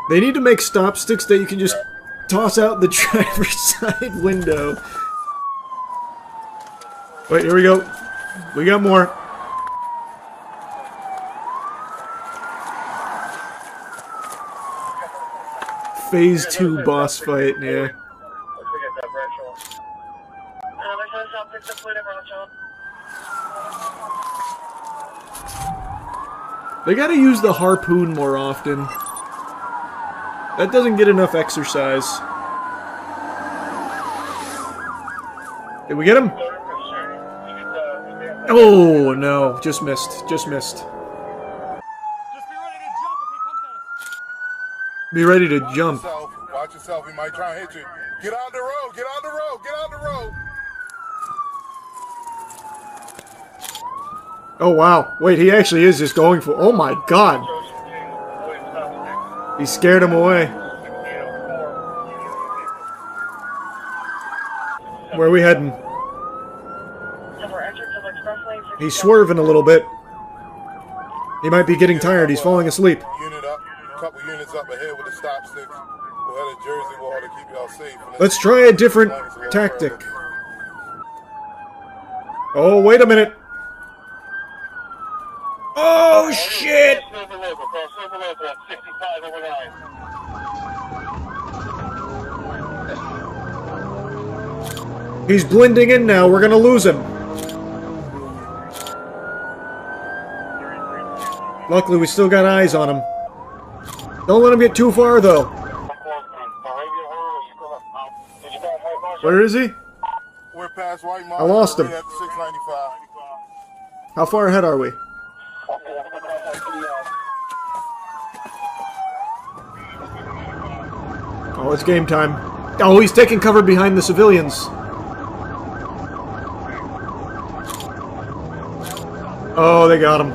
They need to make stop sticks that you can just toss out the driver's side window. Wait, here we go. We got more. Phase 2 boss fight, yeah. They gotta use the harpoon more often. That doesn't get enough exercise. Did we get him? Oh, no. Just missed. Just missed. Be ready to jump. Watch yourself. He might try and hit you. Get on the road. Get on the road. Get on the road. Oh, wow. Wait, he actually is just going for... Oh, my God. He scared him away. Where are we heading? He's swerving a little bit. He might be getting tired. He's falling asleep. Unit up. A couple units up ahead with the stop sticks. We'll head to Jersey. We'll have to keep y'all safe. Let's try a different tactic. Oh, wait a minute. Oh, shit! He's blending in now. We're gonna lose him. Luckily, we still got eyes on him. Don't let him get too far, though. Where is he? We're past White I lost him. At 695. How far ahead are we? Oh, it's game time. Oh, he's taking cover behind the civilians. Oh, they got him.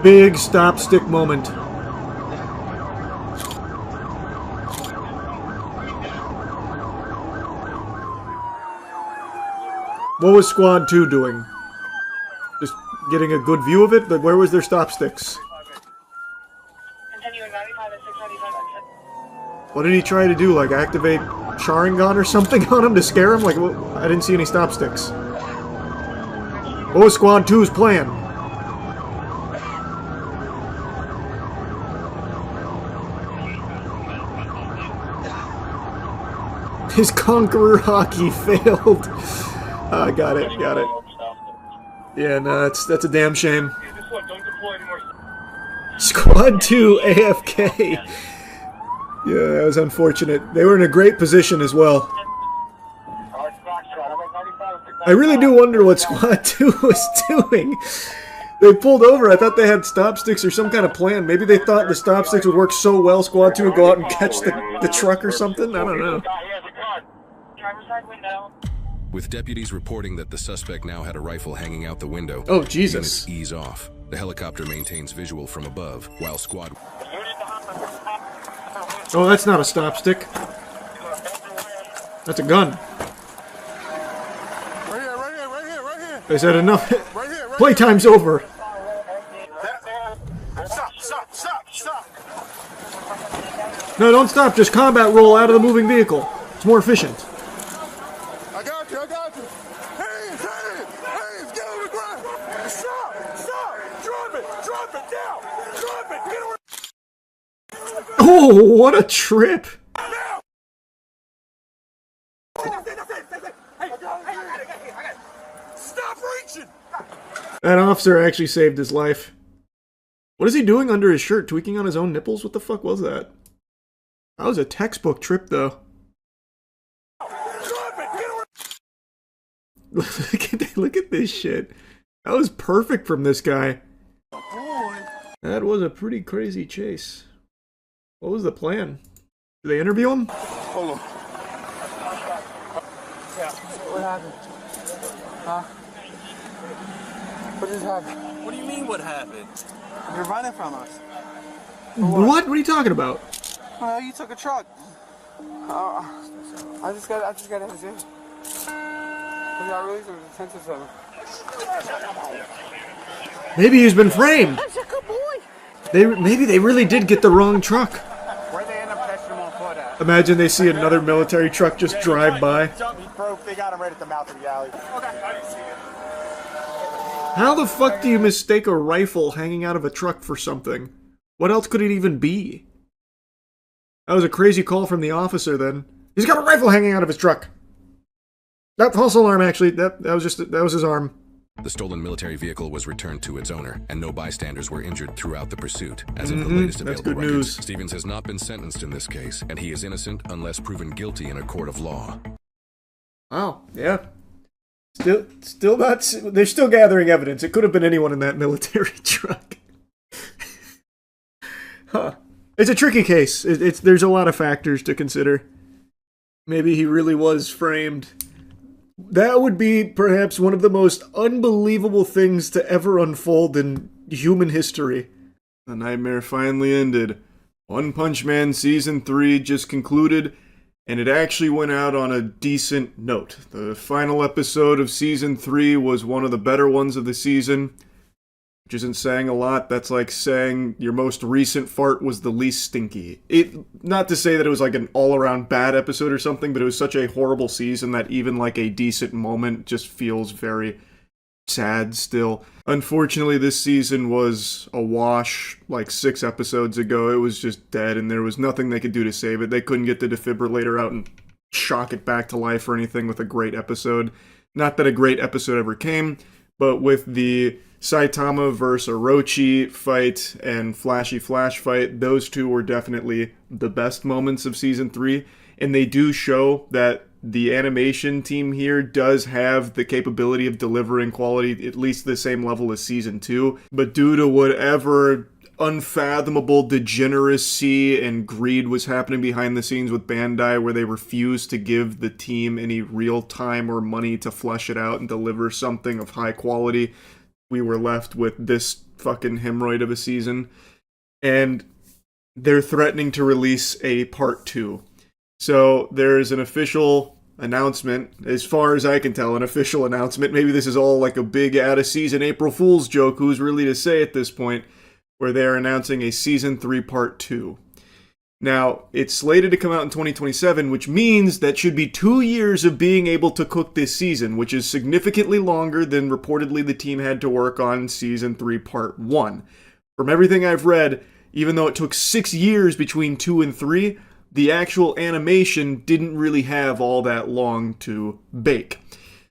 Big stop stick moment. What was Squad 2 doing? Just getting a good view of it? But where was their stop sticks? Continuing 95 at 695. What did he try to do? Like activate Sharingan or something on him to scare him? Like, I didn't see any stop sticks. What was Squad 2's plan? His Conqueror hockey failed. Got it. Yeah, no, that's a damn shame. Squad 2 AFK. Yeah, that was unfortunate. They were in a great position as well. I really do wonder what Squad 2 was doing. They pulled over. I thought they had stop sticks or some kind of plan. Maybe they thought the stop sticks would work so well Squad 2 would go out and catch the truck or something. I don't know. With deputies reporting that the suspect now had a rifle hanging out the window, oh Jesus! Units ease off. The helicopter maintains visual from above, while Squad... Oh, that's not a stop stick. That's a gun. Right here. Is that enough? Playtime's over. Stop. No, don't stop. Just combat roll out of the moving vehicle. It's more efficient. I got you. Hands, get on the ground. Stop. Drop it down. Drop it, get on. Oh, what a trip. Stop reaching. That officer actually saved his life. What is he doing under his shirt? Tweaking on his own nipples? What the fuck was that? That was a textbook trip, though. Look at this shit. That was perfect from this guy. That was a pretty crazy chase. What was the plan? Did they interview him? Hold on. What happened? Huh? What just happened? What do you mean, what happened? You're running from us. What? What are you talking about? Well, you took a truck. I just got out of jail. We got released with a detention center. Maybe he's been framed. That's a good boy. Maybe they really did get the wrong truck. Where they end up catching him on foot at? Imagine they see another military truck just drive by. He broke. They got him right at the mouth of the alley. How the fuck do you mistake a rifle hanging out of a truck for something? What else could it even be? That was a crazy call from the officer then. He's got a rifle hanging out of his truck. That false alarm, actually. That was his arm. The stolen military vehicle was returned to its owner, and no bystanders were injured throughout the pursuit. As of the latest available records, news. Stevens has not been sentenced in this case, and he is innocent unless proven guilty in a court of law. Oh, yeah. Still not... They're still gathering evidence. It could have been anyone in that military truck. Huh. It's a tricky case. There's a lot of factors to consider. Maybe he really was framed. That would be perhaps one of the most unbelievable things to ever unfold in human history. The nightmare finally ended. One Punch Man Season 3 just concluded, and it actually went out on a decent note. The final episode of Season 3 was one of the better ones of the season, which isn't saying a lot. That's like saying your most recent fart was the least stinky. Not to say that it was like an all-around bad episode or something, but it was such a horrible season that even like a decent moment just feels very sad still. Unfortunately, this season was a wash like 6 episodes ago. It was just dead, and there was nothing they could do to save it. They couldn't get the defibrillator out and shock it back to life or anything with a great episode. Not that a great episode ever came, but with the Saitama vs. Orochi fight and Flashy Flash fight, those two were definitely the best moments of Season 3, and they do show that the animation team here does have the capability of delivering quality at least the same level as Season 2, but due to whatever unfathomable degeneracy and greed was happening behind the scenes with Bandai, where they refused to give the team any real time or money to flesh it out and deliver something of high quality, we were left with this fucking hemorrhoid of a season. And they're threatening to release a part 2. So there's an official announcement, as far as I can tell, an official announcement. Maybe this is all like a big out-of-season April Fool's joke, who's really to say at this point, where they're announcing a Season 3 Part 2. Now, it's slated to come out in 2027, which means that should be 2 years of being able to cook this season, which is significantly longer than reportedly the team had to work on Season 3 Part 1. From everything I've read, even though it took 6 years between 2 and 3, the actual animation didn't really have all that long to bake.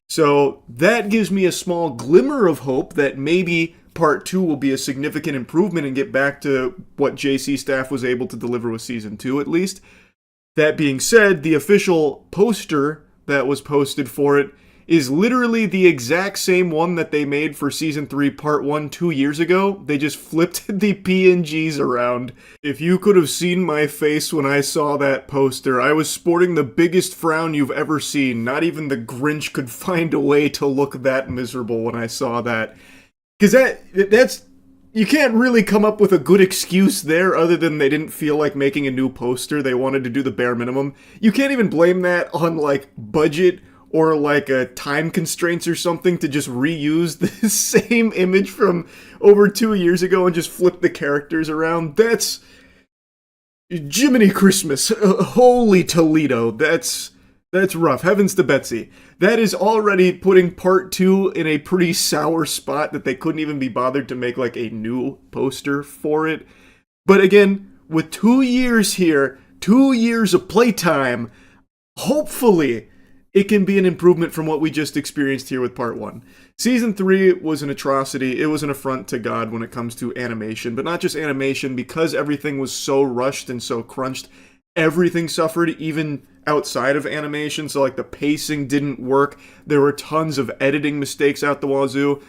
So that gives me a small glimmer of hope that maybe Part 2 will be a significant improvement and get back to what JC staff was able to deliver with Season 2 at least. That being said, the official poster that was posted for it is literally the exact same one that they made for Season 3 Part 1 2 years ago. They just flipped the PNGs around. If you could have seen my face when I saw that poster, I was sporting the biggest frown you've ever seen. Not even the Grinch could find a way to look that miserable when I saw that. Because that's, you can't really come up with a good excuse there other than they didn't feel like making a new poster. They wanted to do the bare minimum. You can't even blame that on, like, budget or, like, time constraints or something to just reuse the same image from over 2 years ago and just flip the characters around. That's Jiminy Christmas. Holy Toledo. That's rough. Heavens to Betsy. That is already putting Part 2 in a pretty sour spot that they couldn't even be bothered to make like a new poster for it. But again, with 2 years here, 2 years of playtime, hopefully it can be an improvement from what we just experienced here with Part 1. Season 3 was an atrocity. It was an affront to God when it comes to animation. But not just animation, because everything was so rushed and so crunched, everything suffered, even outside of animation. So like the pacing didn't work. There were tons of editing mistakes out the wazoo.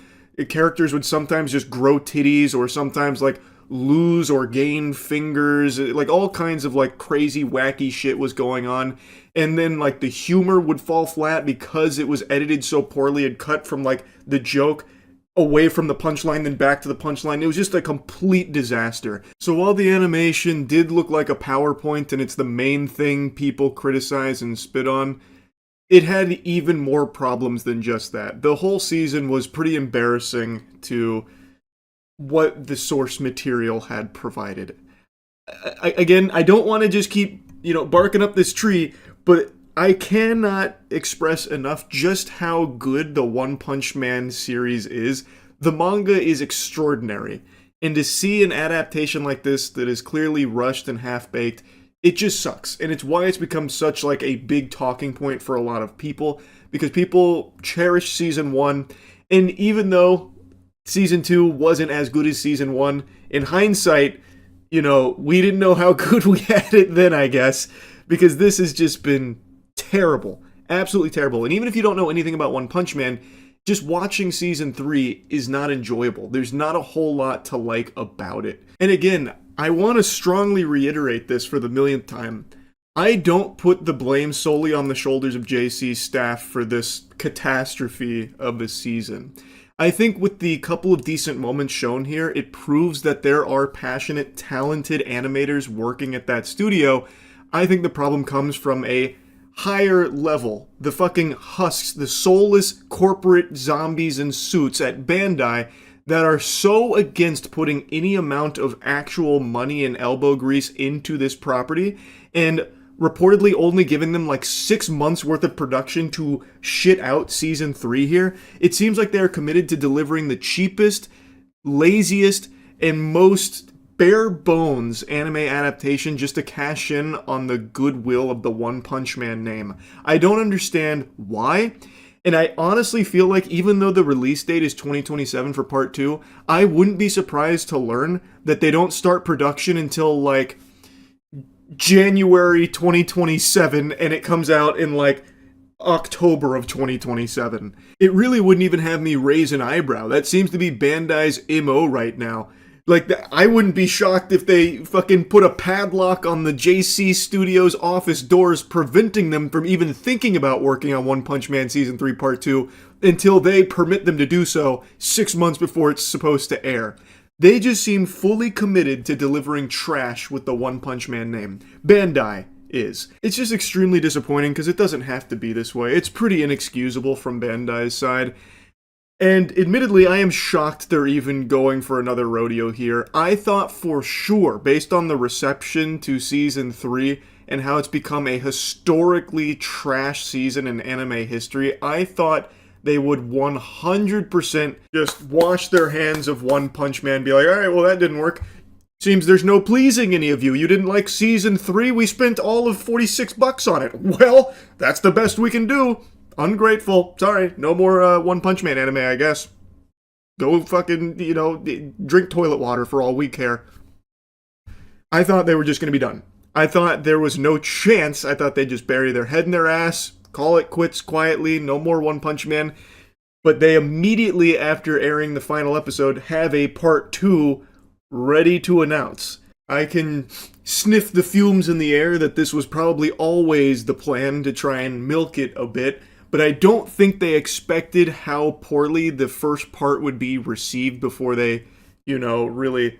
Characters would sometimes just grow titties or sometimes like lose or gain fingers. Like all kinds of like crazy wacky shit was going on. And then like the humor would fall flat because it was edited so poorly and cut from like the joke away from the punchline, then back to the punchline. It was just a complete disaster. So while the animation did look like a PowerPoint and it's the main thing people criticize and spit on, it had even more problems than just that. The whole season was pretty embarrassing to what the source material had provided. Again, I don't want to just keep, barking up this tree, but I cannot express enough just how good the One Punch Man series is. The manga is extraordinary. And to see an adaptation like this that is clearly rushed and half-baked, it just sucks. And it's why it's become such like a big talking point for a lot of people. Because people cherish Season 1. And even though Season 2 wasn't as good as Season 1, in hindsight, we didn't know how good we had it then, I guess. Because this has just been terrible. Absolutely terrible. And even if you don't know anything about One Punch Man, just watching Season 3 is not enjoyable. There's not a whole lot to like about it. And again, I want to strongly reiterate this for the millionth time. I don't put the blame solely on the shoulders of JC's staff for this catastrophe of a season. I think with the couple of decent moments shown here, it proves that there are passionate, talented animators working at that studio. I think the problem comes from a higher level. The fucking husks, the soulless corporate zombies in suits at Bandai that are so against putting any amount of actual money and elbow grease into this property, and reportedly only giving them like 6 months worth of production to shit out Season 3 here. It seems like they're committed to delivering the cheapest, laziest, and most bare bones anime adaptation just to cash in on the goodwill of the One Punch Man name. I don't understand why, and I honestly feel like even though the release date is 2027 for Part 2, I wouldn't be surprised to learn that they don't start production until like January 2027 and it comes out in like October of 2027. It really wouldn't even have me raise an eyebrow. That seems to be Bandai's MO right now. Like, I wouldn't be shocked if they fucking put a padlock on the JC Studios office doors, preventing them from even thinking about working on One Punch Man Season 3 Part 2 until they permit them to do so 6 months before it's supposed to air. They just seem fully committed to delivering trash with the One Punch Man name. Bandai is. It's just extremely disappointing because it doesn't have to be this way. It's pretty inexcusable from Bandai's side. And admittedly, I am shocked they're even going for another rodeo here. I thought for sure, based on the reception to Season 3 and how it's become a historically trash season in anime history, I thought they would 100% just wash their hands of One Punch Man, be like, alright, well that didn't work. Seems there's no pleasing any of you. You didn't like Season 3? We spent all of $46 on it. Well, that's the best we can do. Ungrateful. Sorry, no more One Punch Man anime, I guess. Go fucking, drink toilet water for all we care. I thought they were just going to be done. I thought there was no chance. I thought they'd just bury their head in their ass, call it quits quietly, no more One Punch Man. But they immediately, after airing the final episode, have a part 2 ready to announce. I can sniff the fumes in the air that this was probably always the plan to try and milk it a bit, but I don't think they expected how poorly the first part would be received before they, really,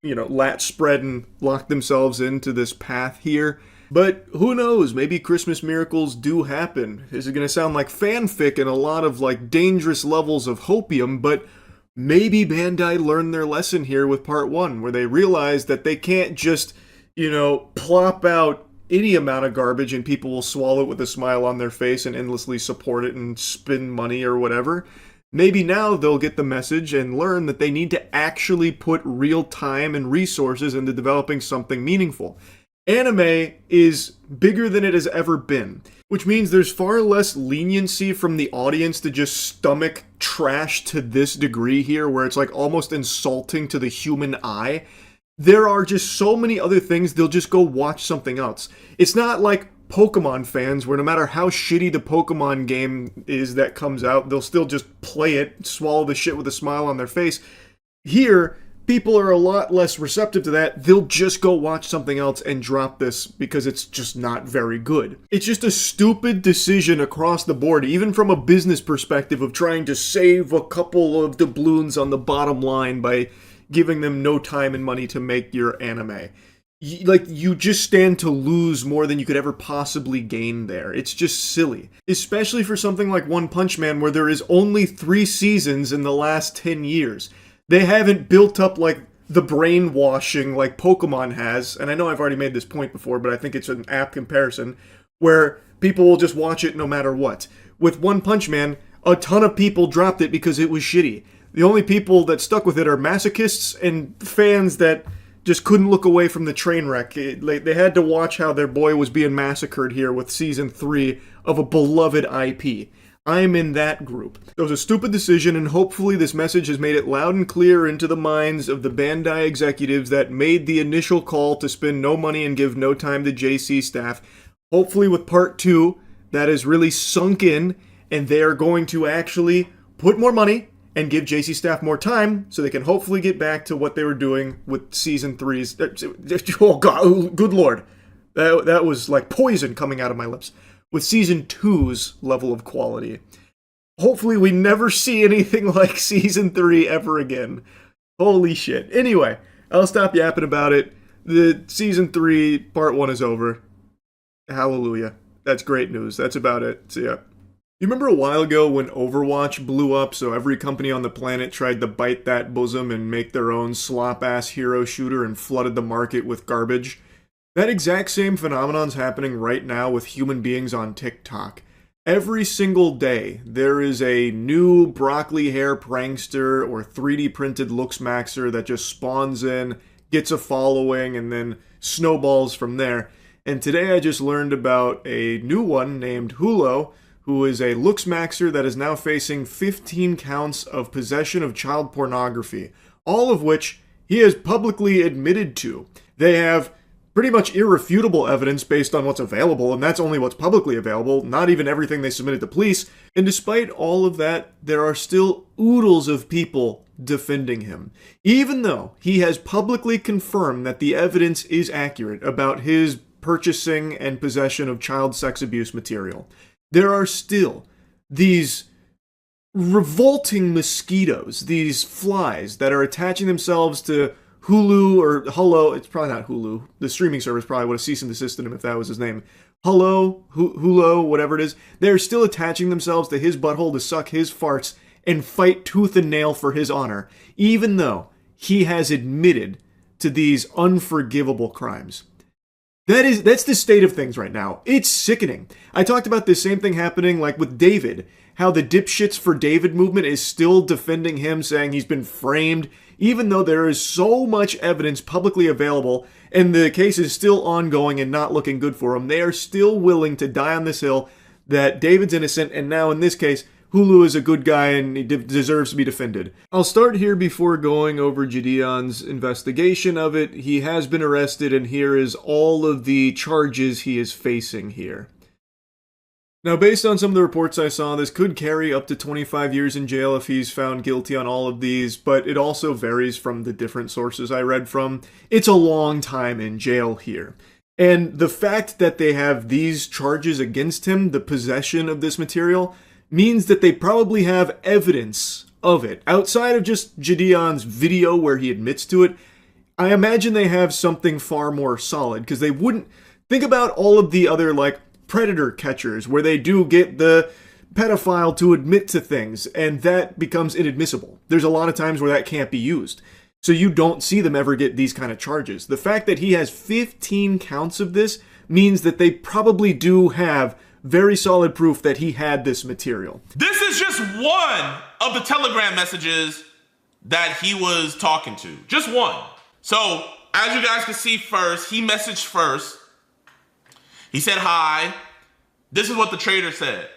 lat spread and lock themselves into this path here. But who knows, maybe Christmas miracles do happen. This is going to sound like fanfic and a lot of dangerous levels of hopium, but maybe Bandai learned their lesson here with part 1, where they realized that they can't just, plop out any amount of garbage and people will swallow it with a smile on their face and endlessly support it and spend money or whatever. Maybe now they'll get the message and learn that they need to actually put real time and resources into developing something meaningful. Anime is bigger than it has ever been, which means there's far less leniency from the audience to just stomach trash to this degree here, where it's almost insulting to the human eye. There are just so many other things, they'll just go watch something else. It's not like Pokemon fans, where no matter how shitty the Pokemon game is that comes out, they'll still just play it, swallow the shit with a smile on their face. Here, people are a lot less receptive to that. They'll just go watch something else and drop this because it's just not very good. It's just a stupid decision across the board, even from a business perspective of trying to save a couple of doubloons on the bottom line by giving them no time and money to make your anime. You just stand to lose more than you could ever possibly gain there. It's just silly. Especially for something like One Punch Man, where there is only 3 seasons in the last 10 years. They haven't built up the brainwashing like Pokemon has, and I know I've already made this point before, but I think it's an apt comparison, where people will just watch it no matter what. With One Punch Man, a ton of people dropped it because it was shitty. The only people that stuck with it are masochists and fans that just couldn't look away from the train wreck. They had to watch how their boy was being massacred here with Season 3 of a beloved IP. I'm in that group. It was a stupid decision, and hopefully this message has made it loud and clear into the minds of the Bandai executives that made the initial call to spend no money and give no time to JC staff. Hopefully with part 2, that has really sunk in, and they are going to actually put more money and give JC staff more time so they can hopefully get back to what they were doing with Season 3's... Oh god, good lord. That was like poison coming out of my lips. With Season 2's level of quality. Hopefully we never see anything like Season 3 ever again. Holy shit. Anyway, I'll stop yapping about it. The Season 3 Part 1 is over. Hallelujah. That's great news. That's about it. So yeah. You remember a while ago when Overwatch blew up, so every company on the planet tried to bite that bosom and make their own slop-ass hero shooter and flooded the market with garbage? That exact same phenomenon's happening right now with human beings on TikTok. Every single day, there is a new broccoli hair prankster or 3D printed looks maxer that just spawns in, gets a following, and then snowballs from there. And today I just learned about a new one named Hulo, who is a looks maxer that is now facing 15 counts of possession of child pornography, all of which he has publicly admitted to. They have pretty much irrefutable evidence based on what's available, and that's only what's publicly available, not even everything they submitted to police. And despite all of that, there are still oodles of people defending him. Even though he has publicly confirmed that the evidence is accurate about his purchasing and possession of child sex abuse material, there are still these revolting mosquitoes, these flies that are attaching themselves to Hulu or Hello. It's probably not Hulu. The streaming service probably would have ceased and desisted him if that was his name. Hello, Hulo, whatever it is. They're still attaching themselves to his butthole to suck his farts and fight tooth and nail for his honor, even though he has admitted to these unforgivable crimes. That's the state of things right now. It's sickening. I talked about this same thing happening like with David, how the dipshits for David movement is still defending him, saying he's been framed, even though there is so much evidence publicly available and the case is still ongoing and not looking good for him. They are still willing to die on this hill that David's innocent, and now in this case, Hulu is a good guy and he deserves to be defended. I'll start here before going over Gideon's investigation of it. He has been arrested, and here is all of the charges he is facing here. Now, based on some of the reports I saw, this could carry up to 25 years in jail if he's found guilty on all of these, but it also varies from the different sources I read from. It's a long time in jail here. And the fact that they have these charges against him, the possession of this material, means that they probably have evidence of it. Outside of just Gideon's video where he admits to it, I imagine they have something far more solid, because they wouldn't... Think about all of the other, like, predator catchers, where they do get the pedophile to admit to things, and that becomes inadmissible. There's a lot of times where that can't be used. So you don't see them ever get these kind of charges. The fact that he has 15 counts of this means that they probably do have very solid proof that he had this material. This is just one of the Telegram messages that he was talking to. Just one. So, as you guys can see first, he messaged first. He said, "Hi, this is what the trader said.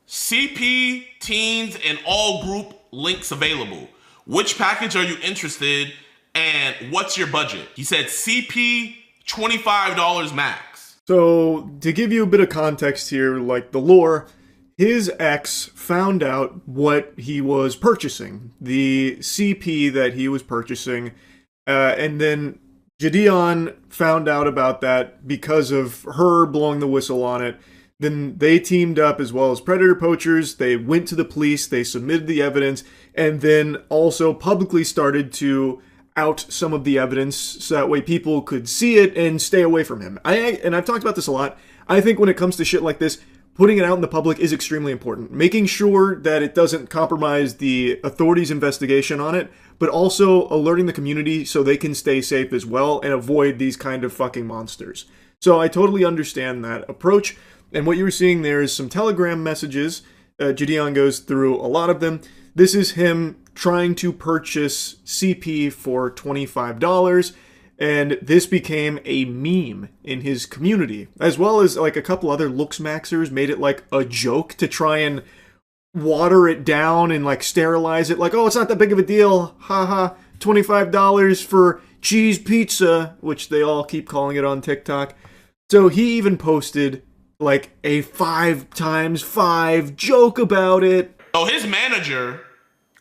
CP, teens, and all group links available. Which package are you interested, and what's your budget?" He said CP, $25 max. So, to give you a bit of context here, like the lore, his ex found out what he was purchasing, the CP that he was purchasing, and then Gideon found out about that because of her blowing the whistle on it. Then they teamed up as well as predator poachers. They went to the police, they submitted the evidence, and then also publicly started to out some of the evidence so that way people could see it and stay away from him. And I've talked about this a lot. I think when it comes to shit like this, putting it out in the public is extremely important. Making sure that it doesn't compromise the authorities' investigation on it, but also alerting the community so they can stay safe as well and avoid these kind of fucking monsters. So I totally understand that approach. And what you were seeing there is some Telegram messages. Gideon goes through a lot of them. This is him trying to purchase CP for $25, and this became a meme in his community, as well as like a couple other looks maxers made it like a joke to try and water it down and like sterilize it, like, oh, it's not that big of a deal, haha, $25 for cheese pizza, which they all keep calling it on TikTok. So he even posted like a 5x5 joke about it. So his manager,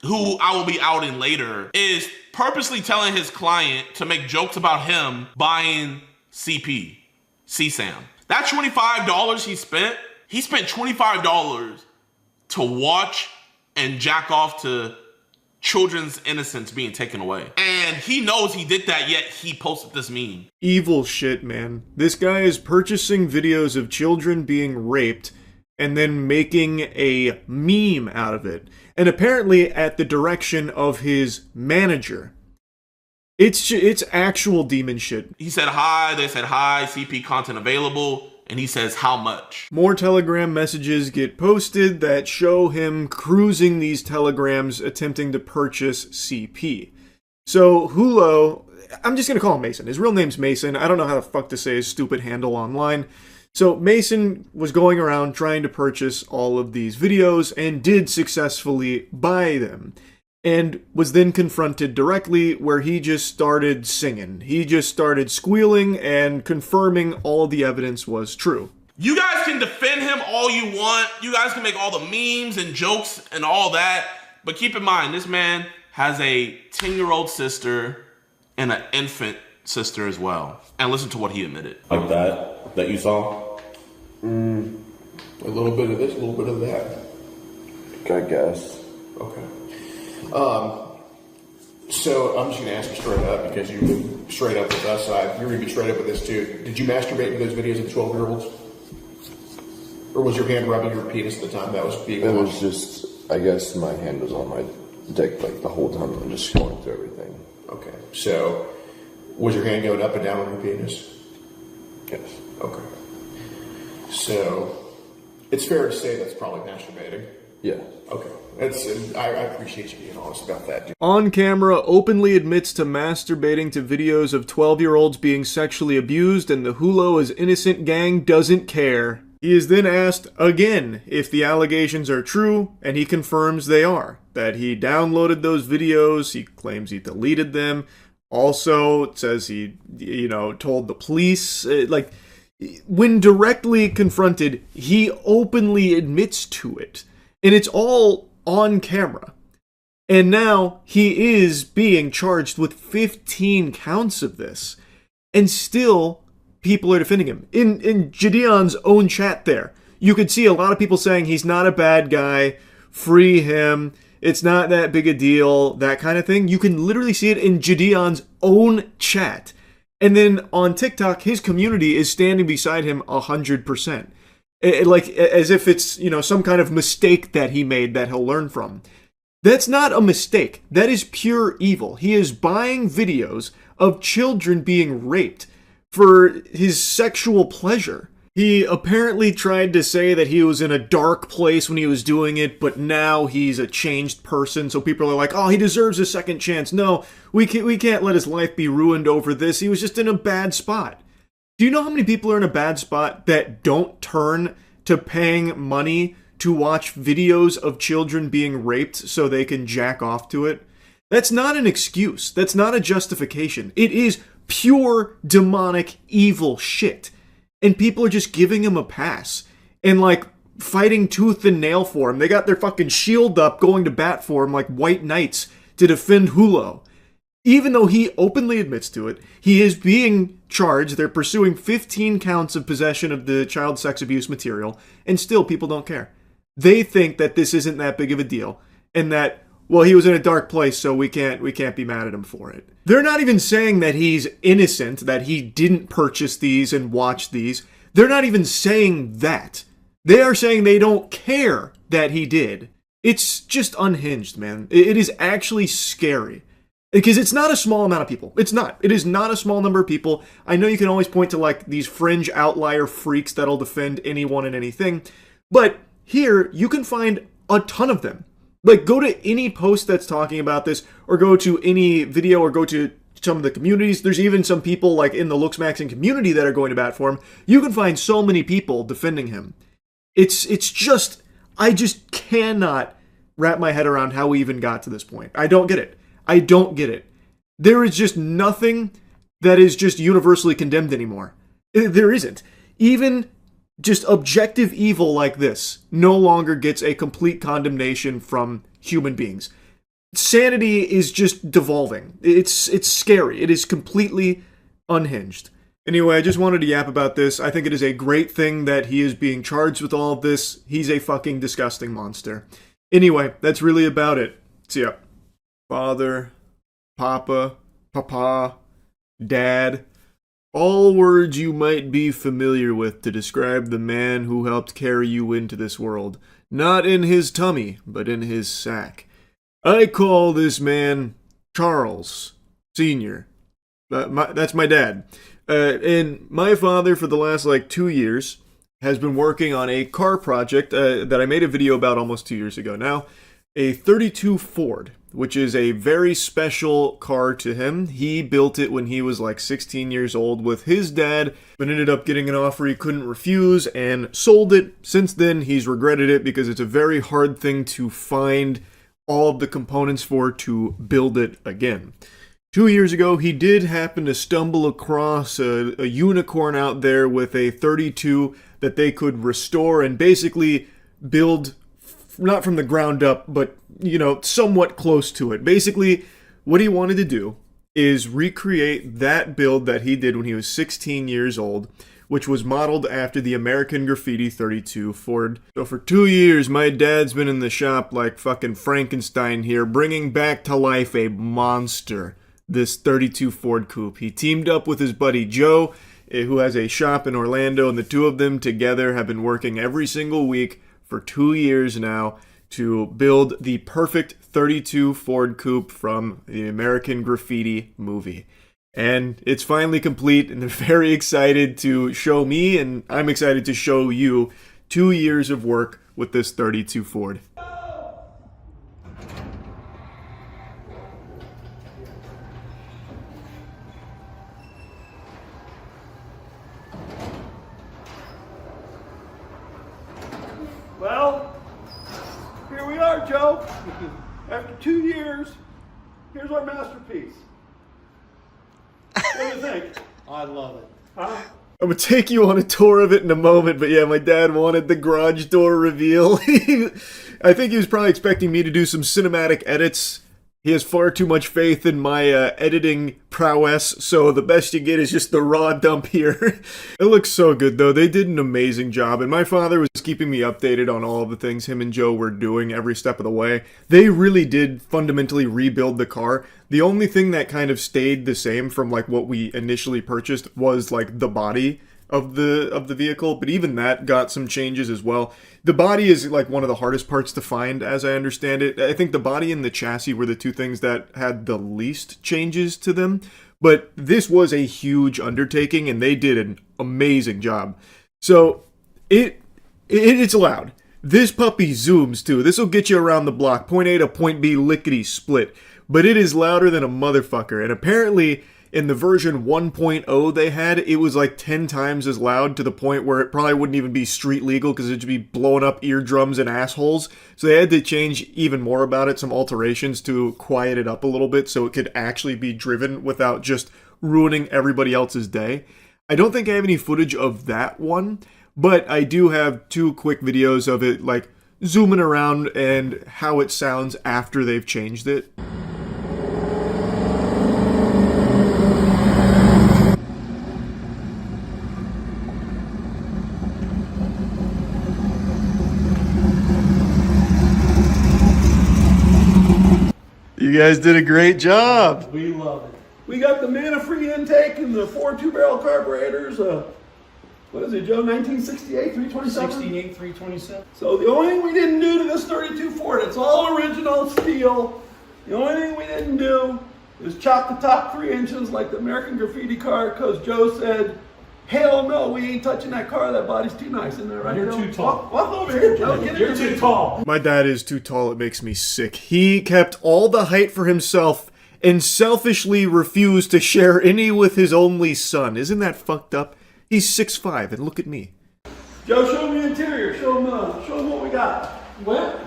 who I will be outing later, is purposely telling his client to make jokes about him buying CP, CSAM. That $25 he spent $25 to watch and jack off to children's innocence being taken away. And he knows he did that, yet he posted this meme. Evil shit, man. This guy is purchasing videos of children being raped and then making a meme out of it. And apparently at the direction of his manager. It's actual demon shit. He said hi, they said hi, CP content available, and he says how much. More Telegram messages get posted that show him cruising these telegrams attempting to purchase CP. So Hulo, I'm just gonna call him Mason. His real name's Mason. I don't know how the fuck to say his stupid handle online. So Mason was going around trying to purchase all of these videos and did successfully buy them. And was then confronted directly where he just started singing. He just started squealing and confirming all of the evidence was true. You guys can defend him all you want. You guys can make all the memes and jokes and all that. But keep in mind, this man has a 10-year-old sister and an infant sister as well. And listen to what he admitted. Like that you saw? A little bit of this, a little bit of that. I guess. Okay. So I'm just going to ask you straight up, because you've been straight up with us. You're going to be straight up with this too. Did you masturbate to those videos of the 12-year-olds? Or was your hand rubbing your penis at the time that was being watched? It was just I guess my hand was on my dick like the whole time. I'm just going through everything. Okay. So, was your hand going up and down on your penis? Yes. Okay. So, it's fair to say that's probably masturbating. Yeah. Okay. I appreciate you being honest about that, dude. On camera, openly admits to masturbating to videos of 12-year-olds being sexually abused, and the Hulo is innocent gang doesn't care. He is then asked again if the allegations are true, and he confirms they are. That he downloaded those videos, he claims he deleted them. Also, it says he, told the police. When directly confronted, he openly admits to it. And it's all on camera. And now he is being charged with 15 counts of this. And still, people are defending him. In Gideon's own chat there, you could see a lot of people saying he's not a bad guy, free him, it's not that big a deal, that kind of thing. You can literally see it in Gideon's own chat. And then on TikTok, his community is standing beside him 100%. As if it's, some kind of mistake that he made that he'll learn from. That's not a mistake. That is pure evil. He is buying videos of children being raped for his sexual pleasure. He apparently tried to say that he was in a dark place when he was doing it, but now he's a changed person, so people are like, oh, he deserves a second chance. No, we can't let his life be ruined over this. He was just in a bad spot. Do you know how many people are in a bad spot that don't turn to paying money to watch videos of children being raped so they can jack off to it? That's not an excuse. That's not a justification. It is pure demonic evil shit. And people are just giving him a pass. And fighting tooth and nail for him. They got their fucking shield up going to bat for him like white knights to defend Hulo. Even though he openly admits to it, he is being charged. They're pursuing 15 counts of possession of the child sex abuse material, and still people don't care. They think that this isn't that big of a deal, and that, well, he was in a dark place, so we can't be mad at him for it. They're not even saying that he's innocent, that he didn't purchase these and watch these. They're not even saying that. They are saying they don't care that he did. It's just unhinged, man. It is actually scary. Because it's not a small amount of people. It's not. It is not a small number of people. I know you can always point to these fringe outlier freaks that'll defend anyone and anything. But here, you can find a ton of them. Go to any post that's talking about this, or go to any video, or go to some of the communities. There's even some people in the Looksmaxing community that are going to bat for him. You can find so many people defending him. It's just, I just cannot wrap my head around how we even got to this point. I don't get it. I don't get it. There is just nothing that is just universally condemned anymore. There isn't. Even just objective evil like this no longer gets a complete condemnation from human beings. Sanity is just devolving. It's scary. It is completely unhinged. Anyway, I just wanted to yap about this. I think it is a great thing that he is being charged with all of this. He's a fucking disgusting monster. Anyway, that's really about it. See ya. Father, Papa, Dad, all words you might be familiar with to describe the man who helped carry you into this world. Not in his tummy, but in his sack. I call this man Charles Sr. That's my dad. And my father, for the last 2 years, has been working on a car project that I made a video about almost 2 years ago now. A 32 Ford, which is a very special car to him. He built it when he was 16 years old with his dad, but ended up getting an offer he couldn't refuse and sold it. Since then, he's regretted it because it's a very hard thing to find all of the components for to build it again. 2 years ago, he did happen to stumble across a unicorn out there with a 32 that they could restore and basically build, not from the ground up, but, somewhat close to it. Basically, what he wanted to do is recreate that build that he did when he was 16 years old, which was modeled after the American Graffiti 32 Ford. So for 2 years, my dad's been in the shop like fucking Frankenstein here, bringing back to life a monster, this 32 Ford Coupe. He teamed up with his buddy Joe, who has a shop in Orlando, and the two of them together have been working every single week for 2 years now to build the perfect 32 Ford Coupe from the American Graffiti movie. And it's finally complete, and they're very excited to show me, and I'm excited to show you 2 years of work with this 32 Ford. Well, here we are, Joe. After 2 years, here's our masterpiece. What do you think? I love it. Huh? I'm gonna take you on a tour of it in a moment, but yeah, my dad wanted the garage door reveal. I think he was probably expecting me to do some cinematic edits. He has far too much faith in my editing prowess, so the best you get is just the raw dump here. It looks so good, though. They did an amazing job, and my father was keeping me updated on all of the things him and Joe were doing every step of the way. They really did fundamentally rebuild the car. The only thing that kind of stayed the same from like what we initially purchased was like the body of the vehicle, but even that got some changes as well. The body is like one of the hardest parts to find, as I understand it. I think the body and the chassis were the two things that had the least changes to them, but this was a huge undertaking, and they did an amazing job. So it's loud. This puppy zooms too. This will get you around the block, point A to point B, lickety split. But it is louder than a motherfucker, and apparently in the version 1.0 they had, it was like 10 times as loud, to the point where it probably wouldn't even be street legal because it'd be blowing up eardrums and assholes. So they had to change even more about it, some alterations to quiet it up a little bit so it could actually be driven without just ruining everybody else's day. I don't think I have any footage of that one, but I do have 2 quick videos of it, like zooming around and how it sounds after they've changed it. You guys did a great job. We love it. We got the mana-free intake and the 4 2-barrel carburetors. What is it, Joe? 1968 327? 68 327. So the only thing we didn't do to this 32 Ford, it's all original steel. The only thing we didn't do is chop the top 3 inches like the American Graffiti car, because Joe said, hell no, we ain't touching that car. That body's too nice in there, right? You're Joe? too tall. Walk over here, Joe. You're too tall. My dad is too tall. It makes me sick. He kept all the height for himself and selfishly refused to share any with his only son. Isn't that fucked up? He's 6'5", and look at me. Joe, show me the interior. Show him what we got. Well,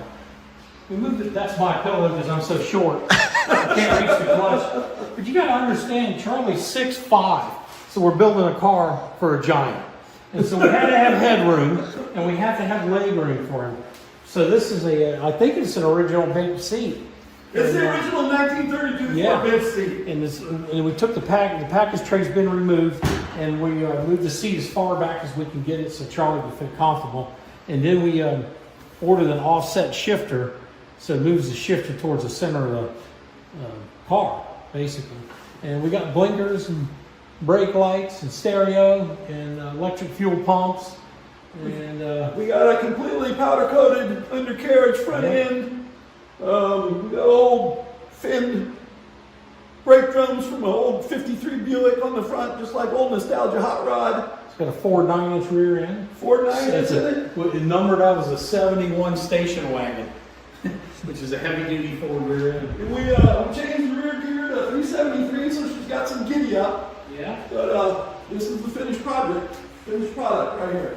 we moved it. That's my pillow because I'm so short. I can't reach the clutch. But you got to understand, Charlie's 6'5", so we're building a car for a giant. And so we had to have headroom, and we have to have leg room for him. So this is I think it's an original bench seat. It's the original 1932 Ford bench seat. And we took the package tray's been removed, and we moved the seat as far back as we can get it so Charlie can fit comfortable. And then we ordered an offset shifter, so it moves the shifter towards the center of the car, basically. And we got blinkers and brake lights and stereo and electric fuel pumps. And we got a completely powder-coated undercarriage front end. We got old finned brake drums from an old 53 Buick on the front, just like old nostalgia hot rod. It's got a Ford 9-inch rear end. Ford 9-inch in it? It numbered out as a 71 station wagon, which is a heavy-duty Ford rear end. And we changed the rear gear to 373, so she's got some giddy up. Yeah. But this is the finished product right here.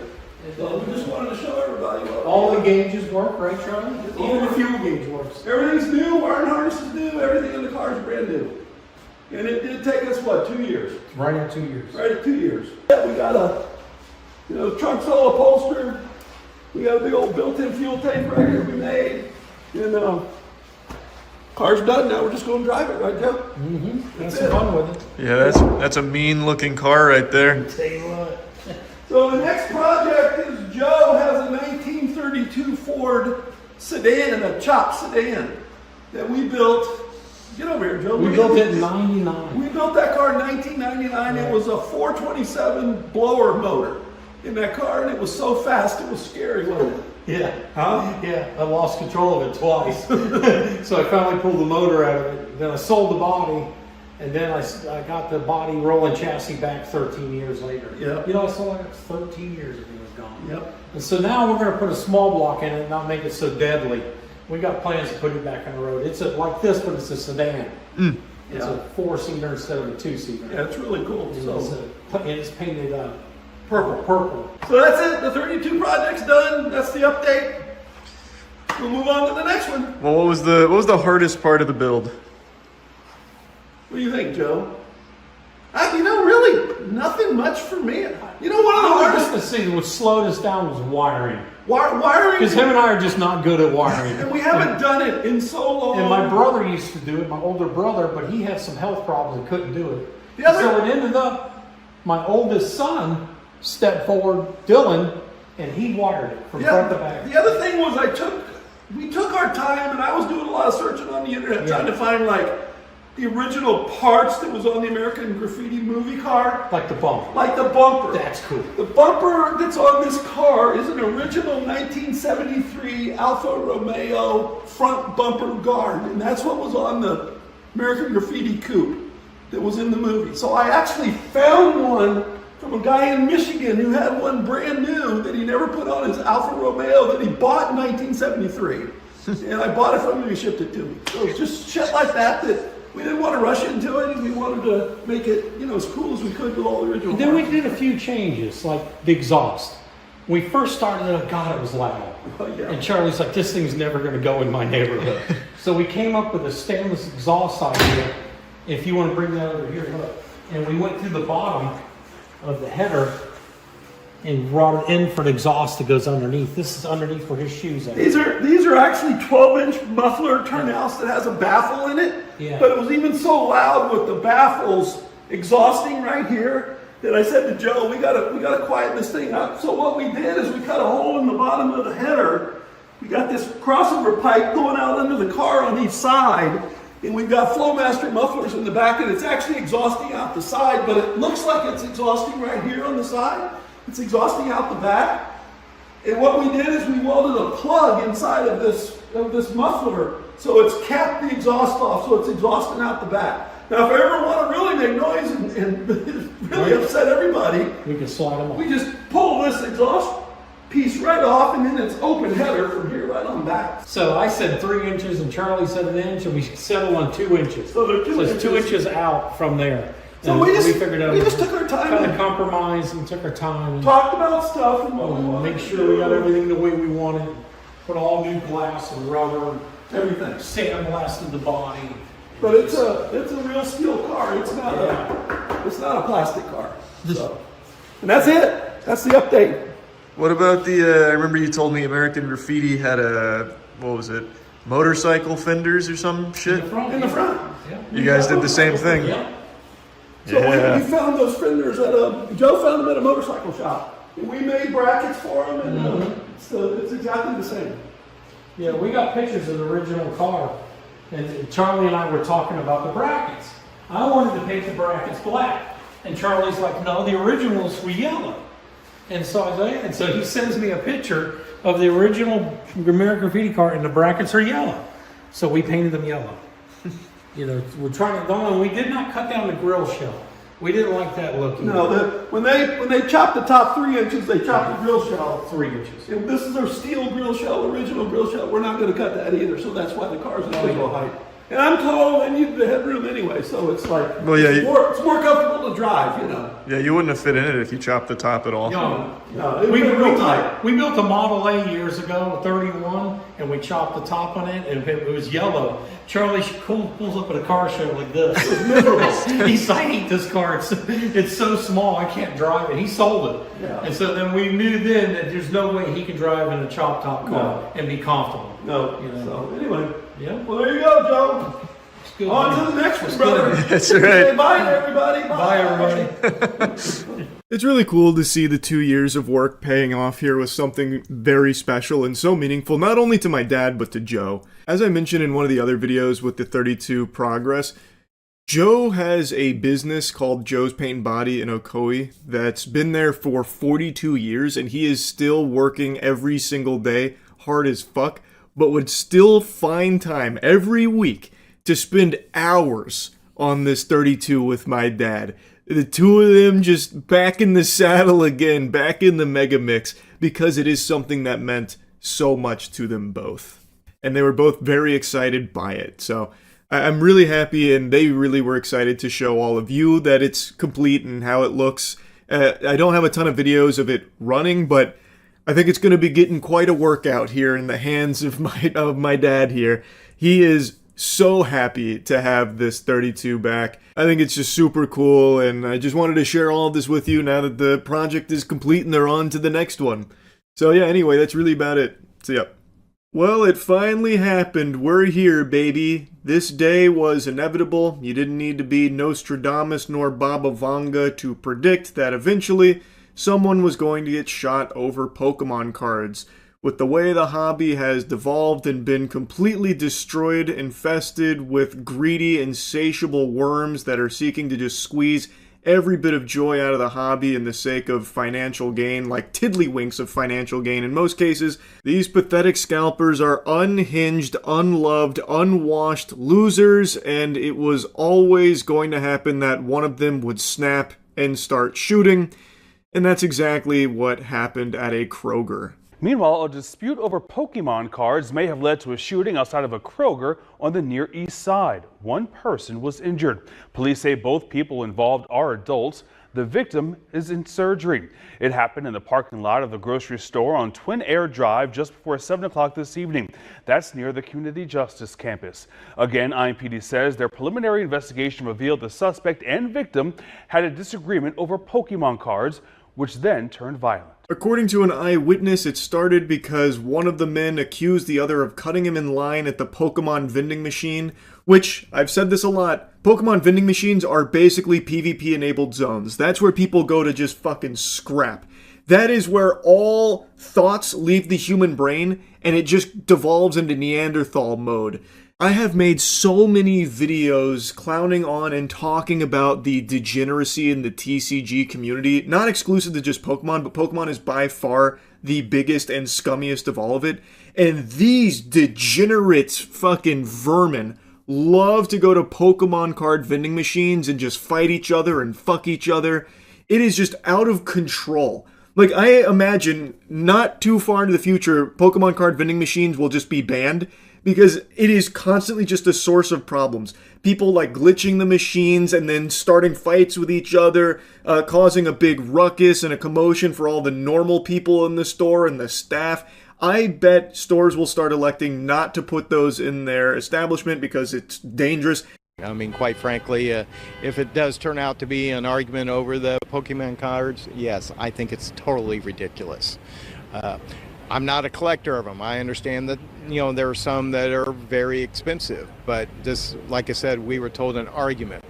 So we just wanted to show everybody what all the gauges work, right, Charlie? Even the fuel gauge works. Everything's new, wiring harness is new, everything in the car is brand new. And it did take us, what, 2 years? Right at 2 years. Right at 2 years. Yeah, we got a trunk's all upholstered. We got a big old built-in fuel tank right here we made. And car's done now, we're just going to drive it, right, Joe? Mm-hmm. Have some fun with it. Yeah, that's a mean-looking car right there. Tell you what. So the next project is Joe has a 1932 Ford sedan, a chopped sedan that we built. Get over here, Joe. We built it in 99. We built that car in 1999. It was a 427 blower motor in that car, and it was so fast it was scary, wasn't it? Yeah. Huh? Yeah, I lost control of it twice. So I finally pulled the motor out of it. Then I sold the body, and then I got the body rolling chassis back 13 years later. Yep. You know, I sold it 13 years and it was gone. Yep. And so now we're going to put a small block in it and not make it so deadly. We got plans to put it back on the road. It's like this, but it's a sedan. It's a 4-seater instead of a 2-seater. Yeah, it's really cool. And it's painted Purple. purple. So that's it. The 32 project's done. That's the update. We'll move on to the next one. Well, what was the hardest part of the build? What do you think, Joe? Really, nothing much for me. You know, one of the hardest thing what slowed us down was wiring. Wiring? Because him and I are just not good at wiring. And we haven't done it in so long. And my brother used to do it, my older brother, but he had some health problems and couldn't do it. So it ended up, my oldest son stepped forward, Dylan, and he wired it from front to back. The other thing was we took our time, and I was doing a lot of searching on the internet trying to find the original parts that was on the American Graffiti movie car. Like the bumper. Like the bumper. That's cool. The bumper that's on this car is an original 1973 Alfa Romeo front bumper guard, and that's what was on the American Graffiti coupe that was in the movie. So I actually found one from a guy in Michigan who had one brand new that he never put on his Alfa Romeo that he bought in 1973. And I bought it from him and he shipped it to me. So it's just shit like that we didn't want to rush into it, and we wanted to make it, as cool as we could with all the original Then we parts. did a few changes, like the exhaust. We first started it, God, it was loud. And Charlie's like, this thing's never going to go in my neighborhood. So we came up with a stainless exhaust idea. If you want to bring that over here, look. And we went through the bottom of the header and brought it in for the exhaust that goes underneath. This is underneath where his shoes are. These are actually 12-inch muffler turnouts that has a baffle in it. Yeah. But it was even so loud with the baffles exhausting right here that I said to Joe, we gotta quieten this thing up. So what we did is we cut a hole in the bottom of the header. We got this crossover pipe going out under the car on each side. And we've got Flowmaster mufflers in the back, and it's actually exhausting out the side, but it looks like it's exhausting right here on the side. It's exhausting out the back. And what we did is we welded a plug inside of this muffler, so it's capped the exhaust off, so it's exhausting out the back. Now, if I ever want to really make noise and really upset everybody, we can slide them off. We just pull this exhaust piece right off, and then it's open header from here right on back. So I said 3 inches, and Charlie said 1 inch, and we settled on 2 inches. So they're 2 it's 2 inches out from there. So And we figured out just took our time. Kind of compromised and took our time. And talked about stuff and what we wanted. Make sure we got everything the way we wanted. Put all new glass and rubber and everything. Sandblasted the body. But it's a real steel car. It's not a plastic car. So. And that's it. That's the update. What about I remember you told me American Graffiti had motorcycle fenders or some shit? In the front. Yeah. You guys did the same thing. Yeah. So we found those fenders Joe found them at a motorcycle shop. And we made brackets for them, and so it's exactly the same. Yeah, we got pictures of the original car, and Charlie and I were talking about the brackets. I wanted to paint the brackets black, and Charlie's like, no, the originals were yellow. And so I was like, and so he sends me a picture of the original American Graffiti car, and the brackets are yellow. So we painted them yellow. We're trying to. We did not cut down the grill shell. We didn't like that look. No, when they chopped the top 3 inches, they chopped the grill shell 3 inches. And this is our steel grill shell, original grill shell. We're not going to cut that either, so that's why the car's a original height. And I'm tall, and you need the headroom anyway, so it's like it's more comfortable to drive, Yeah, you wouldn't have fit in it if you chopped the top at all. No, we built a Model A years ago, 31, and we chopped the top on it, and it was yellow. Charlie pulls up at a car show like this. It was miserable. He's like, I hate this car. It's so small, I can't drive it. He sold it. Yeah. And so then we knew then that there's no way he could drive in a chop top car and be comfortable. No. So anyway. Yeah. Well, there you go, Joe. Good. On to the next one, brother. That's right. Okay, bye, everybody. Bye everybody. It's really cool to see the 2 years of work paying off here with something very special and so meaningful, not only to my dad, but to Joe. As I mentioned in one of the other videos with the 32 progress, Joe has a business called Joe's Paint and Body in Ocoee that's been there for 42 years, and he is still working every single day, hard as fuck, but would still find time every week to spend hours on this 32 with my dad. The two of them just back in the saddle again, back in the mega mix, because it is something that meant so much to them both. And they were both very excited by it. So I'm really happy, and they really were excited to show all of you that it's complete and how it looks. I don't have a ton of videos of it running, but I think it's going to be getting quite a workout here in the hands of my dad here. He is so happy to have this 32 back. I think it's just super cool, and I just wanted to share all of this with you now that the project is complete and they're on to the next one. So yeah, anyway, that's really about it. So yeah. Well, it finally happened. We're here, baby. This day was inevitable. You didn't need to be Nostradamus nor Baba Vanga to predict that eventually someone was going to get shot over Pokemon cards. With the way the hobby has devolved and been completely destroyed, infested with greedy, insatiable worms that are seeking to just squeeze every bit of joy out of the hobby in the sake of financial gain, like tiddlywinks of financial gain in most cases, these pathetic scalpers are unhinged, unloved, unwashed losers, and it was always going to happen that one of them would snap and start shooting, and that's exactly what happened at a Kroger. Meanwhile, a dispute over Pokemon cards may have led to a shooting outside of a Kroger on the Near East Side. One person was injured. Police say both people involved are adults. The victim is in surgery. It happened in the parking lot of the grocery store on Twin Air Drive just before 7 o'clock this evening. That's near the Community Justice Campus. Again, IMPD says their preliminary investigation revealed the suspect and victim had a disagreement over Pokemon cards, which then turned violent. According to an eyewitness, it started because one of the men accused the other of cutting him in line at the Pokemon vending machine, which, I've said this a lot, Pokemon vending machines are basically PvP-enabled zones. That's where people go to just fucking scrap. That is where all thoughts leave the human brain, and it just devolves into Neanderthal mode. I have made so many videos clowning on and talking about the degeneracy in the TCG community, not exclusive to just Pokemon, but Pokemon is by far the biggest and scummiest of all of it. And these degenerate fucking vermin love to go to Pokemon card vending machines and just fight each other and fuck each other. It is just out of control. Like, I imagine not too far into the future, Pokemon card vending machines will just be banned, because it is constantly just a source of problems. People like glitching the machines and then starting fights with each other, causing a big ruckus and a commotion for all the normal people in the store and the staff. I bet stores will start electing not to put those in their establishment because it's dangerous. I mean, quite frankly, if it does turn out to be an argument over the Pokemon cards, yes, I think it's totally ridiculous. I'm not a collector of them. I understand that, there are some that are very expensive, but this, like I said, we were told an argument.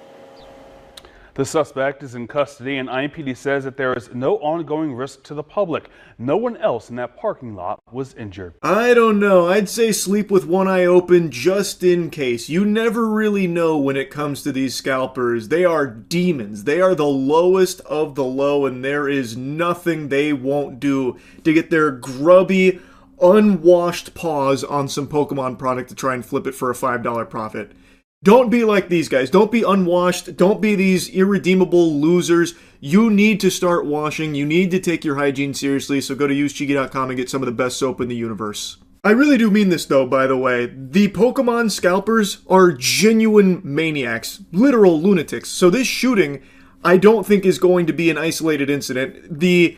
The suspect is in custody, and IMPD says that there is no ongoing risk to the public. No one else in that parking lot was injured. I don't know. I'd say sleep with one eye open just in case. You never really know when it comes to these scalpers. They are demons. They are the lowest of the low, and there is nothing they won't do to get their grubby, unwashed paws on some Pokemon product to try and flip it for a $5 profit. Don't be like these guys. Don't be unwashed. Don't be these irredeemable losers. You need to start washing. You need to take your hygiene seriously, so go to usechigi.com and get some of the best soap in the universe. I really do mean this though, by the way. The Pokemon scalpers are genuine maniacs. Literal lunatics. So this shooting, I don't think is going to be an isolated incident. The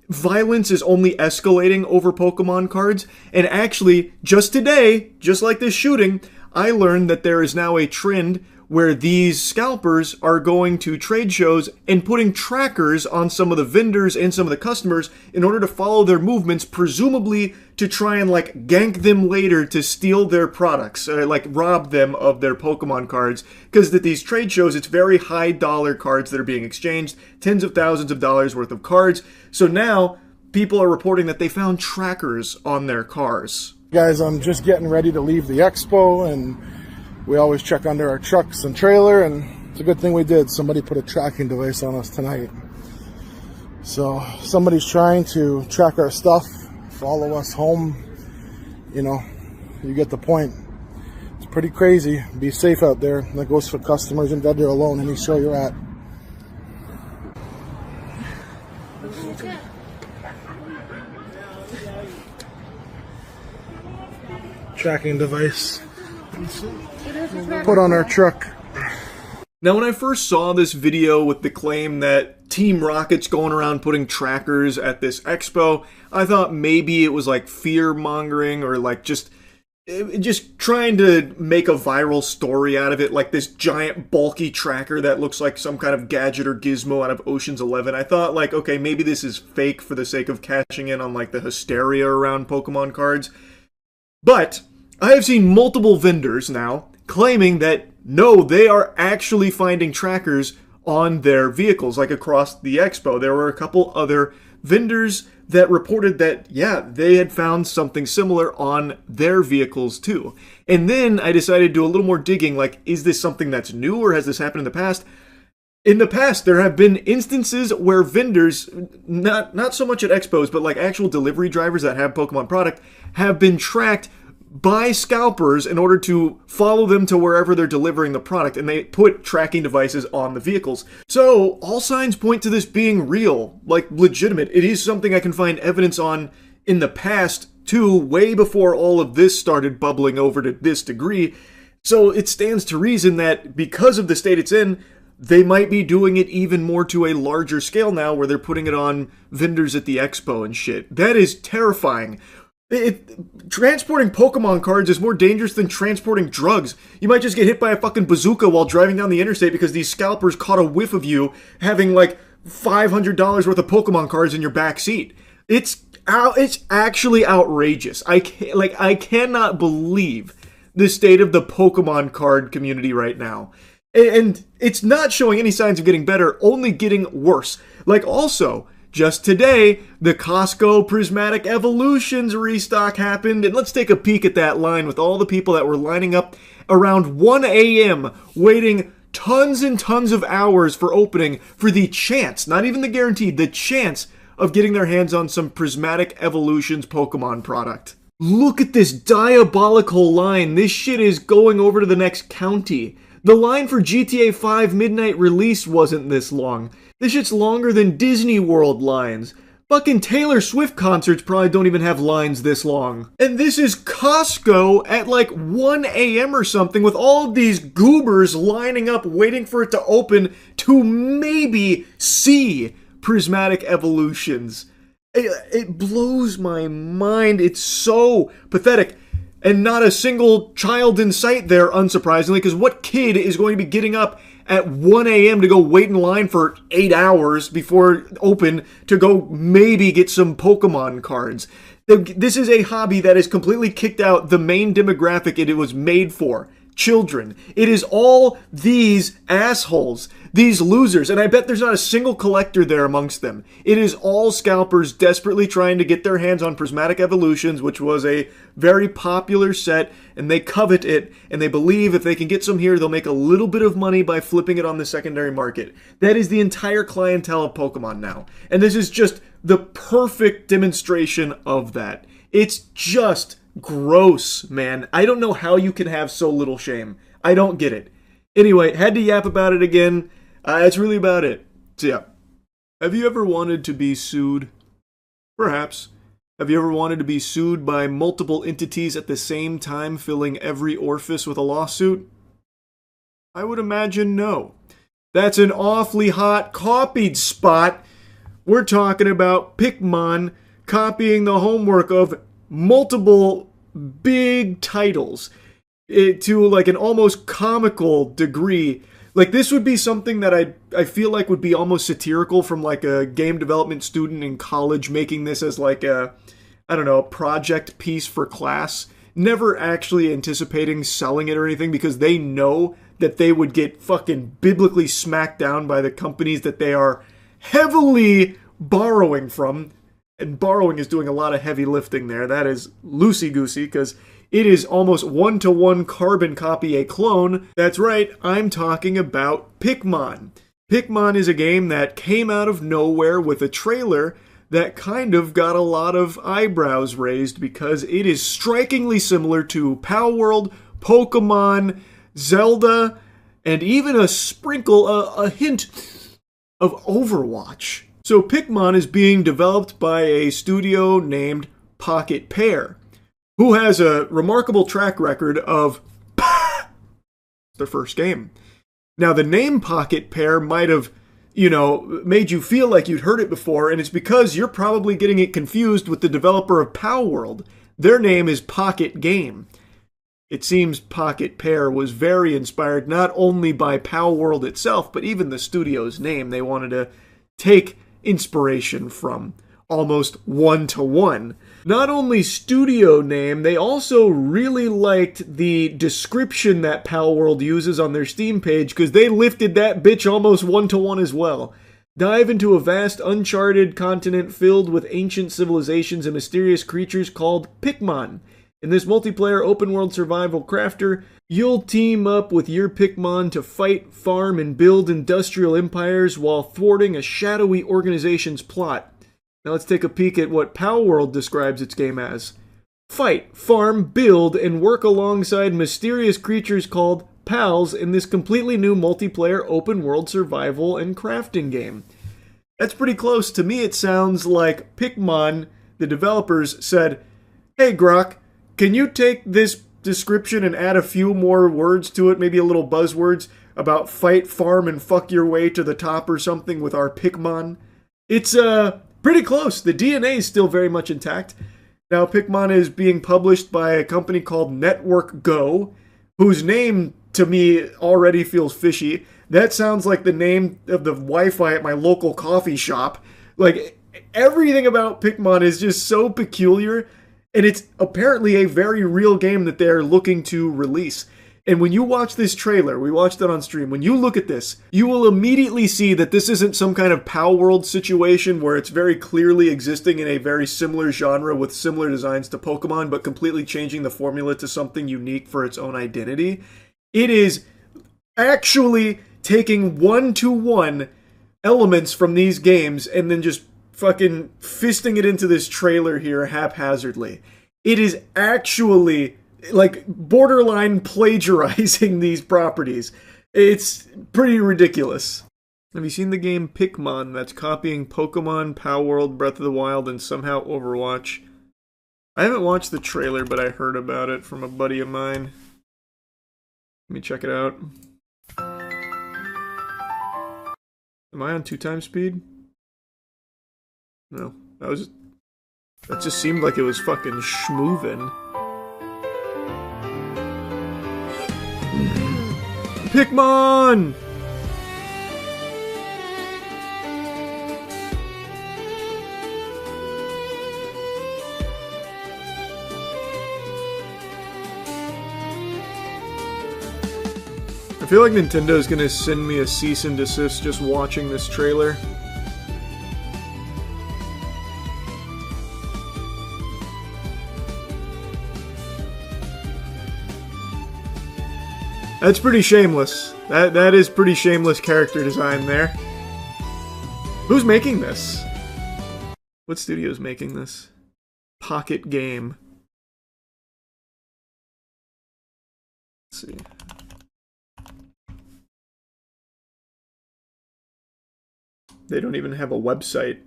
violence is only escalating over Pokemon cards. And actually, just today, just like this shooting, I learned that there is now a trend where these scalpers are going to trade shows and putting trackers on some of the vendors and some of the customers in order to follow their movements, presumably to try and gank them later to steal their products, rob them of their Pokemon cards. Because at these trade shows, it's very high dollar cards that are being exchanged, tens of thousands of dollars worth of cards. So now people are reporting that they found trackers on their cars. Guys, I'm just getting ready to leave the expo, and we always check under our trucks and trailer, and It's a good thing we did. Somebody put a tracking device on us tonight. So somebody's trying to track our stuff, follow us home. You know, you get the point. It's pretty crazy. Be safe out there. That goes for customers and vendor alone, any show you're at. Tracking device put on our truck. Now, when I first saw this video with the claim that Team Rocket's going around putting trackers at this expo, I thought maybe it was like fear-mongering or like just trying to make a viral story out of it, like this giant bulky tracker that looks like some kind of gadget or gizmo out of Ocean's 11. I thought like, okay, maybe this is fake for the sake of cashing in on like the hysteria around Pokemon cards. But I have seen multiple vendors now claiming that no, they are actually finding trackers on their vehicles, like across the expo. There were a couple other vendors that reported that, yeah, they had found something similar on their vehicles too. And then I decided to do a little more digging, like, is this something that's new or has this happened in the past? In the past, there have been instances where vendors, not so much at expos, but like actual delivery drivers that have Pokemon product, have been tracked by scalpers in order to follow them to wherever they're delivering the product, and they put tracking devices on the vehicles. So all signs point to this being real, like legitimate. It is something I can find evidence on in the past too, way before all of this started bubbling over to this degree. So it stands to reason that because of the state it's in, they might be doing it even more to a larger scale now, where they're putting it on vendors at the expo and shit. That is terrifying. Transporting Pokemon cards is more dangerous than transporting drugs. You might just get hit by a fucking bazooka while driving down the interstate because these scalpers caught a whiff of you having like $500 worth of Pokemon cards in your back seat. It's actually outrageous. I cannot believe the state of the Pokemon card community right now. And it's not showing any signs of getting better, only getting worse. Like also, just today, the Costco Prismatic Evolutions restock happened, and let's take a peek at that line with all the people that were lining up around 1 a.m. waiting tons and tons of hours for opening for the chance, not even the guaranteed, the chance of getting their hands on some Prismatic Evolutions Pokemon product. Look at this diabolical line. This shit is going over to the next county. The line for GTA 5 Midnight Release wasn't this long. This shit's longer than Disney World lines. Fucking Taylor Swift concerts probably don't even have lines this long. And this is Costco at like 1 a.m. or something with all of these goobers lining up waiting for it to open to maybe see Prismatic Evolutions. It blows my mind. It's so pathetic. And not a single child in sight there, unsurprisingly, because what kid is going to be getting up at 1 a.m. to go wait in line for 8 hours before open to go maybe get some Pokemon cards? This is a hobby that has completely kicked out the main demographic it was made for. Children. It is all these assholes, these losers, and I bet there's not a single collector there amongst them. It is all scalpers desperately trying to get their hands on Prismatic Evolutions, which was a very popular set, and they covet it, and they believe if they can get some here, they'll make a little bit of money by flipping it on the secondary market. That is the entire clientele of Pokemon now, and this is just the perfect demonstration of that. It's just gross, man. I don't know how you can have so little shame. I don't get it. Anyway, had to yap about it again. That's really about it. So yeah. Have you ever wanted to be sued? Perhaps. Have you ever wanted to be sued by multiple entities at the same time, filling every orifice with a lawsuit? I would imagine no. That's an awfully hot copied spot. We're talking about Pikmin copying the homework of multiple big titles to like an almost comical degree. Like this would be something that I feel like would be almost satirical from like a game development student in college making this as like a, I don't know, a project piece for class, never actually anticipating selling it or anything because they know that they would get fucking biblically smacked down by the companies that they are heavily borrowing from. And borrowing is doing a lot of heavy lifting there. That is loosey-goosey, because It is almost one-to-one carbon copy a clone. That's right, I'm talking about Pikmin. Pikmin is a game that came out of nowhere with a trailer that kind of got a lot of eyebrows raised because it is strikingly similar to Palworld, Pokemon, Zelda, and even a sprinkle, a hint of Overwatch. So Pikmin is being developed by a studio named Pocket Pair, who has a remarkable track record of their first game. Now, the name Pocket Pair might have, made you feel like you'd heard it before, and it's because you're probably getting it confused with the developer of Palworld. Their name is Pocket Game. It seems Pocket Pair was very inspired not only by Palworld itself, but even the studio's name. They wanted to take inspiration from almost one-to-one. Not only studio name, they also really liked the description that Palworld uses on their Steam page because they lifted that bitch almost one-to-one as well. Dive into a vast, uncharted continent filled with ancient civilizations and mysterious creatures called Pikmin. In this multiplayer open-world survival crafter, you'll team up with your Pikmin to fight, farm, and build industrial empires while thwarting a shadowy organization's plot. Now let's take a peek at what Palworld describes its game as. Fight, farm, build, and work alongside mysterious creatures called pals in this completely new multiplayer open-world survival and crafting game. That's pretty close. To me, it sounds like Pikmin, the developers, said, "Hey Grok, can you take this description and add a few more words to it, maybe a little buzzwords about fight, farm, and fuck your way to the top or something with our Pikmin?" It's, pretty close. The DNA is still very much intact. Now, Pikmin is being published by a company called Network Go, whose name, to me, already feels fishy. That sounds like the name of the Wi-Fi at my local coffee shop. Like, everything about Pikmin is just so peculiar, and it's apparently a very real game that they're looking to release. And when you watch this trailer, we watched it on stream, when you look at this, you will immediately see that this isn't some kind of Palworld situation where it's very clearly existing in a very similar genre with similar designs to Pokemon, but completely changing the formula to something unique for its own identity. It is actually taking one-to-one elements from these games and then just fucking fisting it into this trailer here haphazardly. It is actually like borderline plagiarizing these properties. It's pretty ridiculous. Have you seen the game Pikmin that's copying Pokemon, Palworld, Breath of the Wild, and somehow Overwatch? I haven't watched the trailer, but I heard about it from a buddy of mine. Let me check it out. Am I on 2x speed? No, that just seemed like it was fucking schmoovin'. Pikmin! I feel like Nintendo's gonna send me a cease and desist just watching this trailer. That's pretty shameless. That is pretty shameless character design there. Who's making this? What studio's making this? Pocket Game. Let's see. They don't even have a website.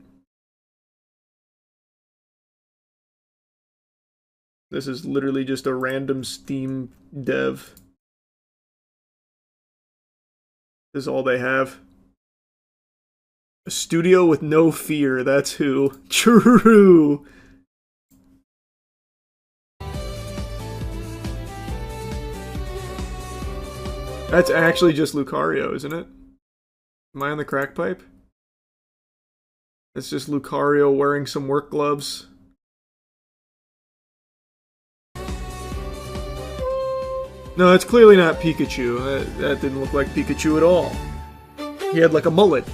This is literally just a random Steam dev. This is all they have. A studio with no fear, that's who. True! That's actually just Lucario, isn't it? Am I on the crack pipe? It's just Lucario wearing some work gloves. No, it's clearly not Pikachu. That didn't look like Pikachu at all. He had like a mullet.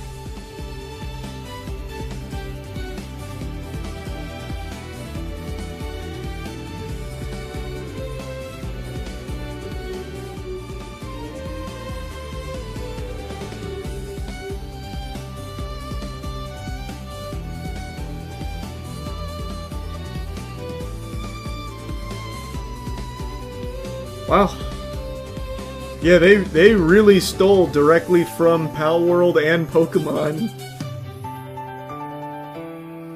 Wow. Yeah, they really stole directly from Pal World and Pokemon.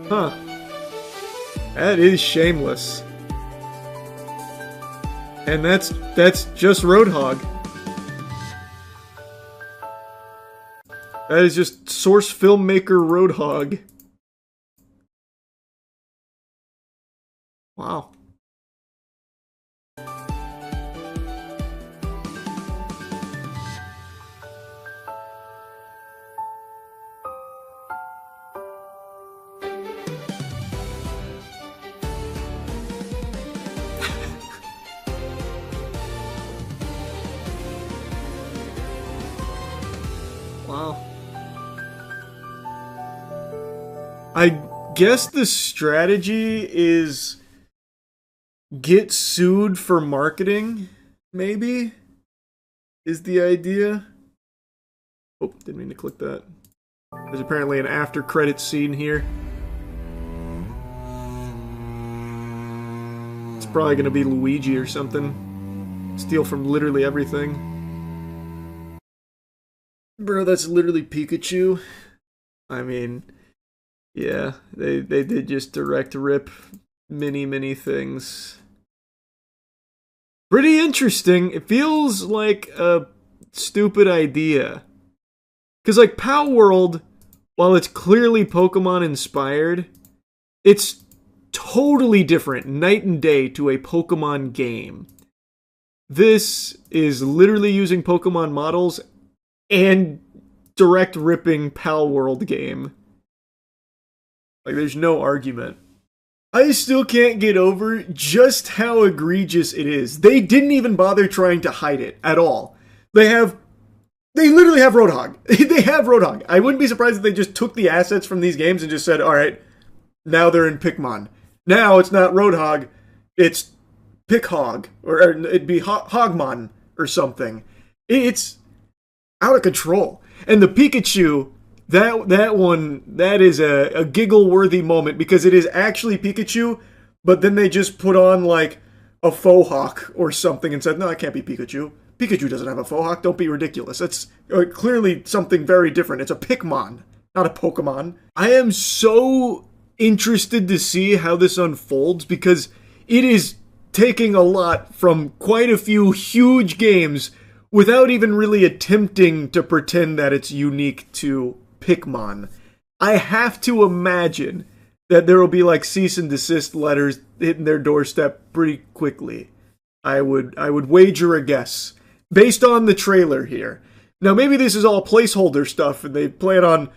Huh. That is shameless. And that's just Roadhog. That is just source filmmaker Roadhog. Wow. Wow. I guess the strategy is get sued for marketing, maybe? Is the idea? Oh, didn't mean to click that. There's apparently an after credits scene here. It's probably gonna be Luigi or something. Steal from literally everything. Bro, that's literally Pikachu. I mean, yeah, they did just direct rip many things. Pretty interesting. It feels like a stupid idea. Because, like, Pal World, while it's clearly Pokemon inspired, it's totally different, night and day, to a Pokemon game. This is literally using Pokemon models and direct ripping Pal World game. Like, there's no argument. I still can't get over just how egregious it is. They didn't even bother trying to hide it at all. They literally have Roadhog. They have Roadhog. I wouldn't be surprised if they just took the assets from these games and just said, alright, now they're in Pikmin. Now it's not Roadhog, it's Pickhog. Or it'd be Hogmon or something. It's out of control. And the Pikachu, that one, that is a giggle-worthy moment because it is actually Pikachu, but then they just put on like a faux hawk or something and said, no, that can't be Pikachu. Pikachu doesn't have a faux hawk, don't be ridiculous. That's clearly something very different. It's a Pikmin, not a Pokemon. I am so interested to see how this unfolds because it is taking a lot from quite a few huge games without even really attempting to pretend that it's unique to Pikmin. I have to imagine that there will be like cease and desist letters hitting their doorstep pretty quickly. I would wager a guess based on the trailer here. Now maybe this is all placeholder stuff and they plan on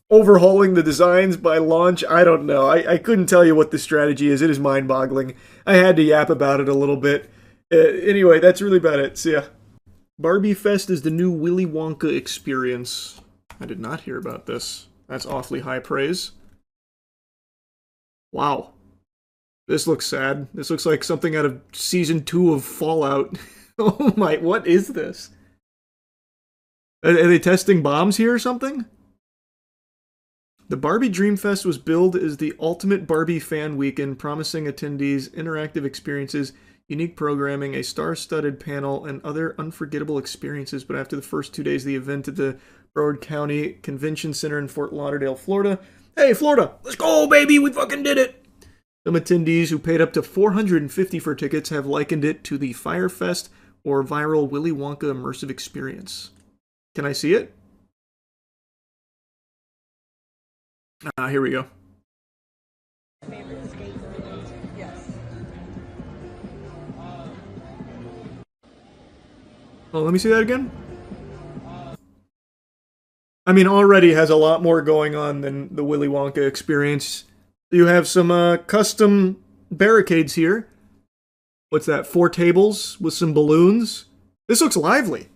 overhauling the designs by launch. I don't know. I couldn't tell you what the strategy is. It is mind-boggling. I had to yap about it a little bit. Anyway, that's really about it. See ya. Barbie Fest is the new Willy Wonka experience. I did not hear about this. That's awfully high praise. Wow. This looks sad. This looks like something out of Season 2 of Fallout. Oh my, what is this? Are they testing bombs here or something? The Barbie Dream Fest was billed as the ultimate Barbie fan weekend, promising attendees interactive experiences, unique programming, a star-studded panel, and other unforgettable experiences. But after the first 2 days of the event at the Broward County Convention Center in Fort Lauderdale, Florida. Hey, Florida! Let's go, baby! We fucking did it! Some attendees who paid up to $450 for tickets have likened it to the Fire Fest or viral Willy Wonka immersive experience. Can I see it? Here we go. Oh, let me see that again. I mean, already has a lot more going on than the Willy Wonka experience. You have some custom barricades here. What's that? 4 tables with some balloons. This looks lively.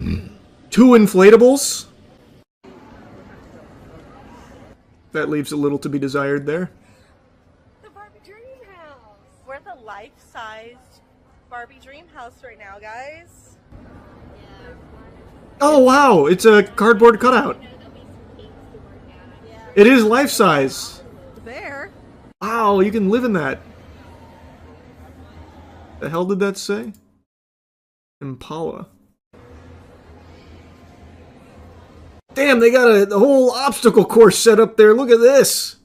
2 inflatables. That leaves a little to be desired there. The Barbie Dream House. We're the life-sized Barbie Dream House right now, guys. Oh wow, it's a cardboard cutout. It is life-size. There. Wow, you can live in that. The hell did that say? Impala. Damn, they got a whole obstacle course set up there. Look at this.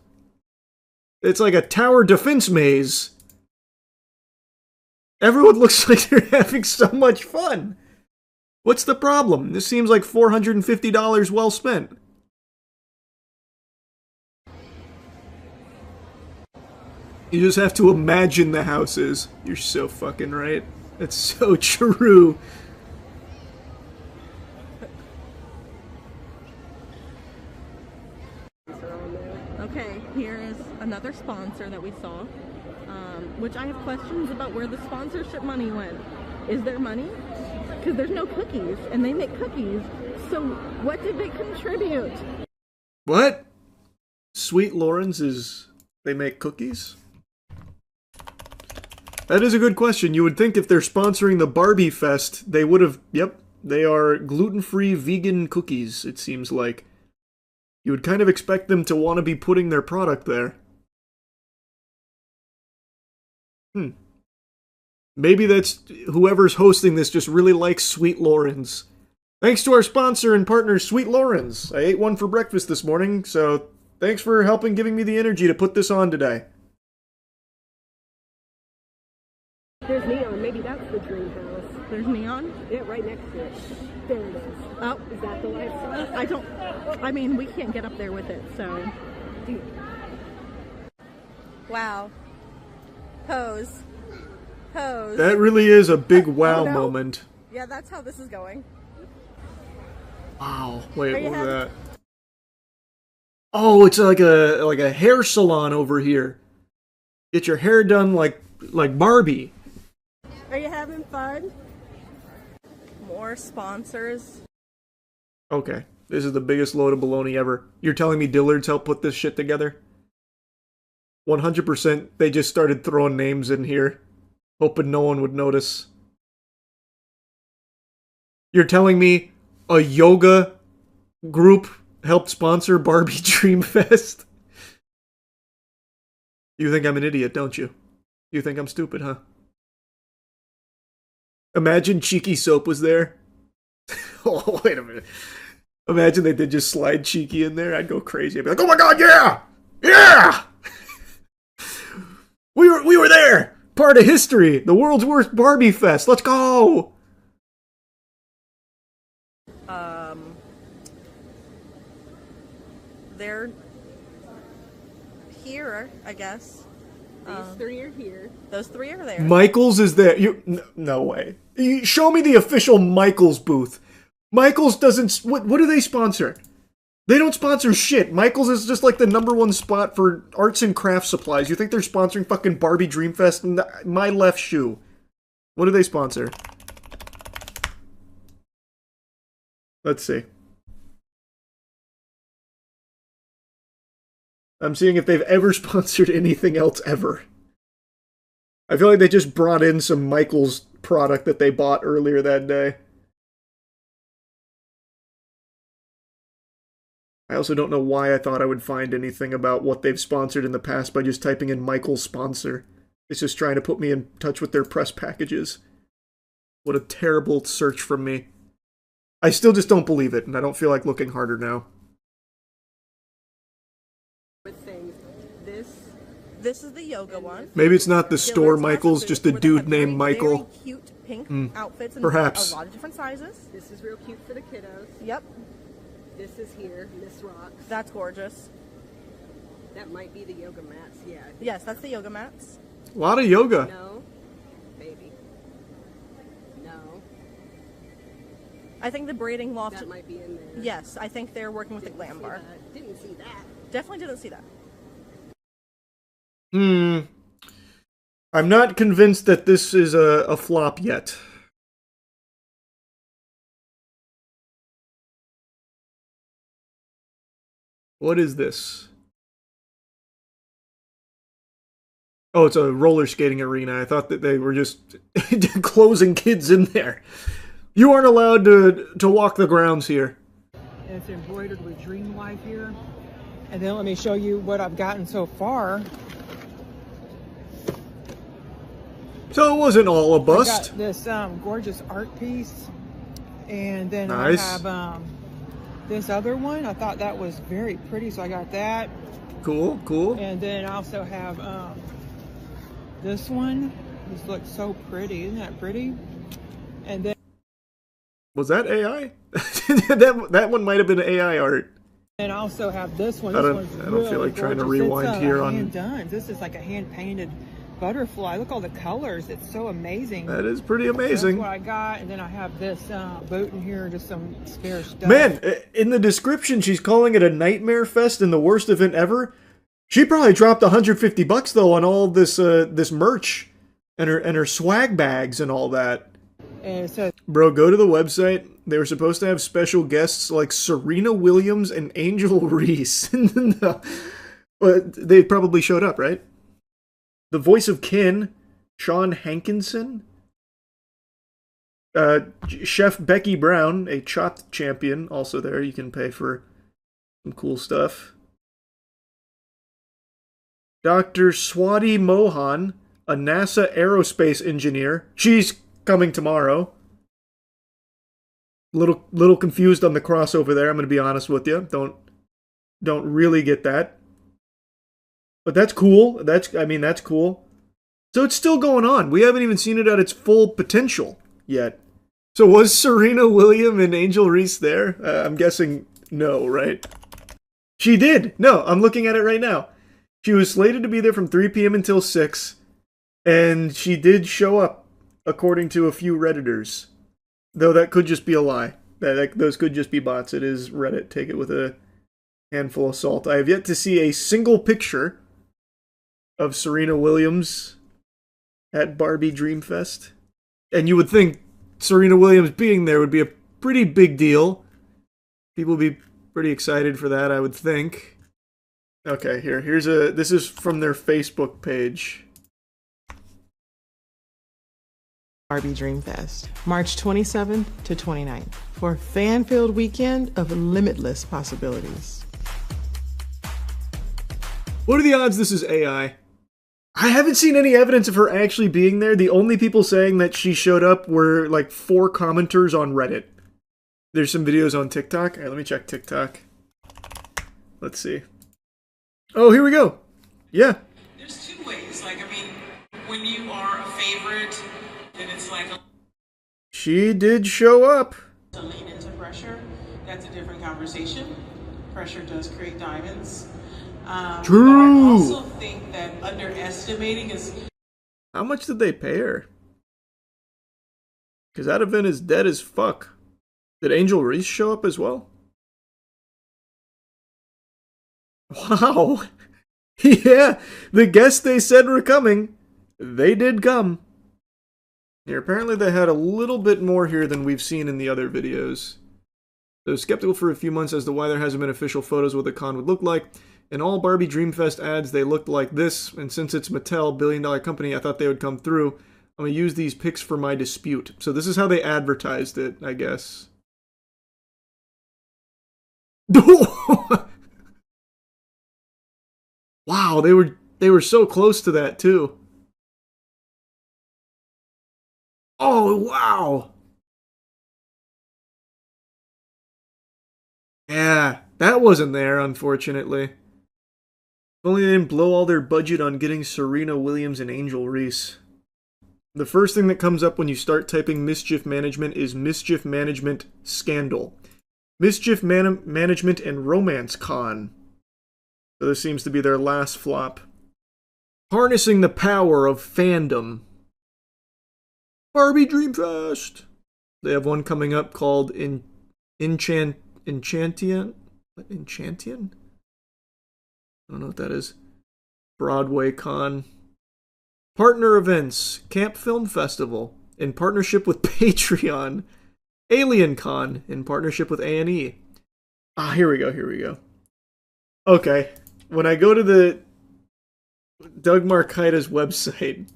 It's like a tower defense maze. Everyone looks like they're having so much fun. What's the problem? This seems like $450 well spent. You just have to imagine the houses. You're so fucking right. That's so true. Okay, here is another sponsor that we saw, which I have questions about where the sponsorship money went. Is there money? Because there's no cookies, and they make cookies. So what did they contribute? What? Sweet Lawrence is... they make cookies? That is a good question. You would think if they're sponsoring the Barbie Fest, they would have... Yep, they are gluten-free vegan cookies, it seems like. You would kind of expect them to want to be putting their product there. Maybe that's... whoever's hosting this just really likes Sweet Lawrence. Thanks to our sponsor and partner, Sweet Lawrence. I ate one for breakfast this morning, so thanks for helping giving me the energy to put this on today. There's neon. Maybe that's the dream house. There's neon? Yeah, right next to it. There it is. Oh. Is that the lifestyle? I mean, we can't get up there with it, so... Wow. Pose. Pose. That really is a big wow moment. Yeah, that's how this is going. Wow. Wait, what was that? Oh, it's like a hair salon over here. Get your hair done like Barbie. Are you having fun? More sponsors. Okay, this is the biggest load of baloney ever. You're telling me Dillard's helped put this shit together? 100% they just started throwing names in here, hoping no one would notice. You're telling me a yoga group helped sponsor Barbie Dream Fest? You think I'm an idiot, don't you? You think I'm stupid, huh? Imagine Cheeky Soap was there. Oh, wait a minute. Imagine they did just slide Cheeky in there. I'd go crazy. I'd be like, oh my god, yeah! Yeah! We were there! Part of history! The world's worst Barbie Fest! Let's go! They're here, I guess. These three are here. Those three are there. Michaels is there. No way. Show me the official Michaels booth. Michaels doesn't... What do they sponsor? They don't sponsor shit. Michaels is just like the #1 spot for arts and crafts supplies. You think they're sponsoring fucking Barbie Dreamfest? My left shoe. What do they sponsor? Let's see. I'm seeing if they've ever sponsored anything else ever. I feel like they just brought in some Michaels product that they bought earlier that day. I also don't know why I thought I would find anything about what they've sponsored in the past by just typing in Michaels sponsor. It's just trying to put me in touch with their press packages. What a terrible search from me. I still just don't believe it, and I don't feel like looking harder now. This is the yoga one. Maybe it's not the store Michaels, just a dude named Michael. Very cute pink outfits in Perhaps. a lot of different sizes. This is real cute for the kiddos. Yep. This is here, Miss Rocks. That's gorgeous. That might be the yoga mats, yeah. Yes, that's the yoga mats. A lot of yoga. No, baby. No. I think the braiding loft... That might be in there. Yes, I think they're working with the glam bar. Didn't see that. Definitely didn't see that. I'm not convinced that this is a flop yet. What is this? Oh, it's a roller skating arena. I thought that they were just closing kids in there. You aren't allowed to walk the grounds here. And it's embroidered with Dream Life here. And then let me show you what I've gotten so far. So it wasn't all a I bust. got this gorgeous art piece, and then Nice. I have this other one. I thought that was very pretty, so I got that. Cool, cool. And then I also have this one. This looks so pretty. Isn't that pretty? And then Was that AI? that one might have been AI art. and I also have this one. I This don't- one's I don't feel really like trying to gorgeous. rewind it's, here on- hand done. This is like a hand painted butterfly. Look all the colors. It's so amazing. That is pretty So amazing. that's what I got, and then I have this boat in here, just some spare stuff. Man, in the description, she's calling it a nightmare fest and the worst event ever. She probably dropped $150 though on all this this merch and her swag bags and all that. And so Bro, go to the website. They were supposed to have special guests like Serena Williams and Angel Reese. No. But they probably showed up, right? The voice of Kin, Sean Hankinson. Chef Becky Brown, a chopped champion, also there. You can pay for some cool stuff. Dr. Swati Mohan, a NASA aerospace engineer. She's coming tomorrow. Little confused on the crossover there, I'm going to be honest with you. Don't really get that. But that's cool. That's cool. So it's still going on. We haven't even seen it at its full potential yet. So was Serena Williams and Angel Reese there? I'm guessing no, right? She did. No, I'm looking at it right now. She was slated to be there from 3 p.m. until 6. And she did show up, according to a few Redditors. Though that could just be a lie. Those could just be bots. It is Reddit. Take it with a handful of salt. I have yet to see a single picture of Serena Williams at Barbie Dreamfest. And you would think Serena Williams being there would be a pretty big deal. People would be pretty excited for that, I would think. Okay, this is from their Facebook page. Barbie Dreamfest, March 27th to 29th, for a fan-filled weekend of limitless possibilities. What are the odds this is AI? I haven't seen any evidence of her actually being there. The only people saying that she showed up were like 4 commenters on Reddit. There's some videos on TikTok. All right, let me check TikTok. Let's see. Oh, here we go. Yeah. There's 2 ways. When you are a favorite, then it's like She did show up. to lean into pressure. That's a different conversation. Pressure does create diamonds. True. I also think that underestimating is... How much did they pay her? Because that event is dead as fuck. Did Angel Reese show up as well? Wow. Yeah, the guests they said were coming, they did come. Here, apparently they had a little bit more here than we've seen in the other videos. I was skeptical for a few months as to why there hasn't been official photos of what the con would look like. In all Barbie Dreamfest ads, they looked like this, and since it's Mattel, billion-dollar company, I thought they would come through. I'm going to use these pics for my dispute. So this is how they advertised it, I guess. Wow, they were so close to that, too. Oh, wow. Yeah, that wasn't there, unfortunately. If only they didn't blow all their budget on getting Serena Williams and Angel Reese. The first thing that comes up when you start typing Mischief Management is Mischief Management Scandal. Mischief Management and Romance Con. So this seems to be their last flop. Harnessing the power of fandom. Barbie Dreamfest. They have one coming up called Enchantian? Enchantian? I don't know what that is. Broadway Con. Partner events. Camp Film Festival. In partnership with Patreon. Alien Con. In partnership with A&E. Here we go. Okay. When I go to the Doug Marcaita's website,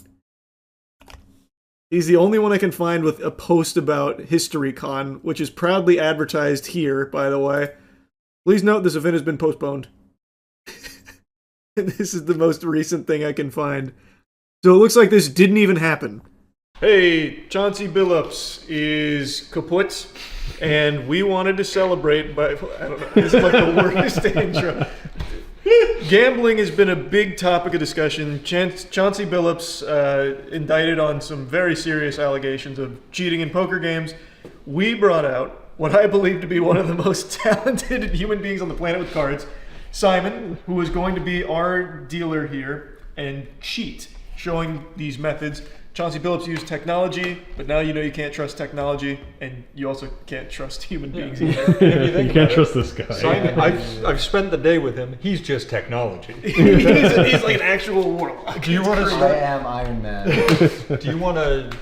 he's the only one I can find with a post about HistoryCon, which is proudly advertised here, by the way. Please note this event has been postponed. This is the most recent thing I can find. So it looks like this didn't even happen. Hey, Chauncey Billups is kaput, and we wanted to celebrate by, I don't know, this is like the worst intro. Gambling has been a big topic of discussion. Chauncey Billups indicted on some very serious allegations of cheating in poker games. We brought out what I believe to be one of the most talented human beings on the planet with cards, Simon, who is going to be our dealer here and cheat, showing these methods. Chauncey Billups used technology, but now you know you can't trust technology, and you also can't trust human beings either. You can't trust this guy. Simon, I've spent the day with him. He's just technology. he's like an actual warlock. Do you want to start? I am Iron Man. Do you want to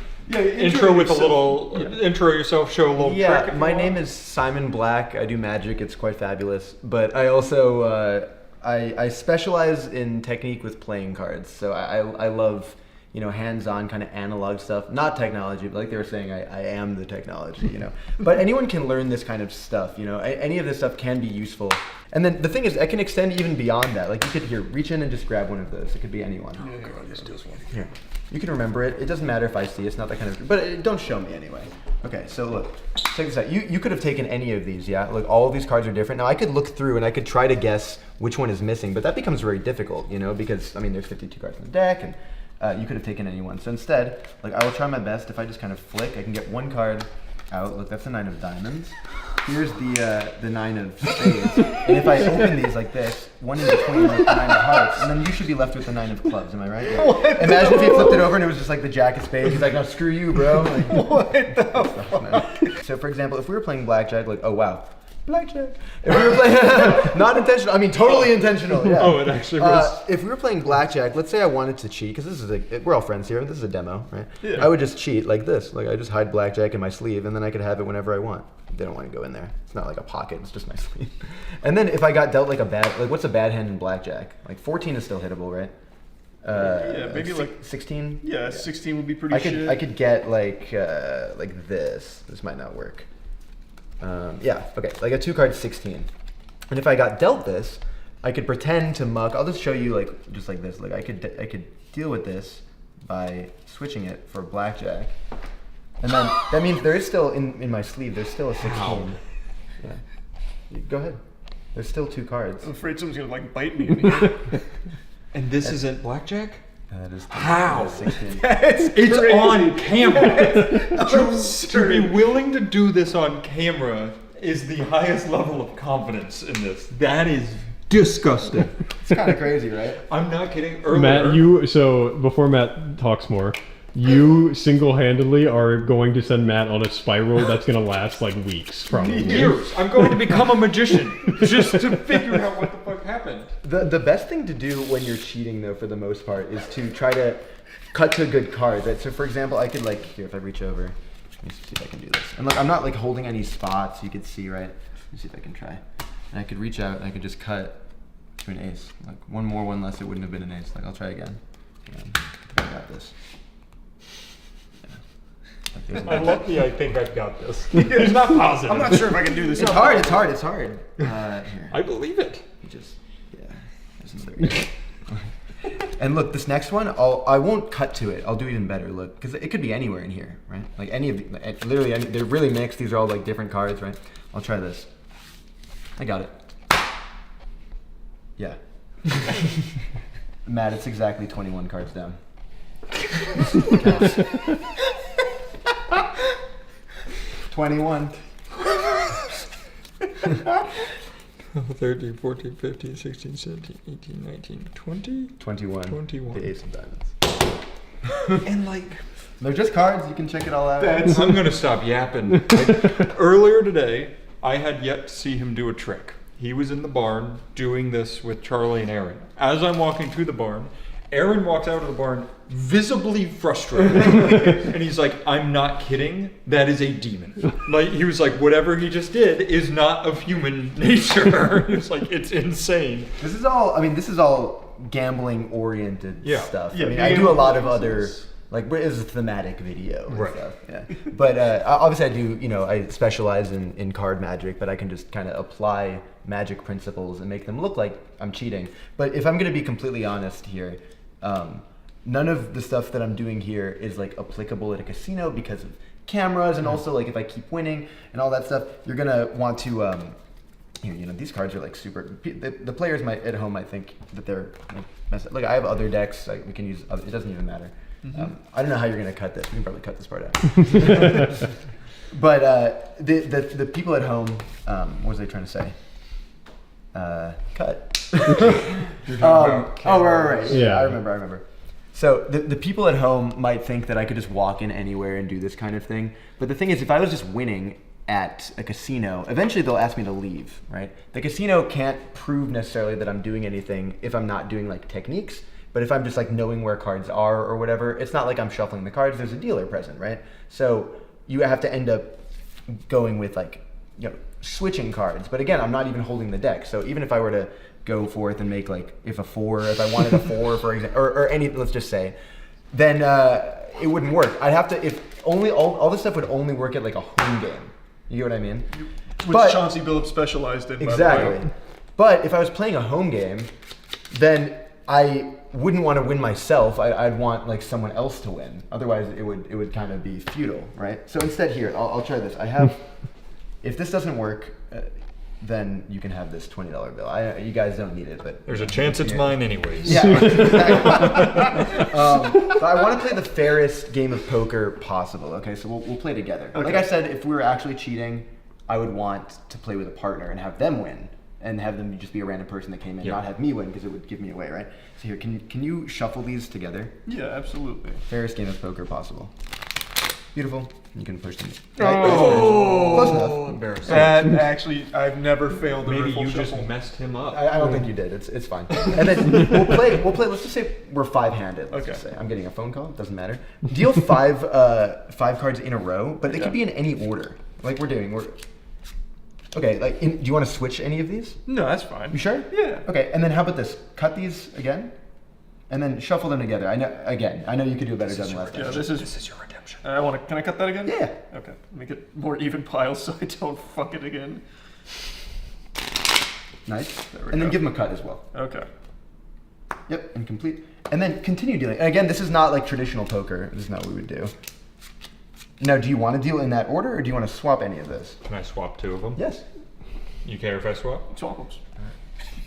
intro with yourself. A little intro yourself, show a little trick? Yeah, my name is Simon Black. I do magic. It's quite fabulous. But I also I specialize in technique with playing cards. So I love, you know, hands-on kind of analog stuff, not technology, but like they were saying, I am the technology, you know. But anyone can learn this kind of stuff, you know. Any of this stuff can be useful. And then the thing is, I can extend even beyond that. Like you could reach in and just grab one of those. It could be anyone. Oh God, this does one. Here, you can remember it. It doesn't matter if I see it. It's not that kind of. But don't show me anyway. Okay, so look, check this out. You could have taken any of these, yeah. Look, all of these cards are different. Now I could look through and I could try to guess which one is missing, but that becomes very difficult, you know, because I mean there's 52 cards in the deck and. You could have taken any one. So instead, like I will try my best. If I just kind of flick, I can get one card out. Look, that's the 9 of diamonds. Here's the 9 of spades. And if I open these like this, one in between like the 9 of hearts, and then you should be left with the 9 of clubs. Am I right? Yeah. Imagine if he flipped it over and it was just like the Jack of spades. He's like, no, screw you, bro. Like, what the? So for example, if we were playing blackjack, like, oh wow. Blackjack. If we were playing, not intentional. I mean, totally intentional. Yeah. Oh, it actually was. If we were playing blackjack, let's say I wanted to cheat, because this is we're all friends here. This is a demo, right? Yeah. I would just cheat like this. Like I just hide blackjack in my sleeve, and then I could have it whenever I want. They don't want to go in there. It's not like a pocket. It's just my sleeve. And then if I got dealt like a bad, like what's a bad hand in blackjack? Like 14 is still hittable, right? Yeah, maybe like 16. Yeah, 16 would be pretty shit. I could get like this. This might not work. Yeah, okay, like a 2-card 16. And if I got dealt this, I could pretend to muck. I'll just show you like just like this. Like I could deal with this by switching it for blackjack. And then that means there is still in my sleeve, there's still a 16. Wow. Yeah. Go ahead. There's still 2 cards. I'm afraid someone's gonna like bite me in here. And this isn't blackjack? That is how? 16. It's on camera. To be willing to do this on camera is the highest level of confidence in this. That is disgusting. It's kind of crazy, right? I'm not kidding. Earlier, Matt, so before Matt talks more, you single-handedly are going to send Matt on a spiral that's going to last like weeks, probably. Years. I'm going to become a magician just to figure out what the fuck happened. The best thing to do when you're cheating, though, for the most part, is to try to cut to a good card. Right? So, for example, I could like here if I reach over. Let me see if I can do this. And look, I'm not like holding any spots. You could see, right? Let me see if I can try. And I could reach out and I could just cut to an ace. Like one more, one less, it wouldn't have been an ace. Like I'll try again. I got this. I love the I think I've got this. He's not positive. I'm not sure if I can do this. It's hard. It's hard. It's hard. Here. I believe it. And look, this next one, I won't cut to it. I'll do even better. Look, because it could be anywhere in here, right? Like any of the, literally, they're really mixed. These are all like different cards, right? I'll try this. I got it. Yeah. Matt, it's exactly 21 cards down. 21. 13, 14, 15, 16, 17, 18, 19, 20? 21. 21. The ace of diamonds. And like, they're just cards. You can check it all out. I'm going to stop yapping. Earlier today, I had yet to see him do a trick. He was in the barn doing this with Charlie and Aaron. As I'm walking through the barn, Aaron walks out of the barn visibly frustrated. And he's like, I'm not kidding. That is a demon. Like, he was like, whatever he just did is not of human nature. He was like, it's insane. This is all gambling oriented stuff. Yeah, I mean, I do a lot of other, like, it's a thematic video and stuff. Yeah. But obviously I do, I specialize in card magic, but I can just kind of apply magic principles and make them look like I'm cheating. But if I'm going to be completely honest here, none of the stuff that I'm doing here is like applicable at a casino because of cameras, and also like if I keep winning and all that stuff, you're gonna want to you know, these cards are like super. The players at home might think that they're like messed up. Like I have other decks, like we can use. It doesn't even matter. I don't know how you're gonna cut this. We can probably cut this part out. But the people at home, what was I trying to say? Cut. Right. Yeah, I remember. So the people at home might think that I could just walk in anywhere and do this kind of thing. But the thing is, if I was just winning at a casino, eventually they'll ask me to leave, right? The casino can't prove necessarily that I'm doing anything if I'm not doing like techniques. But if I'm just like knowing where cards are or whatever, it's not like I'm shuffling the cards. There's a dealer present, right? So you have to end up going with like, you know, switching cards. But again, I'm not even holding the deck. So even if I were to go forth and make like, if I wanted a 4, for example, or any, let's just say, then it wouldn't work. I'd have to, if only, all this stuff would only work at like a home game. You get what I mean? Which Chauncey Billups specialized in. Exactly. By the way. But if I was playing a home game, then I wouldn't want to win myself. I'd want like someone else to win. Otherwise, it would kind of be futile, right? So instead, here I'll try this. I have. If this doesn't work, then you can have this $20 bill. You guys don't need it, but there's a chance it's mine anyways. Yeah. Exactly. So I want to play the fairest game of poker possible. Okay, so we'll play together. Okay. Like I said, if we were actually cheating, I would want to play with a partner and have them win, and have them just be a random person that came in, not have me win because it would give me away, right? So here, can you shuffle these together? Yeah, absolutely. Fairest game of poker possible. Beautiful. You can push them. Right? Oh, close enough. Embarrassing. And actually, I've never failed. Maybe you just messed him up. I don't think you did. It's fine. And then we'll play. Let's just say we're 5-handed. Let's just say I'm getting a phone call. Doesn't matter. Deal 5 cards in a row, but they could be in any order. Like we're doing. Okay. Like, do you want to switch any of these? No, that's fine. You sure? Yeah. Okay. And then how about this? Cut these again, and then shuffle them together. I know you could do a better job than last time. Yeah, this is your redemption. Can I cut that again? Yeah. Okay. Make it more even piles so I don't fuck it again. Nice. And then give them a cut as well. Okay. Yep, and complete. And then continue dealing. And again, this is not like traditional poker. This is not what we would do. Now, do you want to deal in that order, or do you want to swap any of this? Can I swap 2 of them? Yes. You care if I swap? Swap them.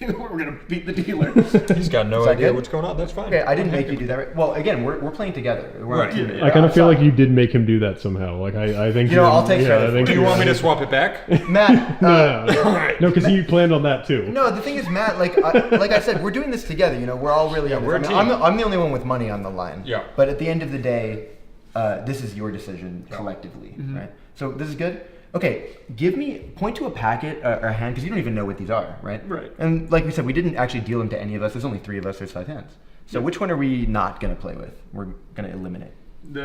We're gonna beat the dealer. He's got no idea what's going on. That's fine. Okay, I didn't make you do that. Right? Well, again, we're playing together. We're right. on I kind of feel like you did make him do that somehow. Like I think. You know, I'll take credit. Do you want me to swap it back, Matt? No, because he planned on that too. No, the thing is, Matt. Like I said, we're doing this together. You know, we're all really. Yeah, we're a team. I'm the only one with money on the line. Yeah. But at the end of the day, this is your decision collectively, right? So this is good. Okay, point to a packet or a hand, because you don't even know what these are, right? Right. And like we said, we didn't actually deal them to any of us. There's only 3 of us. There's 5 hands. So which one are we not going to play with? We're going to eliminate. We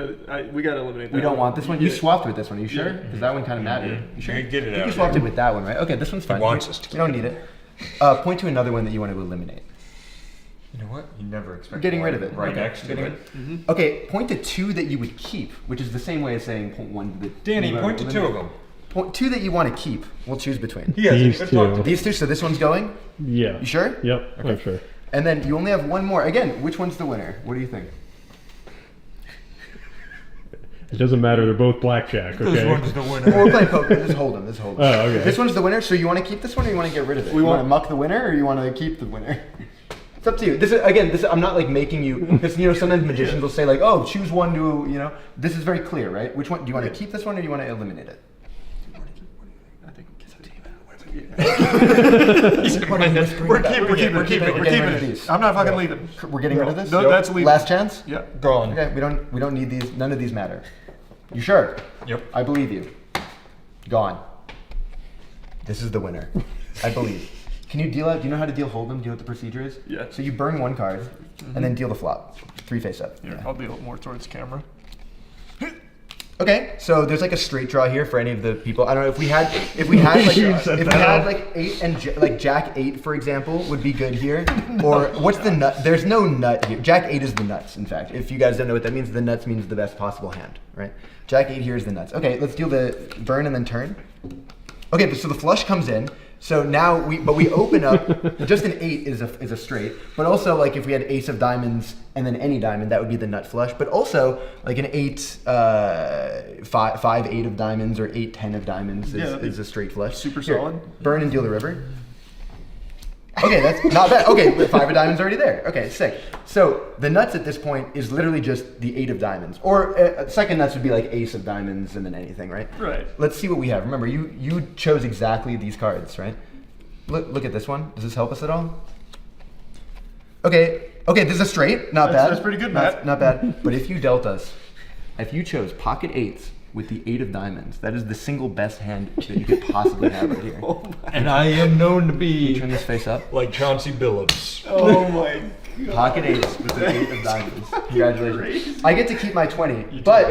got to eliminate that. We don't want this one? You swapped with this one. Are you sure? Because that one kind of mattered. You sure? Get it out. You swapped it with that one, right? Okay, this one's fine. He wants us to. We don't need it. Point to another one that you want to eliminate. You know what? You never expect. Getting rid of it. Right okay. next to it. Okay, point to 2 that you would keep, which is the same way as saying point 1 that. Danny, point to 2 of them. 2 that you want to keep. We'll choose between. These 2. These 2. So this one's going. Yeah. You sure? Yep. Okay. I'm sure. And then you only have 1 more. Again, which one's the winner? What do you think? It doesn't matter. They're both blackjack. Okay. This one's the winner. Well, we're playing poker. This is Hold'em. Oh, okay. This one's the winner. So you want to keep this one, or you want to get rid of it? You want to muck the winner, or you want to keep the winner? It's up to you. This is I'm not like making you. Because sometimes magicians will say like, oh, choose one to This is very clear, right? Which one do you want to keep this one, or do you want to eliminate it? We're keeping it. I'm not fucking leaving. We're getting rid of this? No, that's leaving. Last chance? Yeah. Gone. Okay, we don't need these. None of these matter. You sure? Yep. I believe you. Gone. This is the winner. I believe. Can you deal out? Do you know how to deal Hold'em? Do you know what the procedure is? Yeah. So you burn 1 card, and then deal the flop. 3 face up. Here, I'll deal it more towards camera. Okay, so there's like a straight draw here for any of the people. I don't know if we had like 8 and like Jack 8, for example, would be good here. Or what's the nut? There's no nut here. Jack 8 is the nuts. In fact, if you guys don't know what that means, the nuts means the best possible hand, right? Jack 8 here is the nuts. Okay, let's deal the burn and then turn. Okay, so the flush comes in. So now we open up. Just an 8 is a straight, but also like if we had ace of diamonds and then any diamond, that would be the nut flush. But also like an 8, 5, 8 of diamonds or 8, 10 of diamonds is a straight flush. Super solid. Burn and deal the river. Okay, that's not bad. Okay, 5 of diamonds already there. Okay, sick. So the nuts at this point is literally just the 8 of diamonds. Or second nuts would be like ace of diamonds and then anything, right? Right. Let's see what we have. Remember, you chose exactly these cards, right? Look at this one. Does this help us at all? Okay, this is a straight. Not bad. That's pretty good, Matt. Not bad. But if you dealt us, if you chose pocket 8s with the 8 of diamonds, that is the single best hand that you could possibly have right here. And I am known to be turn this face up like Chauncey Billups. Oh my god. Pocket 8s with the 8 of diamonds. Congratulations. I get to keep my 20, but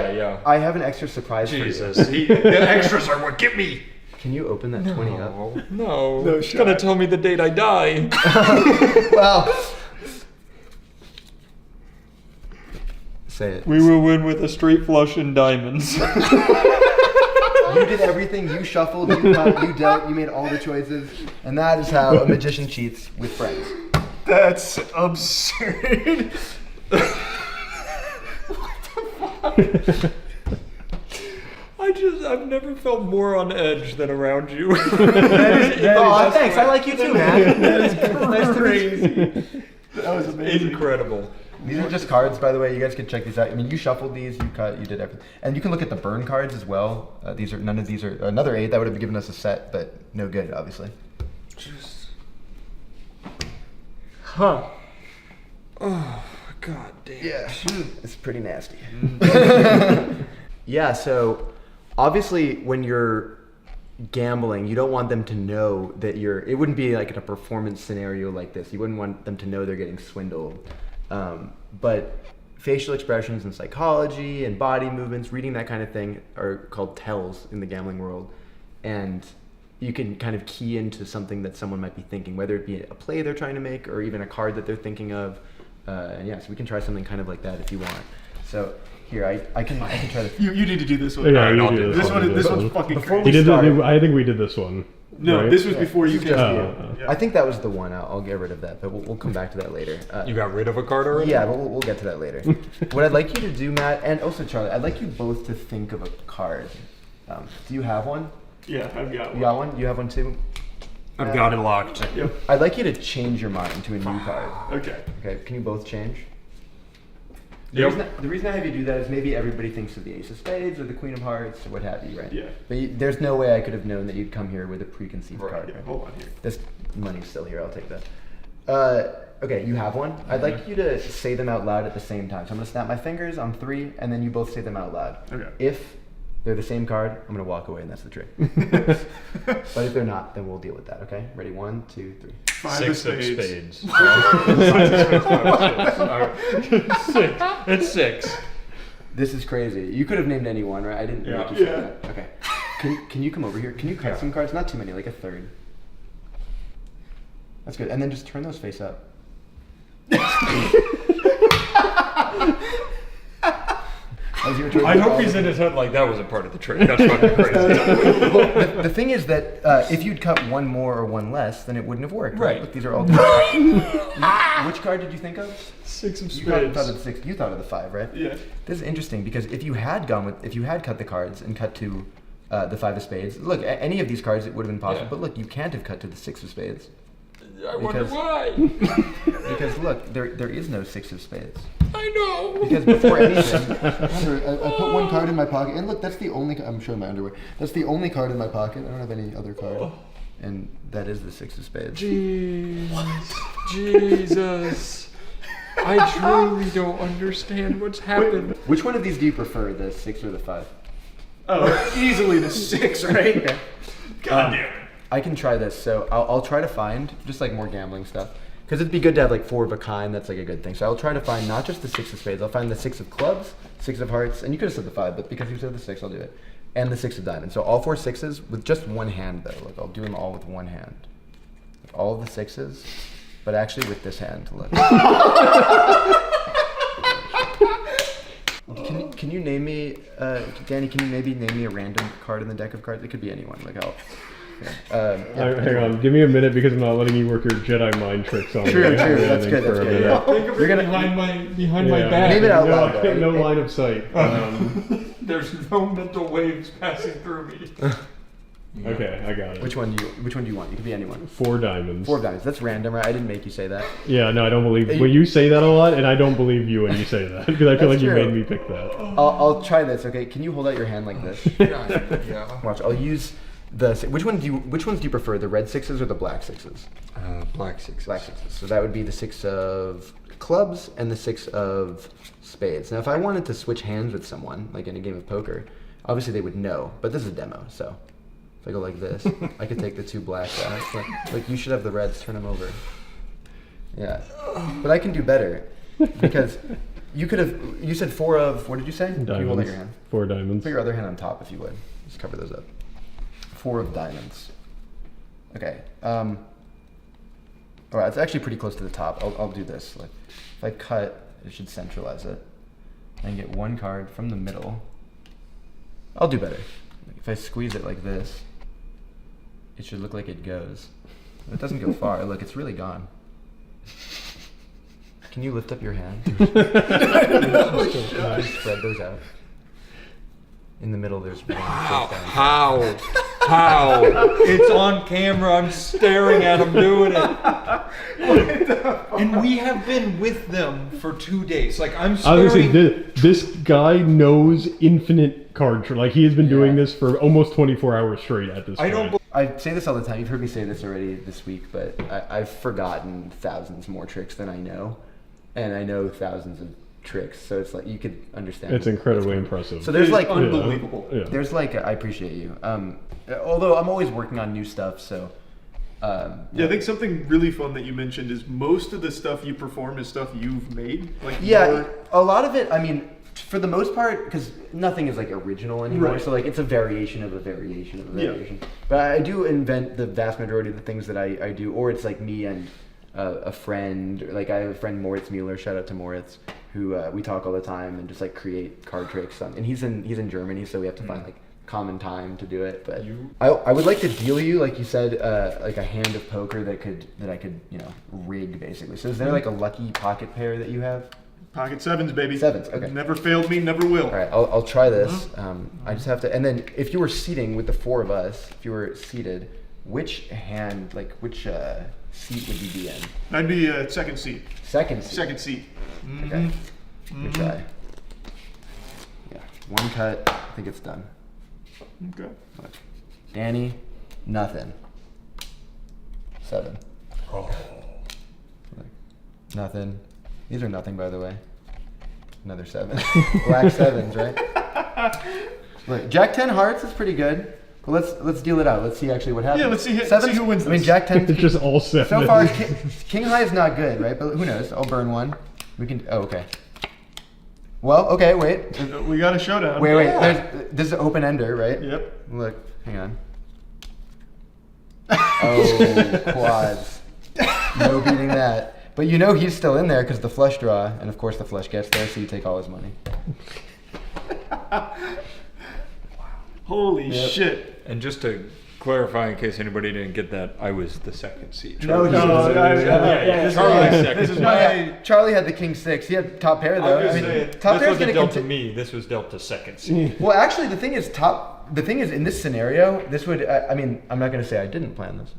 I have an extra surprise for you. The extras are what get me. Can you open that 20 up? No, it's gonna tell me the date I die. Well, say it. We will win with a straight flush and diamonds. You did everything. You shuffled, you cut, you dealt, you made all the choices, and that is how a magician cheats with friends. That's absurd. What the fuck? I've never felt more on edge than around you. Thanks. I like you too, man. That is crazy. That was amazing. Incredible. These are just cards, by the way. You guys can check these out. I mean, you shuffled these, you cut, you did everything, and you can look at the burn cards as well. None of these are another 8 that would have given us a set, but no good, obviously. Huh. Oh, god damn. Yeah, it's pretty nasty. Yeah, so obviously when you're gambling, you don't want them to know that it wouldn't be like in a performance scenario like this. You wouldn't want them to know they're getting swindled. But facial expressions and psychology and body movements, reading that kind of thing are called tells in the gambling world. And you can kind of key into something that someone might be thinking, whether it be a play they're trying to make or even a card that they're thinking of. And yeah, so we can try something kind of like that if you want. So here, I can try to. You need to do this one. Yeah, All right, you I'll do do this one. This one's fucking crazy. I think we did this one. No, right? this was before you came. I think that was the one. I'll get rid of that, but we'll come back to that later. You got rid of a card already? Yeah, but we'll get to that later. What I'd like you to do, Matt, and also Charlie, I'd like you both to think of a card. Do you have one? Yeah, I've got one. You got one? You have one too? I've got it locked. Yep. I'd like you to change your mind to a new card. Okay. Okay, can you both change? Yep. The reason I have you do that is maybe everybody thinks of the Ace of Spades or the Queen of Hearts or what have you, right? Yeah. But there's no way I could have known that you'd come here with a preconceived card. Yeah, right? hold on here. This money's still here, I'll take that. Okay, you have one? I'd like you to say them out loud at the same time. So I'm going to snap my fingers on 3, and then you both say them out loud. Okay. If they're the same card, I'm going to walk away, and that's the trick. But if they're not, then we'll deal with that, okay? Ready? 1, 2, 3. 5 of spades. 6. It's 6. This is crazy. You could have named any one, right? I didn't make you say that. Okay. Can you come over here? Can you cut some cards? Not too many, like a third. That's good. And then just turn those face up. I hope he's in his head like that was a part of the trick. That's fucking crazy. Well, the thing is that if you'd cut one more or one less, then it wouldn't have worked. Right. Look, these are all different. Which card did you think of? 6 of You spades. thought of the 6. You thought of the 5, right? Yeah. This is interesting because if you had cut the cards and cut to the 5 of spades, look, any of these cards it would have been possible. Yeah. But look, you can't have cut to the 6 of spades. I wonder why. Because look, there is no 6 of spades. I know. Because before anything, remember, I put one card in my pocket, and look, that's the only. I'm showing my underwear. That's the only card in my pocket. I don't have any other card, and that is the 6 of spades. Jesus. I truly don't understand what's happened. Which one of these do you prefer, the 6 or the 5? Oh, easily the 6, right? Okay. God damn it. I can try this. So I'll try to find just like more gambling stuff. Because it'd be good to have like 4 of a kind. That's like a good thing. So I'll try to find not just the 6 of spades. I'll find the 6 of clubs, 6 of hearts, and you could have said the 5, but because you said the 6, I'll do it. And the 6 of diamonds. So all 4 6s with just one hand though. Like I'll do them all with one hand. Like all of the 6s, but actually with this hand. Look. Can you name me, Danny? Can you maybe name me a random card in the deck of cards? It could be anyone. Like Hang on, give me a minute because I'm not letting you work your Jedi mind tricks on me. True, that's good. That's good. Yeah. Think of it behind my back. Name it out loud. No line of sight. There's no mental waves passing through me. Okay, I got it. Which one do you want? You could be anyone. 4 diamonds. 4 diamonds. That's random, right? I didn't make you say that. Yeah, no, I don't believe. Well, you say that a lot, and I don't believe you when you say that because I feel like you made me pick that. I'll try this. Okay, can you hold out your hand like this? Yeah. Watch. I'll use the. Which ones do you prefer? The red 6s or the black 6s? Black 6s. Black 6s. So that would be the 6 of clubs and the 6 of spades. Now, if I wanted to switch hands with someone, like in a game of poker, obviously they would know. But this is a demo, so. If I go like this, I could take the 2 black guys. Like you should have the reds. Turn them over. Yeah, but I can do better because you could have. You said 4 of. What did you say? Diamonds. Can you hold out your hand? 4 diamonds. Put your other hand on top if you would. Just cover those up. 4 of diamonds. Okay. All right. It's actually pretty close to the top. I'll do this. Like, if I cut, it should centralize it. And get 1 card from the middle. I'll do better. If I squeeze it like this. It should look like it goes. It doesn't go far. Look, it's really gone. Can you lift up your hand? Just spread those out. In the middle, there's one. How? It's on camera. I'm staring at him doing it. And we have been with them for 2 days. Like, I'm staring. Obviously, this guy knows infinite card trick. Like, he has been doing this for almost 24 hours straight at this point. I say this all the time. You've heard me say this already this week, but I've forgotten thousands more tricks than I know. And I know thousands of tricks, so it's like you could understand. It's incredibly impressive. So there's like unbelievable. Yeah. There's like I appreciate you. Although I'm always working on new stuff, so. I think something really fun that you mentioned is most of the stuff you perform is stuff you've made. Like a lot of it. I mean, for the most part, because nothing is like original anymore. Right. So like it's a variation of a variation of a variation. But I do invent the vast majority of the things that I do, or it's like me and a friend. Like I have a friend, Moritz Mueller. Shout out to Moritz, who we talk all the time and just like create card tricks. And he's in Germany, so we have to find like common time to do it. But I would like to deal you, like you said, like a hand of poker that I could rig basically. So is there like a lucky pocket pair that you have? Pocket 7s, baby. 7s, okay. Never failed me, never will. All right, I'll try this. I just have to, and then if you were seating with the 4 of us, if you were seated, which hand, like which seat would you be in? I'd be second seat. Second seat? Second seat. Okay, let me try. Yeah, 1 cut, I think it's done. Okay. Danny, nothing. 7. Oh. Nothing. These are nothing, by the way. Another 7. Black 7s, right? Look, Jack 10 hearts is pretty good. But let's deal it out. Let's see actually what happens. Yeah, let's see who wins this. I mean, Jack 10. It's just all 7. So far, King High is not good, right? But who knows? I'll burn 1. We can. Oh, okay. Well, okay. Wait. We got a showdown. Wait. This is an open ender, right? Yep. Look. Hang on. Oh, quads. No beating that. But he's still in there because the flush draw, and of course the flush gets there, so you take all his money. Holy shit. And just to clarify, in case anybody didn't get that, I was the second seat. Charlie's second. Charlie had the king 6. He had top pair though. Top pair wasn't dealt to me. This was dealt to second seat. Well, actually, the thing is, in this scenario, this would. I mean, I'm not going to say I didn't plan this.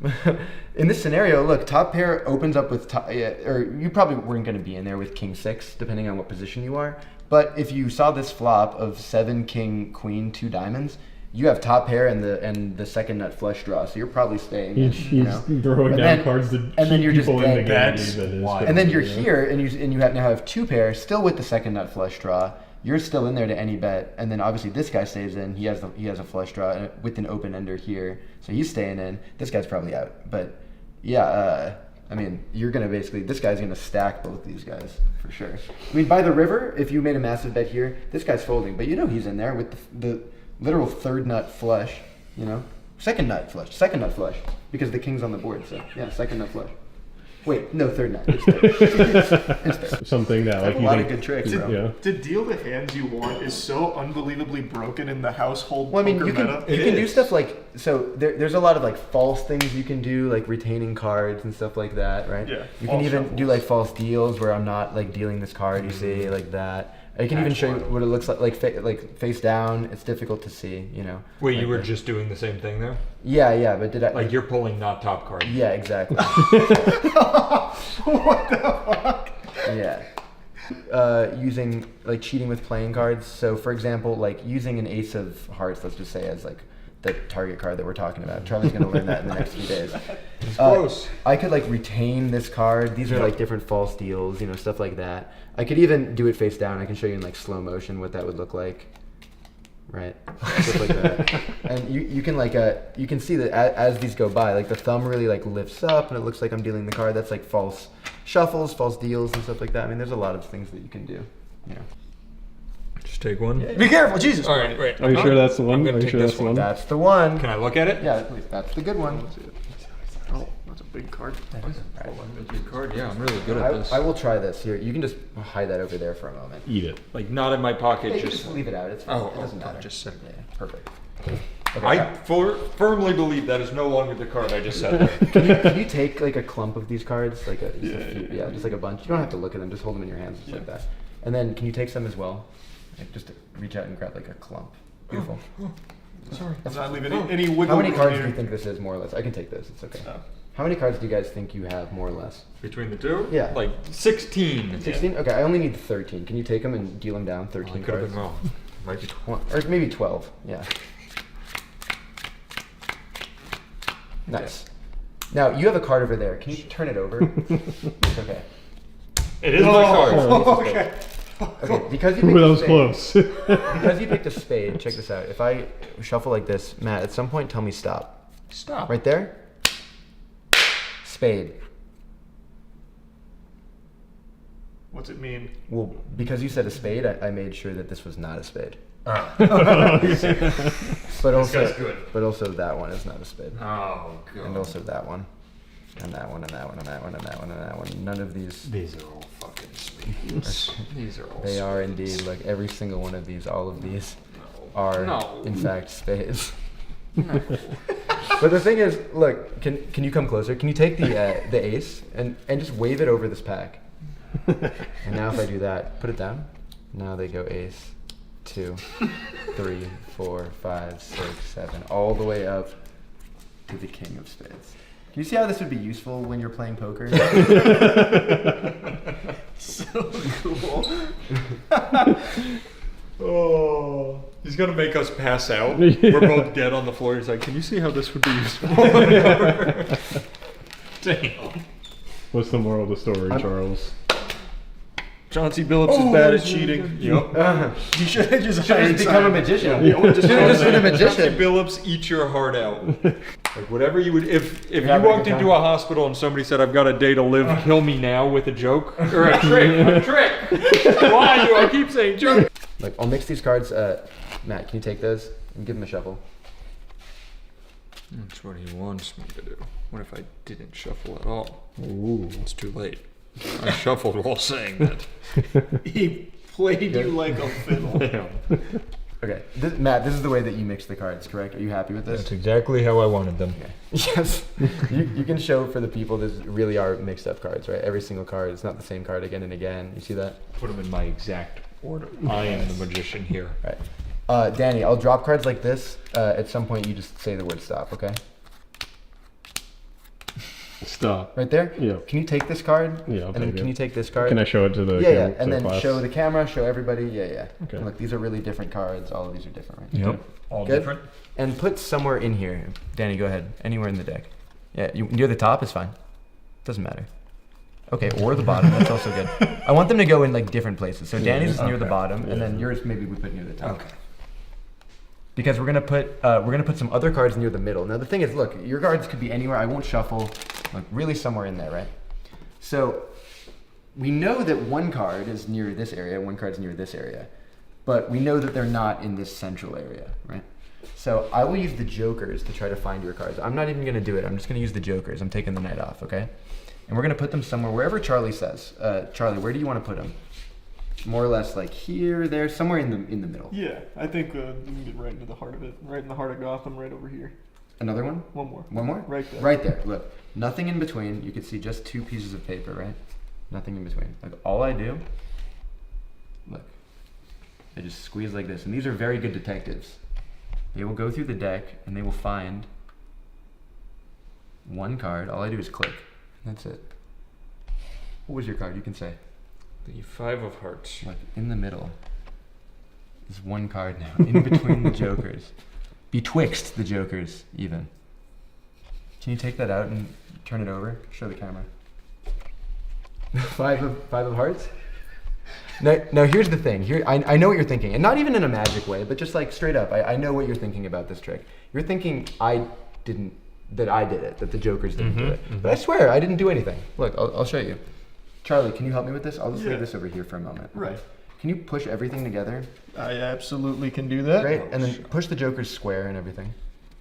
In this scenario, look, top pair opens up with or you probably weren't going to be in there with king 6, depending on what position you are. But if you saw this flop of 7 king queen 2 diamonds. You have top pair and the second nut flush draw, so you're probably staying. He's throwing down cards to keep people in the game. And then you're here, and you now have 2 pair, still with the second nut flush draw. You're still in there to any bet, and then obviously this guy stays in. He has a flush draw with an open ender here, so he's staying in. This guy's probably out, but yeah. I mean, you're gonna this guy's gonna stack both these guys for sure. I mean, by the river, if you made a massive bet here, this guy's folding, but he's in there with the literal 3rd nut flush, second nut flush, because the king's on the board. So yeah, second nut flush. Wait, no, third night. It's third. It's third. Something that like a lot of good tricks, bro. Yeah. To deal the hands you want is so unbelievably broken in the household Well, I mean, poker you can meta. do stuff like, so there's a lot of like false things you can do, like retaining cards and stuff like that, right? Yeah. You can even do like false deals where I'm not like dealing this card, you see, like that. I can even show you what it looks like face down. It's difficult to see, you know. Wait, like you were just doing the same thing there? Yeah, but did I... Like you're pulling not top cards. Yeah, exactly. What the fuck? Yeah. Using, like, cheating with playing cards. So, for example, like, using an ace of hearts, let's just say, as, like, the target card that we're talking about. Charlie's going to learn that in the next few days. It's gross. I could, like, retain this card. These are, like, different false deals, you know, stuff like that. I could even do it face down. I can show you in, like, slow motion what that would look like. Right? Stuff like that. And you can, like, you can see that as these go by, like, the thumb really, like, lifts up, and it looks like I'm dealing the card. That's, like, false shuffles, false deals, and stuff like that. I mean, there's a lot of things that you can do, you know. Just take one. Yeah. Be careful, Jesus! All right, wait. Are you sure that's the one? I'm gonna Are you take sure this that's the one? That's the one. Can I look at it? Yeah, please. That's the good one. Oh, that's a big card. That is a big card. Yeah, I'm really good at this. I will try this. Here, you can just hide that over there for a moment. Eat it. Like not in my pocket. Yeah, just leave it out. It's fine. It doesn't matter. Just set it. Yeah, perfect. Okay, I firmly believe that is no longer the card I just said. Can you take like a clump of these cards, like just like a bunch? You don't have to look at them. Just hold them in your hands, just like that. And then can you take some as well? Like, just reach out and grab like a clump. Beautiful. Sorry. I'm not leaving any wiggle How many room cards here. do you think this is, more or less? I can take this. It's okay. How many cards do you guys think you have, more or less? Between the two? Yeah. Like 16. 16? Okay, I only need 13. Can you take them and deal them down? 13 I could have cards? been wrong. Might be 20. Or maybe 12. Yeah. Nice. Now, you have a card over there. Can you turn it over? It's okay. It is my card. Okay. Okay, because you picked that a was spade, close. because you picked a spade, check this out. If I shuffle like this, Matt, at some point tell me stop. Stop. Right there? Spade. What's it mean? Well, because you said a spade, I made sure that this was not a spade. Oh. But also, guy's good. but also that one is not a spade. Oh, God. And also that one. And that one, and that one, and that one, and that one, and that one. None of these. These are all fucking spades. These are all They are spades. indeed. Like every single one of these, all of these are No. in fact spades. No. But the thing is, look, can you come closer? Can you take the ace and just wave it over this pack? And now if I do that, put it down. Now they go ace, 2, 3, 4, 5, 6, 7, all the way up to the king of spades. Can you see how this would be useful when you're playing poker? So cool. Oh, he's gonna make us pass out. We're both dead on the floor. He's like, "Can you see how this would be useful?" Damn. What's the moral of the story, Charles? John C. Billups is bad at cheating. Yep. You should have just become a magician. Yeah, Just been a magician. Billups, eat your heart out. Like whatever you would, if you having a walked good into time? a hospital and somebody said, "I've got a day to live, kill me now" with a joke or a trick. Why do I keep saying joke? Like, I'll mix these cards. Matt, can you take those and give him a shuffle? That's what he wants me to do. What if I didn't shuffle at all? Ooh, it's too late. I shuffled while saying that. He played you like a fiddle. Yeah. Okay, Matt, this is the way that you mix the cards, correct? Are you happy with this? That's exactly how I wanted them. Okay. Yes. You can show for the people this really are mixed up cards, right? Every single card, it's not the same card again and again. You see that? Put them in my exact order. I am the magician here. Right. Danny, I'll drop cards like this. At some point, you just say the word stop, okay? Stop. Right there? Yeah. Can you take this card? Yeah, I'll And then take can it. you take this card? Can I show it to the Yeah, camera, yeah. And to the then class? show the camera, show everybody. Yeah, yeah. Okay. And look, these are really different cards. All of these are different, right? Yep. All Good? different. And put somewhere in here. Danny, go ahead. Anywhere in the deck. Yeah, near the top is fine. Doesn't matter. Okay, or the bottom. That's also good. I want them to go in like different places. So Danny's is near the bottom, and then yours maybe we put near the top. Okay. Because we're gonna put some other cards near the middle. Now the thing is, look, your cards could be anywhere. I won't shuffle. Like really somewhere in there, right? So we know that one card is near this area, one card's near this area, but we know that they're not in this central area, right? So I will use the jokers to try to find your cards. I'm not even gonna do it. I'm just gonna use the jokers. I'm taking the night off, okay? And we're going to put them somewhere, wherever Charlie says. Charlie, where do you want to put them? More or less like here, there, somewhere in the middle. Yeah, I think we can get right into the heart of it. Right in the heart of Gotham, right over here. Another one? One more. One more? Right there. Right there. Look, nothing in between. You can see just 2 pieces of paper, right? Nothing in between. Like all I do, look, I just squeeze like this. And these are very good detectives. They will go through the deck and they will find one card. All I do is click. That's it. What was your card? You can say. The 5 of hearts. Like in the middle is one card now, in between the jokers. Betwixt the jokers, even. Can you take that out and turn it over? Show the camera. 5 of hearts? Now here's the thing. Here, I know what you're thinking, and not even in a magic way, but just like straight up. I know what you're thinking about this trick. You're thinking I did it, that the jokers didn't do it. But I swear, I didn't do anything. Look, I'll show you. Charlie, can you help me with this? I'll just leave this over here for a moment. Okay? Right. Can you push everything together? I absolutely can do that. Great, and then push the joker's square and everything.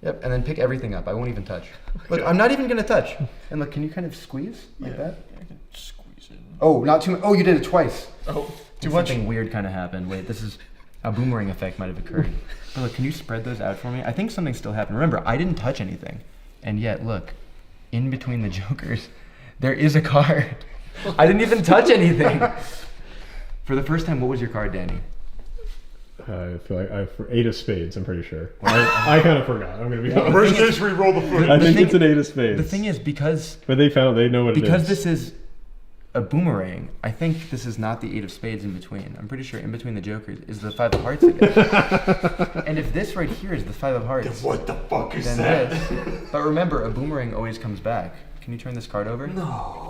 Yep, and then pick everything up. I won't even touch. Look, I'm not even gonna touch. And look, can you kind of squeeze like that? I can squeeze it. Oh, not too much. Oh, you did it twice. Oh, too much. Something weird kind of happened. Wait, this is a boomerang effect might have occurred. But look, can you spread those out for me? I think something still happened. Remember, I didn't touch anything. And yet, look, in between the jokers, there is a card. I didn't even touch anything. For the first time, what was your card, Danny? I feel like for 8 of spades, I'm pretty sure. I kind of forgot. I'm going to be honest. Worst case, re-roll the foot. I think it's an 8 of spades. The thing is, because... But they know what it is. Because this is a boomerang, I think this is not the 8 of spades in between. I'm pretty sure in between the jokers is the 5 of hearts again. And if this right here is the 5 of hearts... Then what the fuck is then that? This. But remember, a boomerang always comes back. Can you turn this card over? No.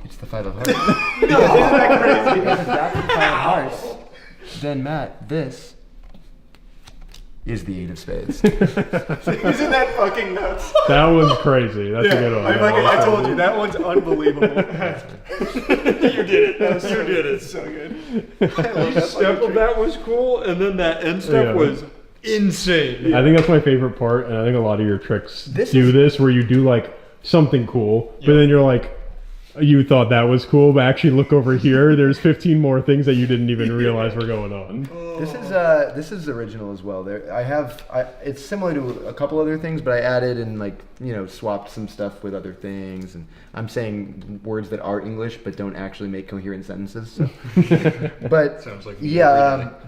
It's the 5 of hearts. No, isn't that crazy? Because if that's the 5 of hearts, then Matt, this is the 8 of spades. Isn't that fucking nuts? That one's crazy. That's a good one. I told you, that one's unbelievable. You did it. You did it. So good. Each step of that was cool, and then that end step was insane. I think that's my favorite part, and I think a lot of your tricks do this, where you do like something cool, but then you're like, you thought that was cool, but actually look over here. There's 15 more things that you didn't even realize were going on. This is original as well. It's similar to a couple other things, but I added and swapped some stuff with other things, and I'm saying words that are English but don't actually make coherent sentences. So. But sounds like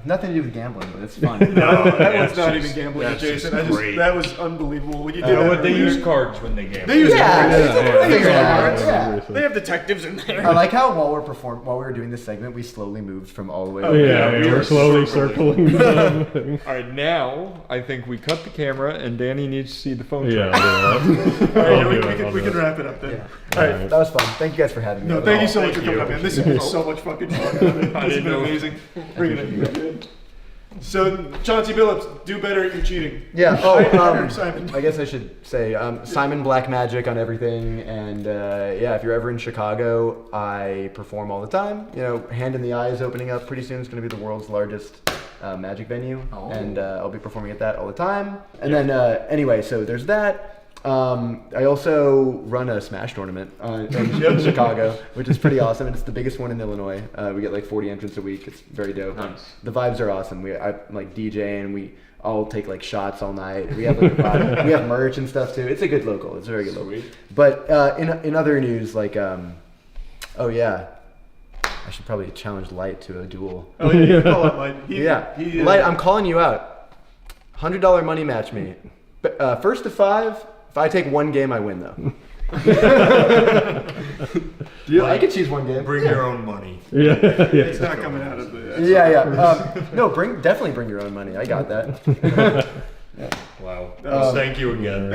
nothing to do with gambling, but it's fun. No, that one's not even gambling, Jason. That was unbelievable. When you did they use cards when they gamble. They use cards. They have detectives in there. I like how while we were doing this segment, we slowly moved from all the way. We're slowly circling. All right, now I think we cut the camera, and Danny needs to see the phone. Yeah. We can wrap it up then. Yeah. All right, that was fun. Thank you guys for having me. No, thank you so much for coming up, man. This has been so much fucking fun. This has been amazing. Bringing it. So, Chauncey Billups, do better at your cheating. Yeah. Simon. I guess I should say Simon Black Magic on everything, and if you're ever in Chicago, I perform all the time. Hand in the Eye is opening up pretty soon. It's going to be the world's largest magic venue, and I'll be performing at that all the time. And then anyway, so there's that. I also run a Smash tournament in Chicago, which is pretty awesome. And it's the biggest one in Illinois. We get like 40 entrants a week. It's very dope. Nice. The vibes are awesome. I'm like DJing. We all take like shots all night. We have like we have merch and stuff too. It's a good local. It's a very good local. But in other news, like I should probably challenge Light to a duel. Oh yeah, you call it Light. Light, I'm calling you out. $100 money match me. First to 5. If I take one game, I win though. I could choose one game. Bring your own money. Yeah. It's not coming out of the. No, definitely bring your own money. I got that. Wow. Thank you again.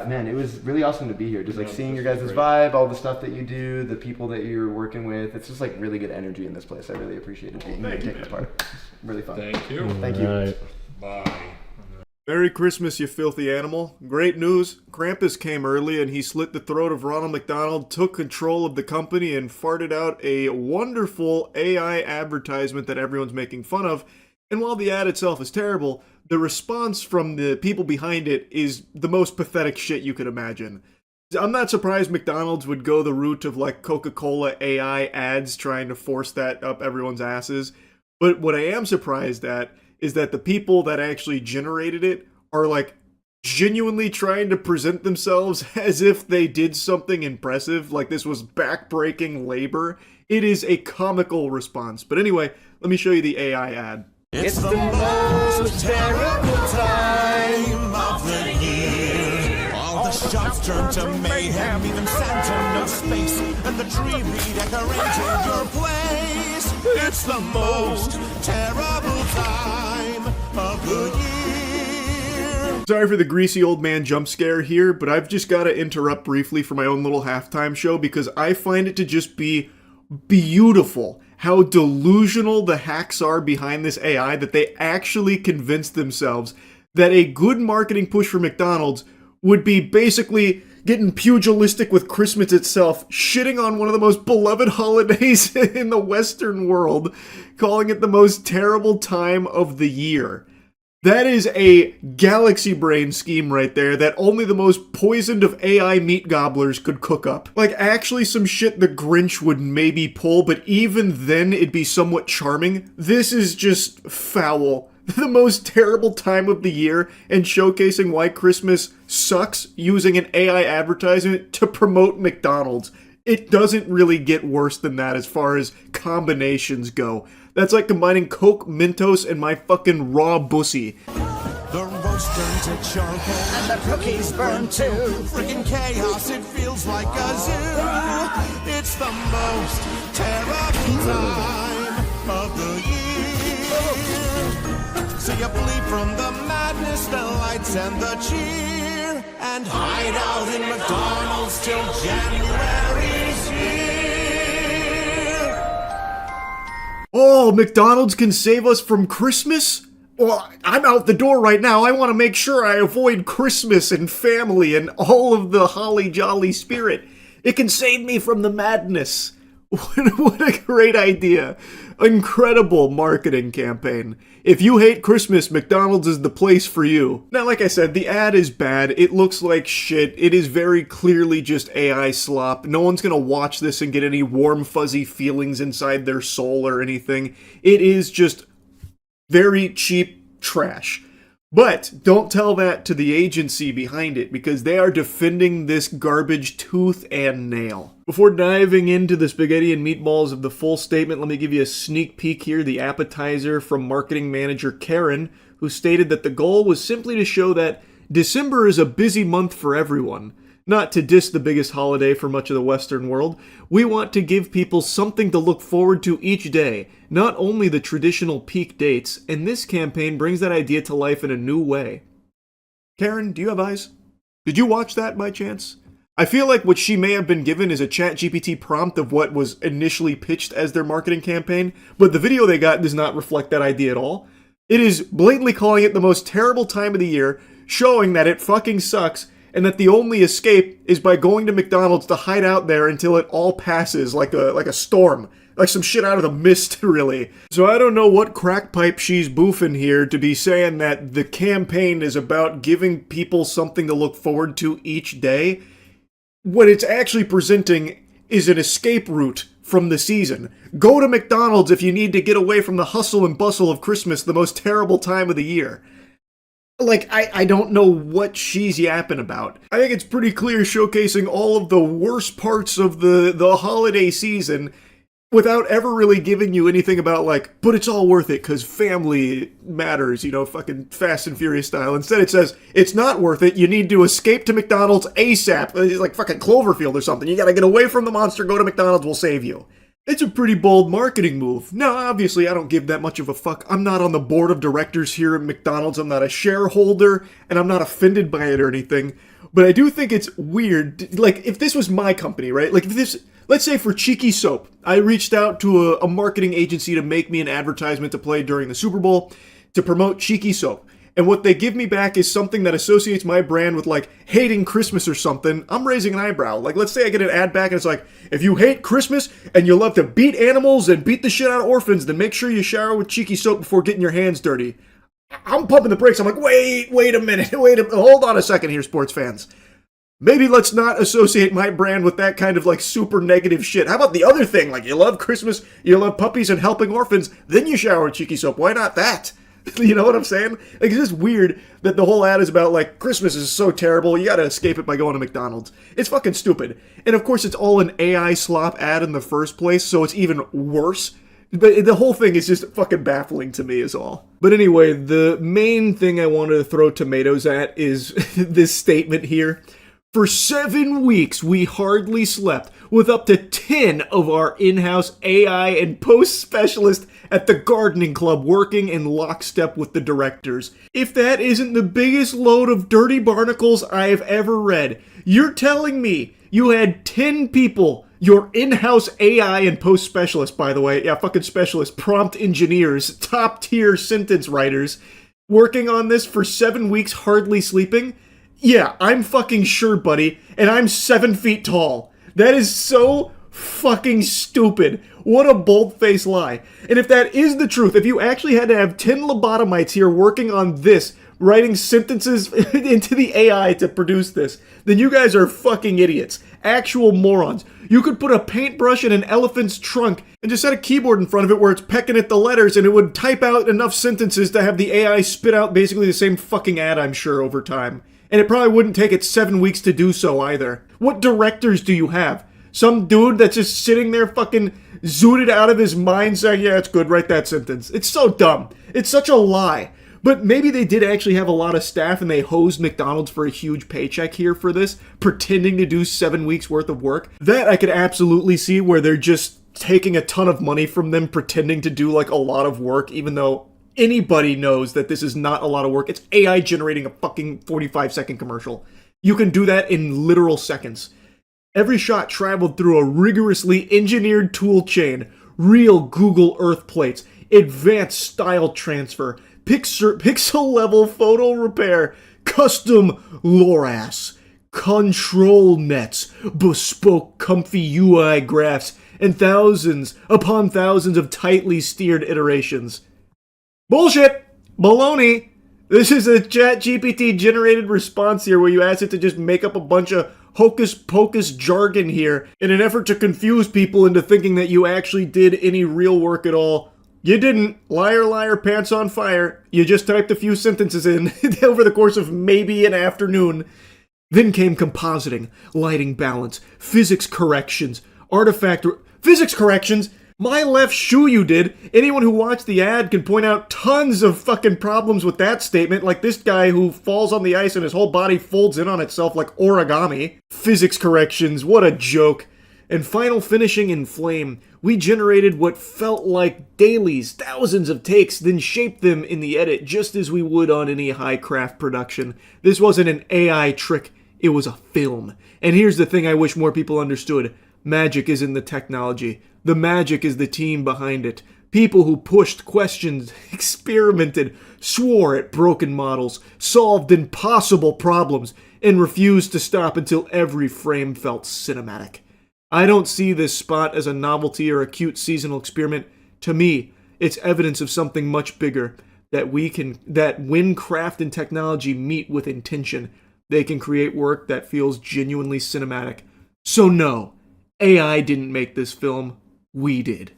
Man, it was really awesome to be here. Just like seeing your guys' vibe, all the stuff that you do, the people that you're working with. It's just like really good energy in this place. I really appreciated being here and taking part. It's really fun. Thank you. Thank you. Right. Bye. Merry Christmas, you filthy animal. Great news. Krampus came early and he slit the throat of Ronald McDonald, took control of the company, and farted out a wonderful AI advertisement that everyone's making fun of. And while the ad itself is terrible, the response from the people behind it is the most pathetic shit you could imagine. I'm not surprised McDonald's would go the route of like Coca-Cola AI ads trying to force that up everyone's asses. But what I am surprised at is that the people that actually generated it are like genuinely trying to present themselves as if they did something impressive, like this was backbreaking labor. It is a comical response. But anyway, let me show you the AI ad. It's the most terrible time of the year. All the shops turn to mayhem, even Santa knows space, and the tree redecorated your place. It's the most terrible time of the year. Sorry for the greasy old man jump scare here, but I've just got to interrupt briefly for my own little halftime show because I find it to just be beautiful how delusional the hacks are behind this AI that they actually convinced themselves that a good marketing push for McDonald's would be basically getting pugilistic with Christmas itself, shitting on one of the most beloved holidays in the Western world, calling it the most terrible time of the year. That is a galaxy brain scheme right there that only the most poisoned of AI meat gobblers could cook up. Like, actually some shit the Grinch would maybe pull, but even then it'd be somewhat charming. This is just foul. The most terrible time of the year, and showcasing why Christmas sucks using an AI advertisement to promote McDonald's. It doesn't really get worse than that as far as combinations go. That's like combining Coke, Mentos, and my fucking raw bussy. The roast turned to charcoal, and the cookies burned too. Freaking chaos, it feels like a zoo. It's the most terrible time of the year. So you flee from the madness, the lights, and the cheer, and hide out in McDonald's till January's here. Oh, McDonald's can save us from Christmas? Well, I'm out the door right now. I want to make sure I avoid Christmas and family and all of the holly jolly spirit. It can save me from the madness. What a great idea. Incredible marketing campaign. If you hate Christmas, McDonald's is the place for you. Now, like I said, the ad is bad. It looks like shit. It is very clearly just AI slop. No one's gonna watch this and get any warm, fuzzy feelings inside their soul or anything. It is just very cheap trash. But don't tell that to the agency behind it, because they are defending this garbage tooth and nail. Before diving into the spaghetti and meatballs of the full statement, let me give you a sneak peek here, the appetizer from marketing manager Karen, who stated that the goal was simply to show that December is a busy month for everyone. Not to diss the biggest holiday for much of the Western world, we want to give people something to look forward to each day, not only the traditional peak dates, and this campaign brings that idea to life in a new way. Karen, do you have eyes? Did you watch that by chance? I feel like what she may have been given is a ChatGPT prompt of what was initially pitched as their marketing campaign, but the video they got does not reflect that idea at all. It is blatantly calling it the most terrible time of the year, showing that it fucking sucks, and that the only escape is by going to McDonald's to hide out there until it all passes like a storm. Like some shit out of the mist, really. So I don't know what crack pipe she's boofing here to be saying that the campaign is about giving people something to look forward to each day. What it's actually presenting is an escape route from the season. Go to McDonald's if you need to get away from the hustle and bustle of Christmas, the most terrible time of the year. Like, I don't know what she's yapping about. I think it's pretty clear showcasing all of the worst parts of the holiday season without ever really giving you anything about, like, but it's all worth it because family matters, you know, fucking Fast and Furious style. Instead it says, it's not worth it, you need to escape to McDonald's ASAP. It's like fucking Cloverfield or something. You gotta get away from the monster, go to McDonald's, we'll save you. It's a pretty bold marketing move. Now, obviously, I don't give that much of a fuck. I'm not on the board of directors here at McDonald's. I'm not a shareholder, and I'm not offended by it or anything. But I do think it's weird. Like, if this was my company, right? Like, if this, let's say for Cheeky Soap, I reached out to a marketing agency to make me an advertisement to play during the Super Bowl to promote Cheeky Soap. And what they give me back is something that associates my brand with, like, hating Christmas or something. I'm raising an eyebrow. Like, let's say I get an ad back and it's like, if you hate Christmas and you love to beat animals and beat the shit out of orphans, then make sure you shower with Cheeky Soap before getting your hands dirty. I'm pumping the brakes. I'm like, wait a minute. Hold on a second here, sports fans. Maybe let's not associate my brand with that kind of like super negative shit. How about the other thing? Like, you love Christmas, you love puppies and helping orphans, then you shower with Cheeky Soap. Why not that? You know what I'm saying? Like, it's just weird that the whole ad is about, like, Christmas is so terrible, you gotta escape it by going to McDonald's. It's fucking stupid. And of course, it's all an AI slop ad in the first place, so it's even worse. But the whole thing is just fucking baffling to me is all. But anyway, the main thing I wanted to throw tomatoes at is this statement here. For 7 weeks, we hardly slept, with up to 10 of our in-house AI and post specialists at the gardening club working in lockstep with the directors. If that isn't the biggest load of dirty barnacles I have ever read, you're telling me you had 10 people, your in-house AI and post specialists, by the way, yeah, fucking specialists, prompt engineers, top-tier sentence writers, working on this for 7 weeks hardly sleeping? Yeah, I'm fucking sure, buddy, and I'm 7 feet tall. That is so fucking stupid. What a bold-faced lie. And if that is the truth, if you actually had to have 10 lobotomites here working on this, writing sentences into the AI to produce this, then you guys are fucking idiots. Actual morons. You could put a paintbrush in an elephant's trunk and just set a keyboard in front of it where it's pecking at the letters and it would type out enough sentences to have the AI spit out basically the same fucking ad, I'm sure, over time. And it probably wouldn't take it 7 weeks to do so either. What directors do you have? Some dude that's just sitting there fucking zooted out of his mind saying, yeah, it's good, write that sentence. It's so dumb. It's such a lie. But maybe they did actually have a lot of staff and they hosed McDonald's for a huge paycheck here for this, pretending to do 7 weeks worth of work. That I could absolutely see where they're just taking a ton of money from them, pretending to do like a lot of work, even though anybody knows that this is not a lot of work. It's AI generating a fucking 45-second commercial. You can do that in literal seconds. Every shot traveled through a rigorously engineered tool chain, real Google Earth plates, advanced style transfer, pixel-level photo repair, custom LoRaS, control nets, bespoke comfy UI graphs, and thousands upon thousands of tightly steered iterations. Bullshit! Baloney! This is a ChatGPT generated response here where you ask it to just make up a bunch of hocus-pocus jargon here in an effort to confuse people into thinking that you actually did any real work at all. You didn't. Liar, liar, pants on fire. You just typed a few sentences in over the course of maybe an afternoon. Then came compositing, lighting balance, physics corrections, physics corrections? My left shoe you did. Anyone who watched the ad can point out tons of fucking problems with that statement, like this guy who falls on the ice and his whole body folds in on itself like origami. Physics corrections, what a joke. And final finishing in flame. We generated what felt like dailies, thousands of takes, then shaped them in the edit just as we would on any high craft production. This wasn't an AI trick, it was a film. And here's the thing I wish more people understood. Magic isn't the technology. The magic is the team behind it. People who pushed, questioned, experimented, swore at broken models, solved impossible problems, and refused to stop until every frame felt cinematic. I don't see this spot as a novelty or a cute seasonal experiment. To me, it's evidence of something much bigger, that when craft and technology meet with intention, they can create work that feels genuinely cinematic. So no, AI didn't make this film, we did.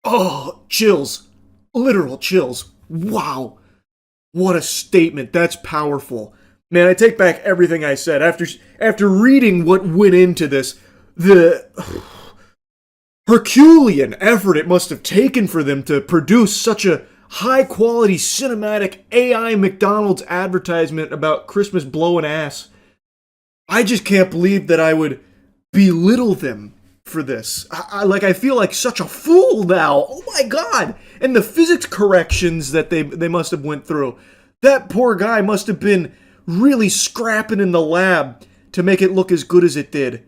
Oh, chills. Literal chills. Wow. What a statement. That's powerful. Man, I take back everything I said. After reading what went into this, the Herculean effort it must have taken for them to produce such a high-quality cinematic AI McDonald's advertisement about Christmas blowing ass. I just can't believe that I would belittle them for this. I feel like such a fool now. Oh my god. And the physics corrections that they must have went through. That poor guy must have been really scrapping in the lab to make it look as good as it did.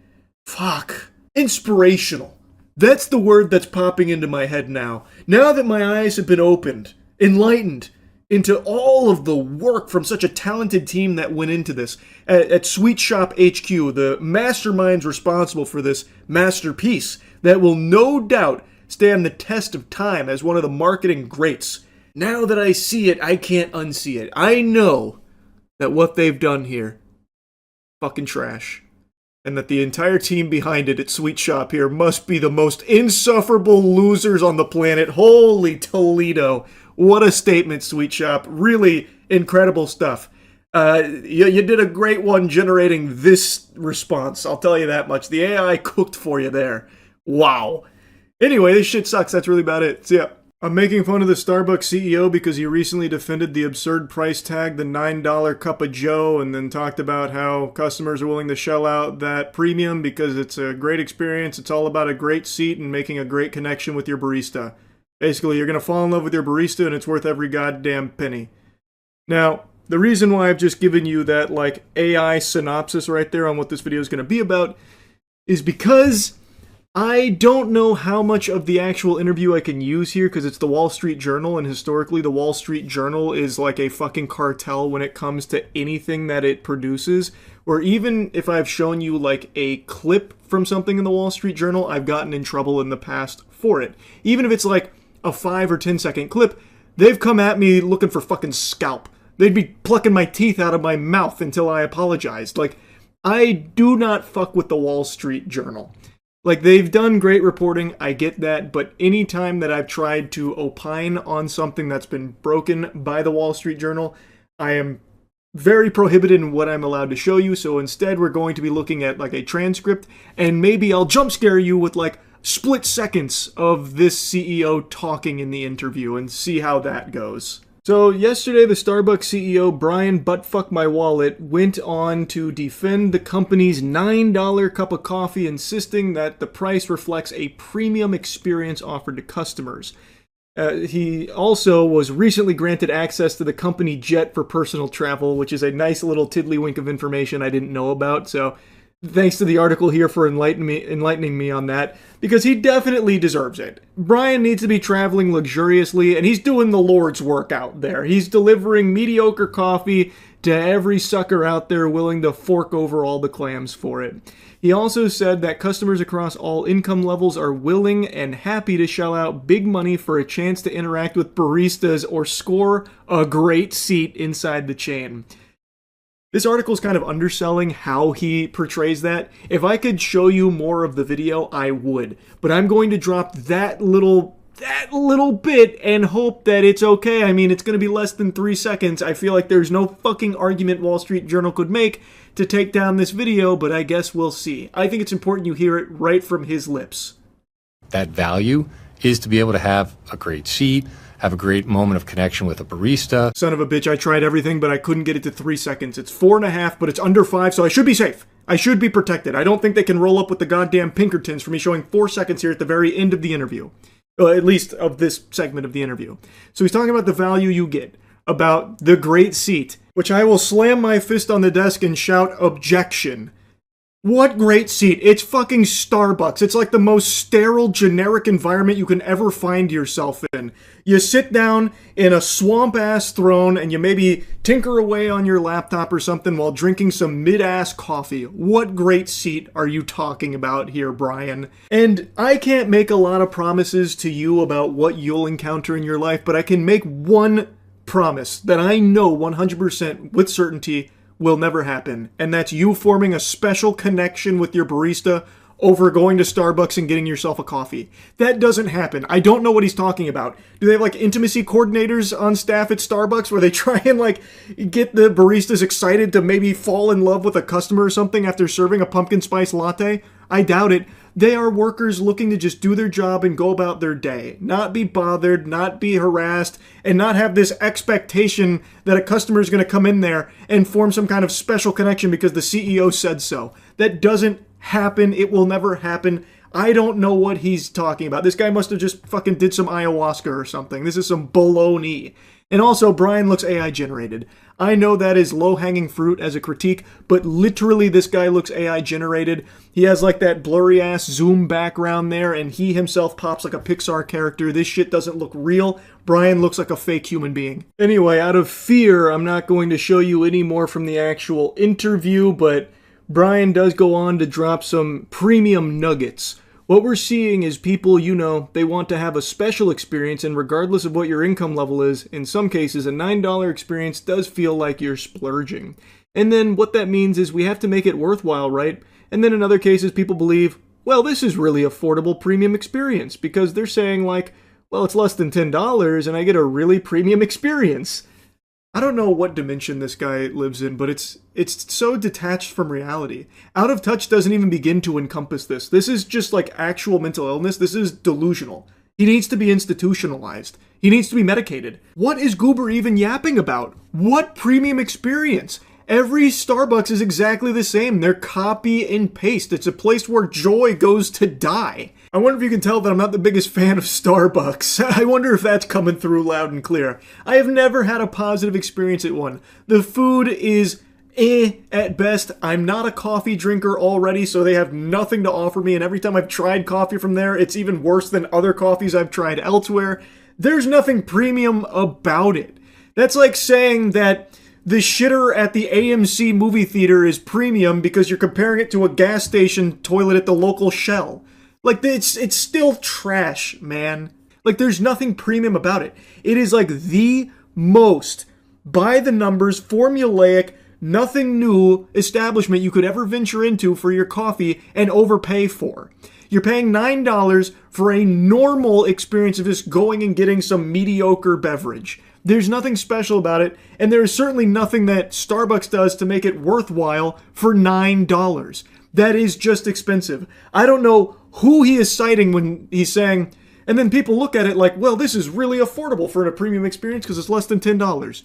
Fuck. Inspirational. That's the word that's popping into my head now. Now that my eyes have been opened, enlightened into all of the work from such a talented team that went into this. At Sweet Shop HQ, the masterminds responsible for this masterpiece that will no doubt stand the test of time as one of the marketing greats. Now that I see it, I can't unsee it. I know that what they've done here, fucking trash. and that the entire team behind it at Sweet Shop here must be the most insufferable losers on the planet. Holy Toledo. What a statement, Sweet Shop. Really incredible stuff. You did a great one generating this response. I'll tell you that much. The AI cooked for you there. Wow. Anyway, this shit sucks. That's really about it. See ya. I'm making fun of the Starbucks CEO because he recently defended the absurd price tag, the $9 cup of joe, and then talked about how customers are willing to shell out that premium because it's a great experience. It's all about a great seat and making a great connection with your barista. Basically, you're going to fall in love with your barista and it's worth every goddamn penny. Now, the reason why I've just given you that like AI synopsis right there on what this video is going to be about is because I don't know how much of the actual interview I can use here because it's the Wall Street Journal, and historically the Wall Street Journal is like a fucking cartel when it comes to anything that it produces. Or even if I've shown you like a clip from something in the Wall Street Journal, I've gotten in trouble in the past for it. Even if it's like a 5 or 10 second clip, they've come at me looking for fucking scalp. They'd be plucking my teeth out of my mouth until I apologized. Like, I do not fuck with the Wall Street Journal. Like, they've done great reporting, I get that, but any time that I've tried to opine on something that's been broken by the Wall Street Journal, I am very prohibited in what I'm allowed to show you, so instead we're going to be looking at, like, a transcript, and maybe I'll jump scare you with, like, split seconds of this CEO talking in the interview and see how that goes. So yesterday, the Starbucks CEO, Brian Buttfuck My Wallet, went on to defend the company's $9 cup of coffee, insisting that the price reflects a premium experience offered to customers. He also was recently granted access to the company jet for personal travel, which is a nice little tiddlywink of information I didn't know about, so thanks to the article here for enlightening me on that, because he definitely deserves it. Brian needs to be traveling luxuriously, and he's doing the Lord's work out there. He's delivering mediocre coffee to every sucker out there willing to fork over all the clams for it. He also said that customers across all income levels are willing and happy to shell out big money for a chance to interact with baristas or score a great seat inside the chain. This article is kind of underselling how he portrays that. If I could show you more of the video, I would. But I'm going to drop that little bit and hope that it's okay. I mean, it's going to be less than 3 seconds. I feel like there's no fucking argument Wall Street Journal could make to take down this video, but I guess we'll see. I think it's important you hear it right from his lips. That value is to be able to have a great seat, have a great moment of connection with a barista. Son of a bitch, I tried everything, but I couldn't get it to 3 seconds. It's 4.5, but it's under 5, so I should be safe. I should be protected. I don't think they can roll up with the goddamn Pinkertons for me showing 4 seconds here at the very end of the interview. At least of this segment of the interview. So he's talking about the value you get, about the great seat, which I will slam my fist on the desk and shout, objection. What great seat. It's fucking Starbucks. It's like the most sterile, generic environment you can ever find yourself in. You sit down in a swamp-ass throne and you maybe tinker away on your laptop or something while drinking some mid-ass coffee. What great seat are you talking about here, Brian? And I can't make a lot of promises to you about what you'll encounter in your life, but I can make one promise that I know 100% with certainty will never happen, and that's you forming a special connection with your barista over going to Starbucks and getting yourself a coffee. That doesn't happen. I don't know what he's talking about. Do they have like intimacy coordinators on staff at Starbucks where they try and like get the baristas excited to maybe fall in love with a customer or something after serving a pumpkin spice latte? I doubt it. They are workers looking to just do their job and go about their day. Not be bothered, not be harassed, and not have this expectation that a customer is going to come in there and form some kind of special connection because the CEO said so. That doesn't happen. It will never happen. I don't know what he's talking about. This guy must have just fucking did some ayahuasca or something. This is some baloney. And also, Brian looks AI generated. I know that is low-hanging fruit as a critique, but literally this guy looks AI generated. He has like that blurry-ass zoom background there, and he himself pops like a Pixar character. This shit doesn't look real. Brian looks like a fake human being. Anyway, out of fear, I'm not going to show you any more from the actual interview, but Brian does go on to drop some premium nuggets. What we're seeing is people, you know, they want to have a special experience, and regardless of what your income level is, in some cases, a $9 experience does feel like you're splurging. And then what that means is we have to make it worthwhile, right? And then in other cases, people believe, well, this is really affordable premium experience because they're saying like, well, it's less than $10 and I get a really premium experience. I don't know what dimension this guy lives in, but it's so detached from reality. Out of touch doesn't even begin to encompass this. This is just like actual mental illness. This is delusional. He needs to be institutionalized. He needs to be medicated. What is Goober even yapping about? What premium experience? Every Starbucks is exactly the same. They're copy and paste. It's a place where joy goes to die. I wonder if you can tell that I'm not the biggest fan of Starbucks. I wonder if that's coming through loud and clear. I have never had a positive experience at one. The food is at best. I'm not a coffee drinker already, so they have nothing to offer me, and every time I've tried coffee from there, it's even worse than other coffees I've tried elsewhere. There's nothing premium about it. That's like saying that the shitter at the AMC movie theater is premium because you're comparing it to a gas station toilet at the local Shell. Like, it's still trash, man. Like, there's nothing premium about it. It is like the most by the numbers, formulaic, nothing new establishment you could ever venture into for your coffee and overpay for. You're paying $9 for a normal experience of just going and getting some mediocre beverage. There's nothing special about it, and there is certainly nothing that Starbucks does to make it worthwhile for $9. That is just expensive. I don't know who he is citing when he's saying, and then people look at it like, well, this is really affordable for a premium experience because it's less than $10.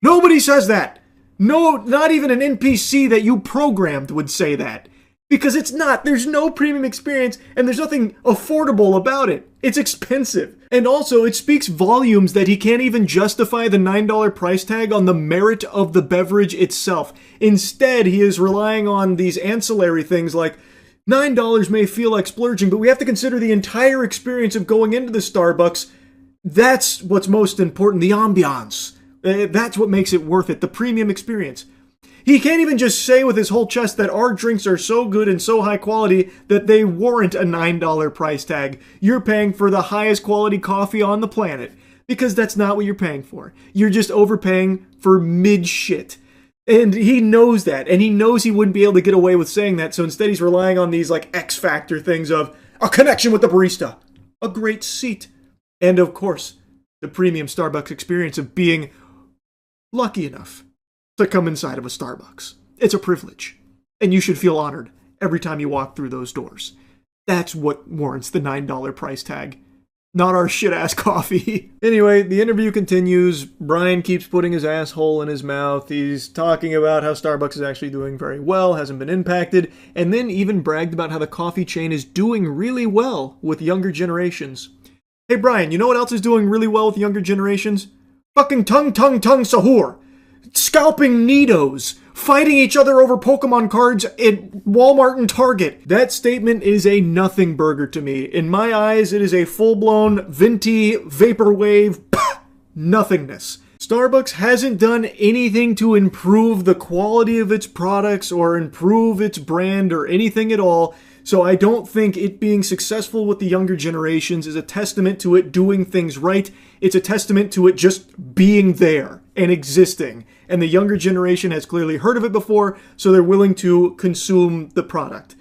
Nobody says that. No, not even an NPC that you programmed would say that. Because it's not. There's no premium experience, and there's nothing affordable about it. It's expensive. And also, it speaks volumes that he can't even justify the $9 price tag on the merit of the beverage itself. Instead, he is relying on these ancillary things like, $9 may feel like splurging, but we have to consider the entire experience of going into the Starbucks. That's what's most important, the ambiance. That's what makes it worth it, the premium experience. He can't even just say with his whole chest that our drinks are so good and so high quality that they warrant a $9 price tag. You're paying for the highest quality coffee on the planet. Because that's not what you're paying for. You're just overpaying for mid-shit. And he knows that. And he knows he wouldn't be able to get away with saying that. So instead he's relying on these like X Factor things of a connection with the barista. A great seat. And of course, the premium Starbucks experience of being lucky enough to come inside of a Starbucks. It's a privilege. And you should feel honored every time you walk through those doors. That's what warrants the $9 price tag. Not our shit-ass coffee. Anyway, the interview continues. Brian keeps putting his asshole in his mouth. He's talking about how Starbucks is actually doing very well, hasn't been impacted, and then even bragged about how the coffee chain is doing really well with younger generations. Hey Brian, you know what else is doing really well with younger generations? Fucking tongue sahur. Scalping neatos, fighting each other over Pokemon cards at Walmart and Target. That statement is a nothing burger to me. In my eyes, it is a full-blown venti vaporwave nothingness. Starbucks hasn't done anything to improve the quality of its products or improve its brand or anything at all. So I don't think it being successful with the younger generations is a testament to it doing things right. It's a testament to it just being there and existing. And the younger generation has clearly heard of it before, so they're willing to consume the product.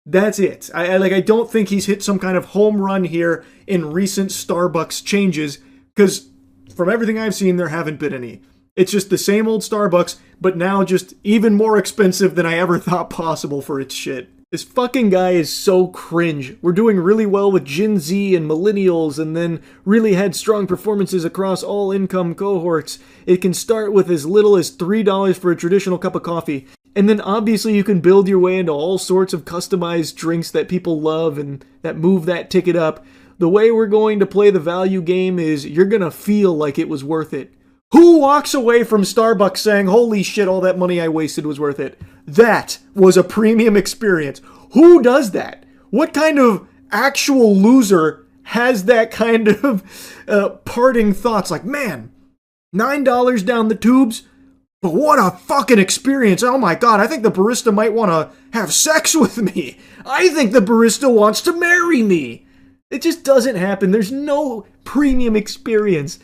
That's it. I don't think he's hit some kind of home run here in recent Starbucks changes, because from everything I've seen, there haven't been any. It's just the same old Starbucks, but now just even more expensive than I ever thought possible for its shit. This fucking guy is so cringe. We're doing really well with Gen Z and millennials, and then really had strong performances across all income cohorts. It can start with as little as $3 for a traditional cup of coffee. And then obviously you can build your way into all sorts of customized drinks that people love and that move that ticket up. The way we're going to play the value game is you're gonna feel like it was worth it. Who walks away from Starbucks saying, holy shit, all that money I wasted was worth it? That was a premium experience. Who does that? What kind of actual loser has that kind of parting thoughts? Like, man, $9 down the tubes, but what a fucking experience. Oh my God, I think the barista might want to have sex with me. I think the barista wants to marry me. It just doesn't happen. There's no premium experience.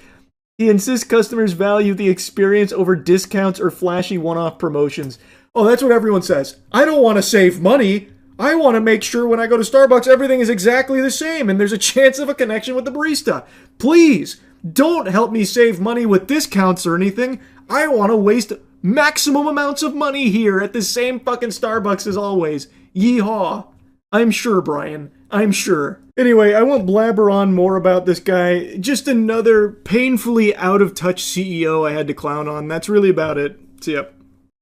He insists customers value the experience over discounts or flashy one-off promotions. Oh, that's what everyone says. I don't want to save money. I want to make sure when I go to Starbucks, everything is exactly the same and there's a chance of a connection with the barista. Please, don't help me save money with discounts or anything. I want to waste maximum amounts of money here at the same fucking Starbucks as always. Yeehaw. I'm sure, Brian. I'm sure. Anyway, I won't blabber on more about this guy. Just another painfully out-of-touch CEO I had to clown on. That's really about it. So, yep.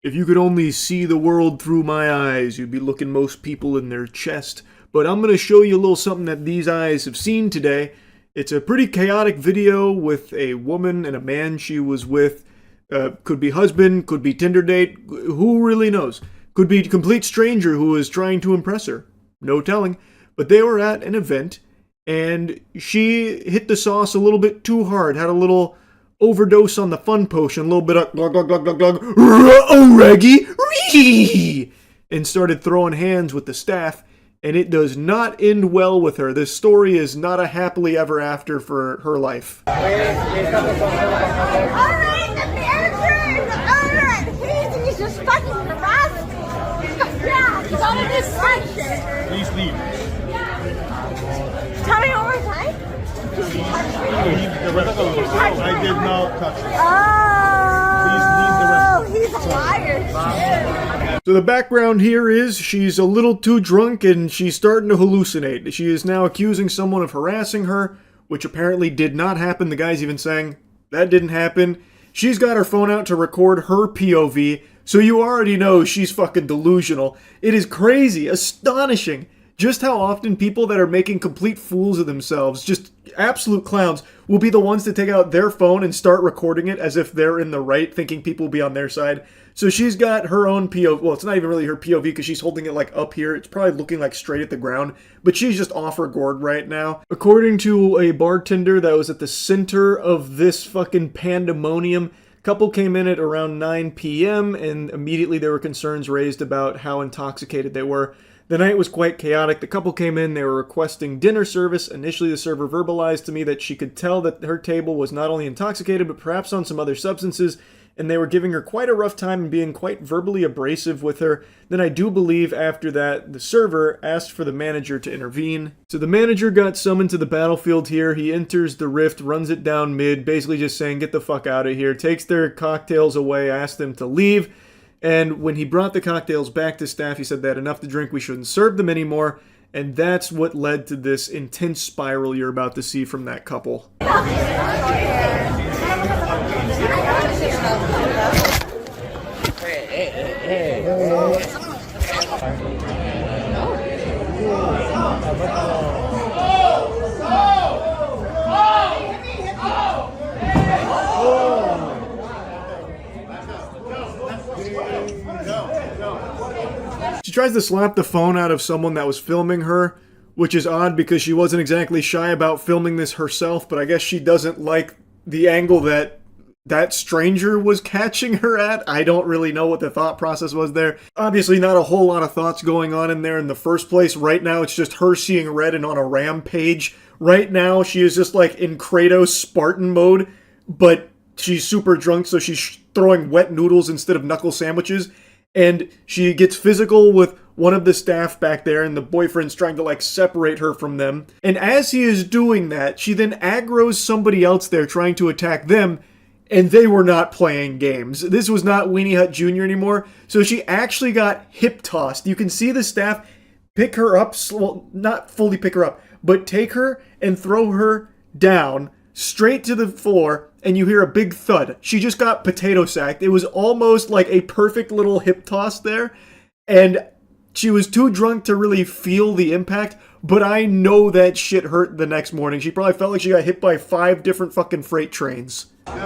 If you could only see the world through my eyes, you'd be looking most people in their chest. But I'm going to show you a little something that these eyes have seen today. It's a pretty chaotic video with a woman and a man she was with. Could be husband, could be Tinder date, who really knows? Could be a complete stranger who was trying to impress her. No telling. But they were at an event, and she hit the sauce a little bit too hard, had a little overdose on the fun potion, a little bit of glug glug glug glug glug, oh Reggie, and started throwing hands with the staff, and it does not end well with her. This story is not a happily ever after for her life. Alright, the manager! Alright, he's just fucking harassing me. Yeah, he's on a distraction. Please leave. Tell me one more time. Did you touch me? I did not touch you. Oh, he's a liar. So the background here is she's a little too drunk and she's starting to hallucinate. She is now accusing someone of harassing her, which apparently did not happen. The guy's even saying that didn't happen. She's got her phone out to record her POV, so you already know she's fucking delusional. It is crazy, astonishing, just how often people that are making complete fools of themselves, just absolute clowns, will be the ones to take out their phone and start recording it as if they're in the right, thinking people will be on their side. So she's got her own POV. Well, it's not even really her POV because she's holding it like up here. It's probably looking like straight at the ground, but she's just off her gourd right now. According to a bartender that was at the center of this fucking pandemonium, couple came in at around 9 p.m. and immediately there were concerns raised about how intoxicated they were. The night was quite chaotic. The couple came in, they were requesting dinner service. Initially, the server verbalized to me that she could tell that her table was not only intoxicated, but perhaps on some other substances, and they were giving her quite a rough time and being quite verbally abrasive with her. Then I do believe after that, the server asked for the manager to intervene. So the manager got summoned to the battlefield here. He enters the rift, runs it down mid, basically just saying, get the fuck out of here, takes their cocktails away, asks them to leave. And when he brought the cocktails back to staff, he said they had enough to drink, we shouldn't serve them anymore. And that's what led to this intense spiral you're about to see from that couple. She tries to slap the phone out of someone that was filming her, which is odd because she wasn't exactly shy about filming this herself, but I guess she doesn't like the angle that that stranger was catching her at. I don't really know what the thought process was there. Obviously not a whole lot of thoughts going on in there in the first place. Right now it's just her seeing red and on a rampage. Right now she is just like in Kratos Spartan mode, but she's super drunk, so she's throwing wet noodles instead of knuckle sandwiches. And she gets physical with one of the staff back there, and the boyfriend's trying to like separate her from them. And as he is doing that, she then aggroes somebody else there trying to attack them, and they were not playing games. This was not Weenie Hut Jr. anymore, so she actually got hip tossed. You can see the staff pick her up, well, not fully pick her up, but take her and throw her down straight to the floor, and you hear a big thud. She just got potato sacked. It was almost like a perfect little hip toss there, and she was too drunk to really feel the impact, but I know that shit hurt the next morning. She probably felt like she got hit by 5 different fucking freight trains. Get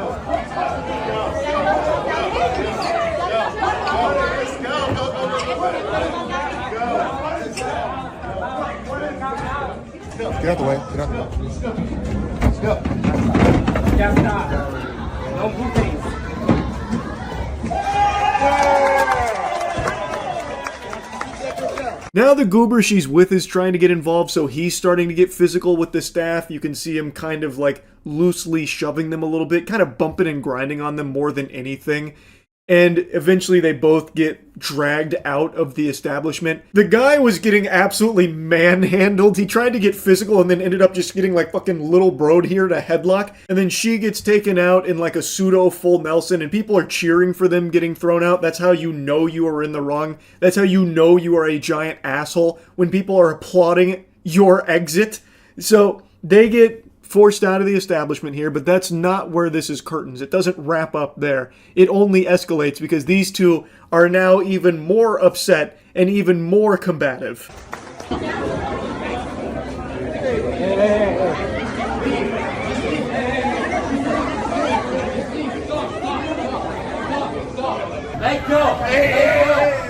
out the way. Get out the way. Let's go. No pooping. Now the goober she's with is trying to get involved, so he's starting to get physical with the staff. You can see him kind of like loosely shoving them a little bit, kind of bumping and grinding on them more than anything. And eventually they both get dragged out of the establishment. The guy was getting absolutely manhandled. He tried to get physical and then ended up just getting like fucking little broed here to headlock. And then she gets taken out in like a pseudo full Nelson and people are cheering for them getting thrown out. That's how you know you are in the wrong. That's how you know you are a giant asshole, when people are applauding your exit. So they get forced out of the establishment here, but that's not where this is curtains. It doesn't wrap up there. It only escalates because these two are now even more upset and even more combative. Let go!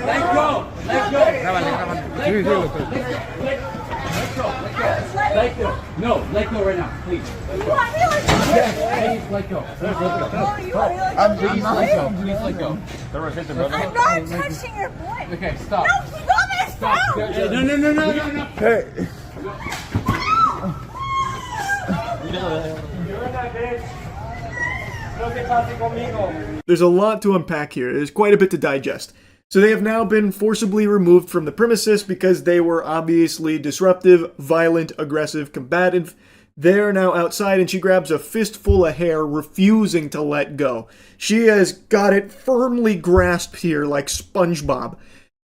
Let go! Let go! Let go. No, let go right now, please. Let go. Yes, please let go. Please let go. Please let go. I'm not touching your boy. Okay, stop. No, keep on this Stop. No. Hey. There's a lot to unpack here. There's quite a bit to digest. So they have now been forcibly removed from the premises because they were obviously disruptive, violent, aggressive, combative. They're now outside and she grabs a fistful of hair, refusing to let go. She has got it firmly grasped here like SpongeBob.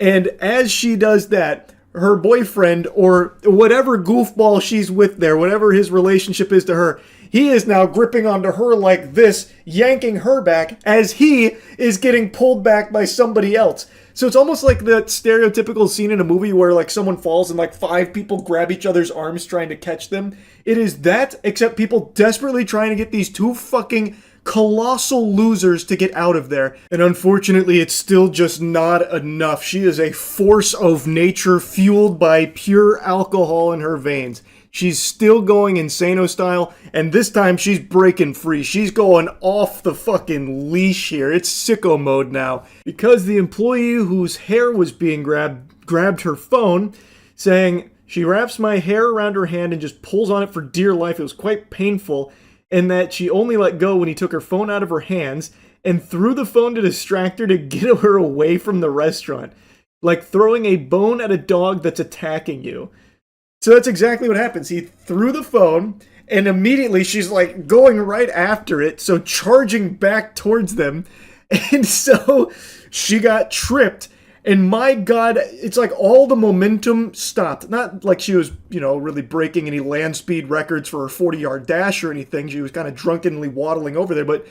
And as she does that, her boyfriend, or whatever goofball she's with there, whatever his relationship is to her, he is now gripping onto her like this, yanking her back as he is getting pulled back by somebody else. So it's almost like that stereotypical scene in a movie where like someone falls and like 5 people grab each other's arms trying to catch them. It is that, except people desperately trying to get these two fucking colossal losers to get out of there. And unfortunately, it's still just not enough. She is a force of nature fueled by pure alcohol in her veins. She's still going Insano style, and this time she's breaking free. She's going off the fucking leash here. It's sicko mode now. Because the employee whose hair was being grabbed her phone, saying, she wraps my hair around her hand and just pulls on it for dear life. It was quite painful, and that she only let go when he took her phone out of her hands and threw the phone to distract her to get her away from the restaurant. Like throwing a bone at a dog that's attacking you. So that's exactly what happens. He threw the phone, and immediately she's like going right after it, so charging back towards them. And so she got tripped, and my God, it's like all the momentum stopped. Not like she was, really breaking any land speed records for her 40-yard dash or anything. She was kind of drunkenly waddling over there, but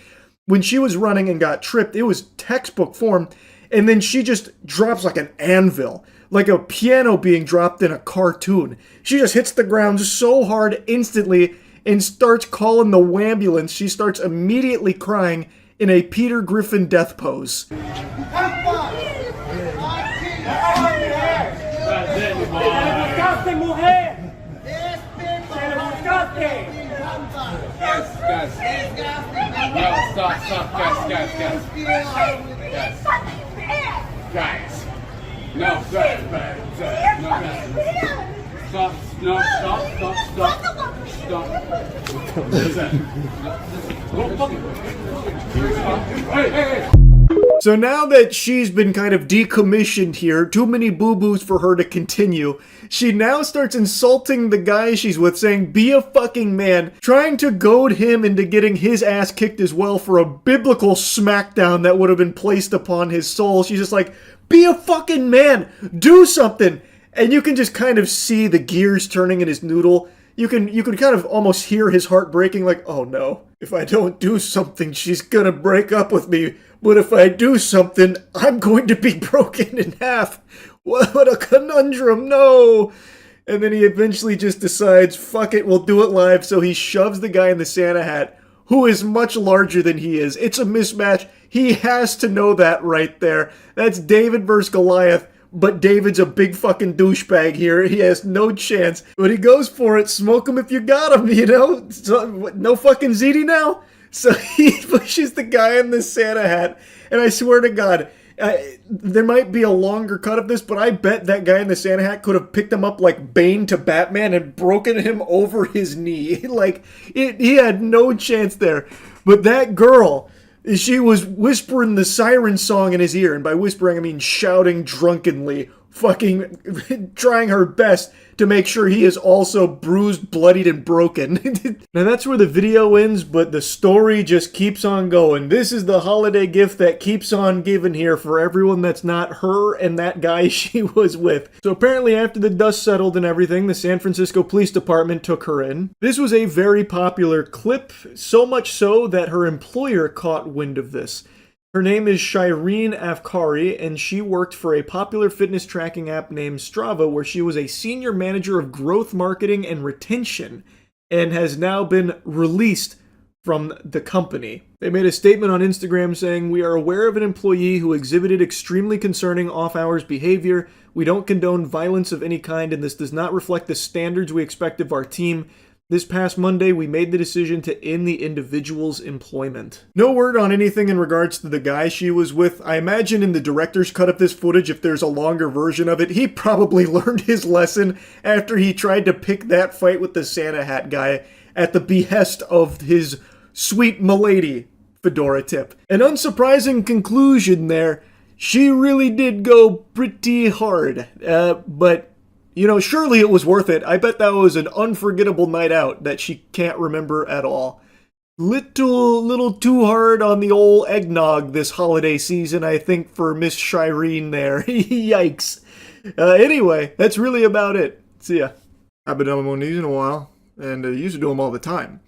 when she was running and got tripped, it was textbook form, and then she just drops like an anvil. Like a piano being dropped in a cartoon. She just hits the ground so hard instantly and starts calling the wambulance. She starts immediately crying in a Peter Griffin death pose. Guys. No, stop. So now that she's been kind of decommissioned here, too many boo-boos for her to continue, she now starts insulting the guy she's with, saying, be a fucking man, trying to goad him into getting his ass kicked as well for a biblical smackdown that would have been placed upon his soul. She's just like, be a fucking man! Do something! And you can just kind of see the gears turning in his noodle. You can kind of almost hear his heart breaking, like, oh no, if I don't do something, she's gonna break up with me. But if I do something, I'm going to be broken in half. What a conundrum, no! And then he eventually just decides, fuck it, we'll do it live. So he shoves the guy in the Santa hat, who is much larger than he is. It's a mismatch. He has to know that right there. That's David versus Goliath, but David's a big fucking douchebag here. He has no chance. But he goes for it. Smoke him if you got him, So, no fucking ZD now? So he pushes the guy in the Santa hat, and I swear to God, there might be a longer cut of this, but I bet that guy in the Santa hat could have picked him up like Bane to Batman and broken him over his knee. Like, he had no chance there. But that girl, she was whispering the siren song in his ear, and by whispering I mean shouting drunkenly, fucking trying her best to make sure he is also bruised, bloodied, and broken. Now that's where the video ends, but the story just keeps on going. This is the holiday gift that keeps on giving here for everyone that's not her and that guy she was with. So apparently after the dust settled and everything, the San Francisco Police Department took her in. This was a very popular clip, so much so that her employer caught wind of this. Her name is Shireen Afkari, and she worked for a popular fitness tracking app named Strava, where she was a senior manager of growth marketing and retention, and has now been released from the company. They made a statement on Instagram saying, "We are aware of an employee who exhibited extremely concerning off-hours behavior. We don't condone violence of any kind, and this does not reflect the standards we expect of our team. This past Monday, we made the decision to end the individual's employment." No word on anything in regards to the guy she was with. I imagine in the director's cut of this footage, if there's a longer version of it, he probably learned his lesson after he tried to pick that fight with the Santa hat guy at the behest of his sweet milady fedora tip. An unsurprising conclusion there. She really did go pretty hard, but you know, surely it was worth it. I bet that was an unforgettable night out that she can't remember at all. Little too hard on the old eggnog this holiday season, I think, for Miss Shireen there. Yikes. Anyway, that's really about it. See ya. I've been doing one of these in a while, and I used to do them all the time.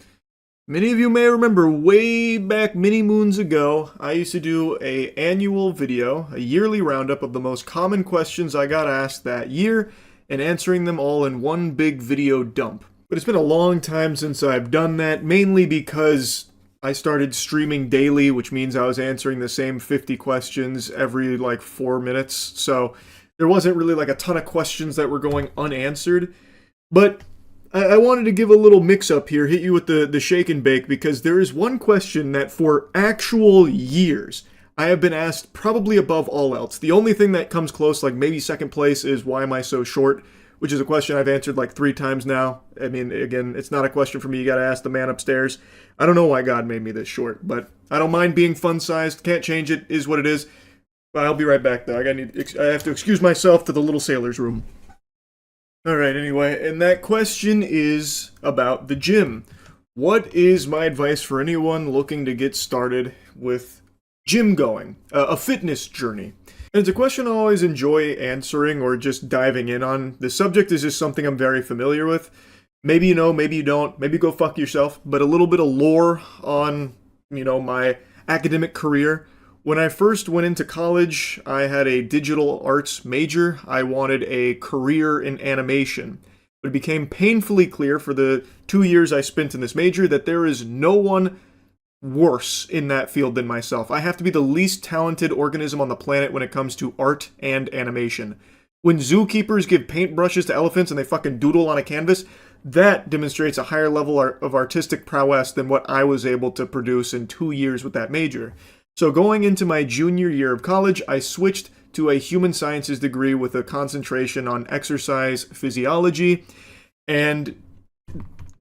Many of you may remember way back many moons ago, I used to do an annual video, a yearly roundup of the most common questions I got asked that year, and answering them all in one big video dump. But it's been a long time since I've done that, mainly because I started streaming daily, which means I was answering the same 50 questions every like 4 minutes, so there wasn't really like a ton of questions that were going unanswered. But I wanted to give a little mix-up here, hit you with the shake and bake, because there is one question that for actual years I have been asked probably above all else. The only thing that comes close, like maybe second place, is why am I so short? Which is a question I've answered like 3 times now. I mean, again, it's not a question for me. You gotta ask the man upstairs. I don't know why God made me this short, but I don't mind being fun-sized. Can't change it. Is what it is. But I'll be right back, though. I have to excuse myself to the little sailor's room. Alright, anyway, and that question is about the gym. What is my advice for anyone looking to get started with gym going, a fitness journey? And it's a question I always enjoy answering or just diving in on. The subject is just something I'm very familiar with. Maybe you know, maybe you don't, maybe go fuck yourself, but a little bit of lore on, you know, my academic career. When I first went into college, I had a digital arts major. I wanted a career in animation. But it became painfully clear for the 2 years I spent in this major that there is no one worse in that field than myself. I have to be the least talented organism on the planet when it comes to art and animation. When zookeepers give paintbrushes to elephants and they fucking doodle on a canvas, that demonstrates a higher level of artistic prowess than what I was able to produce in 2 years with that major. So going into my junior year of college, I switched to a human sciences degree with a concentration on exercise physiology. And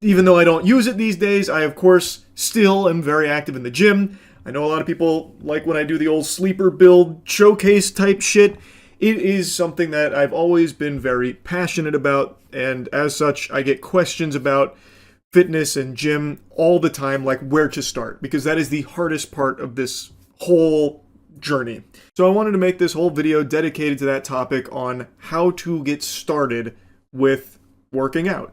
even though I don't use it these days, I of course still am very active in the gym. I know a lot of people like when I do the old sleeper build showcase type shit. It is something that I've always been very passionate about, and as such, I get questions about fitness and gym all the time, like where to start, because that is the hardest part of this whole journey. So I wanted to make this whole video dedicated to that topic on how to get started with working out.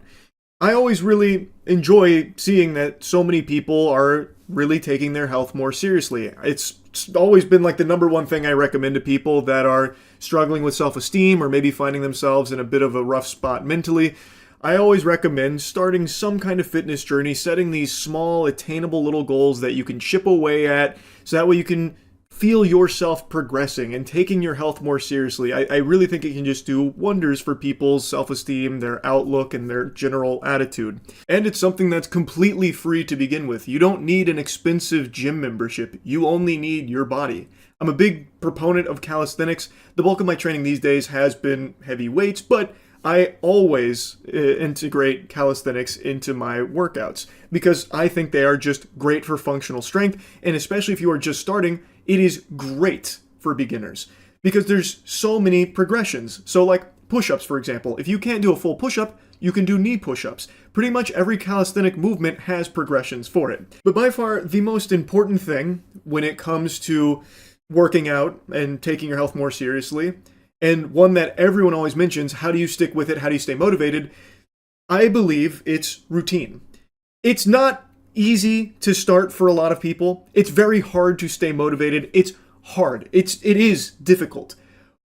I always really enjoy seeing that so many people are really taking their health more seriously. It's always been like the number one thing I recommend to people that are struggling with self-esteem or maybe finding themselves in a bit of a rough spot mentally. I always recommend starting some kind of fitness journey, setting these small, attainable little goals that you can chip away at, so that way you can feel yourself progressing and taking your health more seriously, I really think it can just do wonders for people's self-esteem, their outlook, and their general attitude. And it's something that's completely free to begin with. You don't need an expensive gym membership. You only need your body. I'm a big proponent of calisthenics. The bulk of my training these days has been heavy weights, but I always integrate calisthenics into my workouts because I think they are just great for functional strength, and especially if you are just starting, it is great for beginners because there's so many progressions. So like push-ups, for example. If you can't do a full push-up, you can do knee push-ups. Pretty much every calisthenic movement has progressions for it. But by far, the most important thing when it comes to working out and taking your health more seriously, and one that everyone always mentions, how do you stick with it? How do you stay motivated? I believe it's routine. It's not easy to start for a lot of people. It's very hard to stay motivated. It's hard. It is difficult.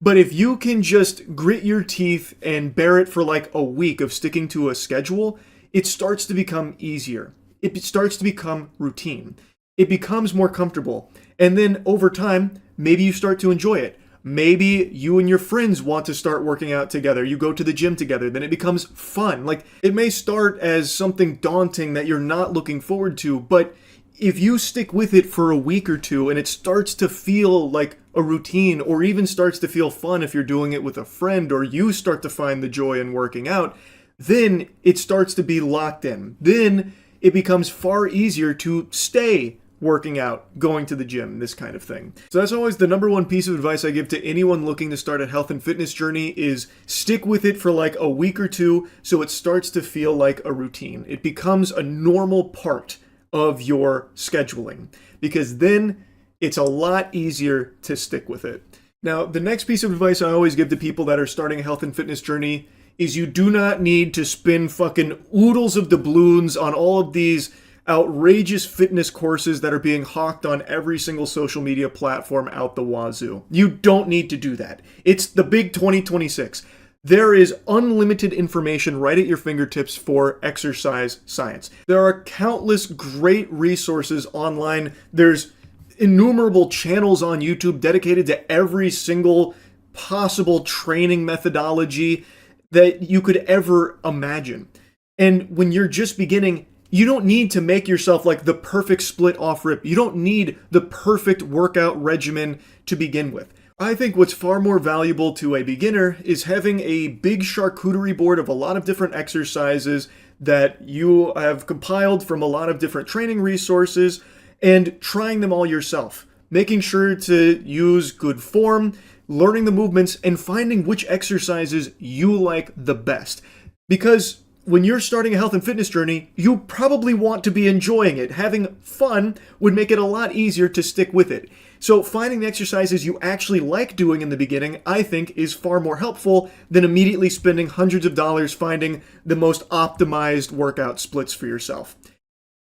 But if you can just grit your teeth and bear it for like a week of sticking to a schedule, it starts to become easier. It starts to become routine. It becomes more comfortable. And then over time, maybe you start to enjoy it. Maybe you and your friends want to start working out together. You go to the gym together. Then it becomes fun. Like, it may start as something daunting that you're not looking forward to, but if you stick with it for a week or two and it starts to feel like a routine or even starts to feel fun if you're doing it with a friend or you start to find the joy in working out, then it starts to be locked in. Then it becomes far easier to stay working out, going to the gym, this kind of thing. So that's always the number one piece of advice I give to anyone looking to start a health and fitness journey is stick with it for like a week or two so it starts to feel like a routine. It becomes a normal part of your scheduling because then it's a lot easier to stick with it. Now, the next piece of advice I always give to people that are starting a health and fitness journey is you do not need to spend fucking oodles of doubloons on all of these outrageous fitness courses that are being hawked on every single social media platform out the wazoo. You don't need to do that. It's the big 2026. There is unlimited information right at your fingertips for exercise science. There are countless great resources online. There's innumerable channels on YouTube dedicated to every single possible training methodology that you could ever imagine. And when you're just beginning, you don't need to make yourself like the perfect split off rip. You don't need the perfect workout regimen to begin with. I think what's far more valuable to a beginner is having a big charcuterie board of a lot of different exercises that you have compiled from a lot of different training resources and trying them all yourself. Making sure to use good form, learning the movements, and finding which exercises you like the best. Because when you're starting a health and fitness journey, you probably want to be enjoying it. Having fun would make it a lot easier to stick with it. So finding the exercises you actually like doing in the beginning, I think, is far more helpful than immediately spending hundreds of dollars finding the most optimized workout splits for yourself.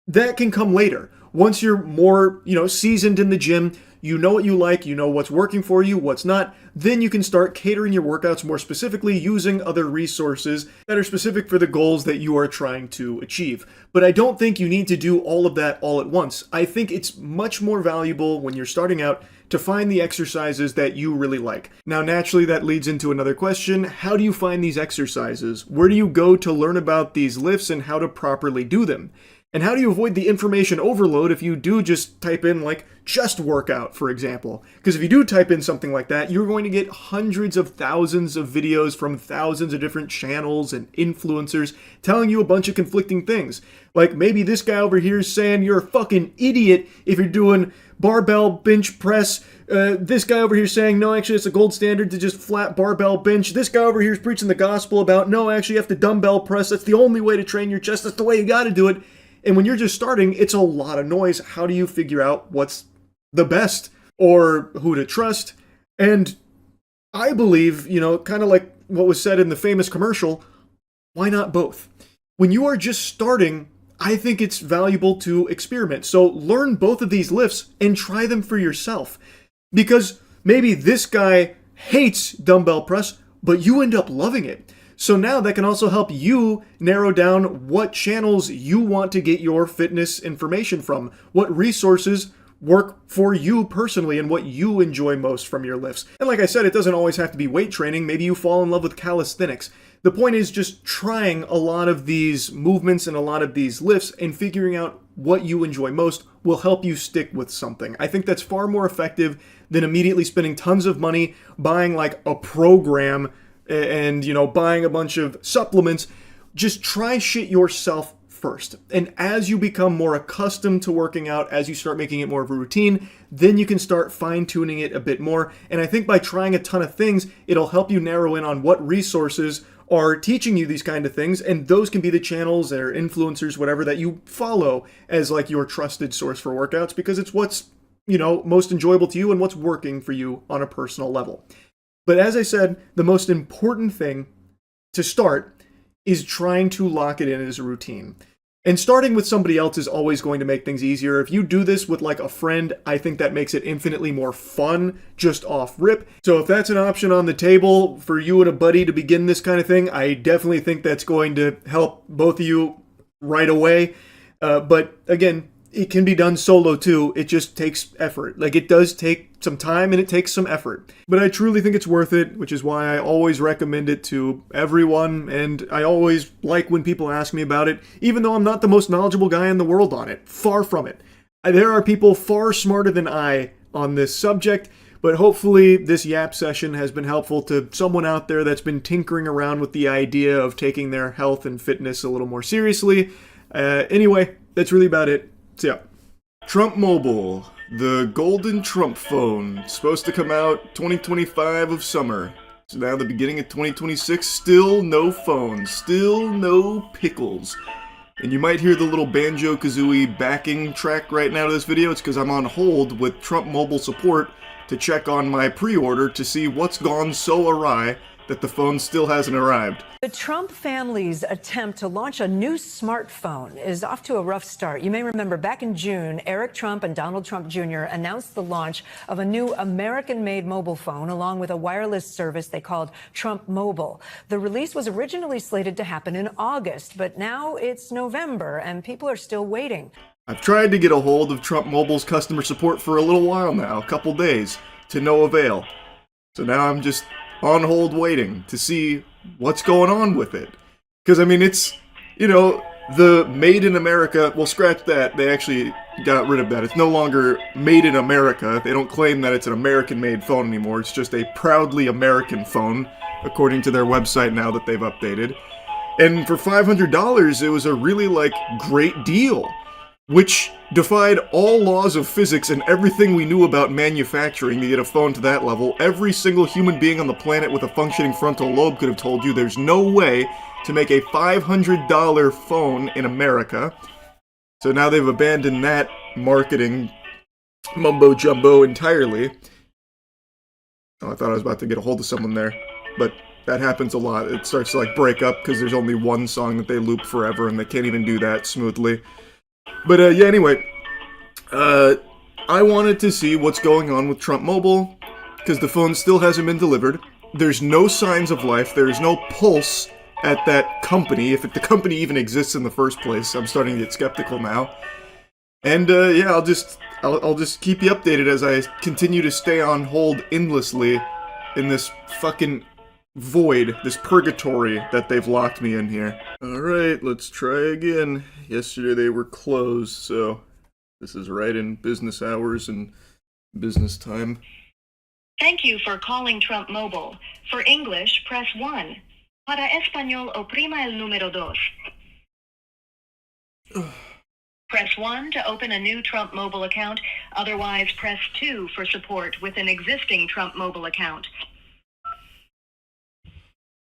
That can come later. Once you're more, seasoned in the gym, you know what you like, you know what's working for you, what's not, then you can start catering your workouts more specifically using other resources that are specific for the goals that you are trying to achieve. But I don't think you need to do all of that all at once. I think it's much more valuable when you're starting out to find the exercises that you really like. Now, naturally, that leads into another question. How do you find these exercises? Where do you go to learn about these lifts and how to properly do them? And how do you avoid the information overload if you do just type in just workout, for example? Because if you do type in something like that, you're going to get hundreds of thousands of videos from thousands of different channels and influencers telling you a bunch of conflicting things. Like maybe this guy over here is saying you're a fucking idiot if you're doing barbell bench press. This guy over here is saying, no, actually it's a gold standard to just flat barbell bench. This guy over here is preaching the gospel about, no, actually you have to dumbbell press. That's the only way to train your chest. That's the way you got to do it. And when you're just starting, it's a lot of noise. How do you figure out what's the best or who to trust? And I believe, kind of like what was said in the famous commercial, why not both? When you are just starting, I think it's valuable to experiment. So learn both of these lifts and try them for yourself. Because maybe this guy hates dumbbell press, but you end up loving it. So now that can also help you narrow down what channels you want to get your fitness information from, what resources work for you personally and what you enjoy most from your lifts. And like I said, it doesn't always have to be weight training. Maybe you fall in love with calisthenics. The point is just trying a lot of these movements and a lot of these lifts and figuring out what you enjoy most will help you stick with something. I think that's far more effective than immediately spending tons of money buying like a program and, you know, buying a bunch of supplements. Just try shit yourself first. And as you become more accustomed to working out, as you start making it more of a routine, then you can start fine-tuning it a bit more. And I think by trying a ton of things, it'll help you narrow in on what resources are teaching you these kind of things, and those can be the channels or influencers, whatever, that you follow as like your trusted source for workouts, because it's what's, you know, most enjoyable to you and what's working for you on a personal level. But as I said, the most important thing to start is trying to lock it in as a routine. And starting with somebody else is always going to make things easier. If you do this with like a friend, I think that makes it infinitely more fun just off rip. So if that's an option on the table for you and a buddy to begin this kind of thing, I definitely think that's going to help both of you right away. But again, it can be done solo too. It just takes effort. Like, it does take some time and it takes some effort. But I truly think it's worth it, which is why I always recommend it to everyone. And I always like when people ask me about it, even though I'm not the most knowledgeable guy in the world on it. Far from it. There are people far smarter than I on this subject. But hopefully this yap session has been helpful to someone out there that's been tinkering around with the idea of taking their health and fitness a little more seriously. Anyway, that's really about it. So yeah. Trump Mobile, the golden Trump phone, supposed to come out 2025 of summer. So now the beginning of 2026, still no phone, still no pickles. And you might hear the little Banjo-Kazooie backing track right now to this video. It's because I'm on hold with Trump Mobile support to check on my pre-order to see what's gone so awry that the phone still hasn't arrived. The Trump family's attempt to launch a new smartphone is off to a rough start. You may remember back in June, Eric Trump and Donald Trump Jr. announced the launch of a new American-made mobile phone along with a wireless service they called Trump Mobile. The release was originally slated to happen in August, but now it's November and people are still waiting. I've tried to get a hold of Trump Mobile's customer support for a little while now, a couple days, to no avail. So now I'm just on hold waiting to see what's going on with it. Because, I mean, it's, you know, the Made in America, well, scratch that, they actually got rid of that. It's no longer Made in America. They don't claim that it's an American-made phone anymore. It's just a proudly American phone, according to their website now that they've updated. And for $500, it was a really, like, great deal, which defied all laws of physics and everything we knew about manufacturing to get a phone to that level. Every single human being on the planet with a functioning frontal lobe could have told you there's no way to make a $500 phone in America. So now they've abandoned that marketing mumbo-jumbo entirely. Oh, I thought I was about to get a hold of someone there, but that happens a lot. It starts to like break up because there's only one song that they loop forever and they can't even do that smoothly. But yeah, anyway, I wanted to see what's going on with Trump Mobile, because the phone still hasn't been delivered. There's no signs of life. There's no pulse at that company, if the company even exists in the first place. I'm starting to get skeptical now. And yeah, I'll just keep you updated as I continue to stay on hold endlessly in this fucking void, this purgatory that they've locked me in here. Alright, let's try again. Yesterday they were closed, so this is right in business hours and business time. Thank you for calling Trump Mobile. For English, press 1. Para Español, oprima el número 2. Press 1 to open a new Trump Mobile account. Otherwise, press 2 for support with an existing Trump Mobile account.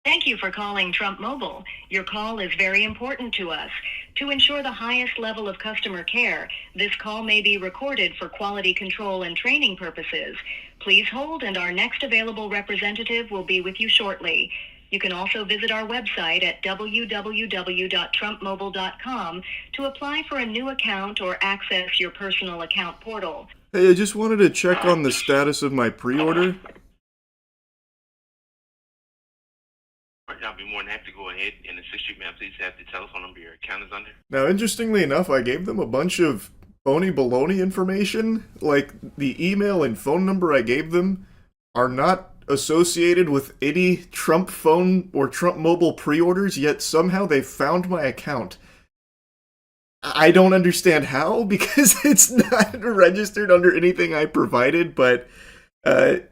Thank you for calling Trump Mobile. Your call is very important to us. To ensure the highest level of customer care, this call may be recorded for quality control and training purposes. Please hold, and our next available representative will be with you shortly. You can also visit our website at www.trumpmobile.com to apply for a new account or access your personal account portal. Hey, I just wanted to check on the status of my pre-order. I'll be more than happy to go ahead and assist you, ma'am. Please have the telephone number your account is under. Now, interestingly enough, I gave them a bunch of phony baloney information. Like, the email and phone number I gave them are not associated with any Trump phone or Trump mobile pre-orders, yet somehow they found my account. I don't understand how, because it's not registered under anything I provided, but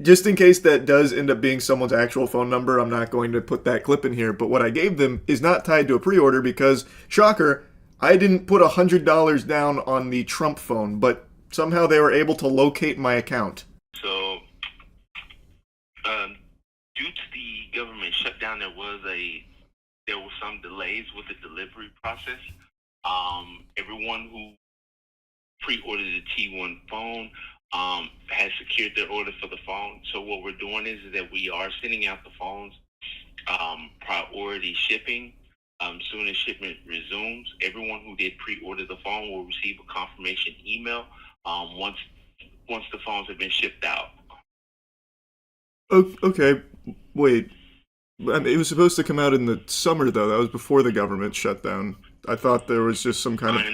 just in case that does end up being someone's actual phone number, I'm not going to put that clip in here. But what I gave them is not tied to a pre-order because, shocker, I didn't put $100 down on the Trump phone, but somehow they were able to locate my account. So, due to the government shutdown, there were some delays with the delivery process. Everyone who pre-ordered the T1 phone has secured their order for the phone. So what we're doing is that we are sending out the phones priority shipping. Soon as shipment resumes, everyone who did pre-order the phone will receive a confirmation email once the phones have been shipped out. Okay, wait. I mean, it was supposed to come out in the summer, though. That was before the government shut down. I thought there was just some kind of...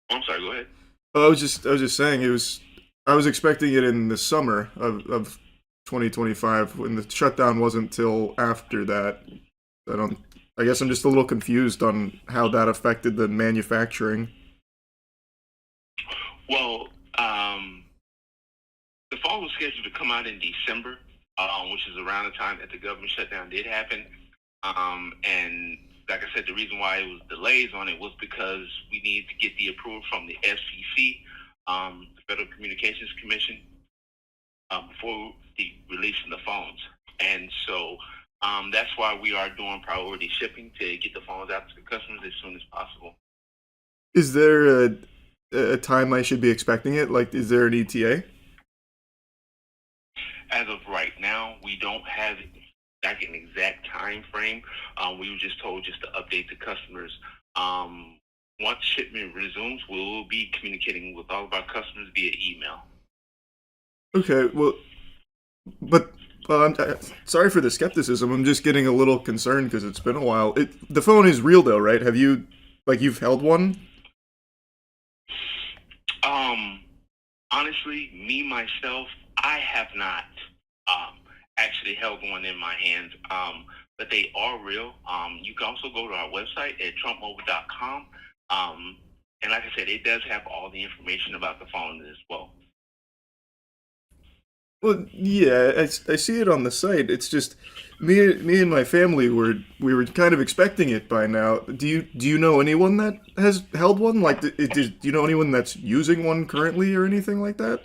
I'm sorry, go ahead. I was just saying I was expecting it in the summer of 2025 when the shutdown wasn't till after that. I guess I'm just a little confused on how that affected the manufacturing. Well, the phone was scheduled to come out in December, which is around the time that the government shutdown did happen. And like I said, the reason why it was delays on it was because we needed to get the approval from the FCC, the Federal Communications Commission, before releasing the phones. And so that's why we are doing priority shipping to get the phones out to the customers as soon as possible. Is there a time I should be expecting it? Like, is there an ETA? As of right now, we don't have like an exact time frame. We were just told just to update the customers. Once shipment resumes, we will be communicating with all of our customers via email. Okay, well, but I'm sorry for the skepticism. I'm just getting a little concerned because it's been a while. The phone is real though, right? You've held one? Honestly, me myself, I have not actually held one in my hands, but they are real. You can also go to our website at trumpmobile.com, and like I said, it does have all the information about the phone as well. Well, yeah, I see it on the site. It's just me and my family were kind of expecting it by now. Do you know anyone that has held one? Like, do you know anyone that's using one currently or anything like that?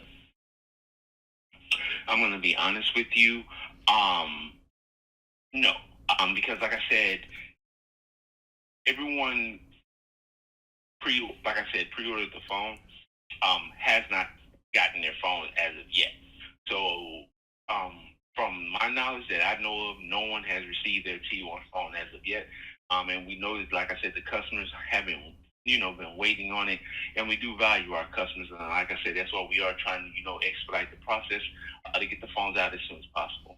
I'm going to be honest with you. No, because like I said, everyone pre-ordered the phone, has not gotten their phone as of yet. So, from my knowledge that I know of, no one has received their T1 phone as of yet. And we know that, like I said, the customers haven't, been waiting on it, and we do value our customers. And like I said, that's why we are trying to, expedite the process to get the phones out as soon as possible.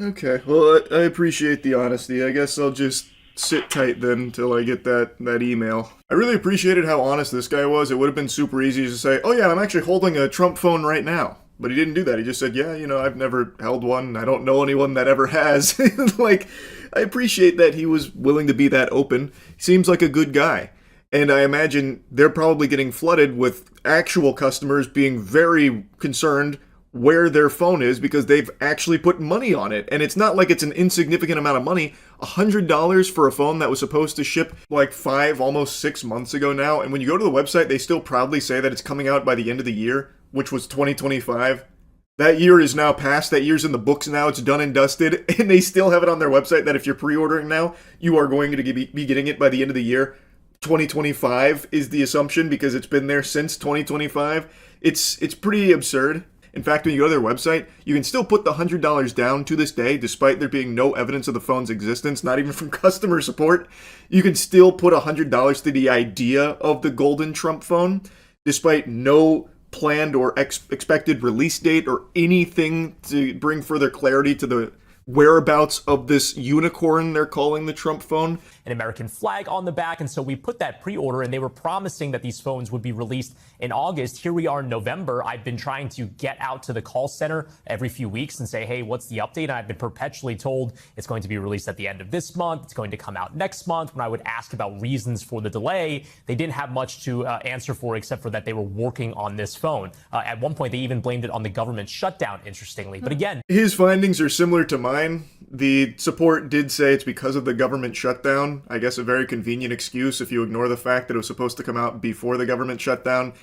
Okay, well, I appreciate the honesty. I guess I'll just sit tight then until I get that email. I really appreciated how honest this guy was. It would have been super easy to say, oh yeah, I'm actually holding a Trump phone right now. But he didn't do that. He just said, yeah, I've never held one. I don't know anyone that ever has. Like, I appreciate that he was willing to be that open. He seems like a good guy. And I imagine they're probably getting flooded with actual customers being very concerned where their phone is because they've actually put money on it. And it's not like it's an insignificant amount of money. $100 for a phone that was supposed to ship like 5, almost 6 months ago now. And when you go to the website, they still proudly say that it's coming out by the end of the year, which was 2025. That year is now past. That year's in the books now. It's done and dusted. And they still have it on their website that if you're pre-ordering now, you are going to be getting it by the end of the year. 2025 is the assumption because it's been there since 2025. It's pretty absurd. In fact, when you go to their website, you can still put the $100 down to this day, despite there being no evidence of the phone's existence, not even from customer support. You can still put $100 to the idea of the golden Trump phone, despite no planned or expected release date or anything to bring further clarity to the whereabouts of this unicorn they're calling the Trump phone. An American flag on the back, and so we put that pre-order, and they were promising that these phones would be released in August. Here we are in November. I've been trying to get out to the call center every few weeks and say, hey, what's the update? And I've been perpetually told it's going to be released at the end of this month. It's going to come out next month. When I would ask about reasons for the delay, they didn't have much to answer for except for that they were working on this phone. At one point, they even blamed it on the government shutdown, interestingly. But again, his findings are similar to mine. The support did say it's because of the government shutdown. I guess a very convenient excuse if you ignore the fact that it was supposed to come out before the government shutdown.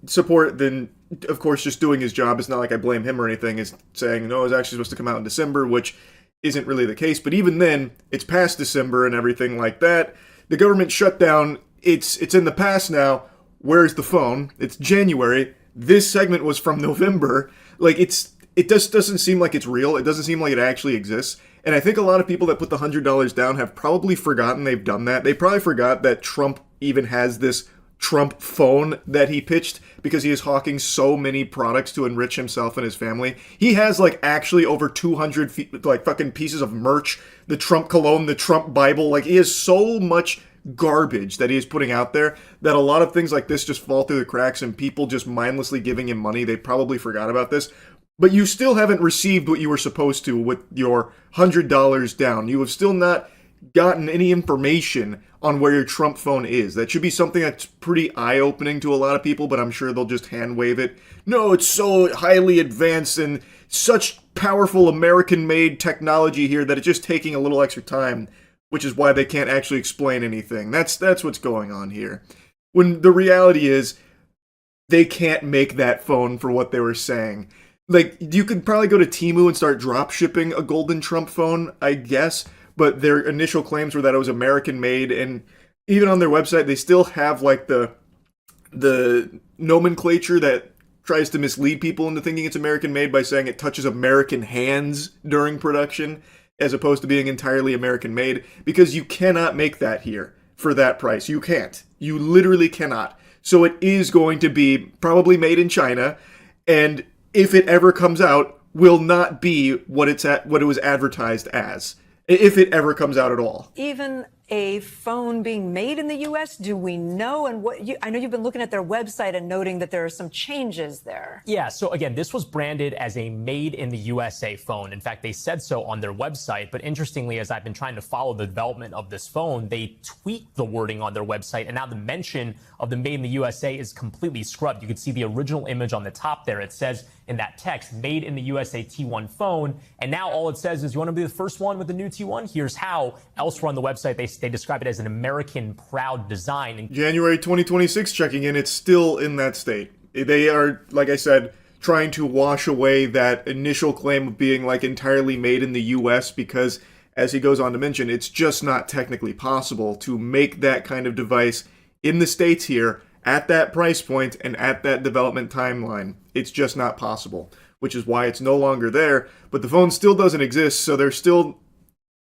Support then, of course, just doing his job. It's not like I blame him or anything. Is saying, no, it was actually supposed to come out in December, which isn't really the case. But even then, it's past December and everything like that. The government shutdown, it's in the past now. Where's the phone? It's January. This segment was from November. Like, it just doesn't seem like it's real. It doesn't seem like it actually exists. And I think a lot of people that put the $100 down have probably forgotten they've done that. They probably forgot that Trump even has this Trump phone that he pitched because he is hawking so many products to enrich himself and his family. He has like actually over 200 like fucking pieces of merch, the Trump cologne, the Trump Bible. Like, he has so much garbage that he is putting out there that a lot of things like this just fall through the cracks and people just mindlessly giving him money. They probably forgot about this. But you still haven't received what you were supposed to with your $100 down. You have still not gotten any information on where your Trump phone is. That should be something that's pretty eye-opening to a lot of people, but I'm sure they'll just hand-wave it. No, it's so highly advanced and such powerful American-made technology here that it's just taking a little extra time, which is why they can't actually explain anything. That's what's going on here. When the reality is, they can't make that phone for what they were saying. Like, you could probably go to Temu and start drop shipping a golden Trump phone, I guess, but their initial claims were that it was American made, and even on their website, they still have like the nomenclature that tries to mislead people into thinking it's American made by saying it touches American hands during production, as opposed to being entirely American made, because you cannot make that here for that price. You can't. You literally cannot. So it is going to be probably made in China, and if it ever comes out, will not be what it was advertised as, if it ever comes out at all. Even a phone being made in the U.S.? Do we know? And I know you've been looking at their website and noting that there are some changes there. Yeah, so again, this was branded as a made in the USA phone. In fact, they said so on their website. But interestingly, as I've been trying to follow the development of this phone, they tweaked the wording on their website. And now the mention of the made in the USA is completely scrubbed. You can see the original image on the top there. It says in that text, made in the USA T1 phone. And now all it says is, you want to be the first one with the new T1? Here's how. Elsewhere on the website, they describe it as an American proud design. And January 2026 checking in, it's still in that state. They are, like I said, trying to wash away that initial claim of being like entirely made in the US because, as he goes on to mention, it's just not technically possible to make that kind of device in the States here at that price point and at that development timeline. It's just not possible, which is why it's no longer there. But the phone still doesn't exist, so they're still,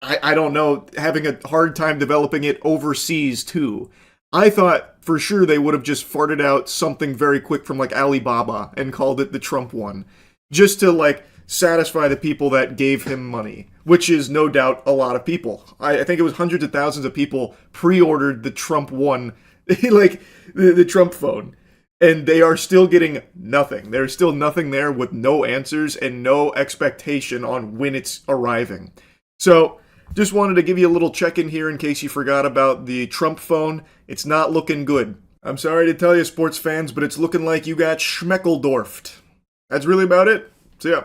I don't know, having a hard time developing it overseas too. I thought for sure they would have just farted out something very quick from like Alibaba and called it the Trump one, just to like satisfy the people that gave him money, which is no doubt a lot of people. I think it was hundreds of thousands of people pre-ordered the Trump one, like the Trump phone, and they are still getting nothing. There's still nothing there with no answers and no expectation on when it's arriving. So just wanted to give you a little check-in here in case you forgot about the Trump phone. It's not looking good. I'm sorry to tell you, sports fans, but it's looking like you got schmeckeldorfed. That's really about it. See ya.